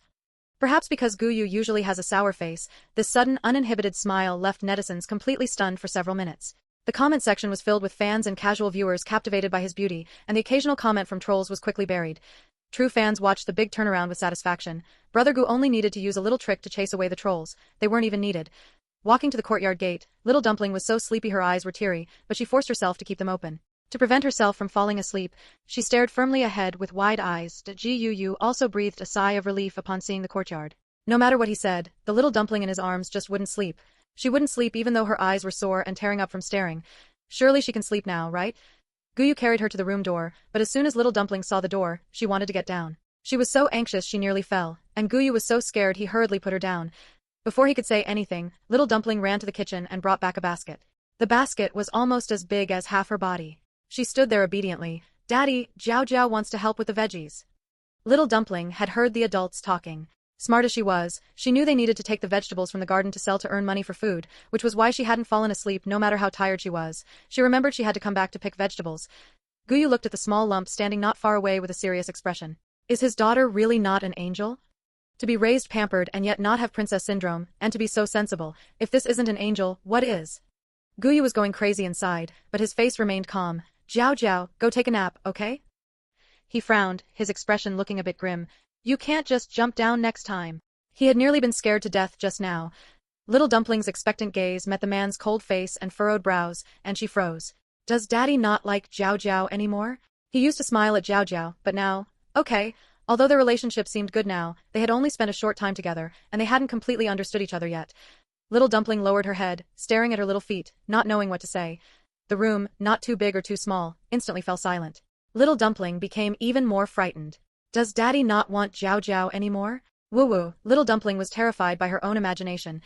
Perhaps because Gu Yu usually has a sour face, this sudden uninhibited smile left netizens completely stunned for several minutes. The comment section was filled with fans and casual viewers captivated by his beauty, and the occasional comment from trolls was quickly buried. True fans watched the big turnaround with satisfaction. Brother Gu only needed to use a little trick to chase away the trolls. They weren't even needed. Walking to the courtyard gate, Little Dumpling was so sleepy her eyes were teary, but she forced herself to keep them open. To prevent herself from falling asleep, she stared firmly ahead with wide eyes. Gu Yu also breathed a sigh of relief upon seeing the courtyard. No matter what he said, the Little Dumpling in his arms just wouldn't sleep. She wouldn't sleep even though her eyes were sore and tearing up from staring. Surely she can sleep now, right? Gu Yu carried her to the room door, but as soon as Little Dumpling saw the door, she wanted to get down. She was so anxious she nearly fell, and Gu Yu was so scared he hurriedly put her down. Before he could say anything, Little Dumpling ran to the kitchen and brought back a basket. The basket was almost as big as half her body. She stood there obediently. Daddy, Jiao Jiao wants to help with the veggies. Little Dumpling had heard the adults talking. Smart as she was, she knew they needed to take the vegetables from the garden to sell to earn money for food, which was why she hadn't fallen asleep no matter how tired she was. She remembered she had to come back to pick vegetables. Gu Yu looked at the small lump standing not far away with a serious expression. Is his daughter really not an angel? To be raised pampered and yet not have princess syndrome, and to be so sensible, if this isn't an angel, what is? Gu Yu was going crazy inside, but his face remained calm. Jiao Jiao, go take a nap, okay? He frowned, his expression looking a bit grim. You can't just jump down next time. He had nearly been scared to death just now. Little Dumpling's expectant gaze met the man's cold face and furrowed brows, and she froze. Does Daddy not like Jiao Jiao anymore? He used to smile at Jiao Jiao, but now, okay. Although their relationship seemed good now, they had only spent a short time together, and they hadn't completely understood each other yet. Little Dumpling lowered her head, staring at her little feet, not knowing what to say. The room, not too big or too small, instantly fell silent. Little Dumpling became even more frightened. Does Daddy not want Jiao Jiao anymore? Woo-woo, Little Dumpling was terrified by her own imagination.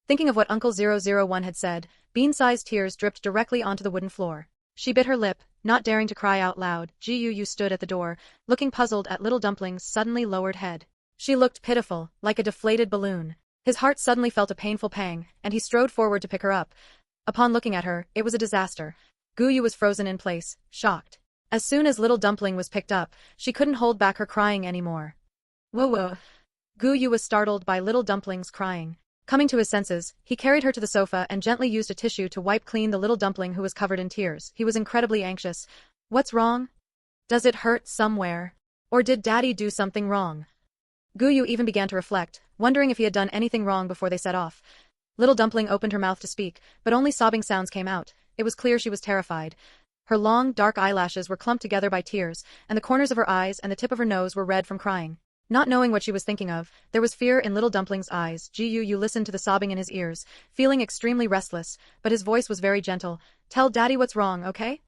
Thinking of what Uncle 001 had said, bean-sized tears dripped directly onto the wooden floor. She bit her lip, not daring to cry out loud. Gu Yu stood at the door, looking puzzled at Little Dumpling's suddenly lowered head. She looked pitiful, like a deflated balloon. His heart suddenly felt a painful pang, and he strode forward to pick her up. Upon looking at her, it was a disaster. Gu Yu was frozen in place, shocked. As soon as Little Dumpling was picked up, she couldn't hold back her crying anymore. Whoa. Gu Yu was startled by Little Dumpling's crying. Coming to his senses, he carried her to the sofa and gently used a tissue to wipe clean the little dumpling who was covered in tears. He was incredibly anxious. What's wrong? Does it hurt somewhere? Or did Daddy do something wrong? Gu Yu even began to reflect, wondering if he had done anything wrong before they set off. Little Dumpling opened her mouth to speak, but only sobbing sounds came out. It was clear she was terrified. Her long, dark eyelashes were clumped together by tears, and the corners of her eyes and the tip of her nose were red from crying. Not knowing what she was thinking of, there was fear in Little Dumpling's eyes. Gu Yu listened to the sobbing in his ears, feeling extremely restless, but his voice was very gentle. Tell Daddy what's wrong, okay?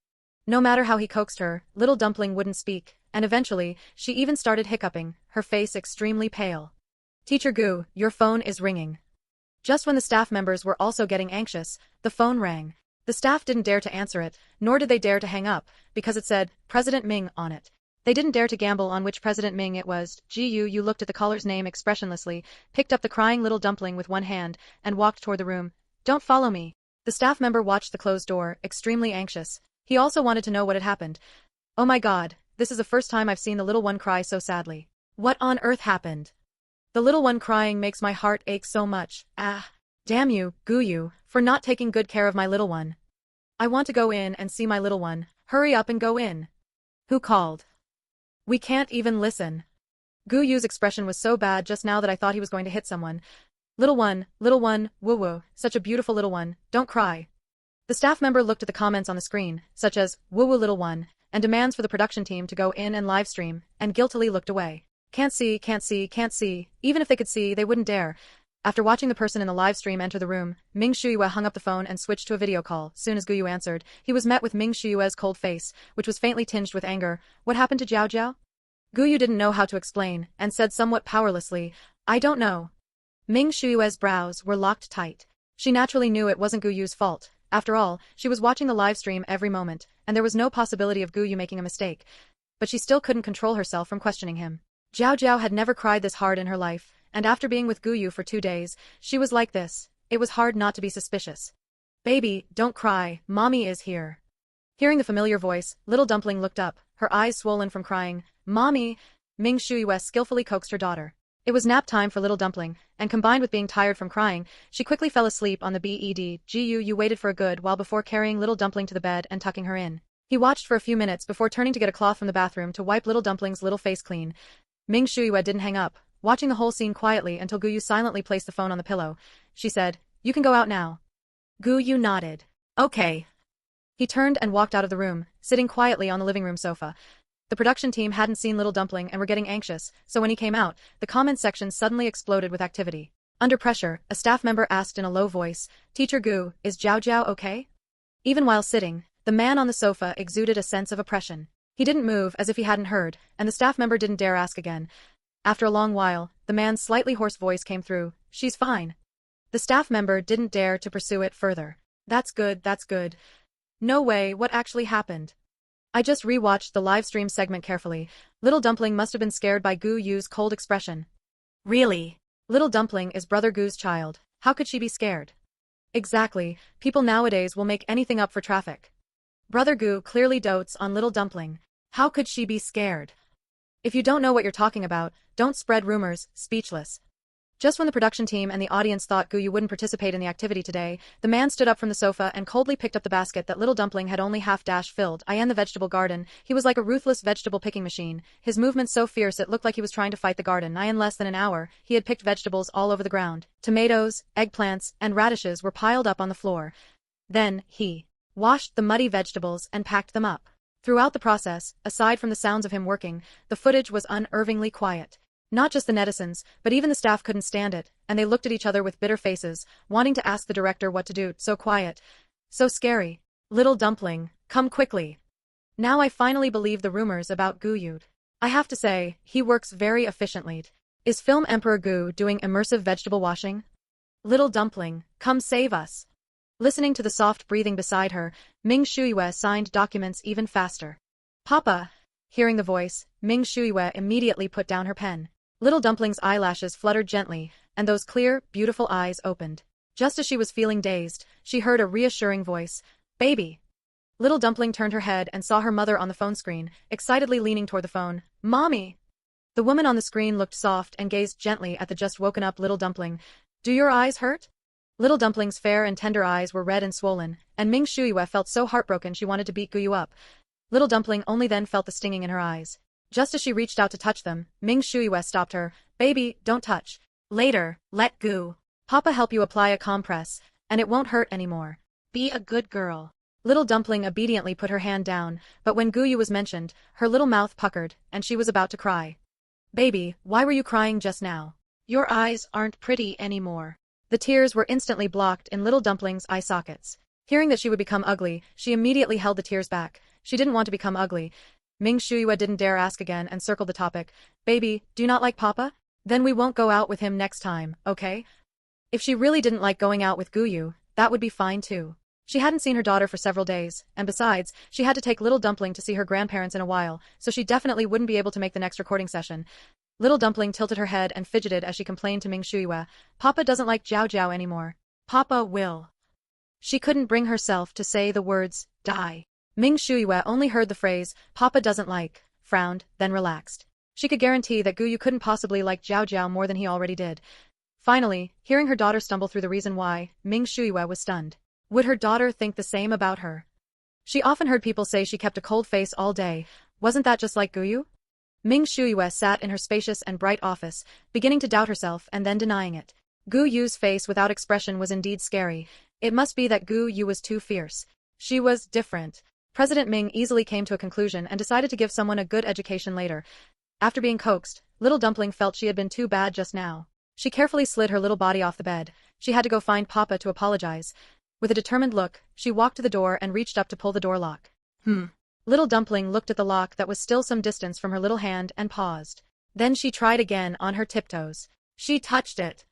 No matter how he coaxed her, Little Dumpling wouldn't speak, and eventually, she even started hiccuping, her face extremely pale. Teacher Gu, your phone is ringing. Just when the staff members were also getting anxious, the phone rang. The staff didn't dare to answer it, nor did they dare to hang up, because it said, President Ming on it. They didn't dare to gamble on which President Ming it was. Gu Yu looked at the caller's name expressionlessly, picked up the crying Little Dumpling with one hand, and walked toward the room. Don't follow me. The staff member watched the closed door, extremely anxious. He also wanted to know what had happened. Oh my God, this is the first time I've seen the little one cry so sadly. What on earth happened? The little one crying makes my heart ache so much. Ah. Damn you, Gu Yu, for not taking good care of my little one. I want to go in and see my little one. Hurry up and go in. Who called? We can't even listen. Gu Yu's expression was so bad just now that I thought he was going to hit someone. Little one, woo-woo, such a beautiful little one, don't cry. The staff member looked at the comments on the screen, such as, woo-woo little one, and demands for the production team to go in and live stream, and guiltily looked away. Can't see. Even if they could see, they wouldn't dare. After watching the person in the live stream enter the room, Ming Shuyue hung up the phone and switched to a video call. Soon as Gu Yu answered, he was met with Ming Shuyue's cold face, which was faintly tinged with anger. What happened to Jiao Jiao? Gu Yu didn't know how to explain, and said somewhat powerlessly, I don't know. Ming Shuyue's brows were locked tight. She naturally knew it wasn't Gu Yu's fault. After all, she was watching the live stream every moment, and there was no possibility of Gu Yu making a mistake. But she still couldn't control herself from questioning him. Jiao Jiao had never cried this hard in her life, and after being with Gu Yu for 2 days, she was like this. It was hard not to be suspicious. Baby, don't cry, Mommy is here. Hearing the familiar voice, Little Dumpling looked up, her eyes swollen from crying. Mommy! Ming Shuyue skillfully coaxed her daughter. It was nap time for Little Dumpling, and combined with being tired from crying, she quickly fell asleep on the bed. Gu Yu waited for a good while before carrying Little Dumpling to the bed and tucking her in. He watched for a few minutes before turning to get a cloth from the bathroom to wipe Little Dumpling's little face clean. Ming Shuyue didn't hang up, watching the whole scene quietly until Gu Yu silently placed the phone on the pillow. She said, You can go out now. Gu Yu nodded. Okay. He turned and walked out of the room, sitting quietly on the living room sofa. The production team hadn't seen Little Dumpling and were getting anxious, so when he came out, the comments section suddenly exploded with activity. Under pressure, a staff member asked in a low voice, Teacher Gu, is Jiao Jiao okay? Even while sitting, the man on the sofa exuded a sense of oppression. He didn't move as if he hadn't heard, and the staff member didn't dare ask again. After a long while, the man's slightly hoarse voice came through, She's fine. The staff member didn't dare to pursue it further. That's good. No way, what actually happened? I just rewatched the live stream segment carefully. Little Dumpling must have been scared by Gu Yu's cold expression. Really? Little Dumpling is Brother Gu's child. How could she be scared? Exactly, people nowadays will make anything up for traffic. Brother Gu clearly dotes on Little Dumpling. How could she be scared? If you don't know what you're talking about, don't spread rumors, speechless. Just when the production team and the audience thought Gu Yu wouldn't participate in the activity today, the man stood up from the sofa and coldly picked up the basket that Little Dumpling had only half filled. In the vegetable garden, he was like a ruthless vegetable picking machine, his movements so fierce it looked like he was trying to fight the garden. In less than an hour, he had picked vegetables all over the ground. Tomatoes, eggplants, and radishes were piled up on the floor. Then, he washed the muddy vegetables and packed them up. Throughout the process, aside from the sounds of him working, the footage was unnervingly quiet. Not just the netizens, but even the staff couldn't stand it, and they looked at each other with bitter faces, wanting to ask the director what to do. So quiet. So scary. Little Dumpling, come quickly. Now I finally believe the rumors about Gu Yu. I have to say, he works very efficiently. Is Film Emperor Gu doing immersive vegetable washing? Little Dumpling, come save us. Listening to the soft breathing beside her, Ming Shuyue signed documents even faster. Papa. Hearing the voice, Ming Shuyue immediately put down her pen. Little Dumpling's eyelashes fluttered gently, and those clear, beautiful eyes opened. Just as she was feeling dazed, she heard a reassuring voice. Baby. Little Dumpling turned her head and saw her mother on the phone screen, excitedly leaning toward the phone. Mommy! The woman on the screen looked soft and gazed gently at the just woken up Little Dumpling. Do your eyes hurt? Little Dumpling's fair and tender eyes were red and swollen, and Ming Shuyue felt so heartbroken she wanted to beat Gu Yu up. Little Dumpling only then felt the stinging in her eyes. Just as she reached out to touch them, Ming Shuyue stopped her. Baby, don't touch. Later, let Gu Papa help you apply a compress, and it won't hurt anymore. Be a good girl. Little Dumpling obediently put her hand down, but when Gu Yu was mentioned, her little mouth puckered, and she was about to cry. Baby, why were you crying just now? Your eyes aren't pretty anymore. The tears were instantly blocked in Little Dumpling's eye sockets. Hearing that she would become ugly, she immediately held the tears back. She didn't want to become ugly. Ming Shuyue didn't dare ask again and circled the topic. Baby, do you not like Papa? Then we won't go out with him next time, okay? If she really didn't like going out with Gu Yu, that would be fine too. She hadn't seen her daughter for several days, and besides, she had to take Little Dumpling to see her grandparents in a while, so she definitely wouldn't be able to make the next recording session. Little Dumpling tilted her head and fidgeted as she complained to Ming Shuyue. Papa doesn't like Jiao Jiao anymore. Papa will. She couldn't bring herself to say the words, die. Ming Shuyue only heard the phrase, Papa doesn't like, frowned, then relaxed. She could guarantee that Gu Yu couldn't possibly like Jiao Jiao more than he already did. Finally, hearing her daughter stumble through the reason why, Ming Shuyue was stunned. Would her daughter think the same about her? She often heard people say she kept a cold face all day. Wasn't that just like Gu Yu? Ming Shuyue sat in her spacious and bright office, beginning to doubt herself and then denying it. Gu Yu's face without expression was indeed scary. It must be that Gu Yu was too fierce. She was different. President Ming easily came to a conclusion and decided to give someone a good education later. After being coaxed, Little Dumpling felt she had been too bad just now. She carefully slid her little body off the bed. She had to go find Papa to apologize. With a determined look, she walked to the door and reached up to pull the door lock. Little Dumpling looked at the lock that was still some distance from her little hand and paused. Then she tried again on her tiptoes. She touched it.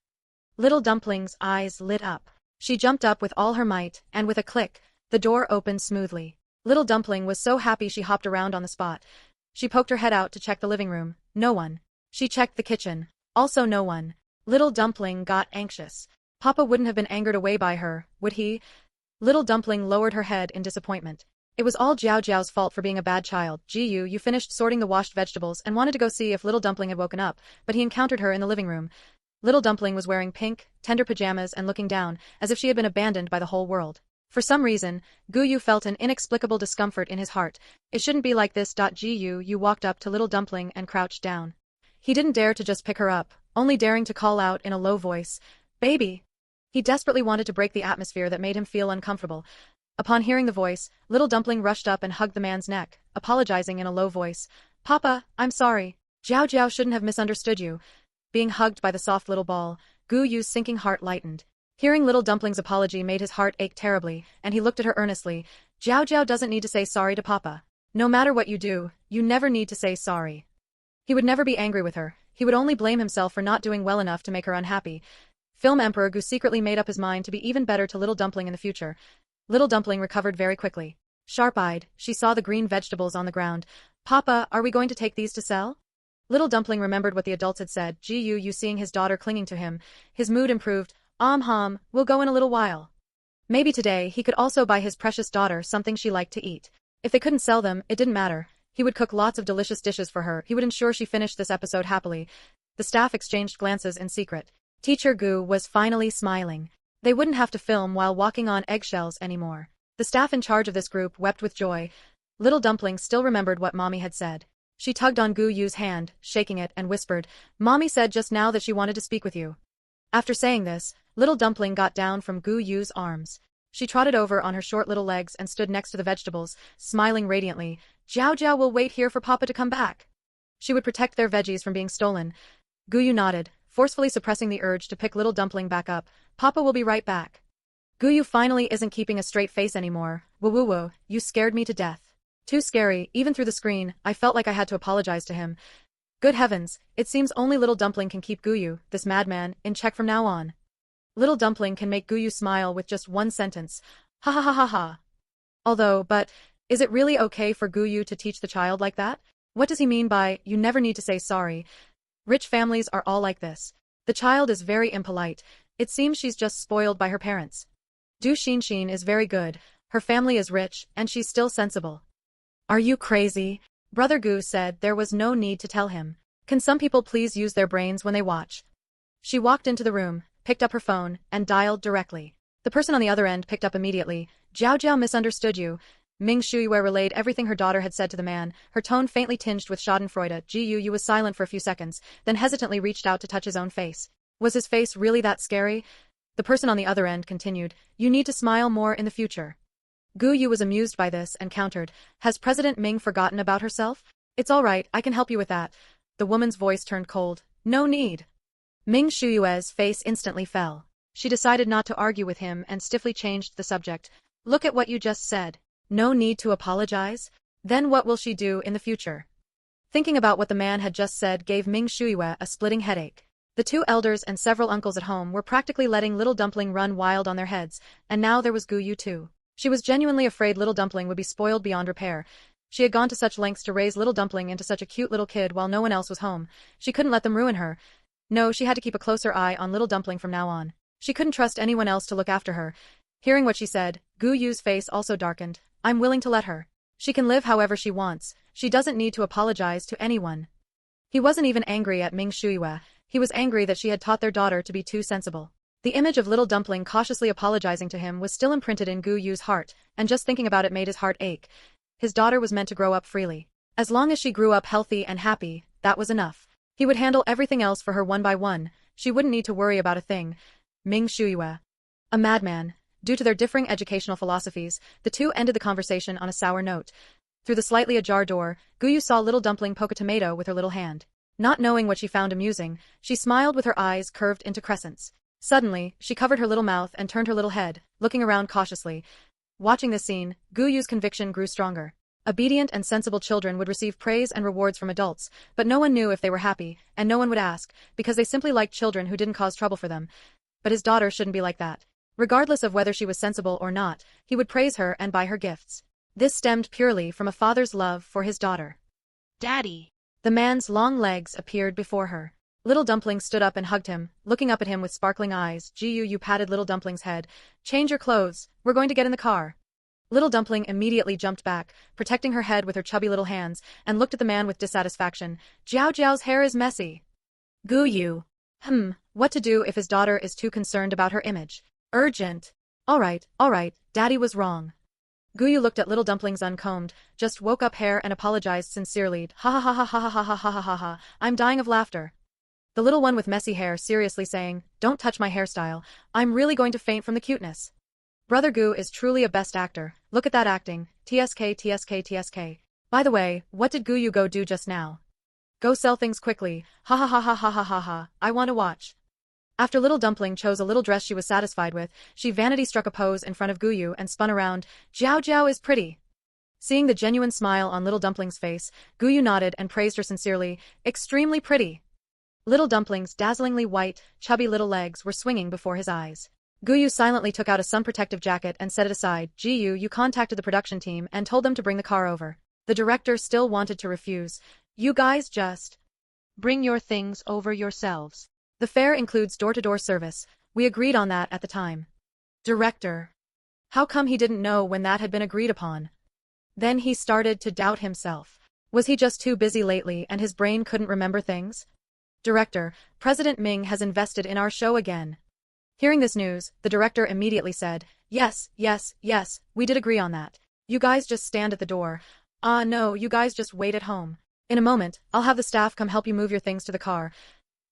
Little Dumpling's eyes lit up. She jumped up with all her might, and with a click, the door opened smoothly. Little Dumpling was so happy she hopped around on the spot. She poked her head out to check the living room. No one. She checked the kitchen. Also no one. Little Dumpling got anxious. Papa wouldn't have been angered away by her, would he? Little Dumpling lowered her head in disappointment. It was all Jiao Jiao's fault for being a bad child. You finished sorting the washed vegetables and wanted to go see if Little Dumpling had woken up, but he encountered her in the living room. Little Dumpling was wearing pink, tender pajamas and looking down, as if she had been abandoned by the whole world. For some reason, Gu Yu felt an inexplicable discomfort in his heart. It shouldn't be like this. Gu walked up to Little Dumpling and crouched down. He didn't dare to just pick her up, only daring to call out in a low voice, "Baby!" He desperately wanted to break the atmosphere that made him feel uncomfortable. Upon hearing the voice, Little Dumpling rushed up and hugged the man's neck, apologizing in a low voice. "Papa, I'm sorry. Jiao Jiao shouldn't have misunderstood you." Being hugged by the soft little ball, Gu Yu's sinking heart lightened. Hearing Little Dumpling's apology made his heart ache terribly, and he looked at her earnestly. Jiao Jiao doesn't need to say sorry to Papa. No matter what you do, you never need to say sorry. He would never be angry with her. He would only blame himself for not doing well enough to make her unhappy. Film Emperor Gu secretly made up his mind to be even better to Little Dumpling in the future. Little Dumpling recovered very quickly. Sharp-eyed, she saw the green vegetables on the ground. "Papa, are we going to take these to sell?" Little Dumpling remembered what the adults had said. Gu Yu seeing his daughter clinging to him. His mood improved. We'll go in a little while. Maybe today he could also buy his precious daughter something she liked to eat. If they couldn't sell them, it didn't matter. He would cook lots of delicious dishes for her. He would ensure she finished this episode happily. The staff exchanged glances in secret. Teacher Gu was finally smiling. They wouldn't have to film while walking on eggshells anymore. The staff in charge of this group wept with joy. Little Dumpling still remembered what Mommy had said. She tugged on Gu Yu's hand, shaking it, and whispered, "Mommy said just now that she wanted to speak with you." After saying this, Little Dumpling got down from Gu Yu's arms. She trotted over on her short little legs and stood next to the vegetables, smiling radiantly. Jiao Jiao will wait here for Papa to come back. She would protect their veggies from being stolen. Gu Yu nodded, forcefully suppressing the urge to pick Little Dumpling back up. Papa will be right back. Gu Yu finally isn't keeping a straight face anymore. Woo, you scared me to death. Too scary, even through the screen, I felt like I had to apologize to him. Good heavens, it seems only Little Dumpling can keep Gu Yu, this madman, in check from now on. Little Dumpling can make Gu Yu smile with just one sentence. Ha ha ha ha ha. But, is it really okay for Gu Yu to teach the child like that? What does he mean by, you never need to say sorry? Rich families are all like this. The child is very impolite. It seems she's just spoiled by her parents. Du Xin is very good. Her family is rich, and she's still sensible. Are you crazy? Brother Gu said there was no need to tell him. Can some people please use their brains when they watch? She walked into the room, picked up her phone, and dialed directly. The person on the other end picked up immediately. Jiao Jiao misunderstood you. Ming Shuiyue relayed everything her daughter had said to the man, her tone faintly tinged with schadenfreude. Gu Yu was silent for a few seconds, then hesitantly reached out to touch his own face. Was his face really that scary? The person on the other end continued, you need to smile more in the future. Gu Yu was amused by this and countered, has President Ming forgotten about herself? It's all right, I can help you with that. The woman's voice turned cold. No need. Ming Shuyue's face instantly fell. She decided not to argue with him and stiffly changed the subject. Look at what you just said. No need to apologize? Then what will she do in the future? Thinking about what the man had just said gave Ming Shuyue a splitting headache. The two elders and several uncles at home were practically letting Little Dumpling run wild on their heads, and now there was Gu Yu too. She was genuinely afraid Little Dumpling would be spoiled beyond repair. She had gone to such lengths to raise Little Dumpling into such a cute little kid while no one else was home. She couldn't let them ruin her. No, she had to keep a closer eye on Little Dumpling from now on. She couldn't trust anyone else to look after her. Hearing what she said, Gu Yu's face also darkened. I'm willing to let her. She can live however she wants. She doesn't need to apologize to anyone. He wasn't even angry at Ming Shuyue. He was angry that she had taught their daughter to be too sensible. The image of Little Dumpling cautiously apologizing to him was still imprinted in Gu Yu's heart, and just thinking about it made his heart ache. His daughter was meant to grow up freely. As long as she grew up healthy and happy, that was enough. He would handle everything else for her one by one. She wouldn't need to worry about a thing. Ming Shuyue. A madman. Due to their differing educational philosophies, the two ended the conversation on a sour note. Through the slightly ajar door, Gu Yu saw Little Dumpling poke a tomato with her little hand. Not knowing what she found amusing, she smiled with her eyes curved into crescents. Suddenly, she covered her little mouth and turned her little head, looking around cautiously. Watching this scene, Gu Yu's conviction grew stronger. Obedient and sensible children would receive praise and rewards from adults, but no one knew if they were happy, and no one would ask, because they simply liked children who didn't cause trouble for them. But his daughter shouldn't be like that. Regardless of whether she was sensible or not, he would praise her and buy her gifts. This stemmed purely from a father's love for his daughter. Daddy. The man's long legs appeared before her. Little Dumpling stood up and hugged him, looking up at him with sparkling eyes. Gu Yu patted Little Dumpling's head. Change your clothes, we're going to get in the car. Little Dumpling immediately jumped back, protecting her head with her chubby little hands, and looked at the man with dissatisfaction. Jiao Jiao's hair is messy. Gu Yu. What to do if his daughter is too concerned about her image? Urgent. All right, Daddy was wrong. Gu Yu looked at Little Dumpling's uncombed, just woke up hair and apologized sincerely. Ha ha ha ha ha ha ha ha ha ha ha, I'm dying of laughter. The little one with messy hair seriously saying, don't touch my hairstyle, I'm really going to faint from the cuteness. Brother Gu is truly a best actor, look at that acting, TSK TSK TSK. By the way, what did Gu Yu go do just now? Go sell things quickly, ha ha ha ha ha ha ha ha, I want to watch. After Little Dumpling chose a little dress she was satisfied with, she vanity struck a pose in front of Gu Yu and spun around. Jiao Jiao is pretty. Seeing the genuine smile on Little Dumpling's face, Gu Yu nodded and praised her sincerely. Extremely pretty. Little Dumpling's dazzlingly white, chubby little legs were swinging before his eyes. Gu Yu silently took out a sun-protective jacket and set it aside. You contacted the production team and told them to bring the car over. The director still wanted to refuse. You guys just... Bring your things over yourselves. The fare includes door-to-door service. We agreed on that at the time. Director. How come he didn't know when that had been agreed upon? Then he started to doubt himself. Was he just too busy lately and his brain couldn't remember things? Director, President Ming has invested in our show again. Hearing this news, the director immediately said, yes, we did agree on that. You guys just stand at the door. No, you guys just wait at home. In a moment, I'll have the staff come help you move your things to the car.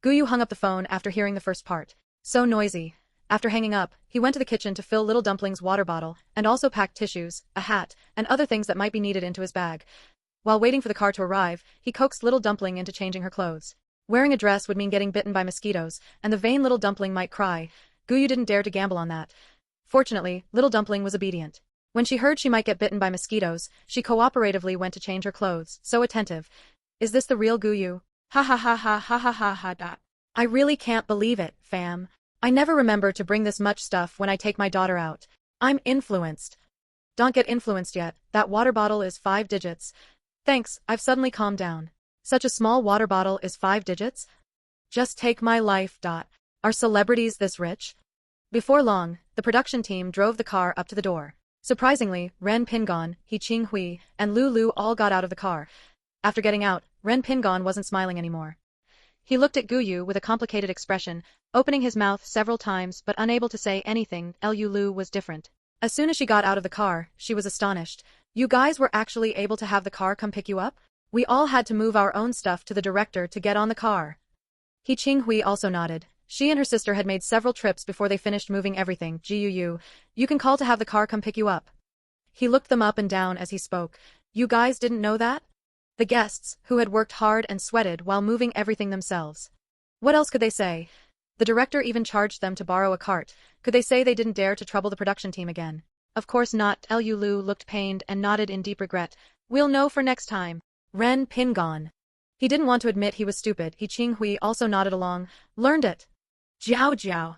Gu Yu hung up the phone after hearing the first part. So noisy. After hanging up, he went to the kitchen to fill little Dumpling's water bottle, and also packed tissues, a hat, and other things that might be needed into his bag. While waiting for the car to arrive, he coaxed little Dumpling into changing her clothes. Wearing a dress would mean getting bitten by mosquitoes, and the vain little Dumpling might cry. Gu Yu didn't dare to gamble on that. Fortunately, little Dumpling was obedient. When she heard she might get bitten by mosquitoes, she cooperatively went to change her clothes, so attentive. Is this the real Gu Yu? Ha ha ha ha ha ha ha ha da. I really can't believe it, fam. I never remember to bring this much stuff when I take my daughter out. I'm influenced. Don't get influenced yet, that water bottle is 5 digits. Thanks, I've suddenly calmed down. Such a small water bottle is 5 digits? Just take my life. Are celebrities this rich? Before long, the production team drove the car up to the door. Surprisingly, Ren Pingon, He Qinghui, and Lu Lu all got out of the car. After getting out, Ren Pingon wasn't smiling anymore. He looked at Gu Yu with a complicated expression, opening his mouth several times but unable to say anything. Lu was different. As soon as she got out of the car, she was astonished. You guys were actually able to have the car come pick you up? We all had to move our own stuff to the director to get on the car. He Qinghui also nodded. She and her sister had made several trips before they finished moving everything. You can call to have the car come pick you up. He looked them up and down as he spoke. You guys didn't know that? The guests, who had worked hard and sweated while moving everything themselves. What else could they say? The director even charged them to borrow a cart. Could they say they didn't dare to trouble the production team again? Of course not. Lu looked pained and nodded in deep regret. We'll know for next time. Ren Pingon. He didn't want to admit he was stupid. He Qinghui also nodded along. Learned it. Jiao Jiao.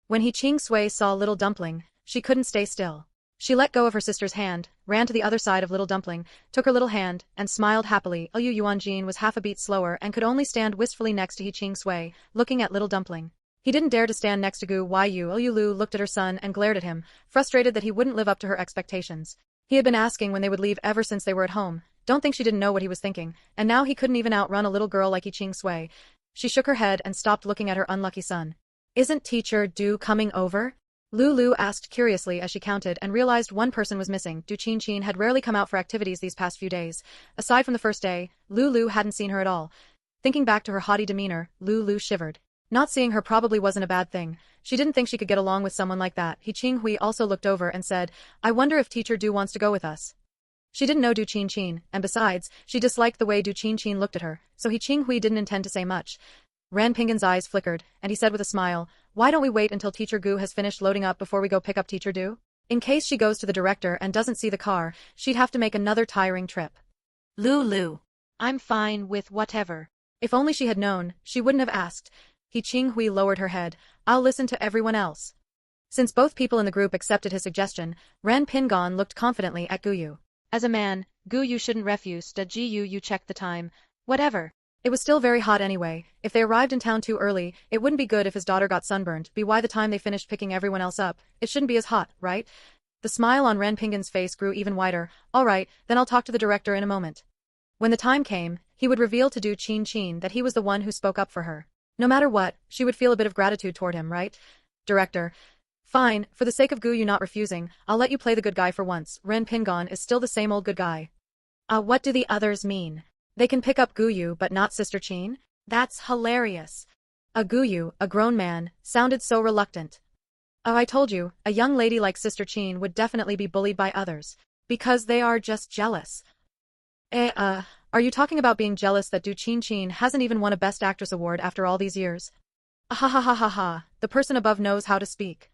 When He Qinghui saw little Dumpling, she couldn't stay still. She let go of her sister's hand, ran to the other side of little Dumpling, took her little hand, and smiled happily. Liu Yuanjin was half a beat slower and could only stand wistfully next to He Qinghui, looking at little Dumpling. He didn't dare to stand next to Gu Yu. Liu looked at her son and glared at him, frustrated that he wouldn't live up to her expectations. He had been asking when they would leave ever since they were at home. Don't think she didn't know what he was thinking, and now he couldn't even outrun a little girl like He Qinghui. She shook her head and stopped looking at her unlucky son. Isn't Teacher Du coming over? Lu asked curiously as she counted and realized one person was missing. Du Qingqin had rarely come out for activities these past few days. Aside from the first day, Lu hadn't seen her at all. Thinking back to her haughty demeanor, Lu shivered. Not seeing her probably wasn't a bad thing. She didn't think she could get along with someone like that. He Qinghui also looked over and said, I wonder if Teacher Du wants to go with us. She didn't know Du Qingqin, and besides, she disliked the way Du Qingqin looked at her, so He Qinghui didn't intend to say much. Ren Pingon's eyes flickered, and he said with a smile, why don't we wait until Teacher Gu has finished loading up before we go pick up Teacher Du? In case she goes to the director and doesn't see the car, she'd have to make another tiring trip. Lu. I'm fine with whatever. If only she had known, she wouldn't have asked. He Qinghui lowered her head. I'll listen to everyone else. Since both people in the group accepted his suggestion, Ren Pingon looked confidently at Gu Yu. As a man, Gu Yu shouldn't refuse. You check the time. Whatever. It was still very hot anyway. If they arrived in town too early, it wouldn't be good if his daughter got sunburned. By the time they finished picking everyone else up, it shouldn't be as hot, right? The smile on Ren Pingon's face grew even wider. All right, then I'll talk to the director in a moment. When the time came, he would reveal to Du Qingqin that he was the one who spoke up for her. No matter what, she would feel a bit of gratitude toward him, right? Director. Fine, for the sake of Gu Yu not refusing, I'll let you play the good guy for once. Ren Pingon is still the same old good guy. What do the others mean? They can pick up Gu Yu but not Sister Qin? That's hilarious. Gu Yu, a grown man, sounded so reluctant. I told you, a young lady like Sister Qin would definitely be bullied by others. Because they are just jealous. Are you talking about being jealous that Du Qingqin hasn't even won a Best Actress award after all these years? Ha ha ha ha ha, the person above knows how to speak.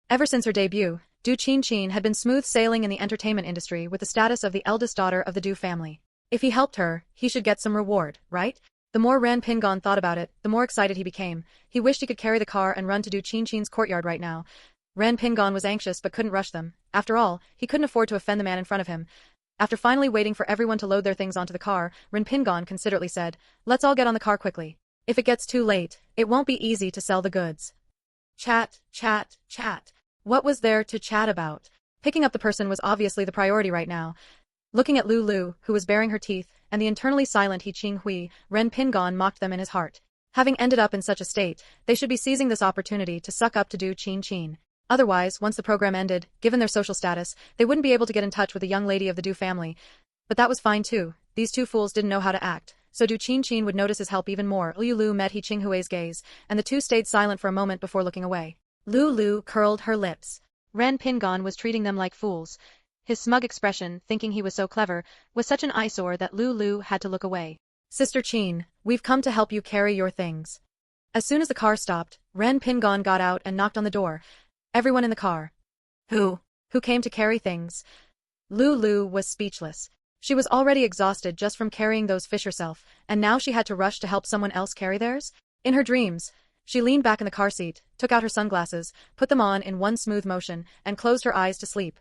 Ever since her debut, Du Qingqin had been smooth sailing in the entertainment industry with the status of the eldest daughter of the Du family. If he helped her, he should get some reward, right? The more Ren Pingon thought about it, the more excited he became. He wished he could carry the car and run to Du Qingqin's courtyard right now. Ren Pingon was anxious but couldn't rush them. After all, he couldn't afford to offend the man in front of him. After finally waiting for everyone to load their things onto the car, Ren Pingon considerately said, "Let's all get on the car quickly. If it gets too late, it won't be easy to sell the goods." Chat, chat, chat. What was there to chat about? Picking up the person was obviously the priority right now. Looking at Lu, who was baring her teeth, and the internally silent He Qing Hui, Ren Pingon mocked them in his heart. Having ended up in such a state, they should be seizing this opportunity to suck up to Du Qin. Otherwise, once the program ended, given their social status, they wouldn't be able to get in touch with a young lady of the Du family. But that was fine too. These two fools didn't know how to act, so Du Qin would notice his help even more. Lu met He Qing Hui's gaze, and the two stayed silent for a moment before looking away. Lu curled her lips. Ren Pingon was treating them like fools. His smug expression, thinking he was so clever, was such an eyesore that Lu had to look away. Sister Qin, we've come to help you carry your things. As soon as the car stopped, Ren Pingon got out and knocked on the door. Everyone in the car. Who came to carry things? Lu was speechless. She was already exhausted just from carrying those fish herself, and now she had to rush to help someone else carry theirs? In her dreams, she leaned back in the car seat, took out her sunglasses, put them on in one smooth motion, and closed her eyes to sleep.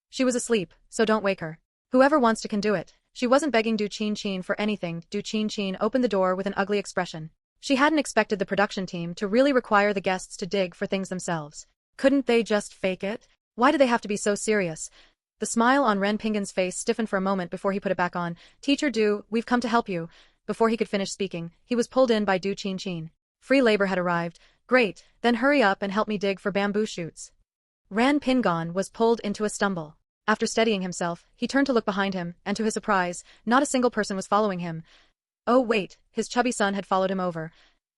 She was asleep, so don't wake her. Whoever wants to can do it. She wasn't begging Du Qin for anything. Du Qin opened the door with an ugly expression. She hadn't expected the production team to really require the guests to dig for things themselves. Couldn't they just fake it? Why did they have to be so serious? The smile on Ren Pingon's face stiffened for a moment before he put it back on. Teacher Du, we've come to help you. Before he could finish speaking, he was pulled in by Du Qin. Free labor had arrived. Great, then hurry up and help me dig for bamboo shoots. Ren Pingon was pulled into a stumble. After steadying himself, he turned to look behind him, and to his surprise, not a single person was following him. Oh wait, his chubby son had followed him over.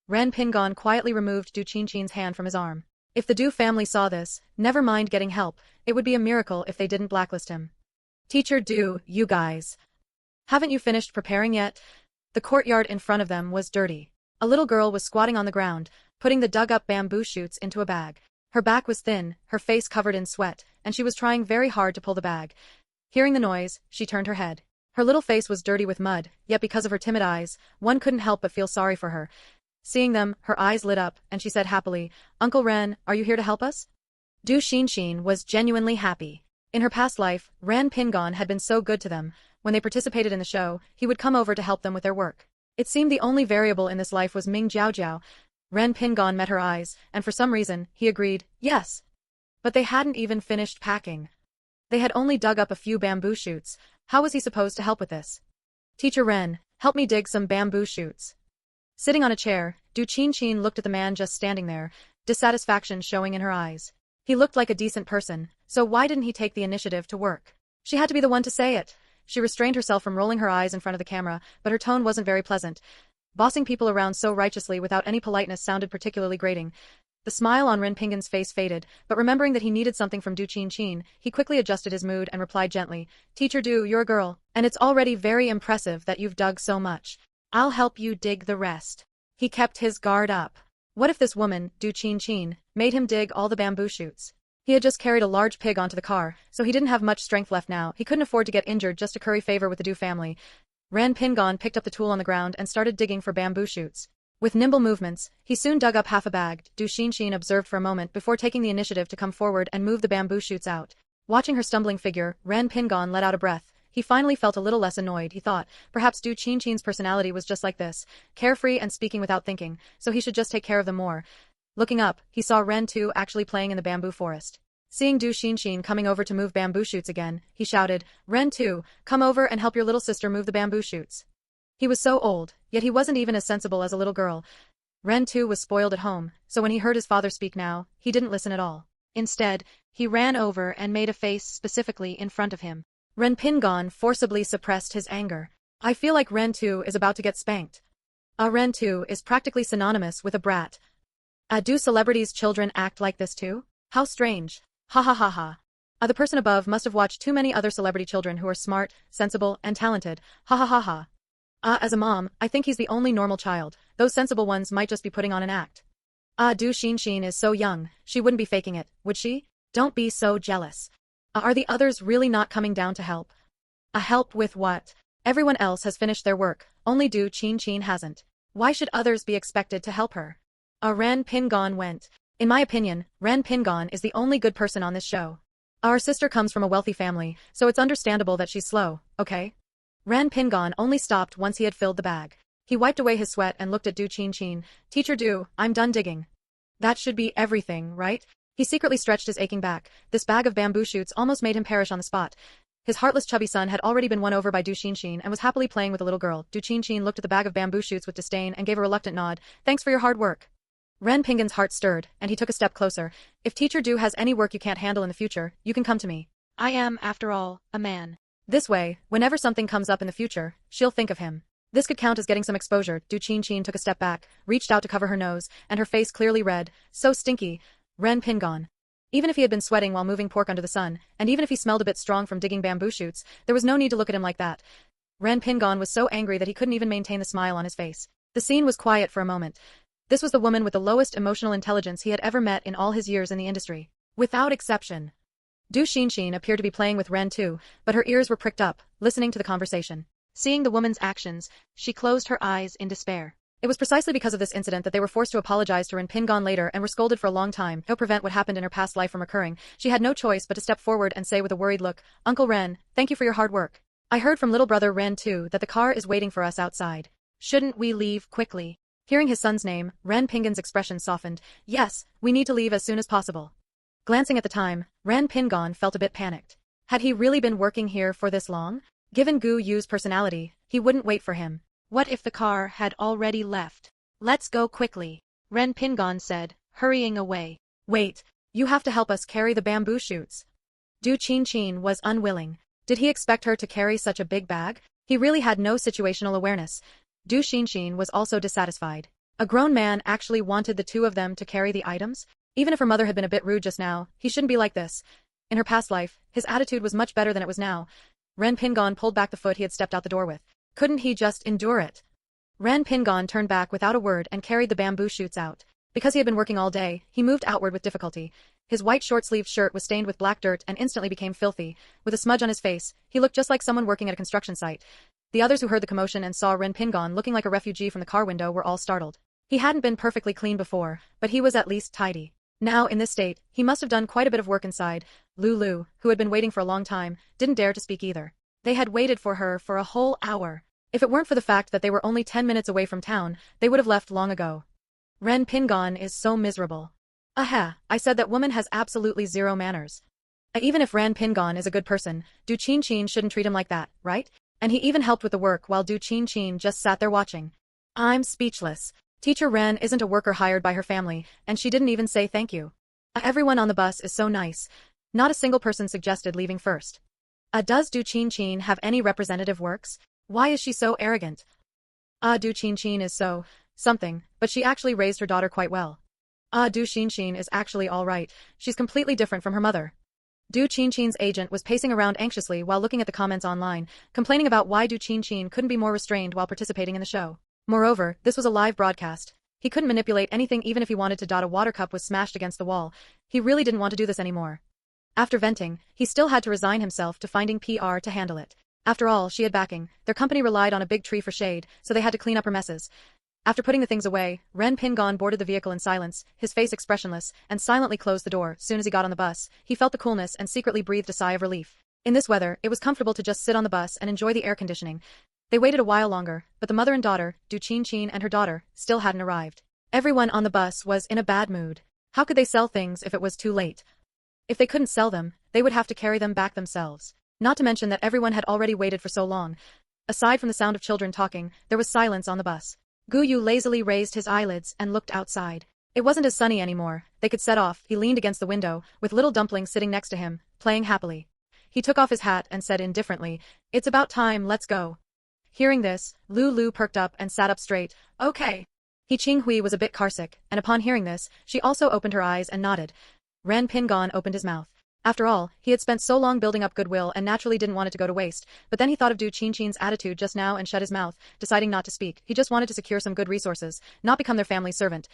Ren Pingon quietly removed Du Qin's hand from his arm. If the Du family saw this, never mind getting help, it would be a miracle if they didn't blacklist him. Teacher Du, you guys. Haven't you finished preparing yet? The courtyard in front of them was dirty. A little girl was squatting on the ground, putting the dug-up bamboo shoots into a bag. Her back was thin, her face covered in sweat, and she was trying very hard to pull the bag. Hearing the noise, she turned her head. Her little face was dirty with mud, yet because of her timid eyes, one couldn't help but feel sorry for her. Seeing them, her eyes lit up, and she said happily, "Uncle Ren, are you here to help us?" Du Qin was genuinely happy. In her past life, Ren Pingon had been so good to them. When they participated in the show, he would come over to help them with their work. It seemed the only variable in this life was Ming Jiao Jiao. Ren Pingon met her eyes, and for some reason, he agreed, yes. But they hadn't even finished packing. They had only dug up a few bamboo shoots. How was he supposed to help with this? Teacher Ren, help me dig some bamboo shoots. Sitting on a chair, Du Qin looked at the man just standing there, dissatisfaction showing in her eyes. He looked like a decent person, so why didn't he take the initiative to work? She had to be the one to say it. She restrained herself from rolling her eyes in front of the camera, but her tone wasn't very pleasant. Bossing people around so righteously without any politeness sounded particularly grating. The smile on Ren Pingon's face faded, but remembering that he needed something from Du Qin, he quickly adjusted his mood and replied gently, "Teacher Du, you're a girl, and it's already very impressive that you've dug so much. I'll help you dig the rest." He kept his guard up. What if this woman, Du Qin, made him dig all the bamboo shoots? He had just carried a large pig onto the car, so he didn't have much strength left now. He couldn't afford to get injured just to curry favor with the Du family. Ren Pingon picked up the tool on the ground and started digging for bamboo shoots. With nimble movements, he soon dug up half a bag. Du Qin observed for a moment before taking the initiative to come forward and move the bamboo shoots out. Watching her stumbling figure, Ren Pingon let out a breath. He finally felt a little less annoyed. He thought, perhaps Du Qin's personality was just like this, carefree and speaking without thinking, so he should just take care of them more. Looking up, he saw Ren Tu actually playing in the bamboo forest. Seeing Du Qin coming over to move bamboo shoots again, he shouted, "Ren Tu, come over and help your little sister move the bamboo shoots." He was so old, yet he wasn't even as sensible as a little girl. Ren Tu was spoiled at home, so when he heard his father speak now, he didn't listen at all. Instead, he ran over and made a face specifically in front of him. Ren Pingon forcibly suppressed his anger. I feel like Ren Tu is about to get spanked. A Ren Tu is practically synonymous with a brat. Do celebrities' children act like this too? How strange. Ha ha ha ha. The person above must have watched too many other celebrity children who are smart, sensible, and talented. Ha ha ha ha. As a mom, I think he's the only normal child. Those sensible ones might just be putting on an act. Du Qin is so young, she wouldn't be faking it, would she? Don't be so jealous. Are the others really not coming down to help? Help with what? Everyone else has finished their work, only Du Qin hasn't. Why should others be expected to help her? Ren Pingon went. In my opinion, Ren Pingon is the only good person on this show. Our sister comes from a wealthy family, so it's understandable that she's slow, okay? Ran Pingon only stopped once he had filled the bag. He wiped away his sweat and looked at Du Qingqin. Teacher Du, I'm done digging. That should be everything, right? He secretly stretched his aching back. This bag of bamboo shoots almost made him perish on the spot. His heartless chubby son had already been won over by Du Qingqin and was happily playing with a little girl. Du Qingqin looked at the bag of bamboo shoots with disdain and gave a reluctant nod. Thanks for your hard work. Ren Pingon's heart stirred, and he took a step closer. If Teacher Du has any work you can't handle in the future, you can come to me. I am, after all, a man. This way, whenever something comes up in the future, she'll think of him. This could count as getting some exposure. Du Qingqin took a step back, reached out to cover her nose, and her face clearly red. So stinky. Ren Pingon. Even if he had been sweating while moving pork under the sun, and even if he smelled a bit strong from digging bamboo shoots, there was no need to look at him like that. Ren Pingon was so angry that he couldn't even maintain the smile on his face. The scene was quiet for a moment. This was the woman with the lowest emotional intelligence he had ever met in all his years in the industry. Without exception. Du Qingqin appeared to be playing with Ren too, but her ears were pricked up, listening to the conversation. Seeing the woman's actions, she closed her eyes in despair. It was precisely because of this incident that they were forced to apologize to Ren Pingon later and were scolded for a long time. To prevent what happened in her past life from occurring, she had no choice but to step forward and say with a worried look, Uncle Ren, thank you for your hard work. I heard from little brother Ren too that the car is waiting for us outside. Shouldn't we leave quickly? Hearing his son's name, Ren Pingon's expression softened. Yes, we need to leave as soon as possible. Glancing at the time, Ren Pingon felt a bit panicked. Had he really been working here for this long? Given Gu Yu's personality, he wouldn't wait for him. What if the car had already left? Let's go quickly, Ren Pingon said, hurrying away. Wait, you have to help us carry the bamboo shoots. Du Qingqin was unwilling. Did he expect her to carry such a big bag? He really had no situational awareness. Du Qingqin was also dissatisfied. A grown man actually wanted the two of them to carry the items? Even if her mother had been a bit rude just now, he shouldn't be like this. In her past life, his attitude was much better than it was now. Ren Pingon pulled back the foot he had stepped out the door with. Couldn't he just endure it? Ren Pingon turned back without a word and carried the bamboo shoots out. Because he had been working all day, he moved outward with difficulty. His white short-sleeved shirt was stained with black dirt and instantly became filthy. With a smudge on his face, he looked just like someone working at a construction site. The others who heard the commotion and saw Ren Pingon looking like a refugee from the car window were all startled. He hadn't been perfectly clean before, but he was at least tidy. Now, in this state, he must have done quite a bit of work inside. Lulu, who had been waiting for a long time, didn't dare to speak either. They had waited for her for a whole hour. If it weren't for the fact that they were only 10 minutes away from town, they would have left long ago. Ren Pingon is so miserable. Aha, I said that woman has absolutely zero manners. Even if Ren Pingon is a good person, Du Qingqin shouldn't treat him like that, right? And he even helped with the work while Du Qingqin just sat there watching. I'm speechless. Teacher Ren isn't a worker hired by her family, and she didn't even say thank you. Everyone on the bus is so nice. Not a single person suggested leaving first. Does Du Qingqin have any representative works? Why is she so arrogant? Du Qingqin is so something, but she actually raised her daughter quite well. Du Qingqin is actually all right. She's completely different from her mother. Du Qingqin's agent was pacing around anxiously while looking at the comments online, complaining about why Du Qingqin couldn't be more restrained while participating in the show. Moreover, this was a live broadcast. He couldn't manipulate anything even if he wanted to. A water cup was smashed against the wall. He really didn't want to do this anymore. After venting, he still had to resign himself to finding PR to handle it. After all, she had backing. Their company relied on a big tree for shade, so they had to clean up her messes. After putting the things away, Ren Pingon boarded the vehicle in silence, his face expressionless, and silently closed the door. Soon as he got on the bus, he felt the coolness and secretly breathed a sigh of relief. In this weather, it was comfortable to just sit on the bus and enjoy the air conditioning. They waited a while longer, but the mother and daughter, Du Qingqin and her daughter, still hadn't arrived. Everyone on the bus was in a bad mood. How could they sell things if it was too late? If they couldn't sell them, they would have to carry them back themselves. Not to mention that everyone had already waited for so long. Aside from the sound of children talking, there was silence on the bus. Gu Yu lazily raised his eyelids and looked outside. It wasn't as sunny anymore. They could set off. He leaned against the window, with little dumpling sitting next to him, playing happily. He took off his hat and said indifferently, "It's about time, let's go." Hearing this, Lulu perked up and sat up straight. Okay. He Qinghui was a bit carsick, and upon hearing this, she also opened her eyes and nodded. Ren Pingon opened his mouth. After all, he had spent so long building up goodwill and naturally didn't want it to go to waste, but then he thought of Du Qingqin's attitude just now and shut his mouth, deciding not to speak. He just wanted to secure some good resources, not become their family's servant.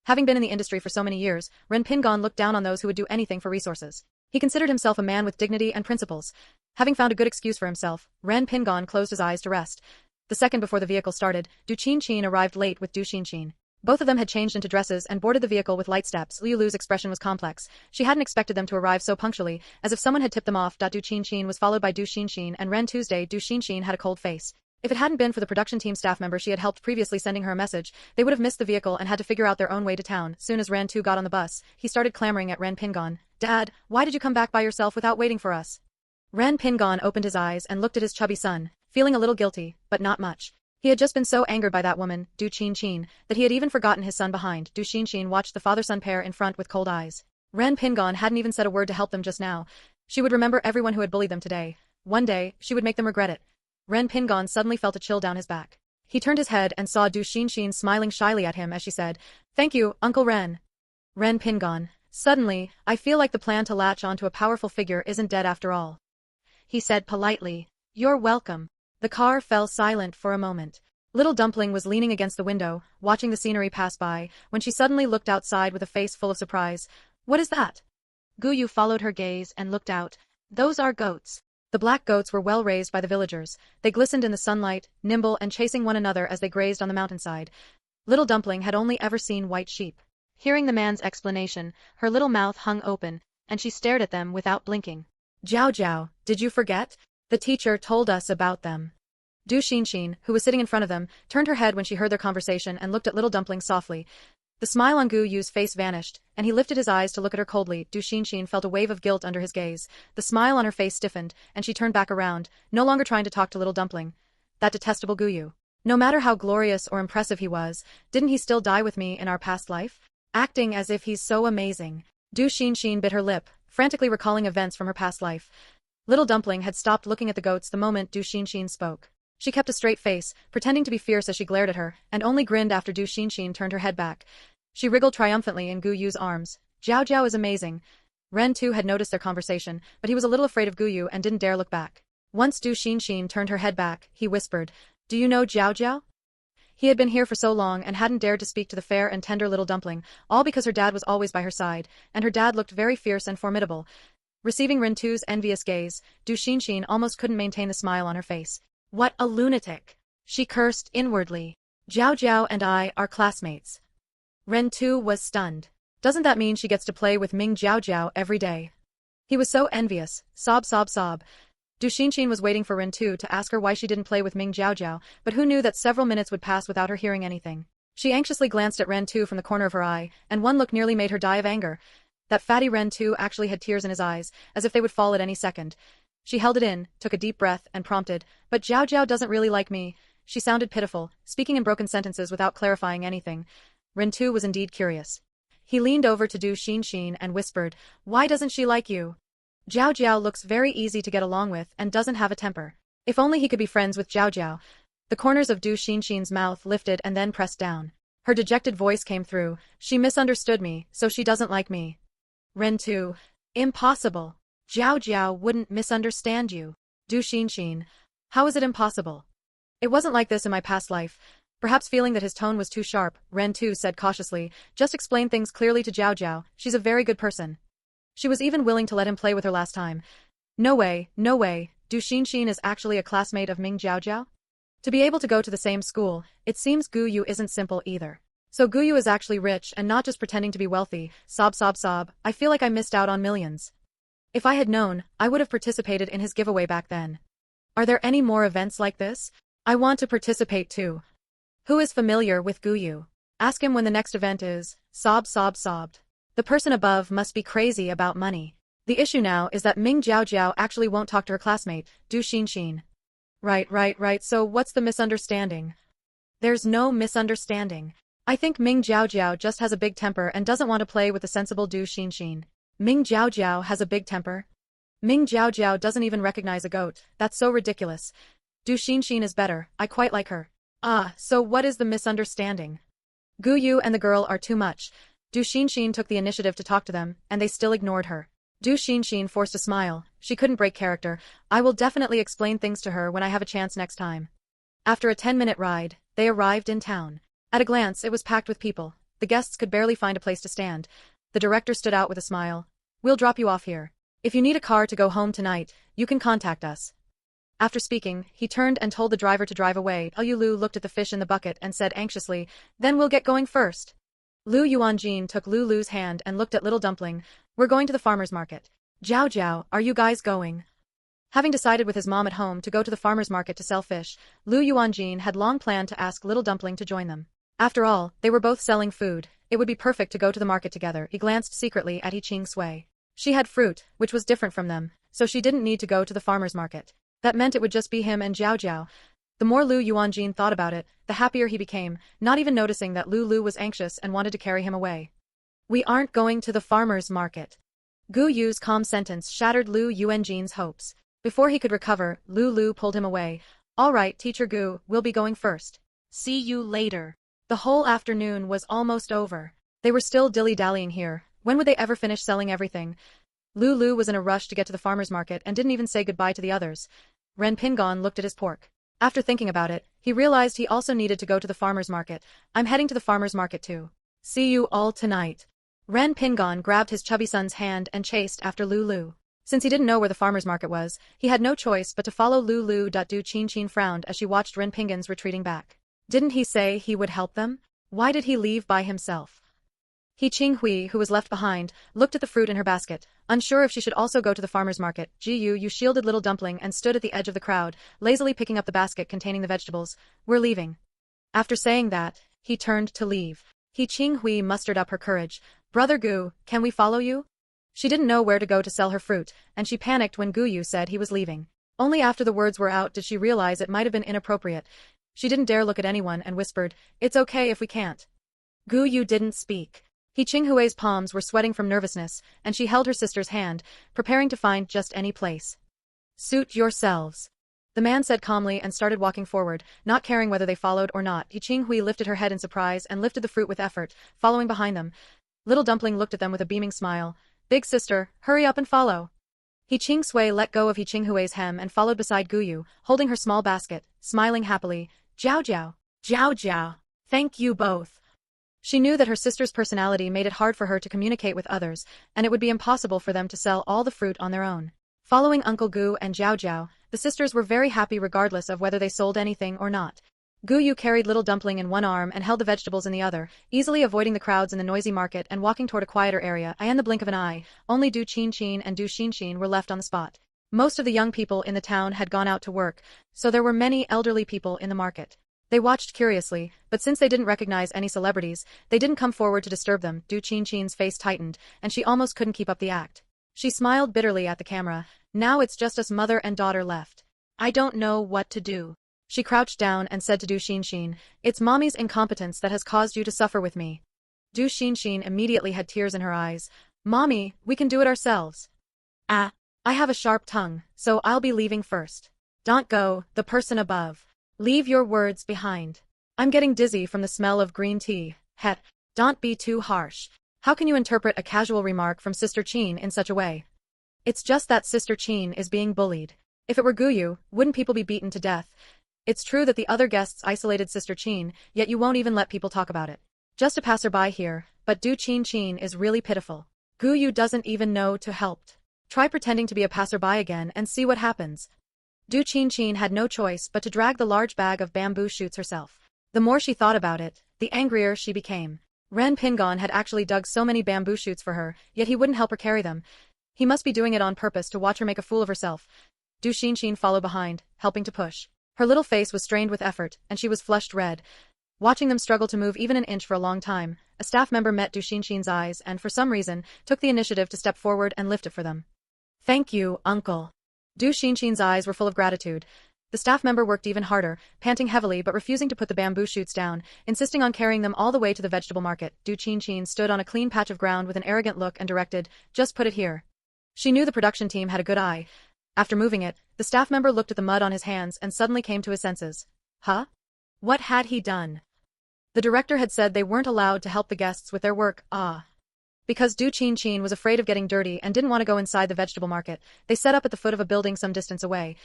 Having been in the industry for so many years, Ren Pingon looked down on those who would do anything for resources. He considered himself a man with dignity and principles. Having found a good excuse for himself, Ren Pingon closed his eyes to rest. The second before the vehicle started, Du Qingqin arrived late with Du Qingqin. Both of them had changed into dresses and boarded the vehicle with light steps. Liu Lu's expression was complex. She hadn't expected them to arrive so punctually, as if someone had tipped them off. Du Qinxin was followed by Du Xinxin and Ren Tuesday. Du Xinxin had a cold face. If it hadn't been for the production team staff member she had helped previously sending her a message, they would have missed the vehicle and had to figure out their own way to town. Soon as Ren Tu got on the bus, he started clamoring at Ren Pingon. Dad, why did you come back by yourself without waiting for us? Ren Pingon opened his eyes and looked at his chubby son, feeling a little guilty, but not much. He had just been so angered by that woman, Du Qinxin, that he had even forgotten his son behind. Du Xinxin watched the father-son pair in front with cold eyes. Ren Pingon hadn't even said a word to help them just now. She would remember everyone who had bullied them today. One day, she would make them regret it. Ren Pingon suddenly felt a chill down his back. He turned his head and saw Du Xinxin smiling shyly at him as she said, "Thank you, Uncle Ren." Ren Pingon. Suddenly, I feel like the plan to latch onto a powerful figure isn't dead after all. He said politely, "You're welcome." The car fell silent for a moment. Little Dumpling was leaning against the window, watching the scenery pass by, when she suddenly looked outside with a face full of surprise. "What is that?" Gu Yu followed her gaze and looked out. "Those are goats." The black goats were well raised by the villagers. They glistened in the sunlight, nimble and chasing one another as they grazed on the mountainside. Little Dumpling had only ever seen white sheep. Hearing the man's explanation, her little mouth hung open, and she stared at them without blinking. "Jiao Jiao, did you forget? The teacher told us about them." Du Xinxin, who was sitting in front of them, turned her head when she heard their conversation and looked at Little Dumpling softly. The smile on Gu Yu's face vanished, and he lifted his eyes to look at her coldly. Du Xinxin felt a wave of guilt under his gaze. The smile on her face stiffened, and she turned back around, no longer trying to talk to Little Dumpling. That detestable Gu Yu. No matter how glorious or impressive he was, didn't he still die with me in our past life? Acting as if he's so amazing. Du Xinxin bit her lip, frantically recalling events from her past life. Little Dumpling had stopped looking at the goats the moment Du Xinxin spoke. She kept a straight face, pretending to be fierce as she glared at her, and only grinned after Du Xinxin turned her head back. She wriggled triumphantly in Gu Yu's arms. "Jiao Jiao is amazing." Ren too had noticed their conversation, but he was a little afraid of Gu Yu and didn't dare look back. Once Du Xinxin turned her head back, he whispered, "Do you know Jiao Jiao?" He had been here for so long and hadn't dared to speak to the fair and tender Little Dumpling, all because her dad was always by her side, and her dad looked very fierce and formidable. Receiving Ren Tu's envious gaze, Du Xinxin almost couldn't maintain the smile on her face. "What a lunatic!" she cursed inwardly. "Jiao Jiao and I are classmates." Ren Tu was stunned. Doesn't that mean she gets to play with Ming Jiao Jiao every day? He was so envious. Sob sob sob. Du Xinxin was waiting for Ren Tu to ask her why she didn't play with Ming Jiao Jiao, but who knew that several minutes would pass without her hearing anything. She anxiously glanced at Ren Tu from the corner of her eye, and one look nearly made her die of anger. That fatty Ren Tu actually had tears in his eyes, as if they would fall at any second. She held it in, took a deep breath, and prompted, "But Jiao Jiao doesn't really like me." She sounded pitiful, speaking in broken sentences without clarifying anything. Ren Tu was indeed curious. He leaned over to Du Xinxin and whispered, "Why doesn't she like you?" "Jiao Jiao looks very easy to get along with and doesn't have a temper." If only he could be friends with Jiao Jiao. The corners of Du Xinxin's mouth lifted and then pressed down. Her dejected voice came through, "She misunderstood me, so she doesn't like me." Ren Tu. "Impossible. Jiao Jiao wouldn't misunderstand you." Du Xinxin. "How is it impossible? It wasn't like this in my past life." Perhaps feeling that his tone was too sharp, Ren Tu said cautiously, "Just explain things clearly to Jiao Jiao, she's a very good person." She was even willing to let him play with her last time. "No way, no way, Du Xinxin is actually a classmate of Ming Jiao Jiao?" To be able to go to the same school, it seems Gu Yu isn't simple either. So Gu Yu is actually rich and not just pretending to be wealthy. Sob sob sob, I feel like I missed out on millions. If I had known, I would have participated in his giveaway back then. Are there any more events like this? I want to participate too. Who is familiar with Gu Yu? Ask him when the next event is. Sob sob sobbed. The person above must be crazy about money. The issue now is that Ming Jiao Jiao actually won't talk to her classmate, Du Xinxin. Right, so what's the misunderstanding? There's no misunderstanding. I think Ming Jiao Jiao just has a big temper and doesn't want to play with the sensible Du Xinxin. Ming Jiao Jiao has a big temper? Ming Jiao Jiao doesn't even recognize a goat. That's so ridiculous. Du Xinxin is better. I quite like her. Ah, so what is the misunderstanding? Gu Yu and the girl are too much. Du Xinxin took the initiative to talk to them, and they still ignored her. Du Xinxin forced a smile. She couldn't break character. I will definitely explain things to her when I have a chance next time. After a 10-minute ride, they arrived in town. At a glance, it was packed with people. The guests could barely find a place to stand. The director stood out with a smile. We'll drop you off here. If you need a car to go home tonight, you can contact us. After speaking, he turned and told the driver to drive away. Lu looked at the fish in the bucket and said anxiously, "Then we'll get going first." Lu Yuanjin took Lu's hand and looked at Little Dumpling. "We're going to the farmer's market." "Jiao Jiao, are you guys going?" Having decided with his mom at home to go to the farmer's market to sell fish, Lu Yuanjin had long planned to ask Little Dumpling to join them. After all, they were both selling food. It would be perfect to go to the market together. He glanced secretly at Yiqing Sui. She had fruit, which was different from them, so she didn't need to go to the farmer's market. That meant it would just be him and Jiao Jiao. The more Lu Yuanjin thought about it, the happier he became, not even noticing that Lu was anxious and wanted to carry him away. "We aren't going to the farmer's market." Gu Yu's calm sentence shattered Lu Yuanjin's hopes. Before he could recover, Lu pulled him away. "All right, Teacher Gu, we'll be going first. See you later." The whole afternoon was almost over. They were still dilly-dallying here. When would they ever finish selling everything? Lu was in a rush to get to the farmer's market and didn't even say goodbye to the others. Ren Pingon looked at his pork. After thinking about it, he realized he also needed to go to the farmer's market. "I'm heading to the farmer's market too. See you all tonight." Ren Pingon grabbed his chubby son's hand and chased after Lu. Since he didn't know where the farmer's market was, he had no choice but to follow Lu. Du Qin frowned as she watched Ren Pingon's retreating back. Didn't he say he would help them? Why did he leave by himself? Qing Hui, who was left behind, looked at the fruit in her basket, unsure if she should also go to the farmer's market. You shielded Little Dumpling and stood at the edge of the crowd, lazily picking up the basket containing the vegetables. "We're leaving." After saying that, he turned to leave. Qing Hui mustered up her courage. "Brother Gu, can we follow you?" She didn't know where to go to sell her fruit, and she panicked when Gu Yu said he was leaving. Only after the words were out did she realize it might have been inappropriate. She didn't dare look at anyone and whispered, "It's okay if we can't." Gu Yu didn't speak. Qing Hui's palms were sweating from nervousness, and she held her sister's hand, preparing to find just any place. "Suit yourselves," the man said calmly and started walking forward, not caring whether they followed or not. Qing Hui lifted her head in surprise and lifted the fruit with effort, following behind them. Little Dumpling looked at them with a beaming smile. "Big sister, hurry up and follow." Qing Sui let go of Qing Hui's hem and followed beside Gu Yu, holding her small basket, smiling happily. "Jiao Jiao. Jiao Jiao. Thank you both." She knew that her sister's personality made it hard for her to communicate with others, and it would be impossible for them to sell all the fruit on their own. Following Uncle Gu and Jiao Jiao, the sisters were very happy regardless of whether they sold anything or not. Gu Yu carried Little Dumpling in one arm and held the vegetables in the other, easily avoiding the crowds in the noisy market and walking toward a quieter area. In the blink of an eye, only Du Qin and Du Xinxin were left on the spot. Most of the young people in the town had gone out to work, so there were many elderly people in the market. They watched curiously, but since they didn't recognize any celebrities, they didn't come forward to disturb them. Du Qin's face tightened, and she almost couldn't keep up the act. She smiled bitterly at the camera. "Now it's just us mother and daughter left. I don't know what to do." She crouched down and said to Du Xinxin, "It's mommy's incompetence that has caused you to suffer with me." Du Xinxin immediately had tears in her eyes. "Mommy, we can do it ourselves." "Ah, I have a sharp tongue, so I'll be leaving first." "Don't go, the person above. Leave your words behind. I'm getting dizzy from the smell of green tea." "Het, don't be too harsh. How can you interpret a casual remark from Sister Qin in such a way? It's just that Sister Qin is being bullied. If it were Gu Yu, wouldn't people be beaten to death? It's true that the other guests isolated Sister Qin, yet you won't even let people talk about it. Just a passerby here, but Du Qin is really pitiful. Gu Yu doesn't even know to help. Try pretending to be a passerby again and see what happens." Du Qin had no choice but to drag the large bag of bamboo shoots herself. The more she thought about it, the angrier she became. Ren Pingon had actually dug so many bamboo shoots for her, yet he wouldn't help her carry them. He must be doing it on purpose to watch her make a fool of herself. Du Xinxin followed behind, helping to push. Her little face was strained with effort, and she was flushed red. Watching them struggle to move even an inch for a long time, a staff member met Du Xinxin's eyes and, for some reason, took the initiative to step forward and lift it for them. "Thank you, uncle." Du Xinxin's eyes were full of gratitude. The staff member worked even harder, panting heavily but refusing to put the bamboo shoots down, insisting on carrying them all the way to the vegetable market. Du Xinxin stood on a clean patch of ground with an arrogant look and directed, "Just put it here." She knew the production team had a good eye. After moving it, the staff member looked at the mud on his hands and suddenly came to his senses. Huh? What had he done? The director had said they weren't allowed to help the guests with their work. Because Du Qin was afraid of getting dirty and didn't want to go inside the vegetable market, they set up at the foot of a building some distance away.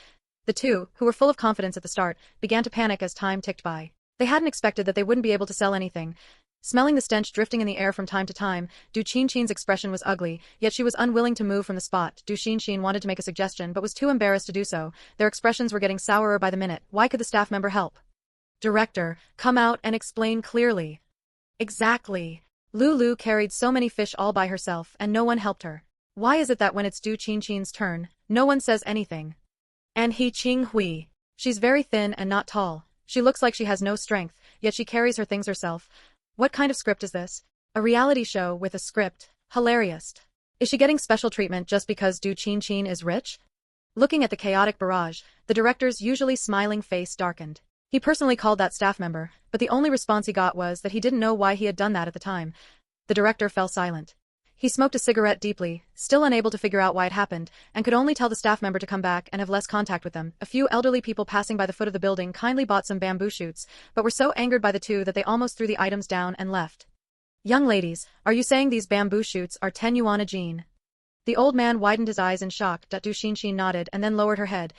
The two, who were full of confidence at the start, began to panic as time ticked by. They hadn't expected that they wouldn't be able to sell anything. Smelling the stench drifting in the air from time to time, Du Qinchin's expression was ugly, yet she was unwilling to move from the spot. Du Qinchin wanted to make a suggestion but was too embarrassed to do so. Their expressions were getting sourer by the minute. Why could the staff member help? Director, come out and explain clearly. Exactly. Lulu carried so many fish all by herself and no one helped her. Why is it that when it's Du Qinchin's turn, no one says anything? And he Qing Hui. She's very thin and not tall. She looks like she has no strength, yet she carries her things herself. What kind of script is this? A reality show with a script. Hilarious. Is she getting special treatment just because Du Qinchin is rich? Looking at the chaotic barrage, the director's usually smiling face darkened. He personally called that staff member, but the only response he got was that he didn't know why he had done that at the time. The director fell silent. He smoked a cigarette deeply, still unable to figure out why it happened, and could only tell the staff member to come back and have less contact with them. A few elderly people passing by the foot of the building kindly bought some bamboo shoots, but were so angered by the two that they almost threw the items down and left. Young ladies, are you saying these bamboo shoots are 10 yuan a jean? The old man widened his eyes in shock. Du Qinchin nodded and then lowered her head.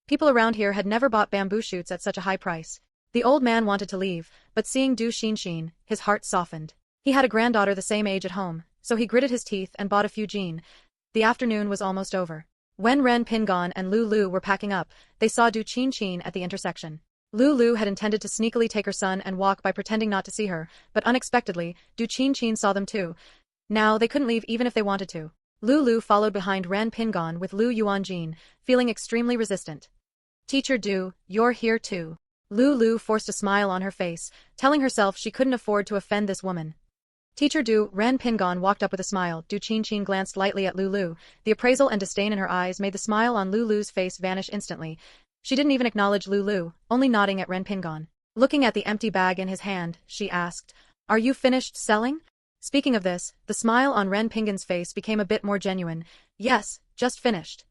People around here had never bought bamboo shoots at such a high price. The old man wanted to leave, but seeing Du Qinchin, his heart softened. He had a granddaughter the same age at home, so he gritted his teeth and bought a few jean. The afternoon was almost over. When Ren Pingon and Lulu were packing up, they saw Du Qinchin at the intersection. Lulu had intended to sneakily take her son and walk by pretending not to see her, but unexpectedly, Du Qinchin saw them too. Now they couldn't leave even if they wanted to. Lulu followed behind Ren Pingon with Lu Yuanjin, feeling extremely resistant. Teacher Du, you're here too. Lulu forced a smile on her face, telling herself she couldn't afford to offend this woman. Teacher Du, Ren Pingon walked up with a smile. Du Qinchin glanced lightly at Lulu. The appraisal and disdain in her eyes made the smile on Lulu's face vanish instantly. She didn't even acknowledge Lulu, only nodding at Ren Pingon. Looking at the empty bag in his hand, she asked, "Are you finished selling?" Speaking of this, the smile on Ren Pingon's face became a bit more genuine. Yes, just finished.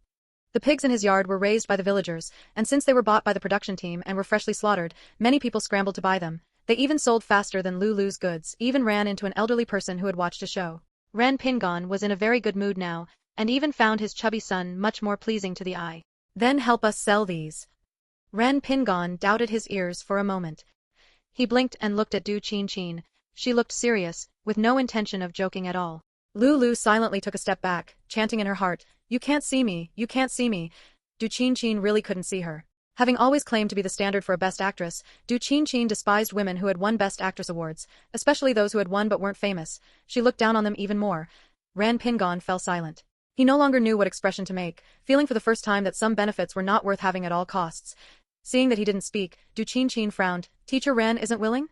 The pigs in his yard were raised by the villagers, and since they were bought by the production team and were freshly slaughtered, many people scrambled to buy them. They even sold faster than Lulu's goods, even ran into an elderly person who had watched a show. Ren Pingon was in a very good mood now, and even found his chubby son much more pleasing to the eye. Then help us sell these. Ren Pingon doubted his ears for a moment. He blinked and looked at Du Qinchin. She looked serious, with no intention of joking at all. Lulu silently took a step back, chanting in her heart, "You can't see me, you can't see me." Du Qinchin really couldn't see her. Having always claimed to be the standard for a Best Actress, Du Qinchin despised women who had won Best Actress awards, especially those who had won but weren't famous. She looked down on them even more. Ren Pingon fell silent. He no longer knew what expression to make, feeling for the first time that some benefits were not worth having at all costs. Seeing that he didn't speak, Du Qinchin frowned. Teacher Ren isn't willing?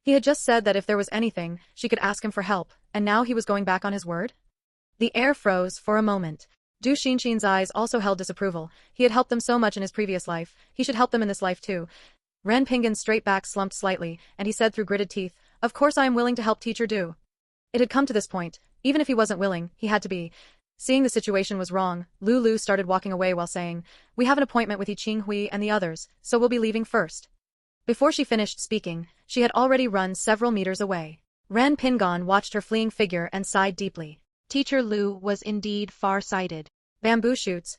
He had just said that if there was anything, she could ask him for help, and now he was going back on his word? The air froze for a moment. Du Qinchin's eyes also held disapproval. He had helped them so much in his previous life, he should help them in this life too. Ren Pingon's straight back slumped slightly, and he said through gritted teeth, "Of course I am willing to help Teacher Du." It had come to this point. Even if he wasn't willing, he had to be. Seeing the situation was wrong, Lulu started walking away while saying, "We have an appointment with Yi Qinghui and the others, so we'll be leaving first." Before she finished speaking, she had already run several meters away. Ren Pingon watched her fleeing figure and sighed deeply. Teacher Lu was indeed far-sighted. Bamboo shoots,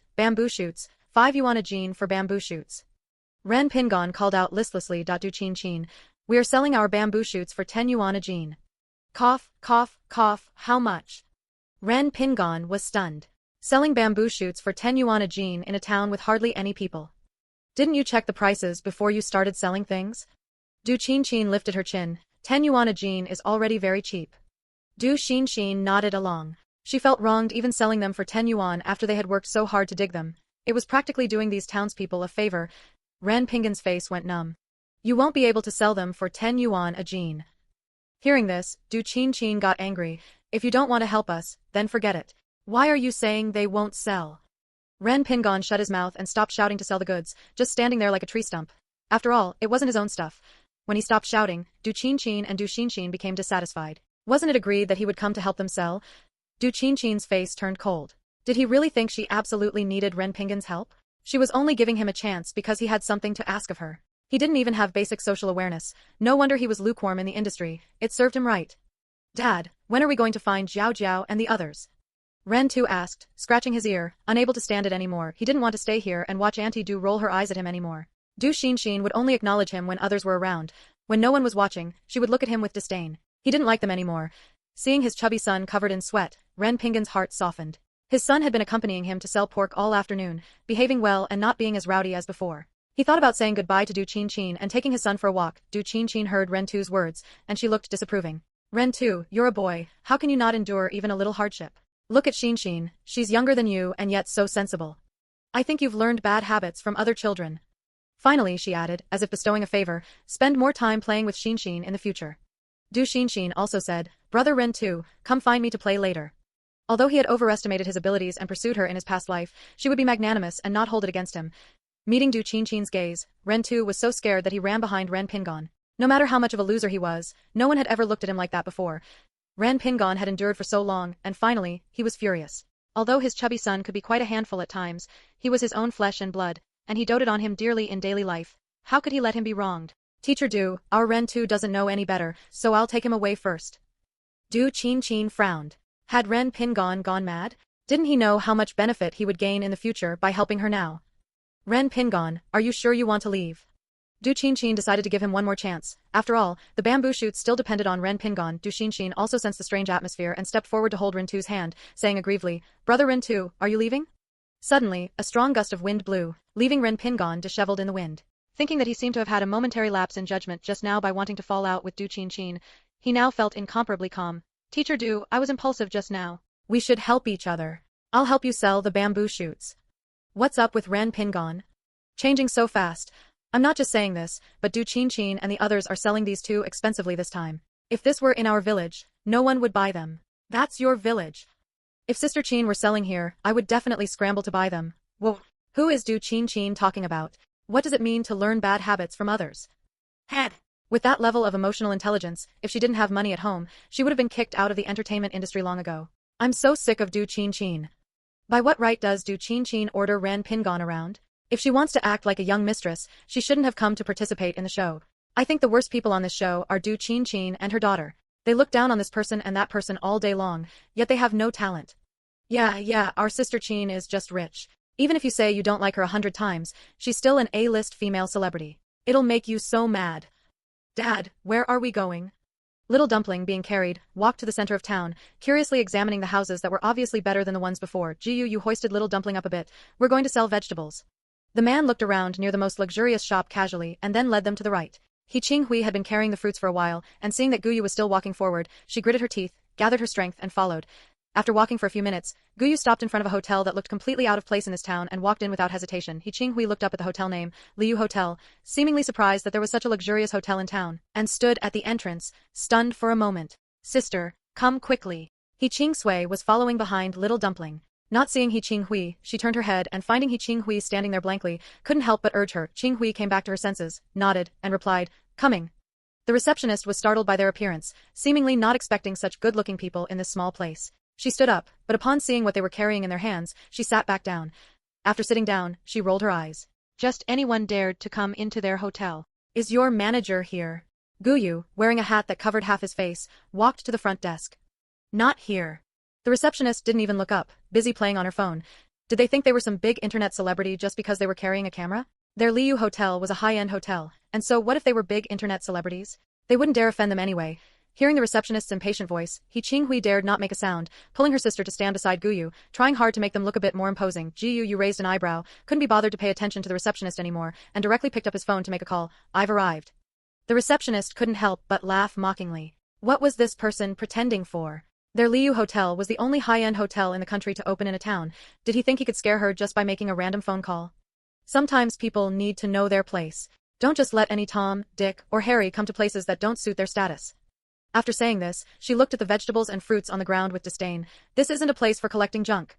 5 yuan a jean for bamboo shoots. Ren Pingon called out listlessly. Du Qinchin, "We are selling our bamboo shoots for 10 yuan a jean." Cough, cough, cough, how much? Ren Pingon was stunned. Selling bamboo shoots for 10 yuan a jean in a town with hardly any people. Didn't you check the prices before you started selling things? Du Qinchin lifted her chin. 10 yuan a jean is already very cheap. Du Qinchin nodded along. She felt wronged even selling them for 10 yuan after they had worked so hard to dig them. It was practically doing these townspeople a favor. Ren Pingon's face went numb. You won't be able to sell them for 10 yuan a jean. Hearing this, Du Qinchin got angry. If you don't want to help us, then forget it. Why are you saying they won't sell? Ren Pingon shut his mouth and stopped shouting to sell the goods, just standing there like a tree stump. After all, it wasn't his own stuff. When he stopped shouting, Du Qinchin and Du Qinchin became dissatisfied. Wasn't it agreed that he would come to help them sell? Du Qinchin's face turned cold. Did he really think she absolutely needed Ren Pingon's help? She was only giving him a chance because he had something to ask of her. He didn't even have basic social awareness. No wonder he was lukewarm in the industry. It served him right. Dad, when are we going to find Jiao Jiao and the others? Ren Tu asked, scratching his ear, unable to stand it anymore. He didn't want to stay here and watch Auntie Du roll her eyes at him anymore. Du Qinchin would only acknowledge him when others were around. When no one was watching, she would look at him with disdain. He didn't like them anymore. Seeing his chubby son covered in sweat, Ren Pingan's heart softened. His son had been accompanying him to sell pork all afternoon, behaving well and not being as rowdy as before. He thought about saying goodbye to Du Qingqin and taking his son for a walk. Du Qingqin heard Ren Tu's words, and she looked disapproving. Ren Tu, you're a boy, how can you not endure even a little hardship? Look at Xinxin, she's younger than you and yet so sensible. I think you've learned bad habits from other children. Finally, she added, as if bestowing a favor, spend more time playing with Xinxin in the future. Du Xinxin also said, Brother Ren Tu, come find me to play later. Although he had overestimated his abilities and pursued her in his past life, she would be magnanimous and not hold it against him. Meeting Du Qingqin's gaze, Ren Tu was so scared that he ran behind Ren Pingon. No matter how much of a loser he was, no one had ever looked at him like that before. Ren Pingon had endured for so long, and finally, he was furious. Although his chubby son could be quite a handful at times, he was his own flesh and blood, and he doted on him dearly in daily life. How could he let him be wronged? Teacher Du, our Ren Tu doesn't know any better, so I'll take him away first. Du Qingqin frowned. Had Ren Pingon gone mad? Didn't he know how much benefit he would gain in the future by helping her now? Ren Pingon, are you sure you want to leave? Du Qingqin decided to give him one more chance. After all, the bamboo shoots still depended on Ren Pingon. Du Qingqin also sensed the strange atmosphere and stepped forward to hold Ren Tu's hand, saying aggrievely, Brother Ren Tu, are you leaving? Suddenly, a strong gust of wind blew, leaving Ren Pingon disheveled in the wind. Thinking that he seemed to have had a momentary lapse in judgment just now by wanting to fall out with Du Qingqin, he now felt incomparably calm. Teacher Du, I was impulsive just now. We should help each other. I'll help you sell the bamboo shoots. What's up with Ren Pingon? Changing so fast. I'm not just saying this, but Du Qingqin and the others are selling these too expensively this time. If this were in our village, no one would buy them. That's your village. If Sister Qin were selling here, I would definitely scramble to buy them. Whoa. Who is Du Qingqin talking about? What does it mean to learn bad habits from others? Head. With that level of emotional intelligence, if she didn't have money at home, she would have been kicked out of the entertainment industry long ago. I'm so sick of Du Qingqin. By what right does Du Qingqin order Ren Pingon around? If she wants to act like a young mistress, she shouldn't have come to participate in the show. I think the worst people on this show are Du Qingqin and her daughter. They look down on this person and that person all day long, yet they have no talent. Yeah, our Sister Qin is just rich. Even if you say you don't like her 100 times, she's still an A-list female celebrity. It'll make you so mad. Dad, where are we going? Little Dumpling, being carried, walked to the center of town, curiously examining the houses that were obviously better than the ones before. You hoisted Little Dumpling up a bit. We're going to sell vegetables. The man looked around near the most luxurious shop casually and then led them to the right. He Qinghui had been carrying the fruits for a while, and seeing that Gu Yu was still walking forward, she gritted her teeth, gathered her strength and followed. After walking for a few minutes, Gu Yu stopped in front of a hotel that looked completely out of place in this town and walked in without hesitation. He Qinghui looked up at the hotel name, Liu Hotel, seemingly surprised that there was such a luxurious hotel in town, and stood at the entrance, stunned for a moment. Sister, come quickly. He Qingsui was following behind Little Dumpling. Not seeing He Qinghui, she turned her head and finding He Qinghui standing there blankly, couldn't help but urge her. Qinghui came back to her senses, nodded, and replied, coming. The receptionist was startled by their appearance, seemingly not expecting such good-looking people in this small place. She stood up, but upon seeing what they were carrying in their hands, she sat back down. After sitting down, she rolled her eyes. Just anyone dared to come into their hotel. Is your manager here? Gu Yu, wearing a hat that covered half his face, walked to the front desk. Not here. The receptionist didn't even look up, busy playing on her phone. Did they think they were some big internet celebrity just because they were carrying a camera? Their Liu Hotel was a high-end hotel, and so what if they were big internet celebrities? They wouldn't dare offend them anyway. Hearing the receptionist's impatient voice, He Qinghui dared not make a sound, pulling her sister to stand beside Gu Yu, trying hard to make them look a bit more imposing. Gu Yu raised an eyebrow, couldn't be bothered to pay attention to the receptionist anymore, and directly picked up his phone to make a call. I've arrived. The receptionist couldn't help but laugh mockingly. What was this person pretending for? Their Liu Hotel was the only high-end hotel in the country to open in a town. Did he think he could scare her just by making a random phone call? Sometimes people need to know their place. Don't just let any Tom, Dick, or Harry come to places that don't suit their status. After saying this, she looked at the vegetables and fruits on the ground with disdain. This isn't a place for collecting junk.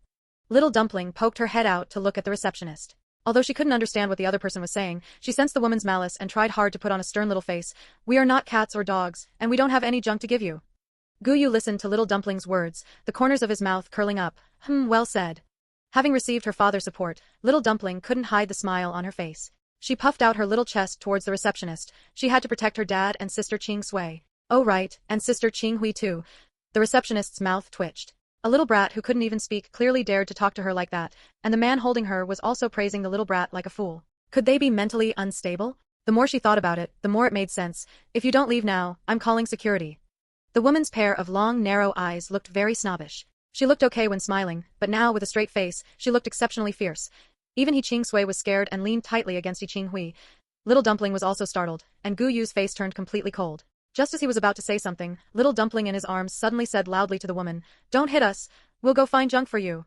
Little Dumpling poked her head out to look at the receptionist. Although she couldn't understand what the other person was saying, she sensed the woman's malice and tried hard to put on a stern little face. We are not cats or dogs, and we don't have any junk to give you. Gu Yu listened to Little Dumpling's words, the corners of his mouth curling up. Well said. Having received her father's support, Little Dumpling couldn't hide the smile on her face. She puffed out her little chest towards the receptionist. She had to protect her dad and sister Qingsui. Oh right, and sister Qinghui too. The receptionist's mouth twitched. A little brat who couldn't even speak clearly dared to talk to her like that, and the man holding her was also praising the little brat like a fool. Could they be mentally unstable? The more she thought about it, the more it made sense. If you don't leave now, I'm calling security. The woman's pair of long, narrow eyes looked very snobbish. She looked okay when smiling, but now, with a straight face, she looked exceptionally fierce. Even He Qing was scared and leaned tightly against He Qing. Little Dumpling was also startled, and Gu Yu's face turned completely cold. Just as he was about to say something, Little Dumpling in his arms suddenly said loudly to the woman, "Don't hit us, we'll go find junk for you."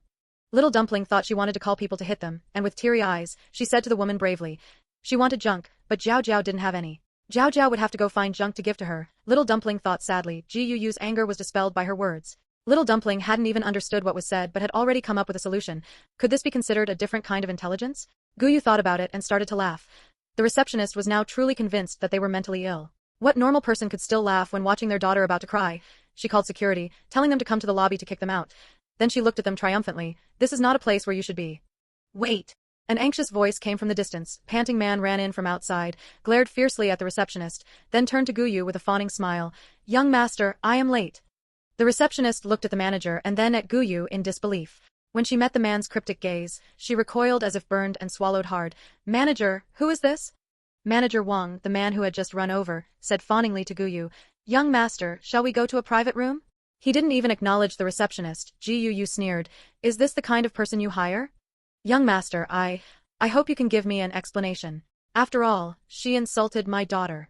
Little Dumpling thought she wanted to call people to hit them, and with teary eyes, she said to the woman bravely. She wanted junk, but Jiao Jiao didn't have any. Jiao Jiao would have to go find junk to give to her. Little Dumpling thought sadly. Gu Yu's anger was dispelled by her words. Little Dumpling hadn't even understood what was said but had already come up with a solution. Could this be considered a different kind of intelligence? Gu Yu thought about it and started to laugh. The receptionist was now truly convinced that they were mentally ill. What normal person could still laugh when watching their daughter about to cry? She called security, telling them to come to the lobby to kick them out. Then she looked at them triumphantly. "This is not a place where you should be." "Wait." An anxious voice came from the distance. Panting man ran in from outside, glared fiercely at the receptionist, then turned to Gu Yu with a fawning smile. "Young master, I am late." The receptionist looked at the manager and then at Gu Yu in disbelief. When she met the man's cryptic gaze, she recoiled as if burned and swallowed hard. "Manager, who is this?" Manager Wang, the man who had just run over, said fawningly to Gu Yu, "Young master, shall we go to a private room?" He didn't even acknowledge the receptionist. Gu Yu sneered. "Is this the kind of person you hire?" "Young master, I hope you can give me an explanation. After all, she insulted my daughter."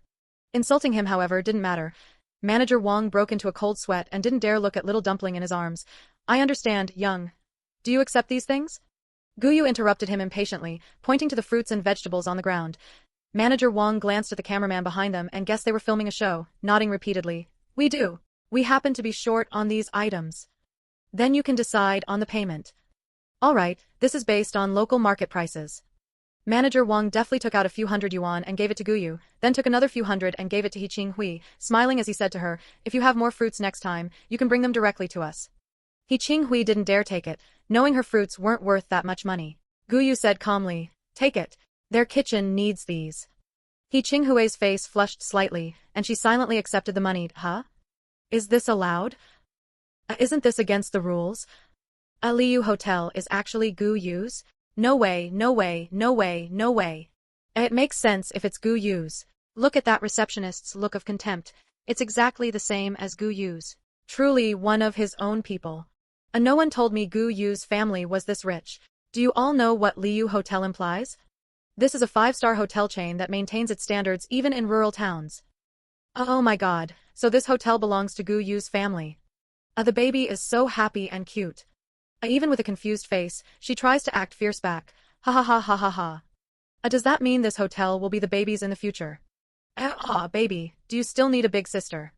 Insulting him, however, didn't matter. Manager Wang broke into a cold sweat and didn't dare look at Little Dumpling in his arms. "I understand, young. Do you accept these things?" Gu Yu interrupted him impatiently, pointing to the fruits and vegetables on the ground. Manager Wang glanced at the cameraman behind them and guessed they were filming a show, nodding repeatedly. "We do. We happen to be short on these items." "Then you can decide on the payment." "All right, this is based on local market prices." Manager Wang deftly took out a few hundred yuan and gave it to Gu Yu, then took another few hundred and gave it to He Qing, smiling as he said to her, "If you have more fruits next time, you can bring them directly to us." He Qing didn't dare take it, knowing her fruits weren't worth that much money. Gu Yu said calmly, "Take it. Their kitchen needs these." He Qing's face flushed slightly, and she silently accepted the money. "Huh? Is this allowed? Isn't this against the rules? A Liu Hotel is actually Gu Yu's? No way, no way, no way, no way. It makes sense if it's Gu Yu's. Look at that receptionist's look of contempt. It's exactly the same as Gu Yu's. Truly one of his own people. No one told me Gu Yu's family was this rich. Do you all know what Liu Hotel implies? This is a 5-star hotel chain that maintains its standards even in rural towns. Oh my god, so this hotel belongs to Gu Yu's family. The baby is so happy and cute. Even with a confused face, she tries to act fierce back. Ha ha ha ha ha ha. Does that mean this hotel will be the baby's in the future? Baby, do you still need a big sister?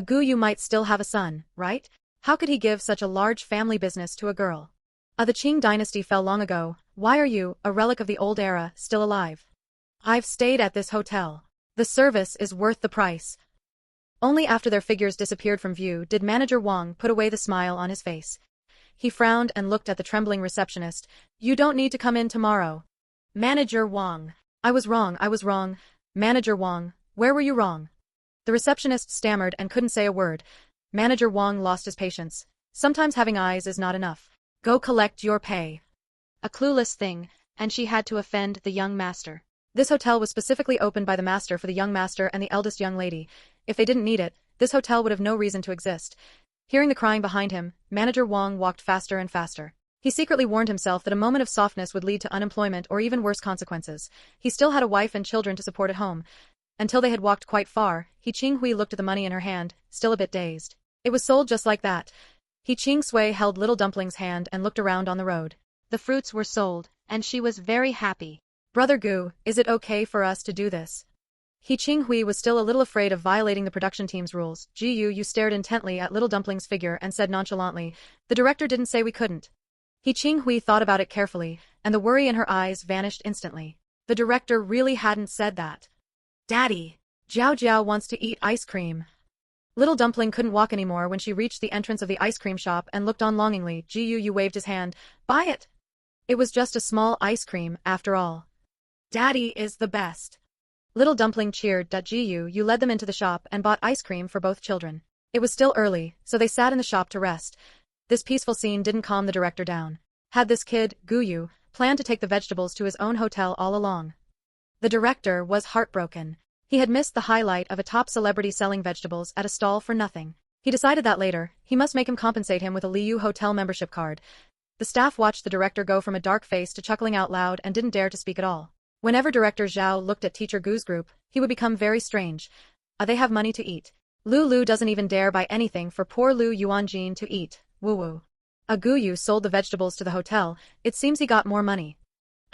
Gu Yu might still have a son, right? How could he give such a large family business to a girl? The Qing dynasty fell long ago. Why are you, a relic of the old era, still alive? I've stayed at this hotel. The service is worth the price. Only after their figures disappeared from view did Manager Wang put away the smile on his face. He frowned and looked at the trembling receptionist. "You don't need to come in tomorrow." "Manager Wang. I was wrong. Manager Wang, where were you wrong?" The receptionist stammered and couldn't say a word. Manager Wang lost his patience. Sometimes having eyes is not enough. "Go collect your pay." A clueless thing, and she had to offend the young master. This hotel was specifically opened by the master for the young master and the eldest young lady. If they didn't need it, this hotel would have no reason to exist. Hearing the crying behind him, Manager Wang walked faster and faster. He secretly warned himself that a moment of softness would lead to unemployment or even worse consequences. He still had a wife and children to support at home. Until they had walked quite far, He Qing looked at the money in her hand, still a bit dazed. It was sold just like that. He Qing held Little Dumpling's hand and looked around on the road. The fruits were sold, and she was very happy. "Brother Gu, is it okay for us to do this?" He Qing was still a little afraid of violating the production team's rules. Gu Yu stared intently at Little Dumpling's figure and said nonchalantly, "The director didn't say we couldn't." He Qing thought about it carefully, and the worry in her eyes vanished instantly. The director really hadn't said that. "Daddy, Jiao Jiao wants to eat ice cream." Little Dumpling couldn't walk anymore when she reached the entrance of the ice cream shop and looked on longingly. Gu Yu waved his hand. "Buy it." It was just a small ice cream, after all. "Daddy is the best." Little Dumpling cheered. Gu Yu led them into the shop and bought ice cream for both children. It was still early, so they sat in the shop to rest. This peaceful scene didn't calm the director down. Had this kid, Gu Yu, planned to take the vegetables to his own hotel all along? The director was heartbroken. He had missed the highlight of a top celebrity selling vegetables at a stall for nothing. He decided that later, he must make him compensate him with a Liu Hotel membership card. The staff watched the director go from a dark face to chuckling out loud and didn't dare to speak at all. Whenever Director Jiao looked at Teacher Gu's group, he would become very strange. They have money to eat. Lu doesn't even dare buy anything for poor Lu Yuanjin to eat. Woo-woo. Gu Yu sold the vegetables to the hotel, it seems he got more money.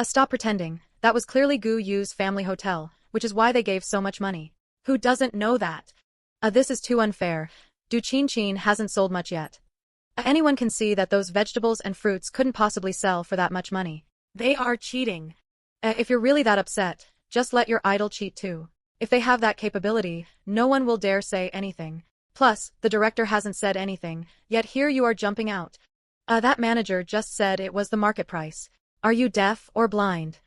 Stop pretending, that was clearly Gu Yu's family hotel, which is why they gave so much money. Who doesn't know that? This is too unfair. Du Qin hasn't sold much yet. Anyone can see that those vegetables and fruits couldn't possibly sell for that much money. They are cheating. If you're really that upset, just let your idol cheat too. If they have that capability, no one will dare say anything. Plus, the director hasn't said anything, yet here you are jumping out. That manager just said it was the market price. Are you deaf or blind?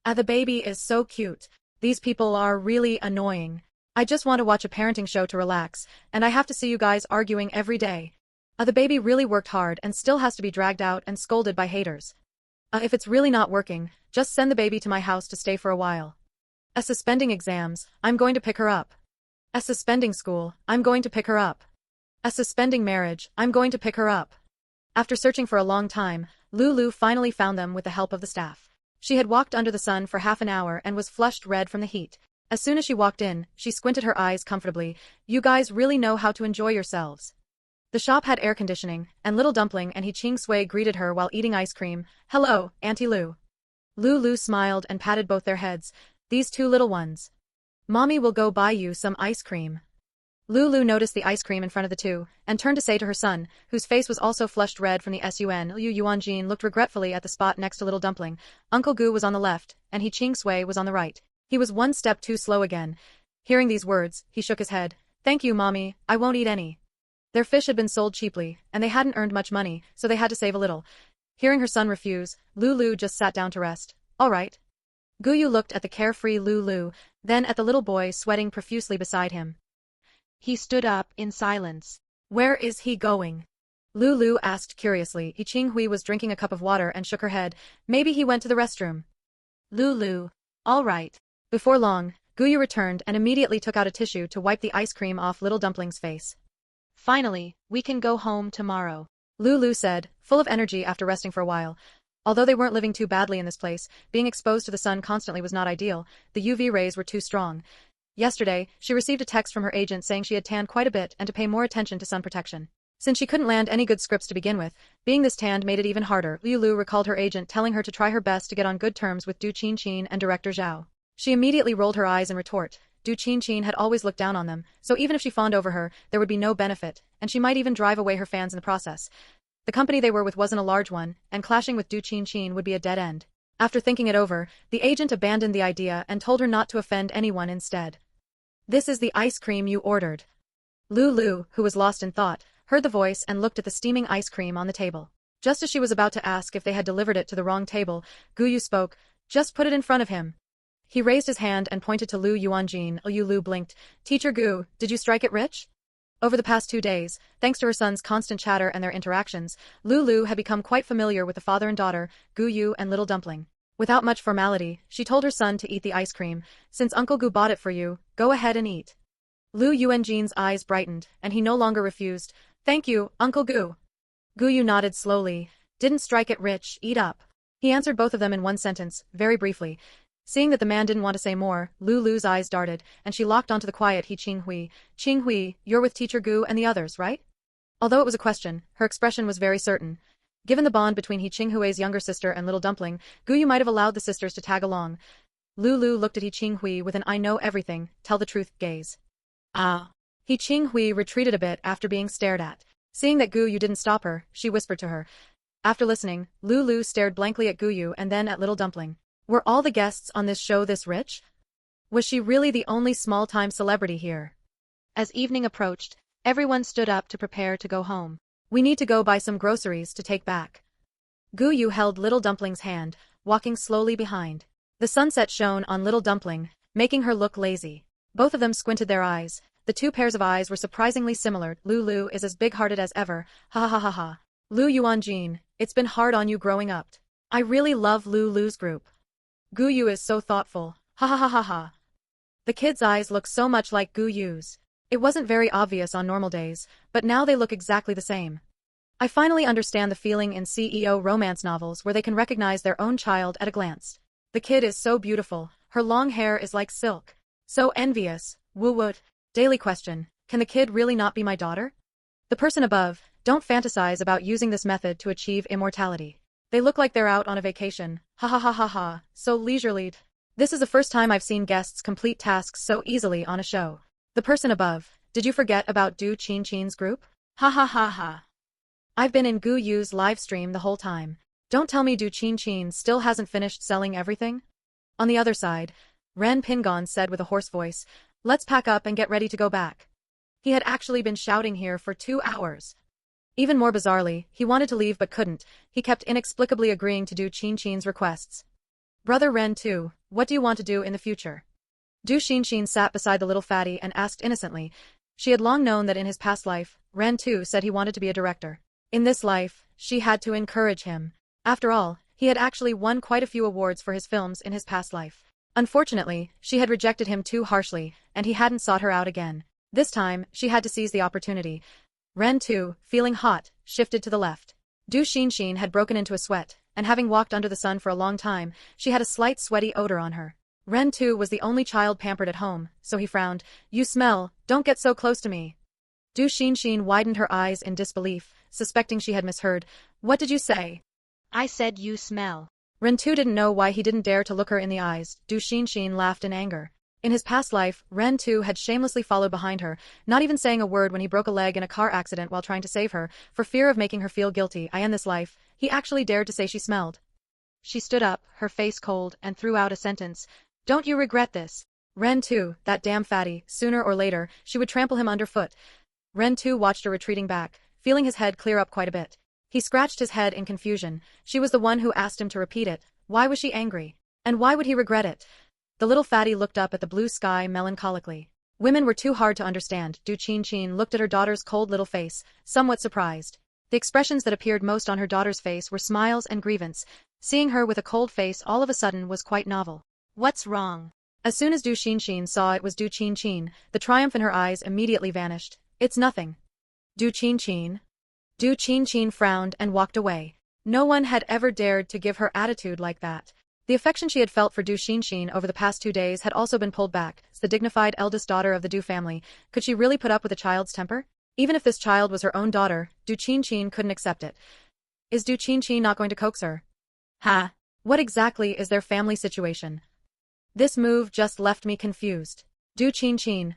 The baby is so cute. These people are really annoying. I just want to watch a parenting show to relax, and I have to see you guys arguing every day. The baby really worked hard and still has to be dragged out and scolded by haters. If it's really not working, just send the baby to my house to stay for a while. Suspending exams, I'm going to pick her up. Suspending school, I'm going to pick her up. Suspending marriage, I'm going to pick her up. After searching for a long time, Lu finally found them with the help of the staff. She had walked under the sun for half an hour and was flushed red from the heat. As soon as she walked in, she squinted her eyes comfortably. You guys really know how to enjoy yourselves. The shop had air conditioning, and little Dumpling and He Ching Sui greeted her while eating ice cream. Hello, Auntie Lu. Lu smiled and patted both their heads. These two little ones. Mommy will go buy you some ice cream. Lu noticed the ice cream in front of the two, and turned to say to her son, whose face was also flushed red from the sun. Liu Yuanjin looked regretfully at the spot next to little Dumpling. Uncle Gu was on the left, and He Ching Sui was on the right. He was one step too slow again. Hearing these words, he shook his head. Thank you, Mommy, I won't eat any. Their fish had been sold cheaply, and they hadn't earned much money, so they had to save a little. Hearing her son refuse, Lu just sat down to rest. All right. Gu Yu looked at the carefree Lu, then at the little boy sweating profusely beside him. He stood up in silence. Where is he going? Lu asked curiously. He Ching Hui was drinking a cup of water and shook her head. Maybe he went to the restroom. Lu. All right. Before long, Gu Yu returned and immediately took out a tissue to wipe the ice cream off little Dumpling's face. Finally, we can go home tomorrow. Lu said, full of energy after resting for a while. Although they weren't living too badly in this place, being exposed to the sun constantly was not ideal. The UV rays were too strong. Yesterday, she received a text from her agent saying she had tanned quite a bit and to pay more attention to sun protection. Since she couldn't land any good scripts to begin with, being this tanned made it even harder. Lu recalled her agent telling her to try her best to get on good terms with Du Qin and Director Jiao. She immediately rolled her eyes in retort. Du Qin had always looked down on them, so even if she fawned over her, there would be no benefit, and she might even drive away her fans in the process. The company they were with wasn't a large one, and clashing with Du Qin would be a dead end. After thinking it over, the agent abandoned the idea and told her not to offend anyone instead. This is the ice cream you ordered. Lu, who was lost in thought, heard the voice and looked at the steaming ice cream on the table. Just as she was about to ask if they had delivered it to the wrong table, Gu Yu spoke. Just put it in front of him. He raised his hand and pointed to Liu Yuanjin. Lu blinked. Teacher Gu, did you strike it rich? Over the past 2 days, thanks to her son's constant chatter and their interactions, Lu had become quite familiar with the father and daughter, Gu Yu and little Dumpling. Without much formality, she told her son to eat the ice cream. Since Uncle Gu bought it for you, go ahead and eat. Liu Yuanjin's eyes brightened, and he no longer refused. Thank you, Uncle Gu. Gu Yu nodded slowly. Didn't strike it rich, eat up. He answered both of them in one sentence, very briefly. Seeing that the man didn't want to say more, Lu's eyes darted, and she locked onto the quiet He Ching Hui. Ching Hui, you're with Teacher Gu and the others, right? Although it was a question, her expression was very certain. Given the bond between He Ching Hui's younger sister and little Dumpling, Gu Yu might have allowed the sisters to tag along. Lu looked at He Ching Hui with an I know everything, tell the truth gaze. Ah. He Ching Hui retreated a bit after being stared at. Seeing that Gu Yu didn't stop her, she whispered to her. After listening, Lu stared blankly at Gu Yu and then at little Dumpling. Were all the guests on this show this rich? Was she really the only small-time celebrity here? As evening approached, everyone stood up to prepare to go home. We need to go buy some groceries to take back. Gu Yu held little Dumpling's hand, walking slowly behind. The sunset shone on little Dumpling, making her look lazy. Both of them squinted their eyes. The two pairs of eyes were surprisingly similar. Lu is as big-hearted as ever. Ha ha ha ha. Liu Yuanjin, it's been hard on you growing up. I really love Lu's group. Gu Yu is so thoughtful. Ha ha ha ha ha. The kid's eyes look so much like Gu Yu's. It wasn't very obvious on normal days, but now they look exactly the same. I finally understand the feeling in CEO romance novels where they can recognize their own child at a glance. The kid is so beautiful, her long hair is like silk. So envious, woo woot. Daily question, can the kid really not be my daughter? The person above, don't fantasize about using this method to achieve immortality. They look like they're out on a vacation, ha ha ha ha ha, so leisurely. This is the first time I've seen guests complete tasks so easily on a show. The person above, did you forget about Du Qinchin's group? Ha ha ha ha. I've been in Gu Yu's live stream the whole time. Don't tell me Du Qinchin still hasn't finished selling everything? On the other side, Ren Pingon said with a hoarse voice, let's pack up and get ready to go back. He had actually been shouting here for 2 hours. Even more bizarrely, he wanted to leave but couldn't. He kept inexplicably agreeing to Du Qinchin's requests. Brother Ren too, what do you want to do in the future? Du Qinchin sat beside the little fatty and asked innocently. She had long known that in his past life, Ren too said he wanted to be a director. In this life, she had to encourage him. After all, he had actually won quite a few awards for his films in his past life. Unfortunately, she had rejected him too harshly, and he hadn't sought her out again. This time, she had to seize the opportunity. Ren too, feeling hot, shifted to the left. Du Qinchin had broken into a sweat, and having walked under the sun for a long time, she had a slight sweaty odor on her. Ren too was the only child pampered at home, so he frowned. You smell, don't get so close to me. Du Qinchin widened her eyes in disbelief, suspecting she had misheard. What did you say? I said you smell. Ren too didn't know why he didn't dare to look her in the eyes. Du Qinchin laughed in anger. In his past life, Ren too had shamelessly followed behind her, not even saying a word when he broke a leg in a car accident while trying to save her, for fear of making her feel guilty. In this life, he actually dared to say she smelled. She stood up, her face cold, and threw out a sentence. Don't you regret this? Ren too, that damn fatty, sooner or later, she would trample him underfoot. Ren too watched her retreating back, feeling his head clear up quite a bit. He scratched his head in confusion. She was the one who asked him to repeat it. Why was she angry? And why would he regret it? The little fatty looked up at the blue sky melancholically. Women were too hard to understand. Du Qinchin looked at her daughter's cold little face, somewhat surprised. The expressions that appeared most on her daughter's face were smiles and grievance. Seeing her with a cold face all of a sudden was quite novel. What's wrong? As soon as Du Qinchin saw it was Du Qinchin, the triumph in her eyes immediately vanished. It's nothing. Du Qinchin? Du Qinchin frowned and walked away. No one had ever dared to give her attitude like that. The affection she had felt for Du Qinchin over the past 2 days had also been pulled back. As the dignified eldest daughter of the Du family, could she really put up with a child's temper? Even if this child was her own daughter, Du Qinchin couldn't accept it. Is Du Qinchin not going to coax her? Ha! What exactly is their family situation? This move just left me confused. Du Qinchin,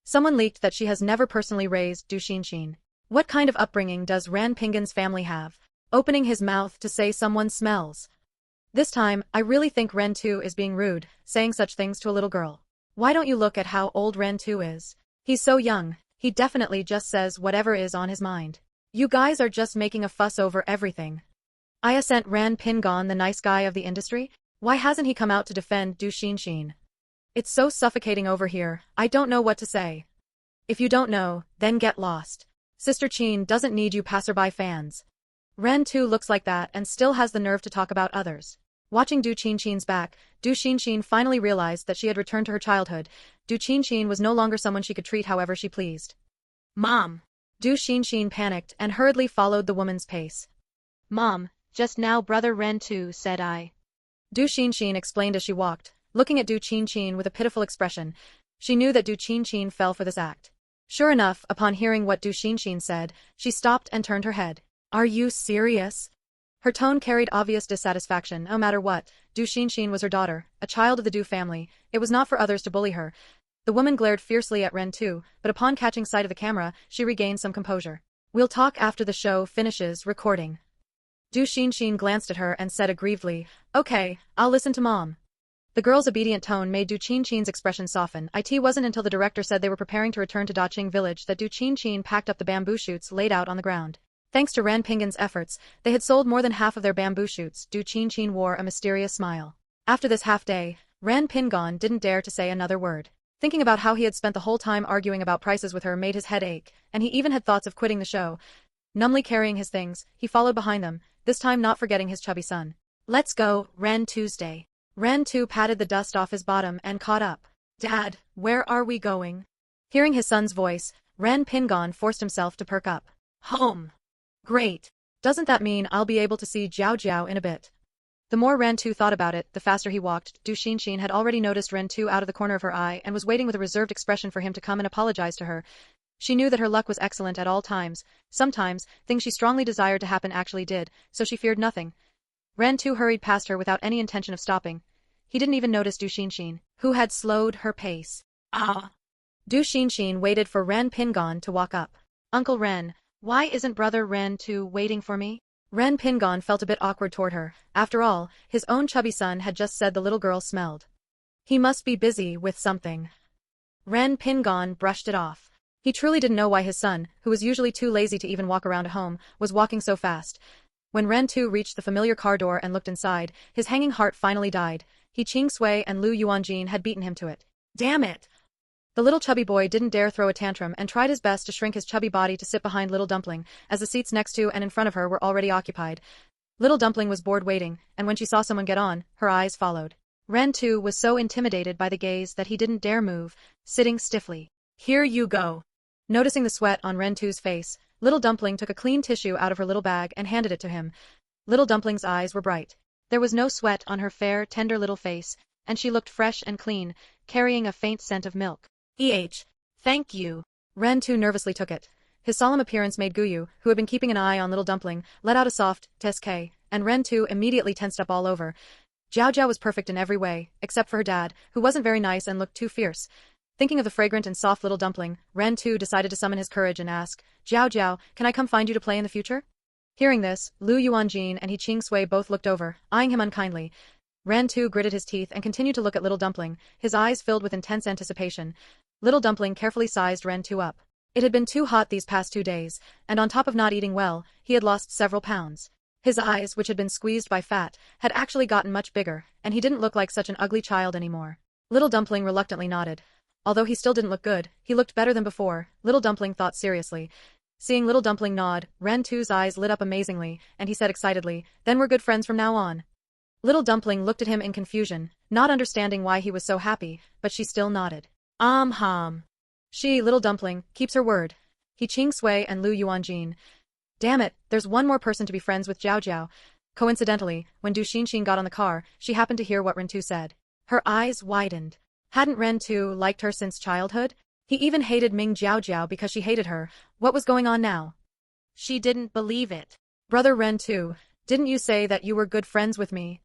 Someone leaked that she has never personally raised Du Qinchin. What kind of upbringing does Ran Pingan's family have? Opening his mouth to say someone smells. This time, I really think Ren too is being rude, saying such things to a little girl. Why don't you look at how old Ren too is? He's so young, he definitely just says whatever is on his mind. You guys are just making a fuss over everything. I sent Ran Pingon the nice guy of the industry? Why hasn't he come out to defend Du Qinchin? It's so suffocating over here, I don't know what to say. If you don't know, then get lost. Sister Qin doesn't need you passerby fans. Ren too looks like that and still has the nerve to talk about others. Watching Du Qinchin's back, Du Qinchin finally realized that she had returned to her childhood. Du Qinchin was no longer someone she could treat however she pleased. Mom! Du Qinchin panicked and hurriedly followed the woman's pace. Mom, just now brother Ren too said I. Du Qinchin explained as she walked, looking at Du Qinchin with a pitiful expression. She knew that Du Qinchin fell for this act. Sure enough, upon hearing what Du Qinchin said, she stopped and turned her head. Are you serious? Her tone carried obvious dissatisfaction. No matter what, Du Qinchin was her daughter, a child of the Du family. It was not for others to bully her. The woman glared fiercely at Ren too, but upon catching sight of the camera, she regained some composure. We'll talk after the show finishes recording. Du Qinchin glanced at her and said aggrievedly, Okay, I'll listen to Mom. The girl's obedient tone made Du Qinchin's expression soften. It wasn't until the director said they were preparing to return to Daqing village that Du Qinchin packed up the bamboo shoots laid out on the ground. Thanks to Ran Pingan's efforts, they had sold more than half of their bamboo shoots. Du Qinchin wore a mysterious smile. After this half day, Ran Pingan didn't dare to say another word. Thinking about how he had spent the whole time arguing about prices with her made his head ache, and he even had thoughts of quitting the show. Numbly carrying his things, he followed behind them, this time not forgetting his chubby son. Let's go, Ren Tuesday. Ren too patted the dust off his bottom and caught up. Dad, where are we going? Hearing his son's voice, Ren Pingon forced himself to perk up. Home. Great. Doesn't that mean I'll be able to see Jiao Jiao in a bit? The more Ren Tu thought about it, the faster he walked. Du Xinxin had already noticed Ren Tu out of the corner of her eye and was waiting with a reserved expression for him to come and apologize to her. She knew that her luck was excellent at all times. Sometimes, things she strongly desired to happen actually did, so she feared nothing. Ren Tu hurried past her without any intention of stopping. He didn't even notice Du Xinxin, who had slowed her pace. Ah! Du Xinxin waited for Ren Pingon to walk up. Uncle Ren, why isn't brother Ren Tu waiting for me? Ren Pingon felt a bit awkward toward her. After all, his own chubby son had just said the little girl smelled. He must be busy with something. Ren Pingon brushed it off. He truly didn't know why his son, who was usually too lazy to even walk around home, was walking so fast. When Ren Tu reached the familiar car door and looked inside, his hanging heart finally died. He Qing Sui and Lu Yuanjin had beaten him to it. Damn it! The little chubby boy didn't dare throw a tantrum and tried his best to shrink his chubby body to sit behind Little Dumpling, as the seats next to and in front of her were already occupied. Little Dumpling was bored waiting, and when she saw someone get on, her eyes followed. Ren Tu was so intimidated by the gaze that he didn't dare move, sitting stiffly. Here you go. Noticing the sweat on Ren Tu's face, Little Dumpling took a clean tissue out of her little bag and handed it to him. Little Dumpling's eyes were bright. There was no sweat on her fair, tender little face, and she looked fresh and clean, carrying a faint scent of milk. Thank you. Ren Tu nervously took it. His solemn appearance made Gu Yu, who had been keeping an eye on Little Dumpling, let out a soft tsk, and Ren Tu immediately tensed up all over. Jiao Jiao was perfect in every way, except for her dad, who wasn't very nice and looked too fierce. Thinking of the fragrant and soft Little Dumpling, Ren Tu decided to summon his courage and ask, Jiao Jiao, can I come find you to play in the future? Hearing this, Lu Yuanjin and He Qing Sui both looked over, eyeing him unkindly. Ren Tu gritted his teeth and continued to look at Little Dumpling, his eyes filled with intense anticipation. Little Dumpling carefully sized Ren Tu up. It had been too hot these past 2 days, and on top of not eating well, he had lost several pounds. His eyes, which had been squeezed by fat, had actually gotten much bigger, and he didn't look like such an ugly child anymore. Little Dumpling reluctantly nodded. Although he still didn't look good, he looked better than before, Little Dumpling thought seriously. Seeing Little Dumpling nod, Ren Tu's eyes lit up amazingly, and he said excitedly, then we're good friends from now on. Little Dumpling looked at him in confusion, not understanding why he was so happy, but she still nodded. She, Little Dumpling, keeps her word. He Qing Sui and Lu Yuanjin. Damn it, there's one more person to be friends with Jiao Jiao. Coincidentally, when Du Xinxin got on the car, she happened to hear what Ren Tu said. Her eyes widened. Hadn't Ren Tu liked her since childhood? He even hated Ming Jiao Jiao because she hated her. What was going on now? She didn't believe it. Brother Ren Tu, didn't you say that you were good friends with me?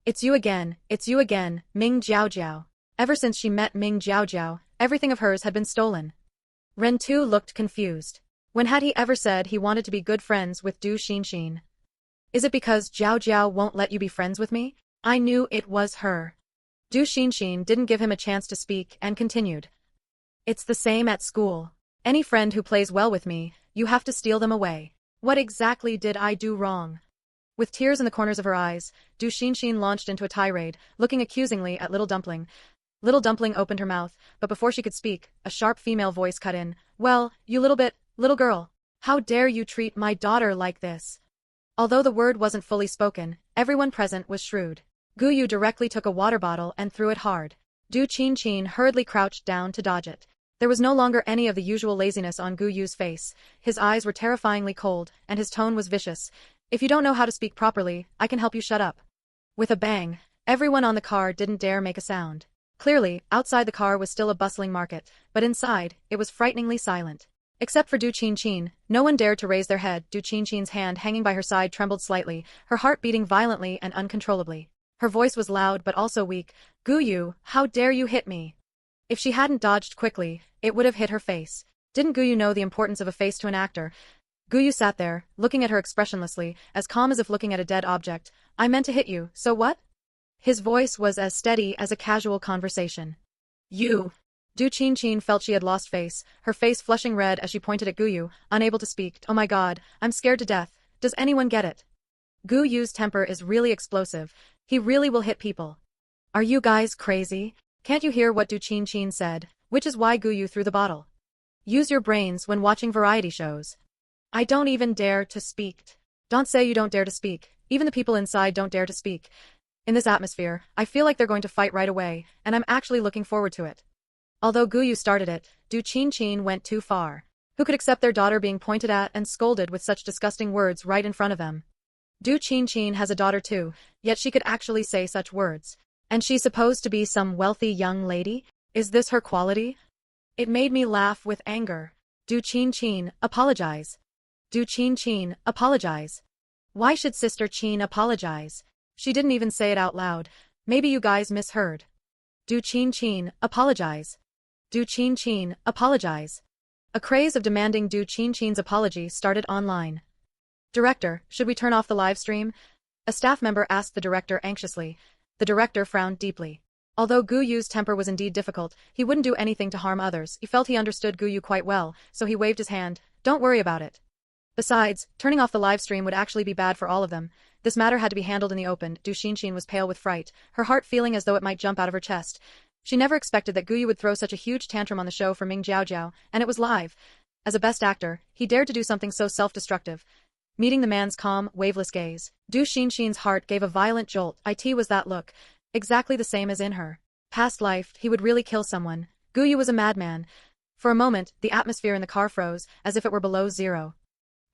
It's you again, Ming Jiao Jiao. Ever since she met Ming Jiao Jiao, everything of hers had been stolen. Ren Tu looked confused. When had he ever said he wanted to be good friends with Du Xinxin? Is it because Jiao Jiao won't let you be friends with me? I knew it was her. Du Xinxin didn't give him a chance to speak and continued. It's the same at school. Any friend who plays well with me, you have to steal them away. What exactly did I do wrong? With tears in the corners of her eyes, Du Xinxin launched into a tirade, looking accusingly at Little Dumpling. Little Dumpling opened her mouth, but before she could speak, a sharp female voice cut in. Well, you little girl. How dare you treat my daughter like this? Although the word wasn't fully spoken, everyone present was shrewd. Gu Yu directly took a water bottle and threw it hard. Du Xinxin hurriedly crouched down to dodge it. There was no longer any of the usual laziness on Gu Yu's face. His eyes were terrifyingly cold, and his tone was vicious. If you don't know how to speak properly, I can help you shut up. With a bang, everyone on the car didn't dare make a sound. Clearly, outside the car was still a bustling market, but inside, it was frighteningly silent. Except for Du Xinxin, no one dared to raise their head. Du Xinxin's hand hanging by her side trembled slightly, her heart beating violently and uncontrollably. Her voice was loud but also weak. Gu Yu, how dare you hit me? If she hadn't dodged quickly, it would have hit her face. Didn't Gu Yu know the importance of a face to an actor? Gu Yu sat there, looking at her expressionlessly, as calm as if looking at a dead object. I meant to hit you, so what? His voice was as steady as a casual conversation. You. Du Xinxin felt she had lost face, her face flushing red as she pointed at Gu Yu, unable to speak. Oh my god, I'm scared to death. Does anyone get it? Gu Yu's temper is really explosive. He really will hit people. Are you guys crazy? Can't you hear what Du Xinxin said? Which is why Gu Yu threw the bottle. Use your brains when watching variety shows. I don't even dare to speak. Don't say you don't dare to speak. Even the people inside don't dare to speak. In this atmosphere, I feel like they're going to fight right away, and I'm actually looking forward to it. Although Gu Yu started it, Du Qingqing went too far. Who could accept their daughter being pointed at and scolded with such disgusting words right in front of them? Du Qingqing has a daughter too, yet she could actually say such words. And she's supposed to be some wealthy young lady? Is this her quality? It made me laugh with anger. Du Qingqing, apologize. Du Qingqing, apologize. Why should Sister Qin apologize? She didn't even say it out loud. Maybe you guys misheard. Du Qingqing, apologize. Du Qingqing, apologize. A craze of demanding Du Qingqing's apology started online. Director, should we turn off the live stream? A staff member asked the director anxiously. The director frowned deeply. Although Gu Yu's temper was indeed difficult, he wouldn't do anything to harm others. He felt he understood Gu Yu quite well, so he waved his hand. Don't worry about it. Besides, turning off the live stream would actually be bad for all of them. This matter had to be handled in the open. Du Qingqing was pale with fright, her heart feeling as though it might jump out of her chest. She never expected that Gu Yu would throw such a huge tantrum on the show for Ming Jiao Jiao, and it was live. As a best actor, he dared to do something so self-destructive. Meeting the man's calm, waveless gaze, Du Qingqing's heart gave a violent jolt. It was that look. Exactly the same as in her past life, he would really kill someone. Gu Yu was a madman. For a moment, the atmosphere in the car froze, as if it were below zero.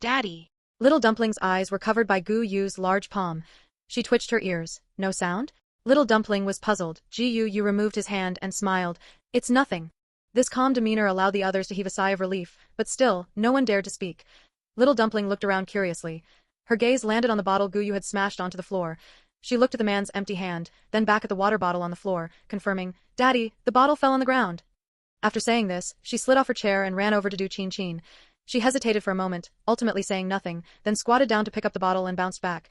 Daddy. Little Dumpling's eyes were covered by Gu Yu's large palm. She twitched her ears. No sound? Little Dumpling was puzzled. Gu Yu removed his hand and smiled. It's nothing. This calm demeanor allowed the others to heave a sigh of relief, but still, no one dared to speak. Little Dumpling looked around curiously. Her gaze landed on the bottle Gu Yu had smashed onto the floor. She looked at the man's empty hand, then back at the water bottle on the floor, confirming, Daddy, the bottle fell on the ground. After saying this, she slid off her chair and ran over to Du Qingqing. She hesitated for a moment, ultimately saying nothing, then squatted down to pick up the bottle and bounced back.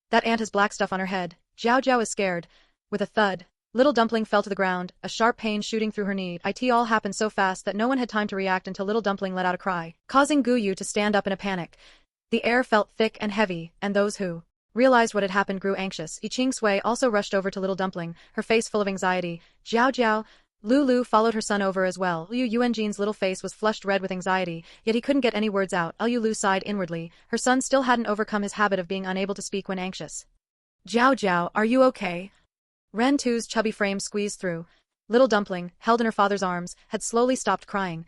That ant has black stuff on her head. Jiao Jiao is scared. With a thud, Little Dumpling fell to the ground, a sharp pain shooting through her knee. It all happened so fast that no one had time to react until Little Dumpling let out a cry, causing Gu Yu to stand up in a panic. The air felt thick and heavy, and those who realized what had happened grew anxious. Yiqing Sui also rushed over to Little Dumpling, her face full of anxiety. Jiao Jiao. Lulu followed her son over as well. Liu Yuanjin's little face was flushed red with anxiety, yet he couldn't get any words out. Liu Lu sighed inwardly. Her son still hadn't overcome his habit of being unable to speak when anxious. Jiao Jiao, are you okay? Ren Tu's chubby frame squeezed through. Little Dumpling, held in her father's arms, had slowly stopped crying.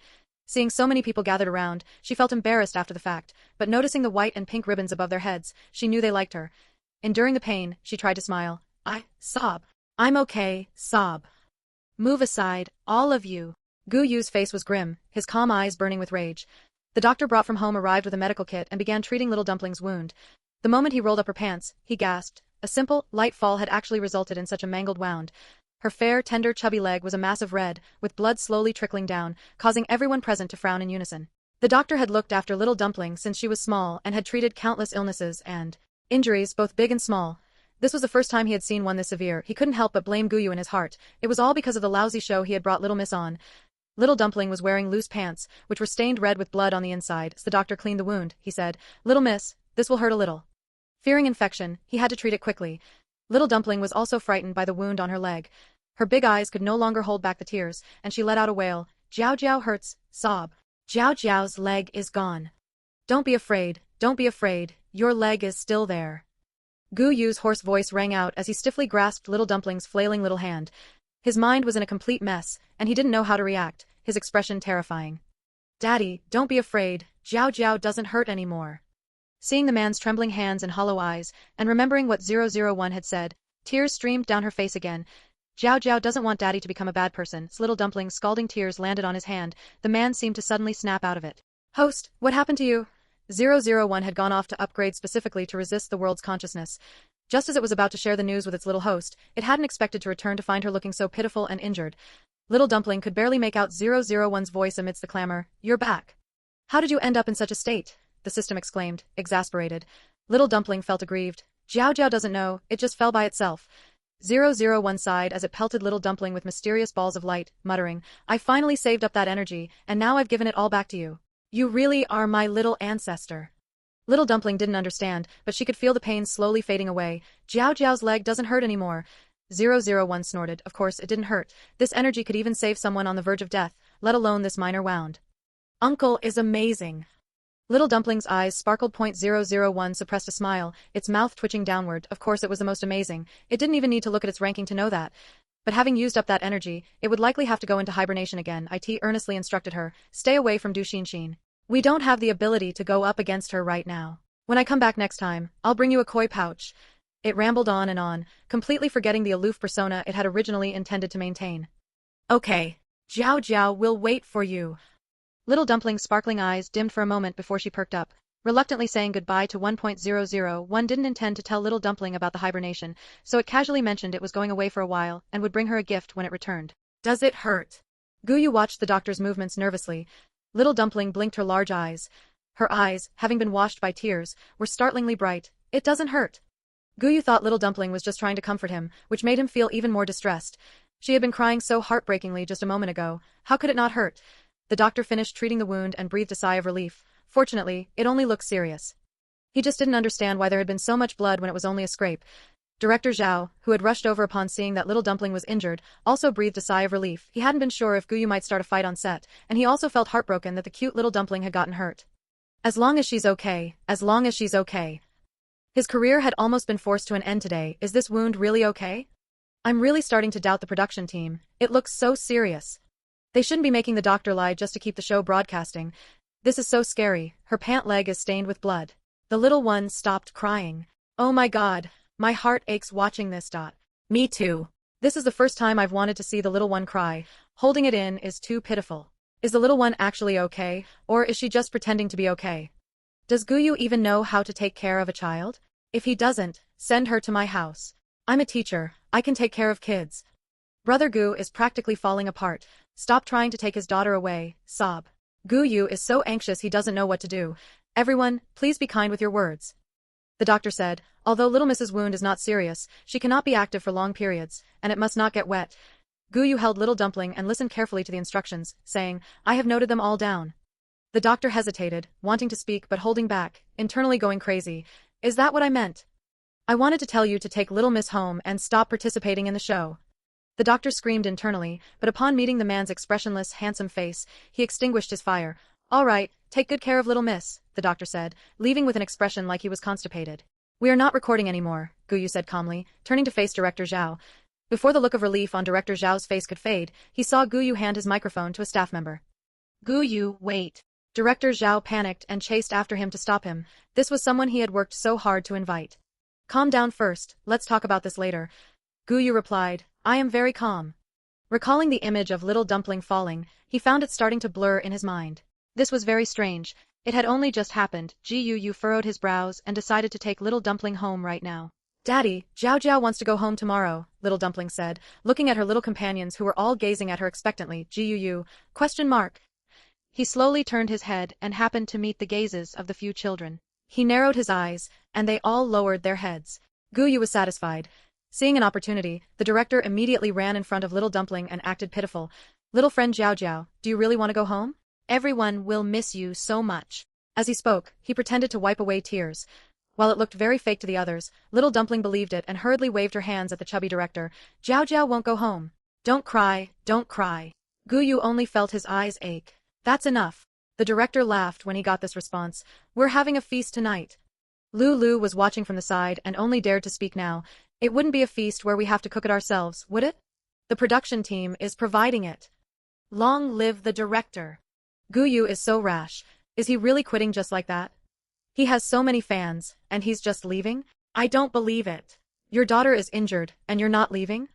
Seeing so many people gathered around, she felt embarrassed after the fact, but noticing the white and pink ribbons above their heads, she knew they liked her. Enduring the pain, she tried to smile. Sob. I'm okay, sob. Move aside, all of you. Gu Yu's face was grim, his calm eyes burning with rage. The doctor brought from home arrived with a medical kit and began treating Little Dumpling's wound. The moment he rolled up her pants, he gasped. A simple, light fall had actually resulted in such a mangled wound. Her fair, tender, chubby leg was a mass of red, with blood slowly trickling down, causing everyone present to frown in unison. The doctor had looked after Little Dumpling since she was small and had treated countless illnesses and injuries, both big and small. This was the first time he had seen one this severe. He couldn't help but blame Gu Yu in his heart. It was all because of the lousy show he had brought Little Miss on. Little Dumpling was wearing loose pants, which were stained red with blood on the inside. As the doctor cleaned the wound, he said, Little Miss, this will hurt a little. Fearing infection, he had to treat it quickly. Little Dumpling was also frightened by the wound on her leg. Her big eyes could no longer hold back the tears, and she let out a wail. Jiao Jiao hurts, sob. Jiao Jiao's leg is gone. Don't be afraid, your leg is still there. Gu Yu's hoarse voice rang out as he stiffly grasped Little Dumpling's flailing little hand. His mind was in a complete mess, and he didn't know how to react, his expression terrifying. Daddy, don't be afraid, Jiao Jiao doesn't hurt anymore. Seeing the man's trembling hands and hollow eyes, and remembering what 001 had said, tears streamed down her face again. Jiao Jiao doesn't want Daddy to become a bad person. Little Dumpling's scalding tears landed on his hand. The man seemed to suddenly snap out of it. Host, what happened to you? 001 had gone off to upgrade specifically to resist the world's consciousness. Just as it was about to share the news with its little host, it hadn't expected to return to find her looking so pitiful and injured. Little Dumpling could barely make out 001's voice amidst the clamor. You're back. How did you end up in such a state? The system exclaimed, exasperated. Little Dumpling felt aggrieved. Jiao Jiao doesn't know, it just fell by itself. 001 sighed as it pelted Little Dumpling with mysterious balls of light, muttering, I finally saved up that energy, and now I've given it all back to you. You really are my little ancestor. Little Dumpling didn't understand, but she could feel the pain slowly fading away. Jiao Jiao's leg doesn't hurt anymore. 001 snorted. Of course it didn't hurt. This energy could even save someone on the verge of death, let alone this minor wound. Uncle is amazing. Little Dumpling's eyes sparkled. 001 suppressed a smile, its mouth twitching downward. Of course it was the most amazing. It didn't even need to look at its ranking to know that. But having used up that energy, it would likely have to go into hibernation again. It earnestly instructed her, stay away from Du Xinxin. We don't have the ability to go up against her right now. When I come back next time, I'll bring you a koi pouch. It rambled on, completely forgetting the aloof persona it had originally intended to maintain. Okay. Jiao Jiao will wait for you. Little Dumpling's sparkling eyes dimmed for a moment before she perked up, reluctantly saying goodbye to 1.001 didn't intend to tell Little Dumpling about the hibernation, so it casually mentioned it was going away for a while and would bring her a gift when it returned. Does it hurt? Gu Yu watched the doctor's movements nervously. Little Dumpling blinked her large eyes. Her eyes, having been washed by tears, were startlingly bright. It doesn't hurt. Gu Yu thought Little Dumpling was just trying to comfort him, which made him feel even more distressed. She had been crying so heartbreakingly just a moment ago. How could it not hurt? The doctor finished treating the wound and breathed a sigh of relief. Fortunately, it only looked serious. He just didn't understand why there had been so much blood when it was only a scrape. Director Zhao, who had rushed over upon seeing that Little Dumpling was injured, also breathed a sigh of relief. He hadn't been sure if Gu Yu might start a fight on set, and he also felt heartbroken that the cute Little Dumpling had gotten hurt. As long as she's okay, as long as she's okay. His career had almost been forced to an end today. Is this wound really okay? I'm really starting to doubt the production team. It looks so serious. They shouldn't be making the doctor lie just to keep the show broadcasting. This is so scary. Her pant leg is stained with blood. The little one stopped crying. Oh my god. My heart aches watching this. Me too. This is the first time I've wanted to see the little one cry. Holding it in is too pitiful. Is the little one actually okay, or is she just pretending to be okay? Does Gu Yu even know how to take care of a child? If he doesn't, send her to my house. I'm a teacher. I can take care of kids. Brother Gu is practically falling apart. Stop trying to take his daughter away. Sob. Gu Yu is so anxious he doesn't know what to do. Everyone, please be kind with your words. The doctor said, although little Mrs. wound is not serious, she cannot be active for long periods, and it must not get wet. Gu Yu held Little Dumpling and listened carefully to the instructions, saying, I have noted them all down. The doctor hesitated, wanting to speak but holding back, internally going crazy. Is that what I meant? I wanted to tell you to take little Miss home and stop participating in the show. The doctor screamed internally, but upon meeting the man's expressionless, handsome face, he extinguished his fire. All right, take good care of little miss, the doctor said, leaving with an expression like he was constipated. We are not recording anymore, Gu Yu said calmly, turning to face Director Zhao. Before the look of relief on Director Zhao's face could fade, he saw Gu Yu hand his microphone to a staff member. Gu Yu, wait. Director Zhao panicked and chased after him to stop him. This was someone he had worked so hard to invite. Calm down first, let's talk about this later. Gu Yu replied, I am very calm. Recalling the image of Little Dumpling falling, he found it starting to blur in his mind. This was very strange. It had only just happened. Gu Yu furrowed his brows and decided to take Little Dumpling home right now. Daddy, Jiao Jiao wants to go home tomorrow, Little Dumpling said, looking at her little companions who were all gazing at her expectantly. Gu Yu, ? He slowly turned his head and happened to meet the gazes of the few children. He narrowed his eyes, and they all lowered their heads. Gu Yu was satisfied. Seeing an opportunity, the director immediately ran in front of Little Dumpling and acted pitiful. Little friend Jiao Jiao, do you really want to go home? Everyone will miss you so much. As he spoke, he pretended to wipe away tears. While it looked very fake to the others, Little Dumpling believed it and hurriedly waved her hands at the chubby director. Jiao Jiao won't go home. Don't cry, don't cry. Gu Yu only felt his eyes ache. That's enough. The director laughed when he got this response. We're having a feast tonight. Lu was watching from the side and only dared to speak now. It wouldn't be a feast where we have to cook it ourselves, would it? The production team is providing it. Long live the director. Gu Yu is so rash. Is he really quitting just like that? He has so many fans, and he's just leaving? I don't believe it. Your daughter is injured, and you're not leaving?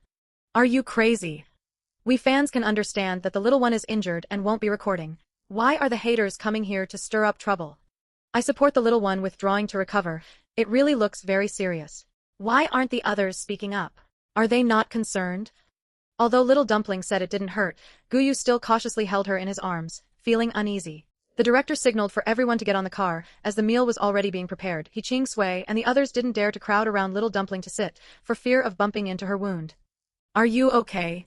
Are you crazy? We fans can understand that the little one is injured and won't be recording. Why are the haters coming here to stir up trouble? I support the little one withdrawing to recover. It really looks very serious. Why aren't the others speaking up? Are they not concerned? Although Little Dumpling said it didn't hurt, Gu Yu still cautiously held her in his arms, feeling uneasy. The director signaled for everyone to get on the car, as the meal was already being prepared. He Ching Sui and the others didn't dare to crowd around Little Dumpling to sit, for fear of bumping into her wound. Are you okay?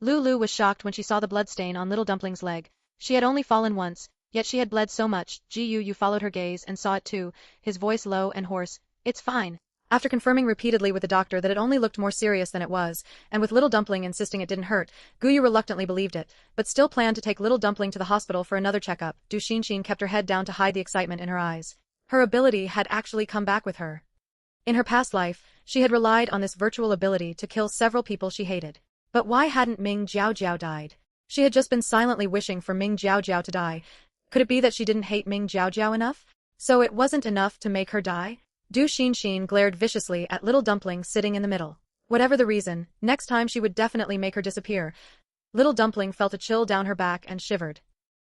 Lu was shocked when she saw the bloodstain on Little Dumpling's leg. She had only fallen once, yet she had bled so much. Gu Yu followed her gaze and saw it too, his voice low and hoarse. It's fine. After confirming repeatedly with the doctor that it only looked more serious than it was, and with Little Dumpling insisting it didn't hurt, Gu Yu reluctantly believed it, but still planned to take Little Dumpling to the hospital for another checkup. Du Xinxin kept her head down to hide the excitement in her eyes. Her ability had actually come back with her. In her past life, she had relied on this virtual ability to kill several people she hated. But why hadn't Ming Jiao Jiao died? She had just been silently wishing for Ming Jiao Jiao to die. Could it be that she didn't hate Ming Jiao Jiao enough? So it wasn't enough to make her die? Du Xinxin glared viciously at little dumpling sitting in the middle. Whatever the reason, next time she would definitely make her disappear. Little dumpling felt a chill down her back and shivered.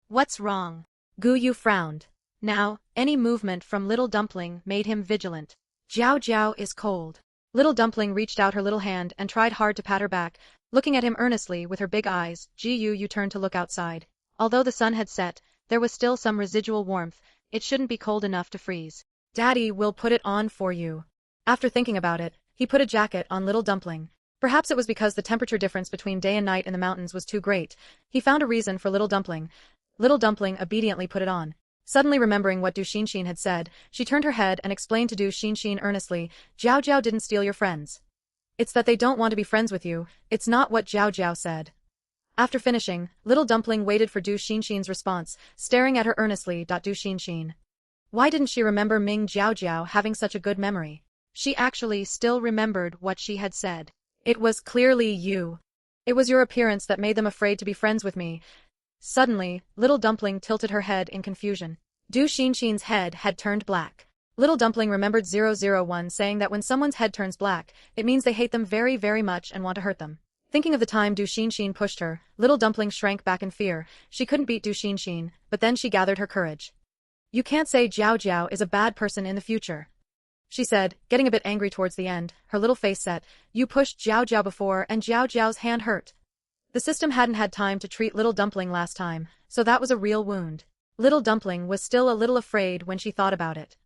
What's wrong? Gu Yu frowned. Now, any movement from little dumpling made him vigilant. Jiao Jiao is cold. Little dumpling reached out her little hand and tried hard to pat her back, looking at him earnestly with her big eyes. Gu Yu turned to look outside. Although the sun had set, there was still some residual warmth. It shouldn't be cold enough to freeze. Daddy will put it on for you. After thinking about it, he put a jacket on little dumpling. Perhaps it was because the temperature difference between day and night in the mountains was too great. He found a reason for little dumpling. Little dumpling obediently put it on. Suddenly remembering what Du Xinxin had said, she turned her head and explained to Du Xinxin earnestly, Jiao Jiao didn't steal your friends. It's that they don't want to be friends with you, it's not what Jiao Jiao said. After finishing, little dumpling waited for Du Xinxin's response, staring at her earnestly. Du Xinxin. Why didn't she remember Ming Jiao Jiao having such a good memory? She actually still remembered what she had said. It was clearly you. It was your appearance that made them afraid to be friends with me. Suddenly, little dumpling tilted her head in confusion. Du Xinxin's head had turned black. Little dumpling remembered 001 saying that when someone's head turns black, it means they hate them very, very much and want to hurt them. Thinking of the time Du Xinxin pushed her, little dumpling shrank back in fear. She couldn't beat Du Xinxin, but then she gathered her courage. You can't say Jiao Jiao is a bad person in the future, she said, getting a bit angry towards the end, her little face set. You pushed Jiao Jiao before and Jiao Jiao's hand hurt. The system hadn't had time to treat little dumpling last time, so that was a real wound. Little dumpling was still a little afraid when she thought about it.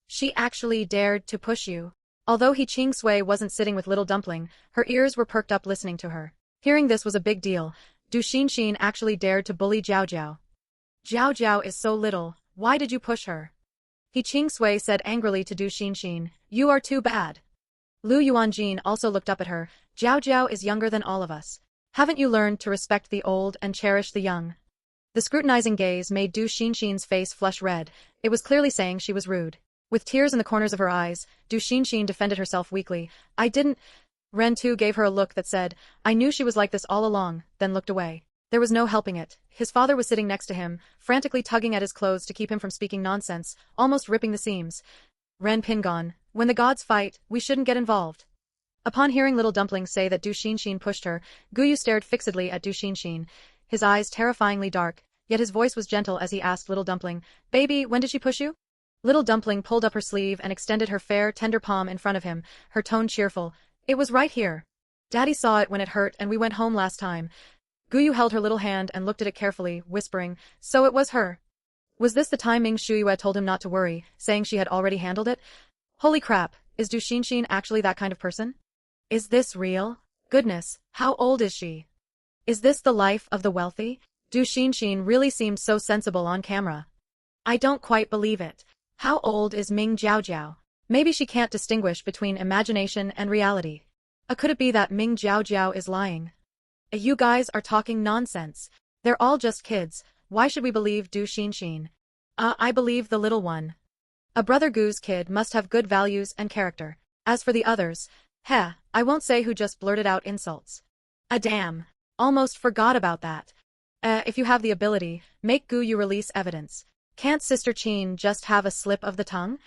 She actually dared to push you. Although He Ching Sui wasn't sitting with little dumpling, her ears were perked up listening to her. Hearing this was a big deal. Du Xinxin actually dared to bully Jiao Jiao. Jiao Jiao is so little, why did you push her? He Ching Sui said angrily to Du Xinxin, you are too bad. Lu Yuanjin also looked up at her. Jiao Jiao is younger than all of us. Haven't you learned to respect the old and cherish the young? The scrutinizing gaze made Du Xinxin's face flush red. It was clearly saying she was rude. With tears in the corners of her eyes, Du Xinxin defended herself weakly. I didn't. Ren Tu gave her a look that said, I knew she was like this all along, then looked away. There was no helping it. His father was sitting next to him, frantically tugging at his clothes to keep him from speaking nonsense, almost ripping the seams. Ren Pingon, when the gods fight, we shouldn't get involved. Upon hearing little dumpling say that Du Xinxin pushed her, Gu Yu stared fixedly at Du Xinxin, his eyes terrifyingly dark, yet his voice was gentle as he asked little dumpling, Baby, when did she push you? Little dumpling pulled up her sleeve and extended her fair, tender palm in front of him, her tone cheerful. It was right here. Daddy saw it when it hurt and we went home last time. Gu Yu held her little hand and looked at it carefully, whispering, so it was her. Was this the time Ming Shuyue told him not to worry, saying she had already handled it? Holy crap, is Du Xinxin actually that kind of person? Is this real? Goodness, how old is she? Is this the life of the wealthy? Du Xinxin really seemed so sensible on camera. I don't quite believe it. How old is Ming Jiao Jiao? Maybe she can't distinguish between imagination and reality. Could it be that Ming Jiao Jiao is lying? You guys are talking nonsense. They're all just kids. Why should we believe Du Xinxin? I believe the little one. A brother Gu's kid must have good values and character. As for the others, I won't say who just blurted out insults. Damn. Almost forgot about that. If you have the ability, make Gu Yu release evidence. Can't Sister Qin just have a slip of the tongue?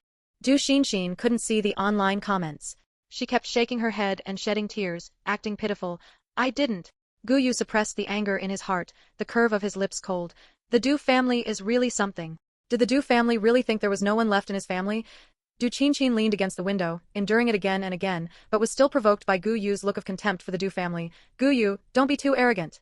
Du Xinxin couldn't see the online comments. She kept shaking her head and shedding tears, acting pitiful. I didn't. Gu Yu suppressed the anger in his heart, the curve of his lips cold. The Du family is really something. Did the Du family really think there was no one left in his family? Du Xinxin leaned against the window, enduring it again and again, but was still provoked by Gu Yu's look of contempt for the Du family. Gu Yu, don't be too arrogant.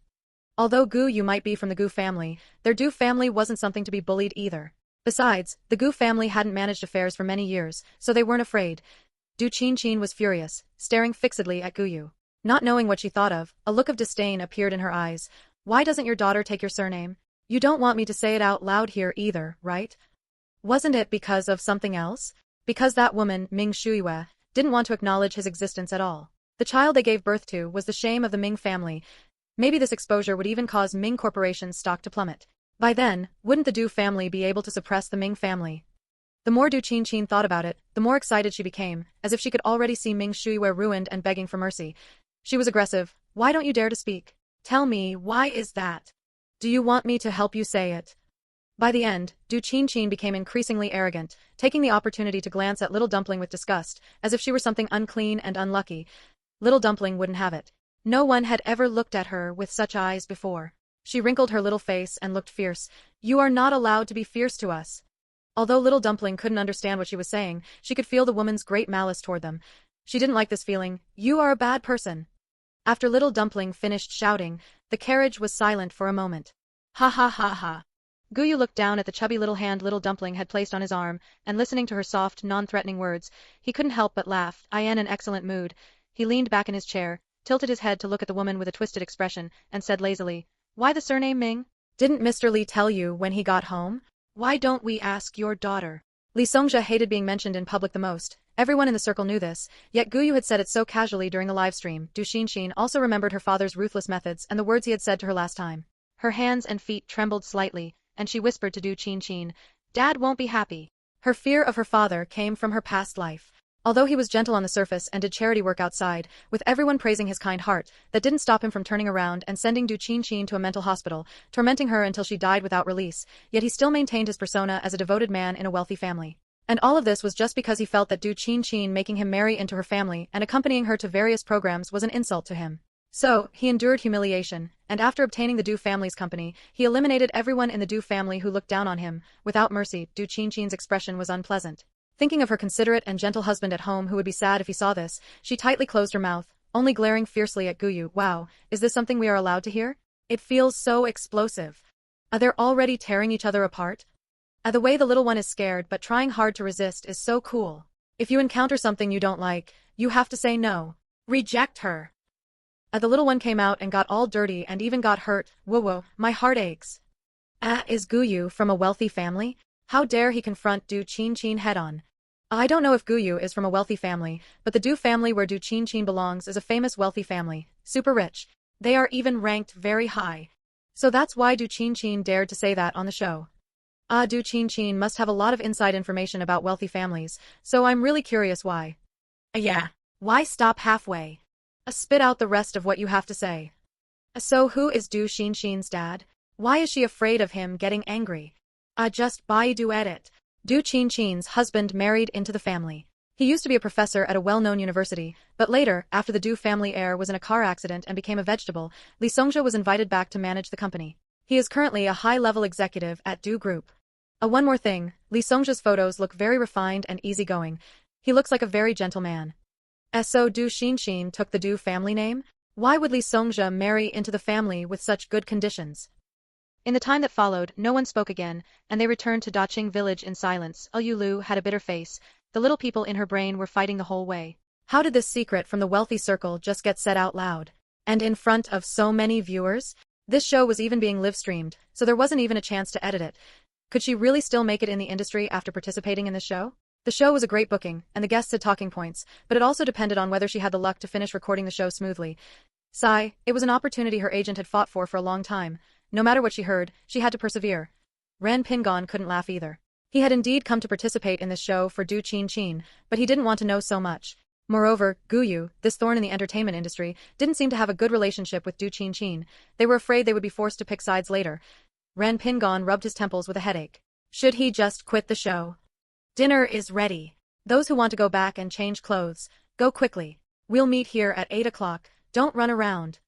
Although Gu Yu might be from the Gu family, their Du family wasn't something to be bullied either. Besides, the Gu family hadn't managed affairs for many years, so they weren't afraid. Du Xinxin was furious, staring fixedly at Gu Yu. Not knowing what she thought of, a look of disdain appeared in her eyes. Why doesn't your daughter take your surname? You don't want me to say it out loud here either, right? Wasn't it because of something else? Because that woman, Ming Shuyue, didn't want to acknowledge his existence at all. The child they gave birth to was the shame of the Ming family. Maybe this exposure would even cause Ming Corporation's stock to plummet. By then, wouldn't the Du family be able to suppress the Ming family? The more Du Xinxin thought about it, the more excited she became, as if she could already see Ming Shuyue ruined and begging for mercy. She was aggressive, Why don't you dare to speak? Tell me, why is that? Do you want me to help you say it? By the end, Du Qingqing became increasingly arrogant, taking the opportunity to glance at Little Dumpling with disgust, as if she were something unclean and unlucky. Little Dumpling wouldn't have it. No one had ever looked at her with such eyes before. She wrinkled her little face and looked fierce. You are not allowed to be fierce to us. Although Little Dumpling couldn't understand what she was saying, she could feel the woman's great malice toward them. She didn't like this feeling. You are a bad person. After Little Dumpling finished shouting, the carriage was silent for a moment. Ha ha ha ha. Gu Yu looked down at the chubby little hand Little Dumpling had placed on his arm, and listening to her soft, non-threatening words, he couldn't help but laugh. I am in an excellent mood. He leaned back in his chair, tilted his head to look at the woman with a twisted expression, and said lazily, Why the surname Ming? Didn't Mr. Li tell you when he got home? Why don't we ask your daughter? Li Songjia hated being mentioned in public the most. Everyone in the circle knew this, yet Gu Yu had said it so casually during the live stream. Du Xinxin also remembered her father's ruthless methods and the words he had said to her last time. Her hands and feet trembled slightly, and she whispered to Du Qingqin, Dad won't be happy. Her fear of her father came from her past life. Although he was gentle on the surface and did charity work outside, with everyone praising his kind heart, that didn't stop him from turning around and sending Du Qingqin to a mental hospital, tormenting her until she died without release, yet he still maintained his persona as a devoted man in a wealthy family. And all of this was just because he felt that Du Qingqin making him marry into her family and accompanying her to various programs was an insult to him. So, he endured humiliation, and after obtaining the Du family's company, he eliminated everyone in the Du family who looked down on him. Without mercy, Du Qingqin's expression was unpleasant. Thinking of her considerate and gentle husband at home who would be sad if he saw this, she tightly closed her mouth, only glaring fiercely at Gu Yu. Wow, is this something we are allowed to hear? It feels so explosive. Are they already tearing each other apart? The way the little one is scared but trying hard to resist is so cool. If you encounter something you don't like, you have to say no. Reject her. The little one came out and got all dirty and even got hurt. Whoa, my heart aches. Is Gu Yu from a wealthy family? How dare he confront Du Qingqin head-on? I don't know if Gu Yu is from a wealthy family, but the Du family where Du Qingqin belongs is a famous wealthy family, super rich. They are even ranked very high. So that's why Du Qingqin dared to say that on the show. Du Qingqin must have a lot of inside information about wealthy families, so I'm really curious why. Yeah. Why stop halfway? Spit out the rest of what you have to say. So who is Du Xinxin's dad? Why is she afraid of him getting angry? Just by do edit. Du Qingqin's husband married into the family. He used to be a professor at a well-known university, but later, after the Du family heir was in a car accident and became a vegetable, Li Songjia was invited back to manage the company. He is currently a high-level executive at Du Group. One more thing, Li Songjia's photos look very refined and easygoing. He looks like a very gentle man. So Du Xinxin took the Du family name? Why would Li Songjia marry into the family with such good conditions? In the time that followed, no one spoke again, and they returned to Daqing village in silence. Lu had a bitter face. The little people in her brain were fighting the whole way. How did this secret from the wealthy circle just get said out loud? And in front of so many viewers? This show was even being live-streamed, so there wasn't even a chance to edit it. Could she really still make it in the industry after participating in this show? The show was a great booking, and the guests had talking points, but it also depended on whether she had the luck to finish recording the show smoothly. Sigh, it was an opportunity her agent had fought for a long time. No matter what she heard, she had to persevere. Ran Pingon couldn't laugh either. He had indeed come to participate in this show for Du Qingqin, but he didn't want to know so much. Moreover, Gu Yu, this thorn in the entertainment industry, didn't seem to have a good relationship with Du Qingqin. They were afraid they would be forced to pick sides later. Ran Pingon rubbed his temples with a headache. Should he just quit the show? Dinner is ready. Those who want to go back and change clothes, go quickly. We'll meet here at 8 o'clock. Don't run around.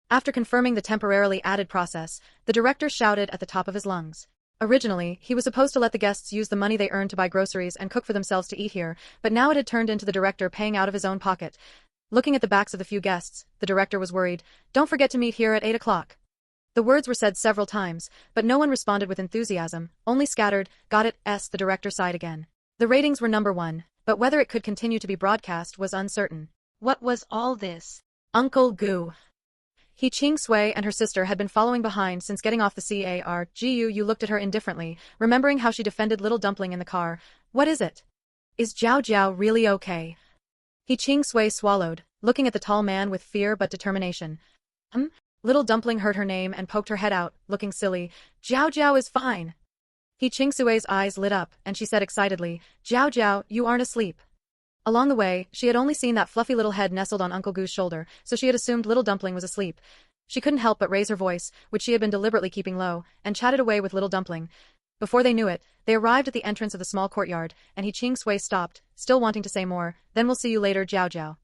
After confirming the temporarily added process, the director shouted at the top of his lungs. Originally, he was supposed to let the guests use the money they earned to buy groceries and cook for themselves to eat here, but now it had turned into the director paying out of his own pocket. Looking at the backs of the few guests, the director was worried. Don't forget to meet here at 8 o'clock. The words were said several times, but no one responded with enthusiasm, only scattered, got it, the director sighed again. The ratings were #1, but whether it could continue to be broadcast was uncertain. What was all this? Uncle Gu. He Ching Sui and her sister had been following behind since getting off the car. Gu looked at her indifferently, remembering how she defended Little Dumpling in the car. What is it? Is Jiao Jiao really okay? He Ching Sui swallowed, looking at the tall man with fear but determination. Little Dumpling heard her name and poked her head out, looking silly. Jiao Jiao is fine. He Ching Sui's eyes lit up, and she said excitedly, Jiao Jiao, you aren't asleep. Along the way, she had only seen that fluffy little head nestled on Uncle Gu's shoulder, so she had assumed little Dumpling was asleep. She couldn't help but raise her voice, which she had been deliberately keeping low, and chatted away with little Dumpling. Before they knew it, they arrived at the entrance of the small courtyard, and He Qing Sui stopped, still wanting to say more. Then we'll see you later, Jiao Jiao.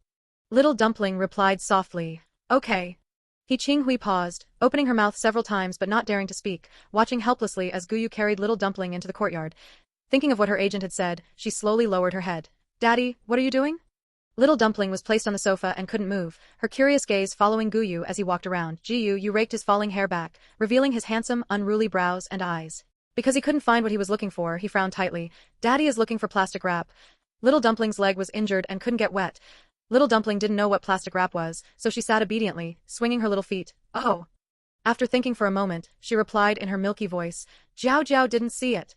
Little Dumpling replied softly. Okay. He Qing Hui paused, opening her mouth several times but not daring to speak, watching helplessly as Gu Yu carried little Dumpling into the courtyard. Thinking of what her agent had said, she slowly lowered her head. Daddy, what are you doing? Little Dumpling was placed on the sofa and couldn't move, her curious gaze following Gu Yu as he walked around. Gu Yu raked his falling hair back, revealing his handsome, unruly brows and eyes. Because he couldn't find what he was looking for, he frowned tightly. Daddy is looking for plastic wrap. Little Dumpling's leg was injured and couldn't get wet. Little Dumpling didn't know what plastic wrap was, so she sat obediently, swinging her little feet. Oh. After thinking for a moment, she replied in her milky voice. Jiao Jiao didn't see it.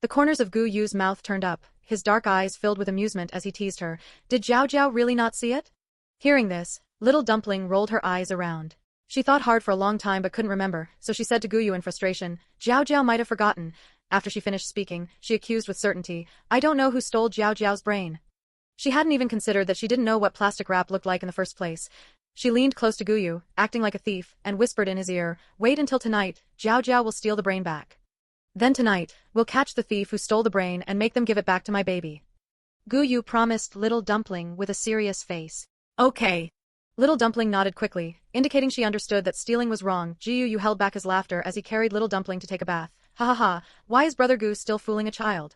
The corners of Gu Yu's mouth turned up, his dark eyes filled with amusement as he teased her. Did Jiao Jiao really not see it? Hearing this, little Dumpling rolled her eyes around. She thought hard for a long time but couldn't remember, so she said to Gu Yu in frustration, Jiao Jiao might have forgotten. After she finished speaking, she accused with certainty, I don't know who stole Jiao Jiao's brain. She hadn't even considered that she didn't know what plastic wrap looked like in the first place. She leaned close to Gu Yu, acting like a thief, and whispered in his ear, wait until tonight, Jiao Jiao will steal the brain back. Then tonight, we'll catch the thief who stole the brain and make them give it back to my baby. Gu Yu promised little Dumpling with a serious face. Okay. Little Dumpling nodded quickly, indicating she understood that stealing was wrong. Gu Yu held back his laughter as he carried little Dumpling to take a bath. Ha ha ha, why is Brother Gu still fooling a child?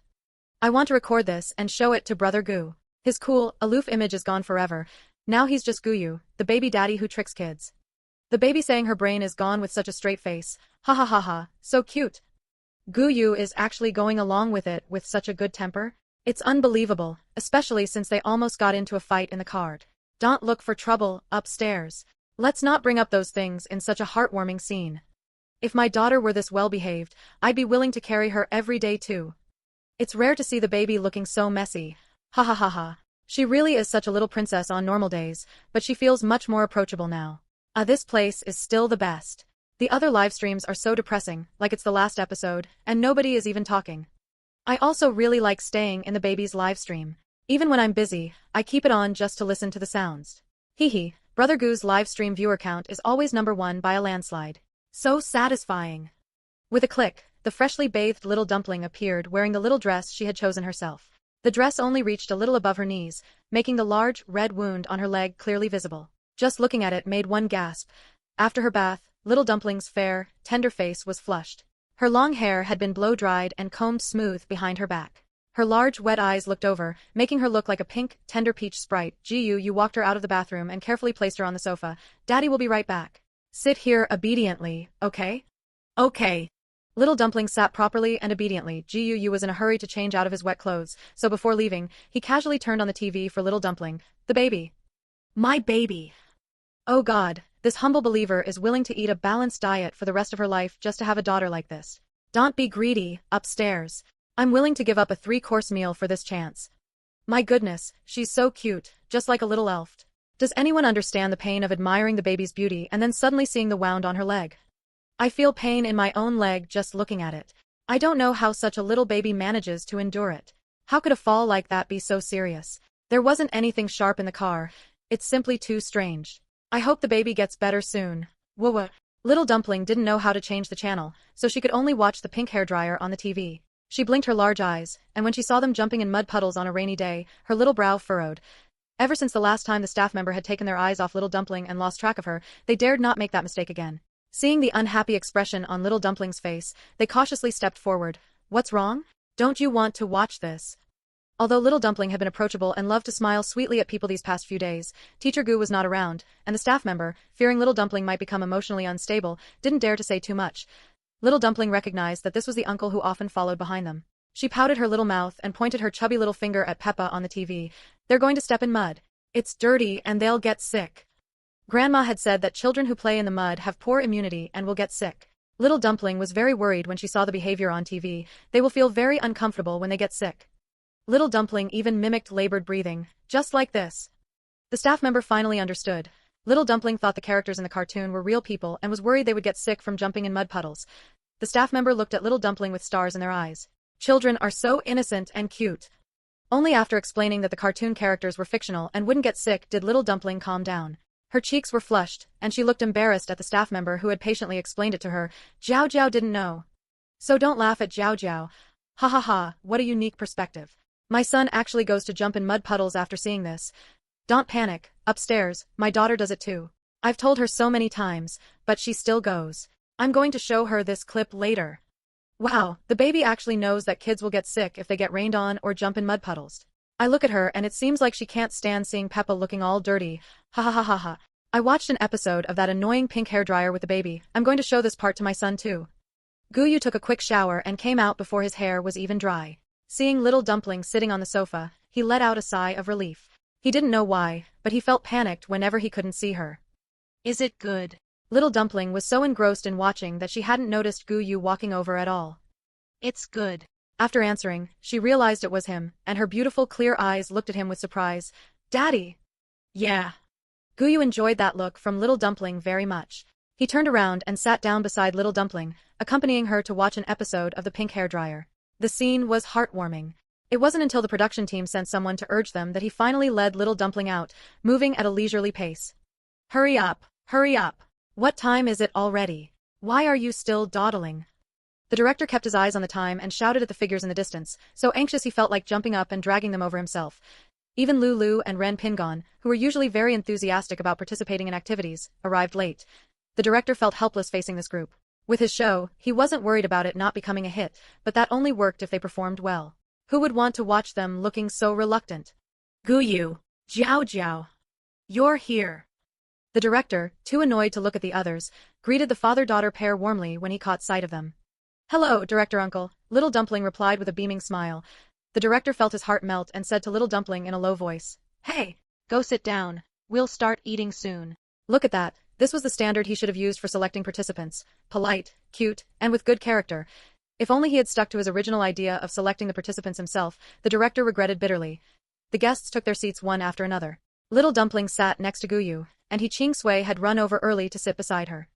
I want to record this and show it to Brother Gu. His cool, aloof image is gone forever. Now he's just Gu Yu, the baby daddy who tricks kids. The baby saying her brain is gone with such a straight face. Ha ha ha ha, so cute. Gu Yu is actually going along with it with such a good temper. It's unbelievable, especially since they almost got into a fight in the car. Don't look for trouble, upstairs. Let's not bring up those things in such a heartwarming scene. If my daughter were this well-behaved, I'd be willing to carry her every day too. It's rare to see the baby looking so messy. Ha ha ha ha. She really is such a little princess on normal days, but she feels much more approachable now. This place is still the best. The other live streams are so depressing, like it's the last episode, and nobody is even talking. I also really like staying in the baby's live stream. Even when I'm busy, I keep it on just to listen to the sounds. Hee hee, Brother Gu's live stream viewer count is always #1 by a landslide. So satisfying. With a click, the freshly bathed little Dumpling appeared wearing the little dress she had chosen herself. The dress only reached a little above her knees, making the large, red wound on her leg clearly visible. Just looking at it made one gasp. After her bath, little Dumpling's fair, tender face was flushed. Her long hair had been blow-dried and combed smooth behind her back. Her large, wet eyes looked over, making her look like a pink, tender peach sprite. Gu Yu walked her out of the bathroom and carefully placed her on the sofa. Daddy will be right back. Sit here obediently, okay? Okay. Little Dumpling sat properly and obediently. Gu Yu was in a hurry to change out of his wet clothes, so before leaving, he casually turned on the TV for little Dumpling. The baby. My baby. Oh God, this humble believer is willing to eat a balanced diet for the rest of her life just to have a daughter like this. Don't be greedy, upstairs. I'm willing to give up a 3-course meal for this chance. My goodness, she's so cute, just like a little elf. Does anyone understand the pain of admiring the baby's beauty and then suddenly seeing the wound on her leg? I feel pain in my own leg just looking at it. I don't know how such a little baby manages to endure it. How could a fall like that be so serious? There wasn't anything sharp in the car. It's simply too strange. I hope the baby gets better soon. Whoa. Little Dumpling didn't know how to change the channel, so she could only watch the pink hairdryer on the TV. She blinked her large eyes, and when she saw them jumping in mud puddles on a rainy day, her little brow furrowed. Ever since the last time the staff member had taken their eyes off little Dumpling and lost track of her, they dared not make that mistake again. Seeing the unhappy expression on little Dumpling's face, they cautiously stepped forward. What's wrong? Don't you want to watch this? Although little Dumpling had been approachable and loved to smile sweetly at people these past few days, Teacher Gu was not around, and the staff member, fearing little Dumpling might become emotionally unstable, didn't dare to say too much. Little Dumpling recognized that this was the uncle who often followed behind them. She pouted her little mouth and pointed her chubby little finger at Peppa on the TV. They're going to step in mud. It's dirty and they'll get sick. Grandma had said that children who play in the mud have poor immunity and will get sick. Little Dumpling was very worried when she saw the behavior on TV. They will feel very uncomfortable when they get sick. Little Dumpling even mimicked labored breathing, just like this. The staff member finally understood. Little Dumpling thought the characters in the cartoon were real people and was worried they would get sick from jumping in mud puddles. The staff member looked at Little Dumpling with stars in their eyes. Children are so innocent and cute. Only after explaining that the cartoon characters were fictional and wouldn't get sick did little dumpling calm down. Her cheeks were flushed, and she looked embarrassed at the staff member who had patiently explained it to her. Jiao Jiao didn't know. So don't laugh at Jiao Jiao. Ha ha ha, what a unique perspective. My son actually goes to jump in mud puddles after seeing this. Don't panic, upstairs, my daughter does it too. I've told her so many times, but she still goes. I'm going to show her this clip later. Wow, the baby actually knows that kids will get sick if they get rained on or jump in mud puddles. I look at her and it seems like she can't stand seeing Peppa looking all dirty. Ha ha ha ha ha. I watched an episode of that annoying pink hairdryer with the baby. I'm going to show this part to my son too. Gu Yu took a quick shower and came out before his hair was even dry. Seeing little dumpling sitting on the sofa, he let out a sigh of relief. He didn't know why, but he felt panicked whenever he couldn't see her. Is it good? Little dumpling was so engrossed in watching that she hadn't noticed Gu Yu walking over at all. It's good. After answering, she realized it was him, and her beautiful clear eyes looked at him with surprise. Daddy! Yeah. Gu Yu enjoyed that look from little dumpling very much. He turned around and sat down beside little dumpling, accompanying her to watch an episode of the pink hairdryer. The scene was heartwarming. It wasn't until the production team sent someone to urge them that he finally led little dumpling out, moving at a leisurely pace. Hurry up! Hurry up! What time is it already? Why are you still dawdling? The director kept his eyes on the time and shouted at the figures in the distance, so anxious he felt like jumping up and dragging them over himself. Even Lulu and Ren Pingon, who were usually very enthusiastic about participating in activities, arrived late. The director felt helpless facing this group. With his show, he wasn't worried about it not becoming a hit, but that only worked if they performed well. Who would want to watch them looking so reluctant? Gu Yu, Jiao Jiao. You're here. The director, too annoyed to look at the others, greeted the father-daughter pair warmly when he caught sight of them. Hello, Director Uncle, Little Dumpling replied with a beaming smile. The director felt his heart melt and said to Little Dumpling in a low voice, Hey, go sit down. We'll start eating soon. Look at that. This was the standard he should have used for selecting participants. Polite, cute, and with good character. If only he had stuck to his original idea of selecting the participants himself, the director regretted bitterly. The guests took their seats one after another. Little Dumpling sat next to Gu Yu, and He Ching Sui had run over early to sit beside her.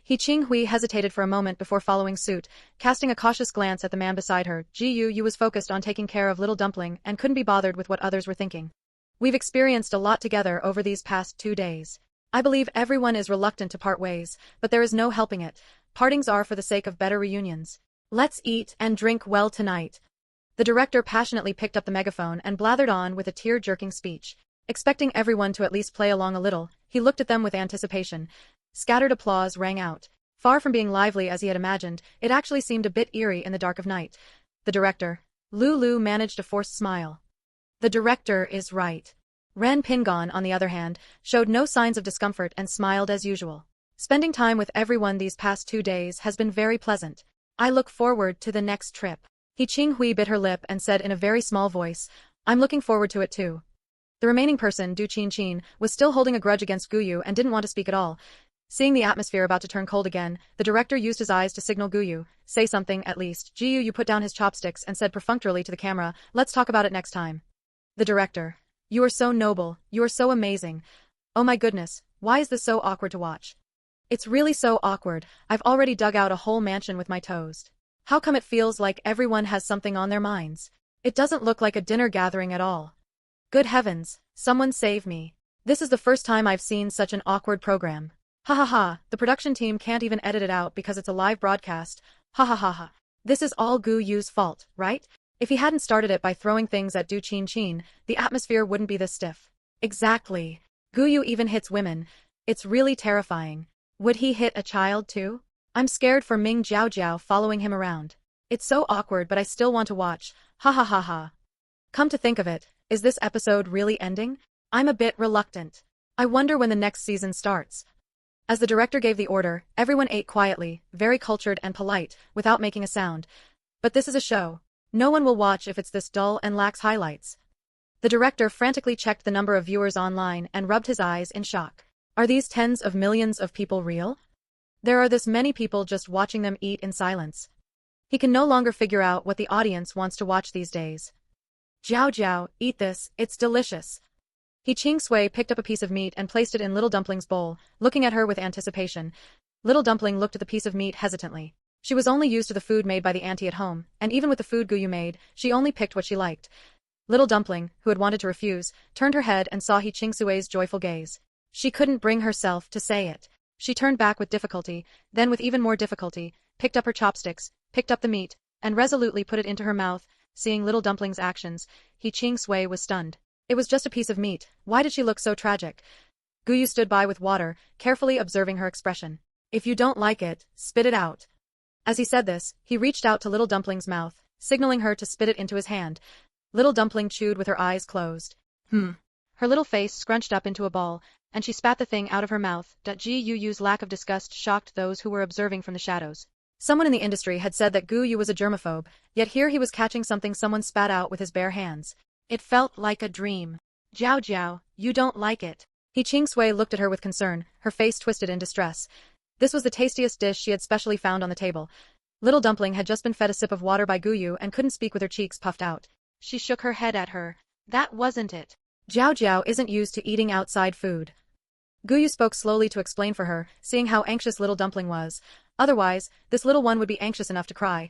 He Ching Hui hesitated for a moment before following suit, casting a cautious glance at the man beside her. Gu Yu was focused on taking care of Little Dumpling and couldn't be bothered with what others were thinking. We've experienced a lot together over these past 2 days. I believe everyone is reluctant to part ways, but there is no helping it. Partings are for the sake of better reunions. Let's eat and drink well tonight. The director passionately picked up the megaphone and blathered on with a tear-jerking speech. Expecting everyone to at least play along a little, he looked at them with anticipation. Scattered applause rang out. Far from being lively as he had imagined, it actually seemed a bit eerie in the dark of night. The director, Lulu, managed a forced smile. The director is right. Ren Pingon, on the other hand, showed no signs of discomfort and smiled as usual. Spending time with everyone these past 2 days has been very pleasant. I look forward to the next trip. He Ching Hui bit her lip and said in a very small voice, I'm looking forward to it too. The remaining person, Du Chin Chin, was still holding a grudge against Gu Yu and didn't want to speak at all. Seeing the atmosphere about to turn cold again, the director used his eyes to signal Gu Yu, say something at least. Gu Yu put down his chopsticks and said perfunctorily to the camera, let's talk about it next time. The director. You are so noble, you are so amazing. Oh my goodness, why is this so awkward to watch? It's really so awkward, I've already dug out a whole mansion with my toast. How come it feels like everyone has something on their minds? It doesn't look like a dinner gathering at all. Good heavens, someone save me. This is the first time I've seen such an awkward program. Ha ha ha, the production team can't even edit it out because it's a live broadcast. Ha ha ha ha. This is all Gu Yu's fault, right? If he hadn't started it by throwing things at Du Chin Chin, the atmosphere wouldn't be this stiff. Exactly. Gu Yu even hits women. It's really terrifying. Would he hit a child too? I'm scared for Ming Jiao Jiao following him around. It's so awkward but I still want to watch. Ha ha ha ha. Come to think of it, is this episode really ending? I'm a bit reluctant. I wonder when the next season starts. As the director gave the order, everyone ate quietly, very cultured and polite, without making a sound. But this is a show. No one will watch if it's this dull and lacks highlights. The director frantically checked the number of viewers online and rubbed his eyes in shock. Are these tens of millions of people real? There are this many people just watching them eat in silence. He can no longer figure out what the audience wants to watch these days. Jiao Jiao, eat this, it's delicious. He Ching Sui picked up a piece of meat and placed it in Little Dumpling's bowl, looking at her with anticipation. Little Dumpling looked at the piece of meat hesitantly. She was only used to the food made by the auntie at home, and even with the food Gu Yu made, she only picked what she liked. Little Dumpling, who had wanted to refuse, turned her head and saw He Qingsui's joyful gaze. She couldn't bring herself to say it. She turned back with difficulty, then with even more difficulty, picked up her chopsticks, picked up the meat, and resolutely put it into her mouth. Seeing Little Dumpling's actions, He Qingsui was stunned. It was just a piece of meat. Why did she look so tragic? Gu Yu stood by with water, carefully observing her expression. If you don't like it, spit it out. As he said this, he reached out to Little Dumpling's mouth, signaling her to spit it into his hand. Little Dumpling chewed with her eyes closed. Her little face scrunched up into a ball, and she spat the thing out of her mouth. Gu Yu's lack of disgust shocked those who were observing from the shadows. Someone in the industry had said that Gu Yu was a germaphobe, yet here he was catching something someone spat out with his bare hands. It felt like a dream. Jiao Jiao, you don't like it. He Qingsui looked at her with concern, her face twisted in distress. This was the tastiest dish she had specially found on the table. Little Dumpling had just been fed a sip of water by Gu Yu and couldn't speak with her cheeks puffed out. She shook her head at her. That wasn't it. Jiao Jiao isn't used to eating outside food. Gu Yu spoke slowly to explain for her, seeing how anxious Little Dumpling was. Otherwise, this little one would be anxious enough to cry.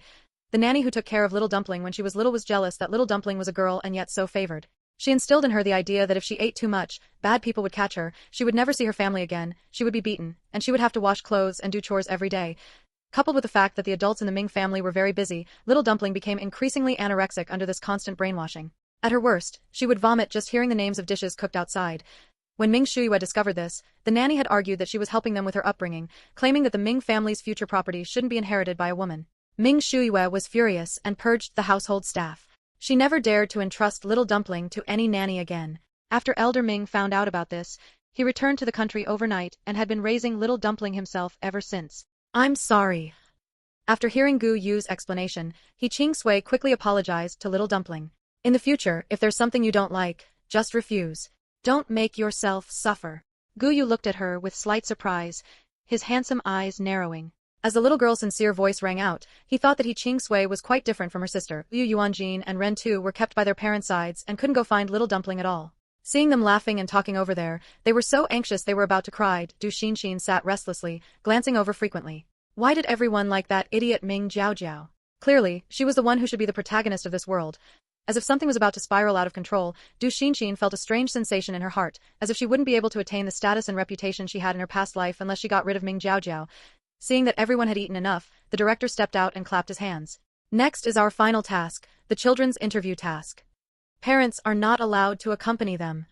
The nanny who took care of Little Dumpling when she was little was jealous that Little Dumpling was a girl and yet so favored. She instilled in her the idea that if she ate too much, bad people would catch her, she would never see her family again, she would be beaten, and she would have to wash clothes and do chores every day. Coupled with the fact that the adults in the Ming family were very busy, Little Dumpling became increasingly anorexic under this constant brainwashing. At her worst, she would vomit just hearing the names of dishes cooked outside. When Ming Shuyue discovered this, the nanny had argued that she was helping them with her upbringing, claiming that the Ming family's future property shouldn't be inherited by a woman. Ming Shuyue was furious and purged the household staff. She never dared to entrust Little Dumpling to any nanny again. After Elder Ming found out about this, he returned to the country overnight and had been raising Little Dumpling himself ever since. I'm sorry. After hearing Gu Yu's explanation, He Qingsui quickly apologized to Little Dumpling. In the future, if there's something you don't like, just refuse. Don't make yourself suffer. Gu Yu looked at her with slight surprise, his handsome eyes narrowing. As the little girl's sincere voice rang out, he thought that He Qingsui was quite different from her sister. Yu Yuanjin and Ren Tu were kept by their parents' sides and couldn't go find Little Dumpling at all. Seeing them laughing and talking over there, they were so anxious they were about to cry. Du Xinxin sat restlessly, glancing over frequently. Why did everyone like that idiot Ming Jiao Jiao? Clearly, she was the one who should be the protagonist of this world. As if something was about to spiral out of control, Du Xinxin felt a strange sensation in her heart, as if she wouldn't be able to attain the status and reputation she had in her past life unless she got rid of Ming Jiao Jiao. Seeing that everyone had eaten enough, the director stepped out and clapped his hands. Next is our final task, the children's interview task. Parents are not allowed to accompany them.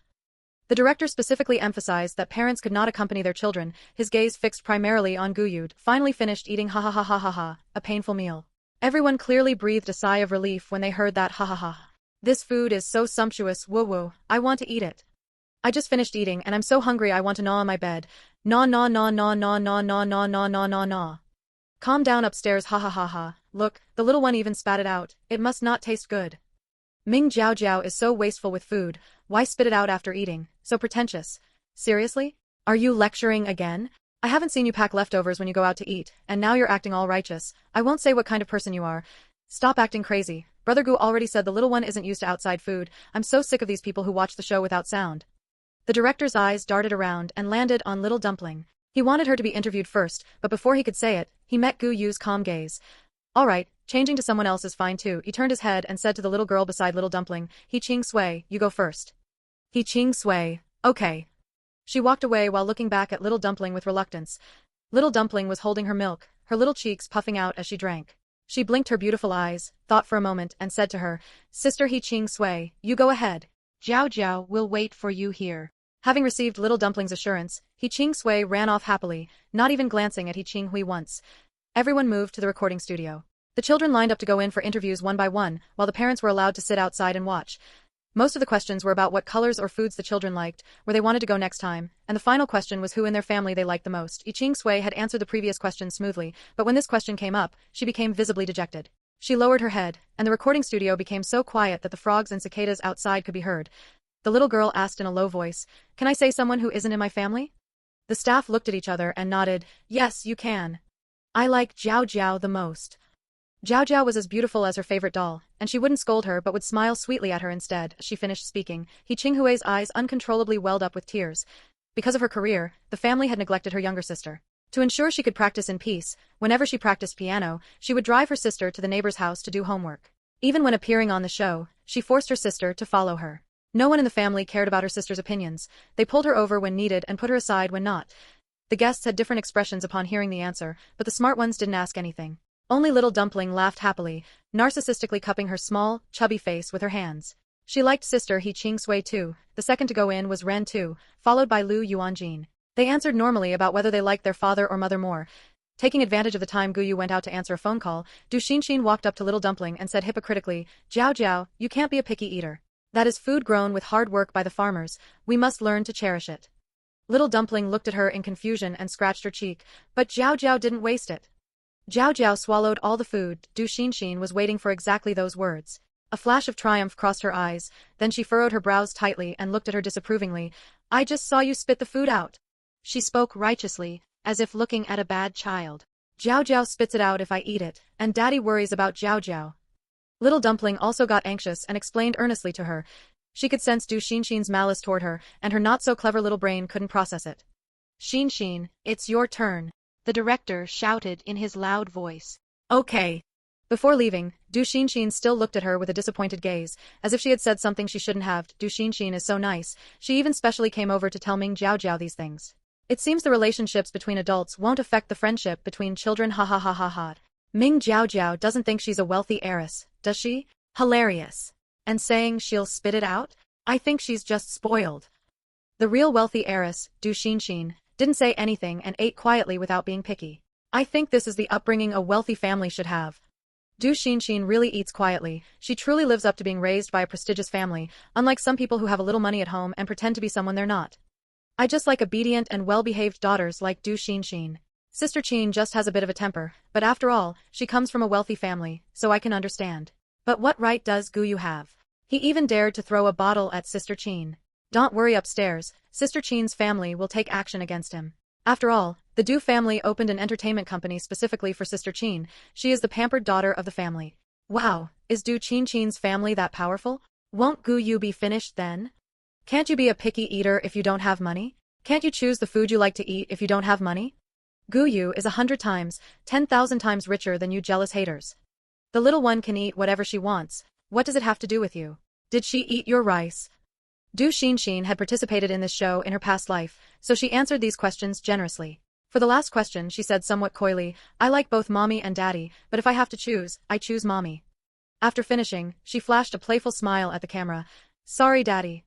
The director specifically emphasized that parents could not accompany their children, his gaze fixed primarily on Gu Yu, finally finished eating ha ha ha ha ha ha, a painful meal. Everyone clearly breathed a sigh of relief when they heard that ha ha ha. This food is so sumptuous, woo woo, I want to eat it. I just finished eating and I'm so hungry I want to gnaw on my bed. Gnaw gnaw gnaw gnaw gnaw gnaw gnaw gnaw gnaw gnaw gnaw gnaw. Calm down upstairs ha ha ha ha, look, the little one even spat it out, it must not taste good. Ming Jiao Jiao is so wasteful with food, why spit it out after eating, so pretentious. Seriously? Are you lecturing again? I haven't seen you pack leftovers when you go out to eat, and now you're acting all righteous. I won't say what kind of person you are. Stop acting crazy. Brother Gu already said the little one isn't used to outside food. I'm so sick of these people who watch the show without sound. The director's eyes darted around and landed on Little Dumpling. He wanted her to be interviewed first, but before he could say it, he met Gu Yu's calm gaze. All right, changing to someone else is fine too. He turned his head and said to the little girl beside Little Dumpling, He Qingsui, you go first. He Qingsui, okay. She walked away while looking back at Little Dumpling with reluctance. Little Dumpling was holding her milk, her little cheeks puffing out as she drank. She blinked her beautiful eyes, thought for a moment, and said to her, Sister He Qingsui, you go ahead. Jiao Jiao will wait for you here. Having received Little Dumpling's assurance, He Qingsui ran off happily, not even glancing at He Qinghui once. Everyone moved to the recording studio. The children lined up to go in for interviews one by one, while the parents were allowed to sit outside and watch. Most of the questions were about what colors or foods the children liked, where they wanted to go next time, and the final question was who in their family they liked the most. He Qingsui had answered the previous question smoothly, but when this question came up, she became visibly dejected. She lowered her head, and the recording studio became so quiet that the frogs and cicadas outside could be heard. The little girl asked in a low voice, Can I say someone who isn't in my family? The staff looked at each other and nodded, Yes, you can. I like Jiao Jiao the most. Jiao Jiao was as beautiful as her favorite doll, and she wouldn't scold her but would smile sweetly at her instead. As she finished speaking, He Qinghui's eyes uncontrollably welled up with tears. Because of her career, the family had neglected her younger sister. To ensure she could practice in peace, whenever she practiced piano, she would drive her sister to the neighbor's house to do homework. Even when appearing on the show, she forced her sister to follow her. No one in the family cared about her sister's opinions. They pulled her over when needed and put her aside when not. The guests had different expressions upon hearing the answer, but the smart ones didn't ask anything. Only little Dumpling laughed happily, narcissistically cupping her small, chubby face with her hands. She liked sister He Ching Sui too. The second to go in was Ren Tu, followed by Lu Yuanjin. They answered normally about whether they liked their father or mother more. Taking advantage of the time Gu Yu went out to answer a phone call, Du Xinxin walked up to little Dumpling and said hypocritically, Jiao Jiao, you can't be a picky eater. That is food grown with hard work by the farmers. We must learn to cherish it. Little Dumpling looked at her in confusion and scratched her cheek, but Jiao Jiao didn't waste it. Jiao Jiao swallowed all the food. Du Xinxin was waiting for exactly those words. A flash of triumph crossed her eyes, then she furrowed her brows tightly and looked at her disapprovingly. I just saw you spit the food out. She spoke righteously, as if looking at a bad child. Jiao Jiao spits it out if I eat it, and Daddy worries about Jiao Jiao. Little Dumpling also got anxious and explained earnestly to her. She could sense Du Xinxin's malice toward her, and her not-so-clever little brain couldn't process it. Xinxin, it's your turn, the director shouted in his loud voice. Okay. Before leaving, Du Xinxin still looked at her with a disappointed gaze, as if she had said something she shouldn't have. Du Xinxin is so nice, she even specially came over to tell Ming Jiao Jiao these things. It seems the relationships between adults won't affect the friendship between children, ha ha ha ha ha. Ming Jiao Jiao doesn't think she's a wealthy heiress, does she? Hilarious. And saying she'll spit it out? I think she's just spoiled. The real wealthy heiress, Du Xinxin, didn't say anything and ate quietly without being picky. I think this is the upbringing a wealthy family should have. Du Xinxin really eats quietly. She truly lives up to being raised by a prestigious family, unlike some people who have a little money at home and pretend to be someone they're not. I just like obedient and well-behaved daughters like Du Xinxin. Sister Qin just has a bit of a temper, but after all, she comes from a wealthy family, so I can understand. But what right does Gu Yu have? He even dared to throw a bottle at Sister Qin. Don't worry upstairs, Sister Qin's family will take action against him. After all, the Du family opened an entertainment company specifically for Sister Qin. She is the pampered daughter of the family. Wow, is Du Qin's family that powerful? Won't Gu Yu be finished then? Can't you be a picky eater if you don't have money? Can't you choose the food you like to eat if you don't have money? Gu Yu is 100 times, 10,000 times richer than you jealous haters. The little one can eat whatever she wants. What does it have to do with you? Did she eat your rice? Du Xinxin had participated in this show in her past life, so she answered these questions generously. For the last question she said somewhat coyly, I like both mommy and daddy, but if I have to choose, I choose mommy. After finishing, she flashed a playful smile at the camera. Sorry daddy.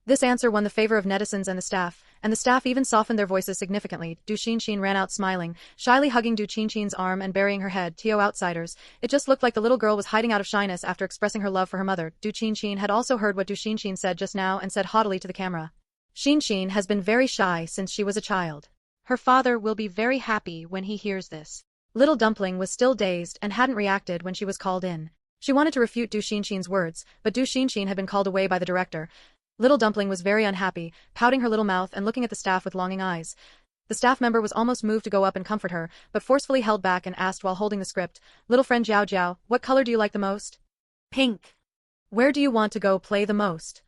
This answer won the favor of netizens and the staff even softened their voices significantly. Du Xinxin ran out smiling, shyly hugging Du Xinxin's arm and burying her head. To outsiders, it just looked like the little girl was hiding out of shyness after expressing her love for her mother. Du Xinxin had also heard what Du Xinxin said just now and said haughtily to the camera. Xinxin has been very shy since she was a child. Her father will be very happy when he hears this. Little Dumpling was still dazed and hadn't reacted when she was called in. She wanted to refute Du Xinxin's words, but Du Xinxin had been called away by the director. Little Dumpling was very unhappy, pouting her little mouth and looking at the staff with longing eyes. The staff member was almost moved to go up and comfort her, but forcefully held back and asked while holding the script, Little friend Jiao Jiao, what color do you like the most? Pink. Where do you want to go play the most?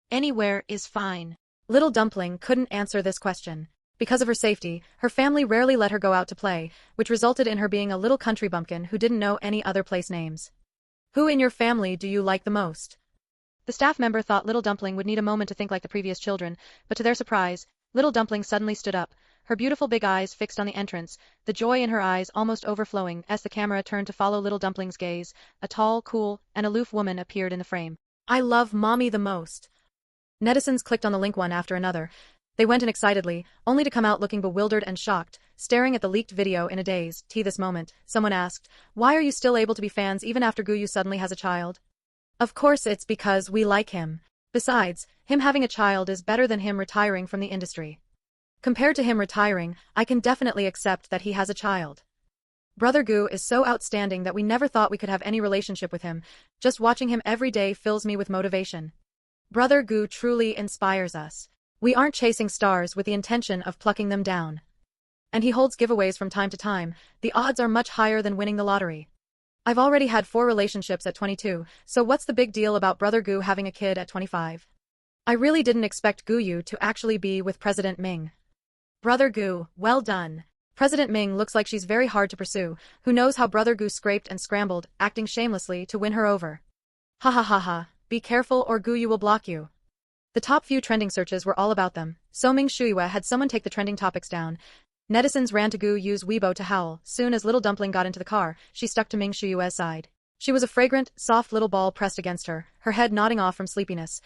Anywhere is fine. Little Dumpling couldn't answer this question. Because of her safety, her family rarely let her go out to play, which resulted in her being a little country bumpkin who didn't know any other place names. Who in your family do you like the most? The staff member thought Little Dumpling would need a moment to think like the previous children, but to their surprise, Little Dumpling suddenly stood up, her beautiful big eyes fixed on the entrance, the joy in her eyes almost overflowing. As the camera turned to follow Little Dumpling's gaze, a tall, cool, and aloof woman appeared in the frame. I love mommy the most. Netizens clicked on the link one after another. They went in excitedly, only to come out looking bewildered and shocked, staring at the leaked video in a daze. This moment, someone asked, why are you still able to be fans even after Gu Yu suddenly has a child? Of course it's because we like him. Besides, him having a child is better than him retiring from the industry. Compared to him retiring, I can definitely accept that he has a child. Brother Gu is so outstanding that we never thought we could have any relationship with him. Just watching him every day fills me with motivation. Brother Gu truly inspires us. We aren't chasing stars with the intention of plucking them down. And he holds giveaways from time to time. The odds are much higher than winning the lottery. I've already had 4 relationships at 22, so what's the big deal about Brother Gu having a kid at 25? I really didn't expect Gu Yu to actually be with President Ming. Brother Gu, well done. President Ming looks like she's very hard to pursue. Who knows how Brother Gu scraped and scrambled, acting shamelessly to win her over. Ha ha ha ha, be careful or Gu Yu will block you. The top few trending searches were all about them, so Ming Shuiwe had someone take the trending topics down. Netizens ran to Gu Yu's Weibo to howl. Soon as little dumpling got into the car, she stuck to Ming Shuiwe's side. She was a fragrant, soft little ball pressed against her head nodding off from sleepiness.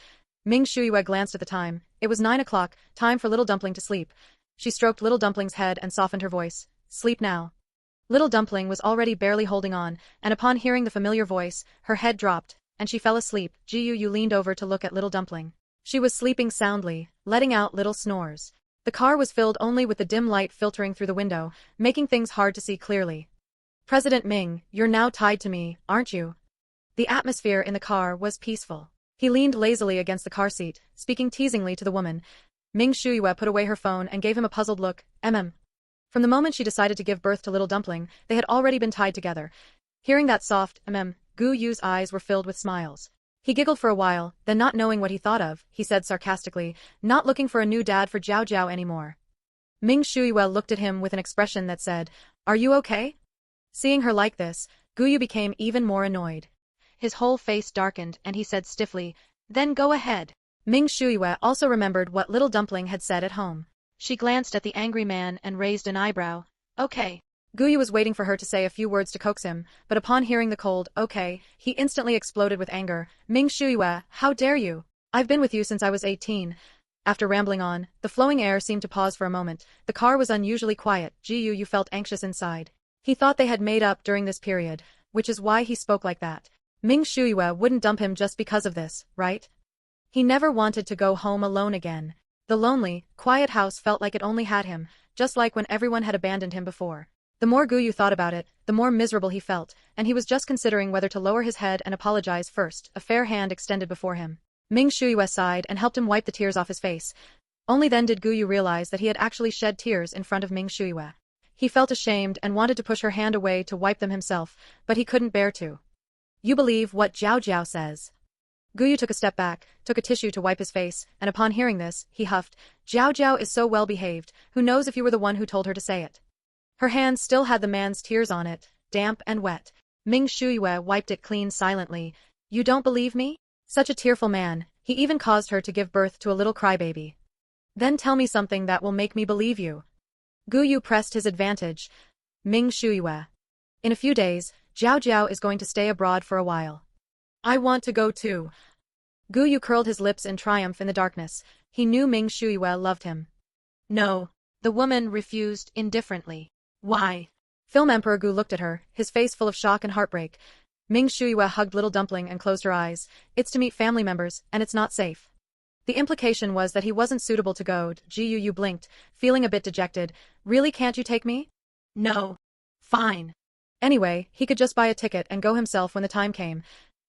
Ming Shuiwe glanced at the time. It was 9 o'clock, time for little dumpling to sleep. She stroked little dumpling's head and softened her voice. Sleep now. Little dumpling was already barely holding on, and upon hearing the familiar voice, her head dropped, and she fell asleep. Gu Yu leaned over to look at little dumpling. She was sleeping soundly, letting out little snores. The car was filled only with the dim light filtering through the window, making things hard to see clearly. President Ming, you're now tied to me, aren't you? The atmosphere in the car was peaceful. He leaned lazily against the car seat, speaking teasingly to the woman. Ming Shuiwe put away her phone and gave him a puzzled look. From the moment she decided to give birth to little dumpling, they had already been tied together. Hearing that soft Gu Yu's eyes were filled with smiles. He giggled for a while, then not knowing what he thought of, he said sarcastically, not looking for a new dad for Jiao Jiao anymore. Ming Shuiwe looked at him with an expression that said, are you okay? Seeing her like this, Gu Yu became even more annoyed. His whole face darkened and he said stiffly, then go ahead. Ming Shuiwe also remembered what little dumpling had said at home. She glanced at the angry man and raised an eyebrow. Okay. Gu Yu was waiting for her to say a few words to coax him, but upon hearing the cold, okay, he instantly exploded with anger. Ming Shuiwe, how dare you? I've been with you since I was 18. After rambling on, the flowing air seemed to pause for a moment. The car was unusually quiet. Gu Yu felt anxious inside. He thought they had made up during this period, which is why he spoke like that. Ming Shuiwe wouldn't dump him just because of this, right? He never wanted to go home alone again. The lonely, quiet house felt like it only had him, just like when everyone had abandoned him before. The more Gu Yu thought about it, the more miserable he felt, and he was just considering whether to lower his head and apologize first. A fair hand extended before him. Ming Shuiwe sighed and helped him wipe the tears off his face. Only then did Gu Yu realize that he had actually shed tears in front of Ming Shuiwe. He felt ashamed and wanted to push her hand away to wipe them himself, but he couldn't bear to. You believe what Jiao Jiao says? Gu Yu took a step back, took a tissue to wipe his face, and upon hearing this, he huffed, Jiao Jiao is so well behaved, who knows if you were the one who told her to say it. Her hand still had the man's tears on it, damp and wet. Ming Shuiwe wiped it clean silently. You don't believe me? Such a tearful man, he even caused her to give birth to a little crybaby. Then tell me something that will make me believe you. Gu Yu pressed his advantage. Ming Shuiwe. In a few days, Jiao Jiao is going to stay abroad for a while. I want to go too. Gu Yu curled his lips in triumph in the darkness. He knew Ming Shuiwe loved him. No. The woman refused indifferently. Why? Film Emperor Gu looked at her, his face full of shock and heartbreak. Ming Shuiwe hugged little dumpling and closed her eyes. It's to meet family members, and it's not safe. The implication was that he wasn't suitable to go. Gu Yu blinked, feeling a bit dejected. Really, can't you take me? No. Fine. Anyway, he could just buy a ticket and go himself when the time came.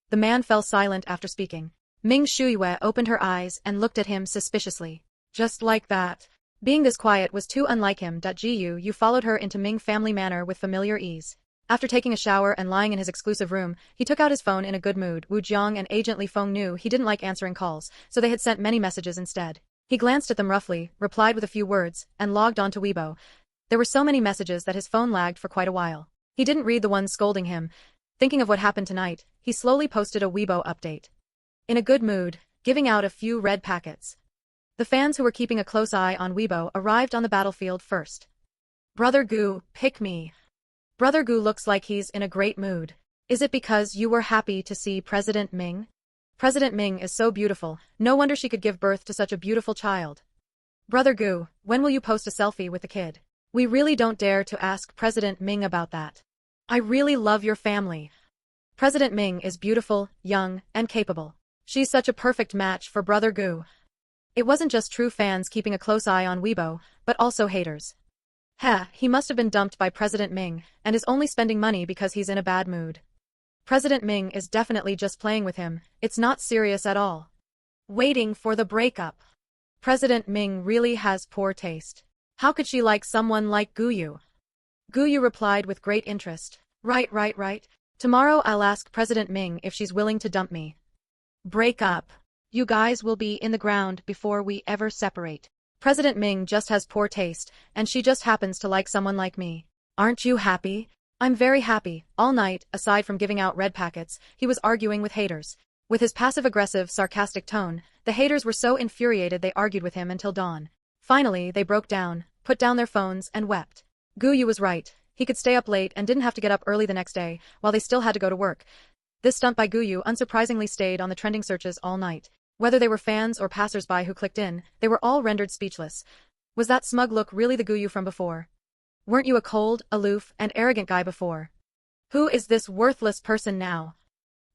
The man fell silent after speaking. Ming Shuiwe opened her eyes and looked at him suspiciously. Just like that. Being this quiet was too unlike him. Gu Yu followed her into Ming family manor with familiar ease. After taking a shower and lying in his exclusive room, he took out his phone in a good mood. Wu Jiang and Agent Li Feng knew he didn't like answering calls, so they had sent many messages instead. He glanced at them roughly, replied with a few words, and logged on to Weibo. There were so many messages that his phone lagged for quite a while. He didn't read the ones scolding him. Thinking of what happened tonight, he slowly posted a Weibo update. In a good mood, giving out a few red packets. The fans who were keeping a close eye on Weibo arrived on the battlefield first. Brother Gu, pick me. Brother Gu looks like he's in a great mood. Is it because you were happy to see President Ming? President Ming is so beautiful, no wonder she could give birth to such a beautiful child. Brother Gu, when will you post a selfie with the kid? We really don't dare to ask President Ming about that. I really love your family. President Ming is beautiful, young, and capable. She's such a perfect match for Brother Gu. It wasn't just true fans keeping a close eye on Weibo, but also haters. He must have been dumped by President Ming, and is only spending money because he's in a bad mood. President Ming is definitely just playing with him, it's not serious at all. Waiting for the breakup. President Ming really has poor taste. How could she like someone like Gu Yu? Gu Yu replied with great interest. Right. Tomorrow I'll ask President Ming if she's willing to dump me. Break up. You guys will be in the ground before we ever separate. President Ming just has poor taste, and she just happens to like someone like me. Aren't you happy? I'm very happy. All night, aside from giving out red packets, he was arguing with haters. With his passive-aggressive, sarcastic tone, the haters were so infuriated they argued with him until dawn. Finally, they broke down, put down their phones, and wept. Gu Yu was right. He could stay up late and didn't have to get up early the next day, while they still had to go to work. This stunt by Gu Yu unsurprisingly stayed on the trending searches all night. Whether they were fans or passers-by who clicked in, they were all rendered speechless. Was that smug look really the Gu Yu from before? Weren't you a cold, aloof, and arrogant guy before? Who is this worthless person now?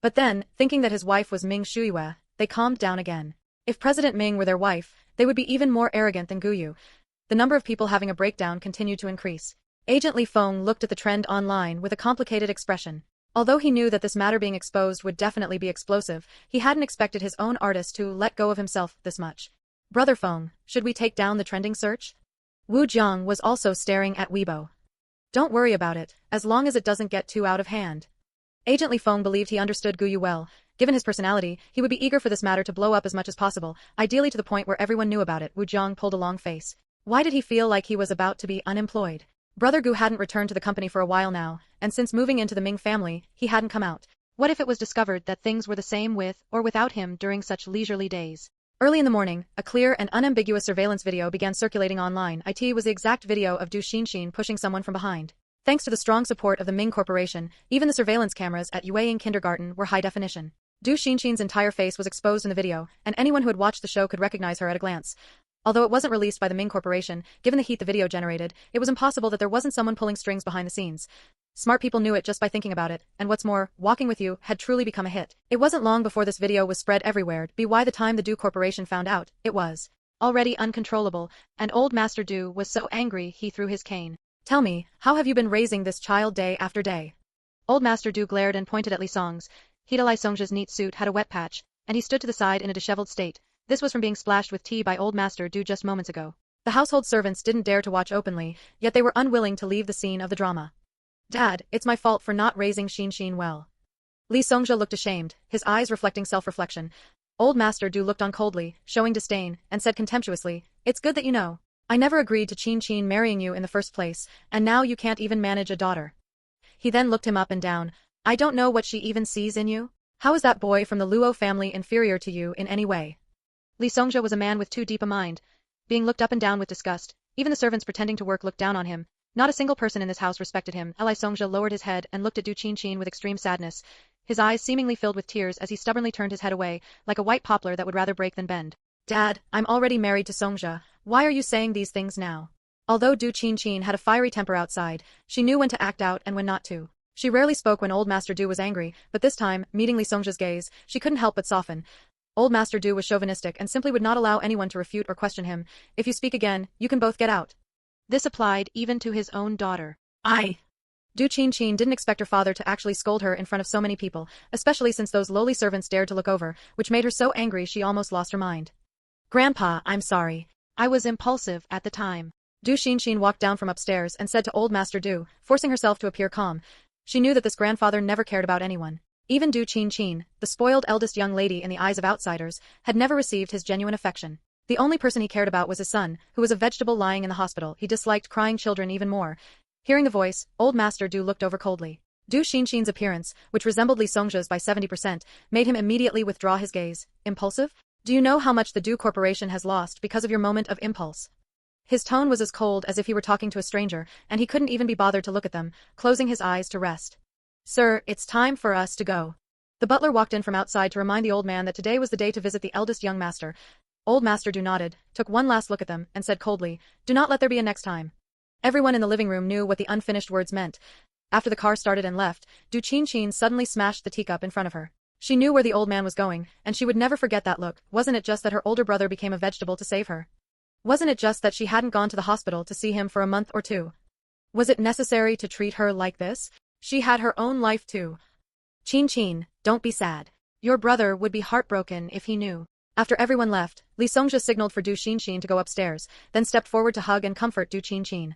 But then, thinking that his wife was Ming Shuyue, they calmed down again. If President Ming were their wife, they would be even more arrogant than Gu Yu. The number of people having a breakdown continued to increase. Agent Li Feng looked at the trend online with a complicated expression. Although he knew that this matter being exposed would definitely be explosive, he hadn't expected his own artist to let go of himself this much. Brother Feng, should we take down the trending search? Wu Jiang was also staring at Weibo. Don't worry about it, as long as it doesn't get too out of hand. Agent Li Feng believed he understood Gu Yu well. Given his personality, he would be eager for this matter to blow up as much as possible, ideally to the point where everyone knew about it. Wu Jiang pulled a long face. Why did he feel like he was about to be unemployed? Brother Gu hadn't returned to the company for a while now, and since moving into the Ming family, he hadn't come out. What if it was discovered that things were the same with or without him during such leisurely days? Early in the morning, a clear and unambiguous surveillance video began circulating online. It was the exact video of Du Xinxin pushing someone from behind. Thanks to the strong support of the Ming Corporation, even the surveillance cameras at Yueying Kindergarten were high definition. Du Xinxin's entire face was exposed in the video, and anyone who had watched the show could recognize her at a glance. Although it wasn't released by the Ming Corporation, given the heat the video generated, it was impossible that there wasn't someone pulling strings behind the scenes. Smart people knew it just by thinking about it, and what's more, Walking With You had truly become a hit. It wasn't long before this video was spread everywhere. By the time the Du Corporation found out, it was already uncontrollable, and old Master Du was so angry he threw his cane. Tell me, how have you been raising this child day after day? Old Master Du glared and pointed at Li Song's. Li Song's neat suit had a wet patch, and he stood to the side in a disheveled state. This was from being splashed with tea by old Master Du just moments ago. The household servants didn't dare to watch openly, yet they were unwilling to leave the scene of the drama. Dad, it's my fault for not raising Xinxin well. Li Songjia looked ashamed, his eyes reflecting self-reflection. Old Master Du looked on coldly, showing disdain, and said contemptuously, "It's good that you know. I never agreed to Qin marrying you in the first place, and now you can't even manage a daughter." He then looked him up and down. "I don't know what she even sees in you. How is that boy from the Luo family inferior to you in any way?" Li Songjia was a man with too deep a mind. Being looked up and down with disgust, even the servants pretending to work looked down on him. Not a single person in this house respected him. Li Songjia lowered his head and looked at Du Qinqin with extreme sadness. His eyes seemingly filled with tears as he stubbornly turned his head away, like a white poplar that would rather break than bend. "Dad, I'm already married to Songjia. Why are you saying these things now?" Although Du Qinqin had a fiery temper outside, she knew when to act out and when not to. She rarely spoke when old Master Du was angry, but this time, meeting Li Songjia's gaze, she couldn't help but soften. Old Master Du was chauvinistic and simply would not allow anyone to refute or question him. "If you speak again, you can both get out." This applied even to his own daughter. Du Qinqin didn't expect her father to actually scold her in front of so many people, especially since those lowly servants dared to look over, which made her so angry she almost lost her mind. "Grandpa, I'm sorry. I was impulsive at the time." Du Qinqin walked down from upstairs and said to old Master Du, forcing herself to appear calm. She knew that this grandfather never cared about anyone. Even Du Qinqin, the spoiled eldest young lady in the eyes of outsiders, had never received his genuine affection. The only person he cared about was his son, who was a vegetable lying in the hospital. He disliked crying children even more. Hearing the voice, old Master Du looked over coldly. Du Xinxin's appearance, which resembled Li Songjia's by 70%, made him immediately withdraw his gaze. "Impulsive? Do you know how much the Du Corporation has lost because of your moment of impulse?" His tone was as cold as if he were talking to a stranger, and he couldn't even be bothered to look at them, closing his eyes to rest. "Sir, it's time for us to go." The butler walked in from outside to remind the old man that today was the day to visit the eldest young master. Old Master Du nodded, took one last look at them, and said coldly, "Do not let there be a next time." Everyone in the living room knew what the unfinished words meant. After the car started and left, Du Qinqin suddenly smashed the teacup in front of her. She knew where the old man was going, and she would never forget that look. Wasn't it just that her older brother became a vegetable to save her? Wasn't it just that she hadn't gone to the hospital to see him for a month or two? Was it necessary to treat her like this? She had her own life too. "Qinqin, don't be sad. Your brother would be heartbroken if he knew." After everyone left, Li Songjia signaled for Du Xinxin to go upstairs, then stepped forward to hug and comfort Du Qinqin.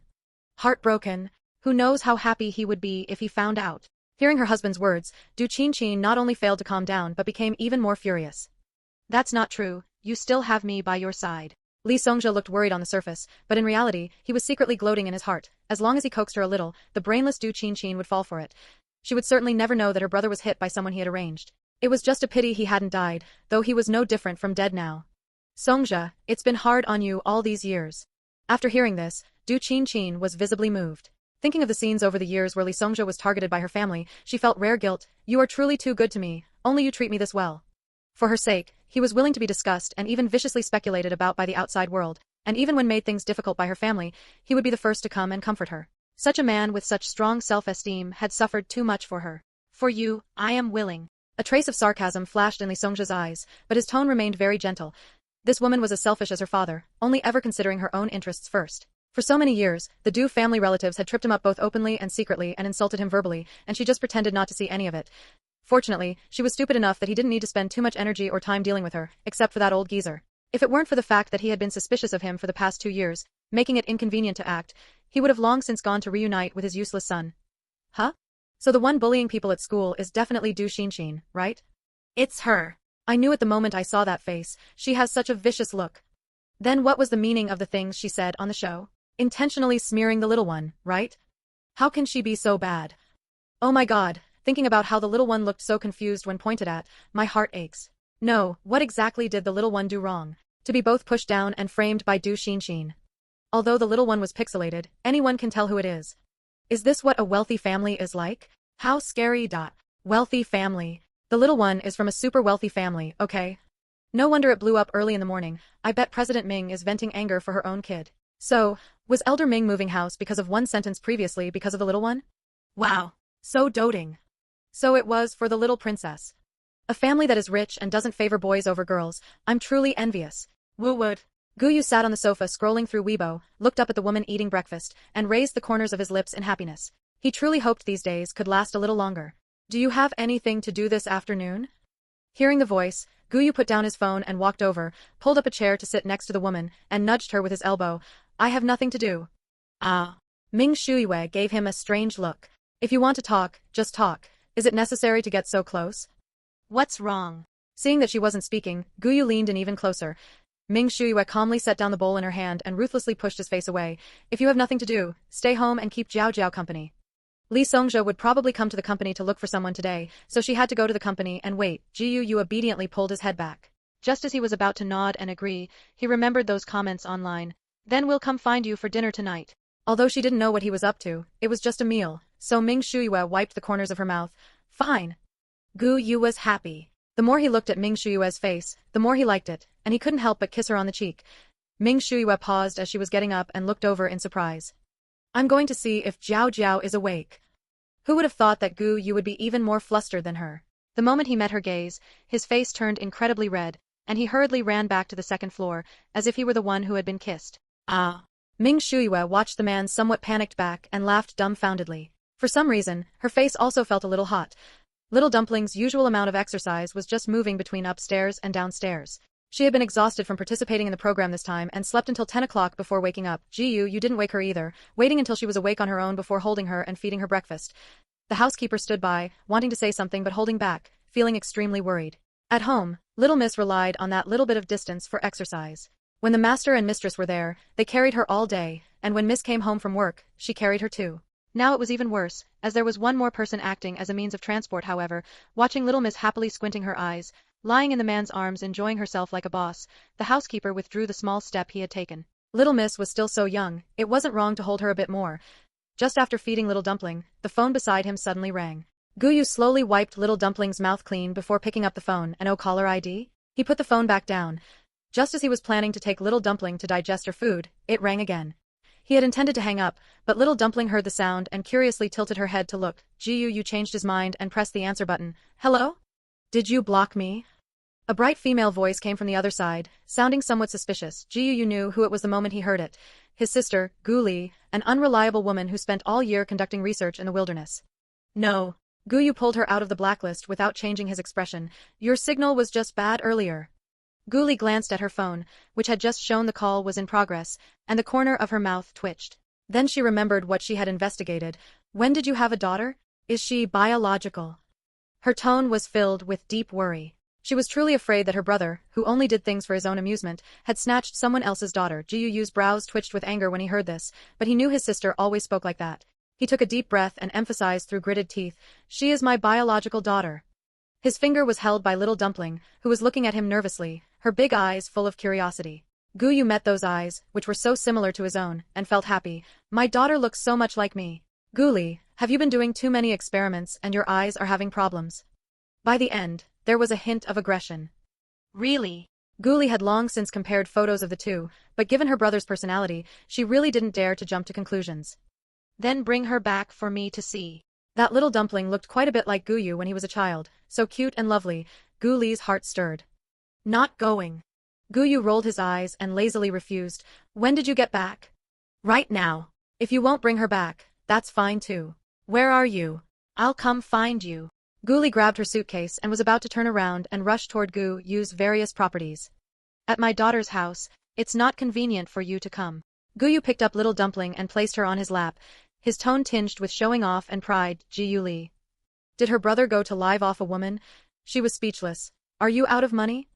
"Heartbroken? Who knows how happy he would be if he found out." Hearing her husband's words, Du Qinqin not only failed to calm down but became even more furious. "That's not true, you still have me by your side. Li Songjia looked worried on the surface, but in reality, he was secretly gloating in his heart. As long as he coaxed her a little, the brainless Du Qinqin would fall for it. She would certainly never know that her brother was hit by someone he had arranged. It was just a pity he hadn't died, though he was no different from dead now. Songjia, it's been hard on you all these years. After hearing this, Du Qinqin was visibly moved. Thinking of the scenes over the years where Li Songjia was targeted by her family, she felt rare guilt. You are truly too good to me, only you treat me this well. For her sake, he was willing to be discussed and even viciously speculated about by the outside world, and even when made things difficult by her family, he would be the first to come and comfort her. Such a man with such strong self-esteem had suffered too much for her. For you, I am willing. A trace of sarcasm flashed in Li Songjia's eyes, but his tone remained very gentle. This woman was as selfish as her father, only ever considering her own interests first. For so many years, the Du family relatives had tripped him up both openly and secretly and insulted him verbally, and she just pretended not to see any of it. Fortunately, she was stupid enough that he didn't need to spend too much energy or time dealing with her, except for that old geezer. If it weren't for the fact that he had been suspicious of him for the past 2 years, making it inconvenient to act, he would have long since gone to reunite with his useless son. Huh? So the one bullying people at school is definitely Du Qinqin, right? It's her. I knew at the moment I saw that face, she has such a vicious look. Then what was the meaning of the things she said on the show? Intentionally smearing the little one, right? How can she be so bad? Oh my god, thinking about how the little one looked so confused when pointed at, my heart aches. No, what exactly did the little one do wrong? To be both pushed down and framed by Du Qinqin. Although the little one was pixelated, anyone can tell who it is. Is this what a wealthy family is like? How scary. Wealthy family. The little one is from a super wealthy family, okay? No wonder it blew up early in the morning. I bet President Ming is venting anger for her own kid. So, was Elder Ming moving house because of one sentence previously because of the little one? Wow. So doting. So it was for the little princess. A family that is rich and doesn't favor boys over girls. I'm truly envious. Woo would. Gu Yu sat on the sofa scrolling through Weibo, looked up at the woman eating breakfast, and raised the corners of his lips in happiness. He truly hoped these days could last a little longer. Do you have anything to do this afternoon? Hearing the voice, Gu Yu put down his phone and walked over, pulled up a chair to sit next to the woman, and nudged her with his elbow. I have nothing to do. Ah. Ming Shuyue gave him a strange look. If you want to talk, just talk. Is it necessary to get so close? What's wrong? Seeing that she wasn't speaking, Gu Yu leaned in even closer. Ming Shuyue calmly set down the bowl in her hand and ruthlessly pushed his face away. If you have nothing to do, stay home and keep Jiao Jiao company. Li Songjia would probably come to the company to look for someone today, so she had to go to the company and wait. Gu Yu obediently pulled his head back. Just as he was about to nod and agree, he remembered those comments online. Then we'll come find you for dinner tonight. Although she didn't know what he was up to, it was just a meal, so Ming Shuyue wiped the corners of her mouth. Fine. Gu Yu was happy. The more he looked at Ming Shuyue's face, the more he liked it, and he couldn't help but kiss her on the cheek. Ming Shuyue paused as she was getting up and looked over in surprise. I'm going to see if Jiao Jiao is awake. Who would have thought that Gu Yu would be even more flustered than her? The moment he met her gaze, his face turned incredibly red, and he hurriedly ran back to the second floor, as if he were the one who had been kissed. Ah. Ming Shuyue watched the man somewhat panicked back and laughed dumbfoundedly. For some reason, her face also felt a little hot. Little Dumpling's usual amount of exercise was just moving between upstairs and downstairs. She had been exhausted from participating in the program this time and slept until 10 o'clock before waking up. You didn't wake her either, waiting until she was awake on her own before holding her and feeding her breakfast. The housekeeper stood by, wanting to say something but holding back, feeling extremely worried. At home, Little Miss relied on that little bit of distance for exercise. When the master and mistress were there, they carried her all day, and when Miss came home from work, she carried her too. Now it was even worse, as there was one more person acting as a means of transport. However, watching Little Miss happily squinting her eyes, lying in the man's arms enjoying herself like a boss, the housekeeper withdrew the small step he had taken. Little Miss was still so young, it wasn't wrong to hold her a bit more. Just after feeding Little Dumpling, the phone beside him suddenly rang. Gu Yu slowly wiped Little Dumpling's mouth clean before picking up the phone. And oh, caller ID? He put the phone back down. Just as he was planning to take Little Dumpling to digest her food, it rang again. He had intended to hang up, but Little Dumpling heard the sound and curiously tilted her head to look. Gu Yu changed his mind and pressed the answer button. Hello? Did you block me? A bright female voice came from the other side, sounding somewhat suspicious. Gu Yu knew who it was the moment he heard it. His sister, Gu Li, an unreliable woman who spent all year conducting research in the wilderness. No. Gu Yu pulled her out of the blacklist without changing his expression. Your signal was just bad earlier. Gu Li glanced at her phone, which had just shown the call was in progress, and the corner of her mouth twitched. Then she remembered what she had investigated. When did you have a daughter? Is she biological? Her tone was filled with deep worry. She was truly afraid that her brother, who only did things for his own amusement, had snatched someone else's daughter. Gu Yu's brows twitched with anger when he heard this, but he knew his sister always spoke like that. He took a deep breath and emphasized through gritted teeth, "She is my biological daughter." His finger was held by little Dumpling, who was looking at him nervously, her big eyes full of curiosity. Gu Yu met those eyes, which were so similar to his own, and felt happy. "My daughter looks so much like me. Guli, have you been doing too many experiments and your eyes are having problems?" By the end, there was a hint of aggression. Really? Guli had long since compared photos of the two, but given her brother's personality, she really didn't dare to jump to conclusions. Then bring her back for me to see. That little dumpling looked quite a bit like Gu Yu when he was a child, so cute and lovely. Gu Li's heart stirred. "Not going." Gu Yu rolled his eyes and lazily refused. "When did you get back?" "Right now. If you won't bring her back, that's fine too." "Where are you?" "I'll come find you." Gu Li grabbed her suitcase and was about to turn around and rush toward Gu Yu's various properties. "At my daughter's house, it's not convenient for you to come." Gu Yu picked up little Dumpling and placed her on his lap, his tone tinged with showing off and pride. Gu Li. Did her brother go to live off a woman? She was speechless. "Are you out of money?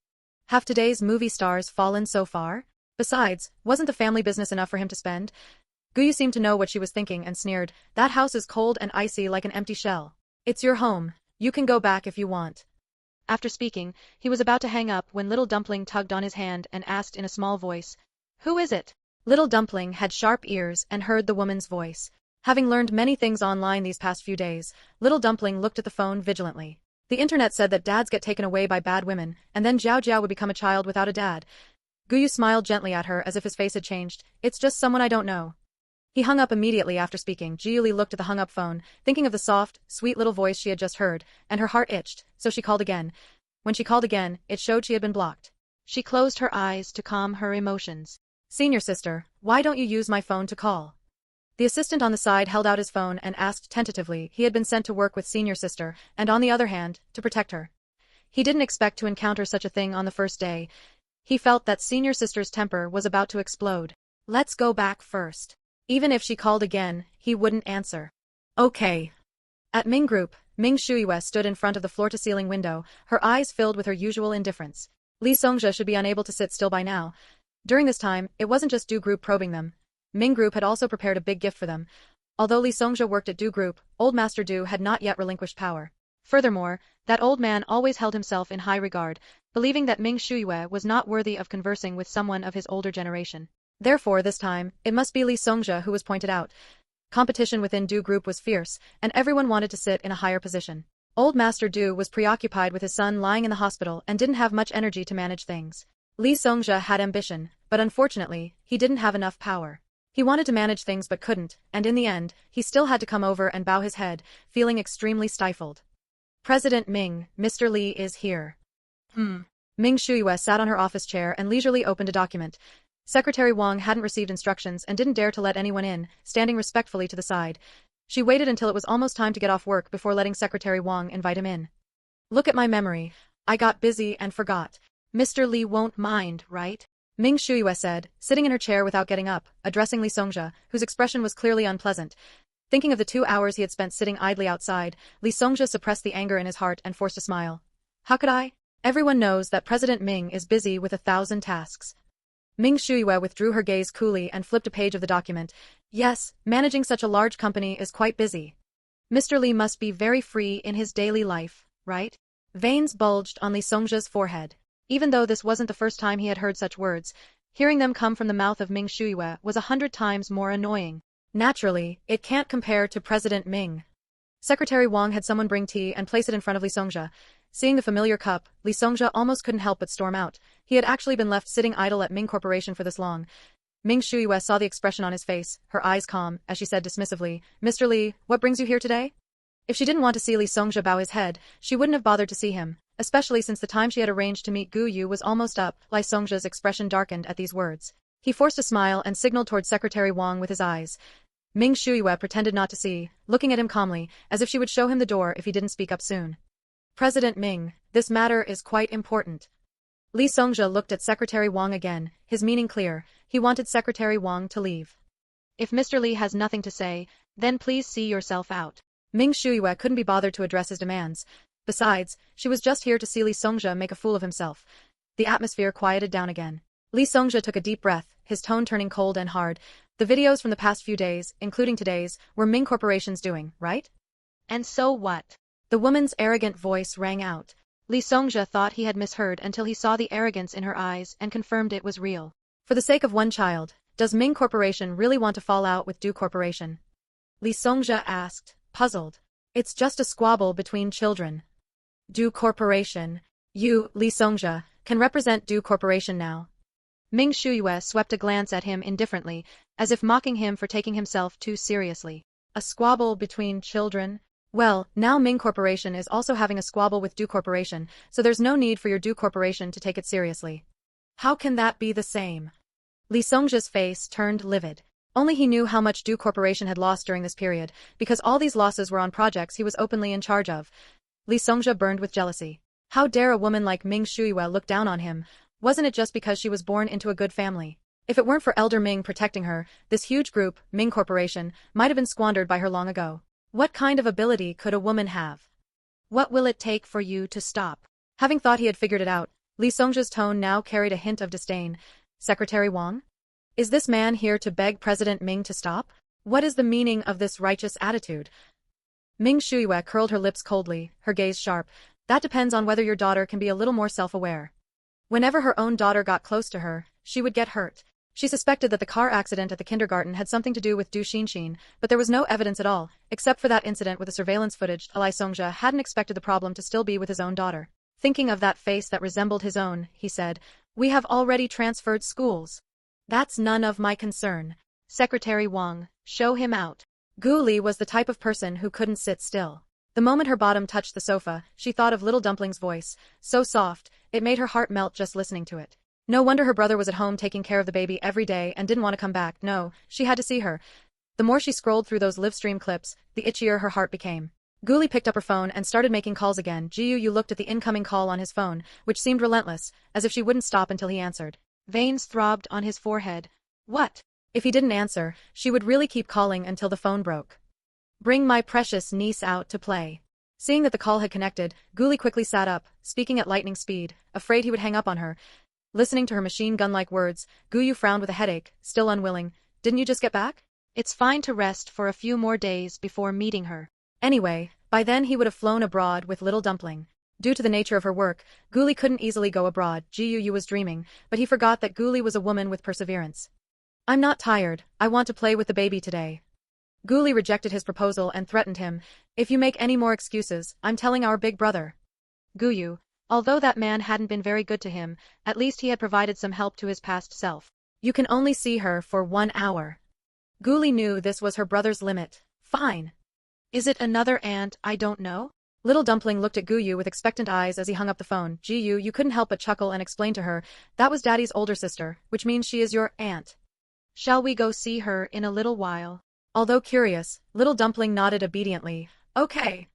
Have today's movie stars fallen so far? Besides, wasn't the family business enough for him to spend?" Gu Yu seemed to know what she was thinking and sneered. "That house is cold and icy like an empty shell. It's your home. You can go back if you want." After speaking, he was about to hang up when little Dumpling tugged on his hand and asked in a small voice, "Who is it?" Little Dumpling had sharp ears and heard the woman's voice. Having learned many things online these past few days, little Dumpling looked at the phone vigilantly. The internet said that dads get taken away by bad women, and then Jiao Jiao would become a child without a dad. Gu Yu smiled gently at her as if his face had changed. "It's just someone I don't know." He hung up immediately after speaking. Gu Li looked at the hung-up phone, thinking of the soft, sweet little voice she had just heard, and her heart itched, so she called again. When she called again, it showed she had been blocked. She closed her eyes to calm her emotions. "Senior sister, why don't you use my phone to call?" The assistant on the side held out his phone and asked tentatively. He had been sent to work with senior sister, and on the other hand, to protect her. He didn't expect to encounter such a thing on the first day. He felt that senior sister's temper was about to explode. "Let's go back first." Even if she called again, he wouldn't answer. "Okay." At Ming Group, Ming Shuiwe stood in front of the floor-to-ceiling window, her eyes filled with her usual indifference. Li Songjia should be unable to sit still by now. During this time, it wasn't just Du Group probing them. Ming Group had also prepared a big gift for them. Although Li Songjia worked at Du Group, Old Master Du had not yet relinquished power. Furthermore, that old man always held himself in high regard, believing that Ming Shuiwe was not worthy of conversing with someone of his older generation. Therefore, this time, it must be Li Songjia who was pointed out. Competition within Du Group was fierce, and everyone wanted to sit in a higher position. Old Master Du was preoccupied with his son lying in the hospital and didn't have much energy to manage things. Li Songjia had ambition, but unfortunately, he didn't have enough power. He wanted to manage things but couldn't, and in the end, he still had to come over and bow his head, feeling extremely stifled. "President Ming, Mr. Li is here." Ming Shuiwe sat on her office chair and leisurely opened a document. Secretary Wang hadn't received instructions and didn't dare to let anyone in, standing respectfully to the side. She waited until it was almost time to get off work before letting Secretary Wang invite him in. "Look at my memory. I got busy and forgot. Mr. Li won't mind, right?" Ming Shuiwe said, sitting in her chair without getting up, addressing Li Songjia, whose expression was clearly unpleasant. Thinking of the 2 hours he had spent sitting idly outside, Li Songjia suppressed the anger in his heart and forced a smile. "How could I? Everyone knows that President Ming is busy with 1,000 tasks." Ming Shuiwe withdrew her gaze coolly and flipped a page of the document. "Yes, managing such a large company is quite busy. Mr. Li must be very free in his daily life, right?" Veins bulged on Li Songjia's forehead. Even though this wasn't the first time he had heard such words, hearing them come from the mouth of Ming Shuiwe was 100 times more annoying. Naturally, it can't compare to President Ming. Secretary Wang had someone bring tea and place it in front of Li Songjia. Seeing the familiar cup, Li Songjia almost couldn't help but storm out. He had actually been left sitting idle at Ming Corporation for this long. Ming Shuiwe saw the expression on his face, her eyes calm, as she said dismissively, "Mr. Li, what brings you here today?" If she didn't want to see Li Songjia bow his head, she wouldn't have bothered to see him, especially since the time she had arranged to meet Gu Yu was almost up. Li Songjia's expression darkened at these words. He forced a smile and signaled towards Secretary Wang with his eyes. Ming Shuiwe pretended not to see, looking at him calmly, as if she would show him the door if he didn't speak up soon. "President Ming, this matter is quite important." Li Songjia looked at Secretary Wang again, his meaning clear. He wanted Secretary Wang to leave. "If Mr. Li has nothing to say, then please see yourself out." Ming Shuiwe couldn't be bothered to address his demands. Besides, she was just here to see Li Songjia make a fool of himself. The atmosphere quieted down again. Li Songjia took a deep breath, his tone turning cold and hard. The videos from the past few days, including today's, were Ming Corporation's doing, right? And so what? The woman's arrogant voice rang out. Li Songjia thought he had misheard until he saw the arrogance in her eyes and confirmed it was real. For the sake of one child, does Ming Corporation really want to fall out with Du Corporation? Li Songjia asked, puzzled. It's just a squabble between children. Du Corporation. You, Li Songjia, can represent Du Corporation now. Ming Shuyue swept a glance at him indifferently, as if mocking him for taking himself too seriously. A squabble between children? Well, now Ming Corporation is also having a squabble with Du Corporation, so there's no need for your Du Corporation to take it seriously. How can that be the same? Li Songjia's face turned livid. Only he knew how much Du Corporation had lost during this period, because all these losses were on projects he was openly in charge of. Li Songjia burned with jealousy. How dare a woman like Ming Shuyue look down on him? Wasn't it just because she was born into a good family? If it weren't for Elder Ming protecting her, this huge group, Ming Corporation, might have been squandered by her long ago. What kind of ability could a woman have? What will it take for you to stop? Having thought he had figured it out, Li Songjia's tone now carried a hint of disdain. Secretary Wang? Is this man here to beg President Ming to stop? What is the meaning of this righteous attitude? Ming Shuyue curled her lips coldly, her gaze sharp. That depends on whether your daughter can be a little more self-aware. Whenever her own daughter got close to her, she would get hurt. She suspected that the car accident at the kindergarten had something to do with Du Xinxin, but there was no evidence at all, except for that incident with the surveillance footage. Li Songjia hadn't expected the problem to still be with his own daughter. Thinking of that face that resembled his own, he said, "We have already transferred schools. That's none of my concern." Secretary Wang, show him out. Gu Li was the type of person who couldn't sit still. The moment her bottom touched the sofa, she thought of little Dumpling's voice, so soft, it made her heart melt just listening to it. No wonder her brother was at home taking care of the baby every day and didn't want to come back. No, she had to see her. The more she scrolled through those livestream clips, the itchier her heart became. Gu Li picked up her phone and started making calls again. Jiao Jiao looked at the incoming call on his phone, which seemed relentless, as if she wouldn't stop until he answered. Veins throbbed on his forehead. What? If he didn't answer, she would really keep calling until the phone broke. Bring my precious niece out to play. Seeing that the call had connected, Gu Li quickly sat up, speaking at lightning speed, afraid he would hang up on her. Listening to her machine gun-like words, Gu Yu frowned with a headache, still unwilling. Didn't you just get back? It's fine to rest for a few more days before meeting her. Anyway, by then he would have flown abroad with little Dumpling. Due to the nature of her work, Gu Li couldn't easily go abroad. Jiao Jiao was dreaming, but he forgot that Gu Li was a woman with perseverance. I'm not tired, I want to play with the baby today. Gu Li rejected his proposal and threatened him. If you make any more excuses, I'm telling our big brother. Gu Yu, although that man hadn't been very good to him, at least he had provided some help to his past self. You can only see her for 1 hour. Gu Li knew this was her brother's limit. Fine. Is it another aunt I don't know? Little Dumpling looked at Gu Yu with expectant eyes as he hung up the phone. Jiao, you couldn't help but chuckle and explain to her, that was Daddy's older sister, which means she is your aunt. Shall we go see her in a little while? Although curious, Little Dumpling nodded obediently. Okay.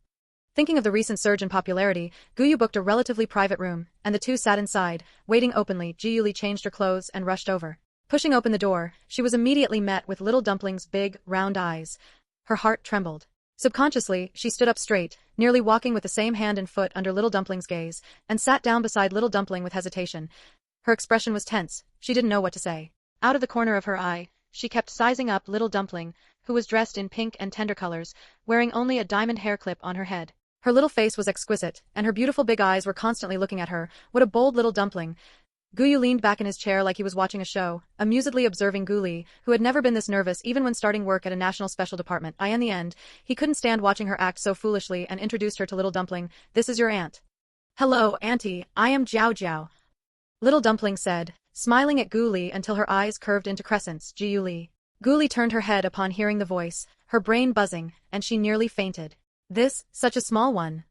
Thinking of the recent surge in popularity, Gu Yu booked a relatively private room, and the two sat inside, waiting openly. Jiao Li changed her clothes and rushed over. Pushing open the door, she was immediately met with Little Dumpling's big, round eyes. Her heart trembled. Subconsciously, she stood up straight, nearly walking with the same hand and foot under Little Dumpling's gaze, and sat down beside Little Dumpling with hesitation. Her expression was tense, she didn't know what to say. Out of the corner of her eye, she kept sizing up Little Dumpling, who was dressed in pink and tender colors, wearing only a diamond hair clip on her head. Her little face was exquisite, and her beautiful big eyes were constantly looking at her. What a bold Little Dumpling. Gu Yu leaned back in his chair like he was watching a show, amusedly observing Gu Li, who had never been this nervous even when starting work at a national special department. In the end, he couldn't stand watching her act so foolishly and introduced her to Little Dumpling. This is your aunt. Hello, Auntie, I am Jiao Jiao. Little Dumpling said, smiling at Gu Li until her eyes curved into crescents. Jiao Li. Gu Li turned her head upon hearing the voice, her brain buzzing, and she nearly fainted. This, such a small one.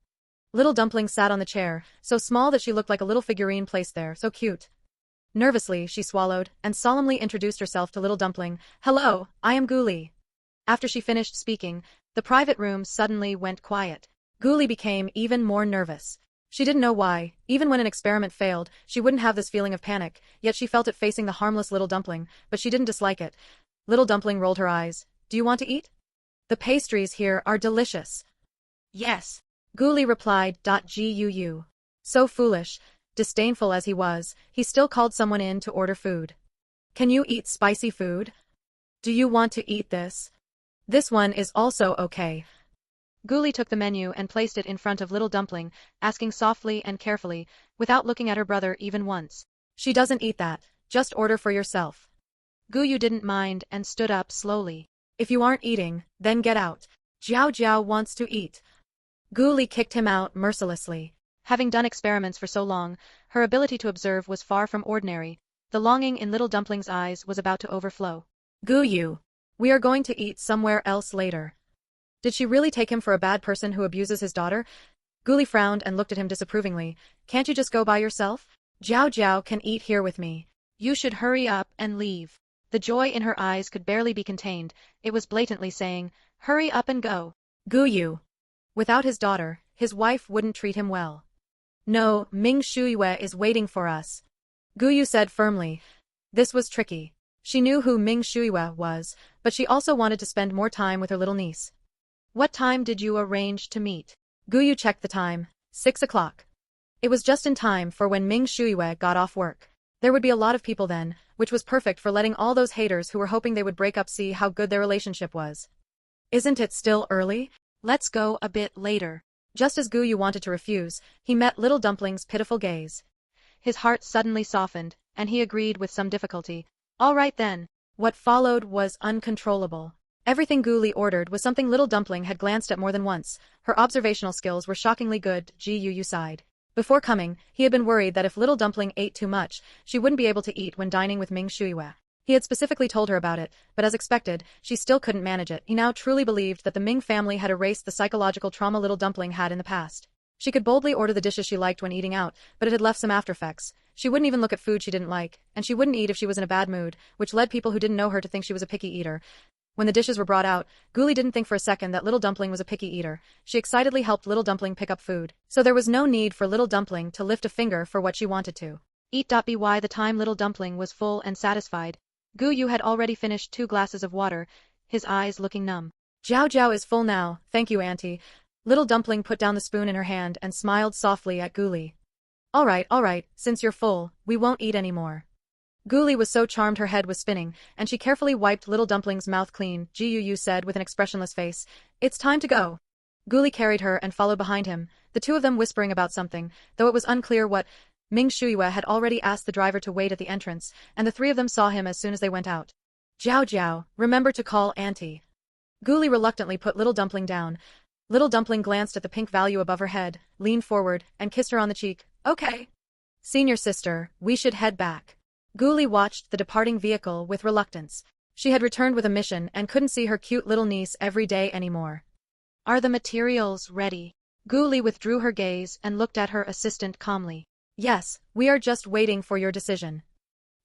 Little Dumpling sat on the chair, so small that she looked like a little figurine placed there, so cute. Nervously, she swallowed, and solemnly introduced herself to Little Dumpling. Hello, I am Gu Li. After she finished speaking, the private room suddenly went quiet. Gu Li became even more nervous. She didn't know why, even when an experiment failed, she wouldn't have this feeling of panic, yet she felt it facing the harmless Little Dumpling, but she didn't dislike it. Little Dumpling rolled her eyes. Do you want to eat? The pastries here are delicious. Yes. Gu Li replied. Gu. So foolish, disdainful as he was, he still called someone in to order food. Can you eat spicy food? Do you want to eat this? This one is also okay. Gu Li took the menu and placed it in front of little dumpling, asking softly and carefully, without looking at her brother even once. She doesn't eat that, just order for yourself. Gu Yu didn't mind and stood up slowly. If you aren't eating, then get out. Jiao Jiao wants to eat. Gu Li kicked him out mercilessly. Having done experiments for so long, her ability to observe was far from ordinary. The longing in little dumpling's eyes was about to overflow. Gu Yu, we are going to eat somewhere else later. Did she really take him for a bad person who abuses his daughter? Gu Li frowned and looked at him disapprovingly. Can't you just go by yourself? Jiao Jiao can eat here with me. You should hurry up and leave. The joy in her eyes could barely be contained. It was blatantly saying, hurry up and go. Gu Yu. Without his daughter, his wife wouldn't treat him well. No, Ming Shuyue is waiting for us. Gu Yu said firmly. This was tricky. She knew who Ming Shuyue was, but she also wanted to spend more time with her little niece. What time did you arrange to meet? Gu Yu checked the time. 6 o'clock. It was just in time for when Ming Shuyue got off work. There would be a lot of people then, which was perfect for letting all those haters who were hoping they would break up see how good their relationship was. Isn't it still early? Let's go a bit later. Just as Gu Yu wanted to refuse, he met little dumpling's pitiful gaze. His heart suddenly softened, and he agreed with some difficulty. All right then. What followed was uncontrollable. Everything Gu Li ordered was something little dumpling had glanced at more than once. Her observational skills were shockingly good. Gu Yu sighed. Before coming, he had been worried that if little dumpling ate too much, she wouldn't be able to eat when dining with Ming Shuyue. He had specifically told her about it, but as expected, she still couldn't manage it. He now truly believed that the Ming family had erased the psychological trauma little dumpling had in the past. She could boldly order the dishes she liked when eating out, but it had left some aftereffects. She wouldn't even look at food she didn't like, and she wouldn't eat if she was in a bad mood, which led people who didn't know her to think she was a picky eater. When the dishes were brought out, Gu Li didn't think for a second that little dumpling was a picky eater. She excitedly helped little dumpling pick up food, so there was no need for little dumpling to lift a finger for what she wanted to. Eat. By the time little dumpling was full and satisfied, Gu Yu had already finished 2 glasses of water, his eyes looking numb. Jiao Jiao is full now, thank you auntie. Little dumpling put down the spoon in her hand and smiled softly at Gu Li. All right, since you're full, we won't eat anymore. Gu Li was so charmed her head was spinning, and she carefully wiped little dumpling's mouth clean. Gu Yu said with an expressionless face, it's time to go. Gu Li carried her and followed behind him, the two of them whispering about something, though it was unclear what. Ming Shuyue had already asked the driver to wait at the entrance, and the three of them saw him as soon as they went out. Jiao Jiao, remember to call auntie. Gu Li reluctantly put little dumpling down. Little dumpling glanced at the pink value above her head, leaned forward, and kissed her on the cheek. Okay. Senior sister, we should head back. Gu Li watched the departing vehicle with reluctance. She had returned with a mission and couldn't see her cute little niece every day anymore. Are the materials ready? Gu Li withdrew her gaze and looked at her assistant calmly. Yes, we are just waiting for your decision.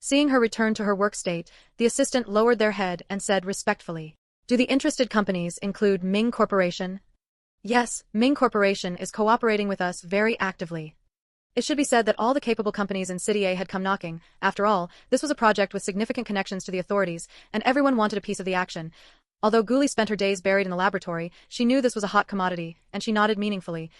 Seeing her return to her work state, the assistant lowered their head and said respectfully. Do the interested companies include Ming Corporation? Yes, Ming Corporation is cooperating with us very actively. It should be said that all the capable companies in City A had come knocking. After all, this was a project with significant connections to the authorities, and everyone wanted a piece of the action. Although Gu Li spent her days buried in the laboratory, she knew this was a hot commodity, and she nodded meaningfully.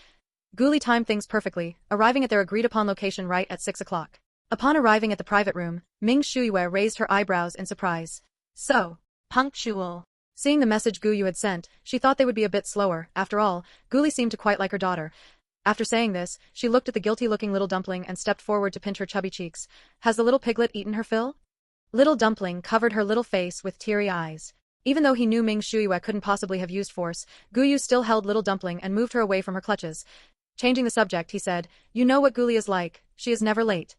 Gu Li timed things perfectly, arriving at their agreed-upon location right at 6 o'clock. Upon arriving at the private room, Ming Shuyue raised her eyebrows in surprise. So punctual. Seeing the message Gu Yu had sent, she thought they would be a bit slower. After all, Gu Li seemed to quite like her daughter. After saying this, she looked at the guilty-looking little dumpling and stepped forward to pinch her chubby cheeks. Has the little piglet eaten her fill? Little dumpling covered her little face with teary eyes. Even though he knew Ming Shuyue couldn't possibly have used force, Gu Yu still held little dumpling and moved her away from her clutches. Changing the subject, he said, you know what Gu Li is like, she is never late.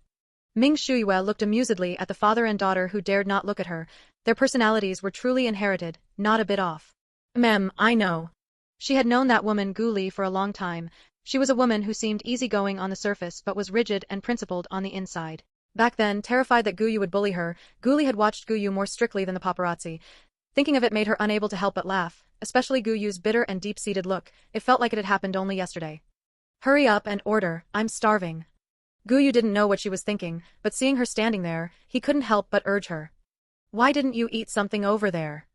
Ming Shuyue looked amusedly at the father and daughter who dared not look at her. Their personalities were truly inherited, not a bit off. I know. She had known that woman Gu Li for a long time. She was a woman who seemed easygoing on the surface but was rigid and principled on the inside. Back then, terrified that Gu Yu would bully her, Gu Li had watched Gu Yu more strictly than the paparazzi. Thinking of it made her unable to help but laugh, especially Gu Yu's bitter and deep-seated look. It felt like it had happened only yesterday. Hurry up and order, I'm starving. Gu Yu didn't know what she was thinking, but seeing her standing there, he couldn't help but urge her. Why didn't you eat something over there?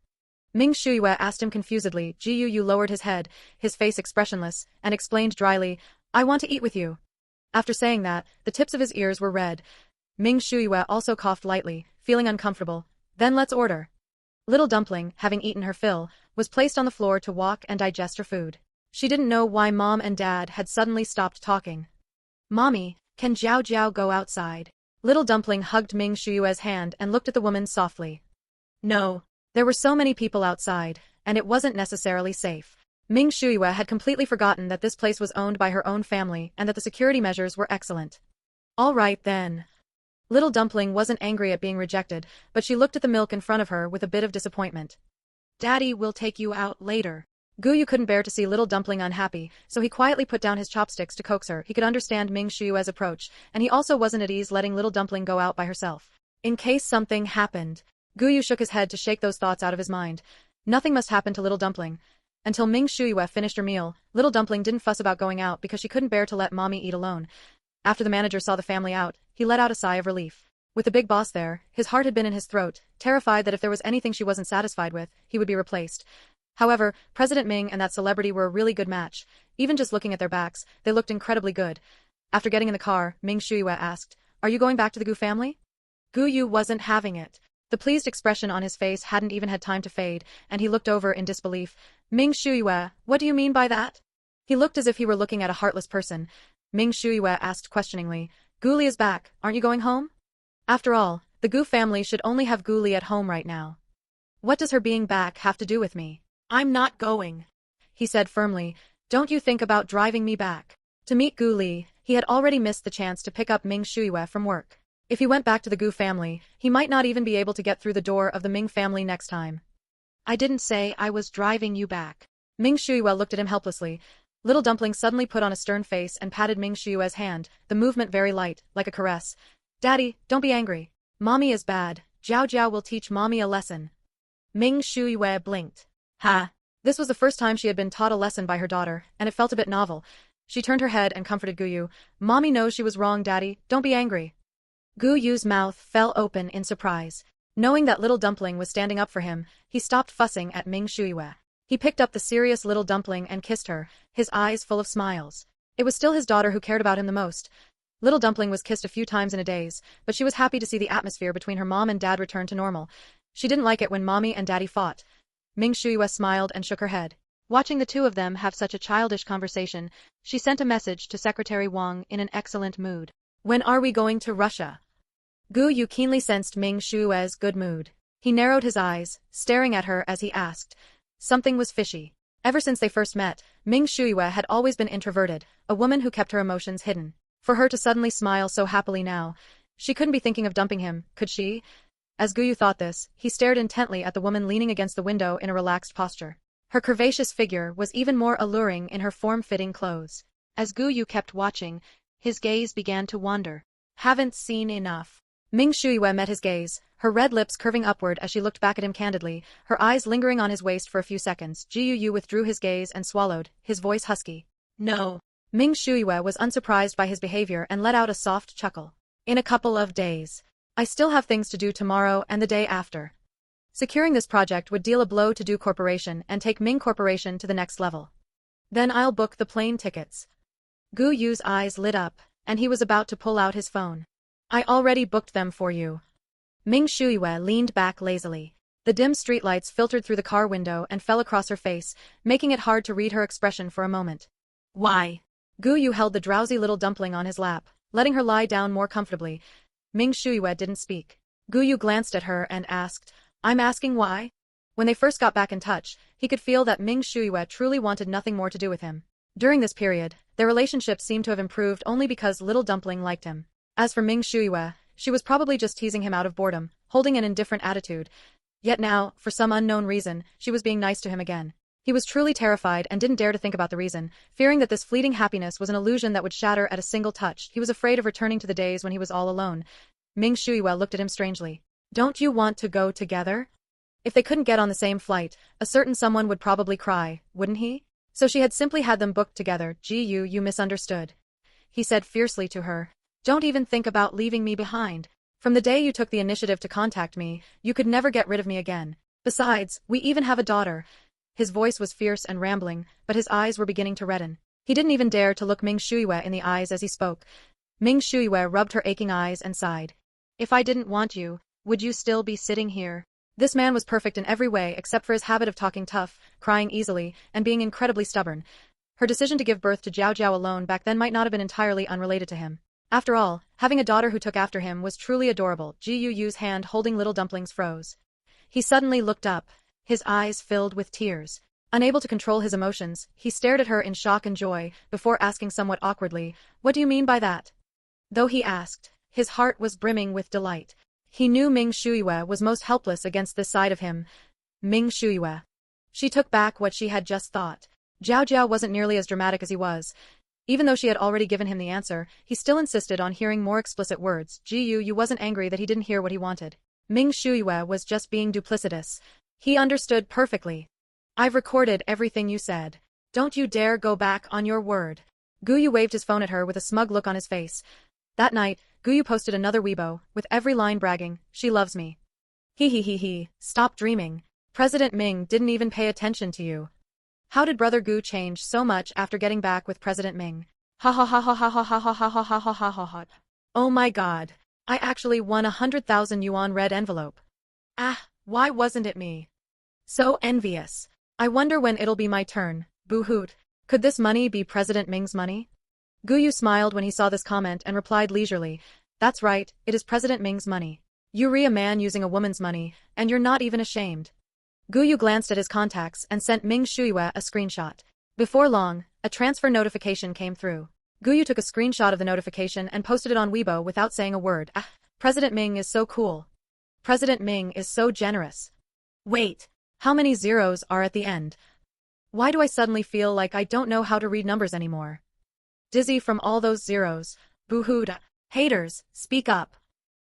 Ming Shuyue asked him confusedly. Gu Yu lowered his head, his face expressionless, and explained dryly, I want to eat with you. After saying that, the tips of his ears were red. Ming Shuyue also coughed lightly, feeling uncomfortable. Then let's order. Little Dumpling, having eaten her fill, was placed on the floor to walk and digest her food. She didn't know why Mom and Dad had suddenly stopped talking. Mommy, can Jiao Jiao go outside? Little Dumpling hugged Ming Shuyue's hand and looked at the woman softly. No. There were so many people outside, and it wasn't necessarily safe. Ming Shuyue had completely forgotten that this place was owned by her own family and that the security measures were excellent. All right then. Little Dumpling wasn't angry at being rejected, but she looked at the milk in front of her with a bit of disappointment. Daddy will take you out later. Gu Yu couldn't bear to see Little Dumpling unhappy, so he quietly put down his chopsticks to coax her. He could understand Ming Shuyue's approach, and he also wasn't at ease letting Little Dumpling go out by herself. In case something happened. Gu Yu shook his head to shake those thoughts out of his mind. Nothing must happen to Little Dumpling. Until Ming Shuyue finished her meal, Little Dumpling didn't fuss about going out because she couldn't bear to let Mommy eat alone. After the manager saw the family out, he let out a sigh of relief. With the big boss there, his heart had been in his throat, terrified that if there was anything she wasn't satisfied with, he would be replaced. However, President Ming and that celebrity were a really good match. Even just looking at their backs, they looked incredibly good. After getting in the car, Ming Shuyue asked, Are you going back to the Gu family? Gu Yu wasn't having it. The pleased expression on his face hadn't even had time to fade, and he looked over in disbelief. Ming Shuyue, what do you mean by that? He looked as if he were looking at a heartless person. Ming Shuyue asked questioningly, Gu Li is back, aren't you going home? After all, the Gu family should only have Gu Li at home right now. What does her being back have to do with me? I'm not going, he said firmly. Don't you think about driving me back. To meet Gu Li, he had already missed the chance to pick up Ming Shuyue from work. If he went back to the Gu family, he might not even be able to get through the door of the Ming family next time. I didn't say I was driving you back. Ming Shuyue looked at him helplessly. Little Dumpling suddenly put on a stern face and patted Ming Shuyue's hand, the movement very light, like a caress. Daddy, don't be angry. Mommy is bad. Jiao Jiao will teach Mommy a lesson. Ming Shuyue blinked. Ha! This was the first time she had been taught a lesson by her daughter, and it felt a bit novel. She turned her head and comforted Gu Yu. Mommy knows she was wrong, Daddy, don't be angry. Gu Yu's mouth fell open in surprise. Knowing that Little Dumpling was standing up for him, he stopped fussing at Ming Shuyue. He picked up the serious Little Dumpling and kissed her, his eyes full of smiles. It was still his daughter who cared about him the most. Little Dumpling was kissed a few times in a daze, but she was happy to see the atmosphere between her mom and dad return to normal. She didn't like it when Mommy and Daddy fought. Ming Shuyue smiled and shook her head. Watching the two of them have such a childish conversation, she sent a message to Secretary Wang in an excellent mood. When are we going to Russia? Gu Yu keenly sensed Ming Shuyue's good mood. He narrowed his eyes, staring at her as he asked. Something was fishy. Ever since they first met, Ming Shuyue had always been introverted, a woman who kept her emotions hidden. For her to suddenly smile so happily now, she couldn't be thinking of dumping him, could she? As Gu Yu thought this, he stared intently at the woman leaning against the window in a relaxed posture. Her curvaceous figure was even more alluring in her form-fitting clothes. As Gu Yu kept watching, his gaze began to wander. Haven't seen enough. Ming Shuyue met his gaze, her red lips curving upward as she looked back at him candidly, her eyes lingering on his waist for a few seconds. Gu Yu withdrew his gaze and swallowed, his voice husky. No. Ming Shuyue was unsurprised by his behavior and let out a soft chuckle. In a couple of days. I still have things to do tomorrow and the day after. Securing this project would deal a blow to Du Corporation and take Ming Corporation to the next level. Then I'll book the plane tickets. Gu Yu's eyes lit up, and he was about to pull out his phone. I already booked them for you. Ming Shuyue leaned back lazily. The dim streetlights filtered through the car window and fell across her face, making it hard to read her expression for a moment. Why? Gu Yu held the drowsy Little Dumpling on his lap, letting her lie down more comfortably. Ming Shuyue didn't speak. Gu Yu glanced at her and asked, I'm asking why? When they first got back in touch, he could feel that Ming Shuyue truly wanted nothing more to do with him. During this period, their relationship seemed to have improved only because Little Dumpling liked him. As for Ming Shuyue, she was probably just teasing him out of boredom, holding an indifferent attitude. Yet now, for some unknown reason, she was being nice to him again. He was truly terrified and didn't dare to think about the reason, fearing that this fleeting happiness was an illusion that would shatter at a single touch. He was afraid of returning to the days when he was all alone. Ming Shuyue looked at him strangely. Don't you want to go together? If they couldn't get on the same flight, a certain someone would probably cry, wouldn't he? So she had simply had them booked together. Gu Yu, you misunderstood. He said fiercely to her. Don't even think about leaving me behind. From the day you took the initiative to contact me, you could never get rid of me again. Besides, we even have a daughter. His voice was fierce and rambling, but his eyes were beginning to redden. He didn't even dare to look Ming Shuiwe in the eyes as he spoke. Ming Shuiwe rubbed her aching eyes and sighed. If I didn't want you, would you still be sitting here? This man was perfect in every way except for his habit of talking tough, crying easily, and being incredibly stubborn. Her decision to give birth to Jiao Jiao alone back then might not have been entirely unrelated to him. After all, having a daughter who took after him was truly adorable. Gu Yu's hand holding little dumplings froze. He suddenly looked up, his eyes filled with tears. Unable to control his emotions, he stared at her in shock and joy, before asking somewhat awkwardly, "What do you mean by that?" Though he asked, his heart was brimming with delight. He knew Ming Shuiwe was most helpless against this side of him. Ming Shuiwe. She took back what she had just thought. Jiao Jiao wasn't nearly as dramatic as he was. Even though she had already given him the answer, he still insisted on hearing more explicit words. Gu Yu wasn't angry that he didn't hear what he wanted. Ming Shuiwe was just being duplicitous. He understood perfectly. I've recorded everything you said. Don't you dare go back on your word. Gu Yu waved his phone at her with a smug look on his face. That night, Gu Yu posted another Weibo, with every line bragging, "She loves me." He. Stop dreaming. President Ming didn't even pay attention to you. How did Brother Gu change so much after getting back with President Ming? Ha ha ha ha ha ha ha ha ha ha ha ha ha ha ha. Oh my god. I actually won 100,000 yuan red envelope. Ah, why wasn't it me? So envious. I wonder when it'll be my turn. Boo hoot. Could this money be President Ming's money? Gu Yu smiled when he saw this comment and replied leisurely, "That's right, it is President Ming's money. You re a man using a woman's money, and you're not even ashamed." Gu Yu glanced at his contacts and sent Ming Shuiwe a screenshot. Before long, a transfer notification came through. Gu Yu took a screenshot of the notification and posted it on Weibo without saying a word. Ah, President Ming is so cool. President Ming is so generous. Wait, how many zeros are at the end? Why do I suddenly feel like I don't know how to read numbers anymore? Dizzy from all those zeros. Boo-hoo. Haters, speak up.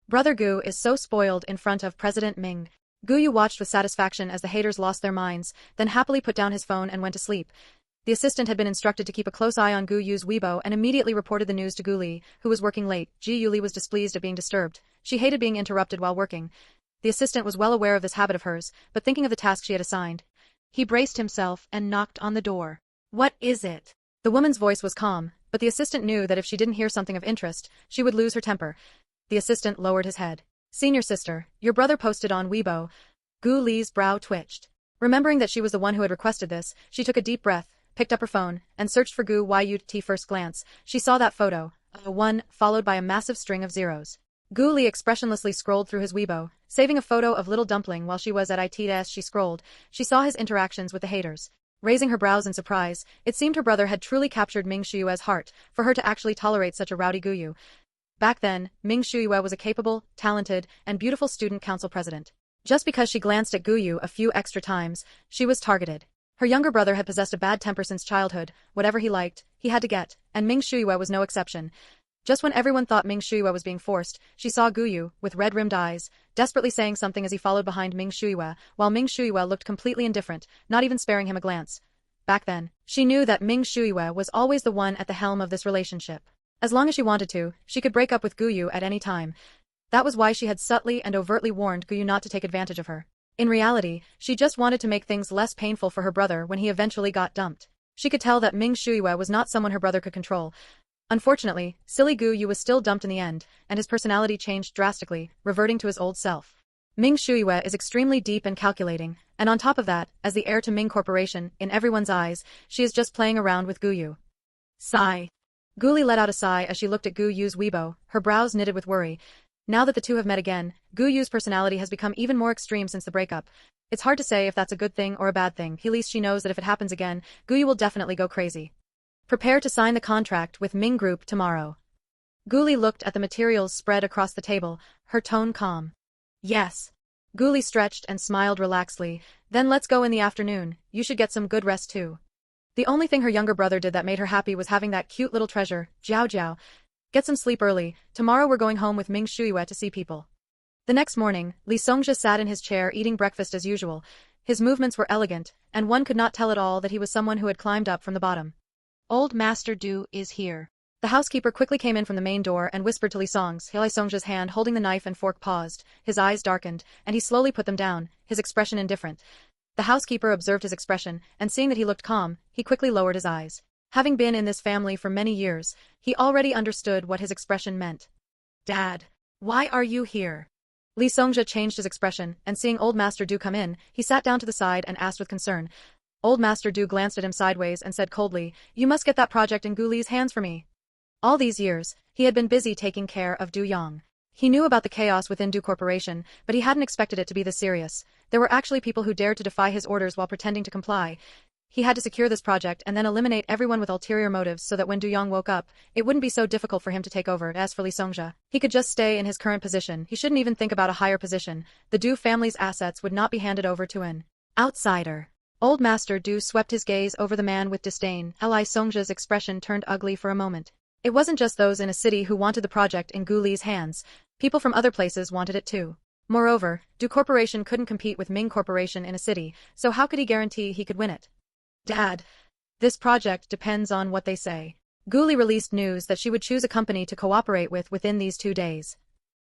Brother Gu is so spoiled in front of President Ming. Gu Yu watched with satisfaction as the haters lost their minds, then happily put down his phone and went to sleep. The assistant had been instructed to keep a close eye on Gu Yu's Weibo and immediately reported the news to Gu Li, who was working late. Ji Yuli was displeased at being disturbed. She hated being interrupted while working. The assistant was well aware of this habit of hers, but thinking of the task she had assigned. He braced himself and knocked on the door. What is it? The woman's voice was calm, but the assistant knew that if she didn't hear something of interest, she would lose her temper. The assistant lowered his head. Senior sister, your brother posted on Weibo. Gu Li's brow twitched. Remembering that she was the one who had requested this, she took a deep breath, picked up her phone, and searched for Gu Yut. First glance, she saw that photo, a 1, followed by a massive string of zeros. Gu Li expressionlessly scrolled through his Weibo, saving a photo of little dumpling while she was at it. As she scrolled, she saw his interactions with the haters. Raising her brows in surprise, it seemed her brother had truly captured Ming Shuiwe's heart, for her to actually tolerate such a rowdy Gu Yu. Back then, Ming Shuiwe was a capable, talented, and beautiful student council president. Just because she glanced at Gu Yu a few extra times, she was targeted. Her younger brother had possessed a bad temper since childhood. Whatever he liked, he had to get, and Ming Shuiwe was no exception. Just when everyone thought Ming Shuiwe was being forced, she saw Gu Yu, with red-rimmed eyes, desperately saying something as he followed behind Ming Shuiwe, while Ming Shuiwe looked completely indifferent, not even sparing him a glance. Back then, she knew that Ming Shuiwe was always the one at the helm of this relationship. As long as she wanted to, she could break up with Gu Yu at any time. That was why she had subtly and overtly warned Gu Yu not to take advantage of her. In reality, she just wanted to make things less painful for her brother when he eventually got dumped. She could tell that Ming Shuiwe was not someone her brother could control. Unfortunately, silly Gu Yu was still dumped in the end, and his personality changed drastically, reverting to his old self. Ming Shuiwe is extremely deep and calculating, and on top of that, as the heir to Ming Corporation, in everyone's eyes, she is just playing around with Gu Yu. Sigh. Gu Li let out a sigh as she looked at Gu Yu's Weibo, her brows knitted with worry. Now that the two have met again, Gu Yu's personality has become even more extreme since the breakup. It's hard to say if that's a good thing or a bad thing. At least she knows that if it happens again, Gu Yu will definitely go crazy. Prepare to sign the contract with Ming Group tomorrow. Gu Li looked at the materials spread across the table, her tone calm. Yes. Gu Li stretched and smiled relaxedly. Then let's go in the afternoon. You should get some good rest too. The only thing her younger brother did that made her happy was having that cute little treasure, Jiao Jiao. Get some sleep early. Tomorrow we're going home with Ming Shuiwe to see people. The next morning, Li Songjia sat in his chair eating breakfast as usual. His movements were elegant, and one could not tell at all that he was someone who had climbed up from the bottom. Old Master Du is here. The housekeeper quickly came in from the main door and whispered to Li Song's hand holding the knife and fork paused, his eyes darkened, and he slowly put them down, his expression indifferent. The housekeeper observed his expression, and seeing that he looked calm, he quickly lowered his eyes. Having been in this family for many years, he already understood what his expression meant. Dad, why are you here? Li Songja changed his expression, and seeing Old Master Du come in, he sat down to the side and asked with concern. Old Master Du glanced at him sideways and said coldly, "You must get that project in Gu Li's hands for me." All these years, he had been busy taking care of Du Yang. He knew about the chaos within Du Corporation, but he hadn't expected it to be this serious. There were actually people who dared to defy his orders while pretending to comply. He had to secure this project and then eliminate everyone with ulterior motives so that when Du Yang woke up, it wouldn't be so difficult for him to take over. As for Li Songja, he could just stay in his current position. He shouldn't even think about a higher position. The Du family's assets would not be handed over to an outsider. Old Master Du swept his gaze over the man with disdain. Li Songja's expression turned ugly for a moment. It wasn't just those in a city who wanted the project in Gu Li's hands. People from other places wanted it too. Moreover, Du Corporation couldn't compete with Ming Corporation in a city, so how could he guarantee he could win it? Dad, this project depends on what they say. Gu Li released news that she would choose a company to cooperate with within these 2 days.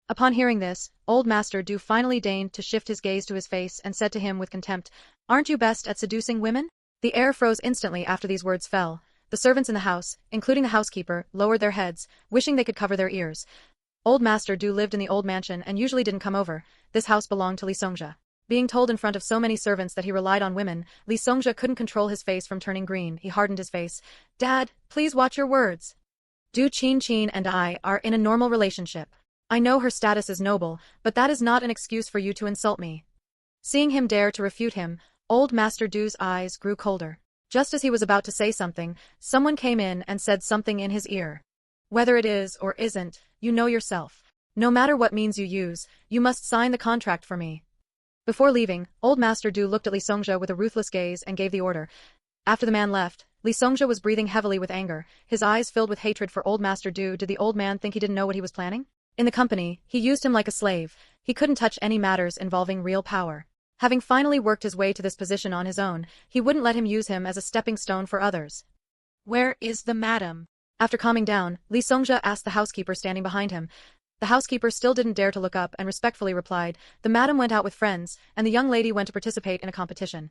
Upon hearing this, Old Master Du finally deigned to shift his gaze to his face and said to him with contempt, "Aren't you best at seducing women?" The air froze instantly after these words fell. The servants in the house, including the housekeeper, lowered their heads, wishing they could cover their ears. Old Master Du lived in the old mansion and usually didn't come over. This house belonged to Li Songja. Being told in front of so many servants that he relied on women, Li Songja couldn't control his face from turning green. He hardened his face. "Dad, please watch your words. Du Qingqin and I are in a normal relationship. I know her status is noble, but that is not an excuse for you to insult me." Seeing him dare to refute him, Old Master Du's eyes grew colder. Just as he was about to say something, someone came in and said something in his ear. "Whether it is or isn't, you know yourself. No matter what means you use, you must sign the contract for me." Before leaving, Old Master Du looked at Li Songja with a ruthless gaze and gave the order. After the man left, Li Songja was breathing heavily with anger, his eyes filled with hatred for Old Master Du. Did the old man think he didn't know what he was planning? In the company, he used him like a slave. He couldn't touch any matters involving real power. Having finally worked his way to this position on his own, he wouldn't let him use him as a stepping stone for others. "Where is the madam?" After calming down, Li Songja asked the housekeeper standing behind him. The housekeeper still didn't dare to look up and respectfully replied, "The madam went out with friends, and the young lady went to participate in a competition."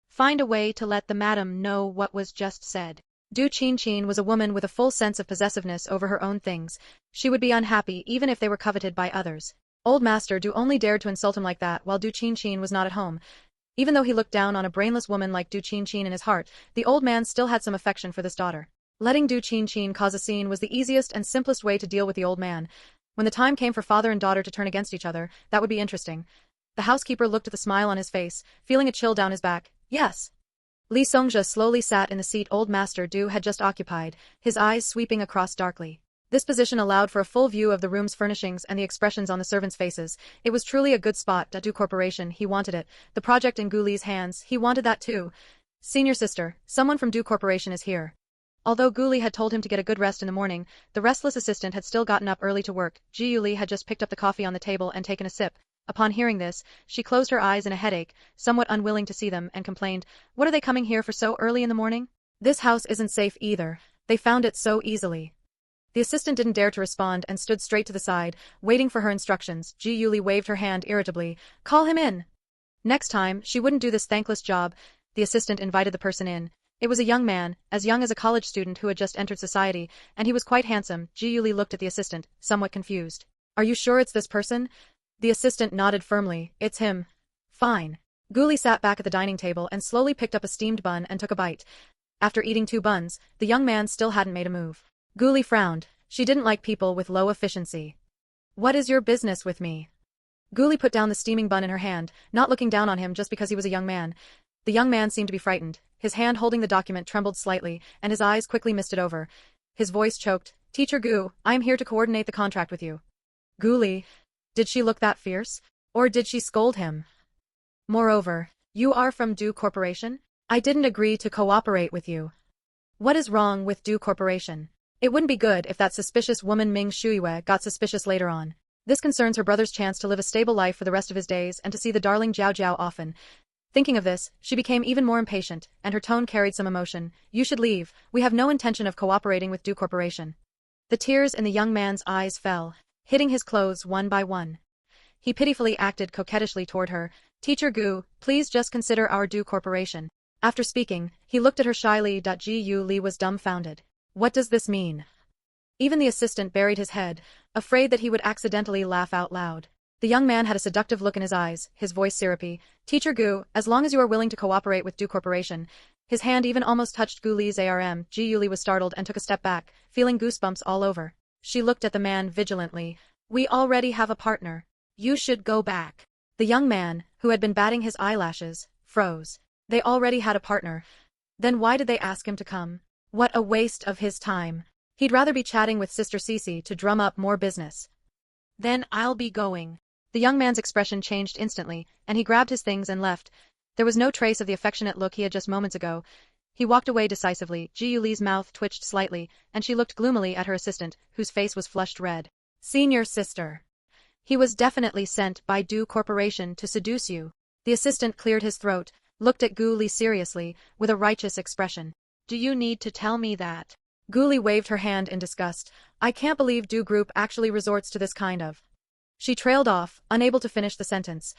"Find a way to let the madam know what was just said." Du Qingqin was a woman with a full sense of possessiveness over her own things. She would be unhappy even if they were coveted by others. Old Master Du only dared to insult him like that while Du Qingqin was not at home. Even though he looked down on a brainless woman like Du Qingqin in his heart, the old man still had some affection for this daughter. Letting Du Qingqin cause a scene was the easiest and simplest way to deal with the old man. When the time came for father and daughter to turn against each other, that would be interesting. The housekeeper looked at the smile on his face, feeling a chill down his back. "Yes." Li Songja slowly sat in the seat Old Master Du had just occupied, his eyes sweeping across darkly. This position allowed for a full view of the room's furnishings and the expressions on the servants' faces. It was truly a good spot at Du Corporation. He wanted it. The project in Gu Li's hands, he wanted that too. "Senior sister, someone from Du Corporation is here." Although Gu Li had told him to get a good rest in the morning, the restless assistant had still gotten up early to work. Ji Yuli had just picked up the coffee on the table and taken a sip. Upon hearing this, she closed her eyes in a headache, somewhat unwilling to see them, and complained, "What are they coming here for so early in the morning? This house isn't safe either. They found it so easily." The assistant didn't dare to respond and stood straight to the side, waiting for her instructions. Ji Yuli waved her hand irritably. "Call him in." Next time, she wouldn't do this thankless job. The assistant invited the person in. It was a young man, as young as a college student who had just entered society, and he was quite handsome. Ji Yuli looked at the assistant, somewhat confused. "Are you sure it's this person?" The assistant nodded firmly. "It's him." "Fine." Gu Li sat back at the dining table and slowly picked up a steamed bun and took a bite. After eating 2 buns, the young man still hadn't made a move. Gu Li frowned. She didn't like people with low efficiency. "What is your business with me?" Gu Li put down the steaming bun in her hand, not looking down on him just because he was a young man. The young man seemed to be frightened. His hand holding the document trembled slightly, and his eyes quickly misted over. His voice choked. "Teacher Gu, I am here to coordinate the contract with you." Gu Li. Did she look that fierce? Or did she scold him? Moreover, "You are from Du Corporation? I didn't agree to cooperate with you." What is wrong with Du Corporation? It wouldn't be good if that suspicious woman Ming Shuiwei got suspicious later on. This concerns her brother's chance to live a stable life for the rest of his days and to see the darling Jiao Jiao often. Thinking of this, she became even more impatient, and her tone carried some emotion. "You should leave. We have no intention of cooperating with Du Corporation." The tears in the young man's eyes fell, hitting his clothes one by one. He pitifully acted coquettishly toward her. Teacher Gu, please just consider our Du Corporation. After speaking, he looked at her shyly. Ji Yu Li was dumbfounded. What does this mean? Even the assistant buried his head, afraid that he would accidentally laugh out loud. The young man had a seductive look in his eyes, his voice syrupy. Teacher Gu, as long as you are willing to cooperate with Du Corporation. His hand even almost touched Gu Li's arm. Ji Yu Li was startled and took a step back, feeling goosebumps all over. She looked at the man vigilantly. We already have a partner. You should go back. The young man, who had been batting his eyelashes, froze. They already had a partner. Then why did they ask him to come? What a waste of his time. He'd rather be chatting with Sister Cece to drum up more business. Then I'll be going. The young man's expression changed instantly, and he grabbed his things and left. There was no trace of the affectionate look he had just moments ago. He walked away decisively. Ji Yu Li's mouth twitched slightly, and she looked gloomily at her assistant, whose face was flushed red. Senior sister. He was definitely sent by Du Corporation to seduce you. The assistant cleared his throat, looked at Gu Li seriously, with a righteous expression. Do you need to tell me that? Gu Li waved her hand in disgust. I can't believe Du Group actually resorts to this kind of. She trailed off, unable to finish the sentence.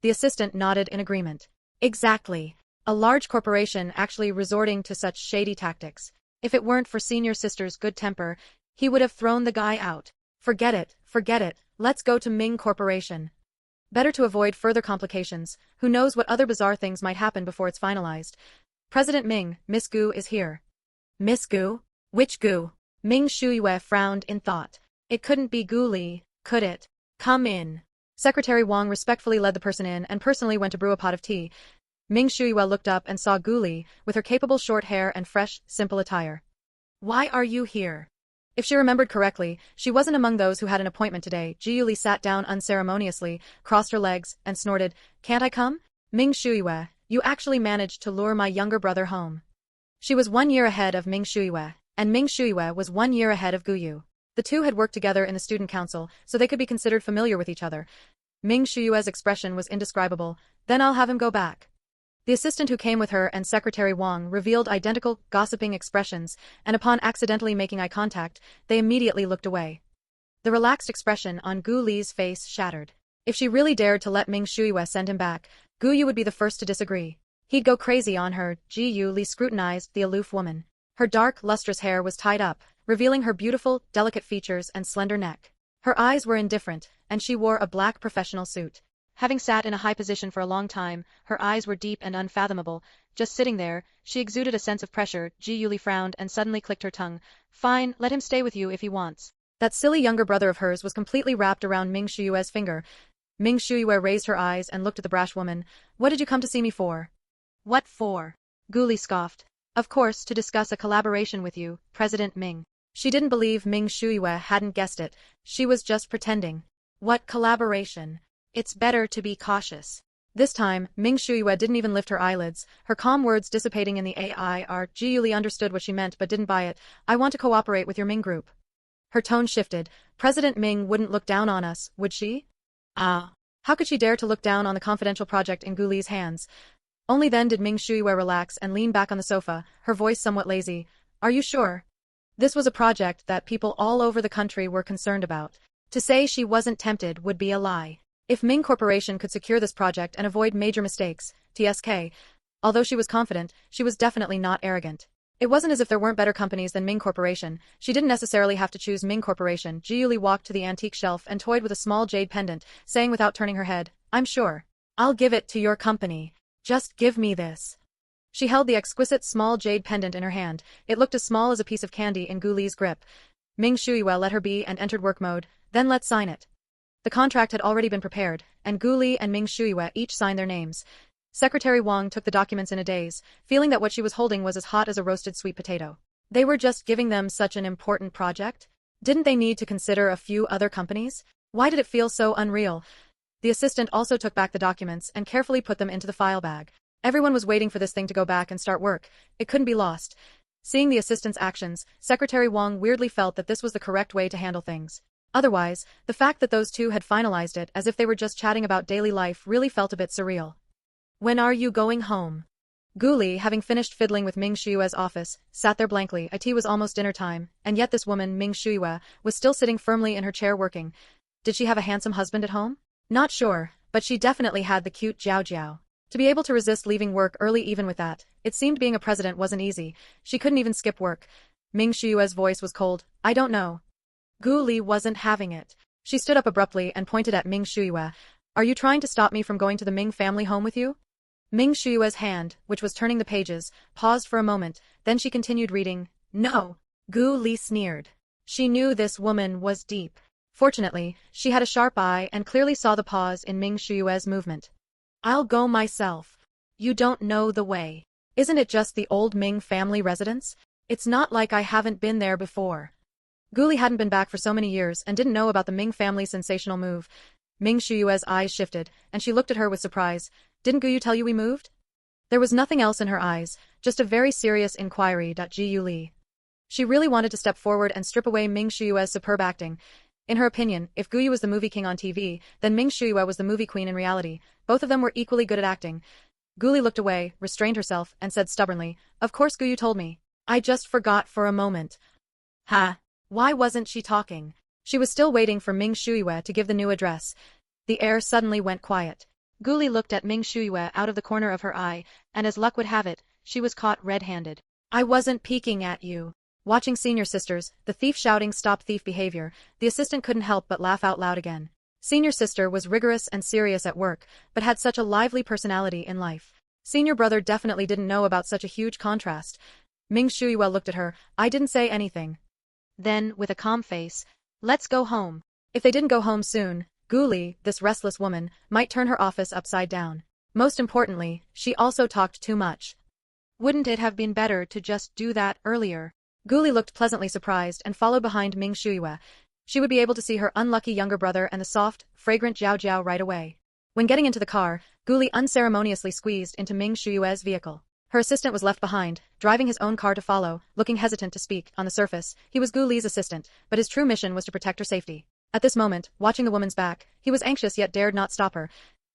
The assistant nodded in agreement. Exactly. A large corporation actually resorting to such shady tactics. If it weren't for senior sister's good temper, he would have thrown the guy out. Forget it, let's go to Ming Corporation. Better to avoid further complications, who knows what other bizarre things might happen before it's finalized. President Ming, Miss Gu is here. Miss Gu? Which Gu? Ming Shuyue frowned in thought. It couldn't be Gu Li, could it? Come in. Secretary Wang respectfully led the person in and personally went to brew a pot of tea. Ming Shuyue looked up and saw Gu Li, with her capable short hair and fresh, simple attire. Why are you here? If she remembered correctly, she wasn't among those who had an appointment today. Ji Yu Li sat down unceremoniously, crossed her legs, and snorted, Can't I come? Ming Shuyue, you actually managed to lure my younger brother home. She was 1 year ahead of Ming Shuyue, and Ming Shuyue was 1 year ahead of Gu Yu. The two had worked together in the student council, so they could be considered familiar with each other. Ming Shuyue's expression was indescribable. Then I'll have him go back. The assistant who came with her and Secretary Wang revealed identical, gossiping expressions, and upon accidentally making eye contact, they immediately looked away. The relaxed expression on Gu Li's face shattered. If she really dared to let Ming Shuyue send him back, Gu Yu would be the first to disagree. He'd go crazy on her. Ji Yu Li scrutinized the aloof woman. Her dark, lustrous hair was tied up, revealing her beautiful, delicate features and slender neck. Her eyes were indifferent, and she wore a black professional suit. Having sat in a high position for a long time, her eyes were deep and unfathomable. Just sitting there, she exuded a sense of pressure. Ji Yu Li frowned and suddenly clicked her tongue. Fine, let him stay with you if he wants. That silly younger brother of hers was completely wrapped around Ming Shuyue's finger. Ming Shuyue raised her eyes and looked at the brash woman. What did you come to see me for? What for? Gu Li scoffed. Of course, to discuss a collaboration with you, President Ming. She didn't believe Ming Shuyue hadn't guessed it. She was just pretending. What collaboration? It's better to be cautious. This time, Ming Shuyue didn't even lift her eyelids, her calm words dissipating in the air. Ji Yu Li understood what she meant but didn't buy it. I want to cooperate with your Ming group. Her tone shifted. President Ming wouldn't look down on us, would she? Ah. How could she dare to look down on the confidential project in Gu Li's hands? Only then did Ming Shuyue relax and lean back on the sofa, her voice somewhat lazy. Are you sure? This was a project that people all over the country were concerned about. To say she wasn't tempted would be a lie. If Ming Corporation could secure this project and avoid major mistakes, TSK. Although she was confident, she was definitely not arrogant. It wasn't as if there weren't better companies than Ming Corporation. She didn't necessarily have to choose Ming Corporation. Ji Yu Li walked to the antique shelf and toyed with a small jade pendant, saying without turning her head, I'm sure. I'll give it to your company. Just give me this. She held the exquisite small jade pendant in her hand. It looked as small as a piece of candy in Gu Li's grip. Ming Shuyue let her be and entered work mode. Then let's sign it. The contract had already been prepared, and Gu Li and Ming Shuyue each signed their names. Secretary Wang took the documents in a daze, feeling that what she was holding was as hot as a roasted sweet potato. They were just giving them such an important project? Didn't they need to consider a few other companies? Why did it feel so unreal? The assistant also took back the documents and carefully put them into the file bag. Everyone was waiting for this thing to go back and start work. It couldn't be lost. Seeing the assistant's actions, Secretary Wang weirdly felt that this was the correct way to handle things. Otherwise, the fact that those two had finalized it as if they were just chatting about daily life really felt a bit surreal. When are you going home? Gu Li, having finished fiddling with Ming Shuyue's office, sat there blankly. It was almost dinner time, and yet this woman, Ming Shuyue, was still sitting firmly in her chair working. Did she have a handsome husband at home? Not sure, but she definitely had the cute Jiao Jiao. To be able to resist leaving work early even with that, it seemed being a president wasn't easy. She couldn't even skip work. Ming Shuyue's voice was cold. I don't know. Gu Li wasn't having it. She stood up abruptly and pointed at Ming Shuyue. Are you trying to stop me from going to the Ming family home with you? Ming Shuyue's hand, which was turning the pages, paused for a moment, then she continued reading. No. Gu Li sneered. She knew this woman was deep. Fortunately, she had a sharp eye and clearly saw the pause in Ming Shuyue's movement. I'll go myself. You don't know the way. Isn't it just the old Ming family residence? It's not like I haven't been there before. Gu Li hadn't been back for so many years and didn't know about the Ming family's sensational move. Ming Shuyue's eyes shifted, and she looked at her with surprise. Didn't Gu Yu tell you we moved? There was nothing else in her eyes, just a very serious inquiry. Gu Li. She really wanted to step forward and strip away Ming Shuyue's superb acting. In her opinion, if Gu Yu was the movie king on TV, then Ming Shuyue was the movie queen in reality. Both of them were equally good at acting. Gu Li looked away, restrained herself, and said stubbornly, Of course Gu Yu told me. I just forgot for a moment. Ha! Why wasn't she talking? She was still waiting for Ming Shuyue to give the new address. The air suddenly went quiet. Gu Li looked at Ming Shuyue out of the corner of her eye, and as luck would have it, she was caught red-handed. I wasn't peeking at you. Watching senior sisters, the thief shouting stop thief behavior, the assistant couldn't help but laugh out loud again. Senior sister was rigorous and serious at work, but had such a lively personality in life. Senior brother definitely didn't know about such a huge contrast. Ming Shuyue looked at her. I didn't say anything. Then, with a calm face, let's go home. If they didn't go home soon, Gu Li, this restless woman, might turn her office upside down. Most importantly, she also talked too much. Wouldn't it have been better to just do that earlier? Gu Li looked pleasantly surprised and followed behind Ming Shuyue. She would be able to see her unlucky younger brother and the soft, fragrant Jiao Jiao right away. When getting into the car, Gu Li unceremoniously squeezed into Ming Shuyue's vehicle. Her assistant was left behind, driving his own car to follow, looking hesitant to speak. On the surface, he was Gu Li's assistant, but his true mission was to protect her safety. At this moment, watching the woman's back, he was anxious yet dared not stop her.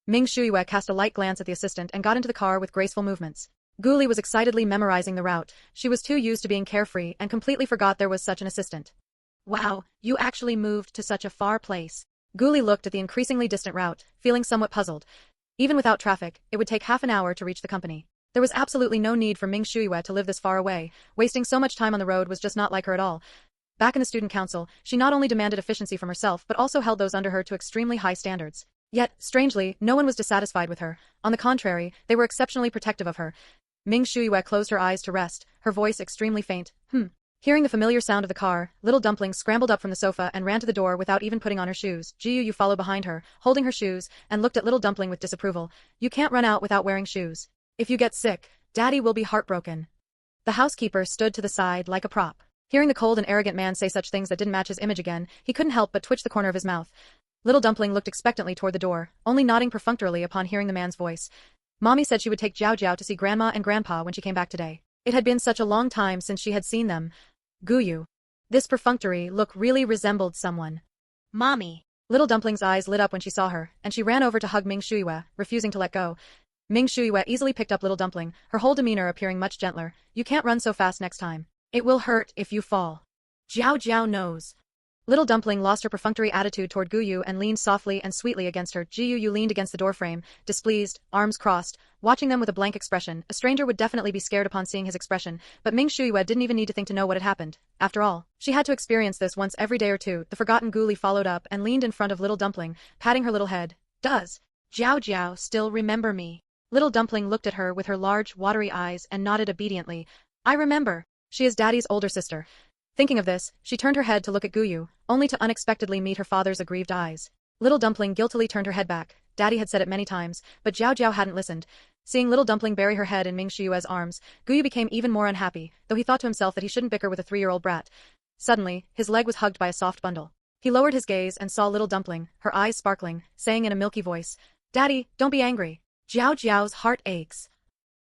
Ming Shuyue cast a light glance at the assistant and got into the car with graceful movements. Gu Li was excitedly memorizing the route. She was too used to being carefree and completely forgot there was such an assistant. Wow, you actually moved to such a far place. Gu Li looked at the increasingly distant route, feeling somewhat puzzled. Even without traffic, it would take half an hour to reach the company. There was absolutely no need for Ming Shuyue to live this far away. Wasting so much time on the road was just not like her at all. Back in the student council, she not only demanded efficiency from herself but also held those under her to extremely high standards. Yet, strangely, no one was dissatisfied with her. On the contrary, they were exceptionally protective of her. Ming Shuyue closed her eyes to rest, her voice extremely faint. Hearing the familiar sound of the car, little dumpling scrambled up from the sofa and ran to the door without even putting on her shoes. Jiao Jiao followed behind her, holding her shoes, and looked at little dumpling with disapproval. You can't run out without wearing shoes. If you get sick, Daddy will be heartbroken. The housekeeper stood to the side like a prop. Hearing the cold and arrogant man say such things that didn't match his image again, he couldn't help but twitch the corner of his mouth. Little dumpling looked expectantly toward the door, only nodding perfunctorily upon hearing the man's voice. Mommy said she would take Jiao Jiao to see Grandma and Grandpa when she came back today. It had been such a long time since she had seen them. Gu Yu. This perfunctory look really resembled someone. Mommy. Little dumpling's eyes lit up when she saw her, and she ran over to hug Ming Shuyue, refusing to let go. Ming Shuyue easily picked up little dumpling, her whole demeanor appearing much gentler. You can't run so fast next time. It will hurt if you fall. Jiao Jiao knows. Little dumpling lost her perfunctory attitude toward Gu Yu and leaned softly and sweetly against her. Jiao Jiao leaned against the doorframe, displeased, arms crossed, watching them with a blank expression. A stranger would definitely be scared upon seeing his expression, but Ming Shuyue didn't even need to think to know what had happened. After all, she had to experience this once every day or two. The forgotten Gu Li followed up and leaned in front of little dumpling, patting her little head. Does Jiao Jiao still remember me? Little dumpling looked at her with her large, watery eyes and nodded obediently. I remember. She is Daddy's older sister. Thinking of this, she turned her head to look at Gu Yu, only to unexpectedly meet her father's aggrieved eyes. Little dumpling guiltily turned her head back. Daddy had said it many times, but Jiao Jiao hadn't listened. Seeing little dumpling bury her head in Ming Shuyue's arms, Gu Yu became even more unhappy, though he thought to himself that he shouldn't bicker with a 3-year-old brat. Suddenly, his leg was hugged by a soft bundle. He lowered his gaze and saw little dumpling, her eyes sparkling, saying in a milky voice, Daddy, don't be angry. Jiao Jiao's heart aches.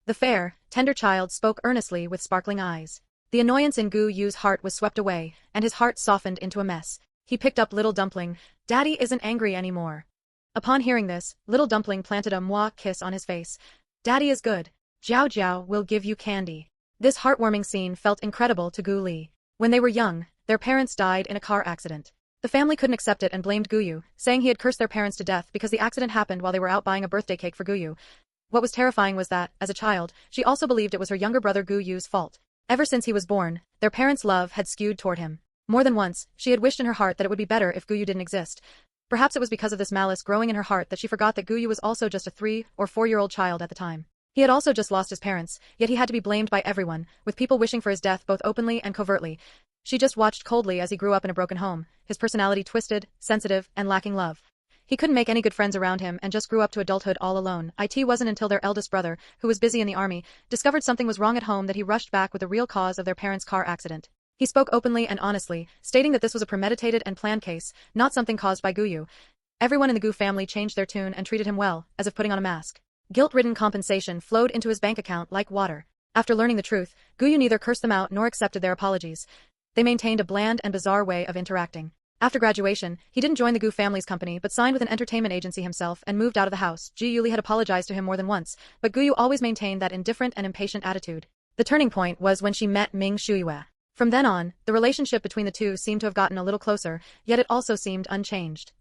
The fair, tender child spoke earnestly with sparkling eyes. The annoyance in Gu Yu's heart was swept away, and his heart softened into a mess. He picked up little dumpling. Daddy isn't angry anymore. Upon hearing this, little dumpling planted a mwah kiss on his face. Daddy is good. Jiao Jiao will give you candy. This heartwarming scene felt incredible to Gu Li. When they were young, their parents died in a car accident. The family couldn't accept it and blamed Gu Yu, saying he had cursed their parents to death because the accident happened while they were out buying a birthday cake for Gu Yu. What was terrifying was that, as a child, she also believed it was her younger brother Gu Yu's fault. Ever since he was born, their parents' love had skewed toward him. More than once, she had wished in her heart that it would be better if Gu Yu didn't exist. Perhaps it was because of this malice growing in her heart that she forgot that Gu Yu was also just a 3- or 4-year-old child at the time. He had also just lost his parents, yet he had to be blamed by everyone, with people wishing for his death both openly and covertly. She just watched coldly as he grew up in a broken home, his personality twisted, sensitive, and lacking love. He couldn't make any good friends around him and just grew up to adulthood all alone. It wasn't until their eldest brother, who was busy in the army, discovered something was wrong at home that he rushed back with the real cause of their parents' car accident. He spoke openly and honestly, stating that this was a premeditated and planned case, not something caused by Gu Yu. Everyone in the Gu family changed their tune and treated him well, as if putting on a mask. Guilt-ridden compensation flowed into his bank account like water. After learning the truth, Gu Yu neither cursed them out nor accepted their apologies. They maintained a bland and bizarre way of interacting. After graduation, he didn't join the Gu family's company but signed with an entertainment agency himself and moved out of the house. Ji Yuli had apologized to him more than once, but Gu Yu always maintained that indifferent and impatient attitude. The turning point was when she met Ming Shuiyue. From then on, the relationship between the two seemed to have gotten a little closer, yet it also seemed unchanged.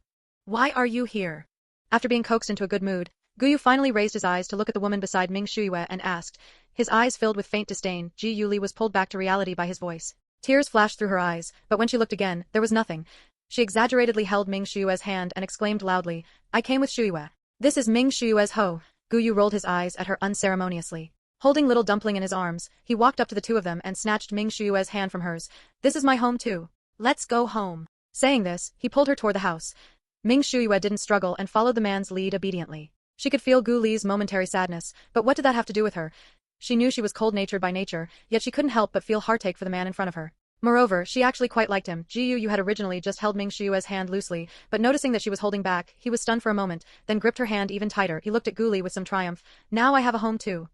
Why are you here? After being coaxed into a good mood, Gu Yu finally raised his eyes to look at the woman beside Ming Shuiyue and asked. His eyes filled with faint disdain. Ji Yuli was pulled back to reality by his voice. Tears flashed through her eyes, but when she looked again, there was nothing. She exaggeratedly held Ming Shuyue's hand and exclaimed loudly, I came with Shuyue. This is Ming Shuyue's hoe. Gu Yu rolled his eyes at her unceremoniously. Holding little dumpling in his arms, he walked up to the two of them and snatched Ming Shuyue's hand from hers. This is my home too. Let's go home. Saying this, he pulled her toward the house. Ming Shuyue didn't struggle and followed the man's lead obediently. She could feel Gu Li's momentary sadness, but what did that have to do with her? She knew she was cold-natured by nature, yet she couldn't help but feel heartache for the man in front of her. Moreover, she actually quite liked him. Ji Yu had originally just held Ming Shuyue's hand loosely, but noticing that she was holding back, he was stunned for a moment, then gripped her hand even tighter. He looked at Gu Li with some triumph. Now I have a home too.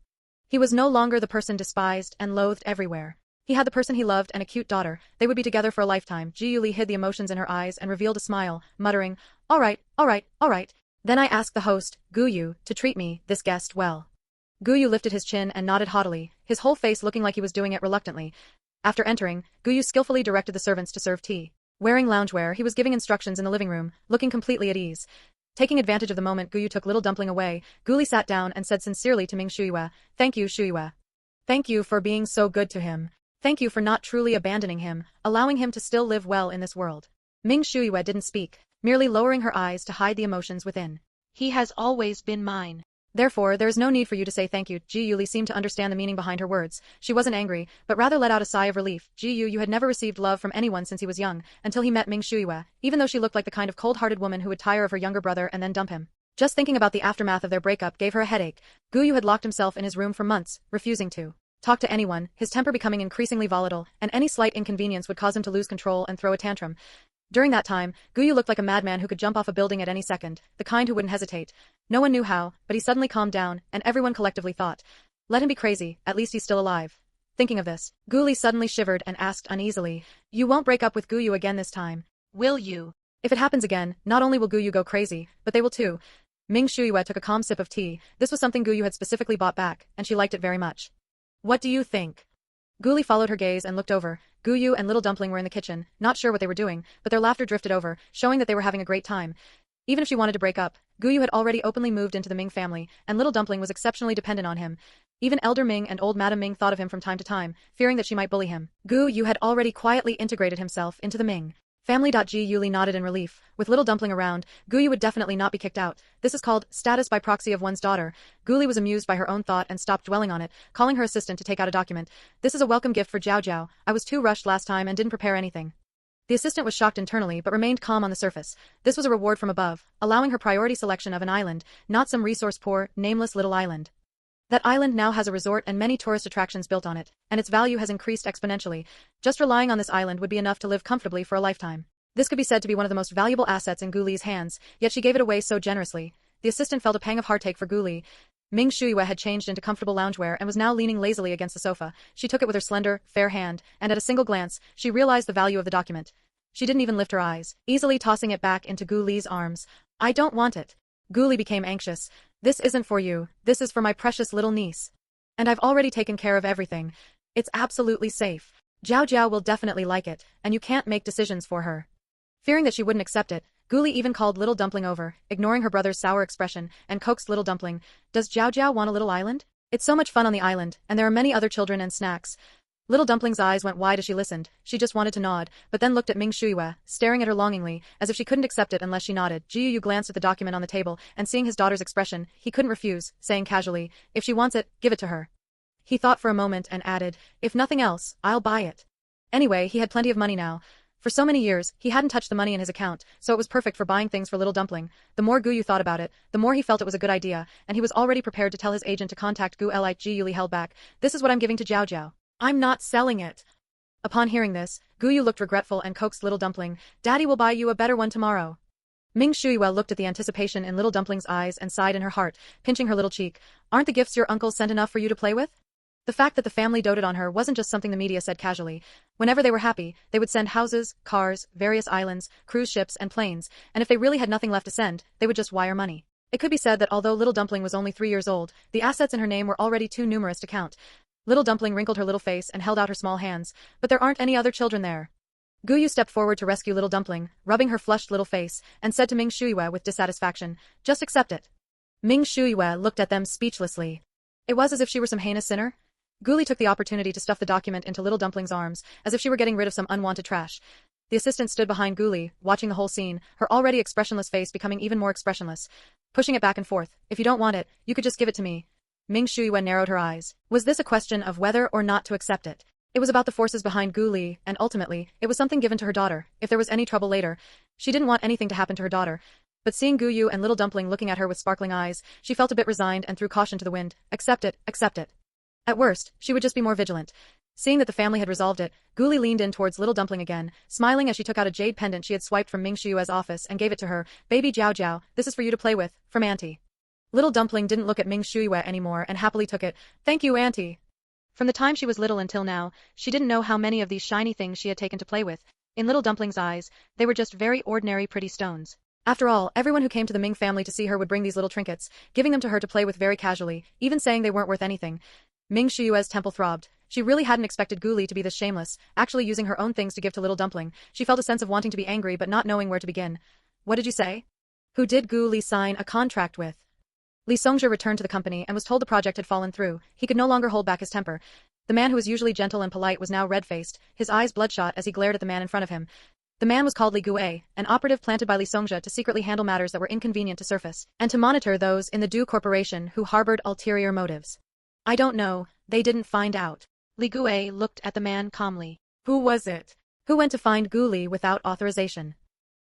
He was no longer the person despised and loathed everywhere. He had the person he loved and a cute daughter. They would be together for a lifetime. Ji Yuli hid the emotions in her eyes and revealed a smile, muttering, all right, all right, all right. Then I asked the host, Gu Yu, to treat me, this guest, well. Gu Yu lifted his chin and nodded haughtily, his whole face looking like he was doing it reluctantly. After entering, Gu Yu skillfully directed the servants to serve tea. Wearing loungewear, he was giving instructions in the living room, looking completely at ease. Taking advantage of the moment, Gu Yu took little dumpling away. Gu Li sat down and said sincerely to Ming Shuyue, thank you, Shuyue. Thank you for being so good to him. Thank you for not truly abandoning him, allowing him to still live well in this world. Ming Shuyue didn't speak, merely lowering her eyes to hide the emotions within. He has always been mine. Therefore, there is no need for you to say thank you. Ji Yuli seemed to understand the meaning behind her words. She wasn't angry, but rather let out a sigh of relief. Ji Yu had never received love from anyone since he was young, until he met Ming Shuyue, even though she looked like the kind of cold-hearted woman who would tire of her younger brother and then dump him. Just thinking about the aftermath of their breakup gave her a headache. Gu Yu had locked himself in his room for months, refusing to talk to anyone, his temper becoming increasingly volatile, and any slight inconvenience would cause him to lose control and throw a tantrum. During that time, Gu Yu looked like a madman who could jump off a building at any second, the kind who wouldn't hesitate. No one knew how, but he suddenly calmed down, and everyone collectively thought, let him be crazy, at least he's still alive. Thinking of this, Gu Li suddenly shivered and asked uneasily, you won't break up with Gu Yu again this time, will you? If it happens again, not only will Gu Yu go crazy, but they will too. Ming Shuyue took a calm sip of tea. This was something Gu Yu had specifically bought back, and she liked it very much. What do you think? Gu Li followed her gaze and looked over. Gu Yu and Little Dumpling were in the kitchen, not sure what they were doing, but their laughter drifted over, showing that they were having a great time. Even if she wanted to break up, Gu Yu had already openly moved into the Ming family, and Little Dumpling was exceptionally dependent on him. Even Elder Ming and Old Madam Ming thought of him from time to time, fearing that she might bully him. Gu Yu had already quietly integrated himself into the Ming family. Ji Yuli nodded in relief. With Little Dumpling around, Gu Yu would definitely not be kicked out. This is called status by proxy of one's daughter. Gu Li was amused by her own thought and stopped dwelling on it, calling her assistant to take out a document. This is a welcome gift for Jiao Jiao. I was too rushed last time and didn't prepare anything. The assistant was shocked internally but remained calm on the surface. This was a reward from above, allowing her priority selection of an island, not some resource-poor, nameless little island. That island now has a resort and many tourist attractions built on it, and its value has increased exponentially. Just relying on this island would be enough to live comfortably for a lifetime. This could be said to be one of the most valuable assets in Gu Li's hands, yet she gave it away so generously. The assistant felt a pang of heartache for Gu Li. Ming Shuyue had changed into comfortable loungewear and was now leaning lazily against the sofa. She took it with her slender, fair hand, and at a single glance, she realized the value of the document. She didn't even lift her eyes, easily tossing it back into Gu Li's arms. I don't want it. Gu Li became anxious. This isn't for you, this is for my precious little niece. And I've already taken care of everything. It's absolutely safe. Jiao Jiao will definitely like it, and you can't make decisions for her. Fearing that she wouldn't accept it, Gu Li even called little dumpling over, ignoring her brother's sour expression, and coaxed little dumpling. Does Jiao Jiao want a little island? It's so much fun on the island, and there are many other children and snacks. Little Dumpling's eyes went wide as she listened. She just wanted to nod, but then looked at Ming Shuiwe, staring at her longingly, as if she couldn't accept it unless she nodded. Gu Yu glanced at the document on the table, and seeing his daughter's expression, he couldn't refuse, saying casually, "If she wants it, give it to her." He thought for a moment and added, "If nothing else, I'll buy it." Anyway, he had plenty of money now. For so many years, he hadn't touched the money in his account, so it was perfect for buying things for little Dumpling. The more Gu Yu thought about it, the more he felt it was a good idea, and he was already prepared to tell his agent to contact Gu Li. Gu Yu held back. "This is what I'm giving to Jiao Jiao. I'm not selling it." Upon hearing this, Gu Yu looked regretful and coaxed little Dumpling, "Daddy will buy you a better one tomorrow." Ming Shuiwe looked at the anticipation in little Dumpling's eyes and sighed in her heart, pinching her little cheek. "Aren't the gifts your uncle sent enough for you to play with?" The fact that the family doted on her wasn't just something the media said casually. Whenever they were happy, they would send houses, cars, various islands, cruise ships, and planes, and if they really had nothing left to send, they would just wire money. It could be said that although little Dumpling was only 3 years old, the assets in her name were already too numerous to count. Little Dumpling wrinkled her little face and held out her small hands, "But there aren't any other children there." Gu Yu stepped forward to rescue little Dumpling, rubbing her flushed little face, and said to Ming Shuiwe with dissatisfaction, "Just accept it." Ming Shuiwe looked at them speechlessly. It was as if she were some heinous sinner. Gu Li took the opportunity to stuff the document into little Dumpling's arms, as if she were getting rid of some unwanted trash. The assistant stood behind Gu Li, watching the whole scene, her already expressionless face becoming even more expressionless. Pushing it back and forth, "If you don't want it, you could just give it to me." Ming Shuiwe narrowed her eyes. Was this a question of whether or not to accept it? It was about the forces behind Gu Li, and ultimately, it was something given to her daughter. If there was any trouble later, she didn't want anything to happen to her daughter. But seeing Gu Yu and little Dumpling looking at her with sparkling eyes, she felt a bit resigned and threw caution to the wind. Accept it, accept it. At worst, she would just be more vigilant. Seeing that the family had resolved it, Gu Li leaned in towards little Dumpling again, smiling as she took out a jade pendant she had swiped from Ming Shuiwe's office and gave it to her. "Baby Jiao Jiao, this is for you to play with, from Auntie." Little Dumpling didn't look at Ming Shuiwe anymore and happily took it. "Thank you, Auntie." From the time she was little until now, she didn't know how many of these shiny things she had taken to play with. In little Dumpling's eyes, they were just very ordinary pretty stones. After all, everyone who came to the Ming family to see her would bring these little trinkets, giving them to her to play with very casually, even saying they weren't worth anything. Ming Shuiwe's temple throbbed. She really hadn't expected Gu Li to be this shameless, actually using her own things to give to little Dumpling. She felt a sense of wanting to be angry but not knowing where to begin. "What did you say? Who did Gu Li sign a contract with?" Li Songjia returned to the company and was told the project had fallen through. He could no longer hold back his temper. The man who was usually gentle and polite was now red-faced, his eyes bloodshot as he glared at the man in front of him. The man was called Li Gue, an operative planted by Li Songjia to secretly handle matters that were inconvenient to surface, and to monitor those in the Du Corporation who harbored ulterior motives. "I don't know, they didn't find out." Li Gue looked at the man calmly. "Who was it? Who went to find Gu Li without authorization?"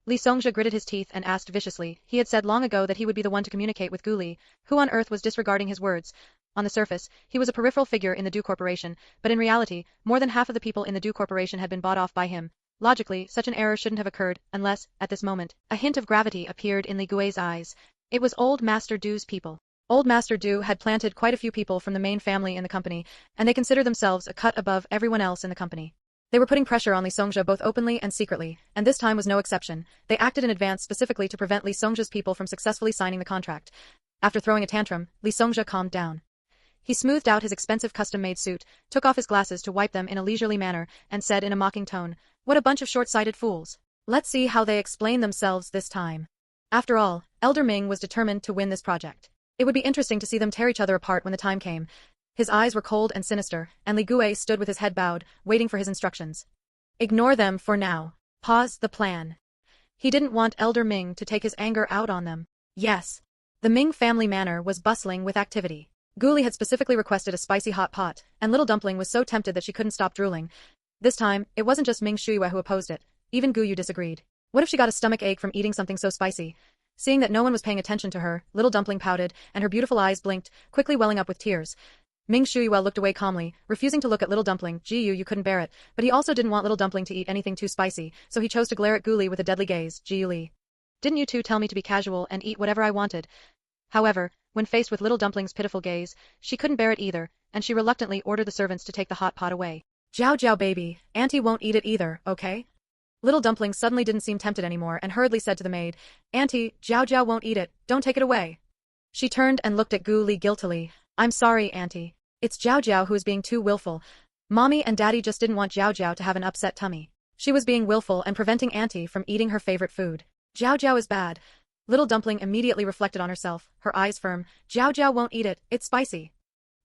Li Songjia gritted his teeth and asked viciously. He had said long ago that he would be the one to communicate with Gu Li. Who on earth was disregarding his words? On the surface, he was a peripheral figure in the Du Corporation, but in reality, more than half of the people in the Du Corporation had been bought off by him. Logically, such an error shouldn't have occurred, unless, at this moment, a hint of gravity appeared in Li Gue's eyes. It was Old Master Du's people. Old Master Du had planted quite a few people from the main family in the company, and they considered themselves a cut above everyone else in the company. They were putting pressure on Li Songjia both openly and secretly, and this time was no exception. They acted in advance specifically to prevent Li Songjia's people from successfully signing the contract. After throwing a tantrum, Li Songjia calmed down. He smoothed out his expensive custom-made suit, took off his glasses to wipe them in a leisurely manner, and said in a mocking tone, "What a bunch of short-sighted fools. Let's see how they explain themselves this time." After all, Elder Ming was determined to win this project. It would be interesting to see them tear each other apart when the time came. His eyes were cold and sinister, and Li Gue stood with his head bowed, waiting for his instructions. Ignore them for now. Pause the plan. He didn't want Elder Ming to take his anger out on them. Yes. The Ming family manor was bustling with activity. Gu Li had specifically requested a spicy hot pot, and little Dumpling was so tempted that she couldn't stop drooling. This time, it wasn't just Ming Shuiwe who opposed it. Even Gu Yu disagreed. What if she got a stomach ache from eating something so spicy? Seeing that no one was paying attention to her, little Dumpling pouted, and her beautiful eyes blinked, quickly welling up with tears. Ming Shuiwe looked away calmly, refusing to look at little Dumpling. You couldn't bear it, but he also didn't want little Dumpling to eat anything too spicy, so he chose to glare at Gu Li with a deadly gaze. Li. Didn't you two tell me to be casual and eat whatever I wanted? However, when faced with little Dumpling's pitiful gaze, she couldn't bear it either, and she reluctantly ordered the servants to take the hot pot away. Jiao Jiao baby, Auntie won't eat it either, okay? Little Dumpling suddenly didn't seem tempted anymore and hurriedly said to the maid, "Auntie, Jiao Jiao won't eat it, don't take it away." She turned and looked at Gu Li guiltily. "I'm sorry, Auntie." It's Jiao Jiao who is being too willful. Mommy and Daddy just didn't want Jiao Jiao to have an upset tummy. She was being willful and preventing Auntie from eating her favorite food. Jiao Jiao is bad. Little Dumpling immediately reflected on herself, her eyes firm. Jiao Jiao won't eat it, it's spicy.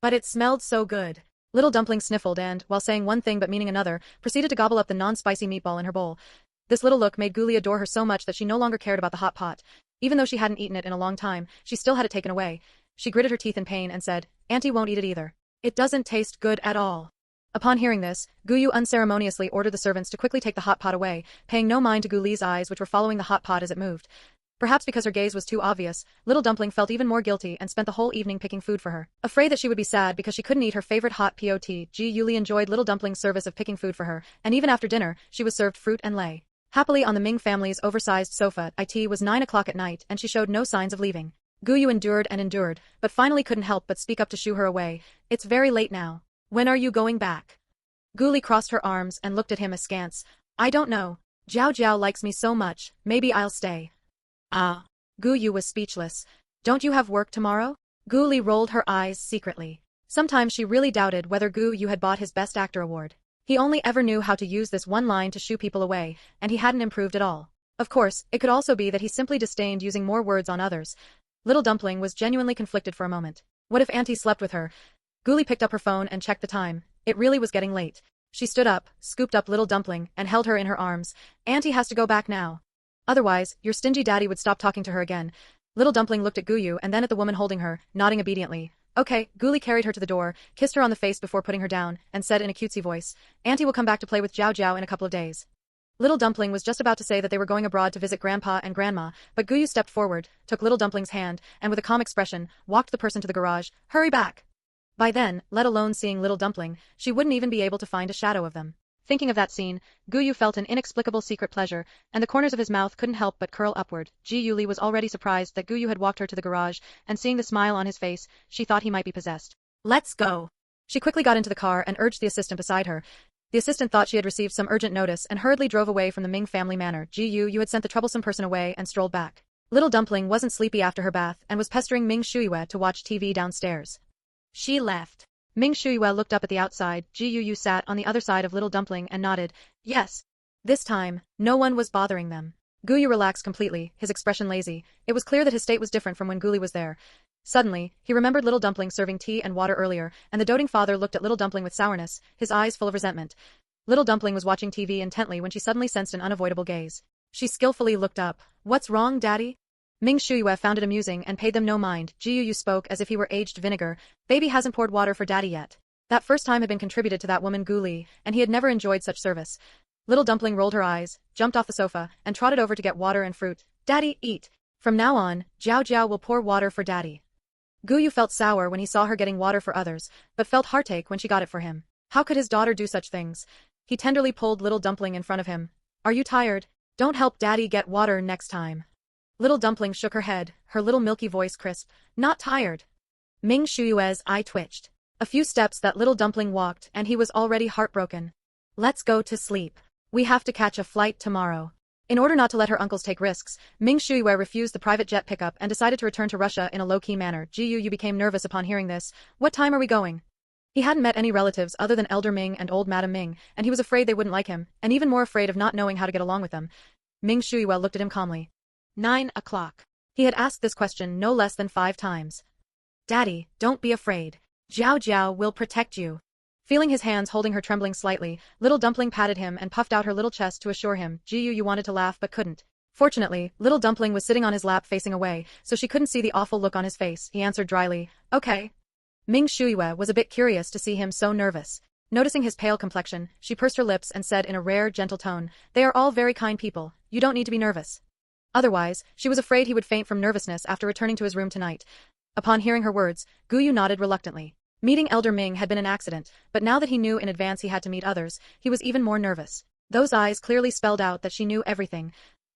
But it smelled so good. Little Dumpling sniffled and, while saying one thing but meaning another, proceeded to gobble up the non-spicy meatball in her bowl. This little look made Gu Li adore her so much that she no longer cared about the hot pot. Even though she hadn't eaten it in a long time, she still had it taken away. She gritted her teeth in pain and said, Auntie won't eat it either. It doesn't taste good at all. Upon hearing this, Gu Yu unceremoniously ordered the servants to quickly take the hot pot away, paying no mind to Gu Li's eyes which were following the hot pot as it moved. Perhaps because her gaze was too obvious, Little Dumpling felt even more guilty and spent the whole evening picking food for her. Afraid that she would be sad because she couldn't eat her favorite hot pot, Gu Yuli enjoyed Little Dumpling's service of picking food for her, and even after dinner, she was served fruit and lay. Happily on the Ming family's oversized sofa, it was 9 o'clock at night and she showed no signs of leaving. Gu Yu endured and endured, but finally couldn't help but speak up to shoo her away. It's very late now. When are you going back? Gu Li crossed her arms and looked at him askance. I don't know. Jiao Jiao likes me so much, maybe I'll stay. Ah. Gu Yu was speechless. Don't you have work tomorrow? Gu Li rolled her eyes secretly. Sometimes she really doubted whether Gu Yu had bought his Best Actor award. He only ever knew how to use this one line to shoo people away, and he hadn't improved at all. Of course, it could also be that he simply disdained using more words on others. Little Dumpling was genuinely conflicted for a moment. What if Auntie slept with her? Gu Li picked up her phone and checked the time. It really was getting late. She stood up, scooped up Little Dumpling, and held her in her arms. Auntie has to go back now. Otherwise, your stingy daddy would stop talking to her again. Little Dumpling looked at Gu Yu and then at the woman holding her, nodding obediently. Okay, Gu Li carried her to the door, kissed her on the face before putting her down, and said in a cutesy voice, Auntie will come back to play with Jiao Jiao in a couple of days. Little Dumpling was just about to say that they were going abroad to visit Grandpa and Grandma, but Gu Yu stepped forward, took Little Dumpling's hand, and with a calm expression, walked the person to the garage. Hurry back! By then, let alone seeing Little Dumpling, she wouldn't even be able to find a shadow of them. Thinking of that scene, Gu Yu felt an inexplicable secret pleasure, and the corners of his mouth couldn't help but curl upward. Ji Yuli was already surprised that Gu Yu had walked her to the garage, and seeing the smile on his face, she thought he might be possessed. Let's go! She quickly got into the car and urged the assistant beside her. The assistant thought she had received some urgent notice and hurriedly drove away from the Ming family manor. Ji Yu had sent the troublesome person away and strolled back. Little Dumpling wasn't sleepy after her bath and was pestering Ming Shuiwe to watch TV downstairs. She left. Ming Shuiwe looked up at the outside. Ji Yu sat on the other side of Little Dumpling and nodded. Yes. This time, no one was bothering them. Gu Yu relaxed completely, his expression lazy. It was clear that his state was different from when Gu Li was there. Suddenly, he remembered Little Dumpling serving tea and water earlier, and the doting father looked at Little Dumpling with sourness, his eyes full of resentment. Little Dumpling was watching TV intently when she suddenly sensed an unavoidable gaze. She skillfully looked up. What's wrong, Daddy? Ming Shuiwe found it amusing and paid them no mind. Ji Yu spoke as if he were aged vinegar. Baby hasn't poured water for Daddy yet. That first time had been contributed to that woman Gu Li, and he had never enjoyed such service. Little Dumpling rolled her eyes, jumped off the sofa, and trotted over to get water and fruit. Daddy, eat. From now on, Jiao Jiao will pour water for Daddy. Gu Yu felt sour when he saw her getting water for others, but felt heartache when she got it for him. How could his daughter do such things? He tenderly pulled Little Dumpling in front of him. Are you tired? Don't help Daddy get water next time. Little Dumpling shook her head, her little milky voice crisp. Not tired. Ming Shuiwe's eye twitched. A few steps that Little Dumpling walked and he was already heartbroken. Let's go to sleep. We have to catch a flight tomorrow. In order not to let her uncles take risks, Ming Shuiwe refused the private jet pickup and decided to return to Russia in a low-key manner. Ji Yu became nervous upon hearing this. What time are we going? He hadn't met any relatives other than Elder Ming and Old Madam Ming, and he was afraid they wouldn't like him, and even more afraid of not knowing how to get along with them. Ming Shuiwe looked at him calmly. 9 o'clock. He had asked this question no less than 5 times. Daddy, don't be afraid. Jiao Jiao will protect you. Feeling his hands holding her trembling slightly, Little Dumpling patted him and puffed out her little chest to assure him. Ji Yu wanted to laugh but couldn't. Fortunately, Little Dumpling was sitting on his lap facing away, so she couldn't see the awful look on his face. He answered dryly, okay. Ming Shuiwe was a bit curious to see him so nervous. Noticing his pale complexion, she pursed her lips and said in a rare, gentle tone, they are all very kind people, you don't need to be nervous. Otherwise, she was afraid he would faint from nervousness after returning to his room tonight. Upon hearing her words, Gu Yu nodded reluctantly. Meeting Elder Ming had been an accident, but now that he knew in advance he had to meet others, he was even more nervous. Those eyes clearly spelled out that she knew everything.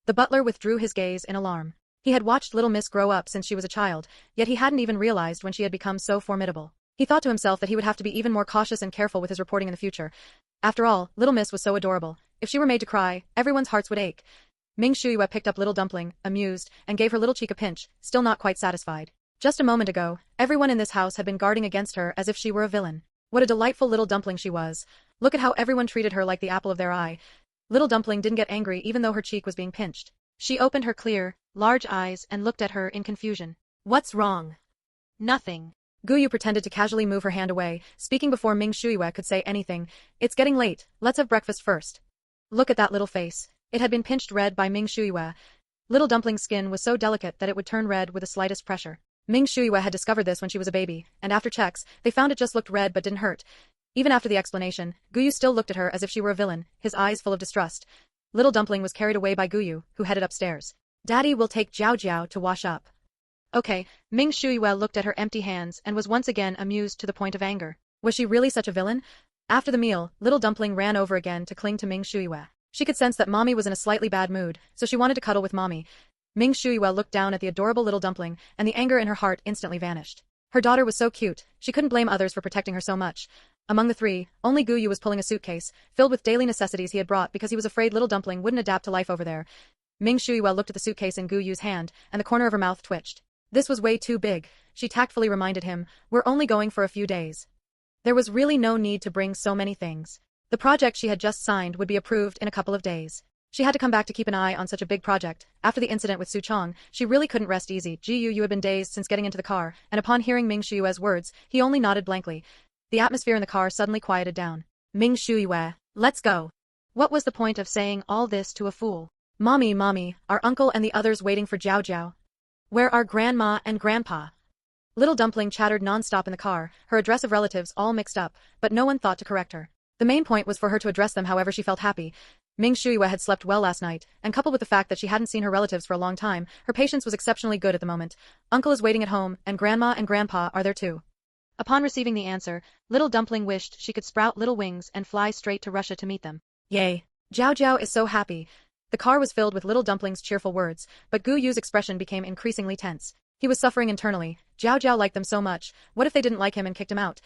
The butler withdrew his gaze in alarm. He had watched Little Miss grow up since she was a child, yet he hadn't even realized when she had become so formidable. He thought to himself that he would have to be even more cautious and careful with his reporting in the future. After all, Little Miss was so adorable. If she were made to cry, everyone's hearts would ache. Ming Shuiwe picked up Little Dumpling, amused, and gave her little cheek a pinch, still not quite satisfied. Just a moment ago, everyone in this house had been guarding against her as if she were a villain. What a delightful little dumpling she was. Look at how everyone treated her like the apple of their eye. Little dumpling didn't get angry even though her cheek was being pinched. She opened her clear, large eyes and looked at her in confusion. What's wrong? Nothing. Gu Yu pretended to casually move her hand away, speaking before Ming Shuyue could say anything. It's getting late, let's have breakfast first. Look at that little face. It had been pinched red by Ming Shuyue. Little dumpling's skin was so delicate that it would turn red with the slightest pressure. Ming Shuyue had discovered this when she was a baby, and after checks, they found it just looked red but didn't hurt. Even after the explanation, Gu Yu still looked at her as if she were a villain, his eyes full of distrust. Little dumpling was carried away by Gu Yu, who headed upstairs. Daddy will take Jiao Jiao to wash up. Okay, Ming Shuyue looked at her empty hands and was once again amused to the point of anger. Was she really such a villain? After the meal, little dumpling ran over again to cling to Ming Shuyue. She could sense that Mommy was in a slightly bad mood, so she wanted to cuddle with Mommy. Ming Shuyue looked down at the adorable little dumpling, and the anger in her heart instantly vanished. Her daughter was so cute, she couldn't blame others for protecting her so much. Among the three, only Gu Yu was pulling a suitcase, filled with daily necessities he had brought because he was afraid little dumpling wouldn't adapt to life over there. Ming Shuyue looked at the suitcase in Gu Yu's hand, and the corner of her mouth twitched. This was way too big, she tactfully reminded him, we're only going for a few days. There was really no need to bring so many things. The project she had just signed would be approved in a couple of days. She had to come back to keep an eye on such a big project. After the incident with Su Chong, she really couldn't rest easy. Gu Yu had been dazed since getting into the car, and upon hearing Ming Shuyue's words, he only nodded blankly. The atmosphere in the car suddenly quieted down. Ming Shuyue, let's go. What was the point of saying all this to a fool? Mommy, our uncle and the others waiting for Jiao Jiao. Where are Grandma and Grandpa? Little dumpling chattered non-stop in the car, her address of relatives all mixed up, but no one thought to correct her. The main point was for her to address them however she felt happy. Ming Shuyue had slept well last night, and coupled with the fact that she hadn't seen her relatives for a long time, her patience was exceptionally good at the moment. Uncle is waiting at home, and Grandma and Grandpa are there too. Upon receiving the answer, little dumpling wished she could sprout little wings and fly straight to Russia to meet them. Yay! Jiao Jiao is so happy. The car was filled with little dumpling's cheerful words, but Gu Yu's expression became increasingly tense. He was suffering internally. Jiao Jiao liked them so much, what if they didn't like him and kicked him out?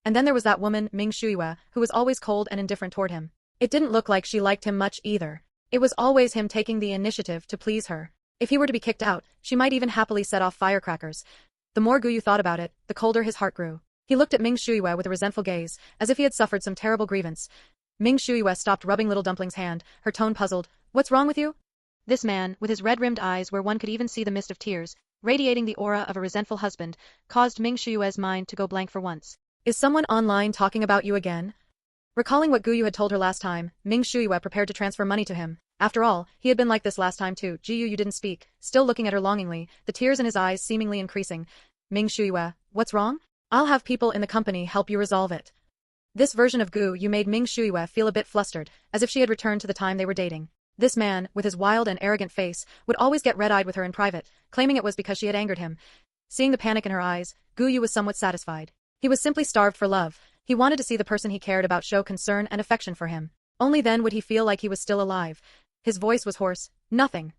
And then there was that woman, Ming Shuyue, who was always cold and indifferent toward him. It didn't look like she liked him much either. It was always him taking the initiative to please her. If he were to be kicked out, she might even happily set off firecrackers. The more Gu Yu thought about it, the colder his heart grew. He looked at Ming Shuyue with a resentful gaze, as if he had suffered some terrible grievance. Ming Shuyue stopped rubbing little dumpling's hand, her tone puzzled. What's wrong with you? This man, with his red-rimmed eyes where one could even see the mist of tears, radiating the aura of a resentful husband, caused Ming Shuyue's mind to go blank for once. Is someone online talking about you again? Recalling what Gu Yu had told her last time, Ming Shuyue prepared to transfer money to him. After all, he had been like this last time too. Gu Yu didn't speak, still looking at her longingly, the tears in his eyes seemingly increasing. Ming Shuyue, what's wrong? I'll have people in the company help you resolve it. This version of Gu Yu made Ming Shuyue feel a bit flustered, as if she had returned to the time they were dating. This man, with his wild and arrogant face, would always get red-eyed with her in private, claiming it was because she had angered him. Seeing the panic in her eyes, Gu Yu was somewhat satisfied. He was simply starved for love. He wanted to see the person he cared about show concern and affection for him. Only then would he feel like he was still alive. His voice was hoarse. Nothing.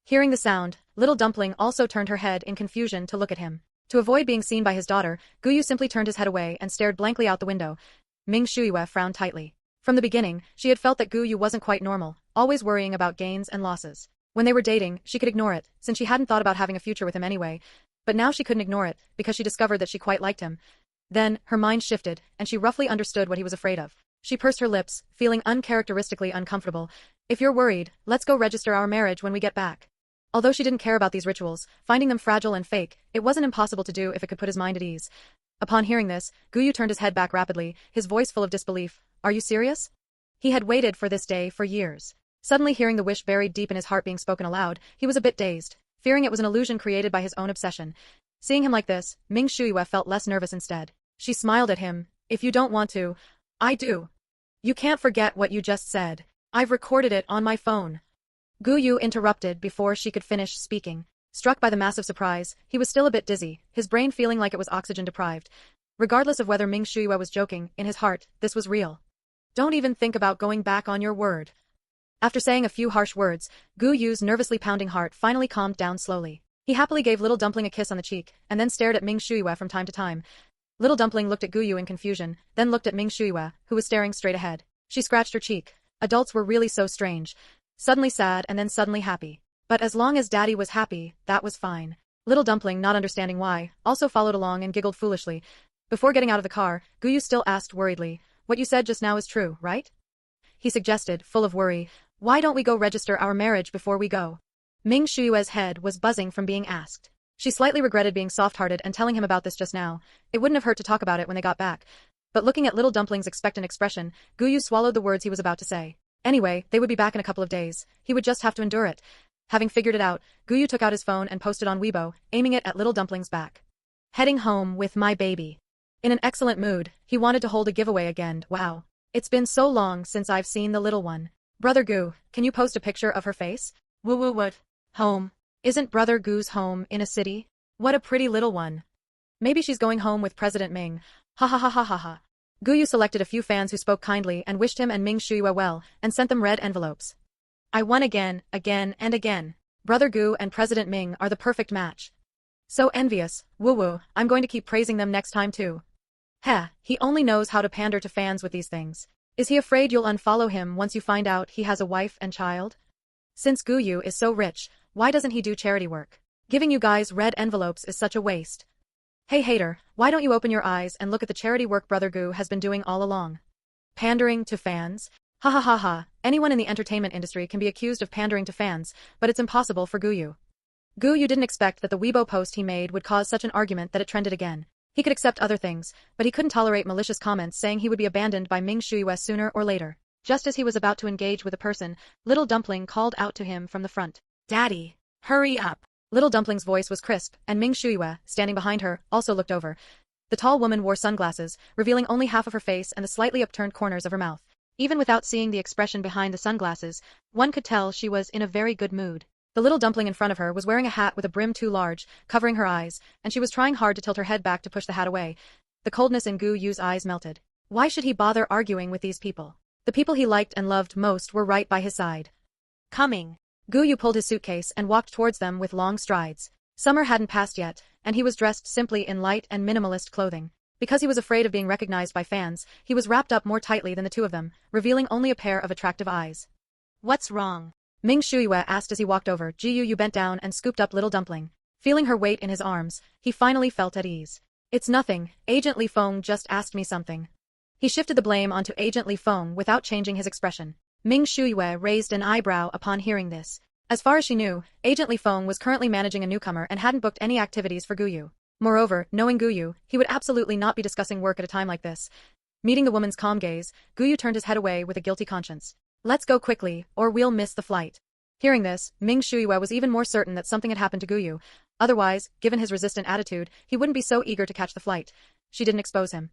Hearing the sound, little dumpling also turned her head in confusion to look at him. To avoid being seen by his daughter, Gu Yu simply turned his head away and stared blankly out the window. Ming Shuyue frowned tightly. From the beginning, she had felt that Gu Yu wasn't quite normal, always worrying about gains and losses. When they were dating, she could ignore it, since she hadn't thought about having a future with him anyway. But now she couldn't ignore it, because she discovered that she quite liked him. Then, her mind shifted, and she roughly understood what he was afraid of. She pursed her lips, feeling uncharacteristically uncomfortable. If you're worried, let's go register our marriage when we get back. Although she didn't care about these rituals, finding them fragile and fake, it wasn't impossible to do if it could put his mind at ease. Upon hearing this, Gu Yu turned his head back rapidly, his voice full of disbelief. Are you serious? He had waited for this day for years. Suddenly hearing the wish buried deep in his heart being spoken aloud, he was a bit dazed, fearing it was an illusion created by his own obsession. Seeing him like this, Ming Shuyue felt less nervous instead. She smiled at him. If you don't want to, I do. You can't forget what you just said. I've recorded it on my phone. Gu Yu interrupted before she could finish speaking. Struck by the massive surprise, he was still a bit dizzy, his brain feeling like it was oxygen deprived. Regardless of whether Ming Shuyue was joking, in his heart, this was real. Don't even think about going back on your word. After saying a few harsh words, Gu Yu's nervously pounding heart finally calmed down slowly. He happily gave little dumpling a kiss on the cheek, and then stared at Ming Shuyue from time to time. Little dumpling looked at Gu Yu in confusion, then looked at Ming Shuyue, who was staring straight ahead. She scratched her cheek. Adults were really so strange. Suddenly sad and then suddenly happy. But as long as Daddy was happy, that was fine. Little Dumpling, not understanding why, also followed along and giggled foolishly. Before getting out of the car, Gu Yu still asked worriedly, "What you said just now is true, right?" He suggested, full of worry, "Why don't we go register our marriage before we go?" Ming Shuyue's head was buzzing from being asked. She slightly regretted being soft-hearted and telling him about this just now. It wouldn't have hurt to talk about it when they got back. But looking at Little Dumpling's expectant expression, Gu Yu swallowed the words he was about to say. Anyway, they would be back in a couple of days. He would just have to endure it. Having figured it out, Gu Yu took out his phone and posted on Weibo, aiming it at Little Dumpling's back. "Heading home with my baby." In an excellent mood, he wanted to hold a giveaway again. Wow. It's been so long since I've seen the little one. Brother Gu, can you post a picture of her face? Woo woo what? Home. Isn't Brother Gu's home in a city? What a pretty little one. Maybe she's going home with President Ming. Ha ha ha ha ha ha. Gu Yu selected a few fans who spoke kindly and wished him and Ming Shuyue well, and sent them red envelopes. "I won again, again and again. Brother Gu and President Ming are the perfect match. So envious, woo woo, I'm going to keep praising them next time too." Heh, he only knows how to pander to fans with these things. Is he afraid you'll unfollow him once you find out he has a wife and child? Since Gu Yu is so rich, why doesn't he do charity work? Giving you guys red envelopes is such a waste. Hey hater, why don't you open your eyes and look at the charity work Brother Gu has been doing all along? Pandering to fans? Ha ha ha ha, anyone in the entertainment industry can be accused of pandering to fans, but it's impossible for Gu Yu. Gu Yu didn't expect that the Weibo post he made would cause such an argument that it trended again. He could accept other things, but he couldn't tolerate malicious comments saying he would be abandoned by Ming Shuyue sooner or later. Just as he was about to engage with a person, Little Dumpling called out to him from the front. "Daddy, hurry up." Little Dumpling's voice was crisp, and Ming Shuyue, standing behind her, also looked over. The tall woman wore sunglasses, revealing only half of her face and the slightly upturned corners of her mouth. Even without seeing the expression behind the sunglasses, one could tell she was in a very good mood. The little dumpling in front of her was wearing a hat with a brim too large, covering her eyes, and she was trying hard to tilt her head back to push the hat away. The coldness in Gu Yu's eyes melted. Why should he bother arguing with these people? The people he liked and loved most were right by his side. Coming. Gu Yu pulled his suitcase and walked towards them with long strides. Summer hadn't passed yet, and he was dressed simply in light and minimalist clothing. Because he was afraid of being recognized by fans, he was wrapped up more tightly than the two of them, revealing only a pair of attractive eyes. "What's wrong?" Ming Shuyue asked as he walked over. Gu Yu bent down and scooped up Little Dumpling. Feeling her weight in his arms, he finally felt at ease. "It's nothing, Agent Li Feng just asked me something." He shifted the blame onto Agent Li Feng without changing his expression. Ming Shuyue raised an eyebrow upon hearing this. As far as she knew, Agent Li Feng was currently managing a newcomer and hadn't booked any activities for Gu Yu. Moreover, knowing Gu Yu, he would absolutely not be discussing work at a time like this. Meeting the woman's calm gaze, Gu Yu turned his head away with a guilty conscience. "Let's go quickly, or we'll miss the flight." Hearing this, Ming Shuyue was even more certain that something had happened to Gu Yu. Otherwise, given his resistant attitude, he wouldn't be so eager to catch the flight. She didn't expose him.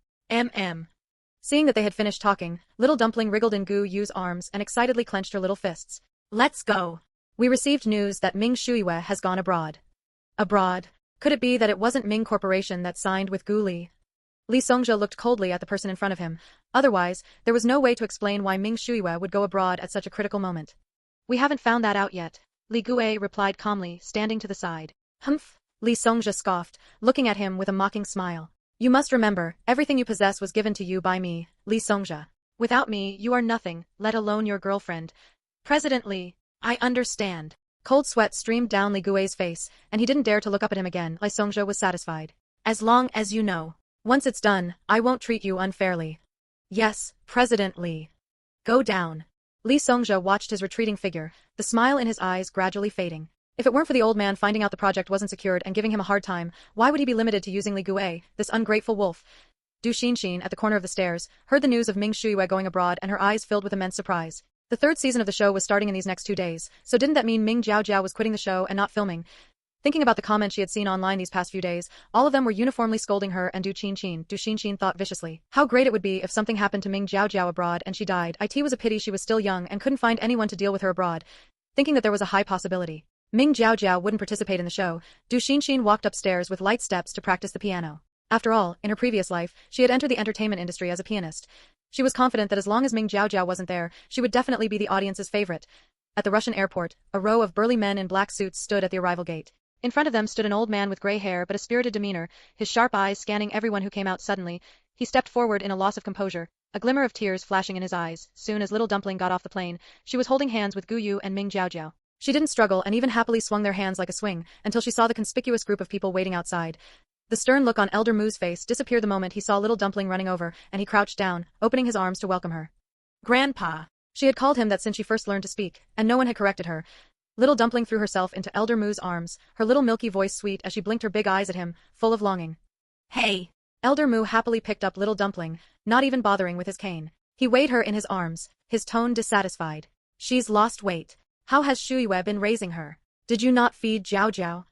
Seeing that they had finished talking, Little Dumpling wriggled in Gu Yu's arms and excitedly clenched her little fists. "Let's go." "We received news that Ming Shuyue has gone abroad." Abroad? Could it be that it wasn't Ming Corporation that signed with Gu Li? Li Songjia looked coldly at the person in front of him. Otherwise, there was no way to explain why Ming Shuyue would go abroad at such a critical moment. "We haven't found that out yet," Li Gue replied calmly, standing to the side. "Humph," Li Songjia scoffed, looking at him with a mocking smile. "You must remember, everything you possess was given to you by me, Li Songjia. Without me, you are nothing, let alone your girlfriend. President Li, I understand." Cold sweat streamed down Li Gue's face, and he didn't dare to look up at him again. Li Songjia was satisfied. "As long as you know. Once it's done, I won't treat you unfairly." "Yes, President Li." "Go down." Li Songjia watched his retreating figure, the smile in his eyes gradually fading. If it weren't for the old man finding out the project wasn't secured and giving him a hard time, why would he be limited to using Li Gue, this ungrateful wolf? Du Xinxin, at the corner of the stairs, heard the news of Ming Shuyue going abroad and her eyes filled with immense surprise. The third season of the show was starting in these next 2 days, so didn't that mean Ming Jiao Jiao was quitting the show and not filming? Thinking about the comments she had seen online these past few days, all of them were uniformly scolding her and Du Xinxin thought viciously. How great it would be if something happened to Ming Jiao Jiao abroad and she died. It was a pity she was still young and couldn't find anyone to deal with her abroad. Thinking that there was a high possibility Ming Jiao Jiao wouldn't participate in the show, Du Xinxin walked upstairs with light steps to practice the piano. After all, in her previous life, she had entered the entertainment industry as a pianist. She was confident that as long as Ming Jiao Jiao wasn't there, she would definitely be the audience's favorite. At the Russian airport, a row of burly men in black suits stood at the arrival gate. In front of them stood an old man with gray hair but a spirited demeanor, his sharp eyes scanning everyone who came out suddenly. He stepped forward in a loss of composure, a glimmer of tears flashing in his eyes. Soon as Little Dumpling got off the plane, she was holding hands with Gu Yu and Ming Jiao Jiao. She didn't struggle and even happily swung their hands like a swing, until she saw the conspicuous group of people waiting outside. The stern look on Elder Mu's face disappeared the moment he saw little Dumpling running over, and he crouched down, opening his arms to welcome her. Grandpa. She had called him that since she first learned to speak, and no one had corrected her. Little Dumpling threw herself into Elder Mu's arms, her little milky voice sweet as she blinked her big eyes at him, full of longing. Hey! Elder Mu happily picked up Little Dumpling, not even bothering with his cane. He weighed her in his arms, his tone dissatisfied. She's lost weight. How has Shuyue been raising her? Did you not feed Jiao Jiao?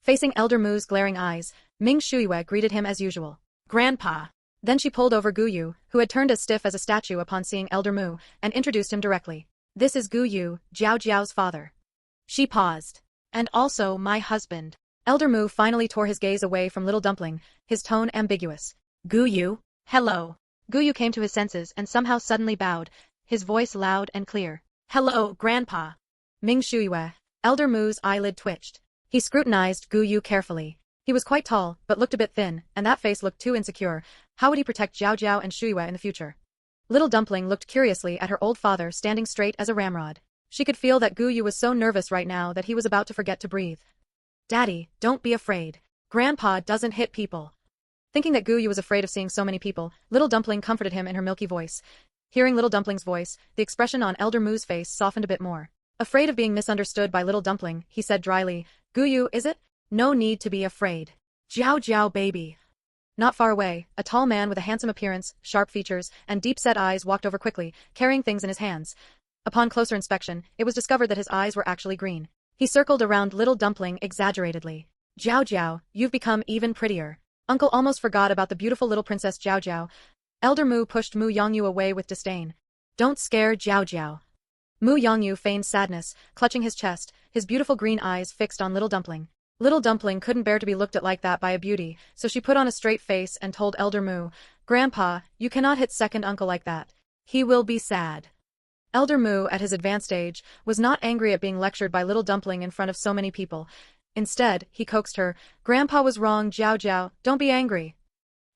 Facing Elder Mu's glaring eyes, Ming Shuyue greeted him as usual. Grandpa. Then she pulled over Gu Yu, who had turned as stiff as a statue upon seeing Elder Mu, and introduced him directly. This is Gu Yu, Jiao Jiao's father. She paused. And also my husband. Elder Mu finally tore his gaze away from Little Dumpling, his tone ambiguous. Gu Yu? Hello. Gu Yu came to his senses and somehow suddenly bowed, his voice loud and clear. Hello, Grandpa. Ming Shuyue. Elder Mu's eyelid twitched. He scrutinized Gu Yu carefully. He was quite tall, but looked a bit thin, and that face looked too insecure. How would he protect Jiao Jiao and Shuyue in the future? Little Dumpling looked curiously at her old father standing straight as a ramrod. She could feel that Gu Yu was so nervous right now that he was about to forget to breathe. Daddy, don't be afraid. Grandpa doesn't hit people. Thinking that Gu Yu was afraid of seeing so many people, Little Dumpling comforted him in her milky voice. Hearing Little Dumpling's voice, the expression on Elder Mu's face softened a bit more. Afraid of being misunderstood by Little Dumpling, he said dryly, Gu Yu, is it? No need to be afraid. Jiao Jiao baby. Not far away, a tall man with a handsome appearance, sharp features, and deep-set eyes walked over quickly, carrying things in his hands. Upon closer inspection, it was discovered that his eyes were actually green. He circled around Little Dumpling exaggeratedly. Jiao Jiao, you've become even prettier. Uncle almost forgot about the beautiful little princess Jiao Jiao. Elder Mu pushed Mu Yongyu away with disdain. Don't scare Jiao Jiao. Mu Yongyu feigned sadness, clutching his chest, his beautiful green eyes fixed on Little Dumpling. Little Dumpling couldn't bear to be looked at like that by a beauty, so she put on a straight face and told Elder Mu, Grandpa, you cannot hit second uncle like that. He will be sad. Elder Mu, at his advanced age, was not angry at being lectured by Little Dumpling in front of so many people. Instead, he coaxed her, Grandpa was wrong, Jiao Jiao, don't be angry.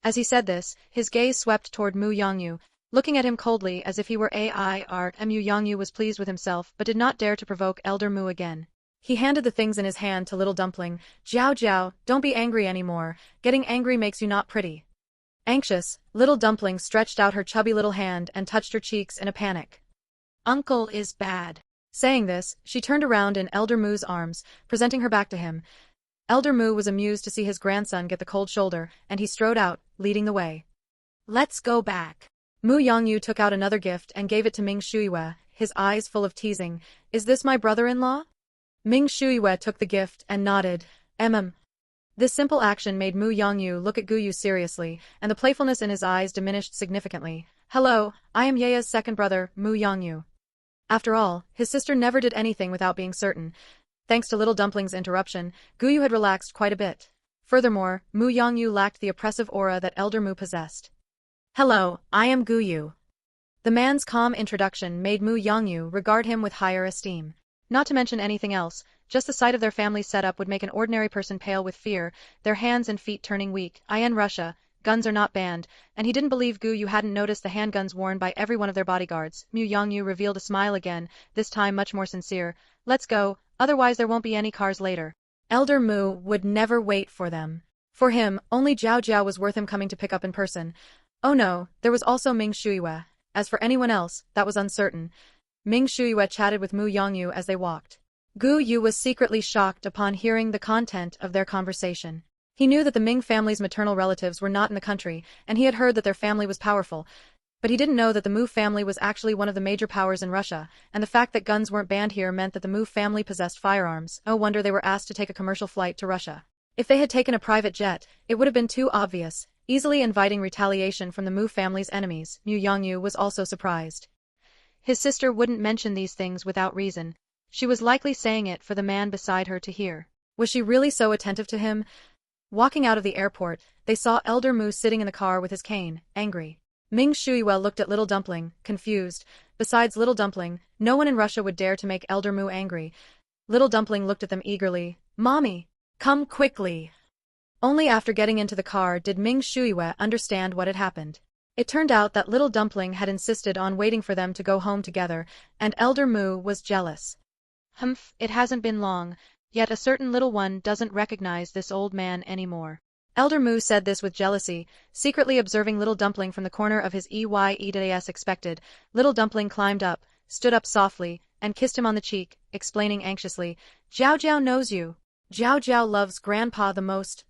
As he said this, his gaze swept toward Mu Yongyu, looking at him coldly as if he were AI art. Mu Yongyu was pleased with himself but did not dare to provoke Elder Mu again. He handed the things in his hand to Little Dumpling. Jiao Jiao, don't be angry anymore. Getting angry makes you not pretty. Anxious, Little Dumpling stretched out her chubby little hand and touched her cheeks in a panic. Uncle is bad. Saying this, she turned around in Elder Mu's arms, presenting her back to him. Elder Mu was amused to see his grandson get the cold shoulder, and he strode out, leading the way. Let's go back. Mu Yongyu took out another gift and gave it to Ming Shuyue, his eyes full of teasing. Is this my brother-in-law? Ming Shuyue took the gift and nodded. This simple action made Mu Yongyu look at Gu Yu seriously, and the playfulness in his eyes diminished significantly. Hello, I am Yea's second brother, Mu Yongyu. After all, his sister never did anything without being certain. Thanks to Little Dumpling's interruption, Gu Yu had relaxed quite a bit. Furthermore, Mu Yongyu lacked the oppressive aura that Elder Mu possessed. Hello, I am Gu Yu. The man's calm introduction made Mu Yongyu regard him with higher esteem. Not to mention anything else, just the sight of their family setup would make an ordinary person pale with fear, their hands and feet turning weak. In Russia, guns are not banned, and he didn't believe Gu Yu hadn't noticed the handguns worn by every one of their bodyguards. Mu Yongyu revealed a smile again, this time much more sincere. Let's go, otherwise there won't be any cars later. Elder Mu would never wait for them. For him, only Jiao Jiao was worth him coming to pick up in person. Oh no, there was also Ming Shuyue. As for anyone else, that was uncertain. Ming Shuyue chatted with Mu Yongyu as they walked. Gu Yu was secretly shocked upon hearing the content of their conversation. He knew that the Ming family's maternal relatives were not in the country, and he had heard that their family was powerful, but he didn't know that the Mu family was actually one of the major powers in Russia, and the fact that guns weren't banned here meant that the Mu family possessed firearms. No wonder they were asked to take a commercial flight to Russia. If they had taken a private jet, it would have been too obvious, easily inviting retaliation from the Mu family's enemies. Mu Yongyu was also surprised. His sister wouldn't mention these things without reason. She was likely saying it for the man beside her to hear. Was she really so attentive to him? Walking out of the airport, they saw Elder Mu sitting in the car with his cane, angry. Ming Shuyue looked at Little Dumpling, confused. Besides Little Dumpling, no one in Russia would dare to make Elder Mu angry. Little Dumpling looked at them eagerly. Mommy, come quickly. Only after getting into the car did Ming Shuyue understand what had happened. It turned out that Little Dumpling had insisted on waiting for them to go home together, and Elder Mu was jealous. Humph, it hasn't been long, yet a certain little one doesn't recognize this old man anymore. Elder Mu said this with jealousy, secretly observing Little Dumpling from the corner of his eyes expected. Little Dumpling climbed up, stood up softly, and kissed him on the cheek, explaining anxiously, Jiao Jiao knows you. Jiao Jiao loves Grandpa the most.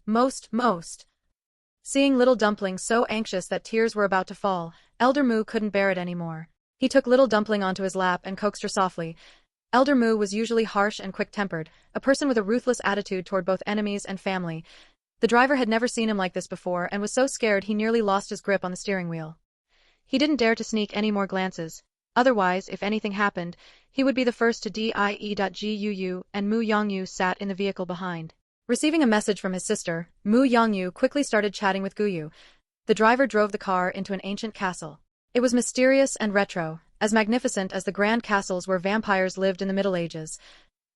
Seeing Little Dumpling so anxious that tears were about to fall, Elder Mu couldn't bear it anymore. He took Little Dumpling onto his lap and coaxed her softly. Elder Mu was usually harsh and quick-tempered, a person with a ruthless attitude toward both enemies and family. The driver had never seen him like this before and was so scared he nearly lost his grip on the steering wheel. He didn't dare to sneak any more glances. Otherwise, if anything happened, he would be the first to die. Gu and Mu Yongyu sat in the vehicle behind. Receiving a message from his sister, Mu Yongyu quickly started chatting with Gu Yu. The driver drove the car into an ancient castle. It was mysterious and retro, as magnificent as the grand castles where vampires lived in the Middle Ages.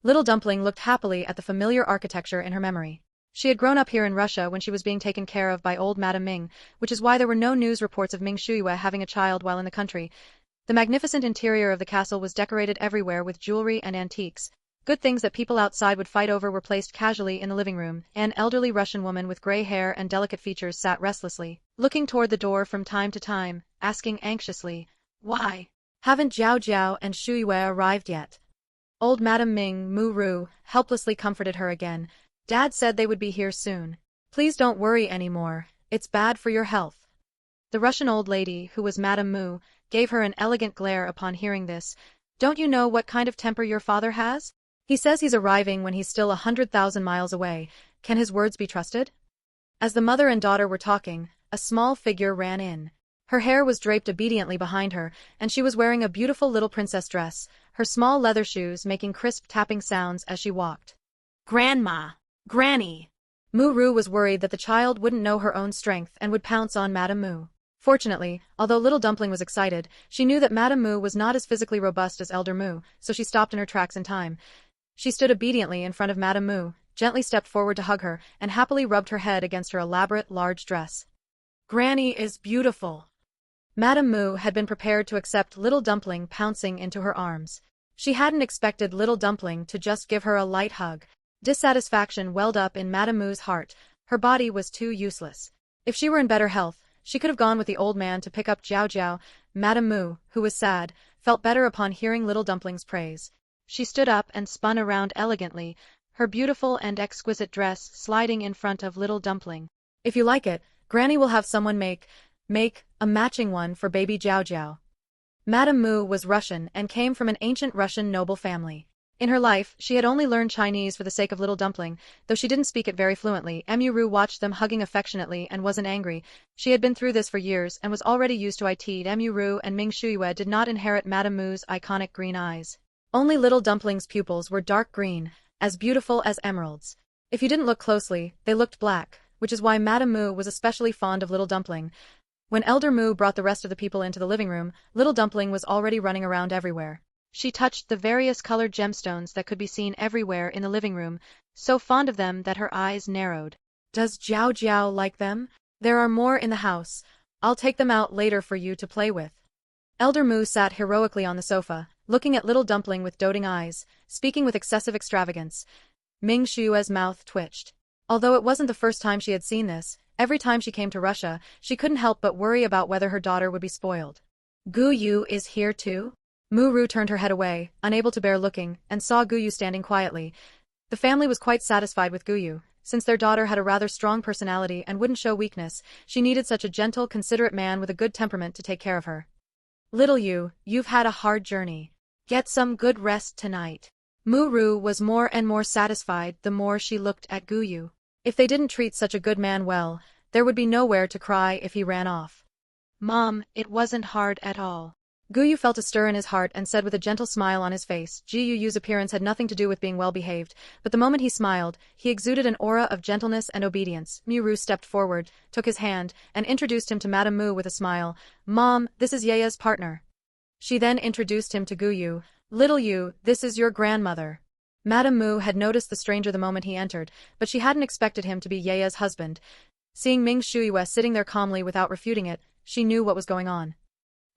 Little Dumpling looked happily at the familiar architecture in her memory. She had grown up here in Russia when she was being taken care of by old Madame Ming, which is why there were no news reports of Ming Shuyue having a child while in the country. The magnificent interior of the castle was decorated everywhere with jewelry and antiques. Good things that people outside would fight over were placed casually in the living room. An elderly Russian woman with gray hair and delicate features sat restlessly, looking toward the door from time to time, asking anxiously, Why? Haven't Jiao Jiao and Shuyue arrived yet? Old Madame Ming, Mu Ru, helplessly comforted her again. Dad said they would be here soon. Please don't worry anymore, it's bad for your health. The Russian old lady, who was Madame Mu, gave her an elegant glare upon hearing this. Don't you know what kind of temper your father has? He says he's arriving when he's still 100,000 miles away. Can his words be trusted? As the mother and daughter were talking, a small figure ran in. Her hair was draped obediently behind her, and she was wearing a beautiful little princess dress, her small leather shoes making crisp tapping sounds as she walked. Grandma! Granny! Mu Ru was worried that the child wouldn't know her own strength and would pounce on Madame Mu. Fortunately, although Little Dumpling was excited, she knew that Madame Mu was not as physically robust as Elder Mu, so she stopped in her tracks in time. She stood obediently in front of Madame Mu, gently stepped forward to hug her, and happily rubbed her head against her elaborate, large dress. Granny is beautiful. Madame Mu had been prepared to accept Little Dumpling pouncing into her arms. She hadn't expected Little Dumpling to just give her a light hug. Dissatisfaction welled up in Madame Mu's heart. Her body was too useless. If she were in better health, she could have gone with the old man to pick up Jiao Jiao. Madame Mu, who was sad, felt better upon hearing Little Dumpling's praise. She stood up and spun around elegantly, her beautiful and exquisite dress sliding in front of Little Dumpling. If you like it, Granny will have someone make a matching one for baby Jiao Jiao. Madame Mu was Russian and came from an ancient Russian noble family. In her life, she had only learned Chinese for the sake of Little Dumpling, though she didn't speak it very fluently. Mu Ru watched them hugging affectionately and wasn't angry. She had been through this for years and was already used to it. Mu Ru and Ming Shuyue did not inherit Madame Mu's iconic green eyes. Only Little Dumpling's pupils were dark green, as beautiful as emeralds. If you didn't look closely, they looked black, which is why Madame Mu was especially fond of Little Dumpling. When Elder Mu brought the rest of the people into the living room, Little Dumpling was already running around everywhere. She touched the various colored gemstones that could be seen everywhere in the living room, so fond of them that her eyes narrowed. Does Jiao Jiao like them? There are more in the house. I'll take them out later for you to play with. Elder Mu sat heroically on the sofa, looking at Little Dumpling with doting eyes, speaking with excessive extravagance. Ming Shuyue's mouth twitched. Although it wasn't the first time she had seen this, every time she came to Russia, she couldn't help but worry about whether her daughter would be spoiled. Gu Yu is here too? Mu Ru turned her head away, unable to bear looking, and saw Gu Yu standing quietly. The family was quite satisfied with Gu Yu. Since their daughter had a rather strong personality and wouldn't show weakness, she needed such a gentle, considerate man with a good temperament to take care of her. Little Yu, you've had a hard journey. Get some good rest tonight. Mu Ru was more and more satisfied the more she looked at Gu Yu. If they didn't treat such a good man well, there would be nowhere to cry if he ran off. Mom, it wasn't hard at all. Gu Yu felt a stir in his heart and said with a gentle smile on his face. Gu Yu's appearance had nothing to do with being well-behaved, but the moment he smiled, he exuded an aura of gentleness and obedience. Mu Ru stepped forward, took his hand, and introduced him to Madame Mu with a smile. Mom, this is Yeya's partner. She then introduced him to Gu Yu. Little Yu, this is your grandmother. Madame Mu had noticed the stranger the moment he entered, but she hadn't expected him to be Yeya's husband. Seeing Ming Shuyue sitting there calmly without refuting it, she knew what was going on.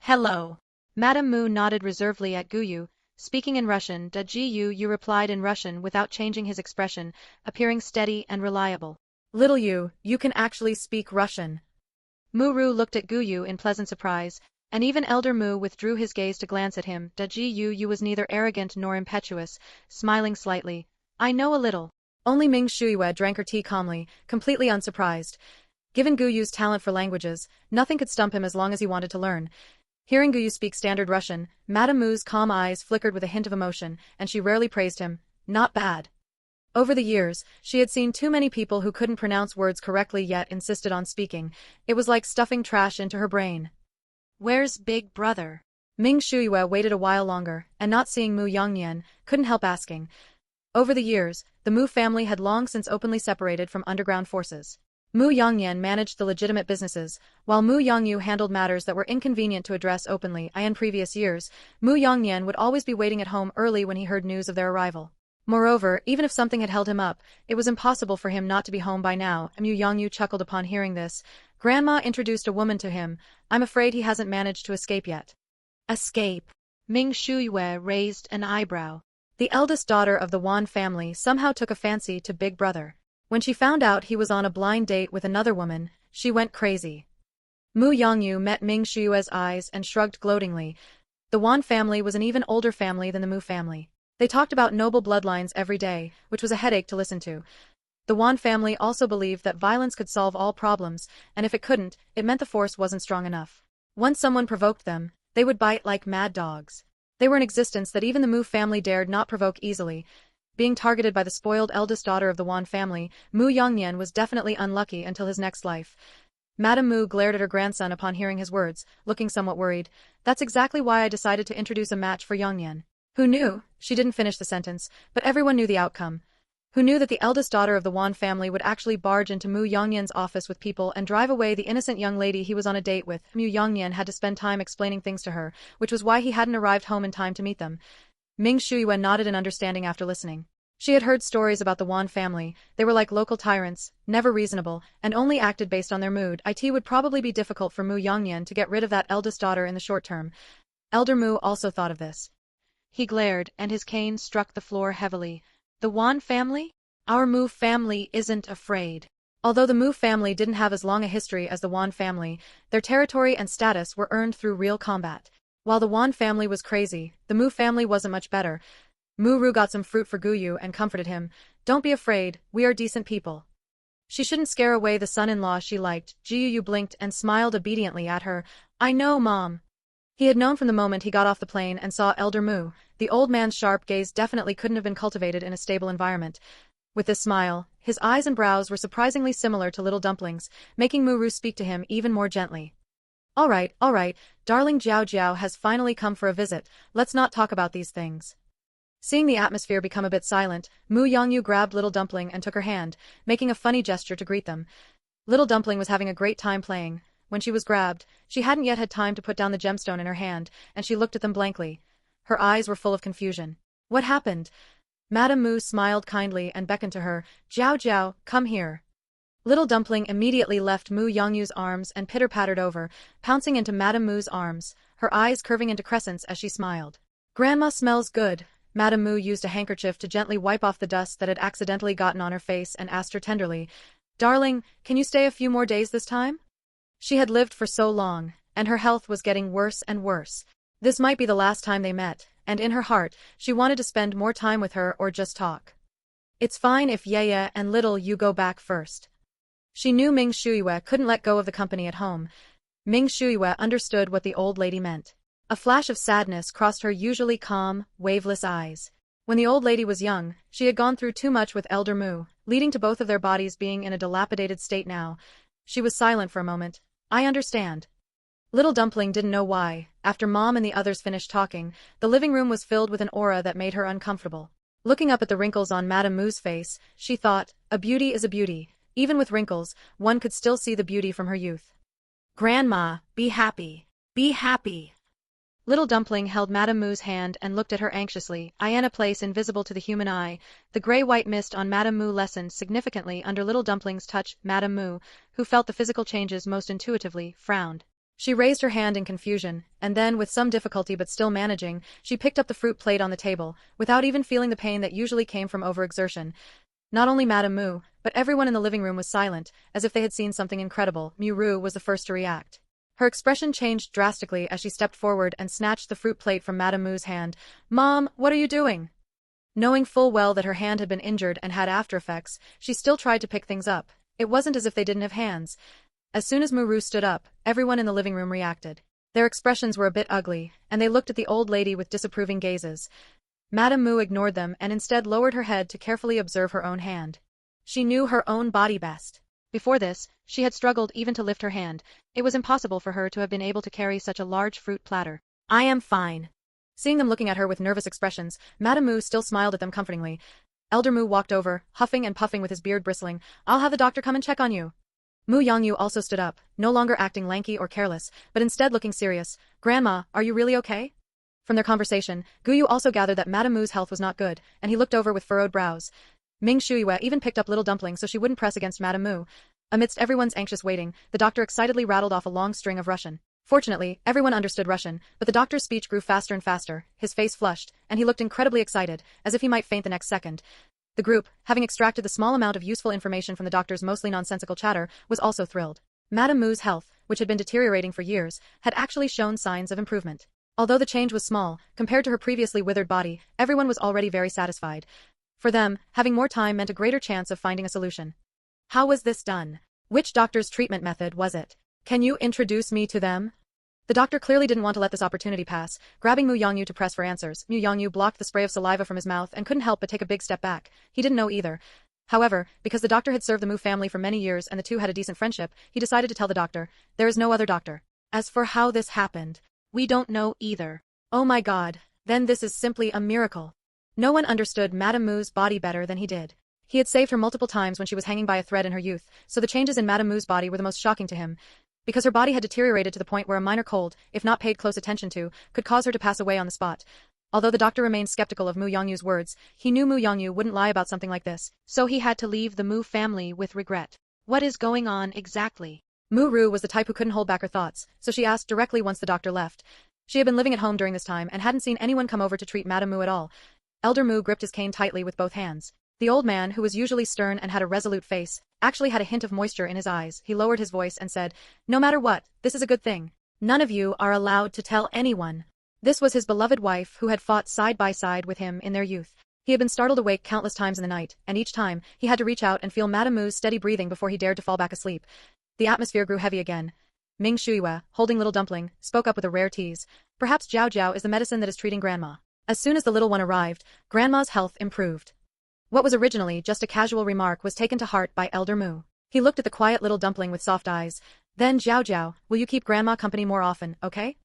Hello. Madame Mu nodded reservedly at Gu Yu, Speaking in Russian, Gu Yu replied in Russian without changing his expression, appearing steady and reliable. Little you can actually speak Russian. Mu looked at Gu Yu in pleasant surprise, and even Elder Mu withdrew his gaze to glance at him. Gu Yu was neither arrogant nor impetuous, smiling slightly. I know a little. Only Ming Shuyue drank her tea calmly, completely unsurprised. Given Gu Yu's talent for languages, nothing could stump him as long as he wanted to learn. Hearing Gu Yu speak standard Russian, Madame Mu's calm eyes flickered with a hint of emotion, and she rarely praised him. Not bad. Over the years, she had seen too many people who couldn't pronounce words correctly yet insisted on speaking. It was like stuffing trash into her brain. Where's Big Brother? Ming Shuyue waited a while longer, and not seeing Mu Yongnian, couldn't help asking. Over the years, the Mu family had long since openly separated from underground forces. Mu Yongnian managed the legitimate businesses, while Mu Yongyu handled matters that were inconvenient to address openly. In previous years, Mu Yongnian would always be waiting at home early when he heard news of their arrival. Moreover, even if something had held him up, it was impossible for him not to be home by now. Mu Yongyu chuckled upon hearing this. Grandma introduced a woman to him. I'm afraid he hasn't managed to escape yet. Escape? Ming Shuyue raised an eyebrow. The eldest daughter of the Wan family somehow took a fancy to Big Brother. When she found out he was on a blind date with another woman, she went crazy. Mu Yongyu met Ming Shuyue's eyes and shrugged gloatingly. The Wan family was an even older family than the Mu family. They talked about noble bloodlines every day, which was a headache to listen to. The Wan family also believed that violence could solve all problems, and if it couldn't, it meant the force wasn't strong enough. Once someone provoked them, they would bite like mad dogs. They were an existence that even the Mu family dared not provoke easily. Being targeted by the spoiled eldest daughter of the Wan family, Mu Yongnian was definitely unlucky until his next life. Madame Mu glared at her grandson upon hearing his words, looking somewhat worried. That's exactly why I decided to introduce a match for Yongnian. Who knew? She didn't finish the sentence, but everyone knew the outcome. Who knew that the eldest daughter of the Wan family would actually barge into Mu Yongnian's office with people and drive away the innocent young lady he was on a date with? Mu Yongnian had to spend time explaining things to her, which was why he hadn't arrived home in time to meet them. Ming Shuyue nodded in understanding after listening. She had heard stories about the Wan family. They were like local tyrants, never reasonable, and only acted based on their mood. It would probably be difficult for Mu Yongnian to get rid of that eldest daughter in the short term. Elder Mu also thought of this. He glared, and his cane struck the floor heavily. The Wan family? Our Mu family isn't afraid. Although the Mu family didn't have as long a history as the Wan family, their territory and status were earned through real combat. While the Wan family was crazy, the Mu family wasn't much better. Mu got some fruit for Gu Yu and comforted him. Don't be afraid, we are decent people. She shouldn't scare away the son-in-law she liked. Gu Yu blinked and smiled obediently at her. I know, Mom. He had known from the moment he got off the plane and saw Elder Mu. The old man's sharp gaze definitely couldn't have been cultivated in a stable environment. With this smile, his eyes and brows were surprisingly similar to little dumplings, making Mu speak to him even more gently. All right, darling Jiao Jiao has finally come for a visit. Let's not talk about these things. Seeing the atmosphere become a bit silent, Mu Yongyu grabbed Little Dumpling and took her hand, making a funny gesture to greet them. Little Dumpling was having a great time playing. When she was grabbed, she hadn't yet had time to put down the gemstone in her hand, and she looked at them blankly. Her eyes were full of confusion. What happened? Madame Mu smiled kindly and beckoned to her. Jiao Jiao, come here. Little Dumpling immediately left Mu Yongyu's arms and pitter-pattered over, pouncing into Madame Mu's arms, her eyes curving into crescents as she smiled. Grandma smells good. Madame Mu used a handkerchief to gently wipe off the dust that had accidentally gotten on her face and asked her tenderly, Darling, can you stay a few more days this time? She had lived for so long, and her health was getting worse and worse. This might be the last time they met, and in her heart, she wanted to spend more time with her or just talk. It's fine if Yeye and Little you go back first. She knew Ming Shuyue couldn't let go of the company at home. Ming Shuyue understood what the old lady meant. A flash of sadness crossed her usually calm, waveless eyes. When the old lady was young, she had gone through too much with Elder Mu, leading to both of their bodies being in a dilapidated state now. She was silent for a moment. I understand. Little Dumpling didn't know why. After Mom and the others finished talking, the living room was filled with an aura that made her uncomfortable. Looking up at the wrinkles on Madame Mu's face, she thought, a beauty is a beauty. Even with wrinkles, one could still see the beauty from her youth. Grandma, be happy. Be happy. Little Dumpling held Madame Mu's hand and looked at her anxiously, in a place invisible to the human eye. The gray-white mist on Madame Mu lessened significantly under Little Dumpling's touch. Madame Mu, who felt the physical changes most intuitively, frowned. She raised her hand in confusion, and then, with some difficulty but still managing, she picked up the fruit plate on the table, without even feeling the pain that usually came from overexertion. Not only Madame Mu, but everyone in the living room was silent, as if they had seen something incredible. Mu was the first to react. Her expression changed drastically as she stepped forward and snatched the fruit plate from Madame Mu's hand. "Mom, what are you doing?" Knowing full well that her hand had been injured and had after effects, she still tried to pick things up. It wasn't as if they didn't have hands. As soon as Mu stood up, everyone in the living room reacted. Their expressions were a bit ugly, and they looked at the old lady with disapproving gazes. Madame Mu ignored them and instead lowered her head to carefully observe her own hand. She knew her own body best. Before this, she had struggled even to lift her hand. It was impossible for her to have been able to carry such a large fruit platter. "I am fine." Seeing them looking at her with nervous expressions, Madame Mu still smiled at them comfortingly. Elder Mu walked over, huffing and puffing with his beard bristling. "I'll have the doctor come and check on you." Mu Yongyu also stood up, no longer acting lanky or careless, but instead looking serious. "Grandma, are you really okay?" From their conversation, Gu Yu also gathered that Madame Mu's health was not good, and he looked over with furrowed brows. Ming Shuiwe even picked up little dumpling so she wouldn't press against Madame Mu. Amidst everyone's anxious waiting, the doctor excitedly rattled off a long string of Russian. Fortunately, everyone understood Russian, but the doctor's speech grew faster and faster, his face flushed, and he looked incredibly excited, as if he might faint the next second. The group, having extracted the small amount of useful information from the doctor's mostly nonsensical chatter, was also thrilled. Madame Mu's health, which had been deteriorating for years, had actually shown signs of improvement. Although the change was small, compared to her previously withered body, everyone was already very satisfied. For them, having more time meant a greater chance of finding a solution. How was this done? Which doctor's treatment method was it? Can you introduce me to them? The doctor clearly didn't want to let this opportunity pass, grabbing Mu Yongyu to press for answers. Mu Yongyu blocked the spray of saliva from his mouth and couldn't help but take a big step back. He didn't know either. However, because the doctor had served the Mu family for many years and the two had a decent friendship, he decided to tell the doctor, "There is no other doctor." As for how this happened, we don't know either. Oh my god, then this is simply a miracle. No one understood Madame Mu's body better than he did. He had saved her multiple times when she was hanging by a thread in her youth, so the changes in Madame Mu's body were the most shocking to him. Because her body had deteriorated to the point where a minor cold, if not paid close attention to, could cause her to pass away on the spot. Although the doctor remained skeptical of Mu Yongyu's words, he knew Mu Yongyu wouldn't lie about something like this, so he had to leave the Mu family with regret. What is going on exactly? Mu Ru was the type who couldn't hold back her thoughts, so she asked directly once the doctor left. She had been living at home during this time and hadn't seen anyone come over to treat Madame Mu at all. Elder Mu gripped his cane tightly with both hands. The old man, who was usually stern and had a resolute face, actually had a hint of moisture in his eyes. He lowered his voice and said, "No matter what, this is a good thing. None of you are allowed to tell anyone." This was his beloved wife who had fought side by side with him in their youth. He had been startled awake countless times in the night, and each time, he had to reach out and feel Madame Mu's steady breathing before he dared to fall back asleep. The atmosphere grew heavy again. Ming Shuiwe, holding little dumpling, spoke up with a rare tease. "Perhaps Jiao Jiao is the medicine that is treating Grandma." As soon as the little one arrived, Grandma's health improved. What was originally just a casual remark was taken to heart by Elder Mu. He looked at the quiet little dumpling with soft eyes. "Then Jiao Jiao, will you keep Grandma company more often, okay?"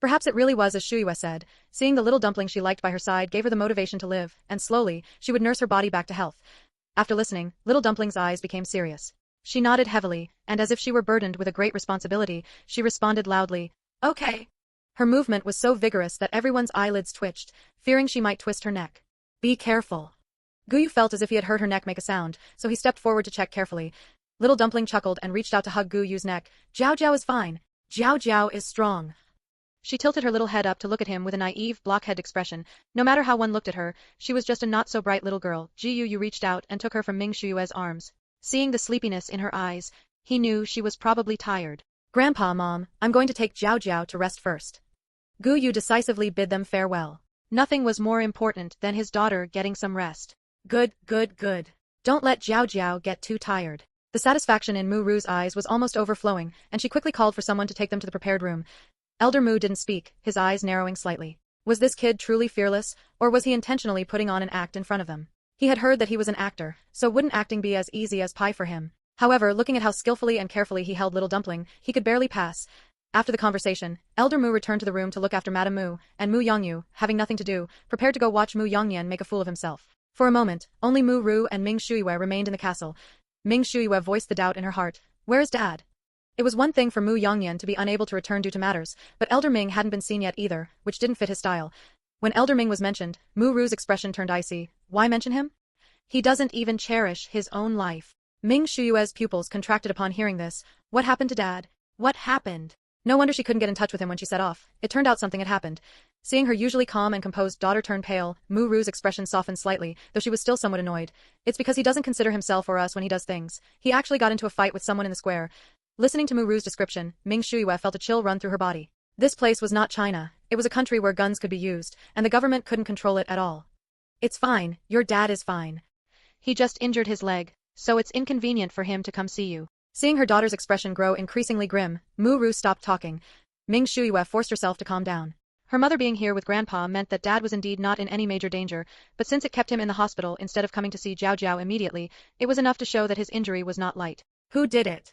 Perhaps it really was as Shuiwe said. Seeing the little dumpling she liked by her side gave her the motivation to live, and slowly, she would nurse her body back to health. After listening, little dumpling's eyes became serious. She nodded heavily, and as if she were burdened with a great responsibility, she responded loudly, "Okay." Her movement was so vigorous that everyone's eyelids twitched, fearing she might twist her neck. "Be careful." Gu Yu felt as if he had heard her neck make a sound, so he stepped forward to check carefully. Little dumpling chuckled and reached out to hug Gu Yu's neck. "Jiao Jiao is fine. Jiao Jiao is strong." She tilted her little head up to look at him with a naive, blockhead expression. No matter how one looked at her, she was just a not-so-bright little girl. Gu Yu reached out and took her from Ming Shuiwe's arms. Seeing the sleepiness in her eyes, he knew she was probably tired. "Grandpa, Mom, I'm going to take Jiao Jiao to rest first." Gu Yu decisively bid them farewell. Nothing was more important than his daughter getting some rest. Good, good, good. Don't let Jiao Jiao get too tired." The satisfaction in Mu Ru's eyes was almost overflowing, and she quickly called for someone to take them to the prepared room. Elder Mu didn't speak, his eyes narrowing slightly. Was this kid truly fearless, or was he intentionally putting on an act in front of them? He had heard that he was an actor, so wouldn't acting be as easy as pie for him? However, looking at how skillfully and carefully he held little dumpling, he could barely pass. After the conversation, Elder Mu returned to the room to look after Madame Mu, and Mu Yongyu, having nothing to do, prepared to go watch Mu Yongyan make a fool of himself. For a moment, only Mu Ru and Ming Shuiwe remained in the castle. Ming Shuiwe voiced the doubt in her heart. Where is Dad? It was one thing for Mu Yongyan to be unable to return due to matters, but Elder Ming hadn't been seen yet either, which didn't fit his style. When Elder Ming was mentioned, Mu Ru's expression turned icy. Why mention him? He doesn't even cherish his own life. Ming Shuiwe's pupils contracted upon hearing this. What happened to Dad? What happened? No wonder she couldn't get in touch with him when she set off. It turned out something had happened. Seeing her usually calm and composed daughter turn pale, Mu Ru's expression softened slightly, though she was still somewhat annoyed. It's because he doesn't consider himself or us when he does things. He actually got into a fight with someone in the square. Listening to Mu Ru's description, Ming Shuyue felt a chill run through her body. This place was not China. It was a country where guns could be used, and the government couldn't control it at all. It's fine. Your dad is fine. He just injured his leg, so it's inconvenient for him to come see you. Seeing her daughter's expression grow increasingly grim, Mu Ru stopped talking. Ming Shuyue forced herself to calm down. Her mother being here with Grandpa meant that Dad was indeed not in any major danger, but since it kept him in the hospital instead of coming to see Jiao Jiao immediately, it was enough to show that his injury was not light. Who did it?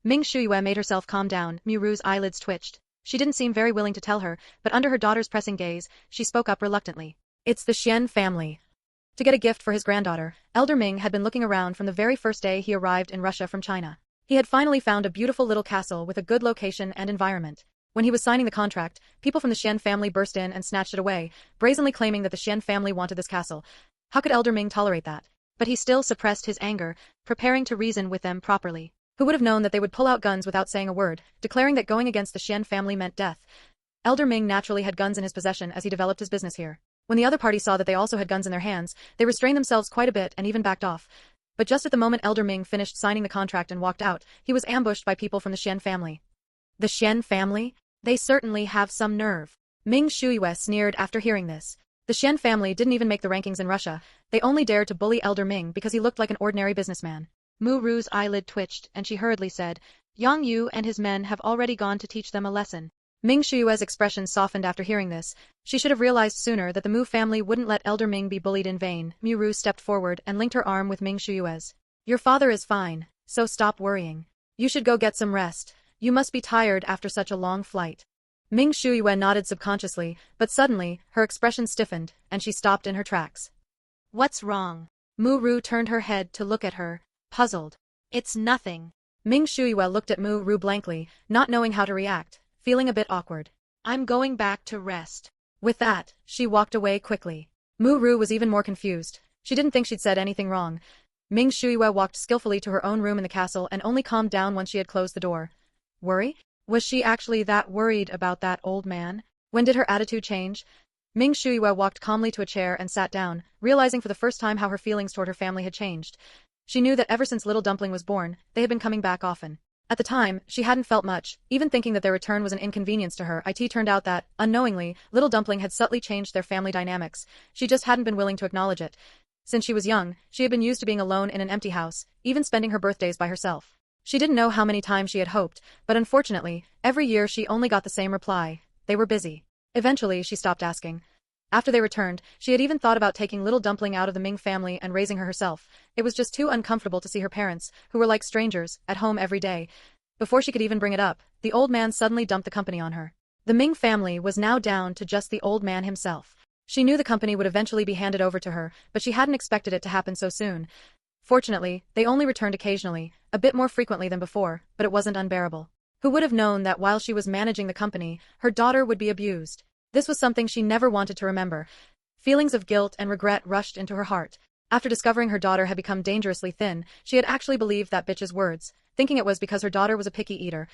Ming Shuyue made herself calm down. Mu Ru's eyelids twitched. She didn't seem very willing to tell her, but under her daughter's pressing gaze, she spoke up reluctantly. It's the Xian family. To get a gift for his granddaughter, Elder Ming had been looking around from the very first day he arrived in Russia from China. He had finally found a beautiful little castle with a good location and environment. When he was signing the contract, people from the Xian family burst in and snatched it away, brazenly claiming that the Xian family wanted this castle. How could Elder Ming tolerate that? But he still suppressed his anger, preparing to reason with them properly. Who would have known that they would pull out guns without saying a word, declaring that going against the Xian family meant death? Elder Ming naturally had guns in his possession as he developed his business here. When the other party saw that they also had guns in their hands, they restrained themselves quite a bit and even backed off. But just at the moment Elder Ming finished signing the contract and walked out, he was ambushed by people from the Xian family. The Xian family? They certainly have some nerve. Ming Shuyue sneered after hearing this. The Xian family didn't even make the rankings in Russia. They only dared to bully Elder Ming because he looked like an ordinary businessman. Mu Ru's eyelid twitched, and she hurriedly said, Yang Yu and his men have already gone to teach them a lesson. Ming Shuyue's expression softened after hearing this. She should have realized sooner that the Mu family wouldn't let Elder Ming be bullied in vain. Mu Ru stepped forward and linked her arm with Ming Shuyue's. Your father is fine, so stop worrying. You should go get some rest. You must be tired after such a long flight. Ming Shuyue nodded subconsciously, but suddenly, her expression stiffened, and she stopped in her tracks. What's wrong? Mu Ru turned her head to look at her, puzzled. It's nothing. Ming Shuyue looked at Mu Ru blankly, not knowing how to react, feeling a bit awkward. I'm going back to rest. With that, she walked away quickly. Mu Ru was even more confused. She didn't think she'd said anything wrong. Ming Shuyue walked skillfully to her own room in the castle and only calmed down once she had closed the door. Worry? Was she actually that worried about that old man? When did her attitude change? Ming Shuyue walked calmly to a chair and sat down, realizing for the first time how her feelings toward her family had changed. She knew that ever since little Dumpling was born, they had been coming back often. At the time, she hadn't felt much, even thinking that their return was an inconvenience to her. It turned out that, unknowingly, little Dumpling had subtly changed their family dynamics. She just hadn't been willing to acknowledge it. Since she was young, she had been used to being alone in an empty house, even spending her birthdays by herself. She didn't know how many times she had hoped, but unfortunately, every year she only got the same reply. They were busy. Eventually, she stopped asking. After they returned, she had even thought about taking little Dumpling out of the Ming family and raising her herself. It was just too uncomfortable to see her parents, who were like strangers, at home every day. Before she could even bring it up, the old man suddenly dumped the company on her. The Ming family was now down to just the old man himself. She knew the company would eventually be handed over to her, but she hadn't expected it to happen so soon. Fortunately, they only returned occasionally, a bit more frequently than before, but it wasn't unbearable. Who would have known that while she was managing the company, her daughter would be abused? This was something she never wanted to remember. Feelings of guilt and regret rushed into her heart. After discovering her daughter had become dangerously thin, she had actually believed that bitch's words, thinking it was because her daughter was a picky eater.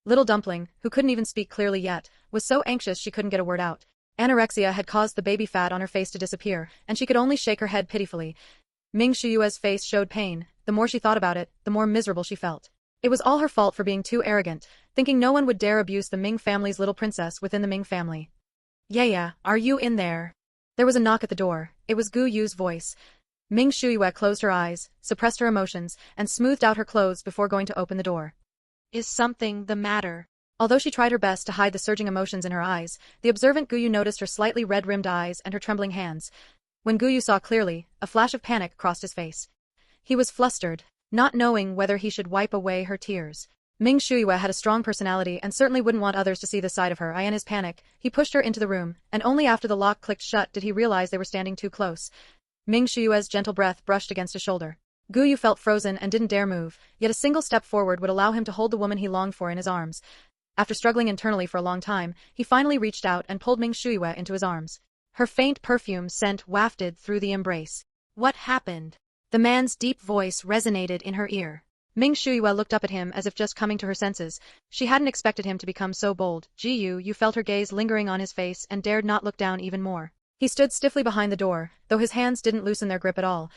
Little Dumpling, who couldn't even speak clearly yet, was so anxious she couldn't get a word out. Anorexia had caused the baby fat on her face to disappear, and she could only shake her head pitifully. Ming Shuyue's face showed pain. The more she thought about it, the more miserable she felt. It was all her fault for being too arrogant, thinking no one would dare abuse the Ming family's little princess within the Ming family. Yeah, are you in there? There was a knock at the door. It was Gu Yu's voice. Ming Shuyue closed her eyes, suppressed her emotions, and smoothed out her clothes before going to open the door. Is something the matter? Although she tried her best to hide the surging emotions in her eyes, the observant Gu Yu noticed her slightly red-rimmed eyes and her trembling hands. When Gu Yu saw clearly, a flash of panic crossed his face. He was flustered, not knowing whether he should wipe away her tears. Ming Shuyue had a strong personality and certainly wouldn't want others to see this side of her. In his panic, he pushed her into the room, and only after the lock clicked shut did he realize they were standing too close. Ming Shuyue's gentle breath brushed against his shoulder. Gu Yu felt frozen and didn't dare move, yet a single step forward would allow him to hold the woman he longed for in his arms. After struggling internally for a long time, he finally reached out and pulled Ming Shuyue into his arms. Her faint perfume scent wafted through the embrace. What happened? The man's deep voice resonated in her ear. Ming Shuyue looked up at him as if just coming to her senses. She hadn't expected him to become so bold. You felt her gaze lingering on his face and dared not look down even more. He stood stiffly behind the door, though his hands didn't loosen their grip at all.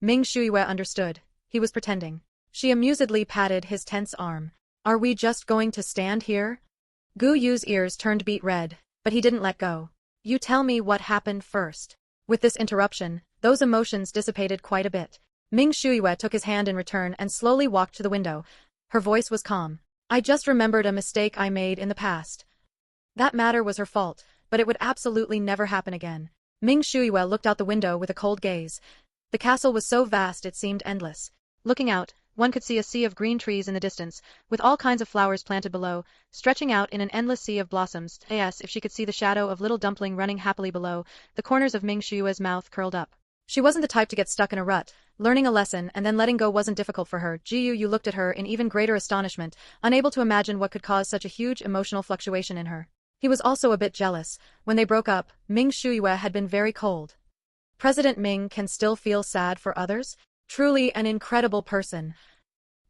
Ming Shuyue understood. He was pretending. She amusedly patted his tense arm. Are we just going to stand here? Gu Yu's ears turned beet red, but he didn't let go. You tell me what happened first. With this interruption, those emotions dissipated quite a bit. Ming Shuyue took his hand in return and slowly walked to the window. Her voice was calm. I just remembered a mistake I made in the past. That matter was her fault, but it would absolutely never happen again. Ming Shuyue looked out the window with a cold gaze. The castle was so vast it seemed endless. Looking out, one could see a sea of green trees in the distance, with all kinds of flowers planted below, stretching out in an endless sea of blossoms. Yes, if she could see the shadow of little dumpling running happily below, the corners of Ming Shuyue's mouth curled up. She wasn't the type to get stuck in a rut. Learning a lesson and then letting go wasn't difficult for her. Gu looked at her in even greater astonishment, unable to imagine what could cause such a huge emotional fluctuation in her. He was also a bit jealous. When they broke up, Ming Shuyue had been very cold. President Ming can still feel sad for others? Truly an incredible person.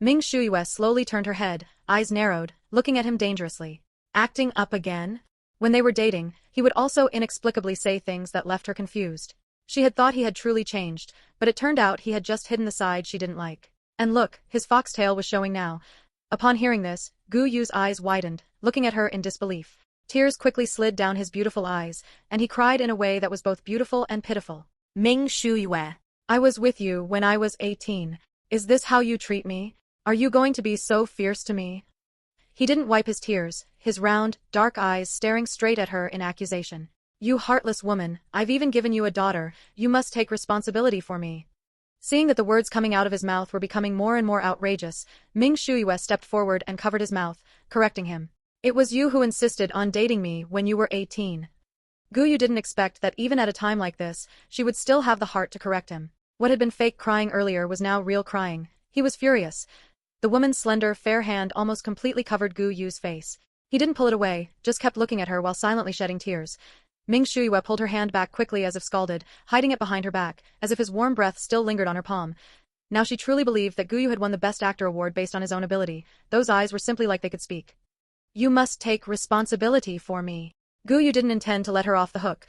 Ming Shuyue slowly turned her head, eyes narrowed, looking at him dangerously. Acting up again? When they were dating, he would also inexplicably say things that left her confused. She had thought he had truly changed, but it turned out he had just hidden the side she didn't like. And look, his foxtail was showing now. Upon hearing this, Gu Yu's eyes widened, looking at her in disbelief. Tears quickly slid down his beautiful eyes, and he cried in a way that was both beautiful and pitiful. Ming Shuyue, I was with you when I was 18. Is this how you treat me? Are you going to be so fierce to me? He didn't wipe his tears, his round, dark eyes staring straight at her in accusation. You heartless woman, I've even given you a daughter, you must take responsibility for me. Seeing that the words coming out of his mouth were becoming more and more outrageous, Ming Shuyue stepped forward and covered his mouth, correcting him. It was you who insisted on dating me when you were 18. Gu Yu didn't expect that even at a time like this, she would still have the heart to correct him. What had been fake crying earlier was now real crying. He was furious. The woman's slender, fair hand almost completely covered Gu Yu's face. He didn't pull it away, just kept looking at her while silently shedding tears. Ming Shuyue pulled her hand back quickly as if scalded, hiding it behind her back, as if his warm breath still lingered on her palm. Now she truly believed that Gu Yu had won the Best Actor award based on his own ability. Those eyes were simply like they could speak. You must take responsibility for me. Gu Yu didn't intend to let her off the hook.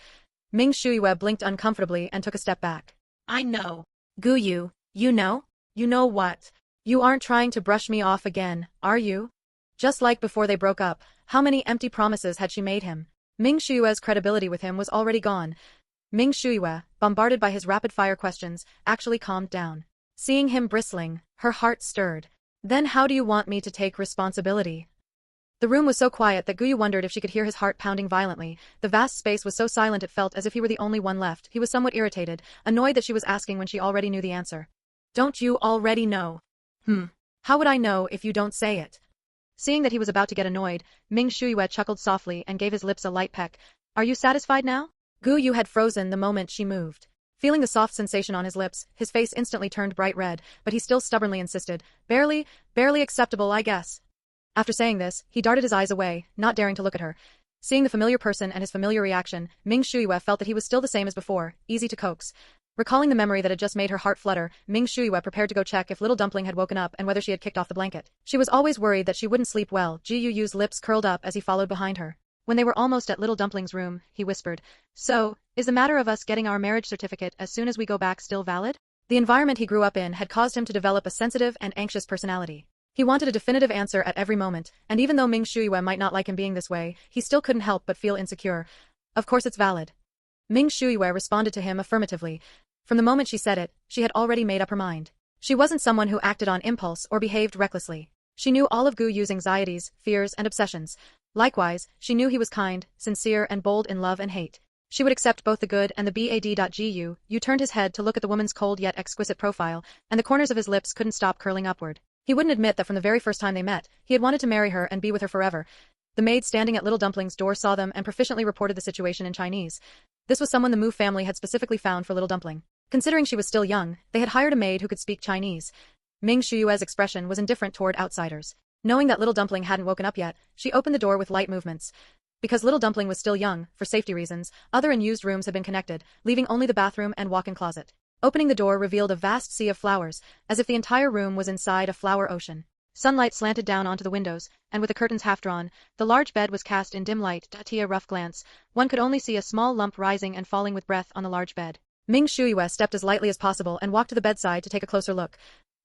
Ming Shuyue blinked uncomfortably and took a step back. I know. Gu Yu, you know? You know what? You aren't trying to brush me off again, are you? Just like before they broke up, how many empty promises had she made him? Ming Shuyue's credibility with him was already gone. Ming Shuyue, bombarded by his rapid-fire questions, actually calmed down. Seeing him bristling, her heart stirred. Then how do you want me to take responsibility? The room was so quiet that Gu Yu wondered if she could hear his heart pounding violently. The vast space was so silent it felt as if he were the only one left. He was somewhat irritated, annoyed that she was asking when she already knew the answer. Don't you already know? How would I know if you don't say it? Seeing that he was about to get annoyed, Ming Shuyue chuckled softly and gave his lips a light peck. Are you satisfied now? Gu Yu had frozen the moment she moved. Feeling the soft sensation on his lips, his face instantly turned bright red, but he still stubbornly insisted. Barely acceptable, I guess. After saying this, he darted his eyes away, not daring to look at her. Seeing the familiar person and his familiar reaction, Ming Shuyue felt that he was still the same as before, easy to coax. Recalling the memory that had just made her heart flutter, Ming Shuyue prepared to go check if little dumpling had woken up and whether she had kicked off the blanket. She was always worried that she wouldn't sleep well. Gu Yu's lips curled up as he followed behind her. When they were almost at little dumpling's room, he whispered, So, is the matter of us getting our marriage certificate as soon as we go back still valid? The environment he grew up in had caused him to develop a sensitive and anxious personality. He wanted a definitive answer at every moment, and even though Ming Shuyue might not like him being this way, he still couldn't help but feel insecure. Of course it's valid. Ming Shuyue responded to him affirmatively. From the moment she said it, she had already made up her mind. She wasn't someone who acted on impulse or behaved recklessly. She knew all of Gu Yu's anxieties, fears, and obsessions. Likewise, she knew he was kind, sincere, and bold in love and hate. She would accept both the good and the bad. Gu Yu turned his head to look at the woman's cold yet exquisite profile, and the corners of his lips couldn't stop curling upward. He wouldn't admit that from the very first time they met, he had wanted to marry her and be with her forever. The maid standing at little dumpling's door saw them and proficiently reported the situation in Chinese. This was someone the Mu family had specifically found for little dumpling. Considering she was still young, they had hired a maid who could speak Chinese. Ming Shuyue's expression was indifferent toward outsiders. Knowing that little dumpling hadn't woken up yet, she opened the door with light movements. Because little dumpling was still young, for safety reasons, other unused rooms had been connected, leaving only the bathroom and walk-in closet. Opening the door revealed a vast sea of flowers, as if the entire room was inside a flower ocean. Sunlight slanted down onto the windows, and with the curtains half drawn, the large bed was cast in dim light. At a rough glance, one could only see a small lump rising and falling with breath on the large bed. Ming Shuyue stepped as lightly as possible and walked to the bedside to take a closer look.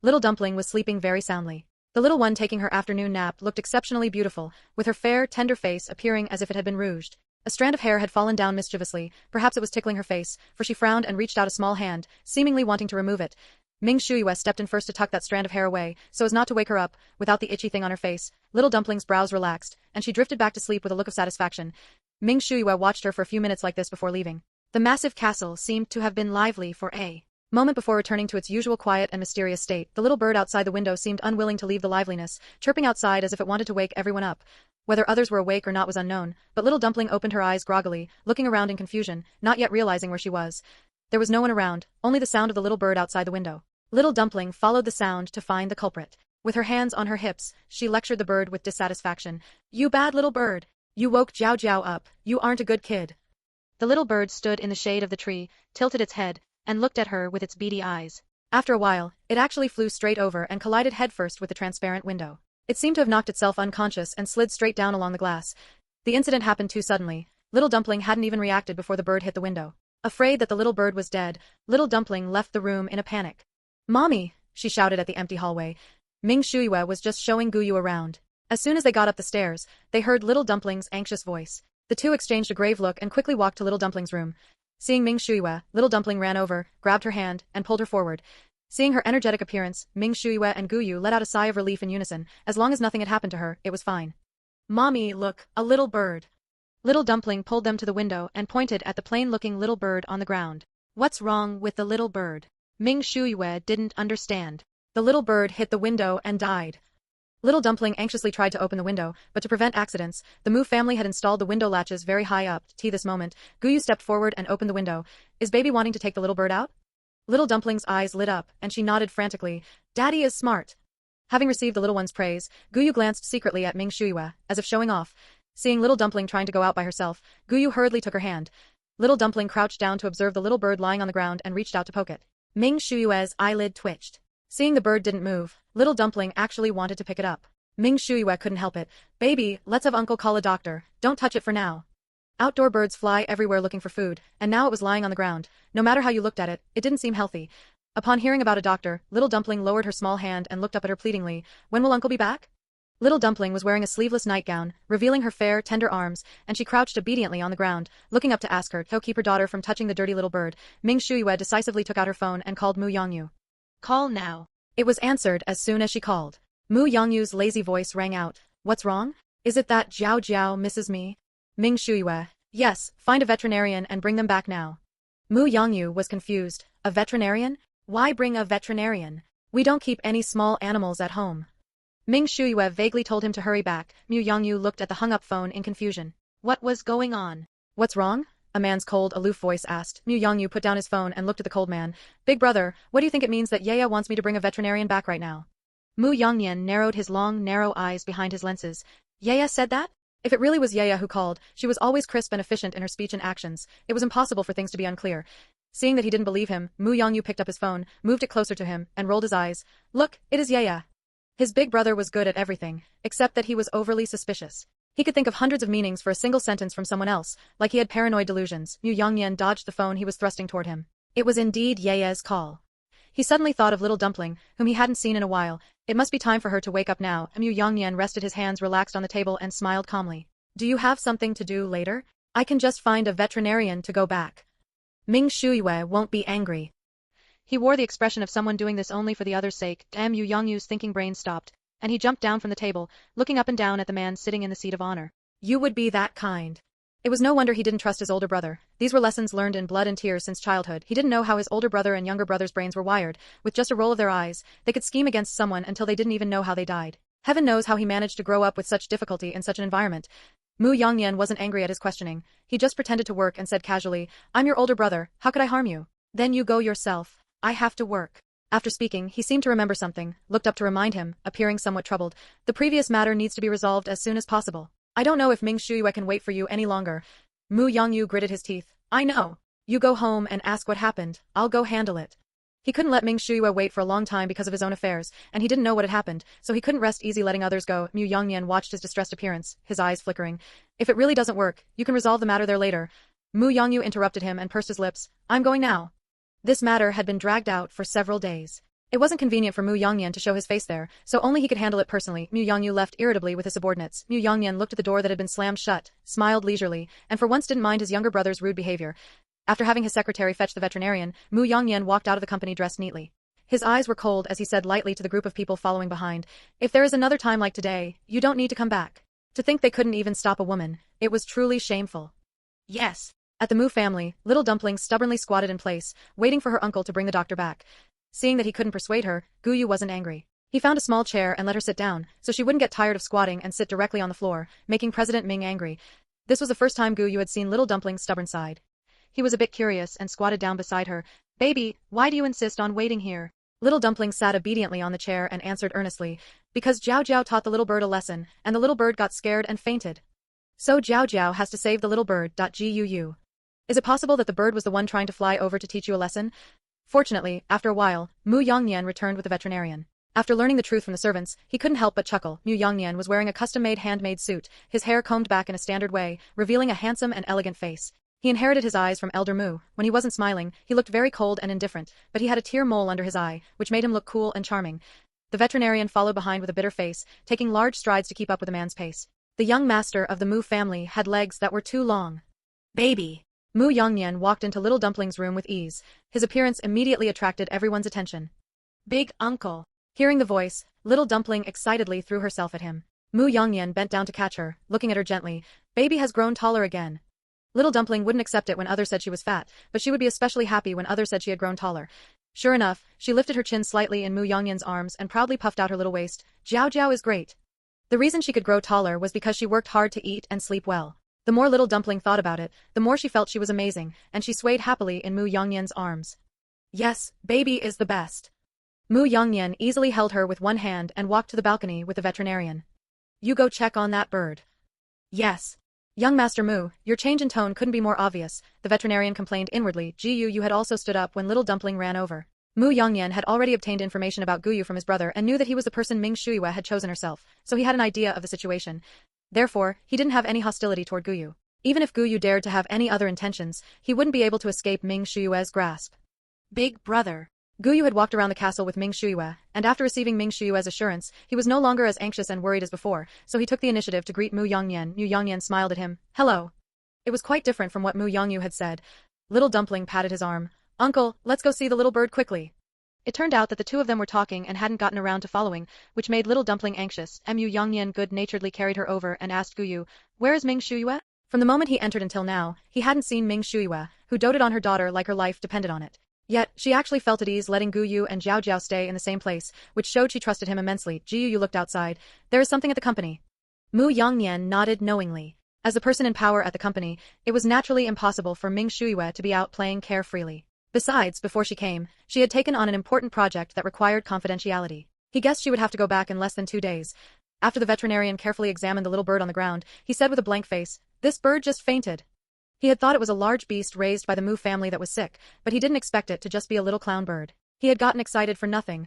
Little Dumpling was sleeping very soundly. The little one taking her afternoon nap looked exceptionally beautiful, with her fair, tender face appearing as if it had been rouged. A strand of hair had fallen down mischievously, perhaps it was tickling her face, for she frowned and reached out a small hand, seemingly wanting to remove it. Ming Shuyue stepped in first to tuck that strand of hair away, so as not to wake her up, without the itchy thing on her face. Little Dumpling's brows relaxed, and she drifted back to sleep with a look of satisfaction. Ming Shuyue watched her for a few minutes like this before leaving. The massive castle seemed to have been lively for a moment before returning to its usual quiet and mysterious state. The little bird outside the window seemed unwilling to leave the liveliness, chirping outside as if it wanted to wake everyone up. Whether others were awake or not was unknown, but Little Dumpling opened her eyes groggily, looking around in confusion, not yet realizing where she was. There was no one around, only the sound of the little bird outside the window. Little Dumpling followed the sound to find the culprit. With her hands on her hips, she lectured the bird with dissatisfaction. "You bad little bird! You woke Jiao Jiao up, you aren't a good kid." The little bird stood in the shade of the tree, tilted its head, and looked at her with its beady eyes. After a while, it actually flew straight over and collided headfirst with the transparent window. It seemed to have knocked itself unconscious and slid straight down along the glass. The incident happened too suddenly. Little Dumpling hadn't even reacted before the bird hit the window. Afraid that the little bird was dead, Little Dumpling left the room in a panic. "Mommy!" she shouted at the empty hallway. Ming Shuyue was just showing Gu Yu around. As soon as they got up the stairs, they heard Little Dumpling's anxious voice. The two exchanged a grave look and quickly walked to Little Dumpling's room. Seeing Ming Shuyue, Little Dumpling ran over, grabbed her hand, and pulled her forward. Seeing her energetic appearance, Ming Shuyue and Gu Yu let out a sigh of relief in unison. As long as nothing had happened to her, it was fine. "Mommy, look, a little bird." Little Dumpling pulled them to the window and pointed at the plain-looking little bird on the ground. "What's wrong with the little bird?" Ming Shuyue didn't understand. "The little bird hit the window and died." Little Dumpling anxiously tried to open the window, but to prevent accidents, the Mu family had installed the window latches very high up. This moment, Gu Yu stepped forward and opened the window. "Is baby wanting to take the little bird out?" Little Dumpling's eyes lit up, and she nodded frantically. "Daddy is smart." Having received the little one's praise, Gu Yu glanced secretly at Ming Shuyue, as if showing off. Seeing Little Dumpling trying to go out by herself, Gu Yu hurriedly took her hand. Little Dumpling crouched down to observe the little bird lying on the ground and reached out to poke it. Ming Shuyue's eyelid twitched. Seeing the bird didn't move, Little Dumpling actually wanted to pick it up. Ming Shuyue couldn't help it. "Baby, let's have uncle call a doctor. Don't touch it for now." Outdoor birds fly everywhere looking for food, and now it was lying on the ground. No matter how you looked at it, it didn't seem healthy. Upon hearing about a doctor, Little Dumpling lowered her small hand and looked up at her pleadingly. "When will uncle be back?" Little Dumpling was wearing a sleeveless nightgown, revealing her fair, tender arms, and she crouched obediently on the ground, looking up to ask her to keep her daughter from touching the dirty little bird. Ming Shuyue decisively took out her phone and called Mu Yongyu. "Call now." It was answered as soon as she called. Mu Yongyu's lazy voice rang out. "What's wrong? Is it that Jiao Jiao misses me?" Ming Shuyue. "Yes, find a veterinarian and bring them back now." Mu Yongyu was confused. "A veterinarian? Why bring a veterinarian? We don't keep any small animals at home." Ming Shuyue vaguely told him to hurry back. Mu Yongyu looked at the hung-up phone in confusion. What was going on? "What's wrong?" a man's cold, aloof voice asked. Mu Yongyu put down his phone and looked at the cold man. "Big brother, what do you think it means that Yaya wants me to bring a veterinarian back right now?" Mu Yongyan narrowed his long, narrow eyes behind his lenses. "Yaya said that?" If it really was Yaya who called, she was always crisp and efficient in her speech and actions. It was impossible for things to be unclear. Seeing that he didn't believe him, Mu Yongyu picked up his phone, moved it closer to him, and rolled his eyes. "Look, it is Yaya." His big brother was good at everything, except that he was overly suspicious. He could think of hundreds of meanings for a single sentence from someone else, like he had paranoid delusions. Mu Yongyan dodged the phone he was thrusting toward him. It was indeed Yaya's call. He suddenly thought of Little Dumpling, whom he hadn't seen in a while. It must be time for her to wake up now. Mu Yongyan rested his hands relaxed on the table and smiled calmly. "Do you have something to do later? I can just find a veterinarian to go back. Ming Shuyue won't be angry." He wore the expression of someone doing this only for the other's sake. Mu Yongyu's thinking brain stopped, and he jumped down from the table, looking up and down at the man sitting in the seat of honor. "You would be that kind." It was no wonder he didn't trust his older brother. These were lessons learned in blood and tears since childhood. He didn't know how his older brother and younger brother's brains were wired. With just a roll of their eyes, they could scheme against someone until they didn't even know how they died. Heaven knows how he managed to grow up with such difficulty in such an environment. Mu Yongyan wasn't angry at his questioning. He just pretended to work and said casually, "I'm your older brother, how could I harm you?" "Then you go yourself. I have to work." After speaking, he seemed to remember something, looked up to remind him, appearing somewhat troubled. "The previous matter needs to be resolved as soon as possible. I don't know if Ming Shuyue can wait for you any longer." Mu Yongyu gritted his teeth. "I know. You go home and ask what happened, I'll go handle it." He couldn't let Ming Shuyue wait for a long time because of his own affairs, and he didn't know what had happened, so he couldn't rest easy letting others go. Mu Yongnian watched his distressed appearance, his eyes flickering. If it really doesn't work, you can resolve the matter there later. Mu Yongyu interrupted him and pursed his lips. I'm going now. This matter had been dragged out for several days. It wasn't convenient for Mu Yongnian to show his face there, so only he could handle it personally. Mu Yongyu left irritably with his subordinates. Mu Yongnian looked at the door that had been slammed shut, smiled leisurely, and for once didn't mind his younger brother's rude behavior. After having his secretary fetch the veterinarian, Mu Yongnian walked out of the company dressed neatly. His eyes were cold as he said lightly to the group of people following behind, if there is another time like today, you don't need to come back. To think they couldn't even stop a woman, it was truly shameful. Yes. At the Mu family, little dumpling stubbornly squatted in place, waiting for her uncle to bring the doctor back. Seeing that he couldn't persuade her, Gu Yu wasn't angry. He found a small chair and let her sit down, so she wouldn't get tired of squatting and sit directly on the floor, making President Ming angry. This was the first time Gu Yu had seen little dumpling's stubborn side. He was a bit curious and squatted down beside her. Baby, why do you insist on waiting here? Little dumpling sat obediently on the chair and answered earnestly, because Jiao Jiao taught the little bird a lesson, and the little bird got scared and fainted. So Jiao Jiao has to save the little bird. Gu. Is it possible that the bird was the one trying to fly over to teach you a lesson? Fortunately, after a while, Mu Yongnian returned with the veterinarian. After learning the truth from the servants, he couldn't help but chuckle. Mu Yongnian was wearing a custom-made handmade suit, his hair combed back in a standard way, revealing a handsome and elegant face. He inherited his eyes from Elder Mu. When he wasn't smiling, he looked very cold and indifferent, but he had a tear mole under his eye, which made him look cool and charming. The veterinarian followed behind with a bitter face, taking large strides to keep up with the man's pace. The young master of the Mu family had legs that were too long. Baby! Mu Yongnian walked into little dumpling's room with ease. His appearance immediately attracted everyone's attention. Big uncle! Hearing the voice, little dumpling excitedly threw herself at him. Mu Yongnian bent down to catch her, looking at her gently. Baby has grown taller again. Little dumpling wouldn't accept it when others said she was fat, but she would be especially happy when others said she had grown taller. Sure enough, she lifted her chin slightly in Mu Yongnian's arms and proudly puffed out her little waist. Jiao Jiao is great. The reason she could grow taller was because she worked hard to eat and sleep well. The more little dumpling thought about it, the more she felt she was amazing, and she swayed happily in Mu Yongnian's arms. Yes, baby is the best. Mu Yongnian easily held her with one hand and walked to the balcony with the veterinarian. You go check on that bird. Yes. Young Master Mu, your change in tone couldn't be more obvious, the veterinarian complained inwardly. Gu Yu had also stood up when little dumpling ran over. Mu Yongnian had already obtained information about Gu Yu from his brother and knew that he was the person Ming Shuyue had chosen herself, so he had an idea of the situation. Therefore, he didn't have any hostility toward Gu Yu. Even if Gu Yu dared to have any other intentions, he wouldn't be able to escape Ming Shuyue's grasp. Big brother. Gu Yu had walked around the castle with Ming Shuyue, and after receiving Ming Shuyue's assurance, he was no longer as anxious and worried as before, so he took the initiative to greet Mu Yongnian. Mu Yongnian smiled at him. Hello. It was quite different from what Mu Yongyu had said. Little dumpling patted his arm. Uncle, let's go see the little bird quickly. It turned out that the two of them were talking and hadn't gotten around to following, which made little dumpling anxious. Mu Yongnian good-naturedly carried her over and asked Gu Yu, where is Ming Shuyue? From the moment he entered until now, he hadn't seen Ming Shuyue, who doted on her daughter like her life depended on it. Yet, she actually felt at ease letting Gu Yu and Jiao Jiao stay in the same place, which showed she trusted him immensely. Gu Yu looked outside. There is something at the company. Mu Yongnian nodded knowingly. As the person in power at the company, it was naturally impossible for Ming Shuyue to be out playing carefreely. Besides, before she came, she had taken on an important project that required confidentiality. He guessed she would have to go back in less than 2 days. After the veterinarian carefully examined the little bird on the ground, he said with a blank face, "This bird just fainted." He had thought it was a large beast raised by the Mu family that was sick, but he didn't expect it to just be a little clown bird. He had gotten excited for nothing.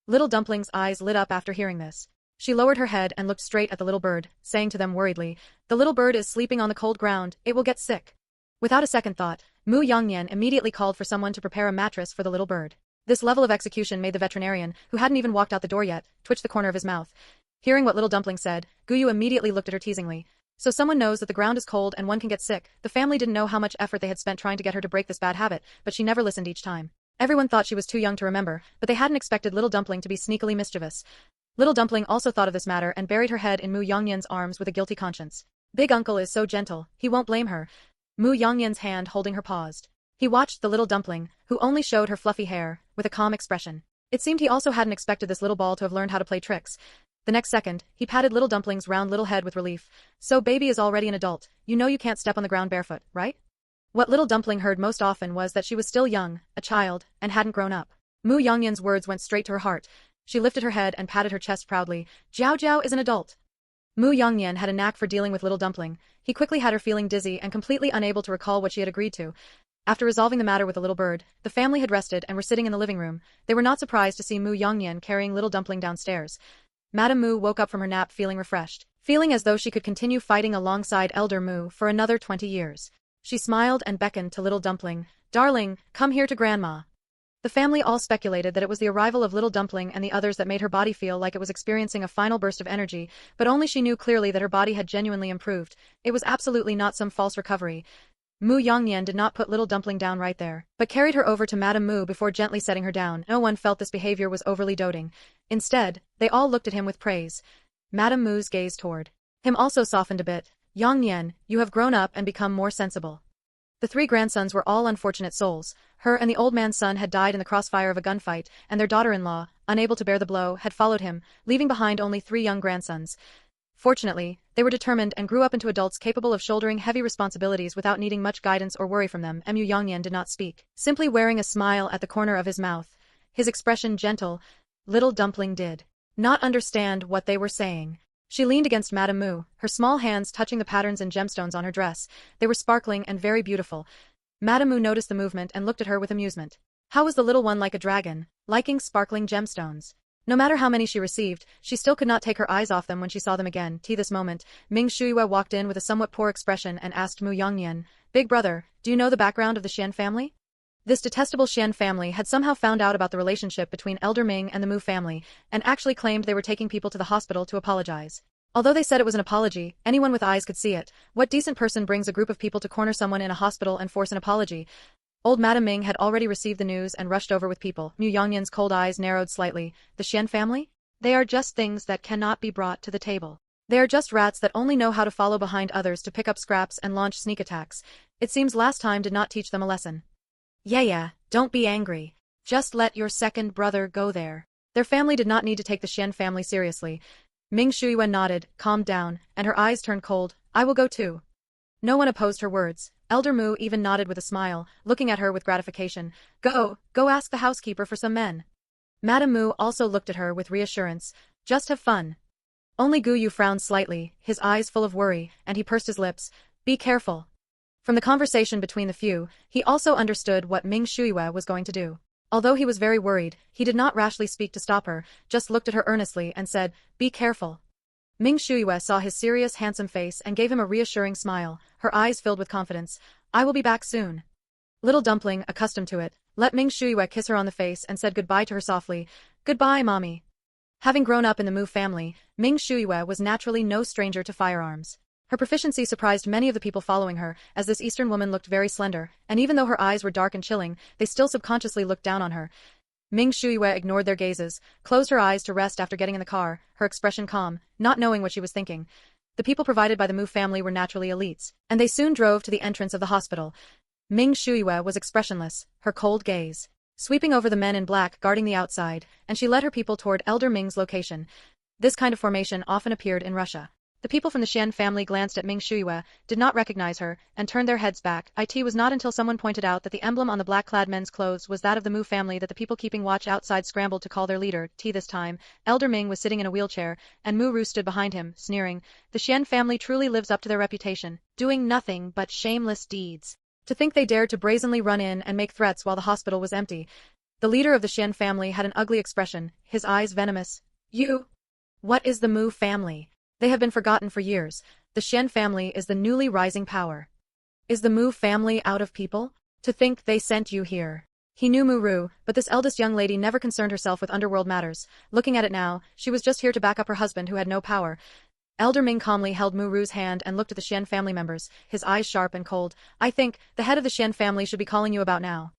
Little Dumpling's eyes lit up after hearing this. She lowered her head and looked straight at the little bird, saying to them worriedly, "The little bird is sleeping on the cold ground, it will get sick." Without a second thought, Mu Yongnian immediately called for someone to prepare a mattress for the little bird. This level of execution made the veterinarian, who hadn't even walked out the door yet, twitch the corner of his mouth. Hearing what little Dumpling said, Gu Yu immediately looked at her teasingly. So someone knows that the ground is cold and one can get sick. The family didn't know how much effort they had spent trying to get her to break this bad habit, but she never listened each time. Everyone thought she was too young to remember, but they hadn't expected little Dumpling to be sneakily mischievous. Little Dumpling also thought of this matter and buried her head in Mu Yongnian's arms with a guilty conscience. Big uncle is so gentle, he won't blame her. Mu Yongnian's hand holding her paused. He watched the little Dumpling, who only showed her fluffy hair, with a calm expression. It seemed he also hadn't expected this little ball to have learned how to play tricks. The next second, he patted little Dumpling's round little head with relief. So baby is already an adult, you know you can't step on the ground barefoot, right? What little Dumpling heard most often was that she was still young, a child, and hadn't grown up. Mu Yongnian's words went straight to her heart. She lifted her head and patted her chest proudly. Jiao Jiao is an adult. Mu Yongnian had a knack for dealing with little Dumpling. He quickly had her feeling dizzy and completely unable to recall what she had agreed to. After resolving the matter with the little bird, the family had rested and were sitting in the living room. They were not surprised to see Mu Yongnian carrying little dumpling downstairs. Madame Mu woke up from her nap feeling refreshed, feeling as though she could continue fighting alongside Elder Mu for another 20 years. She smiled and beckoned to little dumpling. "Darling, come here to Grandma." The family all speculated that it was the arrival of little dumpling and the others that made her body feel like it was experiencing a final burst of energy, but only she knew clearly that her body had genuinely improved. It was absolutely not some false recovery. Mu Yongnian did not put little dumpling down right there, but carried her over to Madame Mu before gently setting her down. No one felt this behavior was overly doting. Instead, they all looked at him with praise. Madame Mu's gaze toward him also softened a bit. "Yongnian, you have grown up and become more sensible." The 3 grandsons were all unfortunate souls. Her and the old man's son had died in the crossfire of a gunfight, and their daughter-in-law, unable to bear the blow, had followed him, leaving behind only 3 young grandsons. Fortunately, they were determined and grew up into adults capable of shouldering heavy responsibilities without needing much guidance or worry from them. Mu Yongnian did not speak, simply wearing a smile at the corner of his mouth, his expression gentle. Little dumpling did not understand what they were saying. She leaned against Madame Mu, her small hands touching the patterns and gemstones on her dress. They were sparkling and very beautiful. Madame Mu noticed the movement and looked at her with amusement. How was the little one like a dragon, liking sparkling gemstones? No matter how many she received, she still could not take her eyes off them when she saw them again. This moment, Ming Shuiwe walked in with a somewhat poor expression and asked Mu Yongnian, "Big brother, do you know the background of the Xian family?" This detestable Xian family had somehow found out about the relationship between Elder Ming and the Mu family, and actually claimed they were taking people to the hospital to apologize. Although they said it was an apology, anyone with eyes could see it. What decent person brings a group of people to corner someone in a hospital and force an apology? Old Madame Ming had already received the news and rushed over with people. Mu Yongnian's cold eyes narrowed slightly. The Xian family? They are just things that cannot be brought to the table. They are just rats that only know how to follow behind others to pick up scraps and launch sneak attacks. It seems last time did not teach them a lesson. Yeah, don't be angry. Just let your second brother go there. Their family did not need to take the Xian family seriously. Ming Shuiwen nodded, calmed down, and her eyes turned cold. "I will go too." No one opposed her words. Elder Mu even nodded with a smile, looking at her with gratification. Go ask the housekeeper for some men." Madame Mu also looked at her with reassurance. "Just have fun." Only Gu Yu frowned slightly, his eyes full of worry, and he pursed his lips. "Be careful." From the conversation between the few, he also understood what Ming Shuiwe was going to do. Although he was very worried, he did not rashly speak to stop her, just looked at her earnestly and said, "Be careful." Ming Shuiwe saw his serious handsome face and gave him a reassuring smile, her eyes filled with confidence. "I will be back soon." Little dumpling, accustomed to it, let Ming Shuiwe kiss her on the face and said goodbye to her softly. "Goodbye, mommy." Having grown up in the Mu family, Ming Shuiwe was naturally no stranger to firearms. Her proficiency surprised many of the people following her, as this Eastern woman looked very slender, and even though her eyes were dark and chilling, they still subconsciously looked down on her. Ming Shuiwe ignored their gazes, closed her eyes to rest after getting in the car, her expression calm, not knowing what she was thinking. The people provided by the Mu family were naturally elites, and they soon drove to the entrance of the hospital. Ming Shuiwe was expressionless, her cold gaze sweeping over the men in black guarding the outside, and she led her people toward Elder Ming's location. This kind of formation often appeared in Russia. The people from the Xian family glanced at Ming Shuiwe, did not recognize her, and turned their heads back. It was not until someone pointed out that the emblem on the black-clad men's clothes was that of the Mu family that the people keeping watch outside scrambled to call their leader. This time, Elder Ming was sitting in a wheelchair, and Mu Ru stood behind him, sneering. The Xian family truly lives up to their reputation, doing nothing but shameless deeds. To think they dared to brazenly run in and make threats while the hospital was empty. The leader of the Xian family had an ugly expression, his eyes venomous. "You? What is the Mu family? They have been forgotten for years. The Xian family is the newly rising power. Is the Mu family out of people? To think they sent you here." He knew Mu Ru, but this eldest young lady never concerned herself with underworld matters. Looking at it now, she was just here to back up her husband who had no power. Elder Ming calmly held Mu Ru's hand and looked at the Xian family members, his eyes sharp and cold. "I think the head of the Xian family should be calling you about now."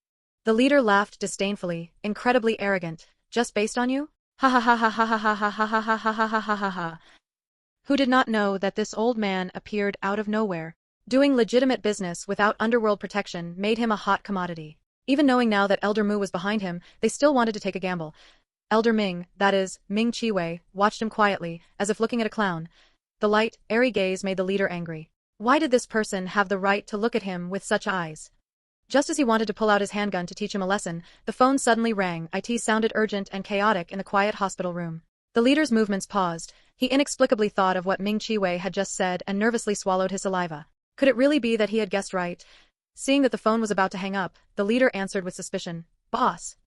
The leader laughed disdainfully, incredibly arrogant. "Just based on you? Ha ha ha ha ha ha ha ha ha ha ha ha ha ha ha ha." Who did not know that this old man appeared out of nowhere? Doing legitimate business without underworld protection made him a hot commodity. Even knowing now that Elder Mu was behind him, they still wanted to take a gamble. Elder Ming, that is, Ming Chiwei, watched him quietly, as if looking at a clown. The light, airy gaze made the leader angry. Why did this person have the right to look at him with such eyes? Just as he wanted to pull out his handgun to teach him a lesson, the phone suddenly rang. It sounded urgent and chaotic in the quiet hospital room. The leader's movements paused. He inexplicably thought of what Ming Chiwei had just said and nervously swallowed his saliva. Could it really be that he had guessed right? Seeing that the phone was about to hang up, the leader answered with suspicion. Boss.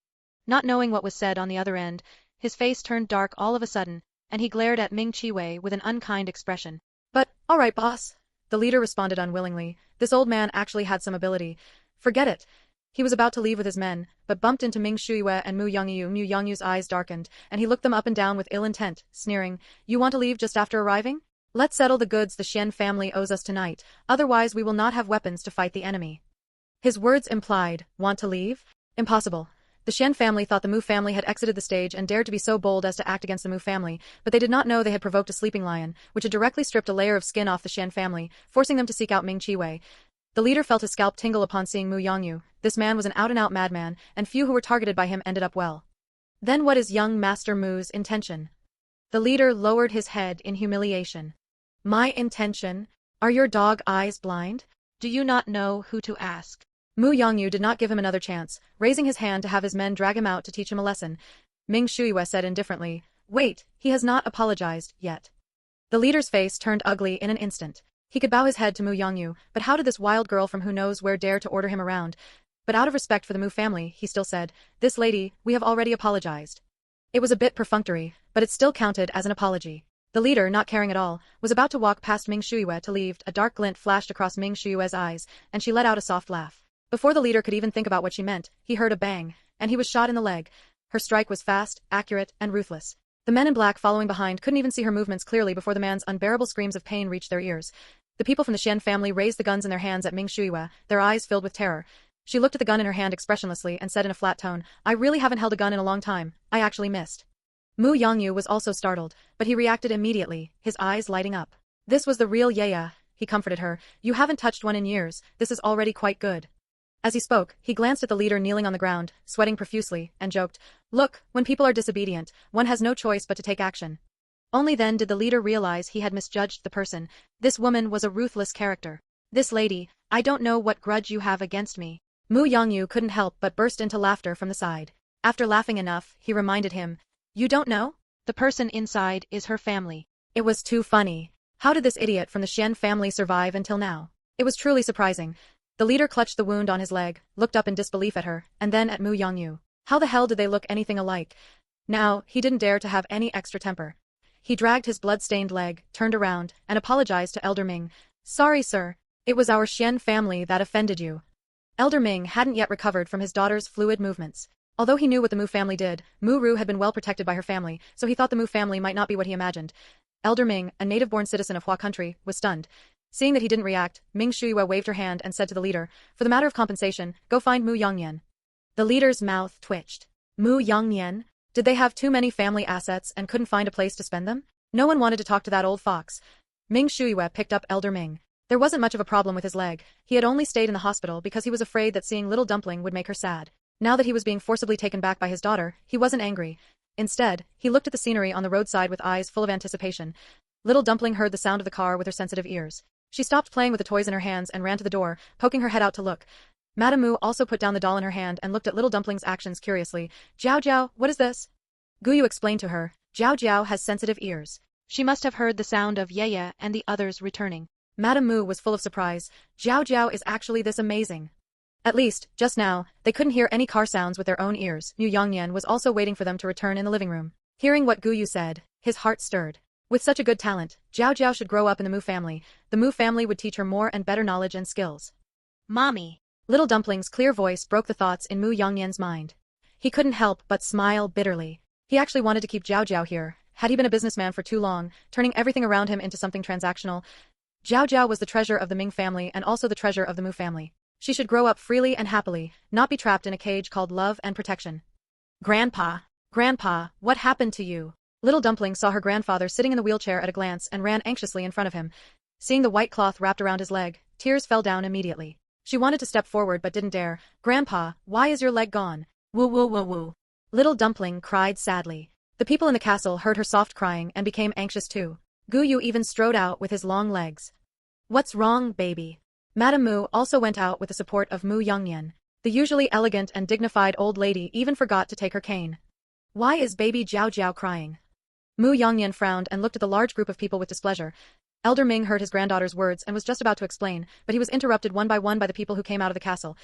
Not knowing what was said on the other end, his face turned dark all of a sudden, and he glared at Ming Chiwei with an unkind expression. But, alright boss. The leader responded unwillingly. This old man actually had some ability. Forget it. He was about to leave with his men, but bumped into Ming Shuiwei and Mu Yongyu. Mu Yongyu's eyes darkened, and he looked them up and down with ill intent, sneering. You want to leave just after arriving? Let's settle the goods the Xian family owes us tonight, otherwise we will not have weapons to fight the enemy. His words implied, want to leave? Impossible. The Xian family thought the Mu family had exited the stage and dared to be so bold as to act against the Mu family, but they did not know they had provoked a sleeping lion, which had directly stripped a layer of skin off the Xian family, forcing them to seek out Ming Chiwei. The leader felt his scalp tingle upon seeing Mu Yongyu. This man was an out-and-out madman, and few who were targeted by him ended up well. Then what is young Master Mu's intention? The leader lowered his head in humiliation. My intention? Are your dog eyes blind? Do you not know who to ask? Mu Yongyu did not give him another chance, raising his hand to have his men drag him out to teach him a lesson. Ming Shuiwei said indifferently, wait, he has not apologized yet. The leader's face turned ugly in an instant. He could bow his head to Mu Yongyu, but how did this wild girl from who knows where dare to order him around? But out of respect for the Mu family, he still said, this lady, we have already apologized. It was a bit perfunctory, but it still counted as an apology. The leader, not caring at all, was about to walk past Ming Shuiwei to leave. A dark glint flashed across Ming Shuiwei's eyes, and she let out a soft laugh. Before the leader could even think about what she meant, he heard a bang, and he was shot in the leg. Her strike was fast, accurate, and ruthless. The men in black following behind couldn't even see her movements clearly before the man's unbearable screams of pain reached their ears. The people from the Xian family raised the guns in their hands at Ming Shuiwei, their eyes filled with terror. She looked at the gun in her hand expressionlessly and said in a flat tone, I really haven't held a gun in a long time. I actually missed. Mu Yongyu was also startled, but he reacted immediately, his eyes lighting up. This was the real Yaya, he comforted her. You haven't touched one in years, this is already quite good. As he spoke, he glanced at the leader kneeling on the ground, sweating profusely, and joked, look, when people are disobedient, one has no choice but to take action. Only then did the leader realize he had misjudged the person. This woman was a ruthless character. This lady, I don't know what grudge you have against me. Mu Yongyu couldn't help but burst into laughter from the side. After laughing enough, he reminded him, you don't know? The person inside is her family. It was too funny. How did this idiot from the Xian family survive until now? It was truly surprising. The leader clutched the wound on his leg, looked up in disbelief at her, and then at Mu Yongyu. How the hell did they look anything alike? Now, he didn't dare to have any extra temper. He dragged his blood-stained leg, turned around, and apologized to Elder Ming. Sorry, sir. It was our Xian family that offended you. Elder Ming hadn't yet recovered from his daughter's fluid movements. Although he knew what the Mu family did, Mu Ru had been well protected by her family, so he thought the Mu family might not be what he imagined. Elder Ming, a native-born citizen of Hua country, was stunned. Seeing that he didn't react, Ming Shuiwei waved her hand and said to the leader, for the matter of compensation, go find Mu Yongyan. The leader's mouth twitched. Mu Yongyan? Did they have too many family assets and couldn't find a place to spend them? No one wanted to talk to that old fox. Ming Shuiwei picked up Elder Ming. There wasn't much of a problem with his leg. He had only stayed in the hospital because he was afraid that seeing little dumpling would make her sad. Now that he was being forcibly taken back by his daughter, he wasn't angry. Instead, he looked at the scenery on the roadside with eyes full of anticipation. Little dumpling heard the sound of the car with her sensitive ears. She stopped playing with the toys in her hands and ran to the door, poking her head out to look. Madame Mu also put down the doll in her hand and looked at little dumpling's actions curiously. Jiao Jiao, what is this? Gu Yu explained to her. Jiao Jiao has sensitive ears. She must have heard the sound of Yaya and the others returning. Madame Mu was full of surprise. Jiao Jiao is actually this amazing. At least, just now, they couldn't hear any car sounds with their own ears. Mu Yongyan was also waiting for them to return in the living room. Hearing what Gu Yu said, his heart stirred. With such a good talent, Jiao Jiao should grow up in the Mu family. The Mu family would teach her more and better knowledge and skills. Mommy. Little Dumpling's clear voice broke the thoughts in Mu Yongyan's mind. He couldn't help but smile bitterly. He actually wanted to keep Jiao Jiao here. Had he been a businessman for too long, turning everything around him into something transactional? Jiao Jiao was the treasure of the Ming family and also the treasure of the Mu family. She should grow up freely and happily, not be trapped in a cage called love and protection. Grandpa. Grandpa, what happened to you? Little Dumpling saw her grandfather sitting in the wheelchair at a glance and ran anxiously in front of him. Seeing the white cloth wrapped around his leg, tears fell down immediately. She wanted to step forward but didn't dare. Grandpa, why is your leg gone? Woo woo woo woo. Little Dumpling cried sadly. The people in the castle heard her soft crying and became anxious too. Gu Yu even strode out with his long legs. What's wrong, baby? Madame Mu also went out with the support of Mu Yongyan. The usually elegant and dignified old lady even forgot to take her cane. Why is baby Jiao Jiao crying? Mu Yongyan frowned and looked at the large group of people with displeasure. Elder Ming heard his granddaughter's words and was just about to explain, but he was interrupted one by the people who came out of the castle.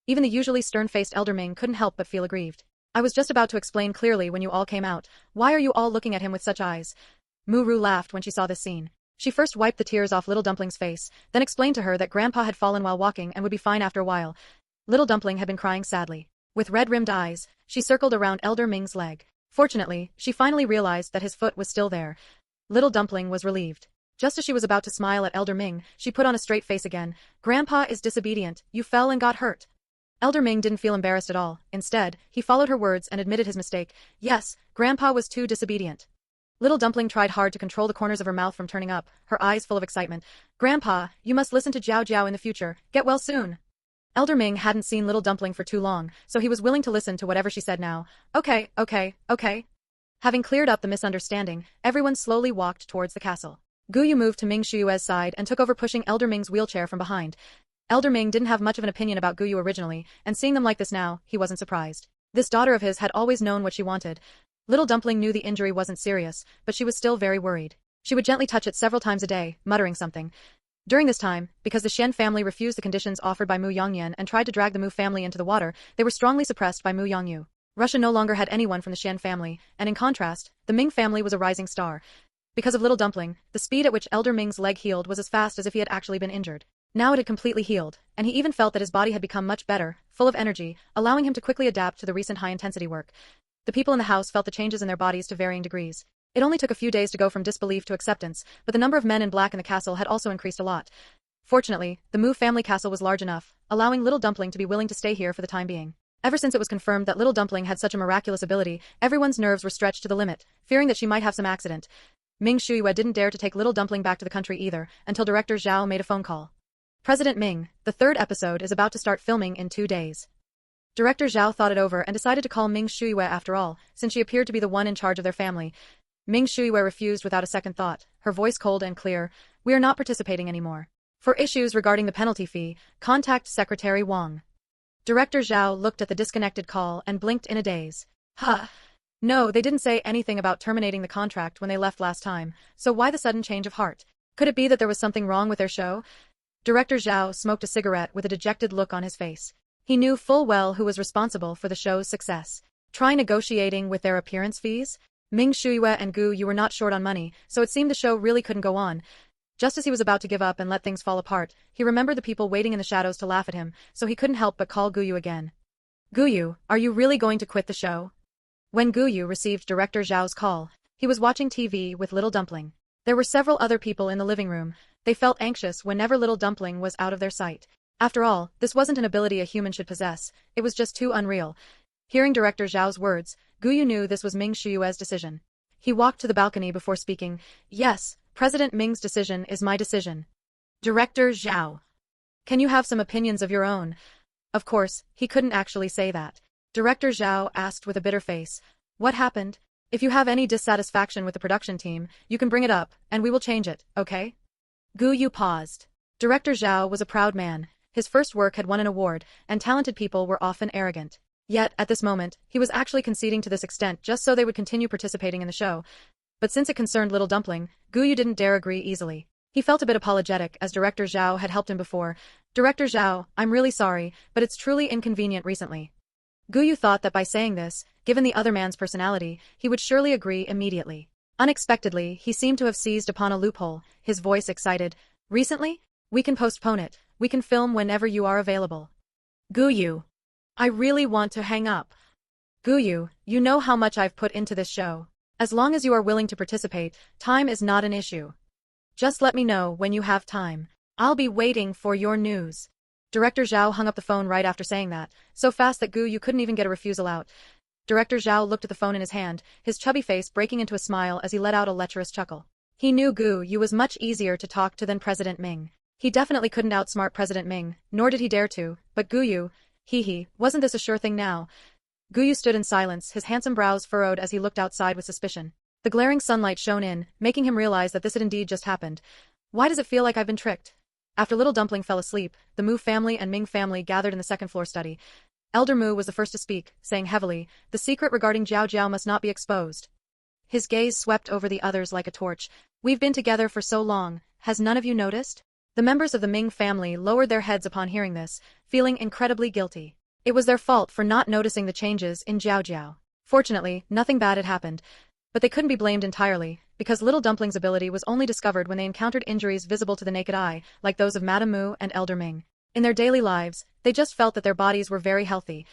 Even the usually stern-faced Elder Ming couldn't help but feel aggrieved. I was just about to explain clearly when you all came out. Why are you all looking at him with such eyes? Mu Ru laughed when she saw this scene. She first wiped the tears off Little Dumpling's face, then explained to her that Grandpa had fallen while walking and would be fine after a while. Little Dumpling had been crying sadly. With red-rimmed eyes, she circled around Elder Ming's leg. Fortunately, she finally realized that his foot was still there. Little Dumpling was relieved. Just as she was about to smile at Elder Ming, she put on a straight face again. Grandpa is disobedient. You fell and got hurt. Elder Ming didn't feel embarrassed at all. Instead, he followed her words and admitted his mistake. Yes, Grandpa was too disobedient. Little Dumpling tried hard to control the corners of her mouth from turning up, her eyes full of excitement. Grandpa, you must listen to Jiao Jiao in the future. Get well soon. Elder Ming hadn't seen Little Dumpling for too long, so he was willing to listen to whatever she said now. Okay. Having cleared up the misunderstanding, everyone slowly walked towards the castle. Gu Yu moved to Ming Shuyue's side and took over pushing Elder Ming's wheelchair from behind. Elder Ming didn't have much of an opinion about Gu Yu originally, and seeing them like this now, he wasn't surprised. This daughter of his had always known what she wanted. Little Dumpling knew the injury wasn't serious, but she was still very worried. She would gently touch it several times a day, muttering something. During this time, because the Xian family refused the conditions offered by Mu Yongyan and tried to drag the Mu family into the water, they were strongly suppressed by Mu Yongyu. Russia no longer had anyone from the Xian family, and in contrast, the Ming family was a rising star. Because of Little Dumpling, the speed at which Elder Ming's leg healed was as fast as if he had actually been injured. Now it had completely healed, and he even felt that his body had become much better, full of energy, allowing him to quickly adapt to the recent high-intensity work. The people in the house felt the changes in their bodies to varying degrees. It only took a few days to go from disbelief to acceptance, but the number of men in black in the castle had also increased a lot. Fortunately, the Mu family castle was large enough, allowing Little Dumpling to be willing to stay here for the time being. Ever since it was confirmed that Little Dumpling had such a miraculous ability, everyone's nerves were stretched to the limit, fearing that she might have some accident. Ming Shuyue didn't dare to take Little Dumpling back to the country either, until Director Zhao made a phone call. President Ming, the third episode is about to start filming in 2 days. Director Zhao thought it over and decided to call Ming Shuyue after all, since she appeared to be the one in charge of their family. Ming Shuyue refused without a second thought, her voice cold and clear. We are not participating anymore. For issues regarding the penalty fee, contact Secretary Wang. Director Zhao looked at the disconnected call and blinked in a daze. Huh. No, they didn't say anything about terminating the contract when they left last time, so why the sudden change of heart? Could it be that there was something wrong with their show? Director Zhao smoked a cigarette with a dejected look on his face. He knew full well who was responsible for the show's success. Try negotiating with their appearance fees? Ming Shuyue and Gu Yu were not short on money, so it seemed the show really couldn't go on. Just as he was about to give up and let things fall apart, he remembered the people waiting in the shadows to laugh at him, so he couldn't help but call Gu Yu again. Gu Yu, are you really going to quit the show? When Gu Yu received Director Zhao's call, he was watching TV with Little Dumpling. There were several other people in the living room. They felt anxious whenever Little Dumpling was out of their sight. After all, this wasn't an ability a human should possess, it was just too unreal. Hearing Director Zhao's words, Gu Yu knew this was Ming Shuyue's decision. He walked to the balcony before speaking. Yes, President Ming's decision is my decision. Director Zhao. Can you have some opinions of your own? Of course, he couldn't actually say that. Director Zhao asked with a bitter face. What happened? If you have any dissatisfaction with the production team, you can bring it up, and we will change it, okay? Gu Yu paused. Director Zhao was a proud man. His first work had won an award, and talented people were often arrogant. Yet, at this moment, he was actually conceding to this extent just so they would continue participating in the show. But since it concerned Little Dumpling, Gu Yu didn't dare agree easily. He felt a bit apologetic as Director Zhao had helped him before. Director Zhao, I'm really sorry, but it's truly inconvenient recently. Gu Yu thought that by saying this, given the other man's personality, he would surely agree immediately. Unexpectedly, he seemed to have seized upon a loophole, his voice excited. Recently? We can postpone it. We can film whenever you are available. Gu Yu. I really want to hang up. Gu Yu, you know how much I've put into this show. As long as you are willing to participate, time is not an issue. Just let me know when you have time. I'll be waiting for your news. Director Zhao hung up the phone right after saying that, so fast that Gu Yu couldn't even get a refusal out. Director Zhao looked at the phone in his hand, his chubby face breaking into a smile as he let out a lecherous chuckle. He knew Gu Yu was much easier to talk to than President Ming. He definitely couldn't outsmart President Ming, nor did he dare to, but Gu Yu, wasn't this a sure thing now? Gu Yu stood in silence, his handsome brows furrowed as he looked outside with suspicion. The glaring sunlight shone in, making him realize that this had indeed just happened. Why does it feel like I've been tricked? After Little Dumpling fell asleep, the Mu family and Ming family gathered in the second-floor study. Elder Mu was the first to speak, saying heavily, the secret regarding Jiao Jiao must not be exposed. His gaze swept over the others like a torch. We've been together for so long, has none of you noticed? The members of the Ming family lowered their heads upon hearing this, feeling incredibly guilty. It was their fault for not noticing the changes in Jiao Jiao. Fortunately, nothing bad had happened, but they couldn't be blamed entirely, because Little Dumpling's ability was only discovered when they encountered injuries visible to the naked eye, like those of Madame Mu and Elder Ming. In their daily lives, they just felt that their bodies were very healthy.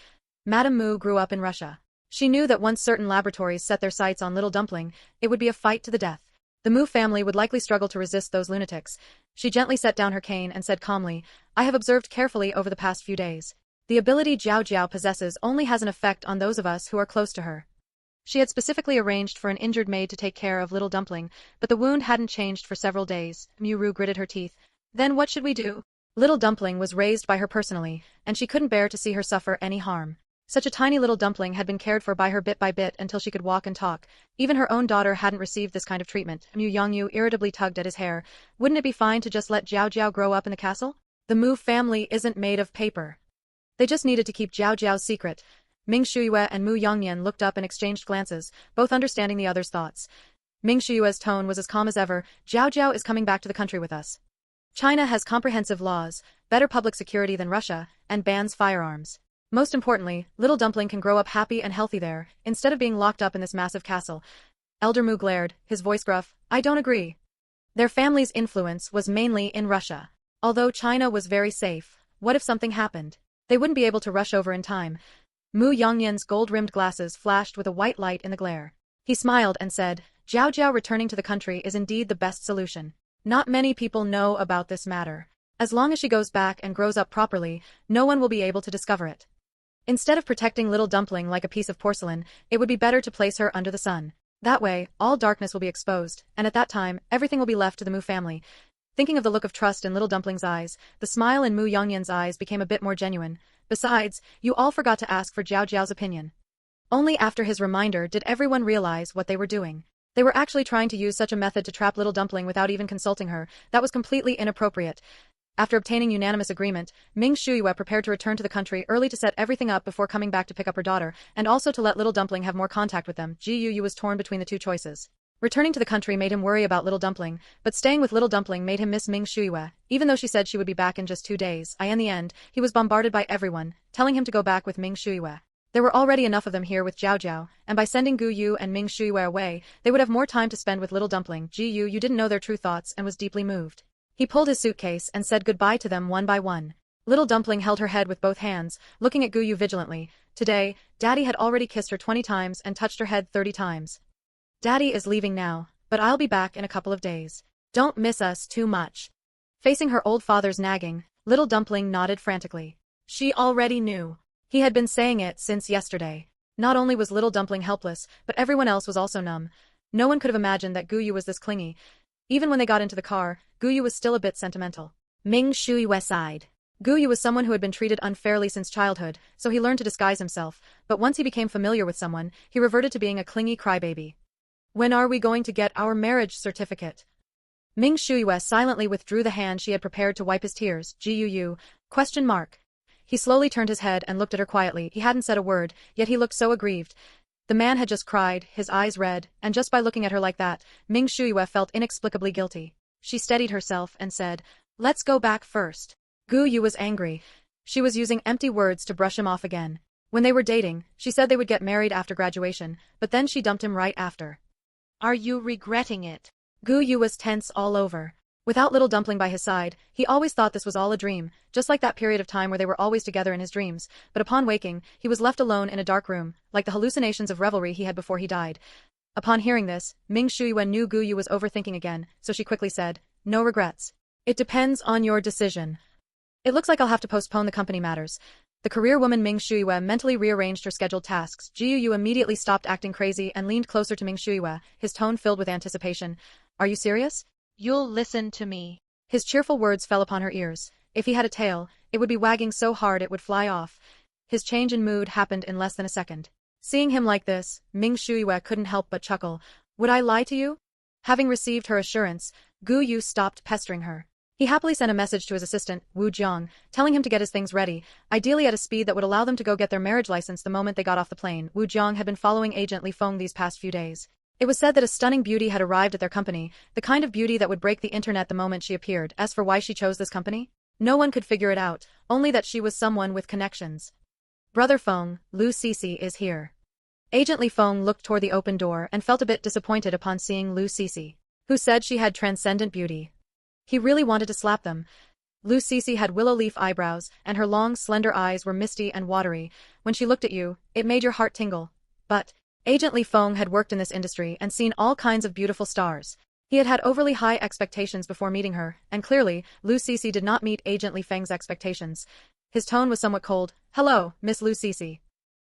Madame Mu grew up in Russia. She knew that once certain laboratories set their sights on Little Dumpling, it would be a fight to the death. The Mu family would likely struggle to resist those lunatics. She gently set down her cane and said calmly, I have observed carefully over the past few days. The ability Jiao Jiao possesses only has an effect on those of us who are close to her. She had specifically arranged for an injured maid to take care of Little Dumpling, but the wound hadn't changed for several days. Muru gritted her teeth. Then what should we do? Little Dumpling was raised by her personally, and she couldn't bear to see her suffer any harm. Such a tiny little dumpling had been cared for by her bit by bit until she could walk and talk. Even her own daughter hadn't received this kind of treatment. Mu Yongyu irritably tugged at his hair. Wouldn't it be fine to just let Jiao Jiao grow up in the castle? The Mu family isn't made of paper. They just needed to keep Jiao Jiao's secret. Ming Shuyue and Mu Yongnian looked up and exchanged glances, both understanding the other's thoughts. Ming Shuyue's tone was as calm as ever. Jiao Jiao is coming back to the country with us. China has comprehensive laws, better public security than Russia, and bans firearms. Most importantly, Little Dumpling can grow up happy and healthy there, instead of being locked up in this massive castle. Elder Mu glared, his voice gruff. I don't agree. Their family's influence was mainly in Russia. Although China was very safe, what if something happened? They wouldn't be able to rush over in time. Mu Yongnian's gold-rimmed glasses flashed with a white light in the glare. He smiled and said, Jiao Jiao returning to the country is indeed the best solution. Not many people know about this matter. As long as she goes back and grows up properly, no one will be able to discover it. Instead of protecting Little Dumpling like a piece of porcelain, it would be better to place her under the sun. That way, all darkness will be exposed, and at that time, everything will be left to the Mu family. Thinking of the look of trust in Little Dumpling's eyes, the smile in Mu Yongnian's eyes became a bit more genuine. Besides, you all forgot to ask for Jiao Jiao's opinion. Only after his reminder did everyone realize what they were doing. They were actually trying to use such a method to trap Little Dumpling without even consulting her. That was completely inappropriate. After obtaining unanimous agreement, Ming Shuyue prepared to return to the country early to set everything up before coming back to pick up her daughter, and also to let Little Dumpling have more contact with them. Gu Yuyu was torn between the two choices. Returning to the country made him worry about Little Dumpling, but staying with Little Dumpling made him miss Ming Shuyue, even though she said she would be back in just 2 days. In the end, he was bombarded by everyone, telling him to go back with Ming Shuyue. There were already enough of them here with Jiao Jiao, and by sending Gu Yu and Ming Shuyue away, they would have more time to spend with Little Dumpling. Gu Yu didn't know their true thoughts and was deeply moved. He pulled his suitcase and said goodbye to them one by one. Little Dumpling held her head with both hands, looking at Gu Yu vigilantly. Today, Daddy had already kissed her 20 times and touched her head 30 times. Daddy is leaving now, but I'll be back in a couple of days. Don't miss us too much. Facing her old father's nagging, Little Dumpling nodded frantically. She already knew. He had been saying it since yesterday. Not only was Little Dumpling helpless, but everyone else was also numb. No one could have imagined that Gu Yu was this clingy. Even when they got into the car, Gu Yu was still a bit sentimental. Ming Shuyue sighed. Gu Yu was someone who had been treated unfairly since childhood, so he learned to disguise himself, but once he became familiar with someone, he reverted to being a clingy crybaby. When are we going to get our marriage certificate? Ming Shuyue silently withdrew the hand she had prepared to wipe his tears. Gu? Question mark. He slowly turned his head and looked at her quietly. He hadn't said a word, yet he looked so aggrieved. The man had just cried, his eyes red, and just by looking at her like that, Ming Shuyue felt inexplicably guilty. She steadied herself and said, Let's go back first. Gu Yu was angry. She was using empty words to brush him off again. When they were dating, she said they would get married after graduation, but then she dumped him right after. Are you regretting it? Gu Yu was tense all over. Without Little Dumpling by his side, he always thought this was all a dream, just like that period of time where they were always together in his dreams, but upon waking, he was left alone in a dark room, like the hallucinations of revelry he had before he died. Upon hearing this, Ming Shuyue knew Gu Yu was overthinking again, so she quickly said, No regrets. It depends on your decision. It looks like I'll have to postpone the company matters. The career woman Ming Shuyue mentally rearranged her scheduled tasks. Gu Yu immediately stopped acting crazy and leaned closer to Ming Shuyue, his tone filled with anticipation. Are you serious? You'll listen to me. His cheerful words fell upon her ears. If he had a tail, it would be wagging so hard it would fly off. His change in mood happened in less than a second. Seeing him like this, Ming Shuyue couldn't help but chuckle. Would I lie to you? Having received her assurance, Gu Yu stopped pestering her. He happily sent a message to his assistant, Wu Jiang, telling him to get his things ready, ideally at a speed that would allow them to go get their marriage license the moment they got off the plane. Wu Jiang had been following Agent Li Feng these past few days. It was said that a stunning beauty had arrived at their company, the kind of beauty that would break the internet the moment she appeared. As for why she chose this company, no one could figure it out, only that she was someone with connections. Brother Feng, Lu Cece is here. Agent Li Feng looked toward the open door and felt a bit disappointed upon seeing Lu Cece, who said she had transcendent beauty. He really wanted to slap them. Lu Cece had willow leaf eyebrows, and her long, slender eyes were misty and watery. When she looked at you, it made your heart tingle. But Agent Li Feng had worked in this industry and seen all kinds of beautiful stars. He had had overly high expectations before meeting her, and clearly, Lu Cece did not meet Agent Li Feng's expectations. His tone was somewhat cold. "Hello, Miss Lu Cece."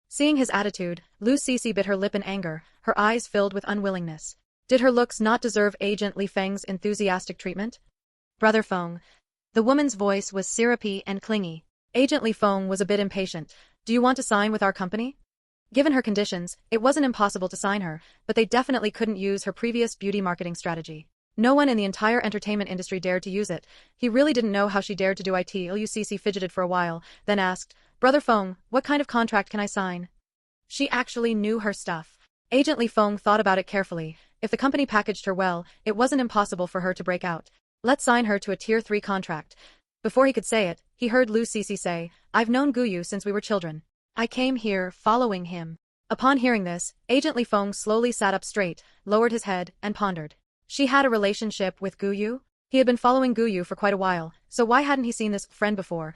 Seeing his attitude, Lu Cece bit her lip in anger, her eyes filled with unwillingness. Did her looks not deserve Agent Li Feng's enthusiastic treatment? Brother Feng. The woman's voice was syrupy and clingy. Agent Li Feng was a bit impatient. "Do you want to sign with our company?" Given her conditions, it wasn't impossible to sign her, but they definitely couldn't use her previous beauty marketing strategy. No one in the entire entertainment industry dared to use it. He really didn't know how she dared to do it. Lu Cece fidgeted for a while, then asked, "Brother Feng, what kind of contract can I sign?" She actually knew her stuff. Agent Li Feng thought about it carefully. If the company packaged her well, it wasn't impossible for her to break out. "Let's sign her to a Tier 3 contract." Before he could say it, he heard Lu Cece say, "I've known Gu Yu since we were children. I came here following him." Upon hearing this, Agent Li Feng slowly sat up straight, lowered his head, and pondered. She had a relationship with Gu Yu? He had been following Gu Yu for quite a while, so why hadn't he seen this friend before?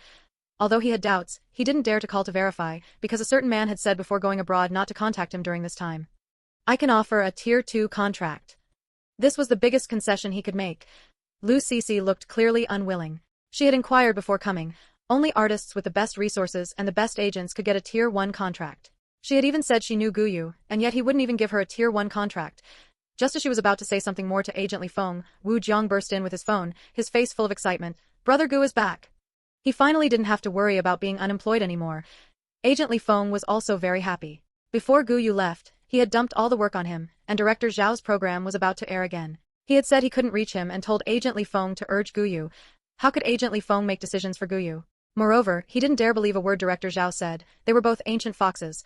Although he had doubts, he didn't dare to call to verify, because a certain man had said before going abroad not to contact him during this time. "I can offer a Tier 2 contract." This was the biggest concession he could make. Lu Cece looked clearly unwilling. She had inquired before coming. Only artists with the best resources and the best agents could get a Tier 1 contract. She had even said she knew Gu Yu, and yet he wouldn't even give her a Tier 1 contract. Just as she was about to say something more to Agent Li Feng, Wu Jiang burst in with his phone, his face full of excitement. "Brother Gu is back." He finally didn't have to worry about being unemployed anymore. Agent Li Feng was also very happy. Before Gu Yu left, he had dumped all the work on him, and Director Zhao's program was about to air again. He had said he couldn't reach him and told Agent Li Feng to urge Gu Yu. How could Agent Li Feng make decisions for Gu Yu? Moreover, he didn't dare believe a word Director Zhao said. They were both ancient foxes.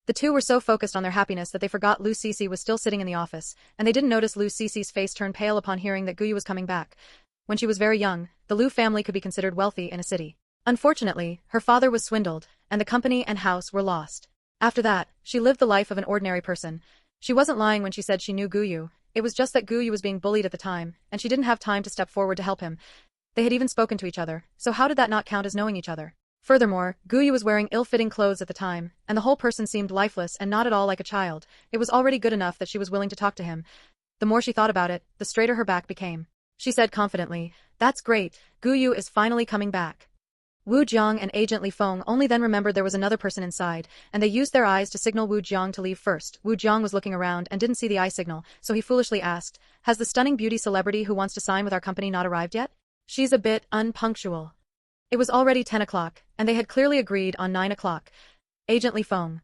The two were so focused on their happiness that they forgot Lu Cece was still sitting in the office, and they didn't notice Lu Cece's face turn pale upon hearing that Gu Yu was coming back. When she was very young, the Lu family could be considered wealthy in a city. Unfortunately, her father was swindled, and the company and house were lost. After that, she lived the life of an ordinary person. She wasn't lying when she said she knew Gu Yu. It was just that Gu Yu was being bullied at the time, and she didn't have time to step forward to help him. They had even spoken to each other, so how did that not count as knowing each other? Furthermore, Gu Yu was wearing ill-fitting clothes at the time, and the whole person seemed lifeless and not at all like a child. It was already good enough that she was willing to talk to him. The more she thought about it, the straighter her back became. She said confidently, "That's great, Gu Yu is finally coming back." Wu Jiang and Agent Li Feng only then remembered there was another person inside, and they used their eyes to signal Wu Jiang to leave first. Wu Jiang was looking around and didn't see the eye signal, so he foolishly asked, "Has the stunning beauty celebrity who wants to sign with our company not arrived yet?" "She's a bit unpunctual." It was already 10 o'clock, and they had clearly agreed on 9 o'clock. Agent Li Feng.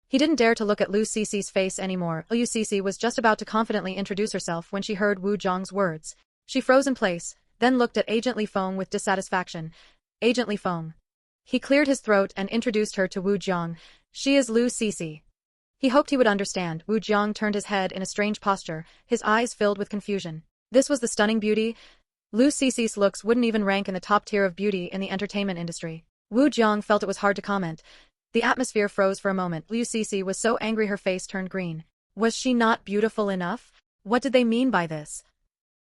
He didn't dare to look at Lu Cece's face anymore. Lu Cece was just about to confidently introduce herself when she heard Wu Jiang's words. She froze in place, then looked at Agent Li Feng with dissatisfaction. "Agent Li Feng." He cleared his throat and introduced her to Wu Jiang. "She is Lu Cece." He hoped he would understand. Wu Jiang turned his head in a strange posture, his eyes filled with confusion. This was the stunning beauty? Lu Cece's looks wouldn't even rank in the top tier of beauty in the entertainment industry. Wu Jiang felt it was hard to comment. The atmosphere froze for a moment. Lu Cece was so angry her face turned green. Was she not beautiful enough? What did they mean by this?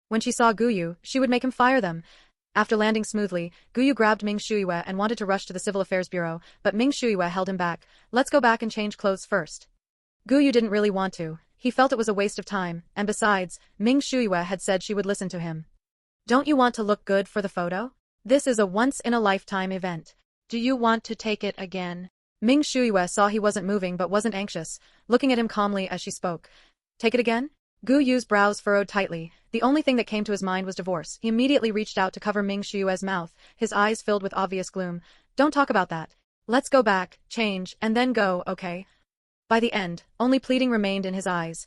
When she saw Gu Yu, she would make him fire them. After landing smoothly, Gu Yu grabbed Ming Shuiyue and wanted to rush to the Civil Affairs Bureau, but Ming Shuiyue held him back. "Let's go back and change clothes first." Gu Yu didn't really want to. He felt it was a waste of time, and besides, Ming Shuiyue had said she would listen to him. "Don't you want to look good for the photo? This is a once-in-a-lifetime event. Do you want to take it again?" Ming Shuiyue saw he wasn't moving but wasn't anxious, looking at him calmly as she spoke. "Take it again?" Gu Yu's brows furrowed tightly. The only thing that came to his mind was divorce. He immediately reached out to cover Ming Shuiyue's mouth, his eyes filled with obvious gloom. "Don't talk about that. Let's go back, change, and then go, okay?" By the end, only pleading remained in his eyes.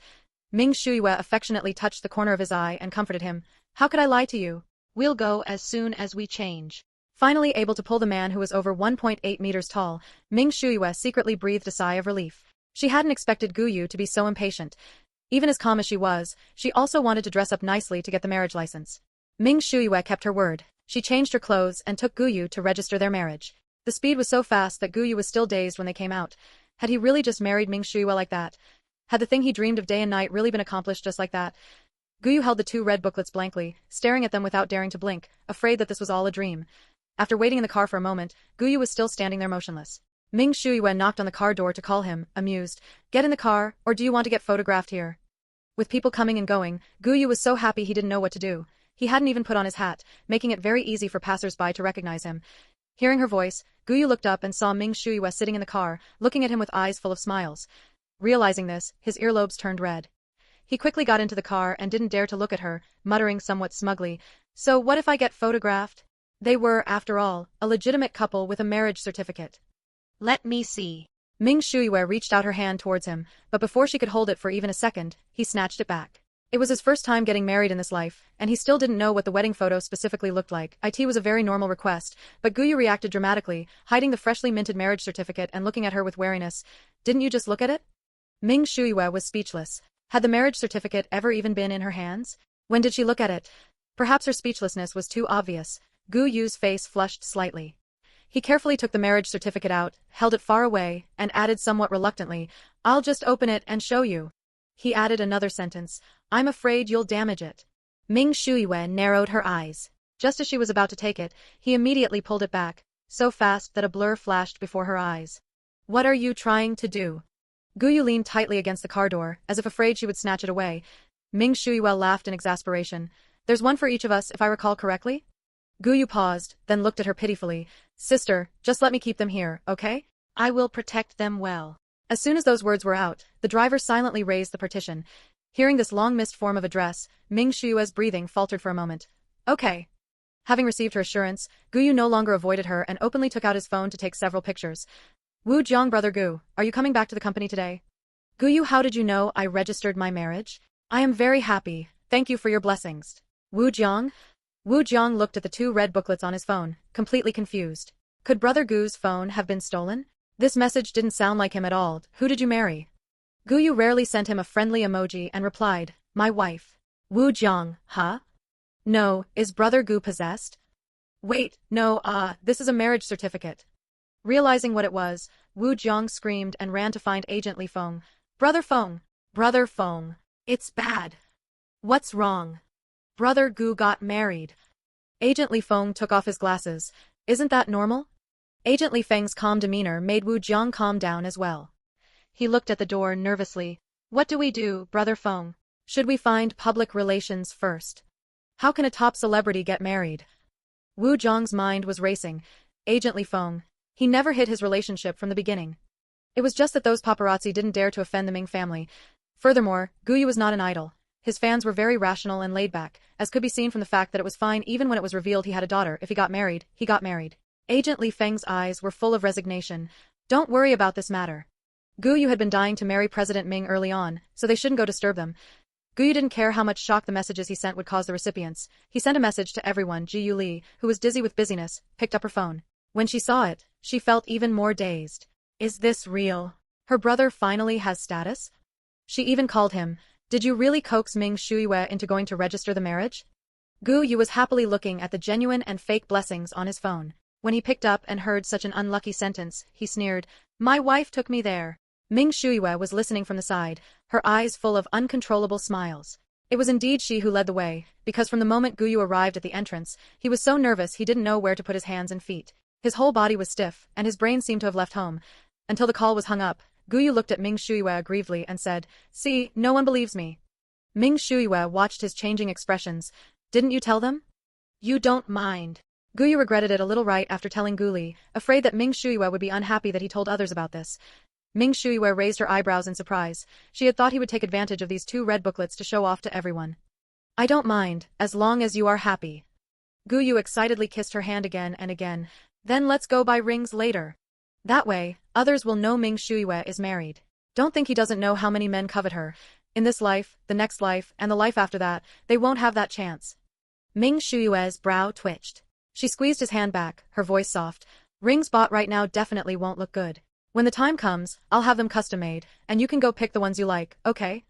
Ming Shuiyue affectionately touched the corner of his eye and comforted him. "How could I lie to you? We'll go as soon as we change." Finally able to pull the man who was over 1.8 meters tall, Ming Shuiyue secretly breathed a sigh of relief. She hadn't expected Gu Yu to be so impatient. Even as calm as she was, she also wanted to dress up nicely to get the marriage license. Ming Shuyue kept her word. She changed her clothes and took Gu Yu to register their marriage. The speed was so fast that Gu Yu was still dazed when they came out. Had he really just married Ming Shuyue like that? Had the thing he dreamed of day and night really been accomplished just like that? Gu Yu held the 2 red booklets blankly, staring at them without daring to blink, afraid that this was all a dream. After waiting in the car for a moment, Gu Yu was still standing there motionless. Ming Shuyue knocked on the car door to call him, amused. Get in the car, or do you want to get photographed here? With people coming and going, Gu Yu was so happy he didn't know what to do. He hadn't even put on his hat, making it very easy for passers-by to recognize him. Hearing her voice, Gu Yu looked up and saw Ming Shuyue sitting in the car, looking at him with eyes full of smiles. Realizing this, his earlobes turned red. He quickly got into the car and didn't dare to look at her, muttering somewhat smugly, "So what if I get photographed?" They were, after all, a legitimate couple with a marriage certificate. Let me see. Ming Shuyue reached out her hand towards him, but before she could hold it for even a second, he snatched it back. It was his first time getting married in this life, and he still didn't know what the wedding photo specifically looked like. It was a very normal request, but Gu Yu reacted dramatically, hiding the freshly minted marriage certificate and looking at her with wariness. "Didn't you just look at it?" Ming Shuyue was speechless. Had the marriage certificate ever even been in her hands? When did she look at it? Perhaps her speechlessness was too obvious. Gu Yu's face flushed slightly. He carefully took the marriage certificate out, held it far away, and added somewhat reluctantly, "I'll just open it and show you." He added another sentence, "I'm afraid you'll damage it." Ming Shuyue narrowed her eyes. Just as she was about to take it, he immediately pulled it back, so fast that a blur flashed before her eyes. "What are you trying to do?" Gu Yu leaned tightly against the car door, as if afraid she would snatch it away. Ming Shuyue laughed in exasperation. "There's one for each of us, if I recall correctly?" Gu Yu paused, then looked at her pitifully. "Sister, just let me keep them here, okay? I will protect them well." As soon as those words were out, the driver silently raised the partition. Hearing this long-missed form of address, Ming Shuyue's breathing faltered for a moment. "Okay." Having received her assurance, Gu Yu no longer avoided her and openly took out his phone to take several pictures. "Wu Jiang, brother Gu, are you coming back to the company today?" "Gu Yu, how did you know I registered my marriage?" "I am very happy, thank you for your blessings." "Wu Jiang?" Wu Jiang looked at the 2 red booklets on his phone, completely confused. Could brother Gu's phone have been stolen? This message didn't sound like him at all. "Who did you marry?" Gu Yu rarely sent him a friendly emoji and replied, "My wife." Wu Jiang, huh? "No, is brother Gu possessed?" "Wait, no, this is a marriage certificate." Realizing what it was, Wu Jiang screamed and ran to find Agent Li Feng. "Brother Feng! Brother Feng! It's bad. What's wrong? Brother Gu got married." Agent Li Feng took off his glasses. "Isn't that normal?" Agent Li Feng's calm demeanor made Wu Jiang calm down as well. He looked at the door nervously. "What do we do, brother Feng? Should we find public relations first? How can a top celebrity get married?" Wu Jiang's mind was racing. Agent Li Feng. He never hid his relationship from the beginning. It was just that those paparazzi didn't dare to offend the Ming family. Furthermore, Gu Yu was not an idol. His fans were very rational and laid back, as could be seen from the fact that it was fine even when it was revealed he had a daughter. If he got married, he got married. Agent Li Feng's eyes were full of resignation. "Don't worry about this matter." Gu Yu had been dying to marry President Ming early on, so they shouldn't go disturb them. Gu Yu didn't care how much shock the messages he sent would cause the recipients. He sent a message to everyone. Ji Li, who was dizzy with busyness, picked up her phone. When she saw it, she felt even more dazed. Is this real? Her brother finally has status? She even called him. Did you really coax Ming Shuyue into going to register the marriage? Gu Yu was happily looking at the genuine and fake blessings on his phone. When he picked up and heard such an unlucky sentence, he sneered, "My wife took me there." Ming Shuyue was listening from the side, her eyes full of uncontrollable smiles. It was indeed she who led the way, because from the moment Gu Yu arrived at the entrance, he was so nervous he didn't know where to put his hands and feet. His whole body was stiff, and his brain seemed to have left home. Until the call was hung up, Gu Yu looked at Ming Shuyue aggrievedly and said, "See, no one believes me." Ming Shuyue watched his changing expressions. "Didn't you tell them?" "You don't mind." Gu Yu regretted it a little right after telling Gu Li, afraid that Ming Shuyue would be unhappy that he told others about this. Ming Shuyue raised her eyebrows in surprise. She had thought he would take advantage of these 2 red booklets to show off to everyone. "I don't mind, as long as you are happy." Gu Yu excitedly kissed her hand again and again. "Then let's go buy rings later. That way, others will know Ming Shuyue is married. Don't think he doesn't know how many men covet her. In this life, the next life, and the life after that, they won't have that chance." Ming Shuyue's brow twitched. She squeezed his hand back, her voice soft. "Rings bought right now definitely won't look good. When the time comes, I'll have them custom made, and you can go pick the ones you like, okay?"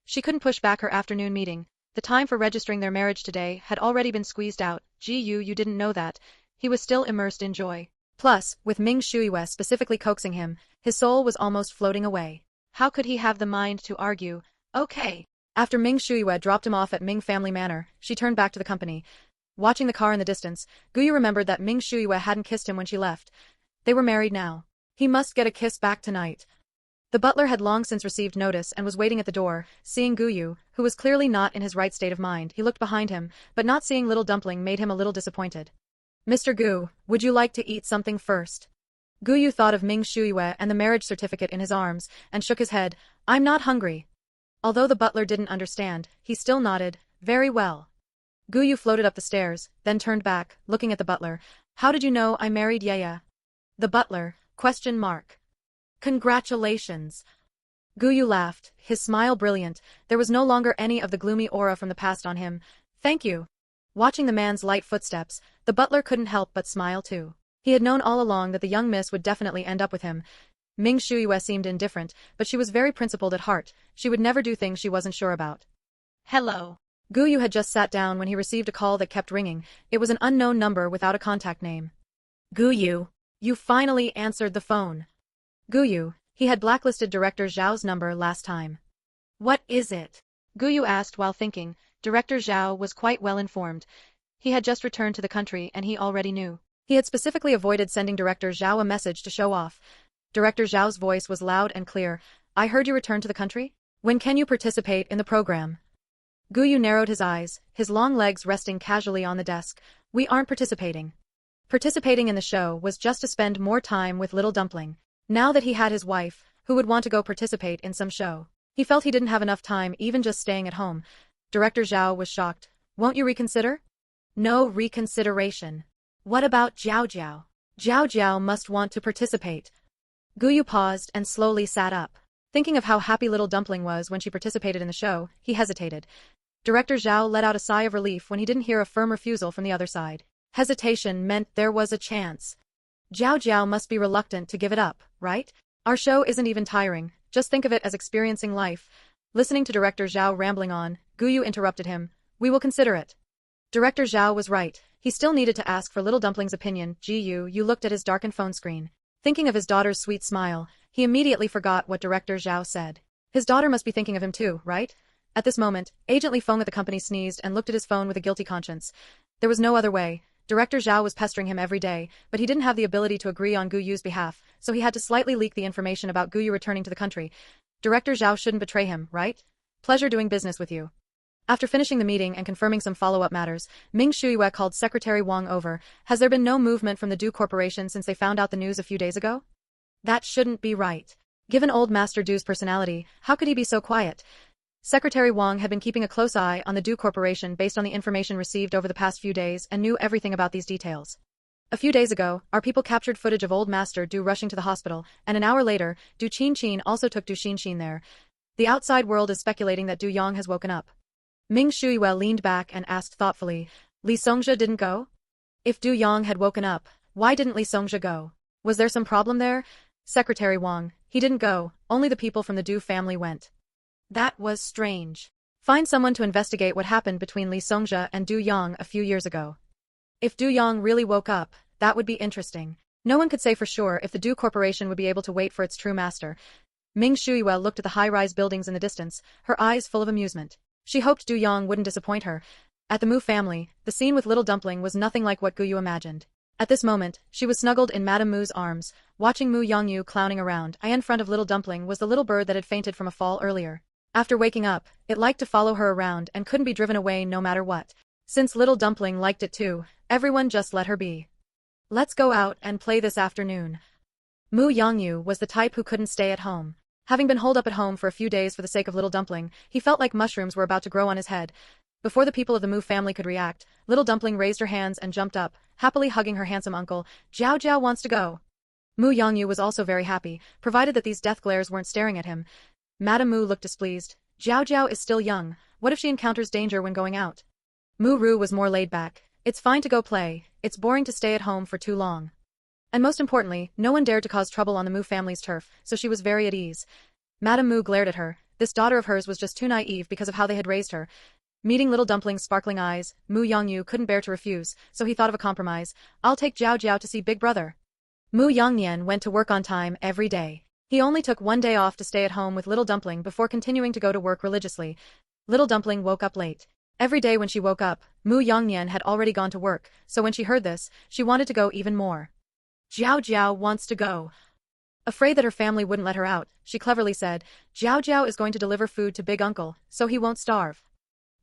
She couldn't push back her afternoon meeting. The time for registering their marriage today had already been squeezed out. You didn't know that. He was still immersed in joy. Plus, with Ming Shuiwe specifically coaxing him, his soul was almost floating away. How could he have the mind to argue? Okay. After Ming Shuiwe dropped him off at Ming Family Manor, she turned back to the company. Watching the car in the distance, Gu Yu remembered that Ming Shuiwe hadn't kissed him when she left. They were married now. He must get a kiss back tonight. The butler had long since received notice and was waiting at the door. Seeing Gu Yu, who was clearly not in his right state of mind, he looked behind him, but not seeing little dumpling made him a little disappointed. Mr. Gu, would you like to eat something first? Gu Yu thought of Ming Shuiwe and the marriage certificate in his arms, and shook his head. I'm not hungry. Although the butler didn't understand, he still nodded. Very well. Gu Yu floated up the stairs, then turned back, looking at the butler. How did you know I married Yaya? The butler, ? Congratulations. Gu Yu laughed, his smile brilliant. There was no longer any of the gloomy aura from the past on him. Thank you. Watching the man's light footsteps, the butler couldn't help but smile too. He had known all along that the young miss would definitely end up with him. Ming Shuiwe seemed indifferent, but she was very principled at heart. She would never do things she wasn't sure about. Hello. Gu Yu had just sat down when he received a call that kept ringing. It was an unknown number without a contact name. Gu Yu, you finally answered the phone. Gu Yu, he had blacklisted Director Zhao's number last time. What is it? Gu Yu asked while thinking. Director Zhao was quite well informed. He had just returned to the country and he already knew. He had specifically avoided sending Director Zhao a message to show off. Director Zhao's voice was loud and clear. I heard you returned to the country? When can you participate in the program? Gu Yu narrowed his eyes, his long legs resting casually on the desk. We aren't participating. Participating in the show was just to spend more time with little dumpling. Now that he had his wife, who would want to go participate in some show? He felt he didn't have enough time even just staying at home. Director Zhao was shocked. Won't you reconsider? No reconsideration. What about Jiao Jiao? Jiao Jiao must want to participate. Gu Yu paused and slowly sat up. Thinking of how happy little dumpling was when she participated in the show, he hesitated. Director Zhao let out a sigh of relief when he didn't hear a firm refusal from the other side. Hesitation meant there was a chance. Jiao Jiao must be reluctant to give it up, right? Our show isn't even tiring, just think of it as experiencing life. Listening to Director Zhao rambling on, Gu Yu interrupted him. We will consider it. Director Zhao was right. He still needed to ask for little dumpling's opinion. Gu Yu looked at his darkened phone screen. Thinking of his daughter's sweet smile, he immediately forgot what Director Zhao said. His daughter must be thinking of him too, right? At this moment, Agent Li Feng at the company sneezed and looked at his phone with a guilty conscience. There was no other way. Director Zhao was pestering him every day, but he didn't have the ability to agree on Gu Yu's behalf, so he had to slightly leak the information about Gu Yu returning to the country. Director Zhao shouldn't betray him, right? Pleasure doing business with you. After finishing the meeting and confirming some follow-up matters, Ming Shuiwe called Secretary Wang over. Has there been no movement from the Du Corporation since they found out the news a few days ago? That shouldn't be right. Given old Master Du's personality, how could he be so quiet? Secretary Wang had been keeping a close eye on the Du Corporation based on the information received over the past few days and knew everything about these details. A few days ago, our people captured footage of old Master Du rushing to the hospital, and an hour later, Du Qin also took Du Xin there. The outside world is speculating that Du Yang has woken up. Ming Shuiwe leaned back and asked thoughtfully, Li Songjia didn't go? If Du Yang had woken up, why didn't Li Songjia go? Was there some problem there? Secretary Wang, he didn't go, only the people from the Du family went. That was strange. Find someone to investigate what happened between Li Songjia and Du Yang a few years ago. If Du Yang really woke up, that would be interesting. No one could say for sure if the Du Corporation would be able to wait for its true master. Ming Shuiwe looked at the high-rise buildings in the distance, her eyes full of amusement. She hoped Du Yang wouldn't disappoint her. At the Mu family, the scene with little dumpling was nothing like what Gu Yu imagined. At this moment, she was snuggled in Madame Mu's arms, watching Mu Yongyu clowning around. In front of little dumpling was the little bird that had fainted from a fall earlier. After waking up, it liked to follow her around and couldn't be driven away no matter what. Since little dumpling liked it too, everyone just let her be. Let's go out and play this afternoon. Mu Yongyu was the type who couldn't stay at home. Having been holed up at home for a few days for the sake of little dumpling, he felt like mushrooms were about to grow on his head. Before the people of the Mu family could react, little dumpling raised her hands and jumped up, happily hugging her handsome uncle. Jiao Jiao wants to go. Mu Yongyu was also very happy, provided that these death glares weren't staring at him. Madame Mu looked displeased. Jiao Jiao is still young. What if she encounters danger when going out? Mu Ru was more laid back. It's fine to go play. It's boring to stay at home for too long. And most importantly, no one dared to cause trouble on the Mu family's turf, so she was very at ease. Madame Mu glared at her. this daughter of hers was just too naive because of how they had raised her. Meeting little dumpling's sparkling eyes, Mu Yongyu couldn't bear to refuse, so he thought of a compromise. I'll take Jiao Jiao to see Big Brother. Mu Yongnian went to work on time every day. He only took one day off to stay at home with little dumpling before continuing to go to work religiously. Little dumpling woke up late. Every day when she woke up, Mu Yongnian had already gone to work, so when she heard this, she wanted to go even more. Jiao Jiao wants to go. Afraid that her family wouldn't let her out, she cleverly said, Jiao Jiao is going to deliver food to Big Uncle, so he won't starve.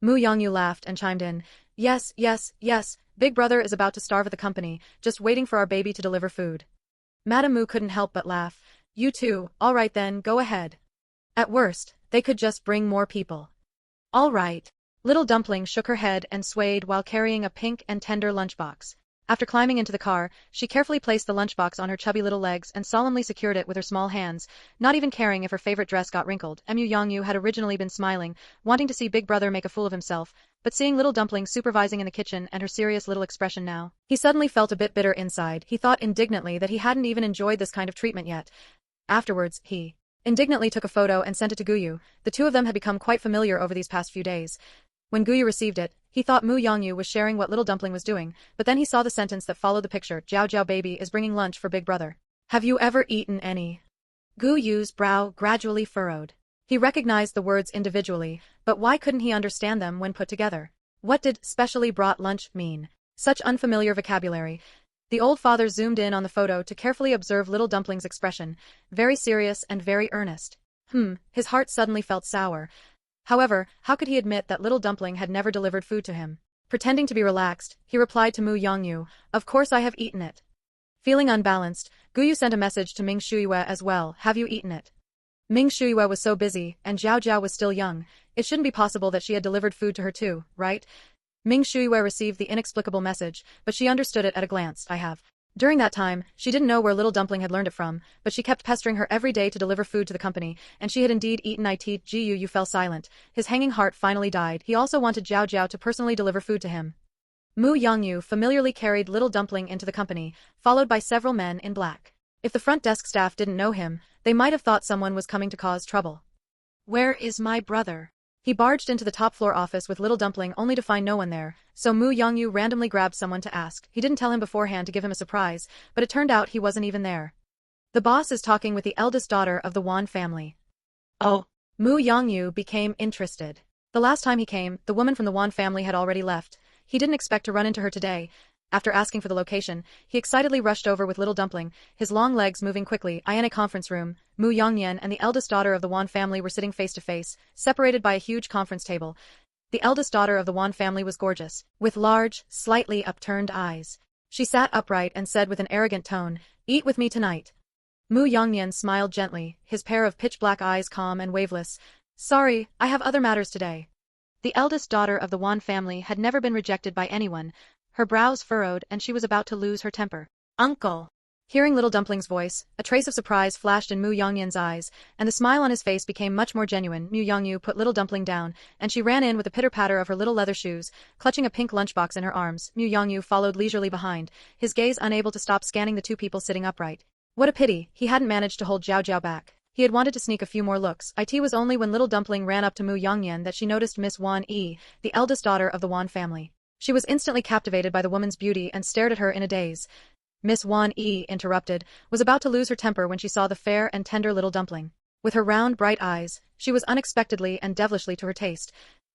Mu Yongyu laughed and chimed in, yes, yes, yes, Big Brother is about to starve at the company, just waiting for our baby to deliver food. Madame Mu couldn't help but laugh. You too, all right then, go ahead. At worst, they could just bring more people. All right. Little dumpling shook her head and swayed while carrying a pink and tender lunchbox. After climbing into the car, she carefully placed the lunchbox on her chubby little legs and solemnly secured it with her small hands, not even caring if her favorite dress got wrinkled. Mu Yongyu had originally been smiling, wanting to see Big Brother make a fool of himself, but seeing little dumpling supervising in the kitchen and her serious little expression now, he suddenly felt a bit bitter inside. He thought indignantly that he hadn't even enjoyed this kind of treatment yet. Afterwards, he indignantly took a photo and sent it to Gu Yu. The two of them had become quite familiar over these past few days. When Gu Yu received it, he thought Mu Yongyu was sharing what little dumpling was doing, but then he saw the sentence that followed the picture, Jiao Jiao baby is bringing lunch for Big Brother. Have you ever eaten any? Gu Yu's brow gradually furrowed. He recognized the words individually, but why couldn't he understand them when put together? What did specially brought lunch mean? Such unfamiliar vocabulary. The old father zoomed in on the photo to carefully observe little dumpling's expression, very serious and very earnest. His heart suddenly felt sour. However, how could he admit that little dumpling had never delivered food to him? Pretending to be relaxed, he replied to Mu Yongyu, of course I have eaten it. Feeling unbalanced, Gu Yu sent a message to Ming Shuiyue as well, have you eaten it? Ming Shuiyue was so busy, and Jiao Jiao was still young, it shouldn't be possible that she had delivered food to her too, right? Ming Shuiyue received the inexplicable message, but she understood it at a glance, I have. During that time, she didn't know where little dumpling had learned it from, but she kept pestering her every day to deliver food to the company, and she had indeed eaten it. Gu Yu fell silent. His hanging heart finally died. He also wanted Jiao Jiao to personally deliver food to him. Mu Yongyu familiarly carried little dumpling into the company, followed by several men in black. If the front desk staff didn't know him, they might have thought someone was coming to cause trouble. Where is my brother? He barged into the top-floor office with little dumpling only to find no one there, so Mu Yongyu randomly grabbed someone to ask. He didn't tell him beforehand to give him a surprise, but it turned out he wasn't even there. The boss is talking with the eldest daughter of the Wan family. Oh. Mu Yongyu became interested. The last time he came, the woman from the Wan family had already left. He didn't expect to run into her today. After asking for the location, he excitedly rushed over with little dumpling, his long legs moving quickly. In a conference room, Mu Yongnian and the eldest daughter of the Wan family were sitting face to face, separated by a huge conference table. The eldest daughter of the Wan family was gorgeous, with large, slightly upturned eyes. She sat upright and said with an arrogant tone, "Eat with me tonight." Mu Yongnian smiled gently, his pair of pitch-black eyes calm and waveless. "Sorry, I have other matters today." The eldest daughter of the Wan family had never been rejected by anyone. Her brows furrowed and she was about to lose her temper. "Uncle." Hearing little dumpling's voice, a trace of surprise flashed in Mu Yongnian's eyes, and the smile on his face became much more genuine. Mu Yongyu put little dumpling down, and she ran in with a pitter-patter of her little leather shoes, clutching a pink lunchbox in her arms. Mu Yongyu followed leisurely behind, his gaze unable to stop scanning the two people sitting upright. What a pity, he hadn't managed to hold Jiao Jiao back. He had wanted to sneak a few more looks. It was only when little dumpling ran up to Mu Yongnian that she noticed Miss Wan Yi, the eldest daughter of the Wan family. She was instantly captivated by the woman's beauty and stared at her in a daze. Miss Wan Yi interrupted, was about to lose her temper when she saw the fair and tender little dumpling. With her round, bright eyes, she was unexpectedly and devilishly to her taste.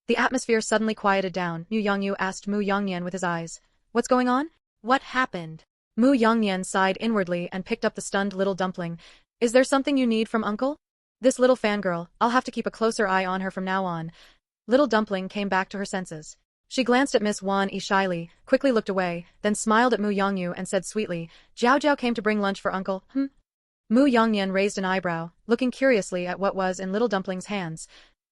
The atmosphere suddenly quieted down. Mu Yongyu asked Mu Yongnian with his eyes, "What's going on? What happened?" Mu Yongnian sighed inwardly and picked up the stunned little dumpling. "Is there something you need from Uncle?" "This little fangirl, I'll have to keep a closer eye on her from now on." Little dumpling came back to her senses. She glanced at Miss Wan Yi shyly, quickly looked away, then smiled at Mu Yongyu and said sweetly, "Jiao Jiao came to bring lunch for Uncle, Mu Yongnian raised an eyebrow, looking curiously at what was in little dumpling's hands.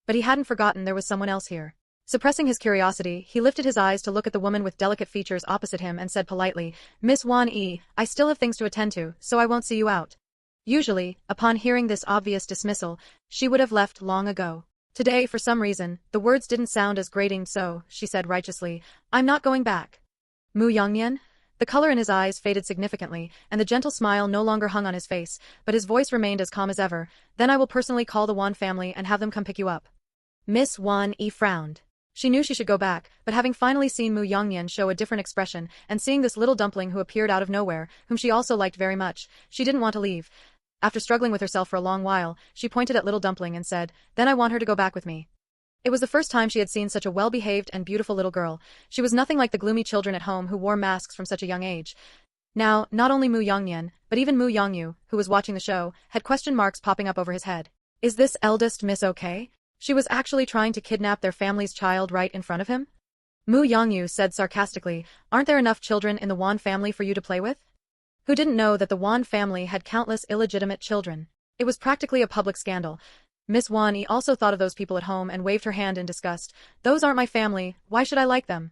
But he hadn't forgotten there was someone else here. Suppressing his curiosity, he lifted his eyes to look at the woman with delicate features opposite him and said politely, "Miss Wan Yi, I still have things to attend to, so I won't see you out." Usually, upon hearing this obvious dismissal, she would have left long ago. Today, for some reason, the words didn't sound as grating, so, she said righteously, "I'm not going back." Mu Yongnian? The color in his eyes faded significantly, and the gentle smile no longer hung on his face, but his voice remained as calm as ever. Then I will personally call the Wan family and have them come pick you up. Miss Wan Yi frowned. She knew she should go back, but having finally seen Mu Yongnian show a different expression, and seeing this little dumpling who appeared out of nowhere, whom she also liked very much, she didn't want to leave. After struggling with herself for a long while, she pointed at little dumpling and said, "Then I want her to go back with me." It was the first time she had seen such a well-behaved and beautiful little girl. She was nothing like the gloomy children at home who wore masks from such a young age. Now, not only Mu Yongnian, but even Mu Yongyu, who was watching the show, had question marks popping up over his head. Is this eldest Miss okay? She was actually trying to kidnap their family's child right in front of him? Mu Yongyu said sarcastically, "Aren't there enough children in the Wan family for you to play with?" Who didn't know that the Wan family had countless illegitimate children? It was practically a public scandal. Miss Wan Yi also thought of those people at home and waved her hand in disgust. "Those aren't my family, why should I like them?"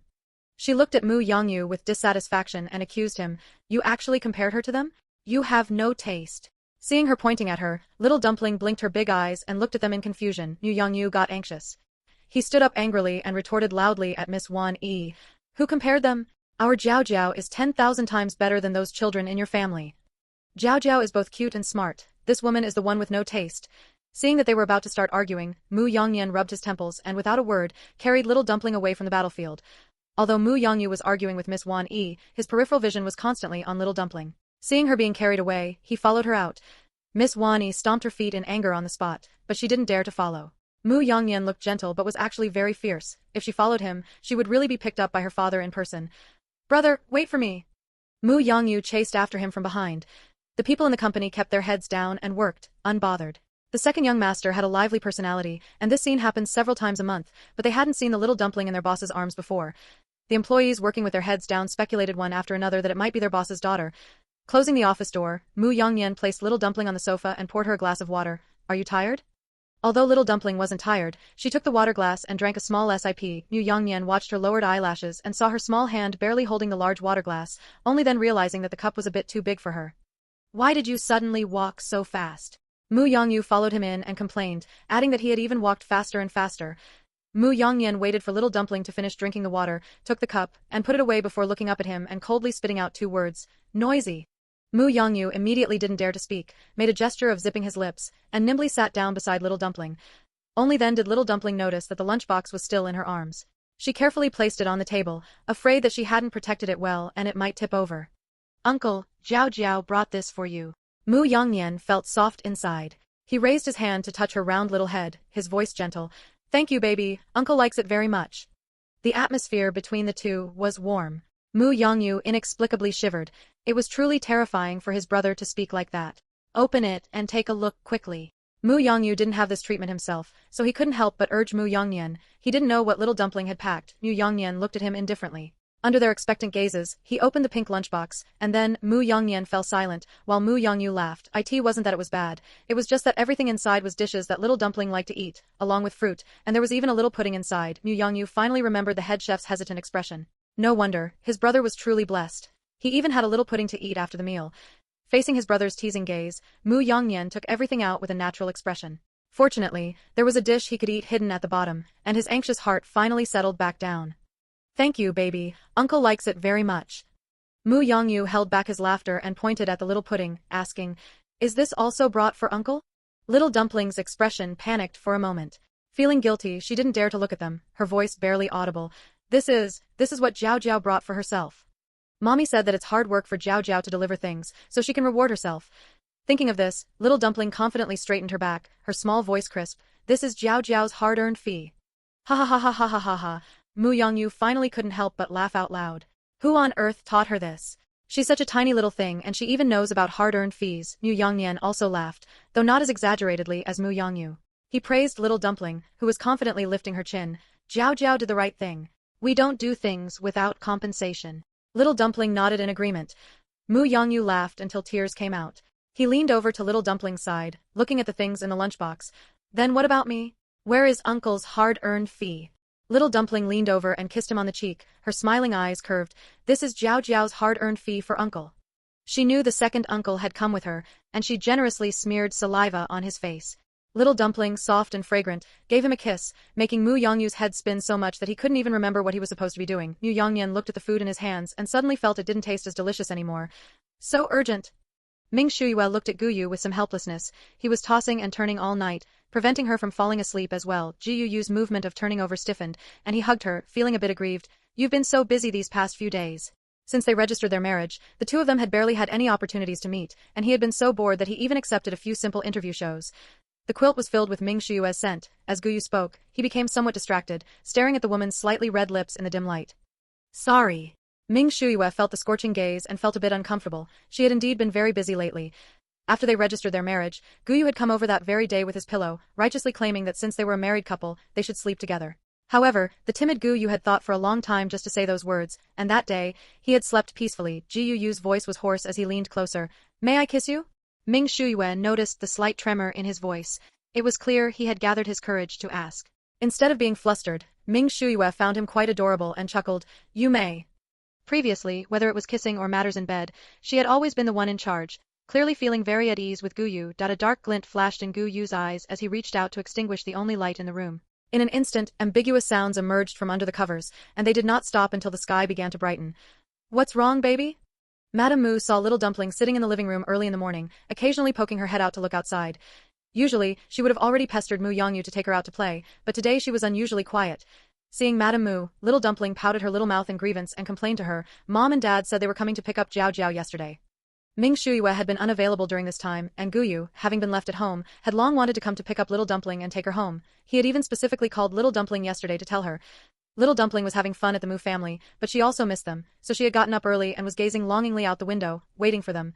She looked at Mu Yongyu with dissatisfaction and accused him. "You actually compared her to them? You have no taste." Seeing her pointing at her, little dumpling blinked her big eyes and looked at them in confusion. Mu Yongyu got anxious. He stood up angrily and retorted loudly at Miss Wan Yi. "Who compared them? Our Jiao Jiao is 10,000 times better than those children in your family. Jiao Jiao is both cute and smart. This woman is the one with no taste." Seeing that they were about to start arguing, Mu Yongnian rubbed his temples and without a word, carried little dumpling away from the battlefield. Although Mu Yongyu was arguing with Miss Wan Yi, his peripheral vision was constantly on little dumpling. Seeing her being carried away, he followed her out. Miss Wan Yi stomped her feet in anger on the spot, but she didn't dare to follow. Mu Yongnian looked gentle but was actually very fierce. If she followed him, she would really be picked up by her father in person. "Brother, wait for me." Mu Yongyu chased after him from behind. The people in the company kept their heads down and worked, unbothered. The second young master had a lively personality, and this scene happened several times a month, but they hadn't seen the little dumpling in their boss's arms before. The employees working with their heads down speculated one after another that it might be their boss's daughter. Closing the office door, Mu Yongnian placed little dumpling on the sofa and poured her a glass of water. "Are you tired?" Although little dumpling wasn't tired, she took the water glass and drank a small sip. Mu Yongnian watched her lowered eyelashes and saw her small hand barely holding the large water glass, only then realizing that the cup was a bit too big for her. "Why did you suddenly walk so fast?" Mu Yongyu followed him in and complained, adding that he had even walked faster and faster. Mu Yongnian waited for little dumpling to finish drinking the water, took the cup, and put it away before looking up at him and coldly spitting out 2 words, "Noisy." Mu Yongyu immediately didn't dare to speak, made a gesture of zipping his lips, and nimbly sat down beside little dumpling. Only then did little dumpling notice that the lunchbox was still in her arms. She carefully placed it on the table, afraid that she hadn't protected it well and it might tip over. "Uncle, Jiao Jiao brought this for you." Mu Yongnian felt soft inside. He raised his hand to touch her round little head, his voice gentle. "Thank you, baby, Uncle likes it very much." The atmosphere between the two was warm. Mu Yongyu inexplicably shivered. It was truly terrifying for his brother to speak like that. "Open it and take a look quickly." Mu Yongyu didn't have this treatment himself, so he couldn't help but urge Mu Yongnian. He didn't know what little dumpling had packed. Mu Yongnian looked at him indifferently. Under their expectant gazes, he opened the pink lunchbox, and then Mu Yongnian fell silent, while Mu Yongyu laughed. It wasn't that it was bad, it was just that everything inside was dishes that little dumpling liked to eat, along with fruit, and there was even a little pudding inside. Mu Yongyu finally remembered the head chef's hesitant expression. No wonder, his brother was truly blessed. He even had a little pudding to eat after the meal. Facing his brother's teasing gaze, Mu Yongnian took everything out with a natural expression. Fortunately, there was a dish he could eat hidden at the bottom, and his anxious heart finally settled back down. "Thank you, baby, Uncle likes it very much." Mu Yongyu held back his laughter and pointed at the little pudding, asking, "Is this also brought for Uncle?" Little Dumpling's expression panicked for a moment. Feeling guilty, she didn't dare to look at them, her voice barely audible. This is what Jiao Jiao brought for herself. Mommy said that it's hard work for Jiao Jiao to deliver things, so she can reward herself." Thinking of this, little Dumpling confidently straightened her back, her small voice crisp. "This is Jiao Jiao's hard-earned fee." Ha ha ha ha ha ha ha ha. Mu Yongyu finally couldn't help but laugh out loud. Who on earth taught her this? She's such a tiny little thing and she even knows about hard-earned fees. Mu Yongnian also laughed, though not as exaggeratedly as Mu Yongyu. He praised little Dumpling, who was confidently lifting her chin. Jiao Jiao did the right thing. We don't do things without compensation. Little Dumpling nodded in agreement. Mu Yongyu laughed until tears came out. He leaned over to little Dumpling's side, looking at the things in the lunchbox. "Then what about me? Where is Uncle's hard-earned fee?" Little Dumpling leaned over and kissed him on the cheek, her smiling eyes curved. "This is Jiao Jiao's hard-earned fee for Uncle." She knew the second uncle had come with her, and she generously smeared saliva on his face. Little dumpling, soft and fragrant, gave him a kiss, making Mu Yongyu's head spin so much that he couldn't even remember what he was supposed to be doing. Mu Yongyan looked at the food in his hands and suddenly felt it didn't taste as delicious anymore. So urgent. Ming Shuyue looked at Gu Yu with some helplessness. He was tossing and turning all night, preventing her from falling asleep as well. Gu Yu's movement of turning over stiffened, and he hugged her, feeling a bit aggrieved. You've been so busy these past few days. Since they registered their marriage, the two of them had barely had any opportunities to meet, and he had been so bored that he even accepted a few simple interview shows. The quilt was filled with Ming Shuyue's scent. As Gu Yu spoke, he became somewhat distracted, staring at the woman's slightly red lips in the dim light. Sorry. Ming Shuyue felt the scorching gaze and felt a bit uncomfortable. She had indeed been very busy lately. After they registered their marriage, Gu Yu had come over that very day with his pillow, righteously claiming that since they were a married couple, they should sleep together. However, the timid Gu Yu had thought for a long time just to say those words, and that day, he had slept peacefully. Gu Yu's voice was hoarse as he leaned closer. May I kiss you? Ming Shuyue noticed the slight tremor in his voice. It was clear he had gathered his courage to ask. Instead of being flustered, Ming Shuyue found him quite adorable and chuckled, You may. Previously, whether it was kissing or matters in bed, she had always been the one in charge. Clearly feeling very at ease with Gu Yu, a dark glint flashed in Gu Yu's eyes as he reached out to extinguish the only light in the room. In an instant, ambiguous sounds emerged from under the covers, and they did not stop until the sky began to brighten. What's wrong, baby? Madame Mu saw little dumpling sitting in the living room early in the morning, occasionally poking her head out to look outside. Usually, she would have already pestered Mu Yongyu to take her out to play, but today she was unusually quiet. Seeing Madame Mu, little dumpling pouted her little mouth in grievance and complained to her. Mom and Dad said they were coming to pick up Jiao Jiao yesterday. Ming Shuyue had been unavailable during this time, and Gu Yu, having been left at home, had long wanted to come to pick up little dumpling and take her home. He had even specifically called little dumpling yesterday to tell her. Little dumpling was having fun at the Mu family, but she also missed them, so she had gotten up early and was gazing longingly out the window, waiting for them.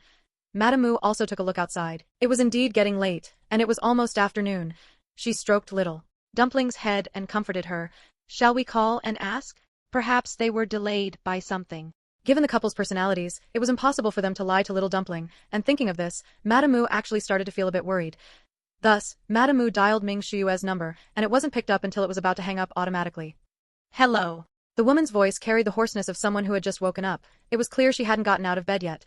Madame Mu also took a look outside. It was indeed getting late, and it was almost afternoon. She stroked little dumpling's head and comforted her. Shall we call and ask? Perhaps they were delayed by something. Given the couple's personalities, it was impossible for them to lie to little dumpling, and thinking of this, Madame Mu actually started to feel a bit worried. Thus, Madame Mu dialed Ming Shuyue's number, and it wasn't picked up until it was about to hang up automatically. Hello. The woman's voice carried the hoarseness of someone who had just woken up. It was clear she hadn't gotten out of bed yet.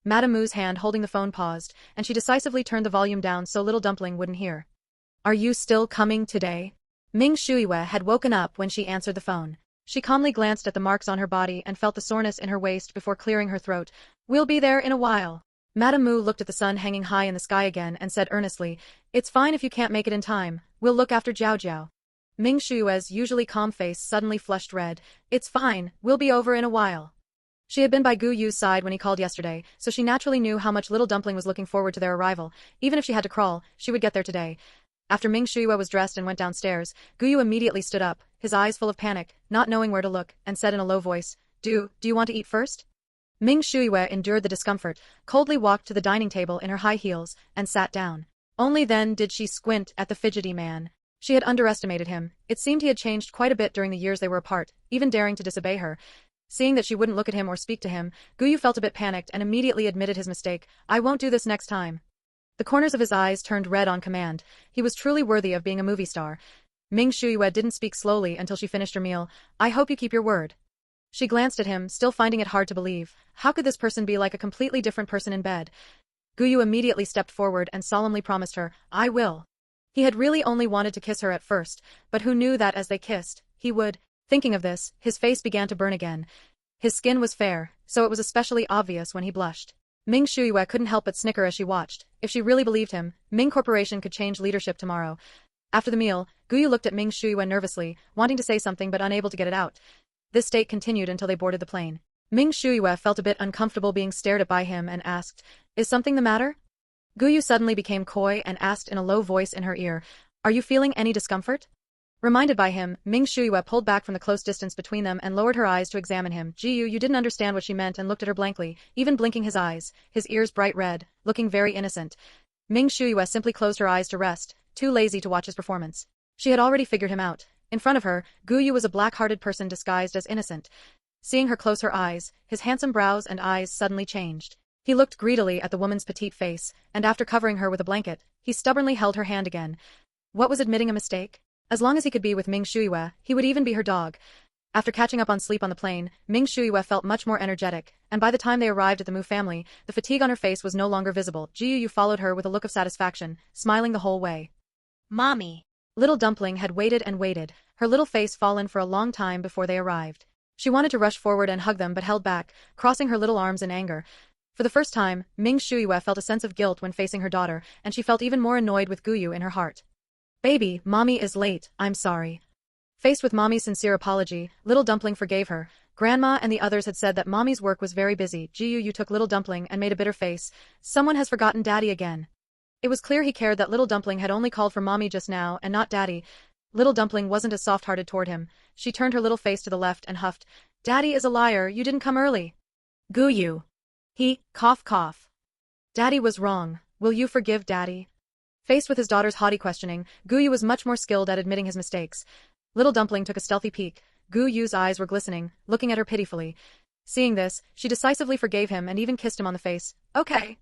Madame Mu's hand holding the phone paused, and she decisively turned the volume down so little dumpling wouldn't hear. Are you still coming today? Ming Shuyue had woken up when she answered the phone. She calmly glanced at the marks on her body and felt the soreness in her waist before clearing her throat. We'll be there in a while. Madame Mu looked at the sun hanging high in the sky again and said earnestly, It's fine if you can't make it in time. We'll look after Jiao Jiao. Ming Shuyue's usually calm face suddenly flushed red. It's fine, we'll be over in a while. She had been by Gu Yu's side when he called yesterday, so she naturally knew how much little dumpling was looking forward to their arrival. Even if she had to crawl, she would get there today. After Ming Shuyue was dressed and went downstairs, Gu Yu immediately stood up, his eyes full of panic, not knowing where to look, and said in a low voice, Do you want to eat first? Ming Shuyue endured the discomfort, coldly walked to the dining table in her high heels, and sat down. Only then did she squint at the fidgety man. She had underestimated him. It seemed he had changed quite a bit during the years they were apart, even daring to disobey her. Seeing that she wouldn't look at him or speak to him, Gu Yu felt a bit panicked and immediately admitted his mistake. I won't do this next time. The corners of his eyes turned red on command. He was truly worthy of being a movie star. Ming Shuyue didn't speak slowly until she finished her meal. I hope you keep your word. She glanced at him, still finding it hard to believe. How could this person be like a completely different person in bed? Gu Yu immediately stepped forward and solemnly promised her, I will. He had really only wanted to kiss her at first, but who knew that as they kissed, he would. Thinking of this, his face began to burn again. His skin was fair, so it was especially obvious when he blushed. Ming Shuyue couldn't help but snicker as she watched. If she really believed him, Ming Corporation could change leadership tomorrow. After the meal, Gu Yu looked at Ming Shuyue nervously, wanting to say something but unable to get it out. This state continued until they boarded the plane. Ming Shuyue felt a bit uncomfortable being stared at by him and asked, Is something the matter? Gu Yu suddenly became coy and asked in a low voice in her ear, Are you feeling any discomfort? Reminded by him, Ming Shuyue pulled back from the close distance between them and lowered her eyes to examine him. Gu Yu didn't understand what she meant and looked at her blankly, even blinking his eyes, his ears bright red, looking very innocent. Ming Shuyue simply closed her eyes to rest, too lazy to watch his performance. She had already figured him out. In front of her, Gu Yu was a black-hearted person disguised as innocent. Seeing her close her eyes, his handsome brows and eyes suddenly changed. He looked greedily at the woman's petite face, and after covering her with a blanket, he stubbornly held her hand again. What was admitting a mistake? As long as he could be with Ming Shuyue, he would even be her dog. After catching up on sleep on the plane, Ming Shuyue felt much more energetic, and by the time they arrived at the Mu family, the fatigue on her face was no longer visible. Gu Yu followed her with a look of satisfaction, smiling the whole way. Mommy. Little Dumpling had waited and waited, her little face fallen for a long time before they arrived. She wanted to rush forward and hug them but held back, crossing her little arms in anger. For the first time, Ming Shuyue felt a sense of guilt when facing her daughter, and she felt even more annoyed with Gu Yu in her heart. Baby, mommy is late, I'm sorry. Faced with mommy's sincere apology, Little Dumpling forgave her. Grandma and the others had said that mommy's work was very busy. Jiao Jiao took Little Dumpling and made a bitter face. Someone has forgotten daddy again. It was clear he cared that Little Dumpling had only called for mommy just now and not daddy. Little Dumpling wasn't as soft-hearted toward him. She turned her little face to the left and huffed. Daddy is a liar, you didn't come early. Gu Yu. He, cough cough. Daddy was wrong, will you forgive daddy? Faced with his daughter's haughty questioning, Gu Yu was much more skilled at admitting his mistakes. Little Dumpling took a stealthy peek. Gu Yu's eyes were glistening, looking at her pitifully. Seeing this, she decisively forgave him and even kissed him on the face. Okay.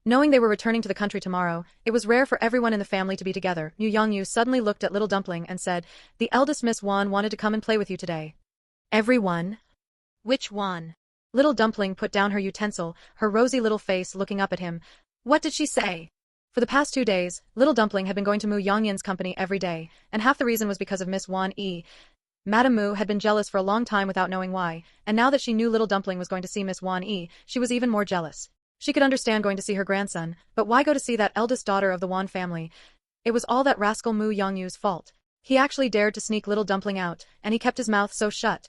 Knowing they were returning to the country tomorrow, it was rare for everyone in the family to be together. Mu Yongyu suddenly looked at Little Dumpling and said, the eldest Miss Wan wanted to come and play with you today. Everyone? Which one? Little Dumpling put down her utensil, her rosy little face looking up at him. What did she say? For the past 2 days, Little Dumpling had been going to Mu Yongyan's company every day, and half the reason was because of Miss Wan Yi. Madame Mu had been jealous for a long time without knowing why, and now that she knew Little Dumpling was going to see Miss Wan Yi, she was even more jealous. She could understand going to see her grandson, but why go to see that eldest daughter of the Wan family? It was all that rascal Mu Yongyu's fault. He actually dared to sneak Little Dumpling out, and he kept his mouth so shut.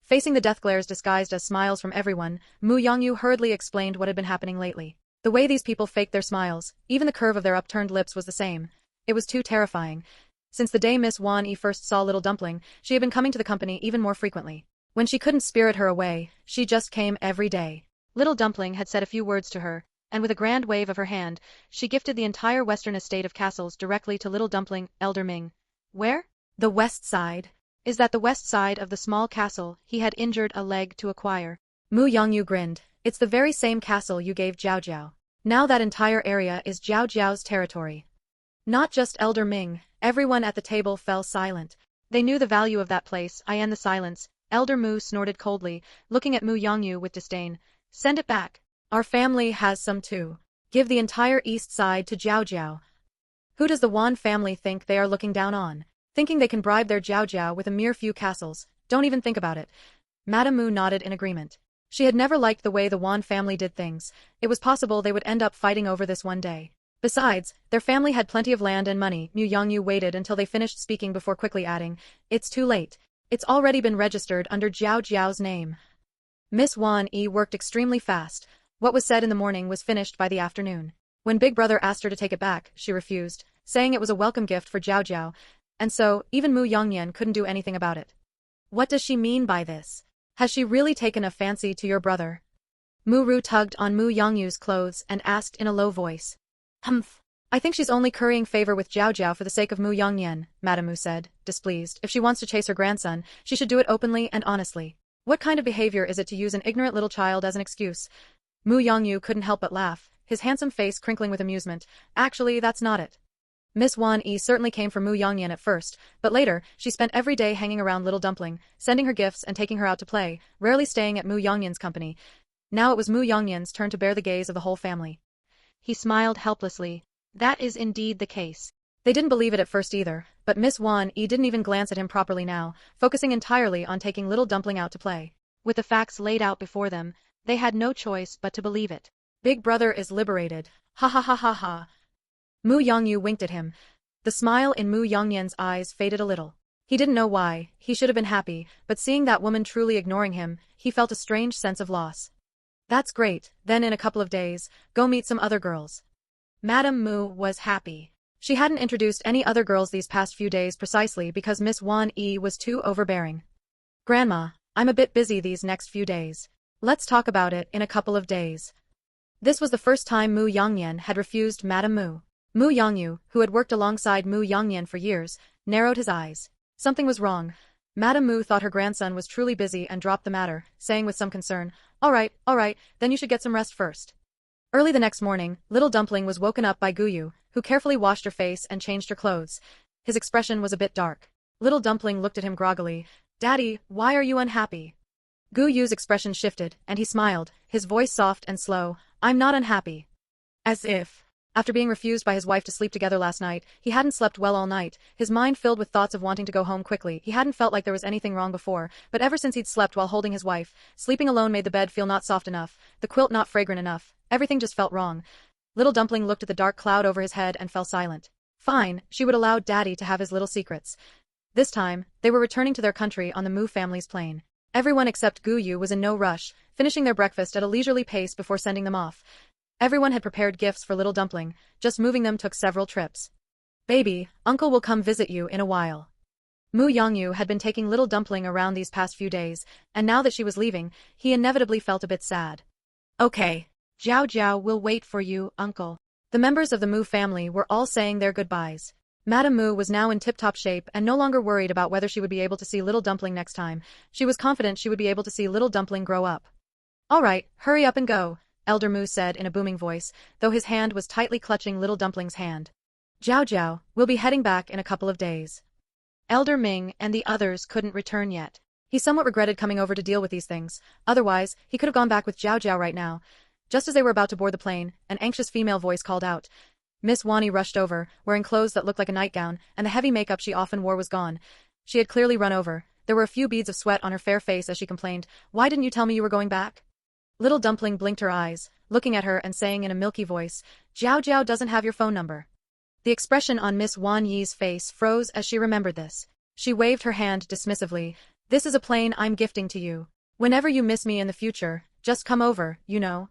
Facing the death glares disguised as smiles from everyone, Mu Yongyu hurriedly explained what had been happening lately. The way these people faked their smiles, even the curve of their upturned lips was the same. It was too terrifying. Since the day Miss Wan Yi first saw Little Dumpling, she had been coming to the company even more frequently. When she couldn't spirit her away, she just came every day. Little Dumpling had said a few words to her, and with a grand wave of her hand, she gifted the entire western estate of castles directly to Little Dumpling, Elder Ming. Where? The west side. Is that the west side of the small castle he had injured a leg to acquire? Mu Yongyu grinned. It's the very same castle you gave Jiao Jiao. Now that entire area is Jiao Jiao's territory. Not just Elder Ming, everyone at the table fell silent. They knew the value of that place. I end the silence. Elder Mu snorted coldly, looking at Mu Yongyu with disdain. Send it back. Our family has some too. Give the entire east side to Jiao Jiao. Who does the Wan family think they are looking down on? Thinking they can bribe their Jiao Jiao with a mere few castles? Don't even think about it. Madame Mu nodded in agreement. She had never liked the way the Wan family did things. It was possible they would end up fighting over this one day. Besides, their family had plenty of land and money. Mu Yongyu waited until they finished speaking before quickly adding, it's too late. It's already been registered under Jiao Jiao's name. Miss Wan Yi worked extremely fast. What was said in the morning was finished by the afternoon. When Big Brother asked her to take it back, she refused, saying it was a welcome gift for Jiao Jiao, and so, even Mu Yongyan couldn't do anything about it. What does she mean by this? Has she really taken a fancy to your brother? Mu Ru tugged on Mu Yongyu's clothes and asked in a low voice. Humph. I think she's only currying favor with Jiao Jiao for the sake of Mu Yongyan, Madame Mu said, displeased. If she wants to chase her grandson, she should do it openly and honestly. What kind of behavior is it to use an ignorant little child as an excuse? Mu Yongyu couldn't help but laugh, his handsome face crinkling with amusement. Actually, that's not it. Miss Wan Yi certainly came for Mu Yongyan at first, but later, she spent every day hanging around Little Dumpling, sending her gifts and taking her out to play, rarely staying at Mu Yongyan's company. Now it was Mu Yongyan's turn to bear the gaze of the whole family. He smiled helplessly. That is indeed the case. They didn't believe it at first either, but Miss Wan Yi didn't even glance at him properly now, focusing entirely on taking Little Dumpling out to play. With the facts laid out before them, they had no choice but to believe it. Big Brother is liberated. Ha ha ha ha ha. Mu Yongyu winked at him. The smile in Mu Yongyan's eyes faded a little. He didn't know why, he should have been happy, but seeing that woman truly ignoring him, he felt a strange sense of loss. That's great, then in a couple of days, go meet some other girls. Madame Mu was happy. She hadn't introduced any other girls these past few days precisely because Miss Wan Yi was too overbearing. Grandma, I'm a bit busy these next few days. Let's talk about it in a couple of days. This was the first time Mu Yongyan had refused Madame Mu. Mu Yongyu, who had worked alongside Mu Yongyan for years, narrowed his eyes. Something was wrong. Madame Mu thought her grandson was truly busy and dropped the matter, saying with some concern, all right, then you should get some rest first. Early the next morning, Little Dumpling was woken up by Gu Yu, who carefully washed her face and changed her clothes. His expression was a bit dark. Little Dumpling looked at him groggily. Daddy, why are you unhappy? Gu Yu's expression shifted, and he smiled, his voice soft and slow. I'm not unhappy. As if. After being refused by his wife to sleep together last night, he hadn't slept well all night, his mind filled with thoughts of wanting to go home quickly. He hadn't felt like there was anything wrong before, but ever since he'd slept while holding his wife, sleeping alone made the bed feel not soft enough, the quilt not fragrant enough, everything just felt wrong. Little Dumpling looked at the dark cloud over his head and fell silent. Fine, she would allow Daddy to have his little secrets. This time, they were returning to their country on the Mu family's plane. Everyone except Gu Yu was in no rush, finishing their breakfast at a leisurely pace before sending them off. Everyone had prepared gifts for Little Dumpling, just moving them took several trips. Baby, Uncle will come visit you in a while. Mu Yongyu had been taking Little Dumpling around these past few days, and now that she was leaving, he inevitably felt a bit sad. Okay. Jiao Jiao will wait for you, Uncle. The members of the Mu family were all saying their goodbyes. Madame Mu was now in tip-top shape and no longer worried about whether she would be able to see Little Dumpling next time. She was confident she would be able to see Little Dumpling grow up. All right, hurry up and go, Elder Mu said in a booming voice, though his hand was tightly clutching Little Dumpling's hand. Jiao Jiao, we'll be heading back in a couple of days. Elder Ming and the others couldn't return yet. He somewhat regretted coming over to deal with these things, otherwise, he could have gone back with Jiao Jiao right now. Just as they were about to board the plane, an anxious female voice called out. Miss Wani rushed over, wearing clothes that looked like a nightgown, and the heavy makeup she often wore was gone. She had clearly run over. There were a few beads of sweat on her fair face as she complained, "Why didn't you tell me you were going back?" Little Dumpling blinked her eyes, looking at her and saying in a milky voice, "Jiao Jiao doesn't have your phone number." The expression on Miss Wan Yi's face froze as she remembered this. She waved her hand dismissively. "This is a plane I'm gifting to you. Whenever you miss me in the future, just come over, you know."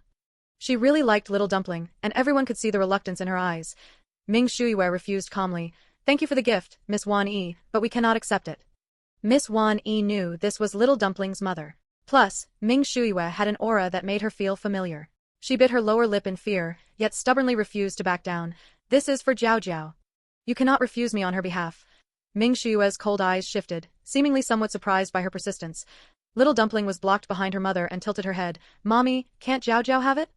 She really liked Little Dumpling, and everyone could see the reluctance in her eyes. Ming Shuiwei refused calmly. "Thank you for the gift, Miss Wan Yi, but we cannot accept it." Miss Wan Yi knew this was Little Dumpling's mother. Plus, Ming Shuiwei had an aura that made her feel familiar. She bit her lower lip in fear, yet stubbornly refused to back down. "This is for Jiao Jiao. You cannot refuse me on her behalf." Ming Shuiwei's cold eyes shifted, seemingly somewhat surprised by her persistence. Little Dumpling was blocked behind her mother and tilted her head. "Mommy, can't Jiao Jiao have it?"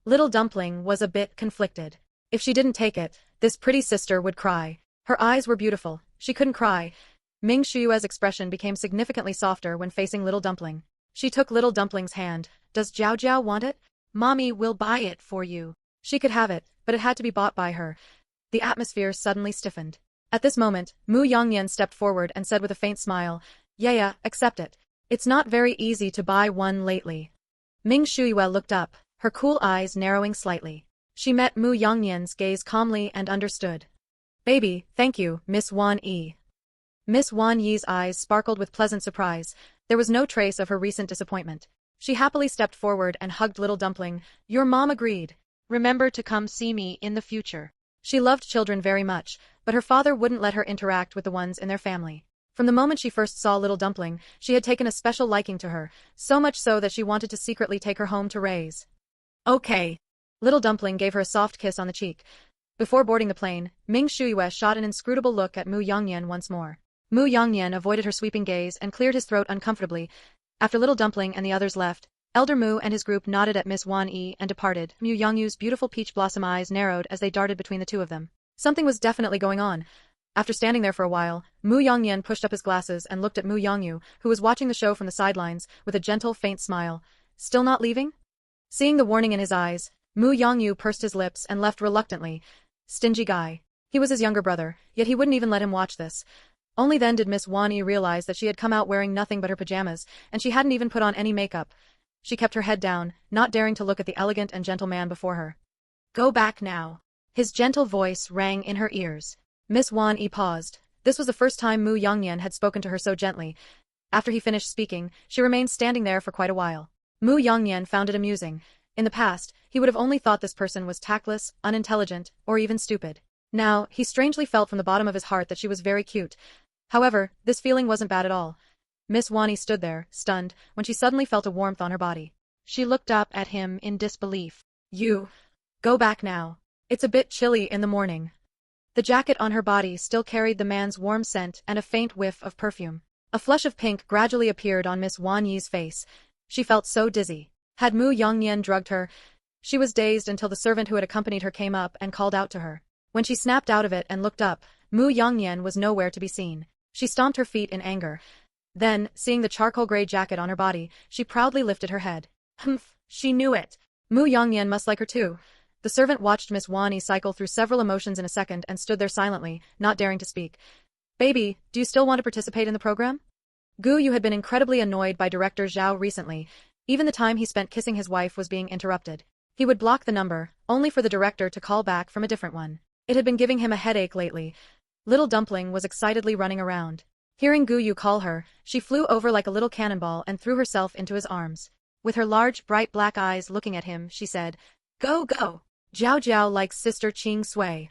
Little Dumpling was a bit conflicted. If she didn't take it, this pretty sister would cry. Her eyes were beautiful. She couldn't cry. Ming Shuiwei's expression became significantly softer when facing Little Dumpling. She took Little Dumpling's hand. "Does Jiao Jiao want it? Mommy will buy it for you." She could have it, but it had to be bought by her. The atmosphere suddenly stiffened. At this moment, Mu Yongyan stepped forward and said with a faint smile, "Yeah, accept it. It's not very easy to buy one lately." Ming Shuiwei looked up, her cool eyes narrowing slightly. She met Mu Yongyan's gaze calmly and understood. "Baby, thank you, Miss Wan Yi." Miss Wan Yi's eyes sparkled with pleasant surprise. There was no trace of her recent disappointment. She happily stepped forward and hugged Little Dumpling. "Your mom agreed. Remember to come see me in the future." She loved children very much, but her father wouldn't let her interact with the ones in their family. From the moment she first saw Little Dumpling, she had taken a special liking to her, so much so that she wanted to secretly take her home to raise. "Okay." Little Dumpling gave her a soft kiss on the cheek. Before boarding the plane, Ming Shuiwei shot an inscrutable look at Mu Yongyan once more. Mu Yongyan avoided her sweeping gaze and cleared his throat uncomfortably. After Little Dumpling and the others left, Elder Mu and his group nodded at Miss Wan Yi and departed. Mu Yongyu's beautiful peach blossom eyes narrowed as they darted between the two of them. Something was definitely going on. After standing there for a while, Mu Yongyan pushed up his glasses and looked at Mu Yongyu, who was watching the show from the sidelines, with a gentle, faint smile. "Still not leaving?" Seeing the warning in his eyes, Mu Yongyu pursed his lips and left reluctantly. Stingy guy. He was his younger brother, yet he wouldn't even let him watch this. Only then did Miss Wan Yi realize that she had come out wearing nothing but her pajamas, and she hadn't even put on any makeup. She kept her head down, not daring to look at the elegant and gentle man before her. "Go back now." His gentle voice rang in her ears. Miss Wan Yi paused. This was the first time Mu Yongyan had spoken to her so gently. After he finished speaking, she remained standing there for quite a while. Mu Yongyan found it amusing. In the past, he would have only thought this person was tactless, unintelligent, or even stupid. Now, he strangely felt from the bottom of his heart that she was very cute. However, this feeling wasn't bad at all. Miss Wani stood there, stunned, when she suddenly felt a warmth on her body. She looked up at him in disbelief. "You. Go back now. It's a bit chilly in the morning." The jacket on her body still carried the man's warm scent and a faint whiff of perfume. A flush of pink gradually appeared on Miss Wan Yi's face. She felt so dizzy. Had Mu Yongyan drugged her? She was dazed until the servant who had accompanied her came up and called out to her. When she snapped out of it and looked up, Mu Yongyan was nowhere to be seen. She stomped her feet in anger. Then, seeing the charcoal-gray jacket on her body, she proudly lifted her head. Humph, she knew it. Mu Yongyan must like her too. The servant watched Miss Wani cycle through several emotions in a second and stood there silently, not daring to speak. Baby, do you still want to participate in the program? Gu Yu had been incredibly annoyed by Director Jiao recently. Even the time he spent kissing his wife was being interrupted. He would block the number, only for the director to call back from a different one. It had been giving him a headache lately. Little Dumpling was excitedly running around. Hearing Gu Yu call her, she flew over like a little cannonball and threw herself into his arms. With her large, bright black eyes looking at him, she said, "Go, go! Jiao Jiao likes Sister Ching Sui."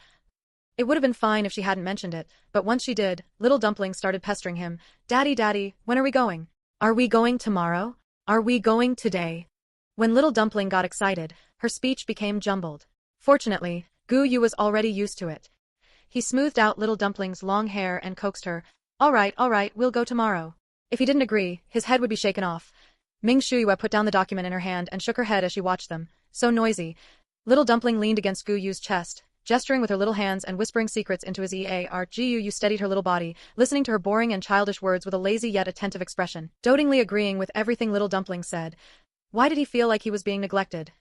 It would have been fine if she hadn't mentioned it, but once she did, Little Dumpling started pestering him. "Daddy, Daddy, when are we going? Are we going tomorrow? Are we going today?" When Little Dumpling got excited, her speech became jumbled. Fortunately, Gu Yu was already used to it. He smoothed out Little Dumpling's long hair and coaxed her. All right, we'll go tomorrow." If he didn't agree, his head would be shaken off. Ming Shuyue put down the document in her hand and shook her head as she watched them. So noisy. Little Dumpling leaned against Gu Yu's chest, gesturing with her little hands and whispering secrets into his ear. Gu Yu steadied her little body, listening to her boring and childish words with a lazy yet attentive expression, dotingly agreeing with everything Little Dumpling said. Why did he feel like he was being neglected?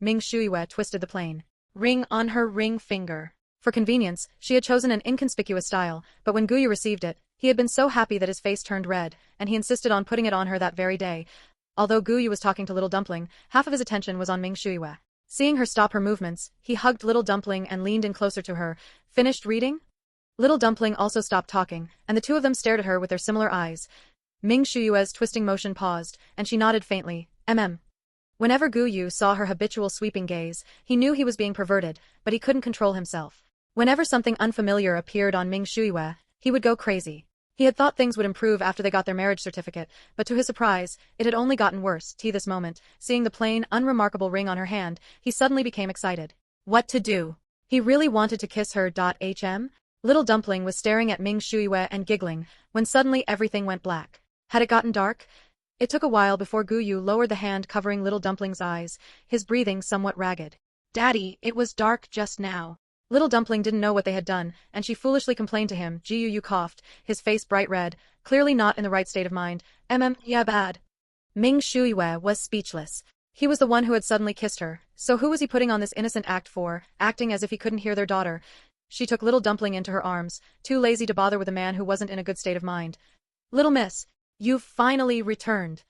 Ming Shuyue twisted the plain ring on her ring finger. For convenience, she had chosen an inconspicuous style, but when Gu Yu received it, he had been so happy that his face turned red, and he insisted on putting it on her that very day. Although Gu Yu was talking to Little Dumpling, half of his attention was on Ming Shuyue. Seeing her stop her movements, he hugged Little Dumpling and leaned in closer to her. Finished reading? Little Dumpling also stopped talking, and the two of them stared at her with their similar eyes. Ming Shuyue's twisting motion paused, and she nodded faintly. Whenever Gu Yu saw her habitual sweeping gaze, he knew he was being perverted, but he couldn't control himself. Whenever something unfamiliar appeared on Ming Shuyue, he would go crazy. He had thought things would improve after they got their marriage certificate, but to his surprise, it had only gotten worse. This moment, seeing the plain, unremarkable ring on her hand, he suddenly became excited. What to do? He really wanted to kiss her. Little Dumpling was staring at Ming Shuyue and giggling, when suddenly everything went black. Had it gotten dark? It took a while before Gu Yu lowered the hand covering Little Dumpling's eyes, his breathing somewhat ragged. Daddy, it was dark just now. Little Dumpling didn't know what they had done, and she foolishly complained to him. Gu Yu coughed, his face bright red, clearly not in the right state of mind. Yeah, bad. Ming Shuyue was speechless. He was the one who had suddenly kissed her, so who was he putting on this innocent act for, acting as if he couldn't hear their daughter? She took Little Dumpling into her arms, too lazy to bother with a man who wasn't in a good state of mind. Little miss, you've finally returned.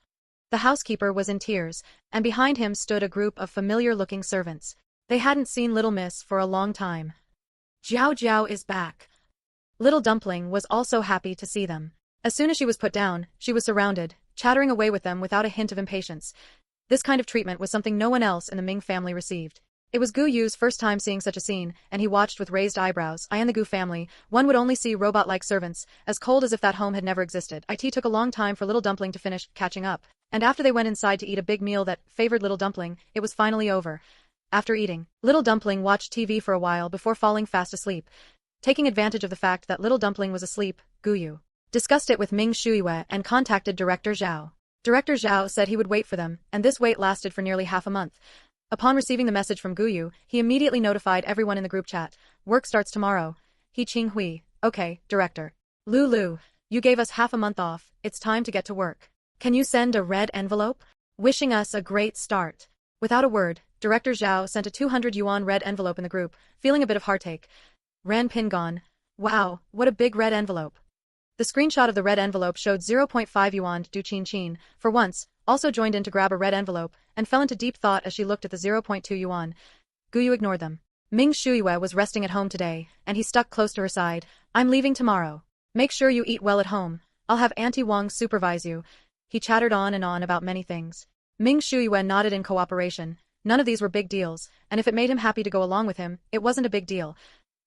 The housekeeper was in tears, and behind him stood a group of familiar-looking servants. They hadn't seen Little Miss for a long time. Jiao Jiao is back. Little Dumpling was also happy to see them. As soon as she was put down, she was surrounded, chattering away with them without a hint of impatience. This kind of treatment was something no one else in the Ming family received. It was Gu Yu's first time seeing such a scene, and he watched with raised eyebrows. In the Gu family, one would only see robot-like servants, as cold as if that home had never existed. It took a long time for Little Dumpling to finish catching up, and after they went inside to eat a big meal that favored Little Dumpling, it was finally over. After eating, Little Dumpling watched TV for a while before falling fast asleep. Taking advantage of the fact that Little Dumpling was asleep, Gu Yu discussed it with Ming Shuyue and contacted Director Jiao. Director Jiao said he would wait for them, and this wait lasted for nearly half a month. Upon receiving the message from Gu Yu, he immediately notified everyone in the group chat. Work starts tomorrow. He Qing Hui. Okay, Director. Lulu, you gave us half a month off, it's time to get to work. Can you send a red envelope? Wishing us a great start. Without a word, Director Jiao sent a 200 yuan red envelope in the group, feeling a bit of heartache. Ran pin gone. Wow, what a big red envelope. The screenshot of the red envelope showed 0.5 yuan. Du Qin, for once, also joined in to grab a red envelope, and fell into deep thought as she looked at the 0.2 yuan. Gu Yu ignored them. Ming Shuyue was resting at home today, and he stuck close to her side. I'm leaving tomorrow. Make sure you eat well at home. I'll have Auntie Wang supervise you. He chattered on and on about many things. Ming Shuyue nodded in cooperation. None of these were big deals, and if it made him happy to go along with him, it wasn't a big deal.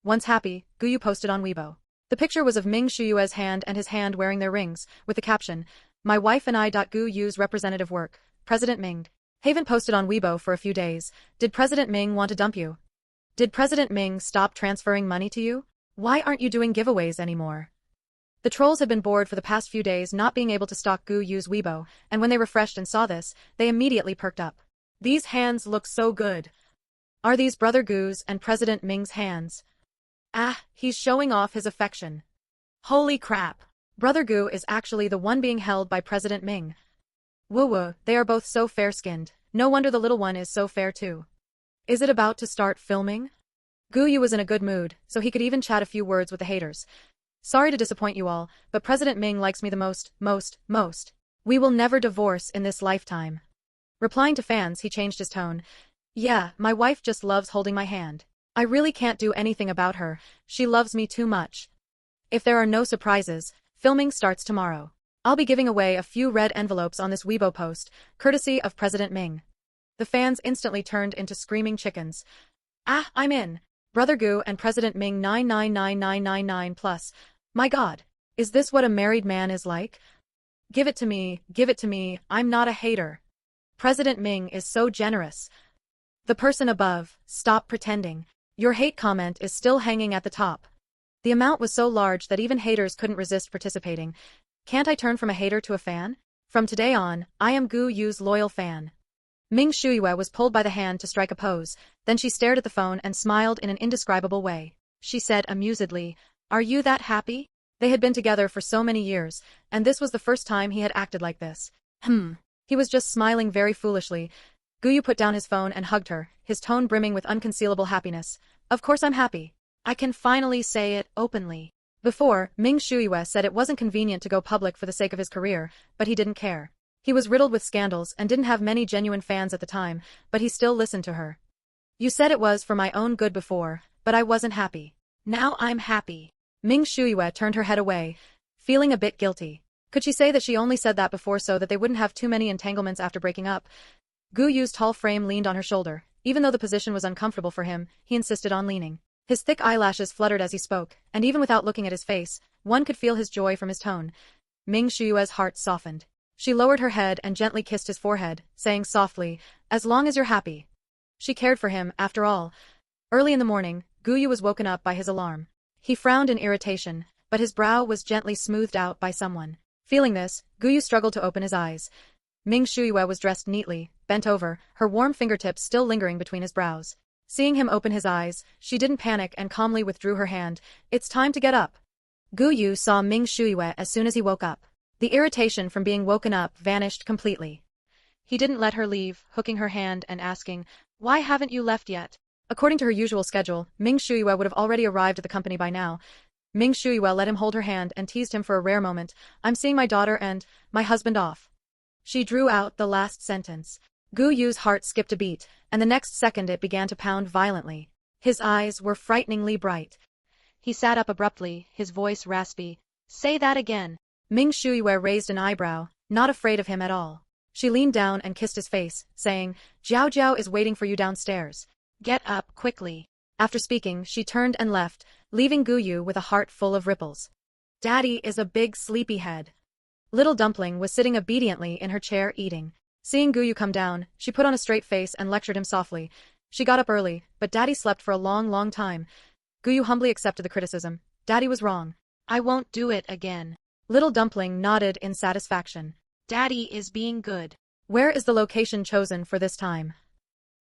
Once happy, Gu Yu posted on Weibo. The picture was of Ming Shuyue's hand and his hand wearing their rings, with the caption, My wife and I. Gu Yu's representative work, President Ming. Haven't posted on Weibo for a few days. Did President Ming want to dump you? Did President Ming stop transferring money to you? Why aren't you doing giveaways anymore? The trolls had been bored for the past few days not being able to stalk Gu Yu's Weibo, and when they refreshed and saw this, they immediately perked up. These hands look so good. Are these Brother Gu's and President Ming's hands? Ah, he's showing off his affection. Holy crap. Brother Gu is actually the one being held by President Ming. Woo-woo, they are both so fair-skinned. No wonder the little one is so fair too. Is it about to start filming? Gu Yu was in a good mood, so he could even chat a few words with the haters. Sorry to disappoint you all, but President Ming likes me the most. We will never divorce in this lifetime. Replying to fans, he changed his tone. Yeah, my wife just loves holding my hand. I really can't do anything about her, she loves me too much. If there are no surprises, filming starts tomorrow. I'll be giving away a few red envelopes on this Weibo post, courtesy of President Ming. The fans instantly turned into screaming chickens. Ah, I'm in. Brother Gu and President Ming 999999 plus. My god. Is this what a married man is like? Give it to me, I'm not a hater. President Ming is so generous. The person above, stop pretending. Your hate comment is still hanging at the top. The amount was so large that even haters couldn't resist participating. Can't I turn from a hater to a fan? From today on, I am Gu Yu's loyal fan. Ming Shuyue was pulled by the hand to strike a pose, then she stared at the phone and smiled in an indescribable way. She said amusedly, Are you that happy? They had been together for so many years, and this was the first time he had acted like this. He was just smiling very foolishly. Gu Yu put down his phone and hugged her, his tone brimming with unconcealable happiness. Of course I'm happy. I can finally say it openly. Before, Ming Shuyue said it wasn't convenient to go public for the sake of his career, but he didn't care. He was riddled with scandals and didn't have many genuine fans at the time, but he still listened to her. You said it was for my own good before, but I wasn't happy. Now I'm happy. Ming Shuyue turned her head away, feeling a bit guilty. Could she say that she only said that before so that they wouldn't have too many entanglements after breaking up? Gu Yu's tall frame leaned on her shoulder. Even though the position was uncomfortable for him, he insisted on leaning. His thick eyelashes fluttered as he spoke, and even without looking at his face, one could feel his joy from his tone. Ming Shuyue's heart softened. She lowered her head and gently kissed his forehead, saying softly, As long as you're happy. She cared for him, after all. Early in the morning, Gu Yu was woken up by his alarm. He frowned in irritation, but his brow was gently smoothed out by someone. Feeling this, Gu Yu struggled to open his eyes. Ming Shuyue was dressed neatly, bent over, her warm fingertips still lingering between his brows. Seeing him open his eyes, she didn't panic and calmly withdrew her hand. It's time to get up. Gu Yu saw Ming Shuyue as soon as he woke up. The irritation from being woken up vanished completely. He didn't let her leave, hooking her hand and asking, Why haven't you left yet? According to her usual schedule, Ming Shuyue would have already arrived at the company by now. Ming Shuyue let him hold her hand and teased him for a rare moment. I'm seeing my daughter and my husband off. She drew out the last sentence. Gu Yu's heart skipped a beat, and the next second it began to pound violently. His eyes were frighteningly bright. He sat up abruptly, his voice raspy. Say that again. Ming Shuyue raised an eyebrow, not afraid of him at all. She leaned down and kissed his face, saying, Jiao Jiao is waiting for you downstairs. Get up quickly. After speaking, she turned and left, leaving Gu Yu with a heart full of ripples. Daddy is a big sleepyhead. Little Dumpling was sitting obediently in her chair eating. Seeing Gu Yu come down, she put on a straight face and lectured him softly. She got up early, but Daddy slept for a long time. Gu Yu humbly accepted the criticism. Daddy was wrong. I won't do it again. Little Dumpling nodded in satisfaction. Daddy is being good. Where is the location chosen for this time?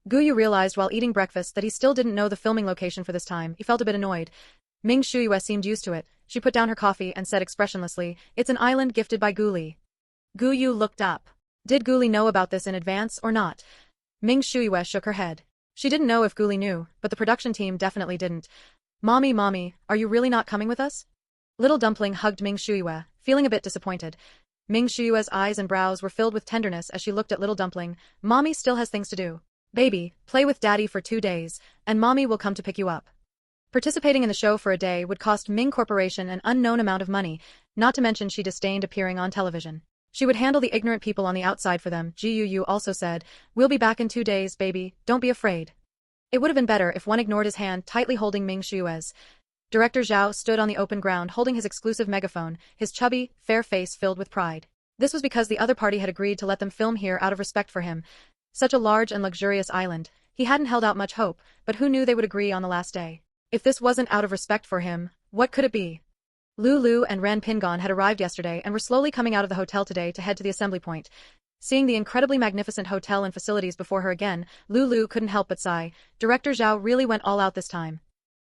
Gu Yu realized while eating breakfast that he still didn't know the filming location for this time. He felt a bit annoyed. Ming Shuyue seemed used to it. She put down her coffee and said expressionlessly, It's an island gifted by Gu Li. Gu Yu looked up. Did Gu Li know about this in advance or not? Ming Shuyue shook her head. She didn't know if Gu Li knew, but the production team definitely didn't. Mommy, are you really not coming with us? Little Dumpling hugged Ming Shuyue, feeling a bit disappointed. Ming Shuyue's eyes and brows were filled with tenderness as she looked at Little Dumpling. Mommy still has things to do. Baby, play with Daddy for 2 days, and Mommy will come to pick you up. Participating in the show for a day would cost Ming Corporation an unknown amount of money, not to mention she disdained appearing on television. She would handle the ignorant people on the outside for them. Gu Yu also said, We'll be back in 2 days, baby, don't be afraid. It would have been better if one ignored his hand tightly holding Ming Shuyue's. Director Zhao stood on the open ground holding his exclusive megaphone, his chubby, fair face filled with pride. This was because the other party had agreed to let them film here out of respect for him. Such a large and luxurious island. He hadn't held out much hope, but who knew they would agree on the last day? If this wasn't out of respect for him, what could it be? Lulu and Ran Pingon had arrived yesterday and were slowly coming out of the hotel today to head to the assembly point. Seeing the incredibly magnificent hotel and facilities before her again, Lulu couldn't help but sigh. Director Zhao really went all out this time.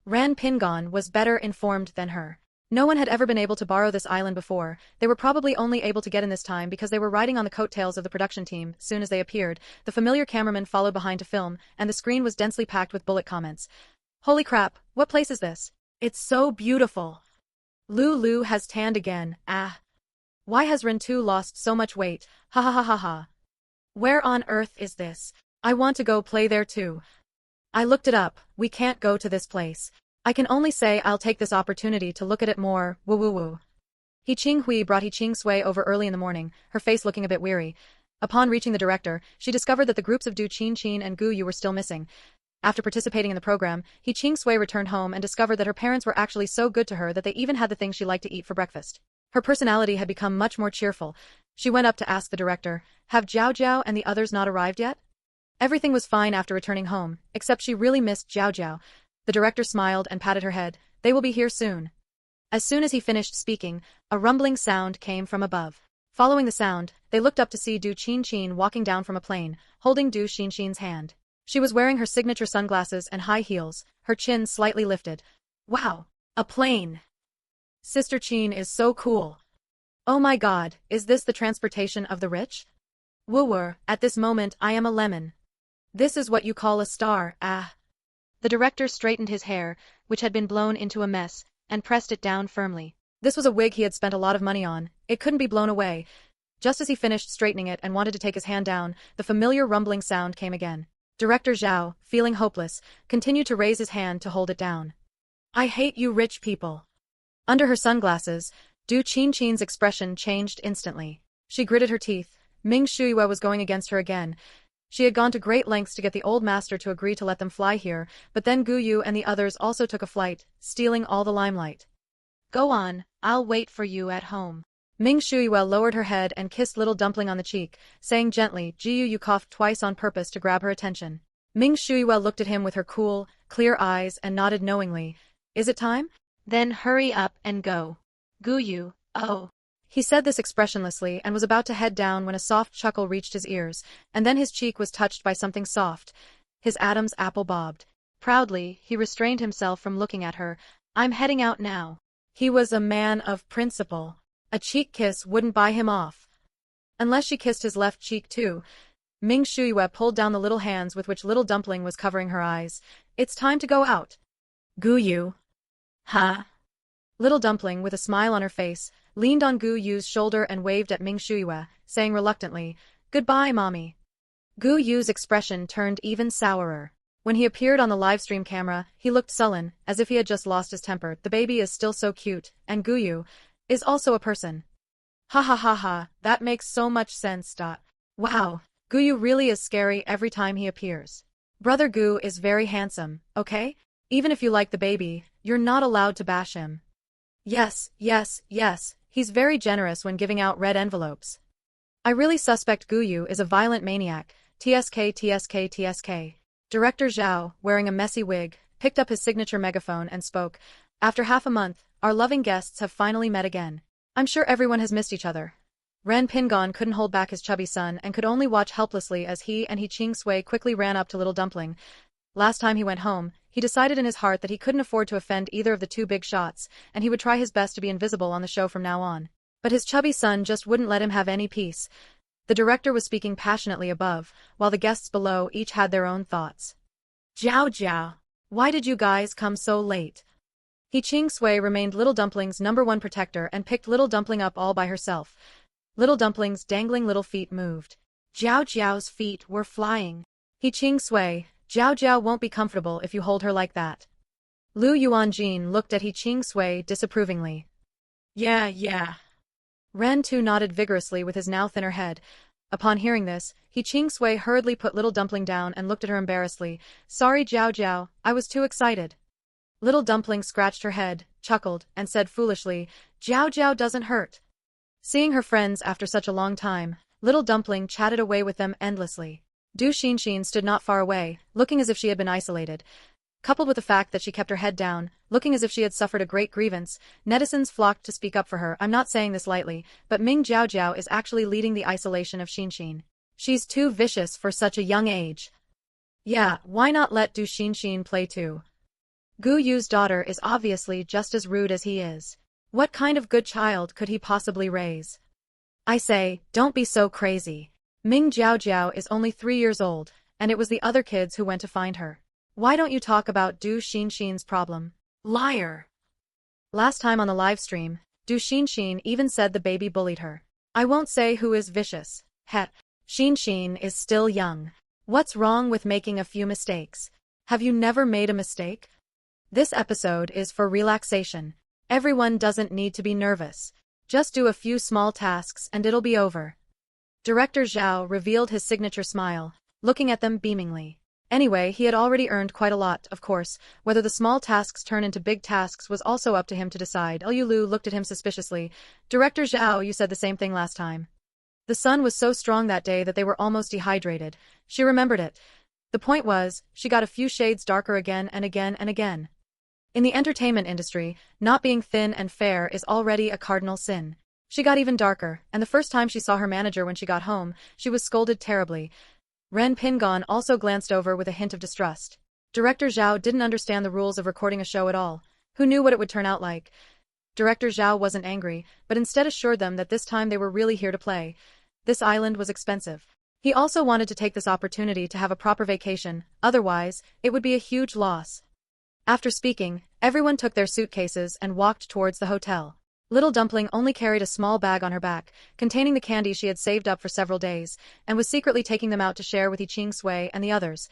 Ran Pingon was better informed than her. No one had ever been able to borrow this island before. They were probably only able to get in this time because they were riding on the coattails of the production team. Soon as they appeared, the familiar cameraman followed behind to film, and the screen was densely packed with bullet comments. Holy crap, what place is this? It's so beautiful. Lulu has tanned again, ah. Why has Rentu lost so much weight, ha ha ha ha ha. Where on earth is this? I want to go play there too. I looked it up, we can't go to this place. I can only say I'll take this opportunity to look at it more, woo woo woo. He Ching Hui brought He Ching Sui over early in the morning, her face looking a bit weary. Upon reaching the director, she discovered that the groups of Du Qin and Gu Yu were still missing. After participating in the program, He Ching Sui returned home and discovered that her parents were actually so good to her that they even had the things she liked to eat for breakfast. Her personality had become much more cheerful. She went up to ask the director, have Jiao Jiao and the others not arrived yet? Everything was fine after returning home, except she really missed Jiao Jiao. The director smiled and patted her head. They will be here soon. As soon as he finished speaking, a rumbling sound came from above. Following the sound, they looked up to see Du Qin walking down from a plane, holding Du Xin's hand. She was wearing her signature sunglasses and high heels, her chin slightly lifted. Wow, a plane! Sister Qin is so cool. Oh my god, is this the transportation of the rich? Wooer, at this moment I am a lemon. This is what you call a star, ah. The director straightened his hair, which had been blown into a mess, and pressed it down firmly. This was a wig he had spent a lot of money on. It couldn't be blown away. Just as he finished straightening it and wanted to take his hand down, the familiar rumbling sound came again. Director Zhao, feeling hopeless, continued to raise his hand to hold it down. I hate you rich people. Under her sunglasses, Du Qin's expression changed instantly. She gritted her teeth. Ming Shuiwa was going against her again. She had gone to great lengths to get the old master to agree to let them fly here, but then Gu Yu and the others also took a flight, stealing all the limelight. Go on, I'll wait for you at home. Ming Shuiwa lowered her head and kissed little dumpling on the cheek, saying gently, Jiu Yu coughed twice on purpose to grab her attention. Ming Shuiwa looked at him with her cool, clear eyes and nodded knowingly. Is it time? Then hurry up and go. Gu Yu, oh. He said this expressionlessly and was about to head down when a soft chuckle reached his ears, and then his cheek was touched by something soft. His Adam's apple bobbed. Proudly, he restrained himself from looking at her. I'm heading out now. He was a man of principle. A cheek kiss wouldn't buy him off. Unless she kissed his left cheek too. Ming Shuiwa pulled down the little hands with which little dumpling was covering her eyes. It's time to go out. Gu Yu. Huh? Little dumpling, with a smile on her face, leaned on Gu Yu's shoulder and waved at Ming Shuiwa, saying reluctantly, Goodbye, mommy. Gu Yu's expression turned even sourer. When he appeared on the livestream camera, he looked sullen, as if he had just lost his temper. The baby is still so cute, and Gu Yu is also a person. Ha ha ha ha, that makes so much sense. Wow, Gu Yu really is scary every time he appears. Brother Gu is very handsome, okay? Even if you like the baby, you're not allowed to bash him. Yes, yes, yes, he's very generous when giving out red envelopes. I really suspect Gu Yu is a violent maniac. TSK TSK TSK. Director Zhao, wearing a messy wig, picked up his signature megaphone and spoke. After half a month, our loving guests have finally met again. I'm sure everyone has missed each other. Ren Pingon couldn't hold back his chubby son and could only watch helplessly as he and He Ching Sui quickly ran up to little dumpling. Last time he went home, he decided in his heart that he couldn't afford to offend either of the two big shots, and he would try his best to be invisible on the show from now on. But his chubby son just wouldn't let him have any peace. The director was speaking passionately above, while the guests below each had their own thoughts. Jiao Jiao, why did you guys come so late? He Ching Sui remained Little Dumpling's #1 protector and picked Little Dumpling up all by herself. Little Dumpling's dangling little feet moved. Jiao Jiao's feet were flying. He Ching Sui, Jiao Jiao won't be comfortable if you hold her like that. Lu Yuanjin looked at He Ching Sui disapprovingly. Yeah. Ren Tu nodded vigorously with his now thinner head. Upon hearing this, He Ching Sui hurriedly put Little Dumpling down and looked at her embarrassedly. Sorry Jiao Jiao, I was too excited. Little Dumpling scratched her head, chuckled, and said foolishly, Jiao Jiao doesn't hurt. Seeing her friends after such a long time, Little Dumpling chatted away with them endlessly. Du Xinxin stood not far away, looking as if she had been isolated. Coupled with the fact that she kept her head down, looking as if she had suffered a great grievance, netizens flocked to speak up for her. I'm not saying this lightly, but Ming Jiao Jiao is actually leading the isolation of Xinxin. She's too vicious for such a young age. Yeah, why not let Du Xinxin play too? Gu Yu's daughter is obviously just as rude as he is. What kind of good child could he possibly raise? I say, don't be so crazy. Ming Jiao Jiao is only 3 years old, and it was the other kids who went to find her. Why don't you talk about Du Xinxin's problem? Liar! Last time on the live stream, Du Xinxin even said the baby bullied her. I won't say who is vicious. Heh. Xinxin is still young. What's wrong with making a few mistakes? Have you never made a mistake? This episode is for relaxation. Everyone doesn't need to be nervous. Just do a few small tasks and it'll be over. Director Zhao revealed his signature smile, looking at them beamingly. Anyway, he had already earned quite a lot, of course. Whether the small tasks turn into big tasks was also up to him to decide. Liu Lu looked at him suspiciously. Director Zhao, you said the same thing last time. The sun was so strong that day that they were almost dehydrated. She remembered it. The point was, she got a few shades darker again and again and again. In the entertainment industry, not being thin and fair is already a cardinal sin. She got even darker, and the first time she saw her manager when she got home, she was scolded terribly. Ren Pingon also glanced over with a hint of distrust. Director Zhao didn't understand the rules of recording a show at all. Who knew what it would turn out like? Director Zhao wasn't angry, but instead assured them that this time they were really here to play. This island was expensive. He also wanted to take this opportunity to have a proper vacation, otherwise, it would be a huge loss. After speaking, everyone took their suitcases and walked towards the hotel. Little Dumpling only carried a small bag on her back, containing the candy she had saved up for several days, and was secretly taking them out to share with Yiqing Sui and the others.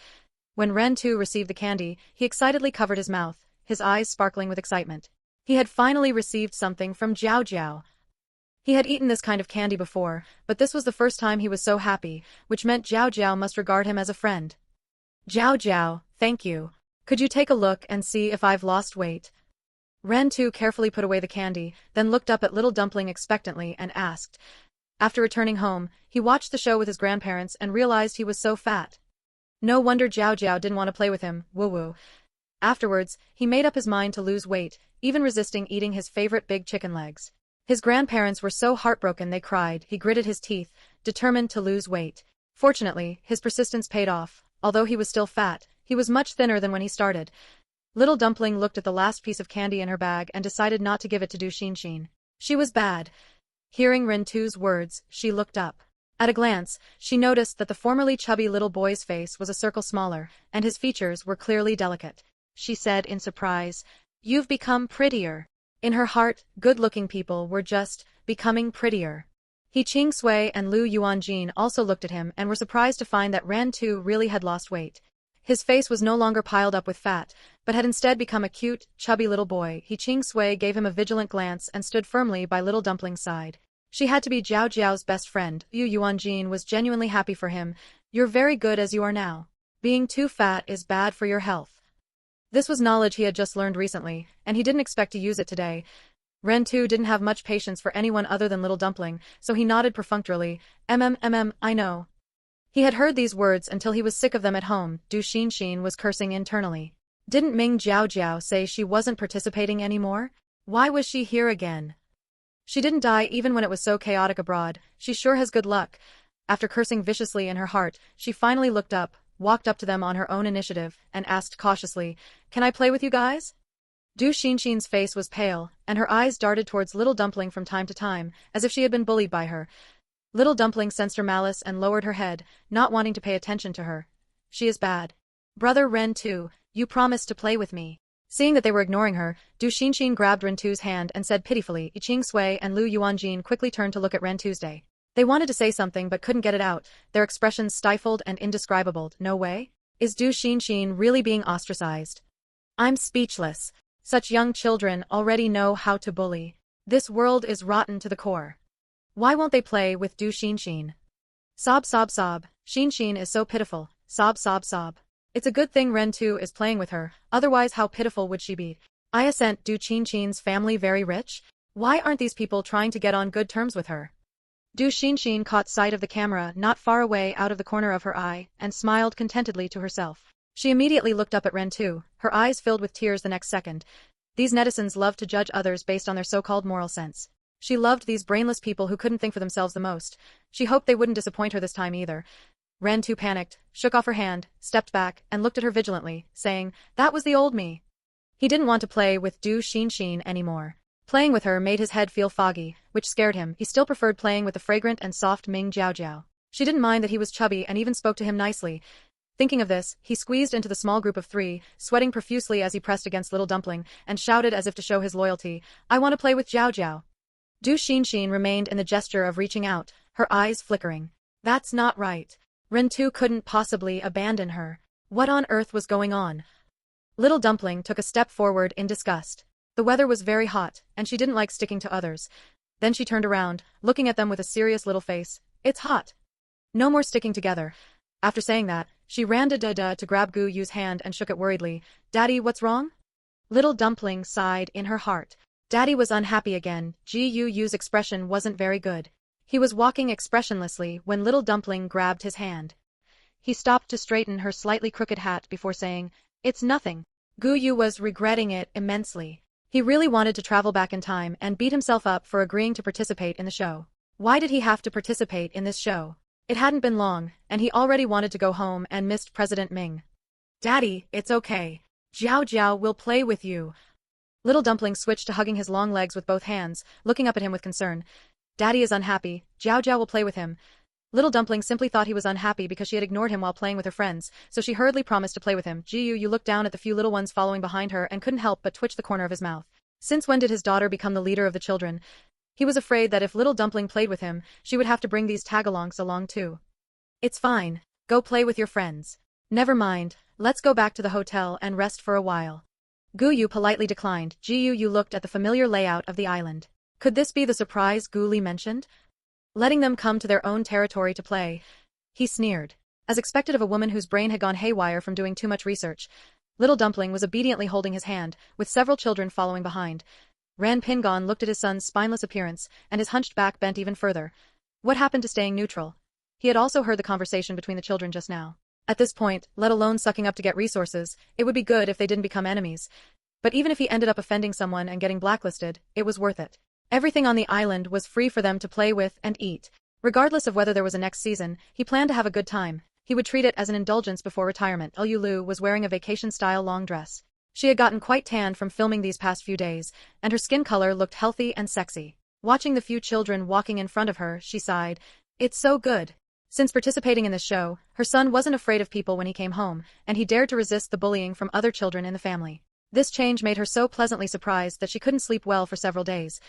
When Ren Tu received the candy, he excitedly covered his mouth, his eyes sparkling with excitement. He had finally received something from Jiao Jiao. He had eaten this kind of candy before, but this was the first time he was so happy, which meant Jiao Jiao must regard him as a friend. Jiao Jiao, thank you. Could you take a look and see if I've lost weight? Ren Tu carefully put away the candy, then looked up at Little Dumpling expectantly and asked. After returning home, he watched the show with his grandparents and realized he was so fat. No wonder Jiao Jiao didn't want to play with him, woo-woo. Afterwards, he made up his mind to lose weight, even resisting eating his favorite big chicken legs. His grandparents were so heartbroken they cried. He gritted his teeth, determined to lose weight. Fortunately, his persistence paid off. Although he was still fat, he was much thinner than when he started. Little Dumpling looked at the last piece of candy in her bag and decided not to give it to Du Xinxin. She was bad. Hearing Ren Tu's words, she looked up. At a glance, she noticed that the formerly chubby little boy's face was a circle smaller, and his features were clearly delicate. She said in surprise, "You've become prettier." In her heart, good-looking people were just becoming prettier. Yiqing Sui and Lu Yuanjin also looked at him and were surprised to find that Ren Tu really had lost weight. His face was no longer piled up with fat, but had instead become a cute, chubby little boy. Yiqing Sui gave him a vigilant glance and stood firmly by Little Dumpling's side. She had to be Jiao Jiao's best friend. Lu Yuanjin was genuinely happy for him. You're very good as you are now. Being too fat is bad for your health. This was knowledge he had just learned recently, and he didn't expect to use it today. Ren Tu didn't have much patience for anyone other than Little Dumpling, so he nodded perfunctorily. I know. He had heard these words until he was sick of them at home. Du Xinxin was cursing internally. Didn't Ming Jiao Jiao say she wasn't participating anymore? Why was she here again? She didn't die even when it was so chaotic abroad. She sure has good luck. After cursing viciously in her heart, she finally looked up, walked up to them on her own initiative, and asked cautiously, "Can I play with you guys?" Du Xinxin's face was pale, and her eyes darted towards Little Dumpling from time to time, as if she had been bullied by her. Little Dumpling sensed her malice and lowered her head, not wanting to pay attention to her. She is bad. Brother Ren Tu, you promised to play with me. Seeing that they were ignoring her, Du Xinxin grabbed Ren Tu's hand and said pitifully. Yiqing Sui and Lu Yuanjin quickly turned to look at Ren Tuesday. They wanted to say something but couldn't get it out, their expressions stifled and indescribable. No way? Is Du Xinxin really being ostracized? I'm speechless. Such young children already know how to bully. This world is rotten to the core. Why won't they play with Du Xinxin? Sob sob sob, Xinxin is so pitiful, sob sob sob. It's a good thing Ren Tu is playing with her, otherwise how pitiful would she be? I assent. Du Xinxin's family very rich? Why aren't these people trying to get on good terms with her? Du Xinxin caught sight of the camera not far away out of the corner of her eye, and smiled contentedly to herself. She immediately looked up at Ren Tu, her eyes filled with tears the next second. These netizens loved to judge others based on their so-called moral sense. She loved these brainless people who couldn't think for themselves the most. She hoped they wouldn't disappoint her this time either. Ren Tu panicked, shook off her hand, stepped back, and looked at her vigilantly, saying, "That was the old me." He didn't want to play with Du Xinxin anymore. Playing with her made his head feel foggy, which scared him. He still preferred playing with the fragrant and soft Ming Jiao Jiao. She didn't mind that he was chubby and even spoke to him nicely. Thinking of this, he squeezed into the small group of three, sweating profusely as he pressed against little dumpling, and shouted as if to show his loyalty, "I want to play with Jiao Jiao." Du Xinxin remained in the gesture of reaching out, her eyes flickering. That's not right. Rentu couldn't possibly abandon her. What on earth was going on? Little dumpling took a step forward in disgust. The weather was very hot, and she didn't like sticking to others. Then she turned around, looking at them with a serious little face. It's hot. No more sticking together. After saying that, she ran to grab Gu Yu's hand and shook it worriedly. Daddy, what's wrong? Little dumpling sighed in her heart. Daddy was unhappy again. Gu Yu's expression wasn't very good. He was walking expressionlessly when little dumpling grabbed his hand. He stopped to straighten her slightly crooked hat before saying, "It's nothing." Gu Yu was regretting it immensely. He really wanted to travel back in time and beat himself up for agreeing to participate in the show. Why did he have to participate in this show? It hadn't been long, and he already wanted to go home and missed President Ming. Daddy, it's okay. Jiao Jiao will play with you. Little dumpling switched to hugging his long legs with both hands, looking up at him with concern. Daddy is unhappy. Jiao Jiao will play with him. Little dumpling simply thought he was unhappy because she had ignored him while playing with her friends, so she hurriedly promised to play with him. Gu Yu looked down at the few little ones following behind her and couldn't help but twitch the corner of his mouth. Since when did his daughter become the leader of the children? He was afraid that if little dumpling played with him, she would have to bring these tagalongs along too. It's fine. Go play with your friends. Never mind, let's go back to the hotel and rest for a while. Gu Yu politely declined. Gu Yu looked at the familiar layout of the island. Could this be the surprise Gu Li mentioned? Letting them come to their own territory to play. He sneered. As expected of a woman whose brain had gone haywire from doing too much research, little dumpling was obediently holding his hand, with several children following behind. Ran Pingon looked at his son's spineless appearance, and his hunched back bent even further. What happened to staying neutral? He had also heard the conversation between the children just now. At this point, let alone sucking up to get resources, it would be good if they didn't become enemies. But even if he ended up offending someone and getting blacklisted, it was worth it. Everything on the island was free for them to play with and eat. Regardless of whether there was a next season, he planned to have a good time. He would treat it as an indulgence before retirement. Liu Lu was wearing a vacation-style long dress. She had gotten quite tanned from filming these past few days, and her skin color looked healthy and sexy. Watching the few children walking in front of her, she sighed. It's so good. Since participating in this show, her son wasn't afraid of people when he came home, and he dared to resist the bullying from other children in the family. This change made her so pleasantly surprised that she couldn't sleep well for several days.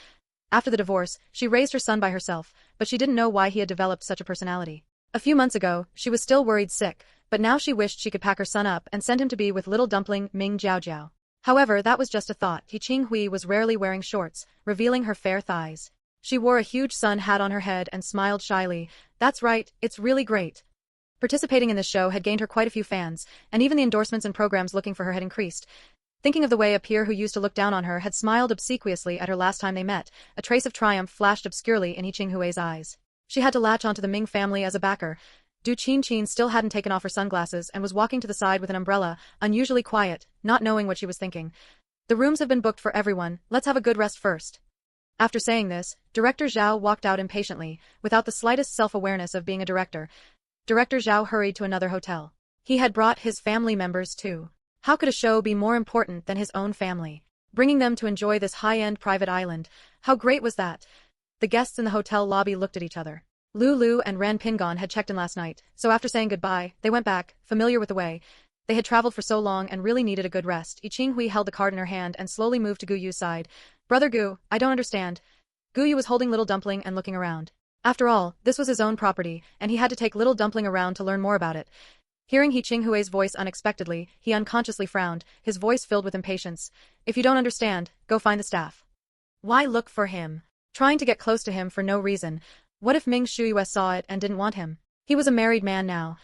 After the divorce, she raised her son by herself, but she didn't know why he had developed such a personality. A few months ago, she was still worried sick, but now she wished she could pack her son up and send him to be with little dumpling Ming Jiao Jiao. However, that was just a thought. He Qing Hui was rarely wearing shorts, revealing her fair thighs. She wore a huge sun hat on her head and smiled shyly. That's right, it's really great. Participating in this show had gained her quite a few fans, and even the endorsements and programs looking for her had increased. Thinking of the way a peer who used to look down on her had smiled obsequiously at her last time they met, a trace of triumph flashed obscurely in He Qinghui's eyes. She had to latch onto the Ming family as a backer. Du Qinqin still hadn't taken off her sunglasses and was walking to the side with an umbrella, unusually quiet, not knowing what she was thinking. The rooms have been booked for everyone, let's have a good rest first. After saying this, Director Zhao walked out impatiently, without the slightest self-awareness of being a director. Director Zhao hurried to another hotel. He had brought his family members too. How could a show be more important than his own family? Bringing them to enjoy this high-end private island. How great was that? The guests in the hotel lobby looked at each other. Lulu and Ran Pingon had checked in last night, so after saying goodbye, they went back, familiar with the way. They had traveled for so long and really needed a good rest. Yi Qinghui held the card in her hand and slowly moved to Gu Yu's side. Brother Gu, I don't understand. Gu Yu was holding little dumpling and looking around. After all, this was his own property, and he had to take little dumpling around to learn more about it. Hearing He Qinghui's voice unexpectedly, he unconsciously frowned, his voice filled with impatience. If you don't understand, go find the staff. Why look for him? Trying to get close to him for no reason. What if Ming Shuyue saw it and didn't want him? He was a married man now.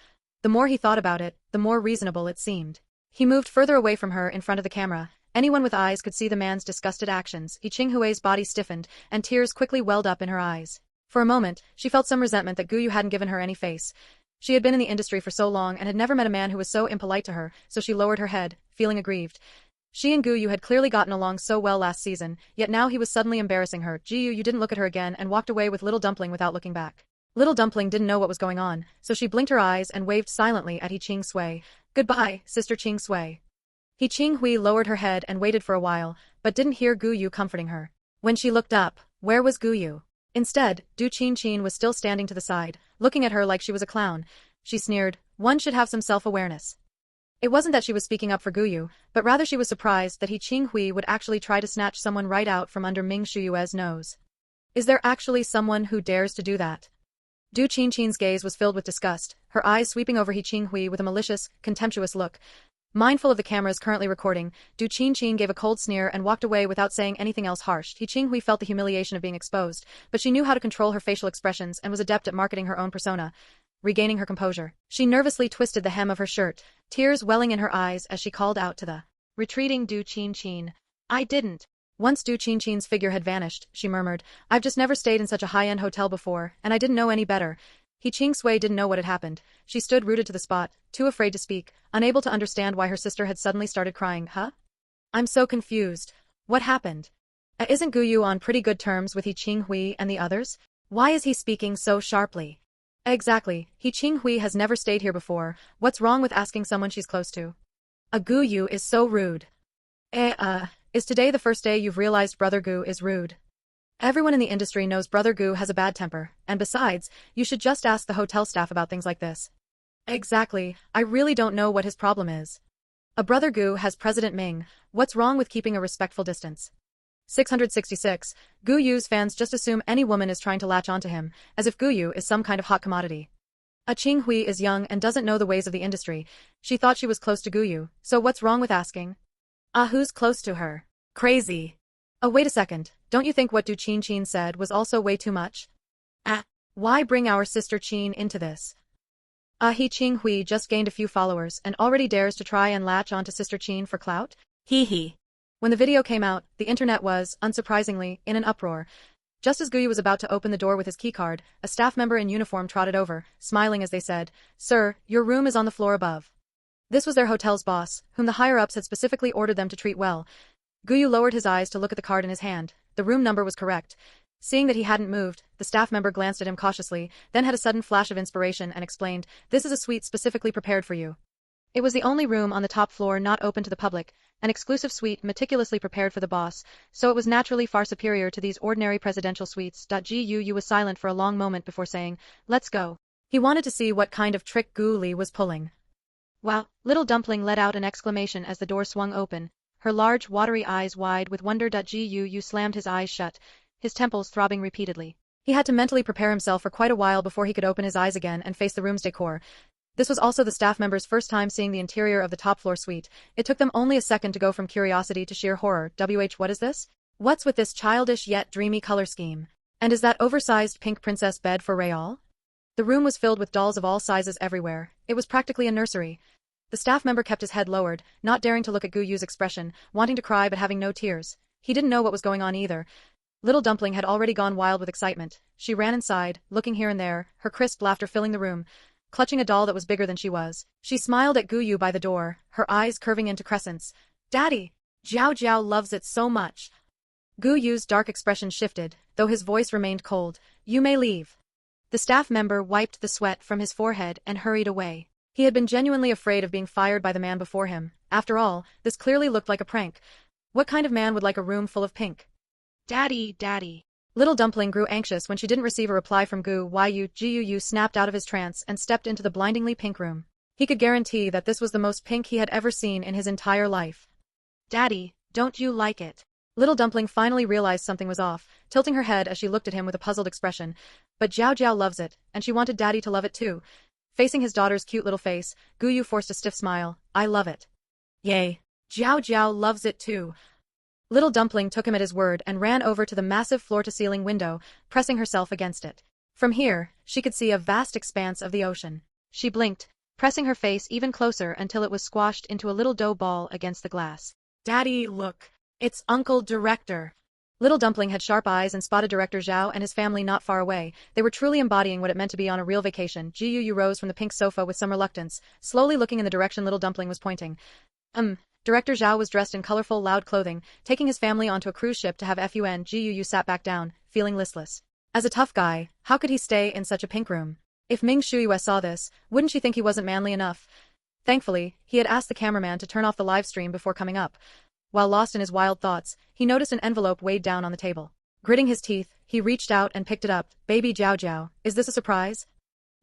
The more he thought about it, the more reasonable it seemed. He moved further away from her in front of the camera. Anyone with eyes could see the man's disgusted actions. He Qinghui's body stiffened, and tears quickly welled up in her eyes. For a moment, she felt some resentment that Gu Yu hadn't given her any face. She had been in the industry for so long and had never met a man who was so impolite to her, so she lowered her head, feeling aggrieved. She and Gu Yu had clearly gotten along so well last season, yet now he was suddenly embarrassing her. Gu Yu didn't look at her again and walked away with little dumpling without looking back. Little dumpling didn't know what was going on, so she blinked her eyes and waved silently at He Qinghui. Goodbye, Sister Qinghui. He Qinghui lowered her head and waited for a while, but didn't hear Gu Yu comforting her. When she looked up, where was Gu Yu? Instead, Du Qingqing was still standing to the side, looking at her like she was a clown. She sneered, one should have some self-awareness. It wasn't that she was speaking up for Gu Yu, but rather she was surprised that he Qinghui would actually try to snatch someone right out from under Ming Shuyue's nose. Is there actually someone who dares to do that? Du Qingqing's gaze was filled with disgust, her eyes sweeping over He Qinghui with a malicious, contemptuous look. Mindful of the cameras currently recording, Du Qingqing gave a cold sneer and walked away without saying anything else harsh. He Qinghui felt the humiliation of being exposed, but she knew how to control her facial expressions and was adept at marketing her own persona. Regaining her composure, she nervously twisted the hem of her shirt, tears welling in her eyes as she called out to the retreating Du Qingqing. I didn't. Once Du Qingqing's figure had vanished, she murmured, I've just never stayed in such a high-end hotel before, and I didn't know any better. He Qingsui didn't know what had happened. She stood rooted to the spot, too afraid to speak, unable to understand why her sister had suddenly started crying. Huh? I'm so confused. What happened? Isn't Gu Yu on pretty good terms with He Qinghui and the others? Why is he speaking so sharply? Exactly, He Qinghui has never stayed here before. What's wrong with asking someone she's close to? Gu Yu is so rude. Is today the first day you've realized Brother Gu is rude? Everyone in the industry knows Brother Gu has a bad temper, and besides, you should just ask the hotel staff about things like this. Exactly, I really don't know what his problem is. Brother Gu has President Ming, what's wrong with keeping a respectful distance? 666. Gu Yu's fans just assume any woman is trying to latch onto him, as if Gu Yu is some kind of hot commodity. Qinghui is young and doesn't know the ways of the industry. She thought she was close to Gu Yu, so what's wrong with asking? Who's close to her? Crazy. Wait a second, don't you think what Du Qingqing said was also way too much? Why bring our sister Qin into this? He Qinghui just gained a few followers and already dares to try and latch onto Sister Qin for clout? Hee hee. When the video came out, the internet was, unsurprisingly, in an uproar. Just as Gu Yu was about to open the door with his keycard, a staff member in uniform trotted over, smiling as they said, Sir, your room is on the floor above. This was their hotel's boss, whom the higher-ups had specifically ordered them to treat well. Gu Yu lowered his eyes to look at the card in his hand. The room number was correct. Seeing that he hadn't moved, the staff member glanced at him cautiously, then had a sudden flash of inspiration and explained, This is a suite specifically prepared for you. It was the only room on the top floor not open to the public, an exclusive suite meticulously prepared for the boss, so it was naturally far superior to these ordinary presidential suites. Gu Yu was silent for a long moment before saying, Let's go. He wanted to see what kind of trick Gu Li was pulling. Wow! Little Dumpling let out an exclamation as the door swung open, her large, watery eyes wide with wonder. Gu Yu slammed his eyes shut, his temples throbbing repeatedly. He had to mentally prepare himself for quite a while before he could open his eyes again and face the room's decor. This was also the staff member's first time seeing the interior of the top-floor suite. It took them only a second to go from curiosity to sheer horror. What is this? What's with this childish yet dreamy color scheme? And is that oversized pink princess bed for Rayal? The room was filled with dolls of all sizes everywhere. It was practically a nursery. The staff member kept his head lowered, not daring to look at Gu Yu's expression, wanting to cry but having no tears. He didn't know what was going on either. Little Dumpling had already gone wild with excitement. She ran inside, looking here and there, her crisp laughter filling the room, clutching a doll that was bigger than she was. She smiled at Gu Yu by the door, her eyes curving into crescents. Daddy! Jiao Jiao loves it so much. Gu Yu's dark expression shifted, though his voice remained cold. You may leave. The staff member wiped the sweat from his forehead and hurried away. He had been genuinely afraid of being fired by the man before him. After all, this clearly looked like a prank. What kind of man would like a room full of pink? Daddy, Daddy. Little Dumpling grew anxious when she didn't receive a reply from Gu Yu. Gu Yu snapped out of his trance and stepped into the blindingly pink room. He could guarantee that this was the most pink he had ever seen in his entire life. Daddy, don't you like it? Little Dumpling finally realized something was off, tilting her head as she looked at him with a puzzled expression. But Jiao Jiao loves it, and she wanted Daddy to love it too. Facing his daughter's cute little face, Gu Yu forced a stiff smile. I love it. Yay. Jiao Jiao loves it too. Little Dumpling took him at his word and ran over to the massive floor-to-ceiling window, pressing herself against it. From here, she could see a vast expanse of the ocean. She blinked, pressing her face even closer until it was squashed into a little dough ball against the glass. Daddy, look. It's Uncle Director. Little Dumpling had sharp eyes and spotted Director Zhao and his family not far away. They were truly embodying what it meant to be on a real vacation. Gu Yu rose from the pink sofa with some reluctance, slowly looking in the direction Little Dumpling was pointing. Director Zhao was dressed in colorful, loud clothing, taking his family onto a cruise ship to have fun. Gu Yu sat back down, feeling listless. As a tough guy, how could he stay in such a pink room? If Ming Shuyue saw this, wouldn't she think he wasn't manly enough? Thankfully, he had asked the cameraman to turn off the live stream before coming up. While lost in his wild thoughts, he noticed an envelope weighed down on the table. Gritting his teeth, he reached out and picked it up. Baby Jiao Jiao, is this a surprise?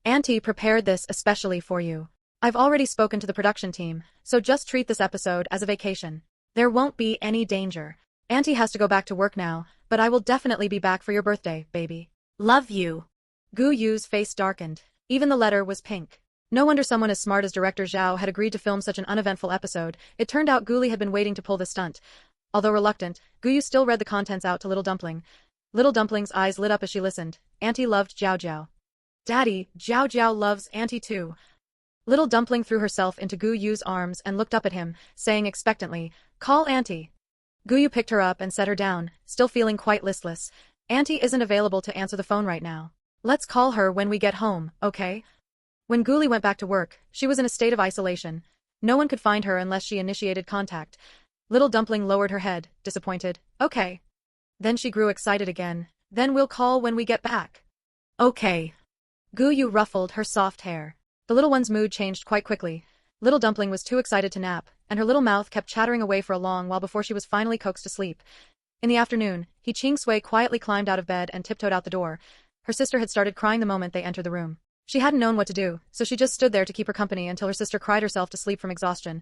Auntie prepared this especially for you. I've already spoken to the production team, so just treat this episode as a vacation. There won't be any danger. Auntie has to go back to work now, but I will definitely be back for your birthday, baby. Love you. Gu Yu's face darkened. Even the letter was pink. No wonder someone as smart as director Zhao had agreed to film such an uneventful episode. It turned out Gu Li had been waiting to pull this stunt. Although reluctant, Gu Yu still read the contents out to Little Dumpling. Little Dumpling's eyes lit up as she listened. Auntie loved Jiao Jiao. Daddy, Jiao Jiao loves Auntie too. Little Dumpling threw herself into Gu Yu's arms and looked up at him, saying expectantly, "Call Auntie." Gu Yu picked her up and set her down, still feeling quite listless. Auntie isn't available to answer the phone right now. Let's call her when we get home, okay? When Gu Li went back to work, she was in a state of isolation. No one could find her unless she initiated contact. Little Dumpling lowered her head, disappointed. Okay. Then she grew excited again. Then we'll call when we get back. Okay. Gu Yu ruffled her soft hair. The little one's mood changed quite quickly. Little Dumpling was too excited to nap, and her little mouth kept chattering away for a long while before she was finally coaxed to sleep. In the afternoon, He Ching Sui quietly climbed out of bed and tiptoed out the door. Her sister had started crying the moment they entered the room. She hadn't known what to do, so she just stood there to keep her company until her sister cried herself to sleep from exhaustion.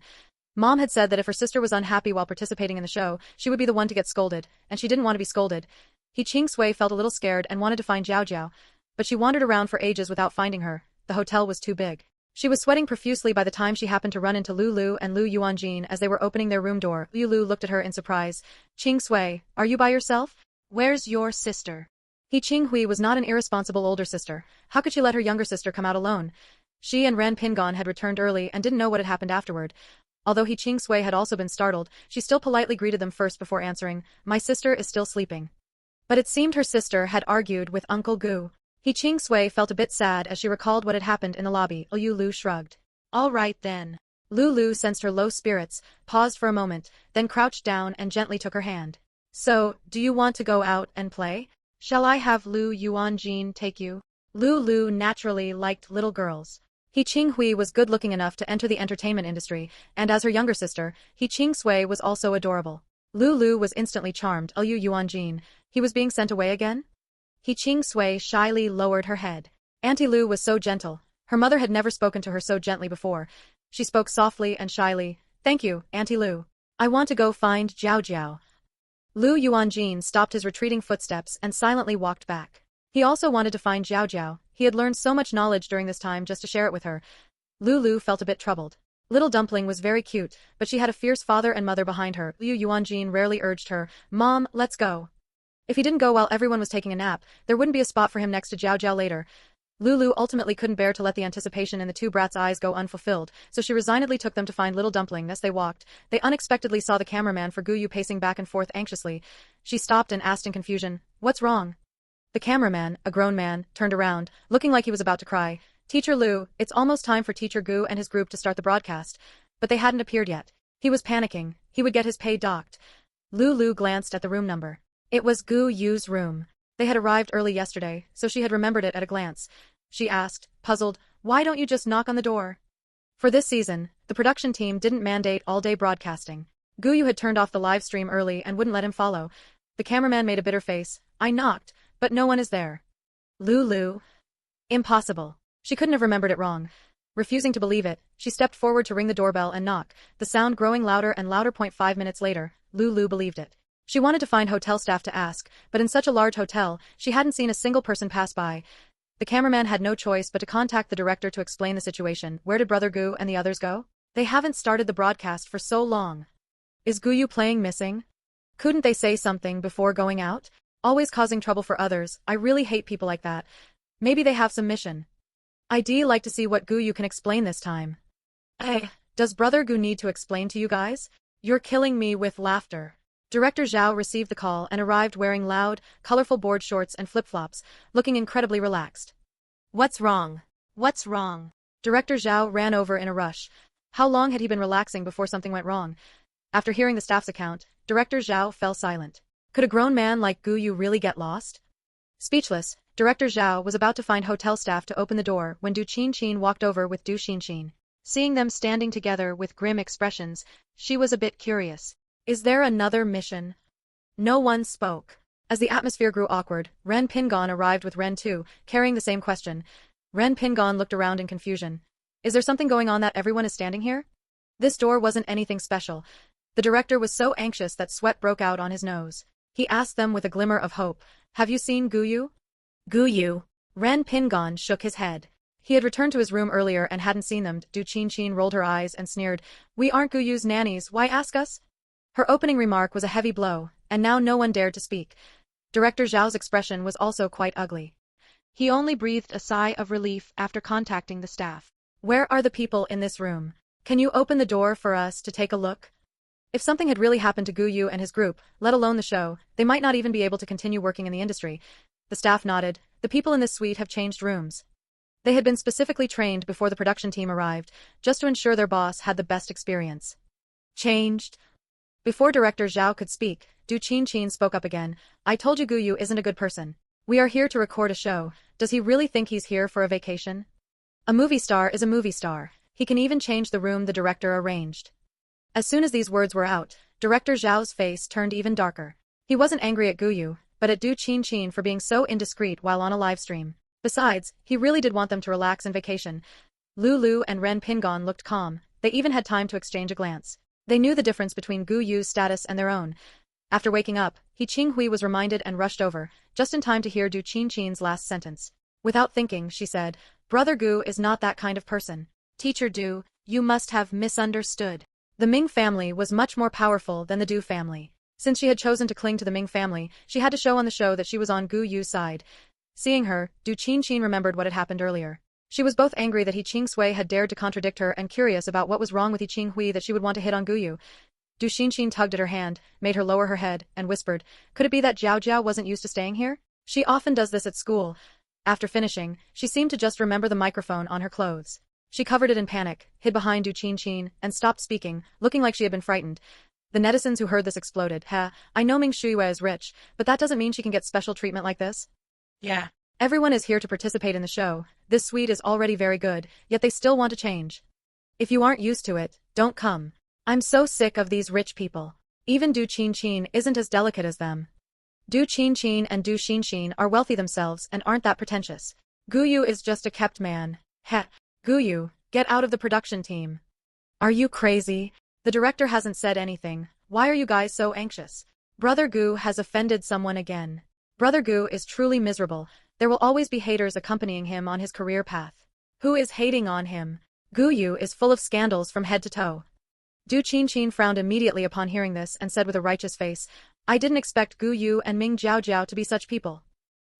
Mom had said that if her sister was unhappy while participating in the show, she would be the one to get scolded, and she didn't want to be scolded. He Ching Sui felt a little scared and wanted to find Jiao Jiao, but she wandered around for ages without finding her. The hotel was too big. She was sweating profusely by the time she happened to run into Lu Lu and Lu Yuanjin as they were opening their room door. Lu Lu looked at her in surprise. Ching Sui, are you by yourself? Where's your sister? He Ching Hui was not an irresponsible older sister. How could she let her younger sister come out alone? She and Ren Pingon had returned early and didn't know what had happened afterward. Although He Ching Sui had also been startled, she still politely greeted them first before answering, "My sister is still sleeping." But it seemed her sister had argued with Uncle Gu. He Ching Sui felt a bit sad as she recalled what had happened in the lobby. Lu Lu shrugged. All right then. Lu Lu sensed her low spirits, paused for a moment, then crouched down and gently took her hand. So, do you want to go out and play? Shall I have Lu Yuanjin take you? Lu Lu naturally liked little girls. He Ching Hui was good-looking enough to enter the entertainment industry, and as her younger sister, He Ching Sui was also adorable. Lu Lu was instantly charmed. Lu Yuanjin, he was being sent away again? He Ching Sui shyly lowered her head. Auntie Lu was so gentle. Her mother had never spoken to her so gently before. She spoke softly and shyly. Thank you, Auntie Lu. I want to go find Jiao Jiao. Lu Yuanjin stopped his retreating footsteps and silently walked back. He also wanted to find Jiao Jiao. He had learned so much knowledge during this time just to share it with her. Lu Lu felt a bit troubled. Little Dumpling was very cute, but she had a fierce father and mother behind her. Lu Yuanjin rarely urged her, "Mom, let's go." If he didn't go while everyone was taking a nap, there wouldn't be a spot for him next to Jiao Jiao later. Lulu ultimately couldn't bear to let the anticipation in the two brats' eyes go unfulfilled, so she resignedly took them to find Little Dumpling. As they walked, they unexpectedly saw the cameraman for Gu Yu pacing back and forth anxiously. She stopped and asked in confusion, "What's wrong?" The cameraman, a grown man, turned around, looking like he was about to cry. "Teacher Lu, it's almost time for Teacher Gu and his group to start the broadcast." But they hadn't appeared yet. He was panicking. He would get his pay docked. Lu glanced at the room number. It was Gu Yu's room. They had arrived early yesterday, so she had remembered it at a glance. She asked, puzzled, "Why don't you just knock on the door?" For this season, the production team didn't mandate all-day broadcasting. Gu Yu had turned off the live stream early and wouldn't let him follow. The cameraman made a bitter face. "I knocked, but no one is there." Lu. Impossible. She couldn't have remembered it wrong. Refusing to believe it, she stepped forward to ring the doorbell and knock, the sound growing louder and louder. 5 minutes later, Lu believed it. She wanted to find hotel staff to ask, but in such a large hotel, she hadn't seen a single person pass by. The cameraman had no choice but to contact the director to explain the situation. Where did Brother Gu and the others go? They haven't started the broadcast for so long. Is Gu Yu playing missing? Couldn't they say something before going out? Always causing trouble for others. I really hate people like that. Maybe they have some mission. I'd like to see what Gu Yu can explain this time. Hey, does Brother Gu need to explain to you guys? You're killing me with laughter. Director Zhao received the call and arrived wearing loud, colorful board shorts and flip-flops, looking incredibly relaxed. What's wrong? What's wrong? Director Zhao ran over in a rush. How long had he been relaxing before something went wrong? After hearing the staff's account, Director Zhao fell silent. Could a grown man like Gu Yu really get lost? Speechless, Director Zhao was about to find hotel staff to open the door when Du Qin walked over with Du Xinxin. Seeing them standing together with grim expressions, she was a bit curious. Is there another mission? No one spoke. As the atmosphere grew awkward, Ren Pingon arrived with Ren 2, carrying the same question. Ren Pingon looked around in confusion. Is there something going on that everyone is standing here? This door wasn't anything special. The director was so anxious that sweat broke out on his nose. He asked them with a glimmer of hope, have you seen Gu Yu? Gu Yu. Ren Pingon shook his head. He had returned to his room earlier and hadn't seen them. Du Qinqin rolled her eyes and sneered, we aren't Gu Yu's nannies, why ask us? Her opening remark was a heavy blow, and now no one dared to speak. Director Zhao's expression was also quite ugly. He only breathed a sigh of relief after contacting the staff. Where are the people in this room? Can you open the door for us to take a look? If something had really happened to Gu Yu and his group, let alone the show, they might not even be able to continue working in the industry. The staff nodded. The people in this suite have changed rooms. They had been specifically trained before the production team arrived, just to ensure their boss had the best experience. Changed? Before Director Zhao could speak, Du Qinqin spoke up again. I told you Gu Yu isn't a good person. We are here to record a show. Does he really think he's here for a vacation? A movie star is a movie star. He can even change the room the director arranged. As soon as these words were out, Director Zhao's face turned even darker. He wasn't angry at Gu Yu, but at Du Qinqin for being so indiscreet while on a live stream. Besides, he really did want them to relax and vacation. Lulu and Ren Pingon looked calm. They even had time to exchange a glance. They knew the difference between Gu Yu's status and their own. After waking up, He Qinghui was reminded and rushed over, just in time to hear Du Qinqin's last sentence. Without thinking, she said, Brother Gu is not that kind of person. Teacher Du, you must have misunderstood. The Ming family was much more powerful than the Du family. Since she had chosen to cling to the Ming family, she had to show on the show that she was on Gu Yu's side. Seeing her, Du Qinqin remembered what had happened earlier. She was both angry that He Qingsui had dared to contradict her and curious about what was wrong with He Qinghui that she would want to hit on Gu Yu. Du Qinqin tugged at her hand, made her lower her head, and whispered, could it be that Jiao Jiao wasn't used to staying here? She often does this at school. After finishing, she seemed to just remember the microphone on her clothes. She covered it in panic, hid behind Du Qinqin, and stopped speaking, looking like she had been frightened. The netizens who heard this exploded. I know Ming Shuyue is rich, but that doesn't mean she can get special treatment like this. Yeah. Everyone is here to participate in the show. This suite is already very good, yet they still want to change. If you aren't used to it, don't come. I'm so sick of these rich people. Even Du Qinqin isn't as delicate as them. Du Qinqin and Du Xinxin are wealthy themselves and aren't that pretentious. Gu Yu is just a kept man. Gu Yu, get out of the production team. Are you crazy? The director hasn't said anything. Why are you guys so anxious? Brother Gu has offended someone again. Brother Gu is truly miserable. There will always be haters accompanying him on his career path. Who is hating on him? Gu Yu is full of scandals from head to toe. Du Qinqin frowned immediately upon hearing this and said with a righteous face, I didn't expect Gu Yu and Ming Jiao Jiao to be such people.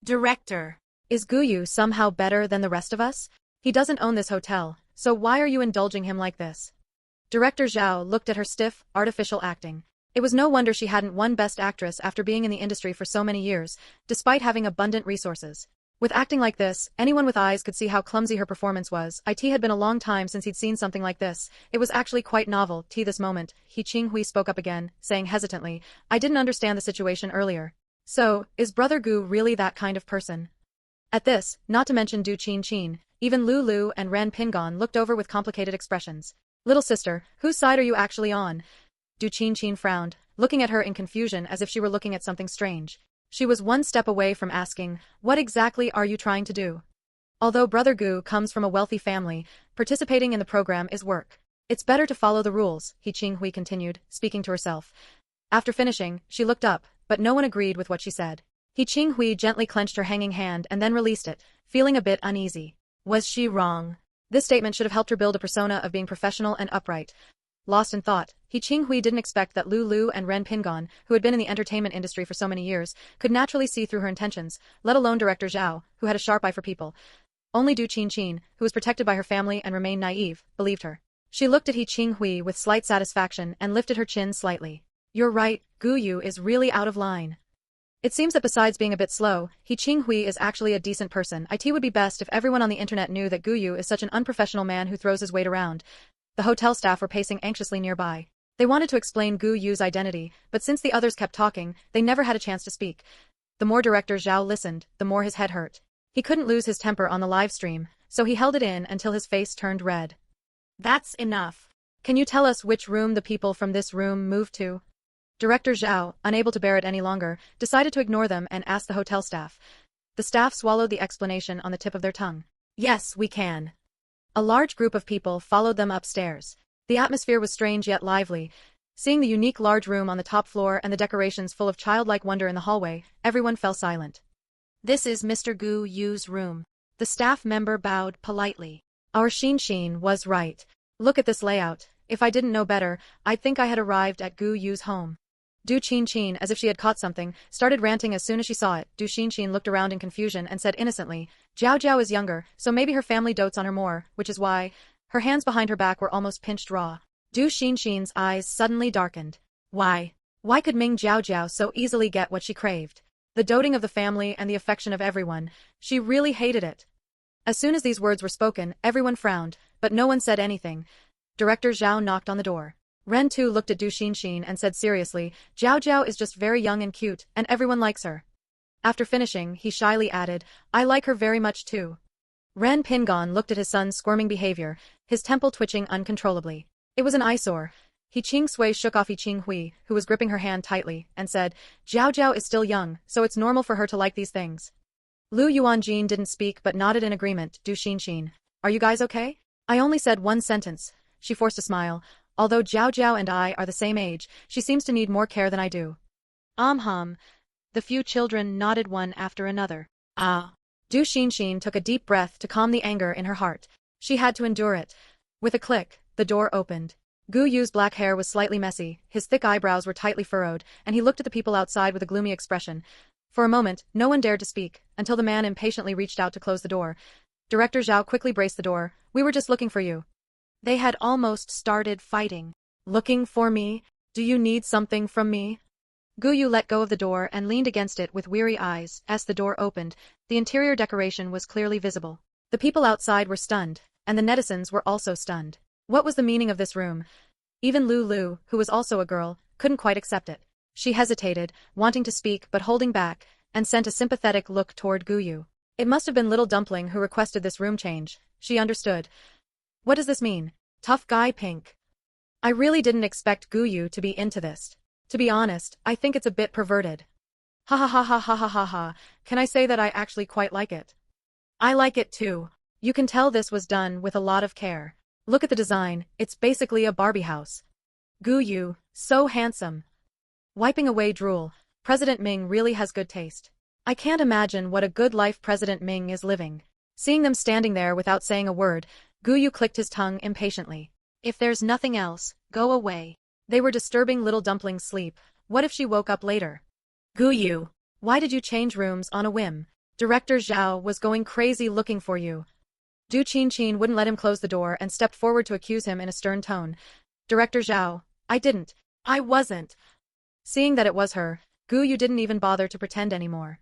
Director. Is Gu Yu somehow better than the rest of us? He doesn't own this hotel, so why are you indulging him like this? Director Zhao looked at her stiff, artificial acting. It was no wonder she hadn't won Best Actress after being in the industry for so many years, despite having abundant resources. With acting like this, anyone with eyes could see how clumsy her performance was. It had been a long time since he'd seen something like this. It was actually quite novel. This moment, He Qinghui spoke up again, saying hesitantly, I didn't understand the situation earlier. So, is Brother Gu really that kind of person? At this, not to mention Du Qinqin, even Lulu and Ren Pingon looked over with complicated expressions. Little sister, whose side are you actually on? Du Qinqin frowned, looking at her in confusion as if she were looking at something strange. She was one step away from asking, what exactly are you trying to do? Although Brother Gu comes from a wealthy family, participating in the program is work. It's better to follow the rules, He Qinghui continued, speaking to herself. After finishing, she looked up, but no one agreed with what she said. He Qinghui gently clenched her hanging hand and then released it, feeling a bit uneasy. Was she wrong? This statement should have helped her build a persona of being professional and upright. Lost in thought, He Qinghui didn't expect that Lulu and Ren Pingon, who had been in the entertainment industry for so many years, could naturally see through her intentions, let alone Director Zhao, who had a sharp eye for people. Only Du Qinqin, who was protected by her family and remained naive, believed her. She looked at He Qinghui with slight satisfaction and lifted her chin slightly. You're right, Gu Yu is really out of line. It seems that besides being a bit slow, He Qinghui is actually a decent person. It would be best if everyone on the internet knew that Gu Yu is such an unprofessional man who throws his weight around. The hotel staff were pacing anxiously nearby. They wanted to explain Gu Yu's identity, but since the others kept talking, they never had a chance to speak. The more Director Zhao listened, the more his head hurt. He couldn't lose his temper on the live stream, so he held it in until his face turned red. That's enough. Can you tell us which room the people from this room moved to? Director Jiao, unable to bear it any longer, decided to ignore them and ask the hotel staff. The staff swallowed the explanation on the tip of their tongue. Yes, we can. A large group of people followed them upstairs. The atmosphere was strange yet lively. Seeing the unique large room on the top floor and the decorations full of childlike wonder in the hallway, everyone fell silent. This is Mr. Gu Yu's room. The staff member bowed politely. Our Xin was right. Look at this layout. If I didn't know better, I'd think I had arrived at Gu Yu's home. Du Qinqin, as if she had caught something, started ranting as soon as she saw it. Du Qinqin looked around in confusion and said innocently, Jiao Jiao is younger, so maybe her family dotes on her more, which is why. Her hands behind her back were almost pinched raw. Du Qinqin's eyes suddenly darkened. Why? Why could Ming Jiao Jiao so easily get what she craved? The doting of the family and the affection of everyone. She really hated it. As soon as these words were spoken, everyone frowned, but no one said anything. Director Zhao knocked on the door. Ren Tu looked at Du Xinxin and said seriously, Jiao Jiao is just very young and cute, and everyone likes her. After finishing, he shyly added, I like her very much too. Ren Pingon looked at his son's squirming behavior, his temple twitching uncontrollably. It was an eyesore. He Qing Sui shook off Qing Hui, who was gripping her hand tightly, and said, Jiao Jiao is still young, so it's normal for her to like these things. Lu Yuanjin didn't speak but nodded in agreement. Du Xinxin, are you guys okay? I only said one sentence. She forced a smile. Although Jiao Jiao and I are the same age, she seems to need more care than I do. The few children nodded one after another. Ah. Du Xinxin took a deep breath to calm the anger in her heart. She had to endure it. With a click, the door opened. Gu Yu's black hair was slightly messy, his thick eyebrows were tightly furrowed, and he looked at the people outside with a gloomy expression. For a moment, no one dared to speak, until the man impatiently reached out to close the door. Director Zhao quickly braced the door. We were just looking for you. They had almost started fighting. Looking for me? Do you need something from me? Gu Yu let go of the door and leaned against it with weary eyes. As the door opened, the interior decoration was clearly visible. The people outside were stunned, and the netizens were also stunned. What was the meaning of this room? Even Lu, who was also a girl, couldn't quite accept it. She hesitated, wanting to speak but holding back, and sent a sympathetic look toward Gu Yu. It must have been little Dumpling who requested this room change. She understood. What does this mean? Tough guy pink. I really didn't expect Gu Yu to be into this. To be honest, I think it's a bit perverted. Ha ha ha ha ha ha ha ha, can I say that I actually quite like it? I like it too. You can tell this was done with a lot of care. Look at the design, it's basically a Barbie house. Gu Yu, so handsome. Wiping away drool, President Ming really has good taste. I can't imagine what a good life President Ming is living. Seeing them standing there without saying a word, Gu Yu clicked his tongue impatiently. If there's nothing else, go away. They were disturbing little Dumpling's sleep. What if she woke up later? Gu Yu, why did you change rooms on a whim? Director Zhao was going crazy looking for you. Du Qinqin wouldn't let him close the door and stepped forward to accuse him in a stern tone. Director Zhao, I didn't. I wasn't. Seeing that it was her, Gu Yu didn't even bother to pretend anymore.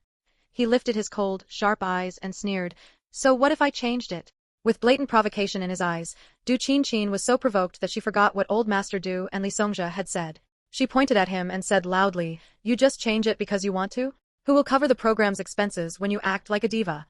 He lifted his cold, sharp eyes and sneered, so what if I changed it? With blatant provocation in his eyes, Du Qinqin was so provoked that she forgot what old Master Du and Li Songjia had said. She pointed at him and said loudly, you just change it because you want to? Who will cover the program's expenses when you act like a diva?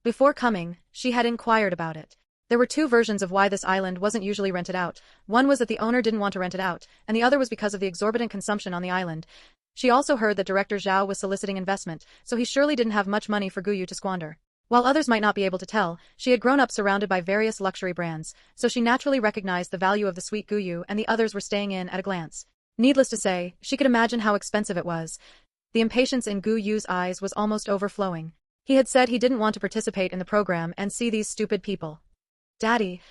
Before coming, she had inquired about it. There were two versions of why this island wasn't usually rented out. One was that the owner didn't want to rent it out, and the other was because of the exorbitant consumption on the island. She also heard that Director Zhao was soliciting investment, so he surely didn't have much money for Gu Yu to squander. While others might not be able to tell, she had grown up surrounded by various luxury brands, so she naturally recognized the value of the sweet Gu Yu and the others were staying in at a glance. Needless to say, she could imagine how expensive it was. The impatience in Gu Yu's eyes was almost overflowing. He had said he didn't want to participate in the program and see these stupid people. Daddy.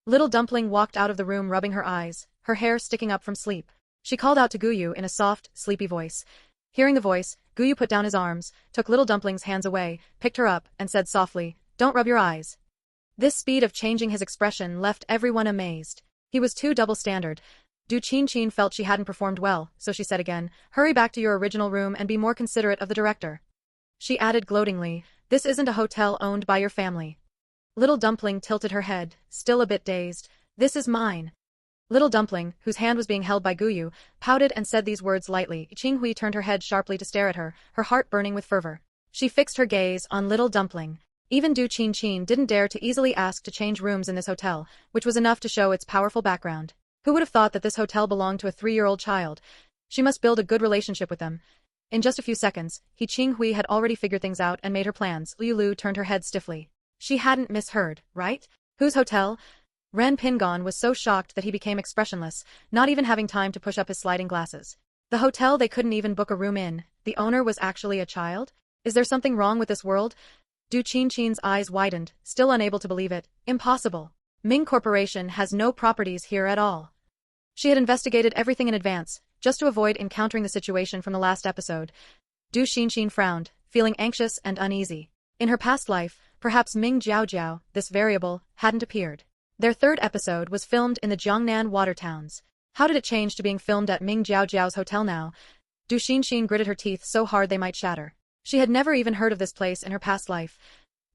Little Dumpling walked out of the room rubbing her eyes, her hair sticking up from sleep. She called out to Gu Yu in a soft, sleepy voice. Hearing the voice, Gu Yu put down his arms, took little Dumpling's hands away, picked her up, and said softly, don't rub your eyes. This speed of changing his expression left everyone amazed. He was too double standard. Du Qinqin felt she hadn't performed well, so she said again, hurry back to your original room and be more considerate of the director. She added gloatingly, this isn't a hotel owned by your family. Little Dumpling tilted her head, still a bit dazed. This is mine. Little Dumpling, whose hand was being held by Gu Yu, pouted and said these words lightly. Qing Hui turned her head sharply to stare at her, her heart burning with fervor. She fixed her gaze on Little Dumpling. Even Du Qinqin didn't dare to easily ask to change rooms in this hotel, which was enough to show its powerful background. Who would have thought that this hotel belonged to a 3-year-old child? She must build a good relationship with them. In just a few seconds, Qinghui had already figured things out and made her plans. Liu Lu turned her head stiffly. She hadn't misheard, right? Whose hotel? Ren Pingon was so shocked that he became expressionless, not even having time to push up his sliding glasses. The hotel they couldn't even book a room in. The owner was actually a child? Is there something wrong with this world? Du Qinchin's eyes widened, still unable to believe it. Impossible. Ming Corporation has no properties here at all. She had investigated everything in advance, just to avoid encountering the situation from the last episode. Du Qinchin frowned, feeling anxious and uneasy. In her past life, perhaps Ming Jiao Jiao, this variable, hadn't appeared. Their third episode was filmed in the Jiangnan water towns. How did it change to being filmed at Ming Jiao Jiao's hotel now? Du Qinchin gritted her teeth so hard they might shatter. She had never even heard of this place in her past life.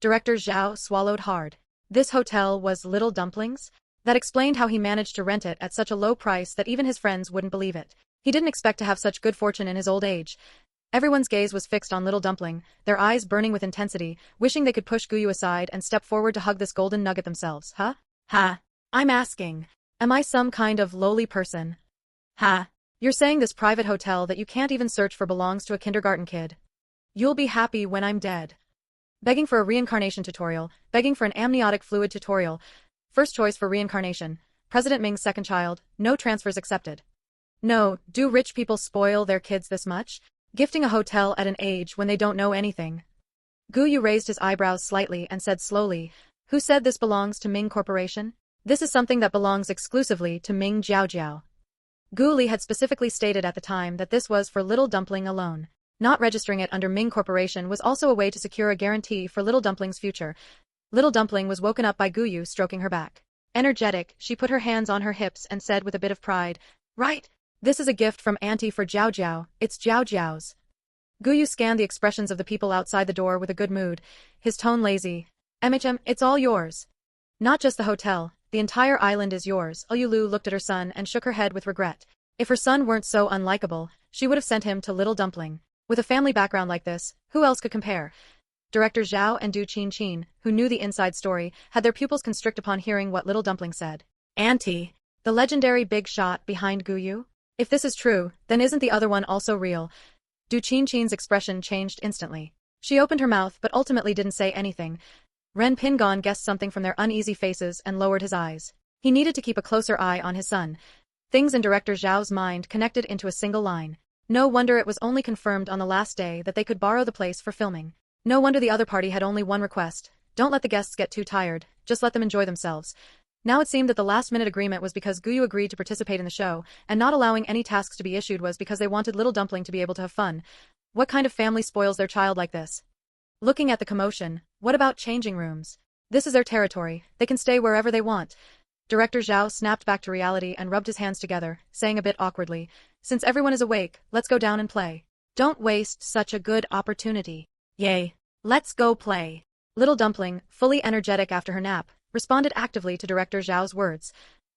Director Zhao swallowed hard. This hotel was Little Dumpling's? That explained how he managed to rent it at such a low price that even his friends wouldn't believe it. He didn't expect to have such good fortune in his old age. Everyone's gaze was fixed on Little Dumpling, their eyes burning with intensity, wishing they could push Gu Yu aside and step forward to hug this golden nugget themselves. Huh? Ha. I'm asking. Am I some kind of lowly person? Ha. You're saying this private hotel that you can't even search for belongs to a kindergarten kid. You'll be happy when I'm dead. Begging for a reincarnation tutorial, begging for an amniotic fluid tutorial. First choice for reincarnation. President Ming's second child, no transfers accepted. No, do rich people spoil their kids this much? Gifting a hotel at an age when they don't know anything. Gu Yu raised his eyebrows slightly and said slowly, who said this belongs to Ming Corporation? This is something that belongs exclusively to Ming Jiao Jiao. Gu Li had specifically stated at the time that this was for Little Dumpling alone. Not registering it under Ming Corporation was also a way to secure a guarantee for Little Dumpling's future. Little Dumpling was woken up by Gu Yu stroking her back. Energetic, she put her hands on her hips and said with a bit of pride, right, this is a gift from Auntie for Jiao Jiao, it's Jiao Jiao's. Gu Yu scanned the expressions of the people outside the door with a good mood, his tone lazy. MHM, it's all yours. Not just the hotel, the entire island is yours. Liu Lu looked at her son and shook her head with regret. If her son weren't so unlikable, she would have sent him to Little Dumpling. With a family background like this, who else could compare? Director Zhao and Du Qinchin, who knew the inside story, had their pupils constrict upon hearing what Little Dumpling said. Auntie, the legendary big shot behind Gu Yu? If this is true, then isn't the other one also real? Du Qinchin's expression changed instantly. She opened her mouth but ultimately didn't say anything. Ren Pingon guessed something from their uneasy faces and lowered his eyes. He needed to keep a closer eye on his son. Things in Director Zhao's mind connected into a single line. No wonder it was only confirmed on the last day that they could borrow the place for filming. No wonder the other party had only one request. Don't let the guests get too tired, just let them enjoy themselves. Now it seemed that the last-minute agreement was because Gu Yu agreed to participate in the show, and not allowing any tasks to be issued was because they wanted Little Dumpling to be able to have fun. What kind of family spoils their child like this? Looking at the commotion, what about changing rooms? This is their territory, they can stay wherever they want. Director Zhao snapped back to reality and rubbed his hands together, saying a bit awkwardly, since everyone is awake, let's go down and play. Don't waste such a good opportunity. Yay. Let's go play. Little Dumpling, fully energetic after her nap, responded actively to Director Zhao's words.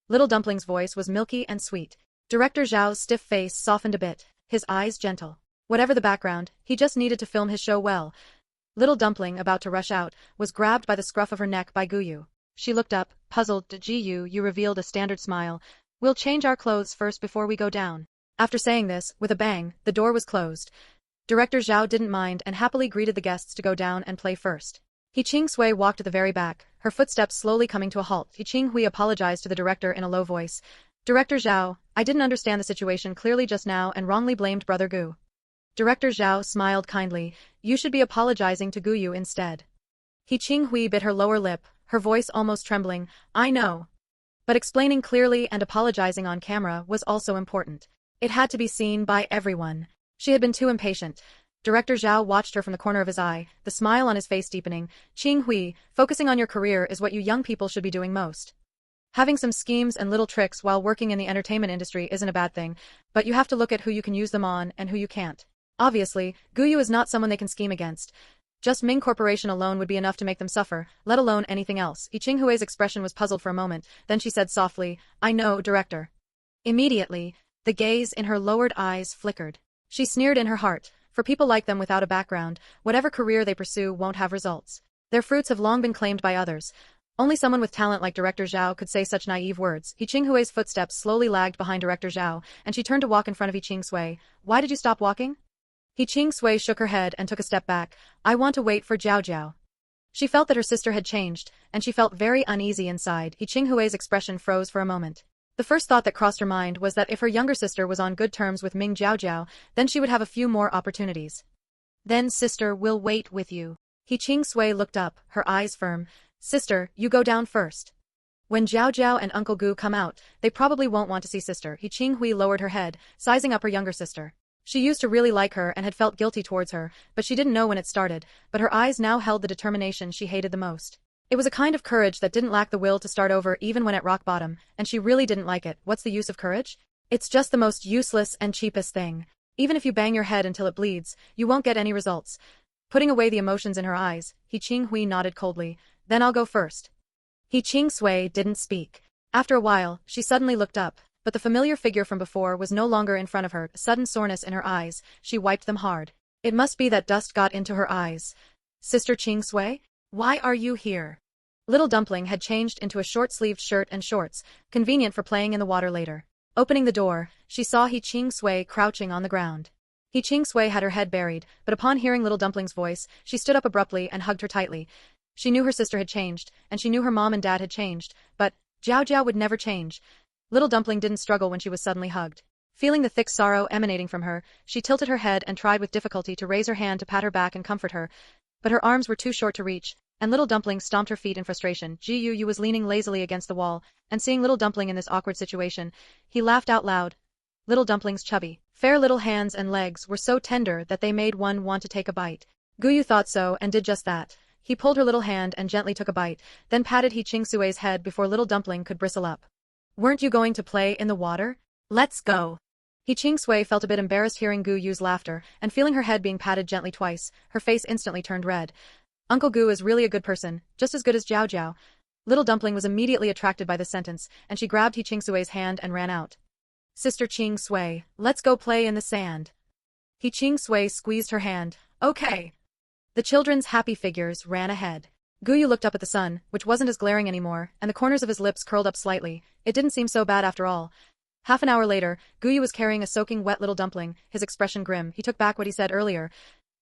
Little Dumpling's voice was milky and sweet. Director Zhao's stiff face softened a bit, his eyes gentle. Whatever the background, he just needed to film his show well. Little Dumpling, about to rush out, was grabbed by the scruff of her neck by Gu Yu. She looked up, puzzled. Ji Yu revealed a standard smile. We'll change our clothes first before we go down. After saying this, with a bang, the door was closed. Director Zhao didn't mind and happily greeted the guests to go down and play first. Qinghui walked at the very back, her footsteps slowly coming to a halt. Qinghui apologized to the director in a low voice. Director Zhao, I didn't understand the situation clearly just now and wrongly blamed Brother Gu. Director Zhao smiled kindly. You should be apologizing to Gu Yu instead. Qinghui bit her lower lip, her voice almost trembling. I know. But explaining clearly and apologizing on camera was also important. It had to be seen by everyone. She had been too impatient. Director Zhao watched her from the corner of his eye, the smile on his face deepening. Qinghui, focusing on your career is what you young people should be doing most. Having some schemes and little tricks while working in the entertainment industry isn't a bad thing, but you have to look at who you can use them on and who you can't. Obviously, Gu Yu is not someone they can scheme against. Just Ming Corporation alone would be enough to make them suffer, let alone anything else. Qinghui's expression was puzzled for a moment, then she said softly, I know, Director. Immediately, the gaze in her lowered eyes flickered. She sneered in her heart. For people like them without a background, whatever career they pursue won't have results. Their fruits have long been claimed by others. Only someone with talent like Director Zhao could say such naive words. He Qinghui's footsteps slowly lagged behind Director Zhao, and she turned to walk in front of He Qingsui. Why did you stop walking? He Qingsui shook her head and took a step back. I want to wait for Jiao Jiao. She felt that her sister had changed, and she felt very uneasy inside. He Qinghui's expression froze for a moment. The first thought that crossed her mind was that if her younger sister was on good terms with Ming Jiao Jiao, then she would have a few more opportunities. Then sister will wait with you. He Qingsui looked up, her eyes firm. Sister, you go down first. When Jiao Jiao and Uncle Gu come out, they probably won't want to see sister. He Qinghui lowered her head, sizing up her younger sister. She used to really like her and had felt guilty towards her, but she didn't know when it started, but her eyes now held the determination she hated the most. It was a kind of courage that didn't lack the will to start over even when at rock bottom, and she really didn't like it. What's the use of courage? It's just the most useless and cheapest thing. Even if you bang your head until it bleeds, you won't get any results. Putting away the emotions in her eyes, He Qinghui nodded coldly. Then I'll go first. He Qingsui didn't speak. After a while, she suddenly looked up, but the familiar figure from before was no longer in front of her. A sudden soreness in her eyes, she wiped them hard. It must be that dust got into her eyes. Sister Qingsui? Why are you here? Little Dumpling had changed into a short-sleeved shirt and shorts, convenient for playing in the water later. Opening the door, she saw He Qingsui crouching on the ground. He Qingsui had her head buried, but upon hearing Little Dumpling's voice, she stood up abruptly and hugged her tightly. She knew her sister had changed, and she knew her mom and dad had changed, but Jiao Jiao would never change. Little Dumpling didn't struggle when she was suddenly hugged. Feeling the thick sorrow emanating from her, she tilted her head and tried with difficulty to raise her hand to pat her back and comfort her, but her arms were too short to reach, and Little Dumpling stomped her feet in frustration. Gu Yu was leaning lazily against the wall, and seeing Little Dumpling in this awkward situation, he laughed out loud. Little Dumpling's chubby, fair little hands and legs were so tender that they made one want to take a bite. Gu Yu thought so and did just that. He pulled her little hand and gently took a bite, then patted He Qingsui's head before Little Dumpling could bristle up. Weren't you going to play in the water? Let's go. He Qingsui felt a bit embarrassed hearing Gu Yu's laughter, and feeling her head being patted gently twice, her face instantly turned red. Uncle Gu is really a good person, just as good as Jiao Jiao. Little Dumpling was immediately attracted by this sentence, and she grabbed He Qingsui's hand and ran out. Sister Qingsui, let's go play in the sand. He Qingsui squeezed her hand. Okay. The children's happy figures ran ahead. Gu Yu looked up at the sun, which wasn't as glaring anymore, and the corners of his lips curled up slightly. It didn't seem so bad after all. Half an hour later, Gu Yu was carrying a soaking wet Little Dumpling, his expression grim. He took back what he said earlier.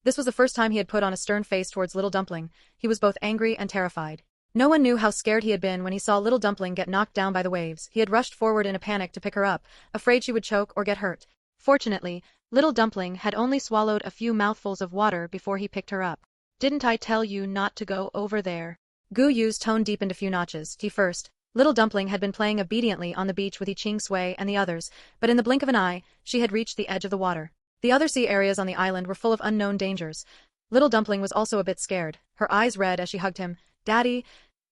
This was the first time he had put on a stern face towards Little Dumpling. He was both angry and terrified. No one knew how scared he had been when he saw Little Dumpling get knocked down by the waves. He had rushed forward in a panic to pick her up, afraid she would choke or get hurt. Fortunately, Little Dumpling had only swallowed a few mouthfuls of water before he picked her up. Didn't I tell you not to go over there? Gu Yu's tone deepened a few notches. First, Little Dumpling had been playing obediently on the beach with He Qingsui and the others, but in the blink of an eye, she had reached the edge of the water. The other sea areas on the island were full of unknown dangers. Little Dumpling was also a bit scared, her eyes red as she hugged him. Daddy.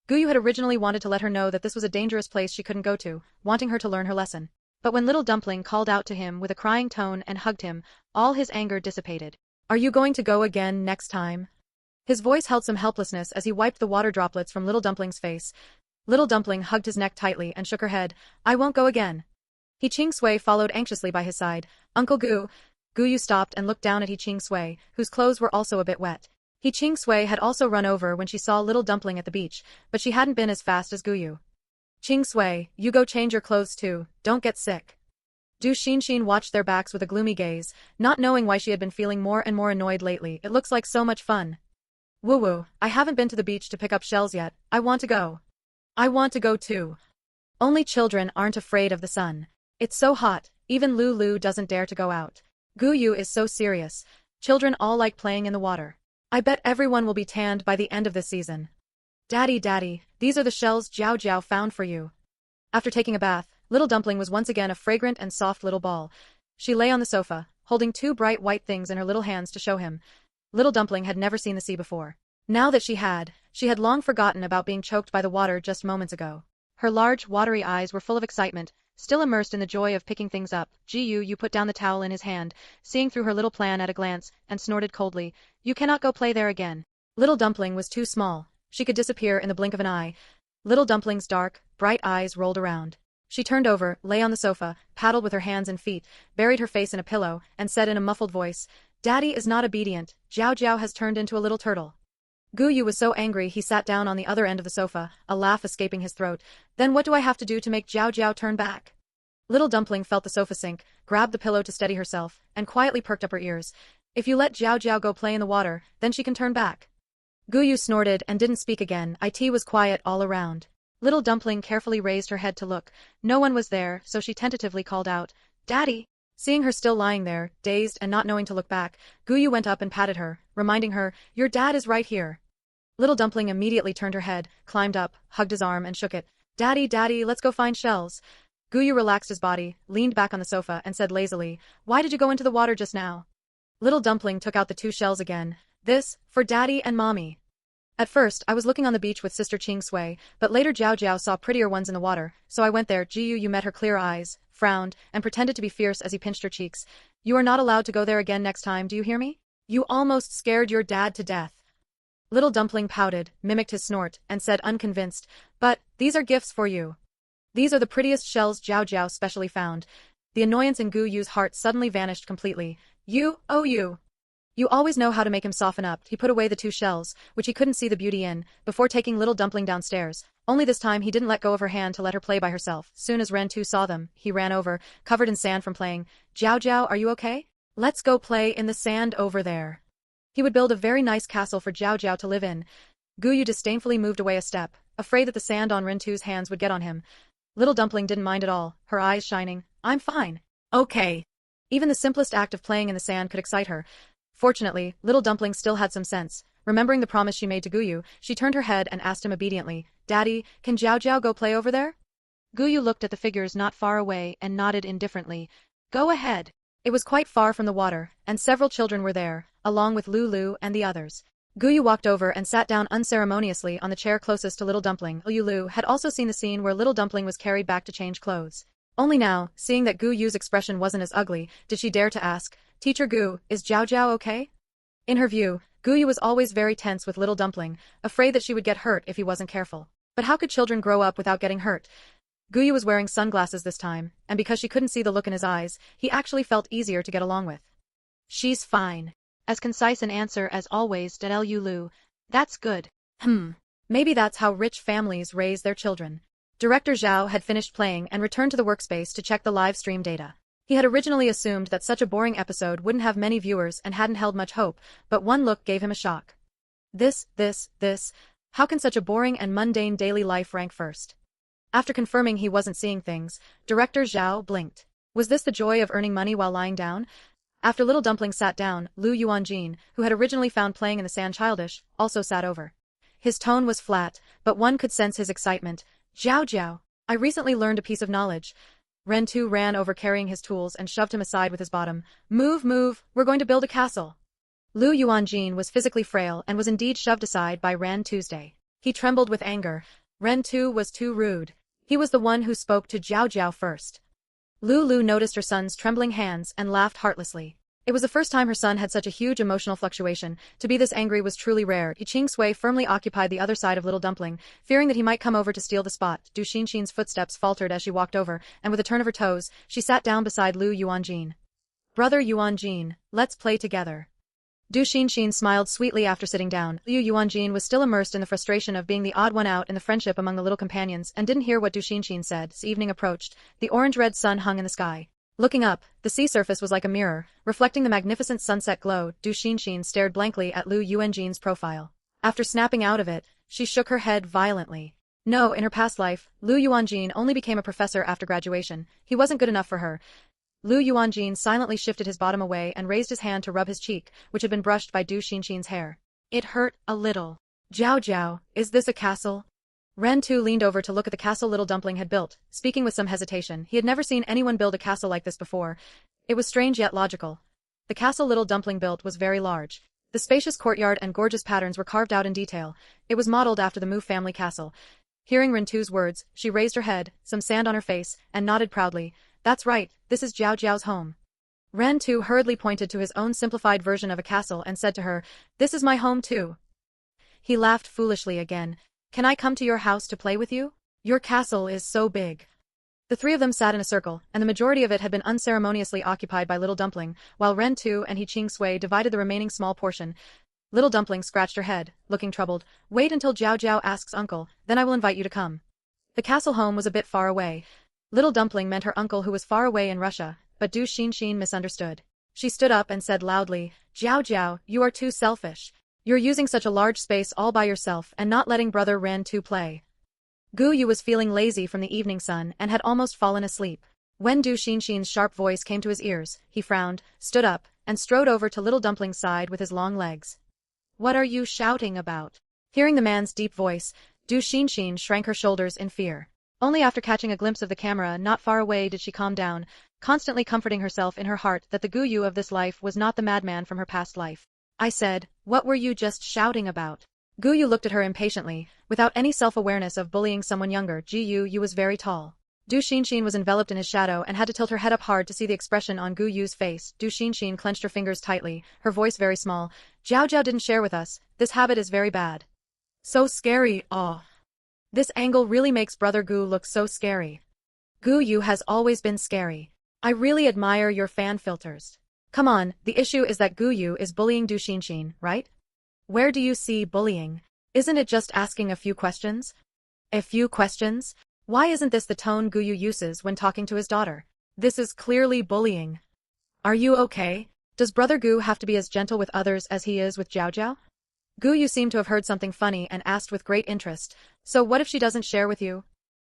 Gu Yu had originally wanted to let her know that this was a dangerous place she couldn't go to, wanting her to learn her lesson. But when Little Dumpling called out to him with a crying tone and hugged him, all his anger dissipated. Are you going to go again next time? His voice held some helplessness as he wiped the water droplets from Little Dumpling's face. Little Dumpling hugged his neck tightly and shook her head. I won't go again. He Qingsui followed anxiously by his side. Uncle Gu. Gu Yu stopped and looked down at He Qingsui, whose clothes were also a bit wet. He Qingsui had also run over when she saw Little Dumpling at the beach, but she hadn't been as fast as Gu Yu. Qingsui, you go change your clothes too, don't get sick. Du Xinshin watched their backs with a gloomy gaze, not knowing why she had been feeling more and more annoyed lately. It looks like so much fun. Woo-woo, I haven't been to the beach to pick up shells yet, I want to go. I want to go too. Only children aren't afraid of the sun. It's so hot, even Lulu doesn't dare to go out. Gu Yu is so serious. Children all like playing in the water. I bet everyone will be tanned by the end of this season. Daddy, these are the shells Jiao Jiao found for you. After taking a bath, Little Dumpling was once again a fragrant and soft little ball. She lay on the sofa, holding two bright white things in her little hands to show him. Little Dumpling had never seen the sea before. Now that she had long forgotten about being choked by the water just moments ago. Her large, watery eyes were full of excitement, still immersed in the joy of picking things up. Gu Yu put down the towel in his hand, seeing through her little plan at a glance, and snorted coldly. You cannot go play there again. Little Dumpling was too small. She could disappear in the blink of an eye. Little Dumpling's dark, bright eyes rolled around. She turned over, lay on the sofa, paddled with her hands and feet, buried her face in a pillow, and said in a muffled voice, Daddy is not obedient. Jiao Jiao has turned into a little turtle. Gu Yu was so angry he sat down on the other end of the sofa, a laugh escaping his throat. Then what do I have to do to make Jiao Jiao turn back? Little Dumpling felt the sofa sink, grabbed the pillow to steady herself, and quietly perked up her ears. If you let Jiao Jiao go play in the water, then she can turn back. Gu Yu snorted and didn't speak again. It was quiet all around. Little Dumpling carefully raised her head to look. No one was there, so she tentatively called out, "Daddy!" Seeing her still lying there, dazed and not knowing to look back, Gu Yu went up and patted her, reminding her, "Your dad is right here." Little Dumpling immediately turned her head, climbed up, hugged his arm and shook it. "Daddy, Daddy, let's go find shells." Gu Yu relaxed his body, leaned back on the sofa and said lazily, "Why did you go into the water just now?" Little Dumpling took out the 2 shells again. "This, for Daddy and Mommy." At first, I was looking on the beach with Sister Ching Sui, but later Jiao Jiao saw prettier ones in the water, so I went there. Jiu Yu met her clear eyes, frowned, and pretended to be fierce as he pinched her cheeks. "You are not allowed to go there again next time, do you hear me? You almost scared your dad to death." Little Dumpling pouted, mimicked his snort, and said unconvinced, "But, these are gifts for you. These are the prettiest shells Jiao Jiao specially found." The annoyance in Gu Yu's heart suddenly vanished completely. "You, oh you. You always know how to make him soften up." He put away the 2 shells, which he couldn't see the beauty in, before taking Little Dumpling downstairs. Only this time he didn't let go of her hand to let her play by herself. Soon as Ren Tu saw them, he ran over, covered in sand from playing. "Jiao Jiao, are you okay? Let's go play in the sand over there." He would build a very nice castle for Jiao Jiao to live in. Gu Yu disdainfully moved away a step, afraid that the sand on Ren Tu's hands would get on him. Little Dumpling didn't mind at all, her eyes shining. "I'm fine." "Okay." Even the simplest act of playing in the sand could excite her. Fortunately, Little Dumpling still had some sense. Remembering the promise she made to Gu Yu, she turned her head and asked him obediently, "Daddy, can Jiao Jiao go play over there?" Gu Yu looked at the figures not far away and nodded indifferently. "Go ahead." It was quite far from the water, and several children were there, along with Lulu and the others. Gu Yu walked over and sat down unceremoniously on the chair closest to Little Dumpling. Lulu had also seen the scene where Little Dumpling was carried back to change clothes. Only now, seeing that Gu Yu's expression wasn't as ugly, did she dare to ask, "Teacher Gu, is Jiao Jiao okay?" In her view, Gu Yu was always very tense with Little Dumpling, afraid that she would get hurt if he wasn't careful. But how could children grow up without getting hurt? Gu Yu was wearing sunglasses this time, and because she couldn't see the look in his eyes, he actually felt easier to get along with. "She's fine." As concise an answer as always, did Lu. "That's good." Maybe that's how rich families raise their children. Director Zhao had finished playing and returned to the workspace to check the live stream data. He had originally assumed that such a boring episode wouldn't have many viewers and hadn't held much hope, but one look gave him a shock. This, how can such a boring and mundane daily life rank first? After confirming he wasn't seeing things, Director Zhao blinked. Was this the joy of earning money while lying down? After Little Dumpling sat down, Lu Yuanjin, who had originally found playing in the sand childish, also sat over. His tone was flat, but one could sense his excitement. "Jiao Jiao, I recently learned a piece of knowledge." Ren Tu ran over carrying his tools and shoved him aside with his bottom. Move, we're going to build a castle." Lu Yuanjin was physically frail and was indeed shoved aside by Ren Tuesday. He trembled with anger. Ren Tu was too rude. He was the one who spoke to Jiao Jiao first. Lu noticed her son's trembling hands and laughed heartlessly. It was the first time her son had such a huge emotional fluctuation. To be this angry was truly rare. Ching Sui firmly occupied the other side of Little Dumpling, fearing that he might come over to steal the spot. Du Xinshin's footsteps faltered as she walked over, and with a turn of her toes, she sat down beside Lu Yuanjin. "Brother Yuanjin, let's play together." Du Xinshin smiled sweetly after sitting down. Liu Yuanjin was still immersed in the frustration of being the odd one out in the friendship among the little companions and didn't hear what Du Xinshin said. As evening approached, the orange-red sun hung in the sky. Looking up, the sea surface was like a mirror, reflecting the magnificent sunset glow. Du Xinshin stared blankly at Liu Yuanjin's profile. After snapping out of it, she shook her head violently. No, in her past life, Liu Yuanjin only became a professor after graduation. He wasn't good enough for her. Liu Yuanjin silently shifted his bottom away and raised his hand to rub his cheek, which had been brushed by Du Xinshin's hair. It hurt a little. "Jiao Jiao, is this a castle?" Ren Tu leaned over to look at the castle Little Dumpling had built, speaking with some hesitation. He had never seen anyone build a castle like this before. It was strange yet logical. The castle Little Dumpling built was very large. The spacious courtyard and gorgeous patterns were carved out in detail. It was modeled after the Mu family castle. Hearing Ren Tu's words, she raised her head, some sand on her face, and nodded proudly. "That's right, this is Jiao Jiao's home." Ren Tu hurriedly pointed to his own simplified version of a castle and said to her, "This is my home too." He laughed foolishly again. "Can I come to your house to play with you? Your castle is so big." The three of them sat in a circle, and the majority of it had been unceremoniously occupied by Little Dumpling, while Ren Tu and He Ching Sui divided the remaining small portion. Little Dumpling scratched her head, looking troubled. Wait until Jiao Jiao asks uncle, then I will invite you to come. The castle home was a bit far away. Little Dumpling meant her uncle who was far away in Russia, but Du Xinxin misunderstood. She stood up and said loudly, Jiao Jiao, you are too selfish. You're using such a large space all by yourself and not letting brother Ren Tu play. Gu Yu was feeling lazy from the evening sun and had almost fallen asleep. When Du Xinxin's sharp voice came to his ears, he frowned, stood up, and strode over to Little Dumpling's side with his long legs. What are you shouting about? Hearing the man's deep voice, Du Xinxin shrank her shoulders in fear. Only after catching a glimpse of the camera not far away did she calm down, constantly comforting herself in her heart that the Gu Yu of this life was not the madman from her past life. I said, what were you just shouting about? Gu Yu looked at her impatiently, without any self-awareness of bullying someone younger. Gu Yu was very tall. Du Xinxin was enveloped in his shadow and had to tilt her head up hard to see the expression on Gu Yu's face. Du Xinxin clenched her fingers tightly, her voice very small. Jiao Jiao didn't share with us. This habit is very bad. So scary, oh. This angle really makes brother Gu look so scary. Gu Yu has always been scary. I really admire your fan filters. Come on, the issue is that Gu Yu is bullying Du Xinxin, right? Where do you see bullying? Isn't it just asking a few questions? A few questions? Why isn't this the tone Gu Yu uses when talking to his daughter? This is clearly bullying. Are you okay? Does brother Gu have to be as gentle with others as he is with Jiao Jiao? Gu Yu seemed to have heard something funny and asked with great interest, so what if she doesn't share with you?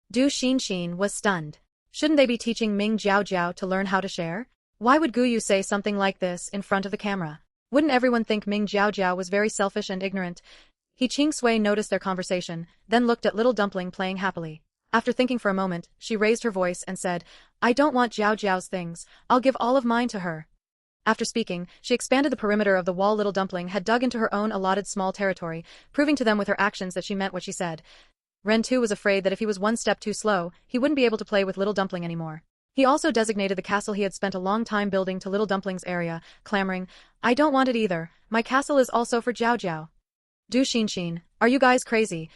Du Xinxin was stunned. Shouldn't they be teaching Ming Jiao Jiao to learn how to share? Why would Gu Yu say something like this in front of the camera? Wouldn't everyone think Ming Jiao Jiao was very selfish and ignorant? He Qing Sui noticed their conversation, then looked at Little Dumpling playing happily. After thinking for a moment, she raised her voice and said, I don't want Jiao Jiao's things, I'll give all of mine to her. After speaking, she expanded the perimeter of the wall. Little Dumpling had dug into her own allotted small territory, proving to them with her actions that she meant what she said. Ren Tu was afraid that if he was one step too slow, he wouldn't be able to play with Little Dumpling anymore. He also designated the castle he had spent a long time building to Little Dumpling's area, clamoring, I don't want it either, my castle is also for Jiao Jiao. Du Xinxin, are you guys crazy?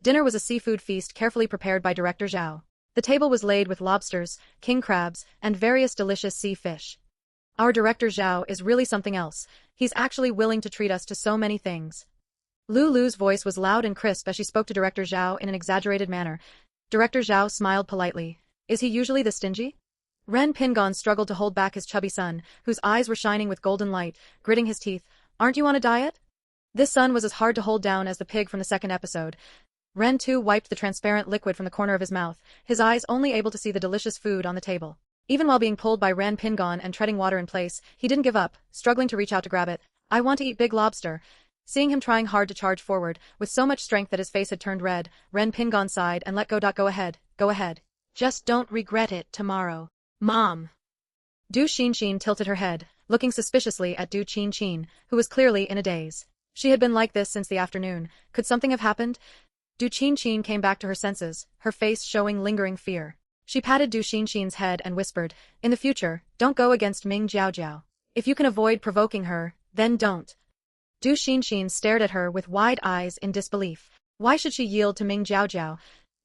Dinner was a seafood feast carefully prepared by Director Zhao. The table was laid with lobsters, king crabs, and various delicious sea fish. Our Director Zhao is really something else. He's actually willing to treat us to so many things. Lulu's voice was loud and crisp as she spoke to Director Zhao in an exaggerated manner. Director Zhao smiled politely. Is he usually this stingy? Ren Pingon struggled to hold back his chubby son, whose eyes were shining with golden light, gritting his teeth. Aren't you on a diet? This son was as hard to hold down as the pig from the second episode. Ren Tu wiped the transparent liquid from the corner of his mouth, his eyes only able to see the delicious food on the table. Even while being pulled by Ren Pingon and treading water in place, he didn't give up, struggling to reach out to grab it. I want to eat big lobster. Seeing him trying hard to charge forward, with so much strength that his face had turned red, Ren Pingon sighed and let go. Go ahead, go ahead. Just don't regret it tomorrow. Mom. Du Xinxin tilted her head, looking suspiciously at Du Xinxin, who was clearly in a daze. She had been like this since the afternoon. Could something have happened? Du Xinxin came back to her senses, her face showing lingering fear. She patted Du Xinxin's head and whispered, in the future, don't go against Ming Jiao Jiao. If you can avoid provoking her, then don't. Du Xinxin stared at her with wide eyes in disbelief. Why should she yield to Ming Jiao Jiao?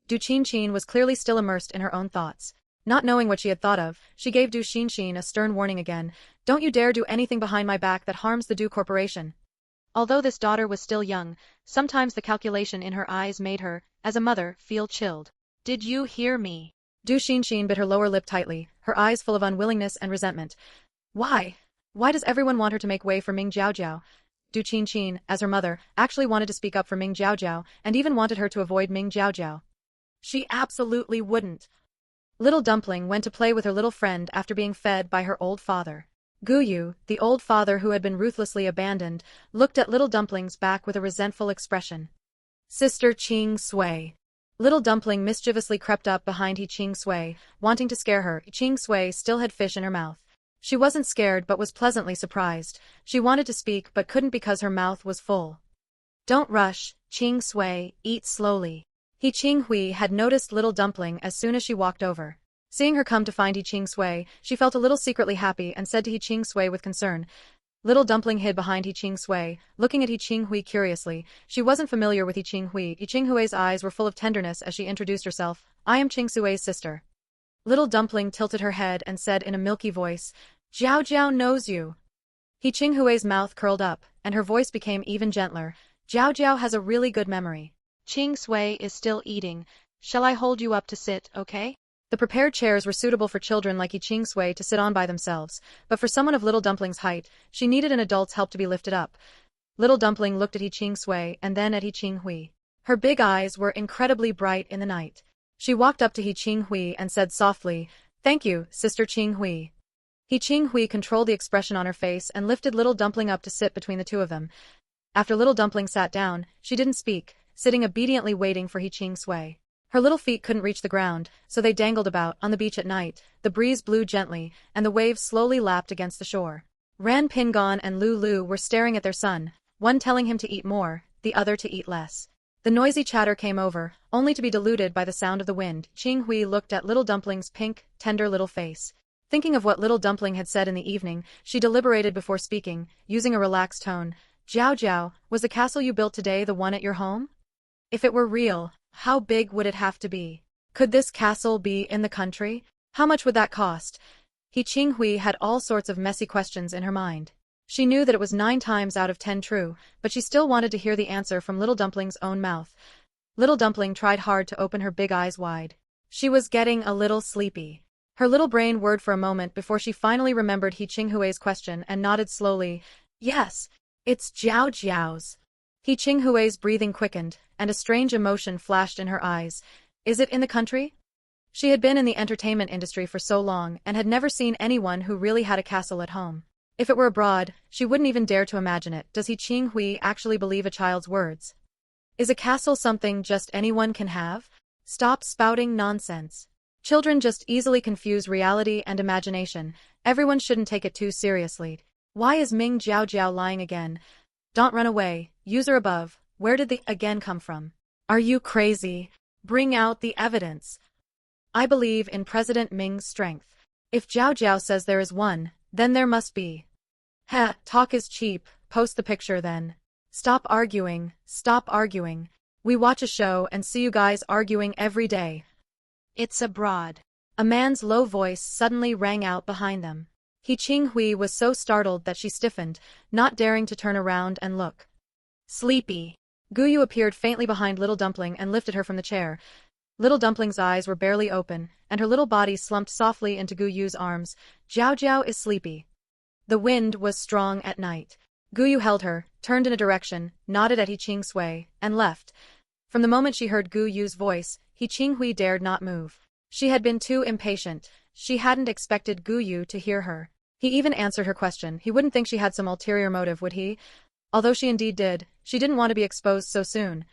Du Xinxin was clearly still immersed in her own thoughts. Not knowing what she had thought of, she gave Du Xinxin a stern warning again. Don't you dare do anything behind my back that harms the Du Corporation. Although this daughter was still young, sometimes the calculation in her eyes made her, as a mother, feel chilled. Did you hear me? Du Xinxin bit her lower lip tightly, her eyes full of unwillingness and resentment. Why? Why does everyone want her to make way for Ming Jiao Jiao? Du Xinxin, as her mother, actually wanted to speak up for Ming Jiao Jiao, and even wanted her to avoid Ming Jiao Jiao. She absolutely wouldn't. Little Dumpling went to play with her little friend after being fed by her old father. Gu Yu, the old father who had been ruthlessly abandoned, looked at Little Dumpling's back with a resentful expression. Sister Qing Sui. Little Dumpling mischievously crept up behind He Qing Sui, wanting to scare her. Qing Sui still had fish in her mouth. She wasn't scared but was pleasantly surprised. She wanted to speak but couldn't because her mouth was full. Don't rush, Qing Sui, eat slowly. He Qing Hui had noticed Little Dumpling as soon as she walked over. Seeing her come to find He Qing Sui, she felt a little secretly happy and said to He Qing Sui with concern. Little Dumpling hid behind He Qing Sui, looking at He Qing Hui curiously. She wasn't familiar with He Qing Hui. He Qing Hui's eyes were full of tenderness as she introduced herself. I am Qing Sui's sister. Little Dumpling tilted her head and said in a milky voice, Jiao Jiao knows you. He Qinghui's mouth curled up, and her voice became even gentler. Jiao Jiao has a really good memory. Qing Sui is still eating. Shall I hold you up to sit, okay? The prepared chairs were suitable for children like Yi Qingsui to sit on by themselves, but for someone of Little Dumpling's height, she needed an adult's help to be lifted up. Little Dumpling looked at Yi Qingsui and then at Yi Qinghui. Her big eyes were incredibly bright in the night. She walked up to Yi Qinghui and said softly, "Thank you, Sister Qinghui." Yi Qinghui controlled the expression on her face and lifted Little Dumpling up to sit between the two of them. After Little Dumpling sat down, she didn't speak, sitting obediently waiting for Yi Qingsui. Her little feet couldn't reach the ground, so they dangled about on the beach at night. The breeze blew gently, and the waves slowly lapped against the shore. Ran Pingon and Lulu were staring at their son, one telling him to eat more, the other to eat less. The noisy chatter came over, only to be diluted by the sound of the wind. Qinghui looked at Little Dumpling's pink, tender little face. Thinking of what Little Dumpling had said in the evening, she deliberated before speaking, using a relaxed tone. "Jiao Jiao, was the castle you built today the one at your home? If it were real, how big would it have to be? Could this castle be in the country? How much would that cost?" He Qinghui had all sorts of messy questions in her mind. She knew that it was 9 times out of 10 true, but she still wanted to hear the answer from Little Dumpling's own mouth. Little Dumpling tried hard to open her big eyes wide. She was getting a little sleepy. Her little brain whirred for a moment before she finally remembered He Qinghui's question and nodded slowly. "Yes, it's Jiao Jiao's." He Qinghui's breathing quickened, and a strange emotion flashed in her eyes. "Is it in the country?" She had been in the entertainment industry for so long and had never seen anyone who really had a castle at home. If it were abroad, she wouldn't even dare to imagine it. Does He Qinghui actually believe a child's words? Is a castle something just anyone can have? Stop spouting nonsense. Children just easily confuse reality and imagination. Everyone shouldn't take it too seriously. Why is Ming Jiao Jiao lying again? Don't run away. User above. Where did the again come from? Are you crazy? Bring out the evidence. I believe in President Ming's strength. If Jiao Jiao says there is one, then there must be. Heh, talk is cheap. Post the picture then. Stop arguing. Stop arguing. We watch a show and see you guys arguing every day. It's abroad. A man's low voice suddenly rang out behind them. He Qinghui was so startled that she stiffened, not daring to turn around and look. Sleepy. Gu Yu appeared faintly behind Little Dumpling and lifted her from the chair. Little Dumpling's eyes were barely open, and her little body slumped softly into Gu Yu's arms. Jiao Jiao is sleepy. The wind was strong at night. Gu Yu held her, turned in a direction, nodded at He Qingsui, and left. From the moment she heard Gu Yu's voice, He Qinghui dared not move. She had been too impatient. She hadn't expected Gu Yu to hear her. He even answered her question. He wouldn't think she had some ulterior motive, would he? Although she indeed did, she didn't want to be exposed so soon.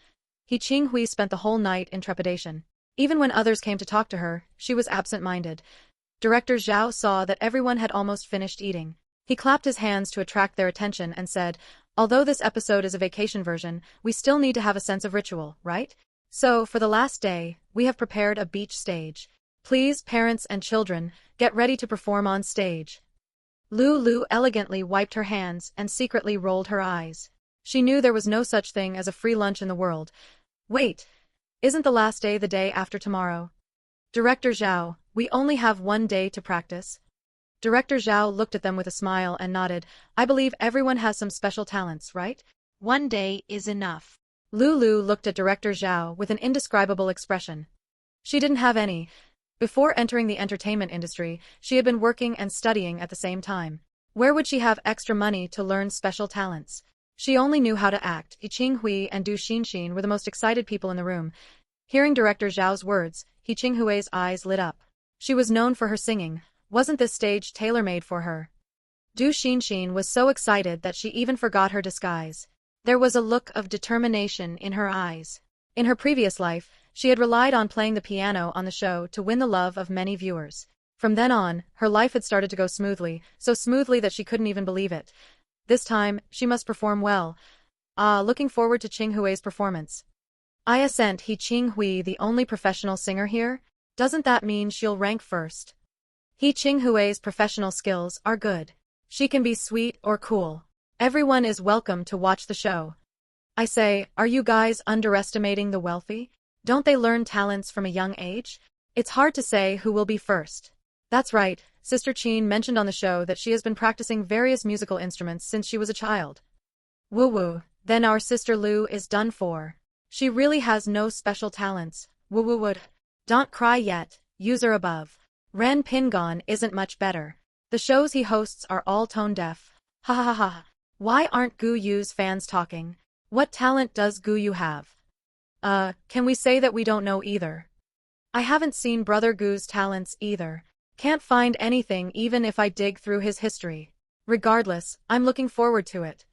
He Qinghui spent the whole night in trepidation. Even when others came to talk to her, she was absent-minded. Director Zhao saw that everyone had almost finished eating. He clapped his hands to attract their attention and said, "Although this episode is a vacation version, we still need to have a sense of ritual, right? So, for the last day, we have prepared a beach stage. Please, parents and children, get ready to perform on stage." Lulu elegantly wiped her hands and secretly rolled her eyes. She knew there was no such thing as a free lunch in the world. Wait, isn't the last day the day after tomorrow? Director Zhao, we only have 1 day to practice. Director Zhao looked at them with a smile and nodded. I believe everyone has some special talents, right? 1 day is enough. Lulu looked at Director Zhao with an indescribable expression. She didn't have any. Before entering the entertainment industry, she had been working and studying at the same time. Where would she have extra money to learn special talents? She only knew how to act. He Qinghui and Du Xinxin were the most excited people in the room. Hearing Director Zhao's words, He Qinghui's eyes lit up. She was known for her singing. Wasn't this stage tailor-made for her? Du Xinxin was so excited that she even forgot her disguise. There was a look of determination in her eyes. In her previous life, she had relied on playing the piano on the show to win the love of many viewers. From then on, her life had started to go smoothly, so smoothly that she couldn't even believe it. This time, she must perform well. Looking forward to Qinghui's performance. I assent. He Qinghui the only professional singer here? Doesn't that mean she'll rank first? He Qinghui's professional skills are good. She can be sweet or cool. Everyone is welcome to watch the show. I say, are you guys underestimating the wealthy? Don't they learn talents from a young age? It's hard to say who will be first. That's right, Sister Qin mentioned on the show that she has been practicing various musical instruments since she was a child. Woo woo, then our sister Lu is done for. She really has no special talents. Woo woo would. Don't cry yet, user above. Ren Pingon isn't much better. The shows he hosts are all tone deaf. Ha ha ha ha. Why aren't Gu Yu's fans talking? What talent does Gu Yu have? Can we say that we don't know either? I haven't seen Brother Gu's talents either. Can't find anything even if I dig through his history. Regardless, I'm looking forward to it.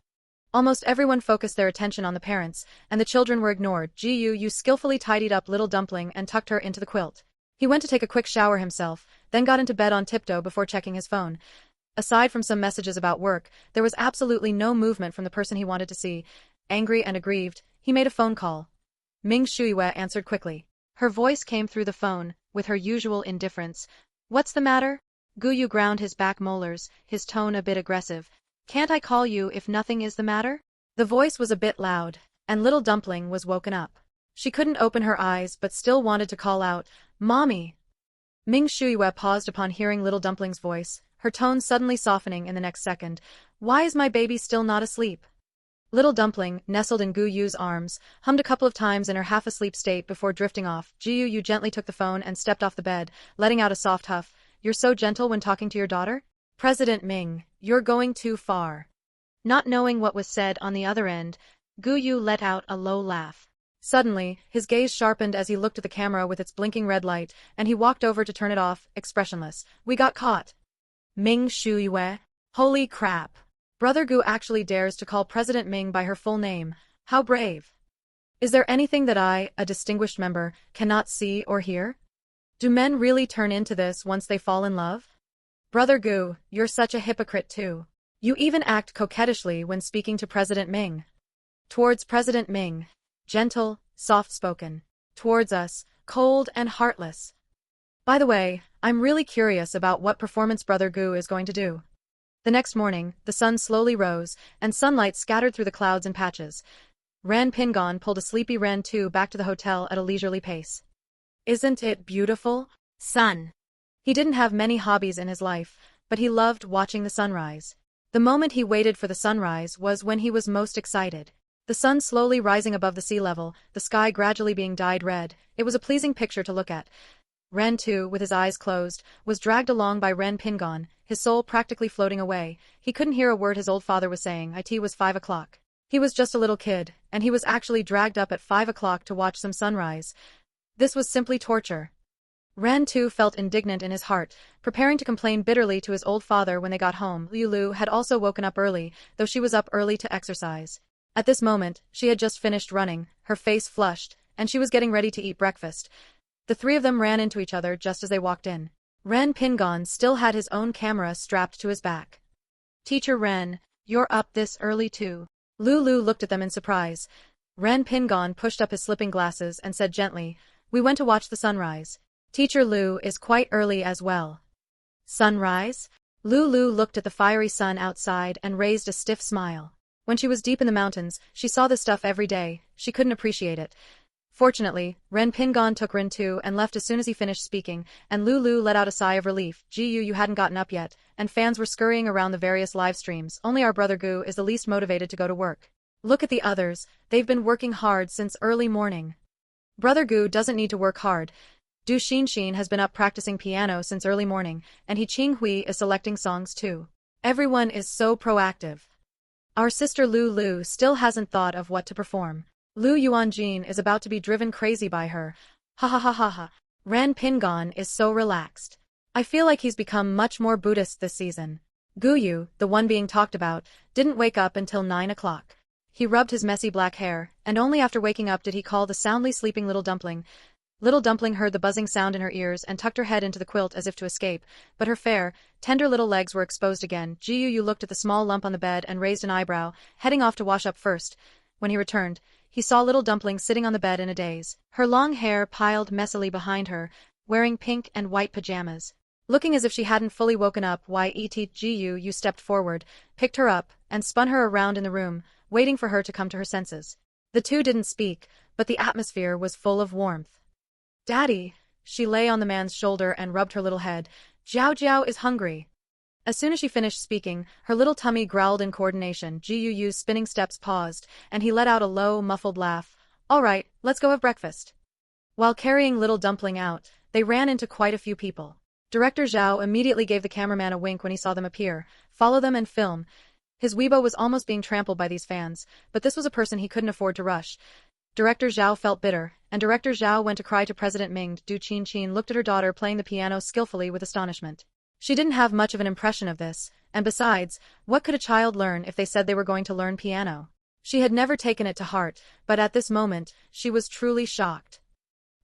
Almost everyone focused their attention on the parents, and the children were ignored. Gu Yu skillfully tidied up little dumpling and tucked her into the quilt. He went to take a quick shower himself, then got into bed on tiptoe before checking his phone. Aside from some messages about work, there was absolutely no movement from the person he wanted to see. Angry and aggrieved, he made a phone call. Ming Shuiwei answered quickly. Her voice came through the phone, with her usual indifference. What's the matter? Gu Yu ground his back molars, his tone a bit aggressive. Can't I call you if nothing is the matter? The voice was a bit loud, and little dumpling was woken up. She couldn't open her eyes but still wanted to call out, Mommy! Ming Shuiwei paused upon hearing little dumpling's voice, her tone suddenly softening in the next second. Why is my baby still not asleep? Little dumpling, nestled in Gu Yu's arms, hummed a couple of times in her half-asleep state before drifting off. Gu Yu gently took the phone and stepped off the bed, letting out a soft huff. You're so gentle when talking to your daughter? President Ming, you're going too far. Not knowing what was said on the other end, Gu Yu let out a low laugh. Suddenly, his gaze sharpened as he looked at the camera with its blinking red light, and he walked over to turn it off, expressionless. We got caught. Ming Shuiwei? Holy crap. Brother Gu actually dares to call President Ming by her full name. How brave. Is there anything that I, a distinguished member, cannot see or hear? Do men really turn into this once they fall in love? Brother Gu, you're such a hypocrite too. You even act coquettishly when speaking to President Ming. Towards President Ming, gentle, soft-spoken. Towards us, cold and heartless. By the way, I'm really curious about what performance Brother Gu is going to do. The next morning, the sun slowly rose, and sunlight scattered through the clouds in patches. Ran Pingon pulled a sleepy Ran Tu back to the hotel at a leisurely pace. Isn't it beautiful? Sun. He didn't have many hobbies in his life, but he loved watching the sunrise. The moment he waited for the sunrise was when he was most excited. The sun slowly rising above the sea level, the sky gradually being dyed red, it was a pleasing picture to look at. Ren Tu, with his eyes closed, was dragged along by Ren Pingon, his soul practically floating away. He couldn't hear a word his old father was saying. It was 5 o'clock. He was just a little kid, and he was actually dragged up at 5 o'clock to watch some sunrise. This was simply torture. Ran Tu felt indignant in his heart, preparing to complain bitterly to his old father when they got home. Lu had also woken up early, though she was up early to exercise. At this moment, she had just finished running, her face flushed, and she was getting ready to eat breakfast. The three of them ran into each other just as they walked in. Ren Pingon still had his own camera strapped to his back. Teacher Ren, you're up this early too. Lu looked at them in surprise. Ren Pingon pushed up his slipping glasses and said gently, We went to watch the sunrise. Teacher Lu is quite early as well. Sunrise? Lu looked at the fiery sun outside and raised a stiff smile. When she was deep in the mountains, she saw this stuff every day. She couldn't appreciate it. Fortunately, Ren Pingon took Ren Tu and left as soon as he finished speaking, and Lu let out a sigh of relief. Gu you hadn't gotten up yet, and fans were scurrying around the various live streams. Only our brother Gu is the least motivated to go to work. Look at the others, they've been working hard since early morning. Brother Gu doesn't need to work hard. Du Xin has been up practicing piano since early morning, and He Qing Hui is selecting songs too. Everyone is so proactive. Our sister Lu still hasn't thought of what to perform. Lu Yuanjin is about to be driven crazy by her. Ha ha ha ha ha. Ran Pingon is so relaxed. I feel like he's become much more Buddhist this season. Gu Yu, the one being talked about, didn't wake up until 9 o'clock. He rubbed his messy black hair, and only after waking up did he call the soundly sleeping little dumpling. Little dumpling heard the buzzing sound in her ears and tucked her head into the quilt as if to escape, but her fair, tender little legs were exposed again. Gu Yu looked at the small lump on the bed and raised an eyebrow, heading off to wash up first. When he returned, he saw little dumpling sitting on the bed in a daze, her long hair piled messily behind her, wearing pink and white pajamas. Looking as if she hadn't fully woken up, Gu Yu stepped forward, picked her up, and spun her around in the room, waiting for her to come to her senses. The two didn't speak, but the atmosphere was full of warmth. Daddy, she lay on the man's shoulder and rubbed her little head. Jiao Jiao is hungry. As soon as she finished speaking, her little tummy growled in coordination. Gu Yu's spinning steps paused, and he let out a low, muffled laugh. All right, let's go have breakfast. While carrying little dumpling out, they ran into quite a few people. Director Zhao immediately gave the cameraman a wink when he saw them appear. Follow them and film. His Weibo was almost being trampled by these fans, but this was a person he couldn't afford to rush. Director Zhao felt bitter, and Director Zhao went to cry to President Ming. Du Qinqin looked at her daughter playing the piano skillfully with astonishment. She didn't have much of an impression of this, and besides, what could a child learn if they said they were going to learn piano? She had never taken it to heart, but at this moment, she was truly shocked.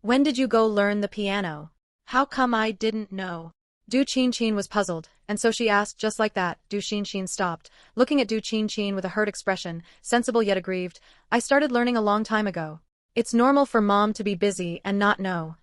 When did you go learn the piano? How come I didn't know? Du Qinqin was puzzled, and so she asked just like that. Du Qinqin stopped, looking at Du Qinqin with a hurt expression, sensible yet aggrieved. I started learning a long time ago. It's normal for mom to be busy and not know.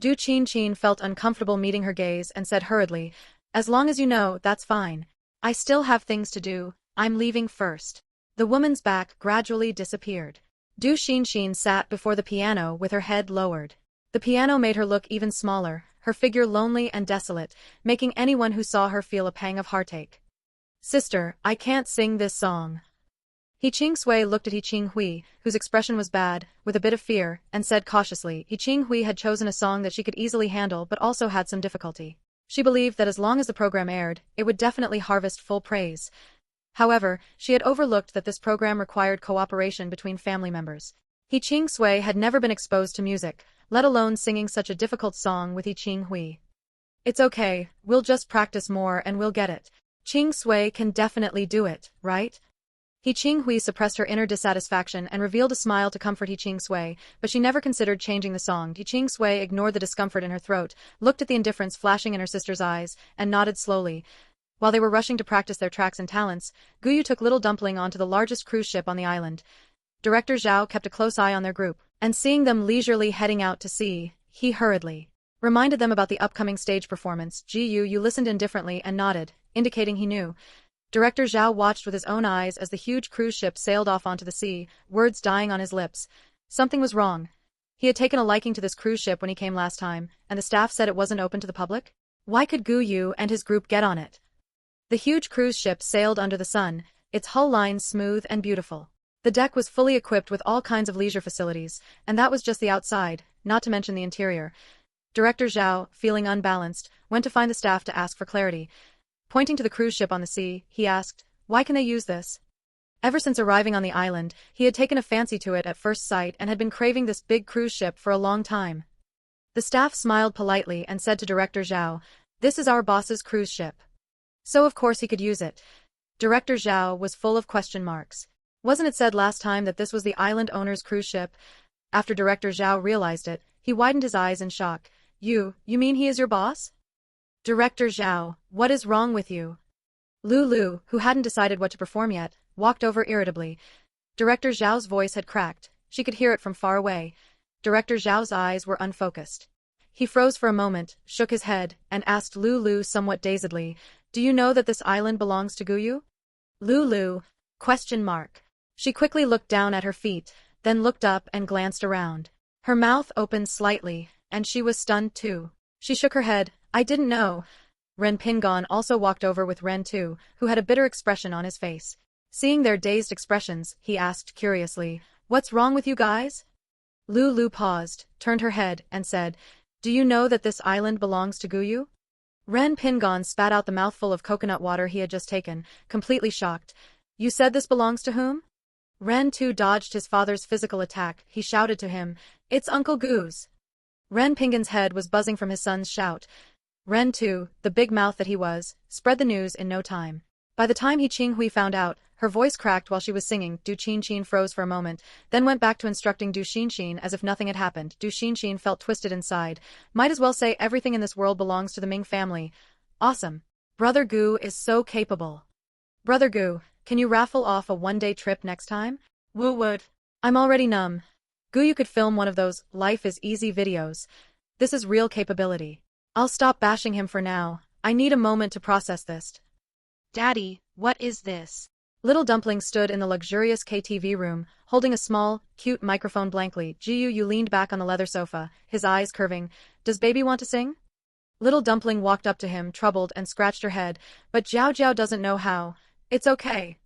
Du Qinqin felt uncomfortable meeting her gaze and said hurriedly, as long as you know, that's fine. I still have things to do, I'm leaving first. The woman's back gradually disappeared. Du Qinqin sat before the piano with her head lowered. The piano made her look even smaller, her figure lonely and desolate, making anyone who saw her feel a pang of heartache. Sister, I can't sing this song. He Qing Sui looked at He Qing Hui, whose expression was bad, with a bit of fear, and said cautiously. He Qing Hui had chosen a song that she could easily handle but also had some difficulty. She believed that as long as the program aired, it would definitely harvest full praise. However, she had overlooked that this program required cooperation between family members. He Qing Sui had never been exposed to music, let alone singing such a difficult song with He Qing Hui. It's okay, we'll just practice more and we'll get it. Qing Sui can definitely do it, right? He Qing Hui suppressed her inner dissatisfaction and revealed a smile to comfort He Qing Sui, but she never considered changing the song. He Qing Sui ignored the discomfort in her throat, looked at the indifference flashing in her sister's eyes, and nodded slowly. While they were rushing to practice their tracks and talents, Gu Yu took little dumpling onto the largest cruise ship on the island. Director Zhao kept a close eye on their group, and seeing them leisurely heading out to sea, he hurriedly reminded them about the upcoming stage performance. Gu Yu listened indifferently and nodded, indicating he knew. Director Zhao watched with his own eyes as the huge cruise ship sailed off onto the sea, words dying on his lips. Something was wrong. He had taken a liking to this cruise ship when he came last time, and the staff said it wasn't open to the public? Why could Gu Yu and his group get on it? The huge cruise ship sailed under the sun, its hull lines smooth and beautiful. The deck was fully equipped with all kinds of leisure facilities, and that was just the outside, not to mention the interior. Director Zhao, feeling unbalanced, went to find the staff to ask for clarity. Pointing to the cruise ship on the sea, he asked, why can they use this? Ever since arriving on the island, he had taken a fancy to it at first sight and had been craving this big cruise ship for a long time. The staff smiled politely and said to Director Zhao, this is our boss's cruise ship. So of course he could use it. Director Zhao was full of question marks. Wasn't it said last time that this was the island owner's cruise ship? After Director Zhao realized it, he widened his eyes in shock. You mean he is your boss? Director Zhao, what is wrong with you? Lulu, who hadn't decided what to perform yet, walked over irritably. Director Zhao's voice had cracked. She could hear it from far away. Director Zhao's eyes were unfocused. He froze for a moment, shook his head, and asked Lulu somewhat dazedly, do you know that this island belongs to Gu Yu? Lulu? ? She quickly looked down at her feet, then looked up and glanced around. Her mouth opened slightly, and she was stunned too. She shook her head. I didn't know. Ren Pingon also walked over with Ren Tu, who had a bitter expression on his face. Seeing their dazed expressions, he asked curiously, what's wrong with you guys? Lulu paused, turned her head, and said, do you know that this island belongs to Gu Yu? Ren Pingon spat out the mouthful of coconut water he had just taken, completely shocked. You said this belongs to whom? Ren Tu dodged his father's physical attack. He shouted to him, it's Uncle Gu's. Ren Pingon's head was buzzing from his son's shout. Ren Tu, the big mouth that he was, spread the news in no time. By the time He Qing Hui found out, her voice cracked while she was singing. Du Qinqin froze for a moment, then went back to instructing Du Qinqin as if nothing had happened. Du Qinqin felt twisted inside. Might as well say everything in this world belongs to the Ming family. Awesome. Brother Gu is so capable. Brother Gu, can you raffle off a one-day trip next time? Wu would. I'm already numb. Gu Yu could film one of those life is easy videos. This is real capability. I'll stop bashing him for now. I need a moment to process this. Daddy, what is this? Little Dumpling stood in the luxurious KTV room, holding a small, cute microphone blankly. Gu Yu leaned back on the leather sofa, his eyes curving. Does baby want to sing? Little Dumpling walked up to him, troubled, and scratched her head, but Jiao Jiao doesn't know how. It's okay.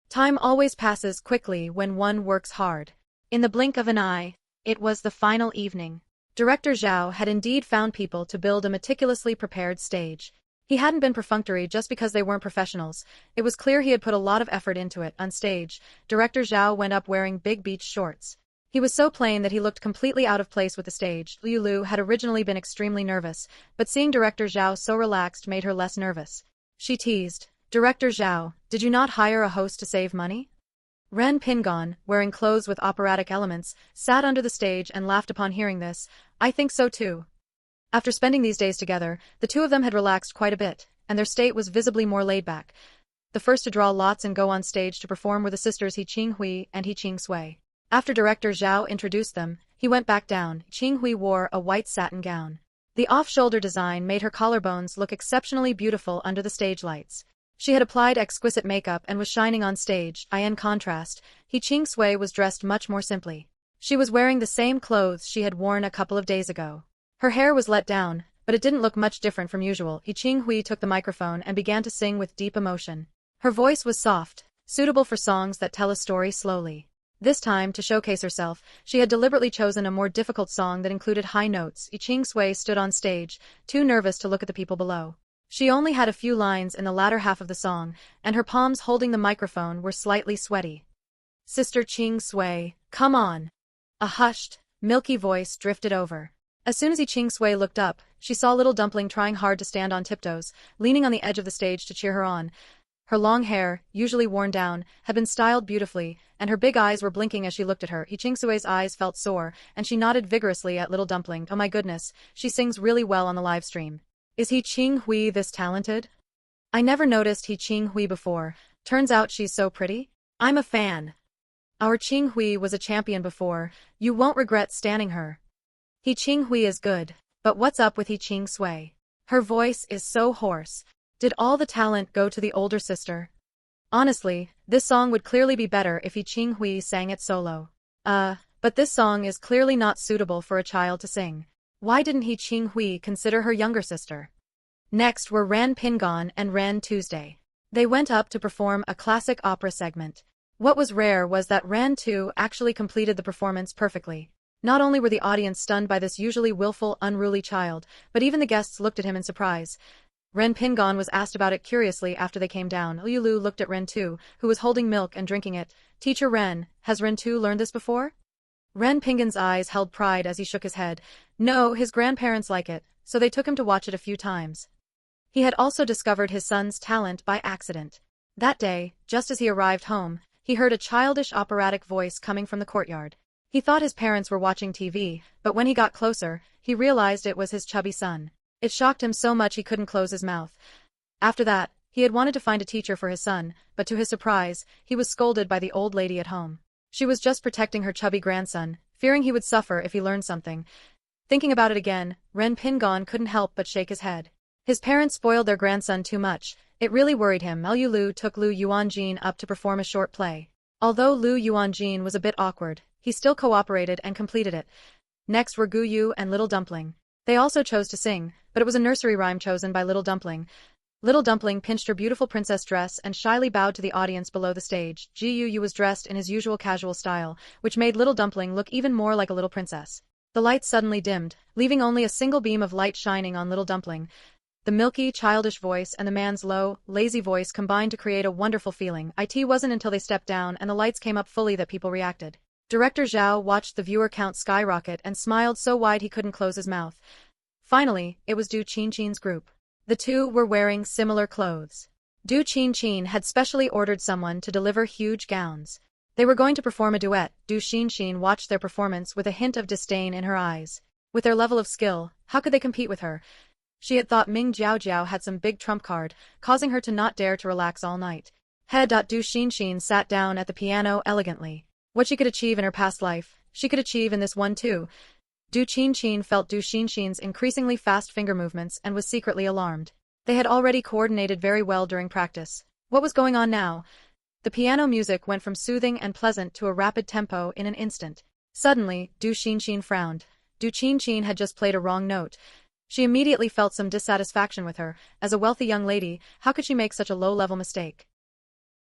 Time always passes quickly when one works hard. In the blink of an eye, it was the final evening. Director Zhao had indeed found people to build a meticulously prepared stage. He hadn't been perfunctory just because they weren't professionals. It was clear he had put a lot of effort into it. On stage, Director Zhao went up wearing big beach shorts. He was so plain that he looked completely out of place with the stage. Liu Lu had originally been extremely nervous, but seeing Director Zhao so relaxed made her less nervous. She teased, "Director Zhao, did you not hire a host to save money?" Ren Pingon, wearing clothes with operatic elements, sat under the stage and laughed upon hearing this. "I think so too." After spending these days together, the two of them had relaxed quite a bit, and their state was visibly more laid back. The first to draw lots and go on stage to perform were the sisters He Qinghui and He Qingsui. After Director Zhao introduced them, he went back down. Qinghui wore a white satin gown. The off-shoulder design made her collarbones look exceptionally beautiful under the stage lights. She had applied exquisite makeup and was shining on stage. In contrast, He Qingsui was dressed much more simply. She was wearing the same clothes she had worn a couple of days ago. Her hair was let down, but it didn't look much different from usual. He Qinghui took the microphone and began to sing with deep emotion. Her voice was soft, suitable for songs that tell a story slowly. This time, to showcase herself, she had deliberately chosen a more difficult song that included high notes. He Qingsui stood on stage, too nervous to look at the people below. She only had a few lines in the latter half of the song, and her palms holding the microphone were slightly sweaty. "Sister Qingsui, come on." A hushed, milky voice drifted over. As soon as He Qingsui looked up, she saw Little Dumpling trying hard to stand on tiptoes, leaning on the edge of the stage to cheer her on. Her long hair, usually worn down, had been styled beautifully, and her big eyes were blinking as she looked at her. He Qingsui's eyes felt sore, and she nodded vigorously at Little Dumpling. "Oh my goodness, she sings really well on the live stream. Is He Qinghui this talented? I never noticed He Qinghui before. Turns out she's so pretty. I'm a fan. Our Qinghui was a champion before. You won't regret standing her. He Qinghui is good, but what's up with He Qingsui? Her voice is so hoarse. Did all the talent go to the older sister? Honestly, this song would clearly be better if He Qinghui sang it solo. But this song is clearly not suitable for a child to sing. Why didn't He Qinghui consider her younger sister?" Next were Ran Pingon and Ran Tuesday. They went up to perform a classic opera segment. What was rare was that Ran Tu actually completed the performance perfectly. Not only were the audience stunned by this usually willful, unruly child, but even the guests looked at him in surprise. Ren Pingon was asked about it curiously after they came down. Liu Lu looked at Ren Tu, who was holding milk and drinking it. "Teacher Ren, has Ren Tu learned this before?" Ren Pingon's eyes held pride as he shook his head. No, his grandparents like it, so they took him to watch it a few times. He had also discovered his son's talent by accident. That day, just as he arrived home, he heard a childish operatic voice coming from the courtyard. He thought his parents were watching TV, but when he got closer, he realized it was his chubby son. It shocked him so much he couldn't close his mouth. After that, he had wanted to find a teacher for his son, but to his surprise, he was scolded by the old lady at home. She was just protecting her chubby grandson, fearing he would suffer if he learned something. Thinking about it again, Ren Pingon couldn't help but shake his head. His parents spoiled their grandson too much. It really worried him. Liu Lu took Lu Yuanjin up to perform a short play. Although Lu Yuanjin was a bit awkward, he still cooperated and completed it. Next were Gu Yu and Little Dumpling. They also chose to sing, but it was a nursery rhyme chosen by Little Dumpling. Little Dumpling pinched her beautiful princess dress and shyly bowed to the audience below the stage. Gu Yu was dressed in his usual casual style, which made Little Dumpling look even more like a little princess. The lights suddenly dimmed, leaving only a single beam of light shining on Little Dumpling. The milky, childish voice and the man's low, lazy voice combined to create a wonderful feeling. It wasn't until they stepped down and the lights came up fully that people reacted. Director Zhao watched the viewer count skyrocket and smiled so wide he couldn't close his mouth. Finally, it was Du Qinchin's group. The two were wearing similar clothes. Du Qinchin had specially ordered someone to deliver huge gowns. They were going to perform a duet. Du Qinchin watched their performance with a hint of disdain in her eyes. With their level of skill, how could they compete with her? She had thought Ming Jiao Jiao had some big trump card, causing her to not dare to relax all night. Du Qinchin sat down at the piano elegantly. What she could achieve in her past life, she could achieve in this one too. Du Qinchin felt Du Qinchin's increasingly fast finger movements and was secretly alarmed. They had already coordinated very well during practice. What was going on now? The piano music went from soothing and pleasant to a rapid tempo in an instant. Suddenly, Du Qinchin frowned. Du Qinchin had just played a wrong note. She immediately felt some dissatisfaction with her. As a wealthy young lady, how could she make such a low-level mistake?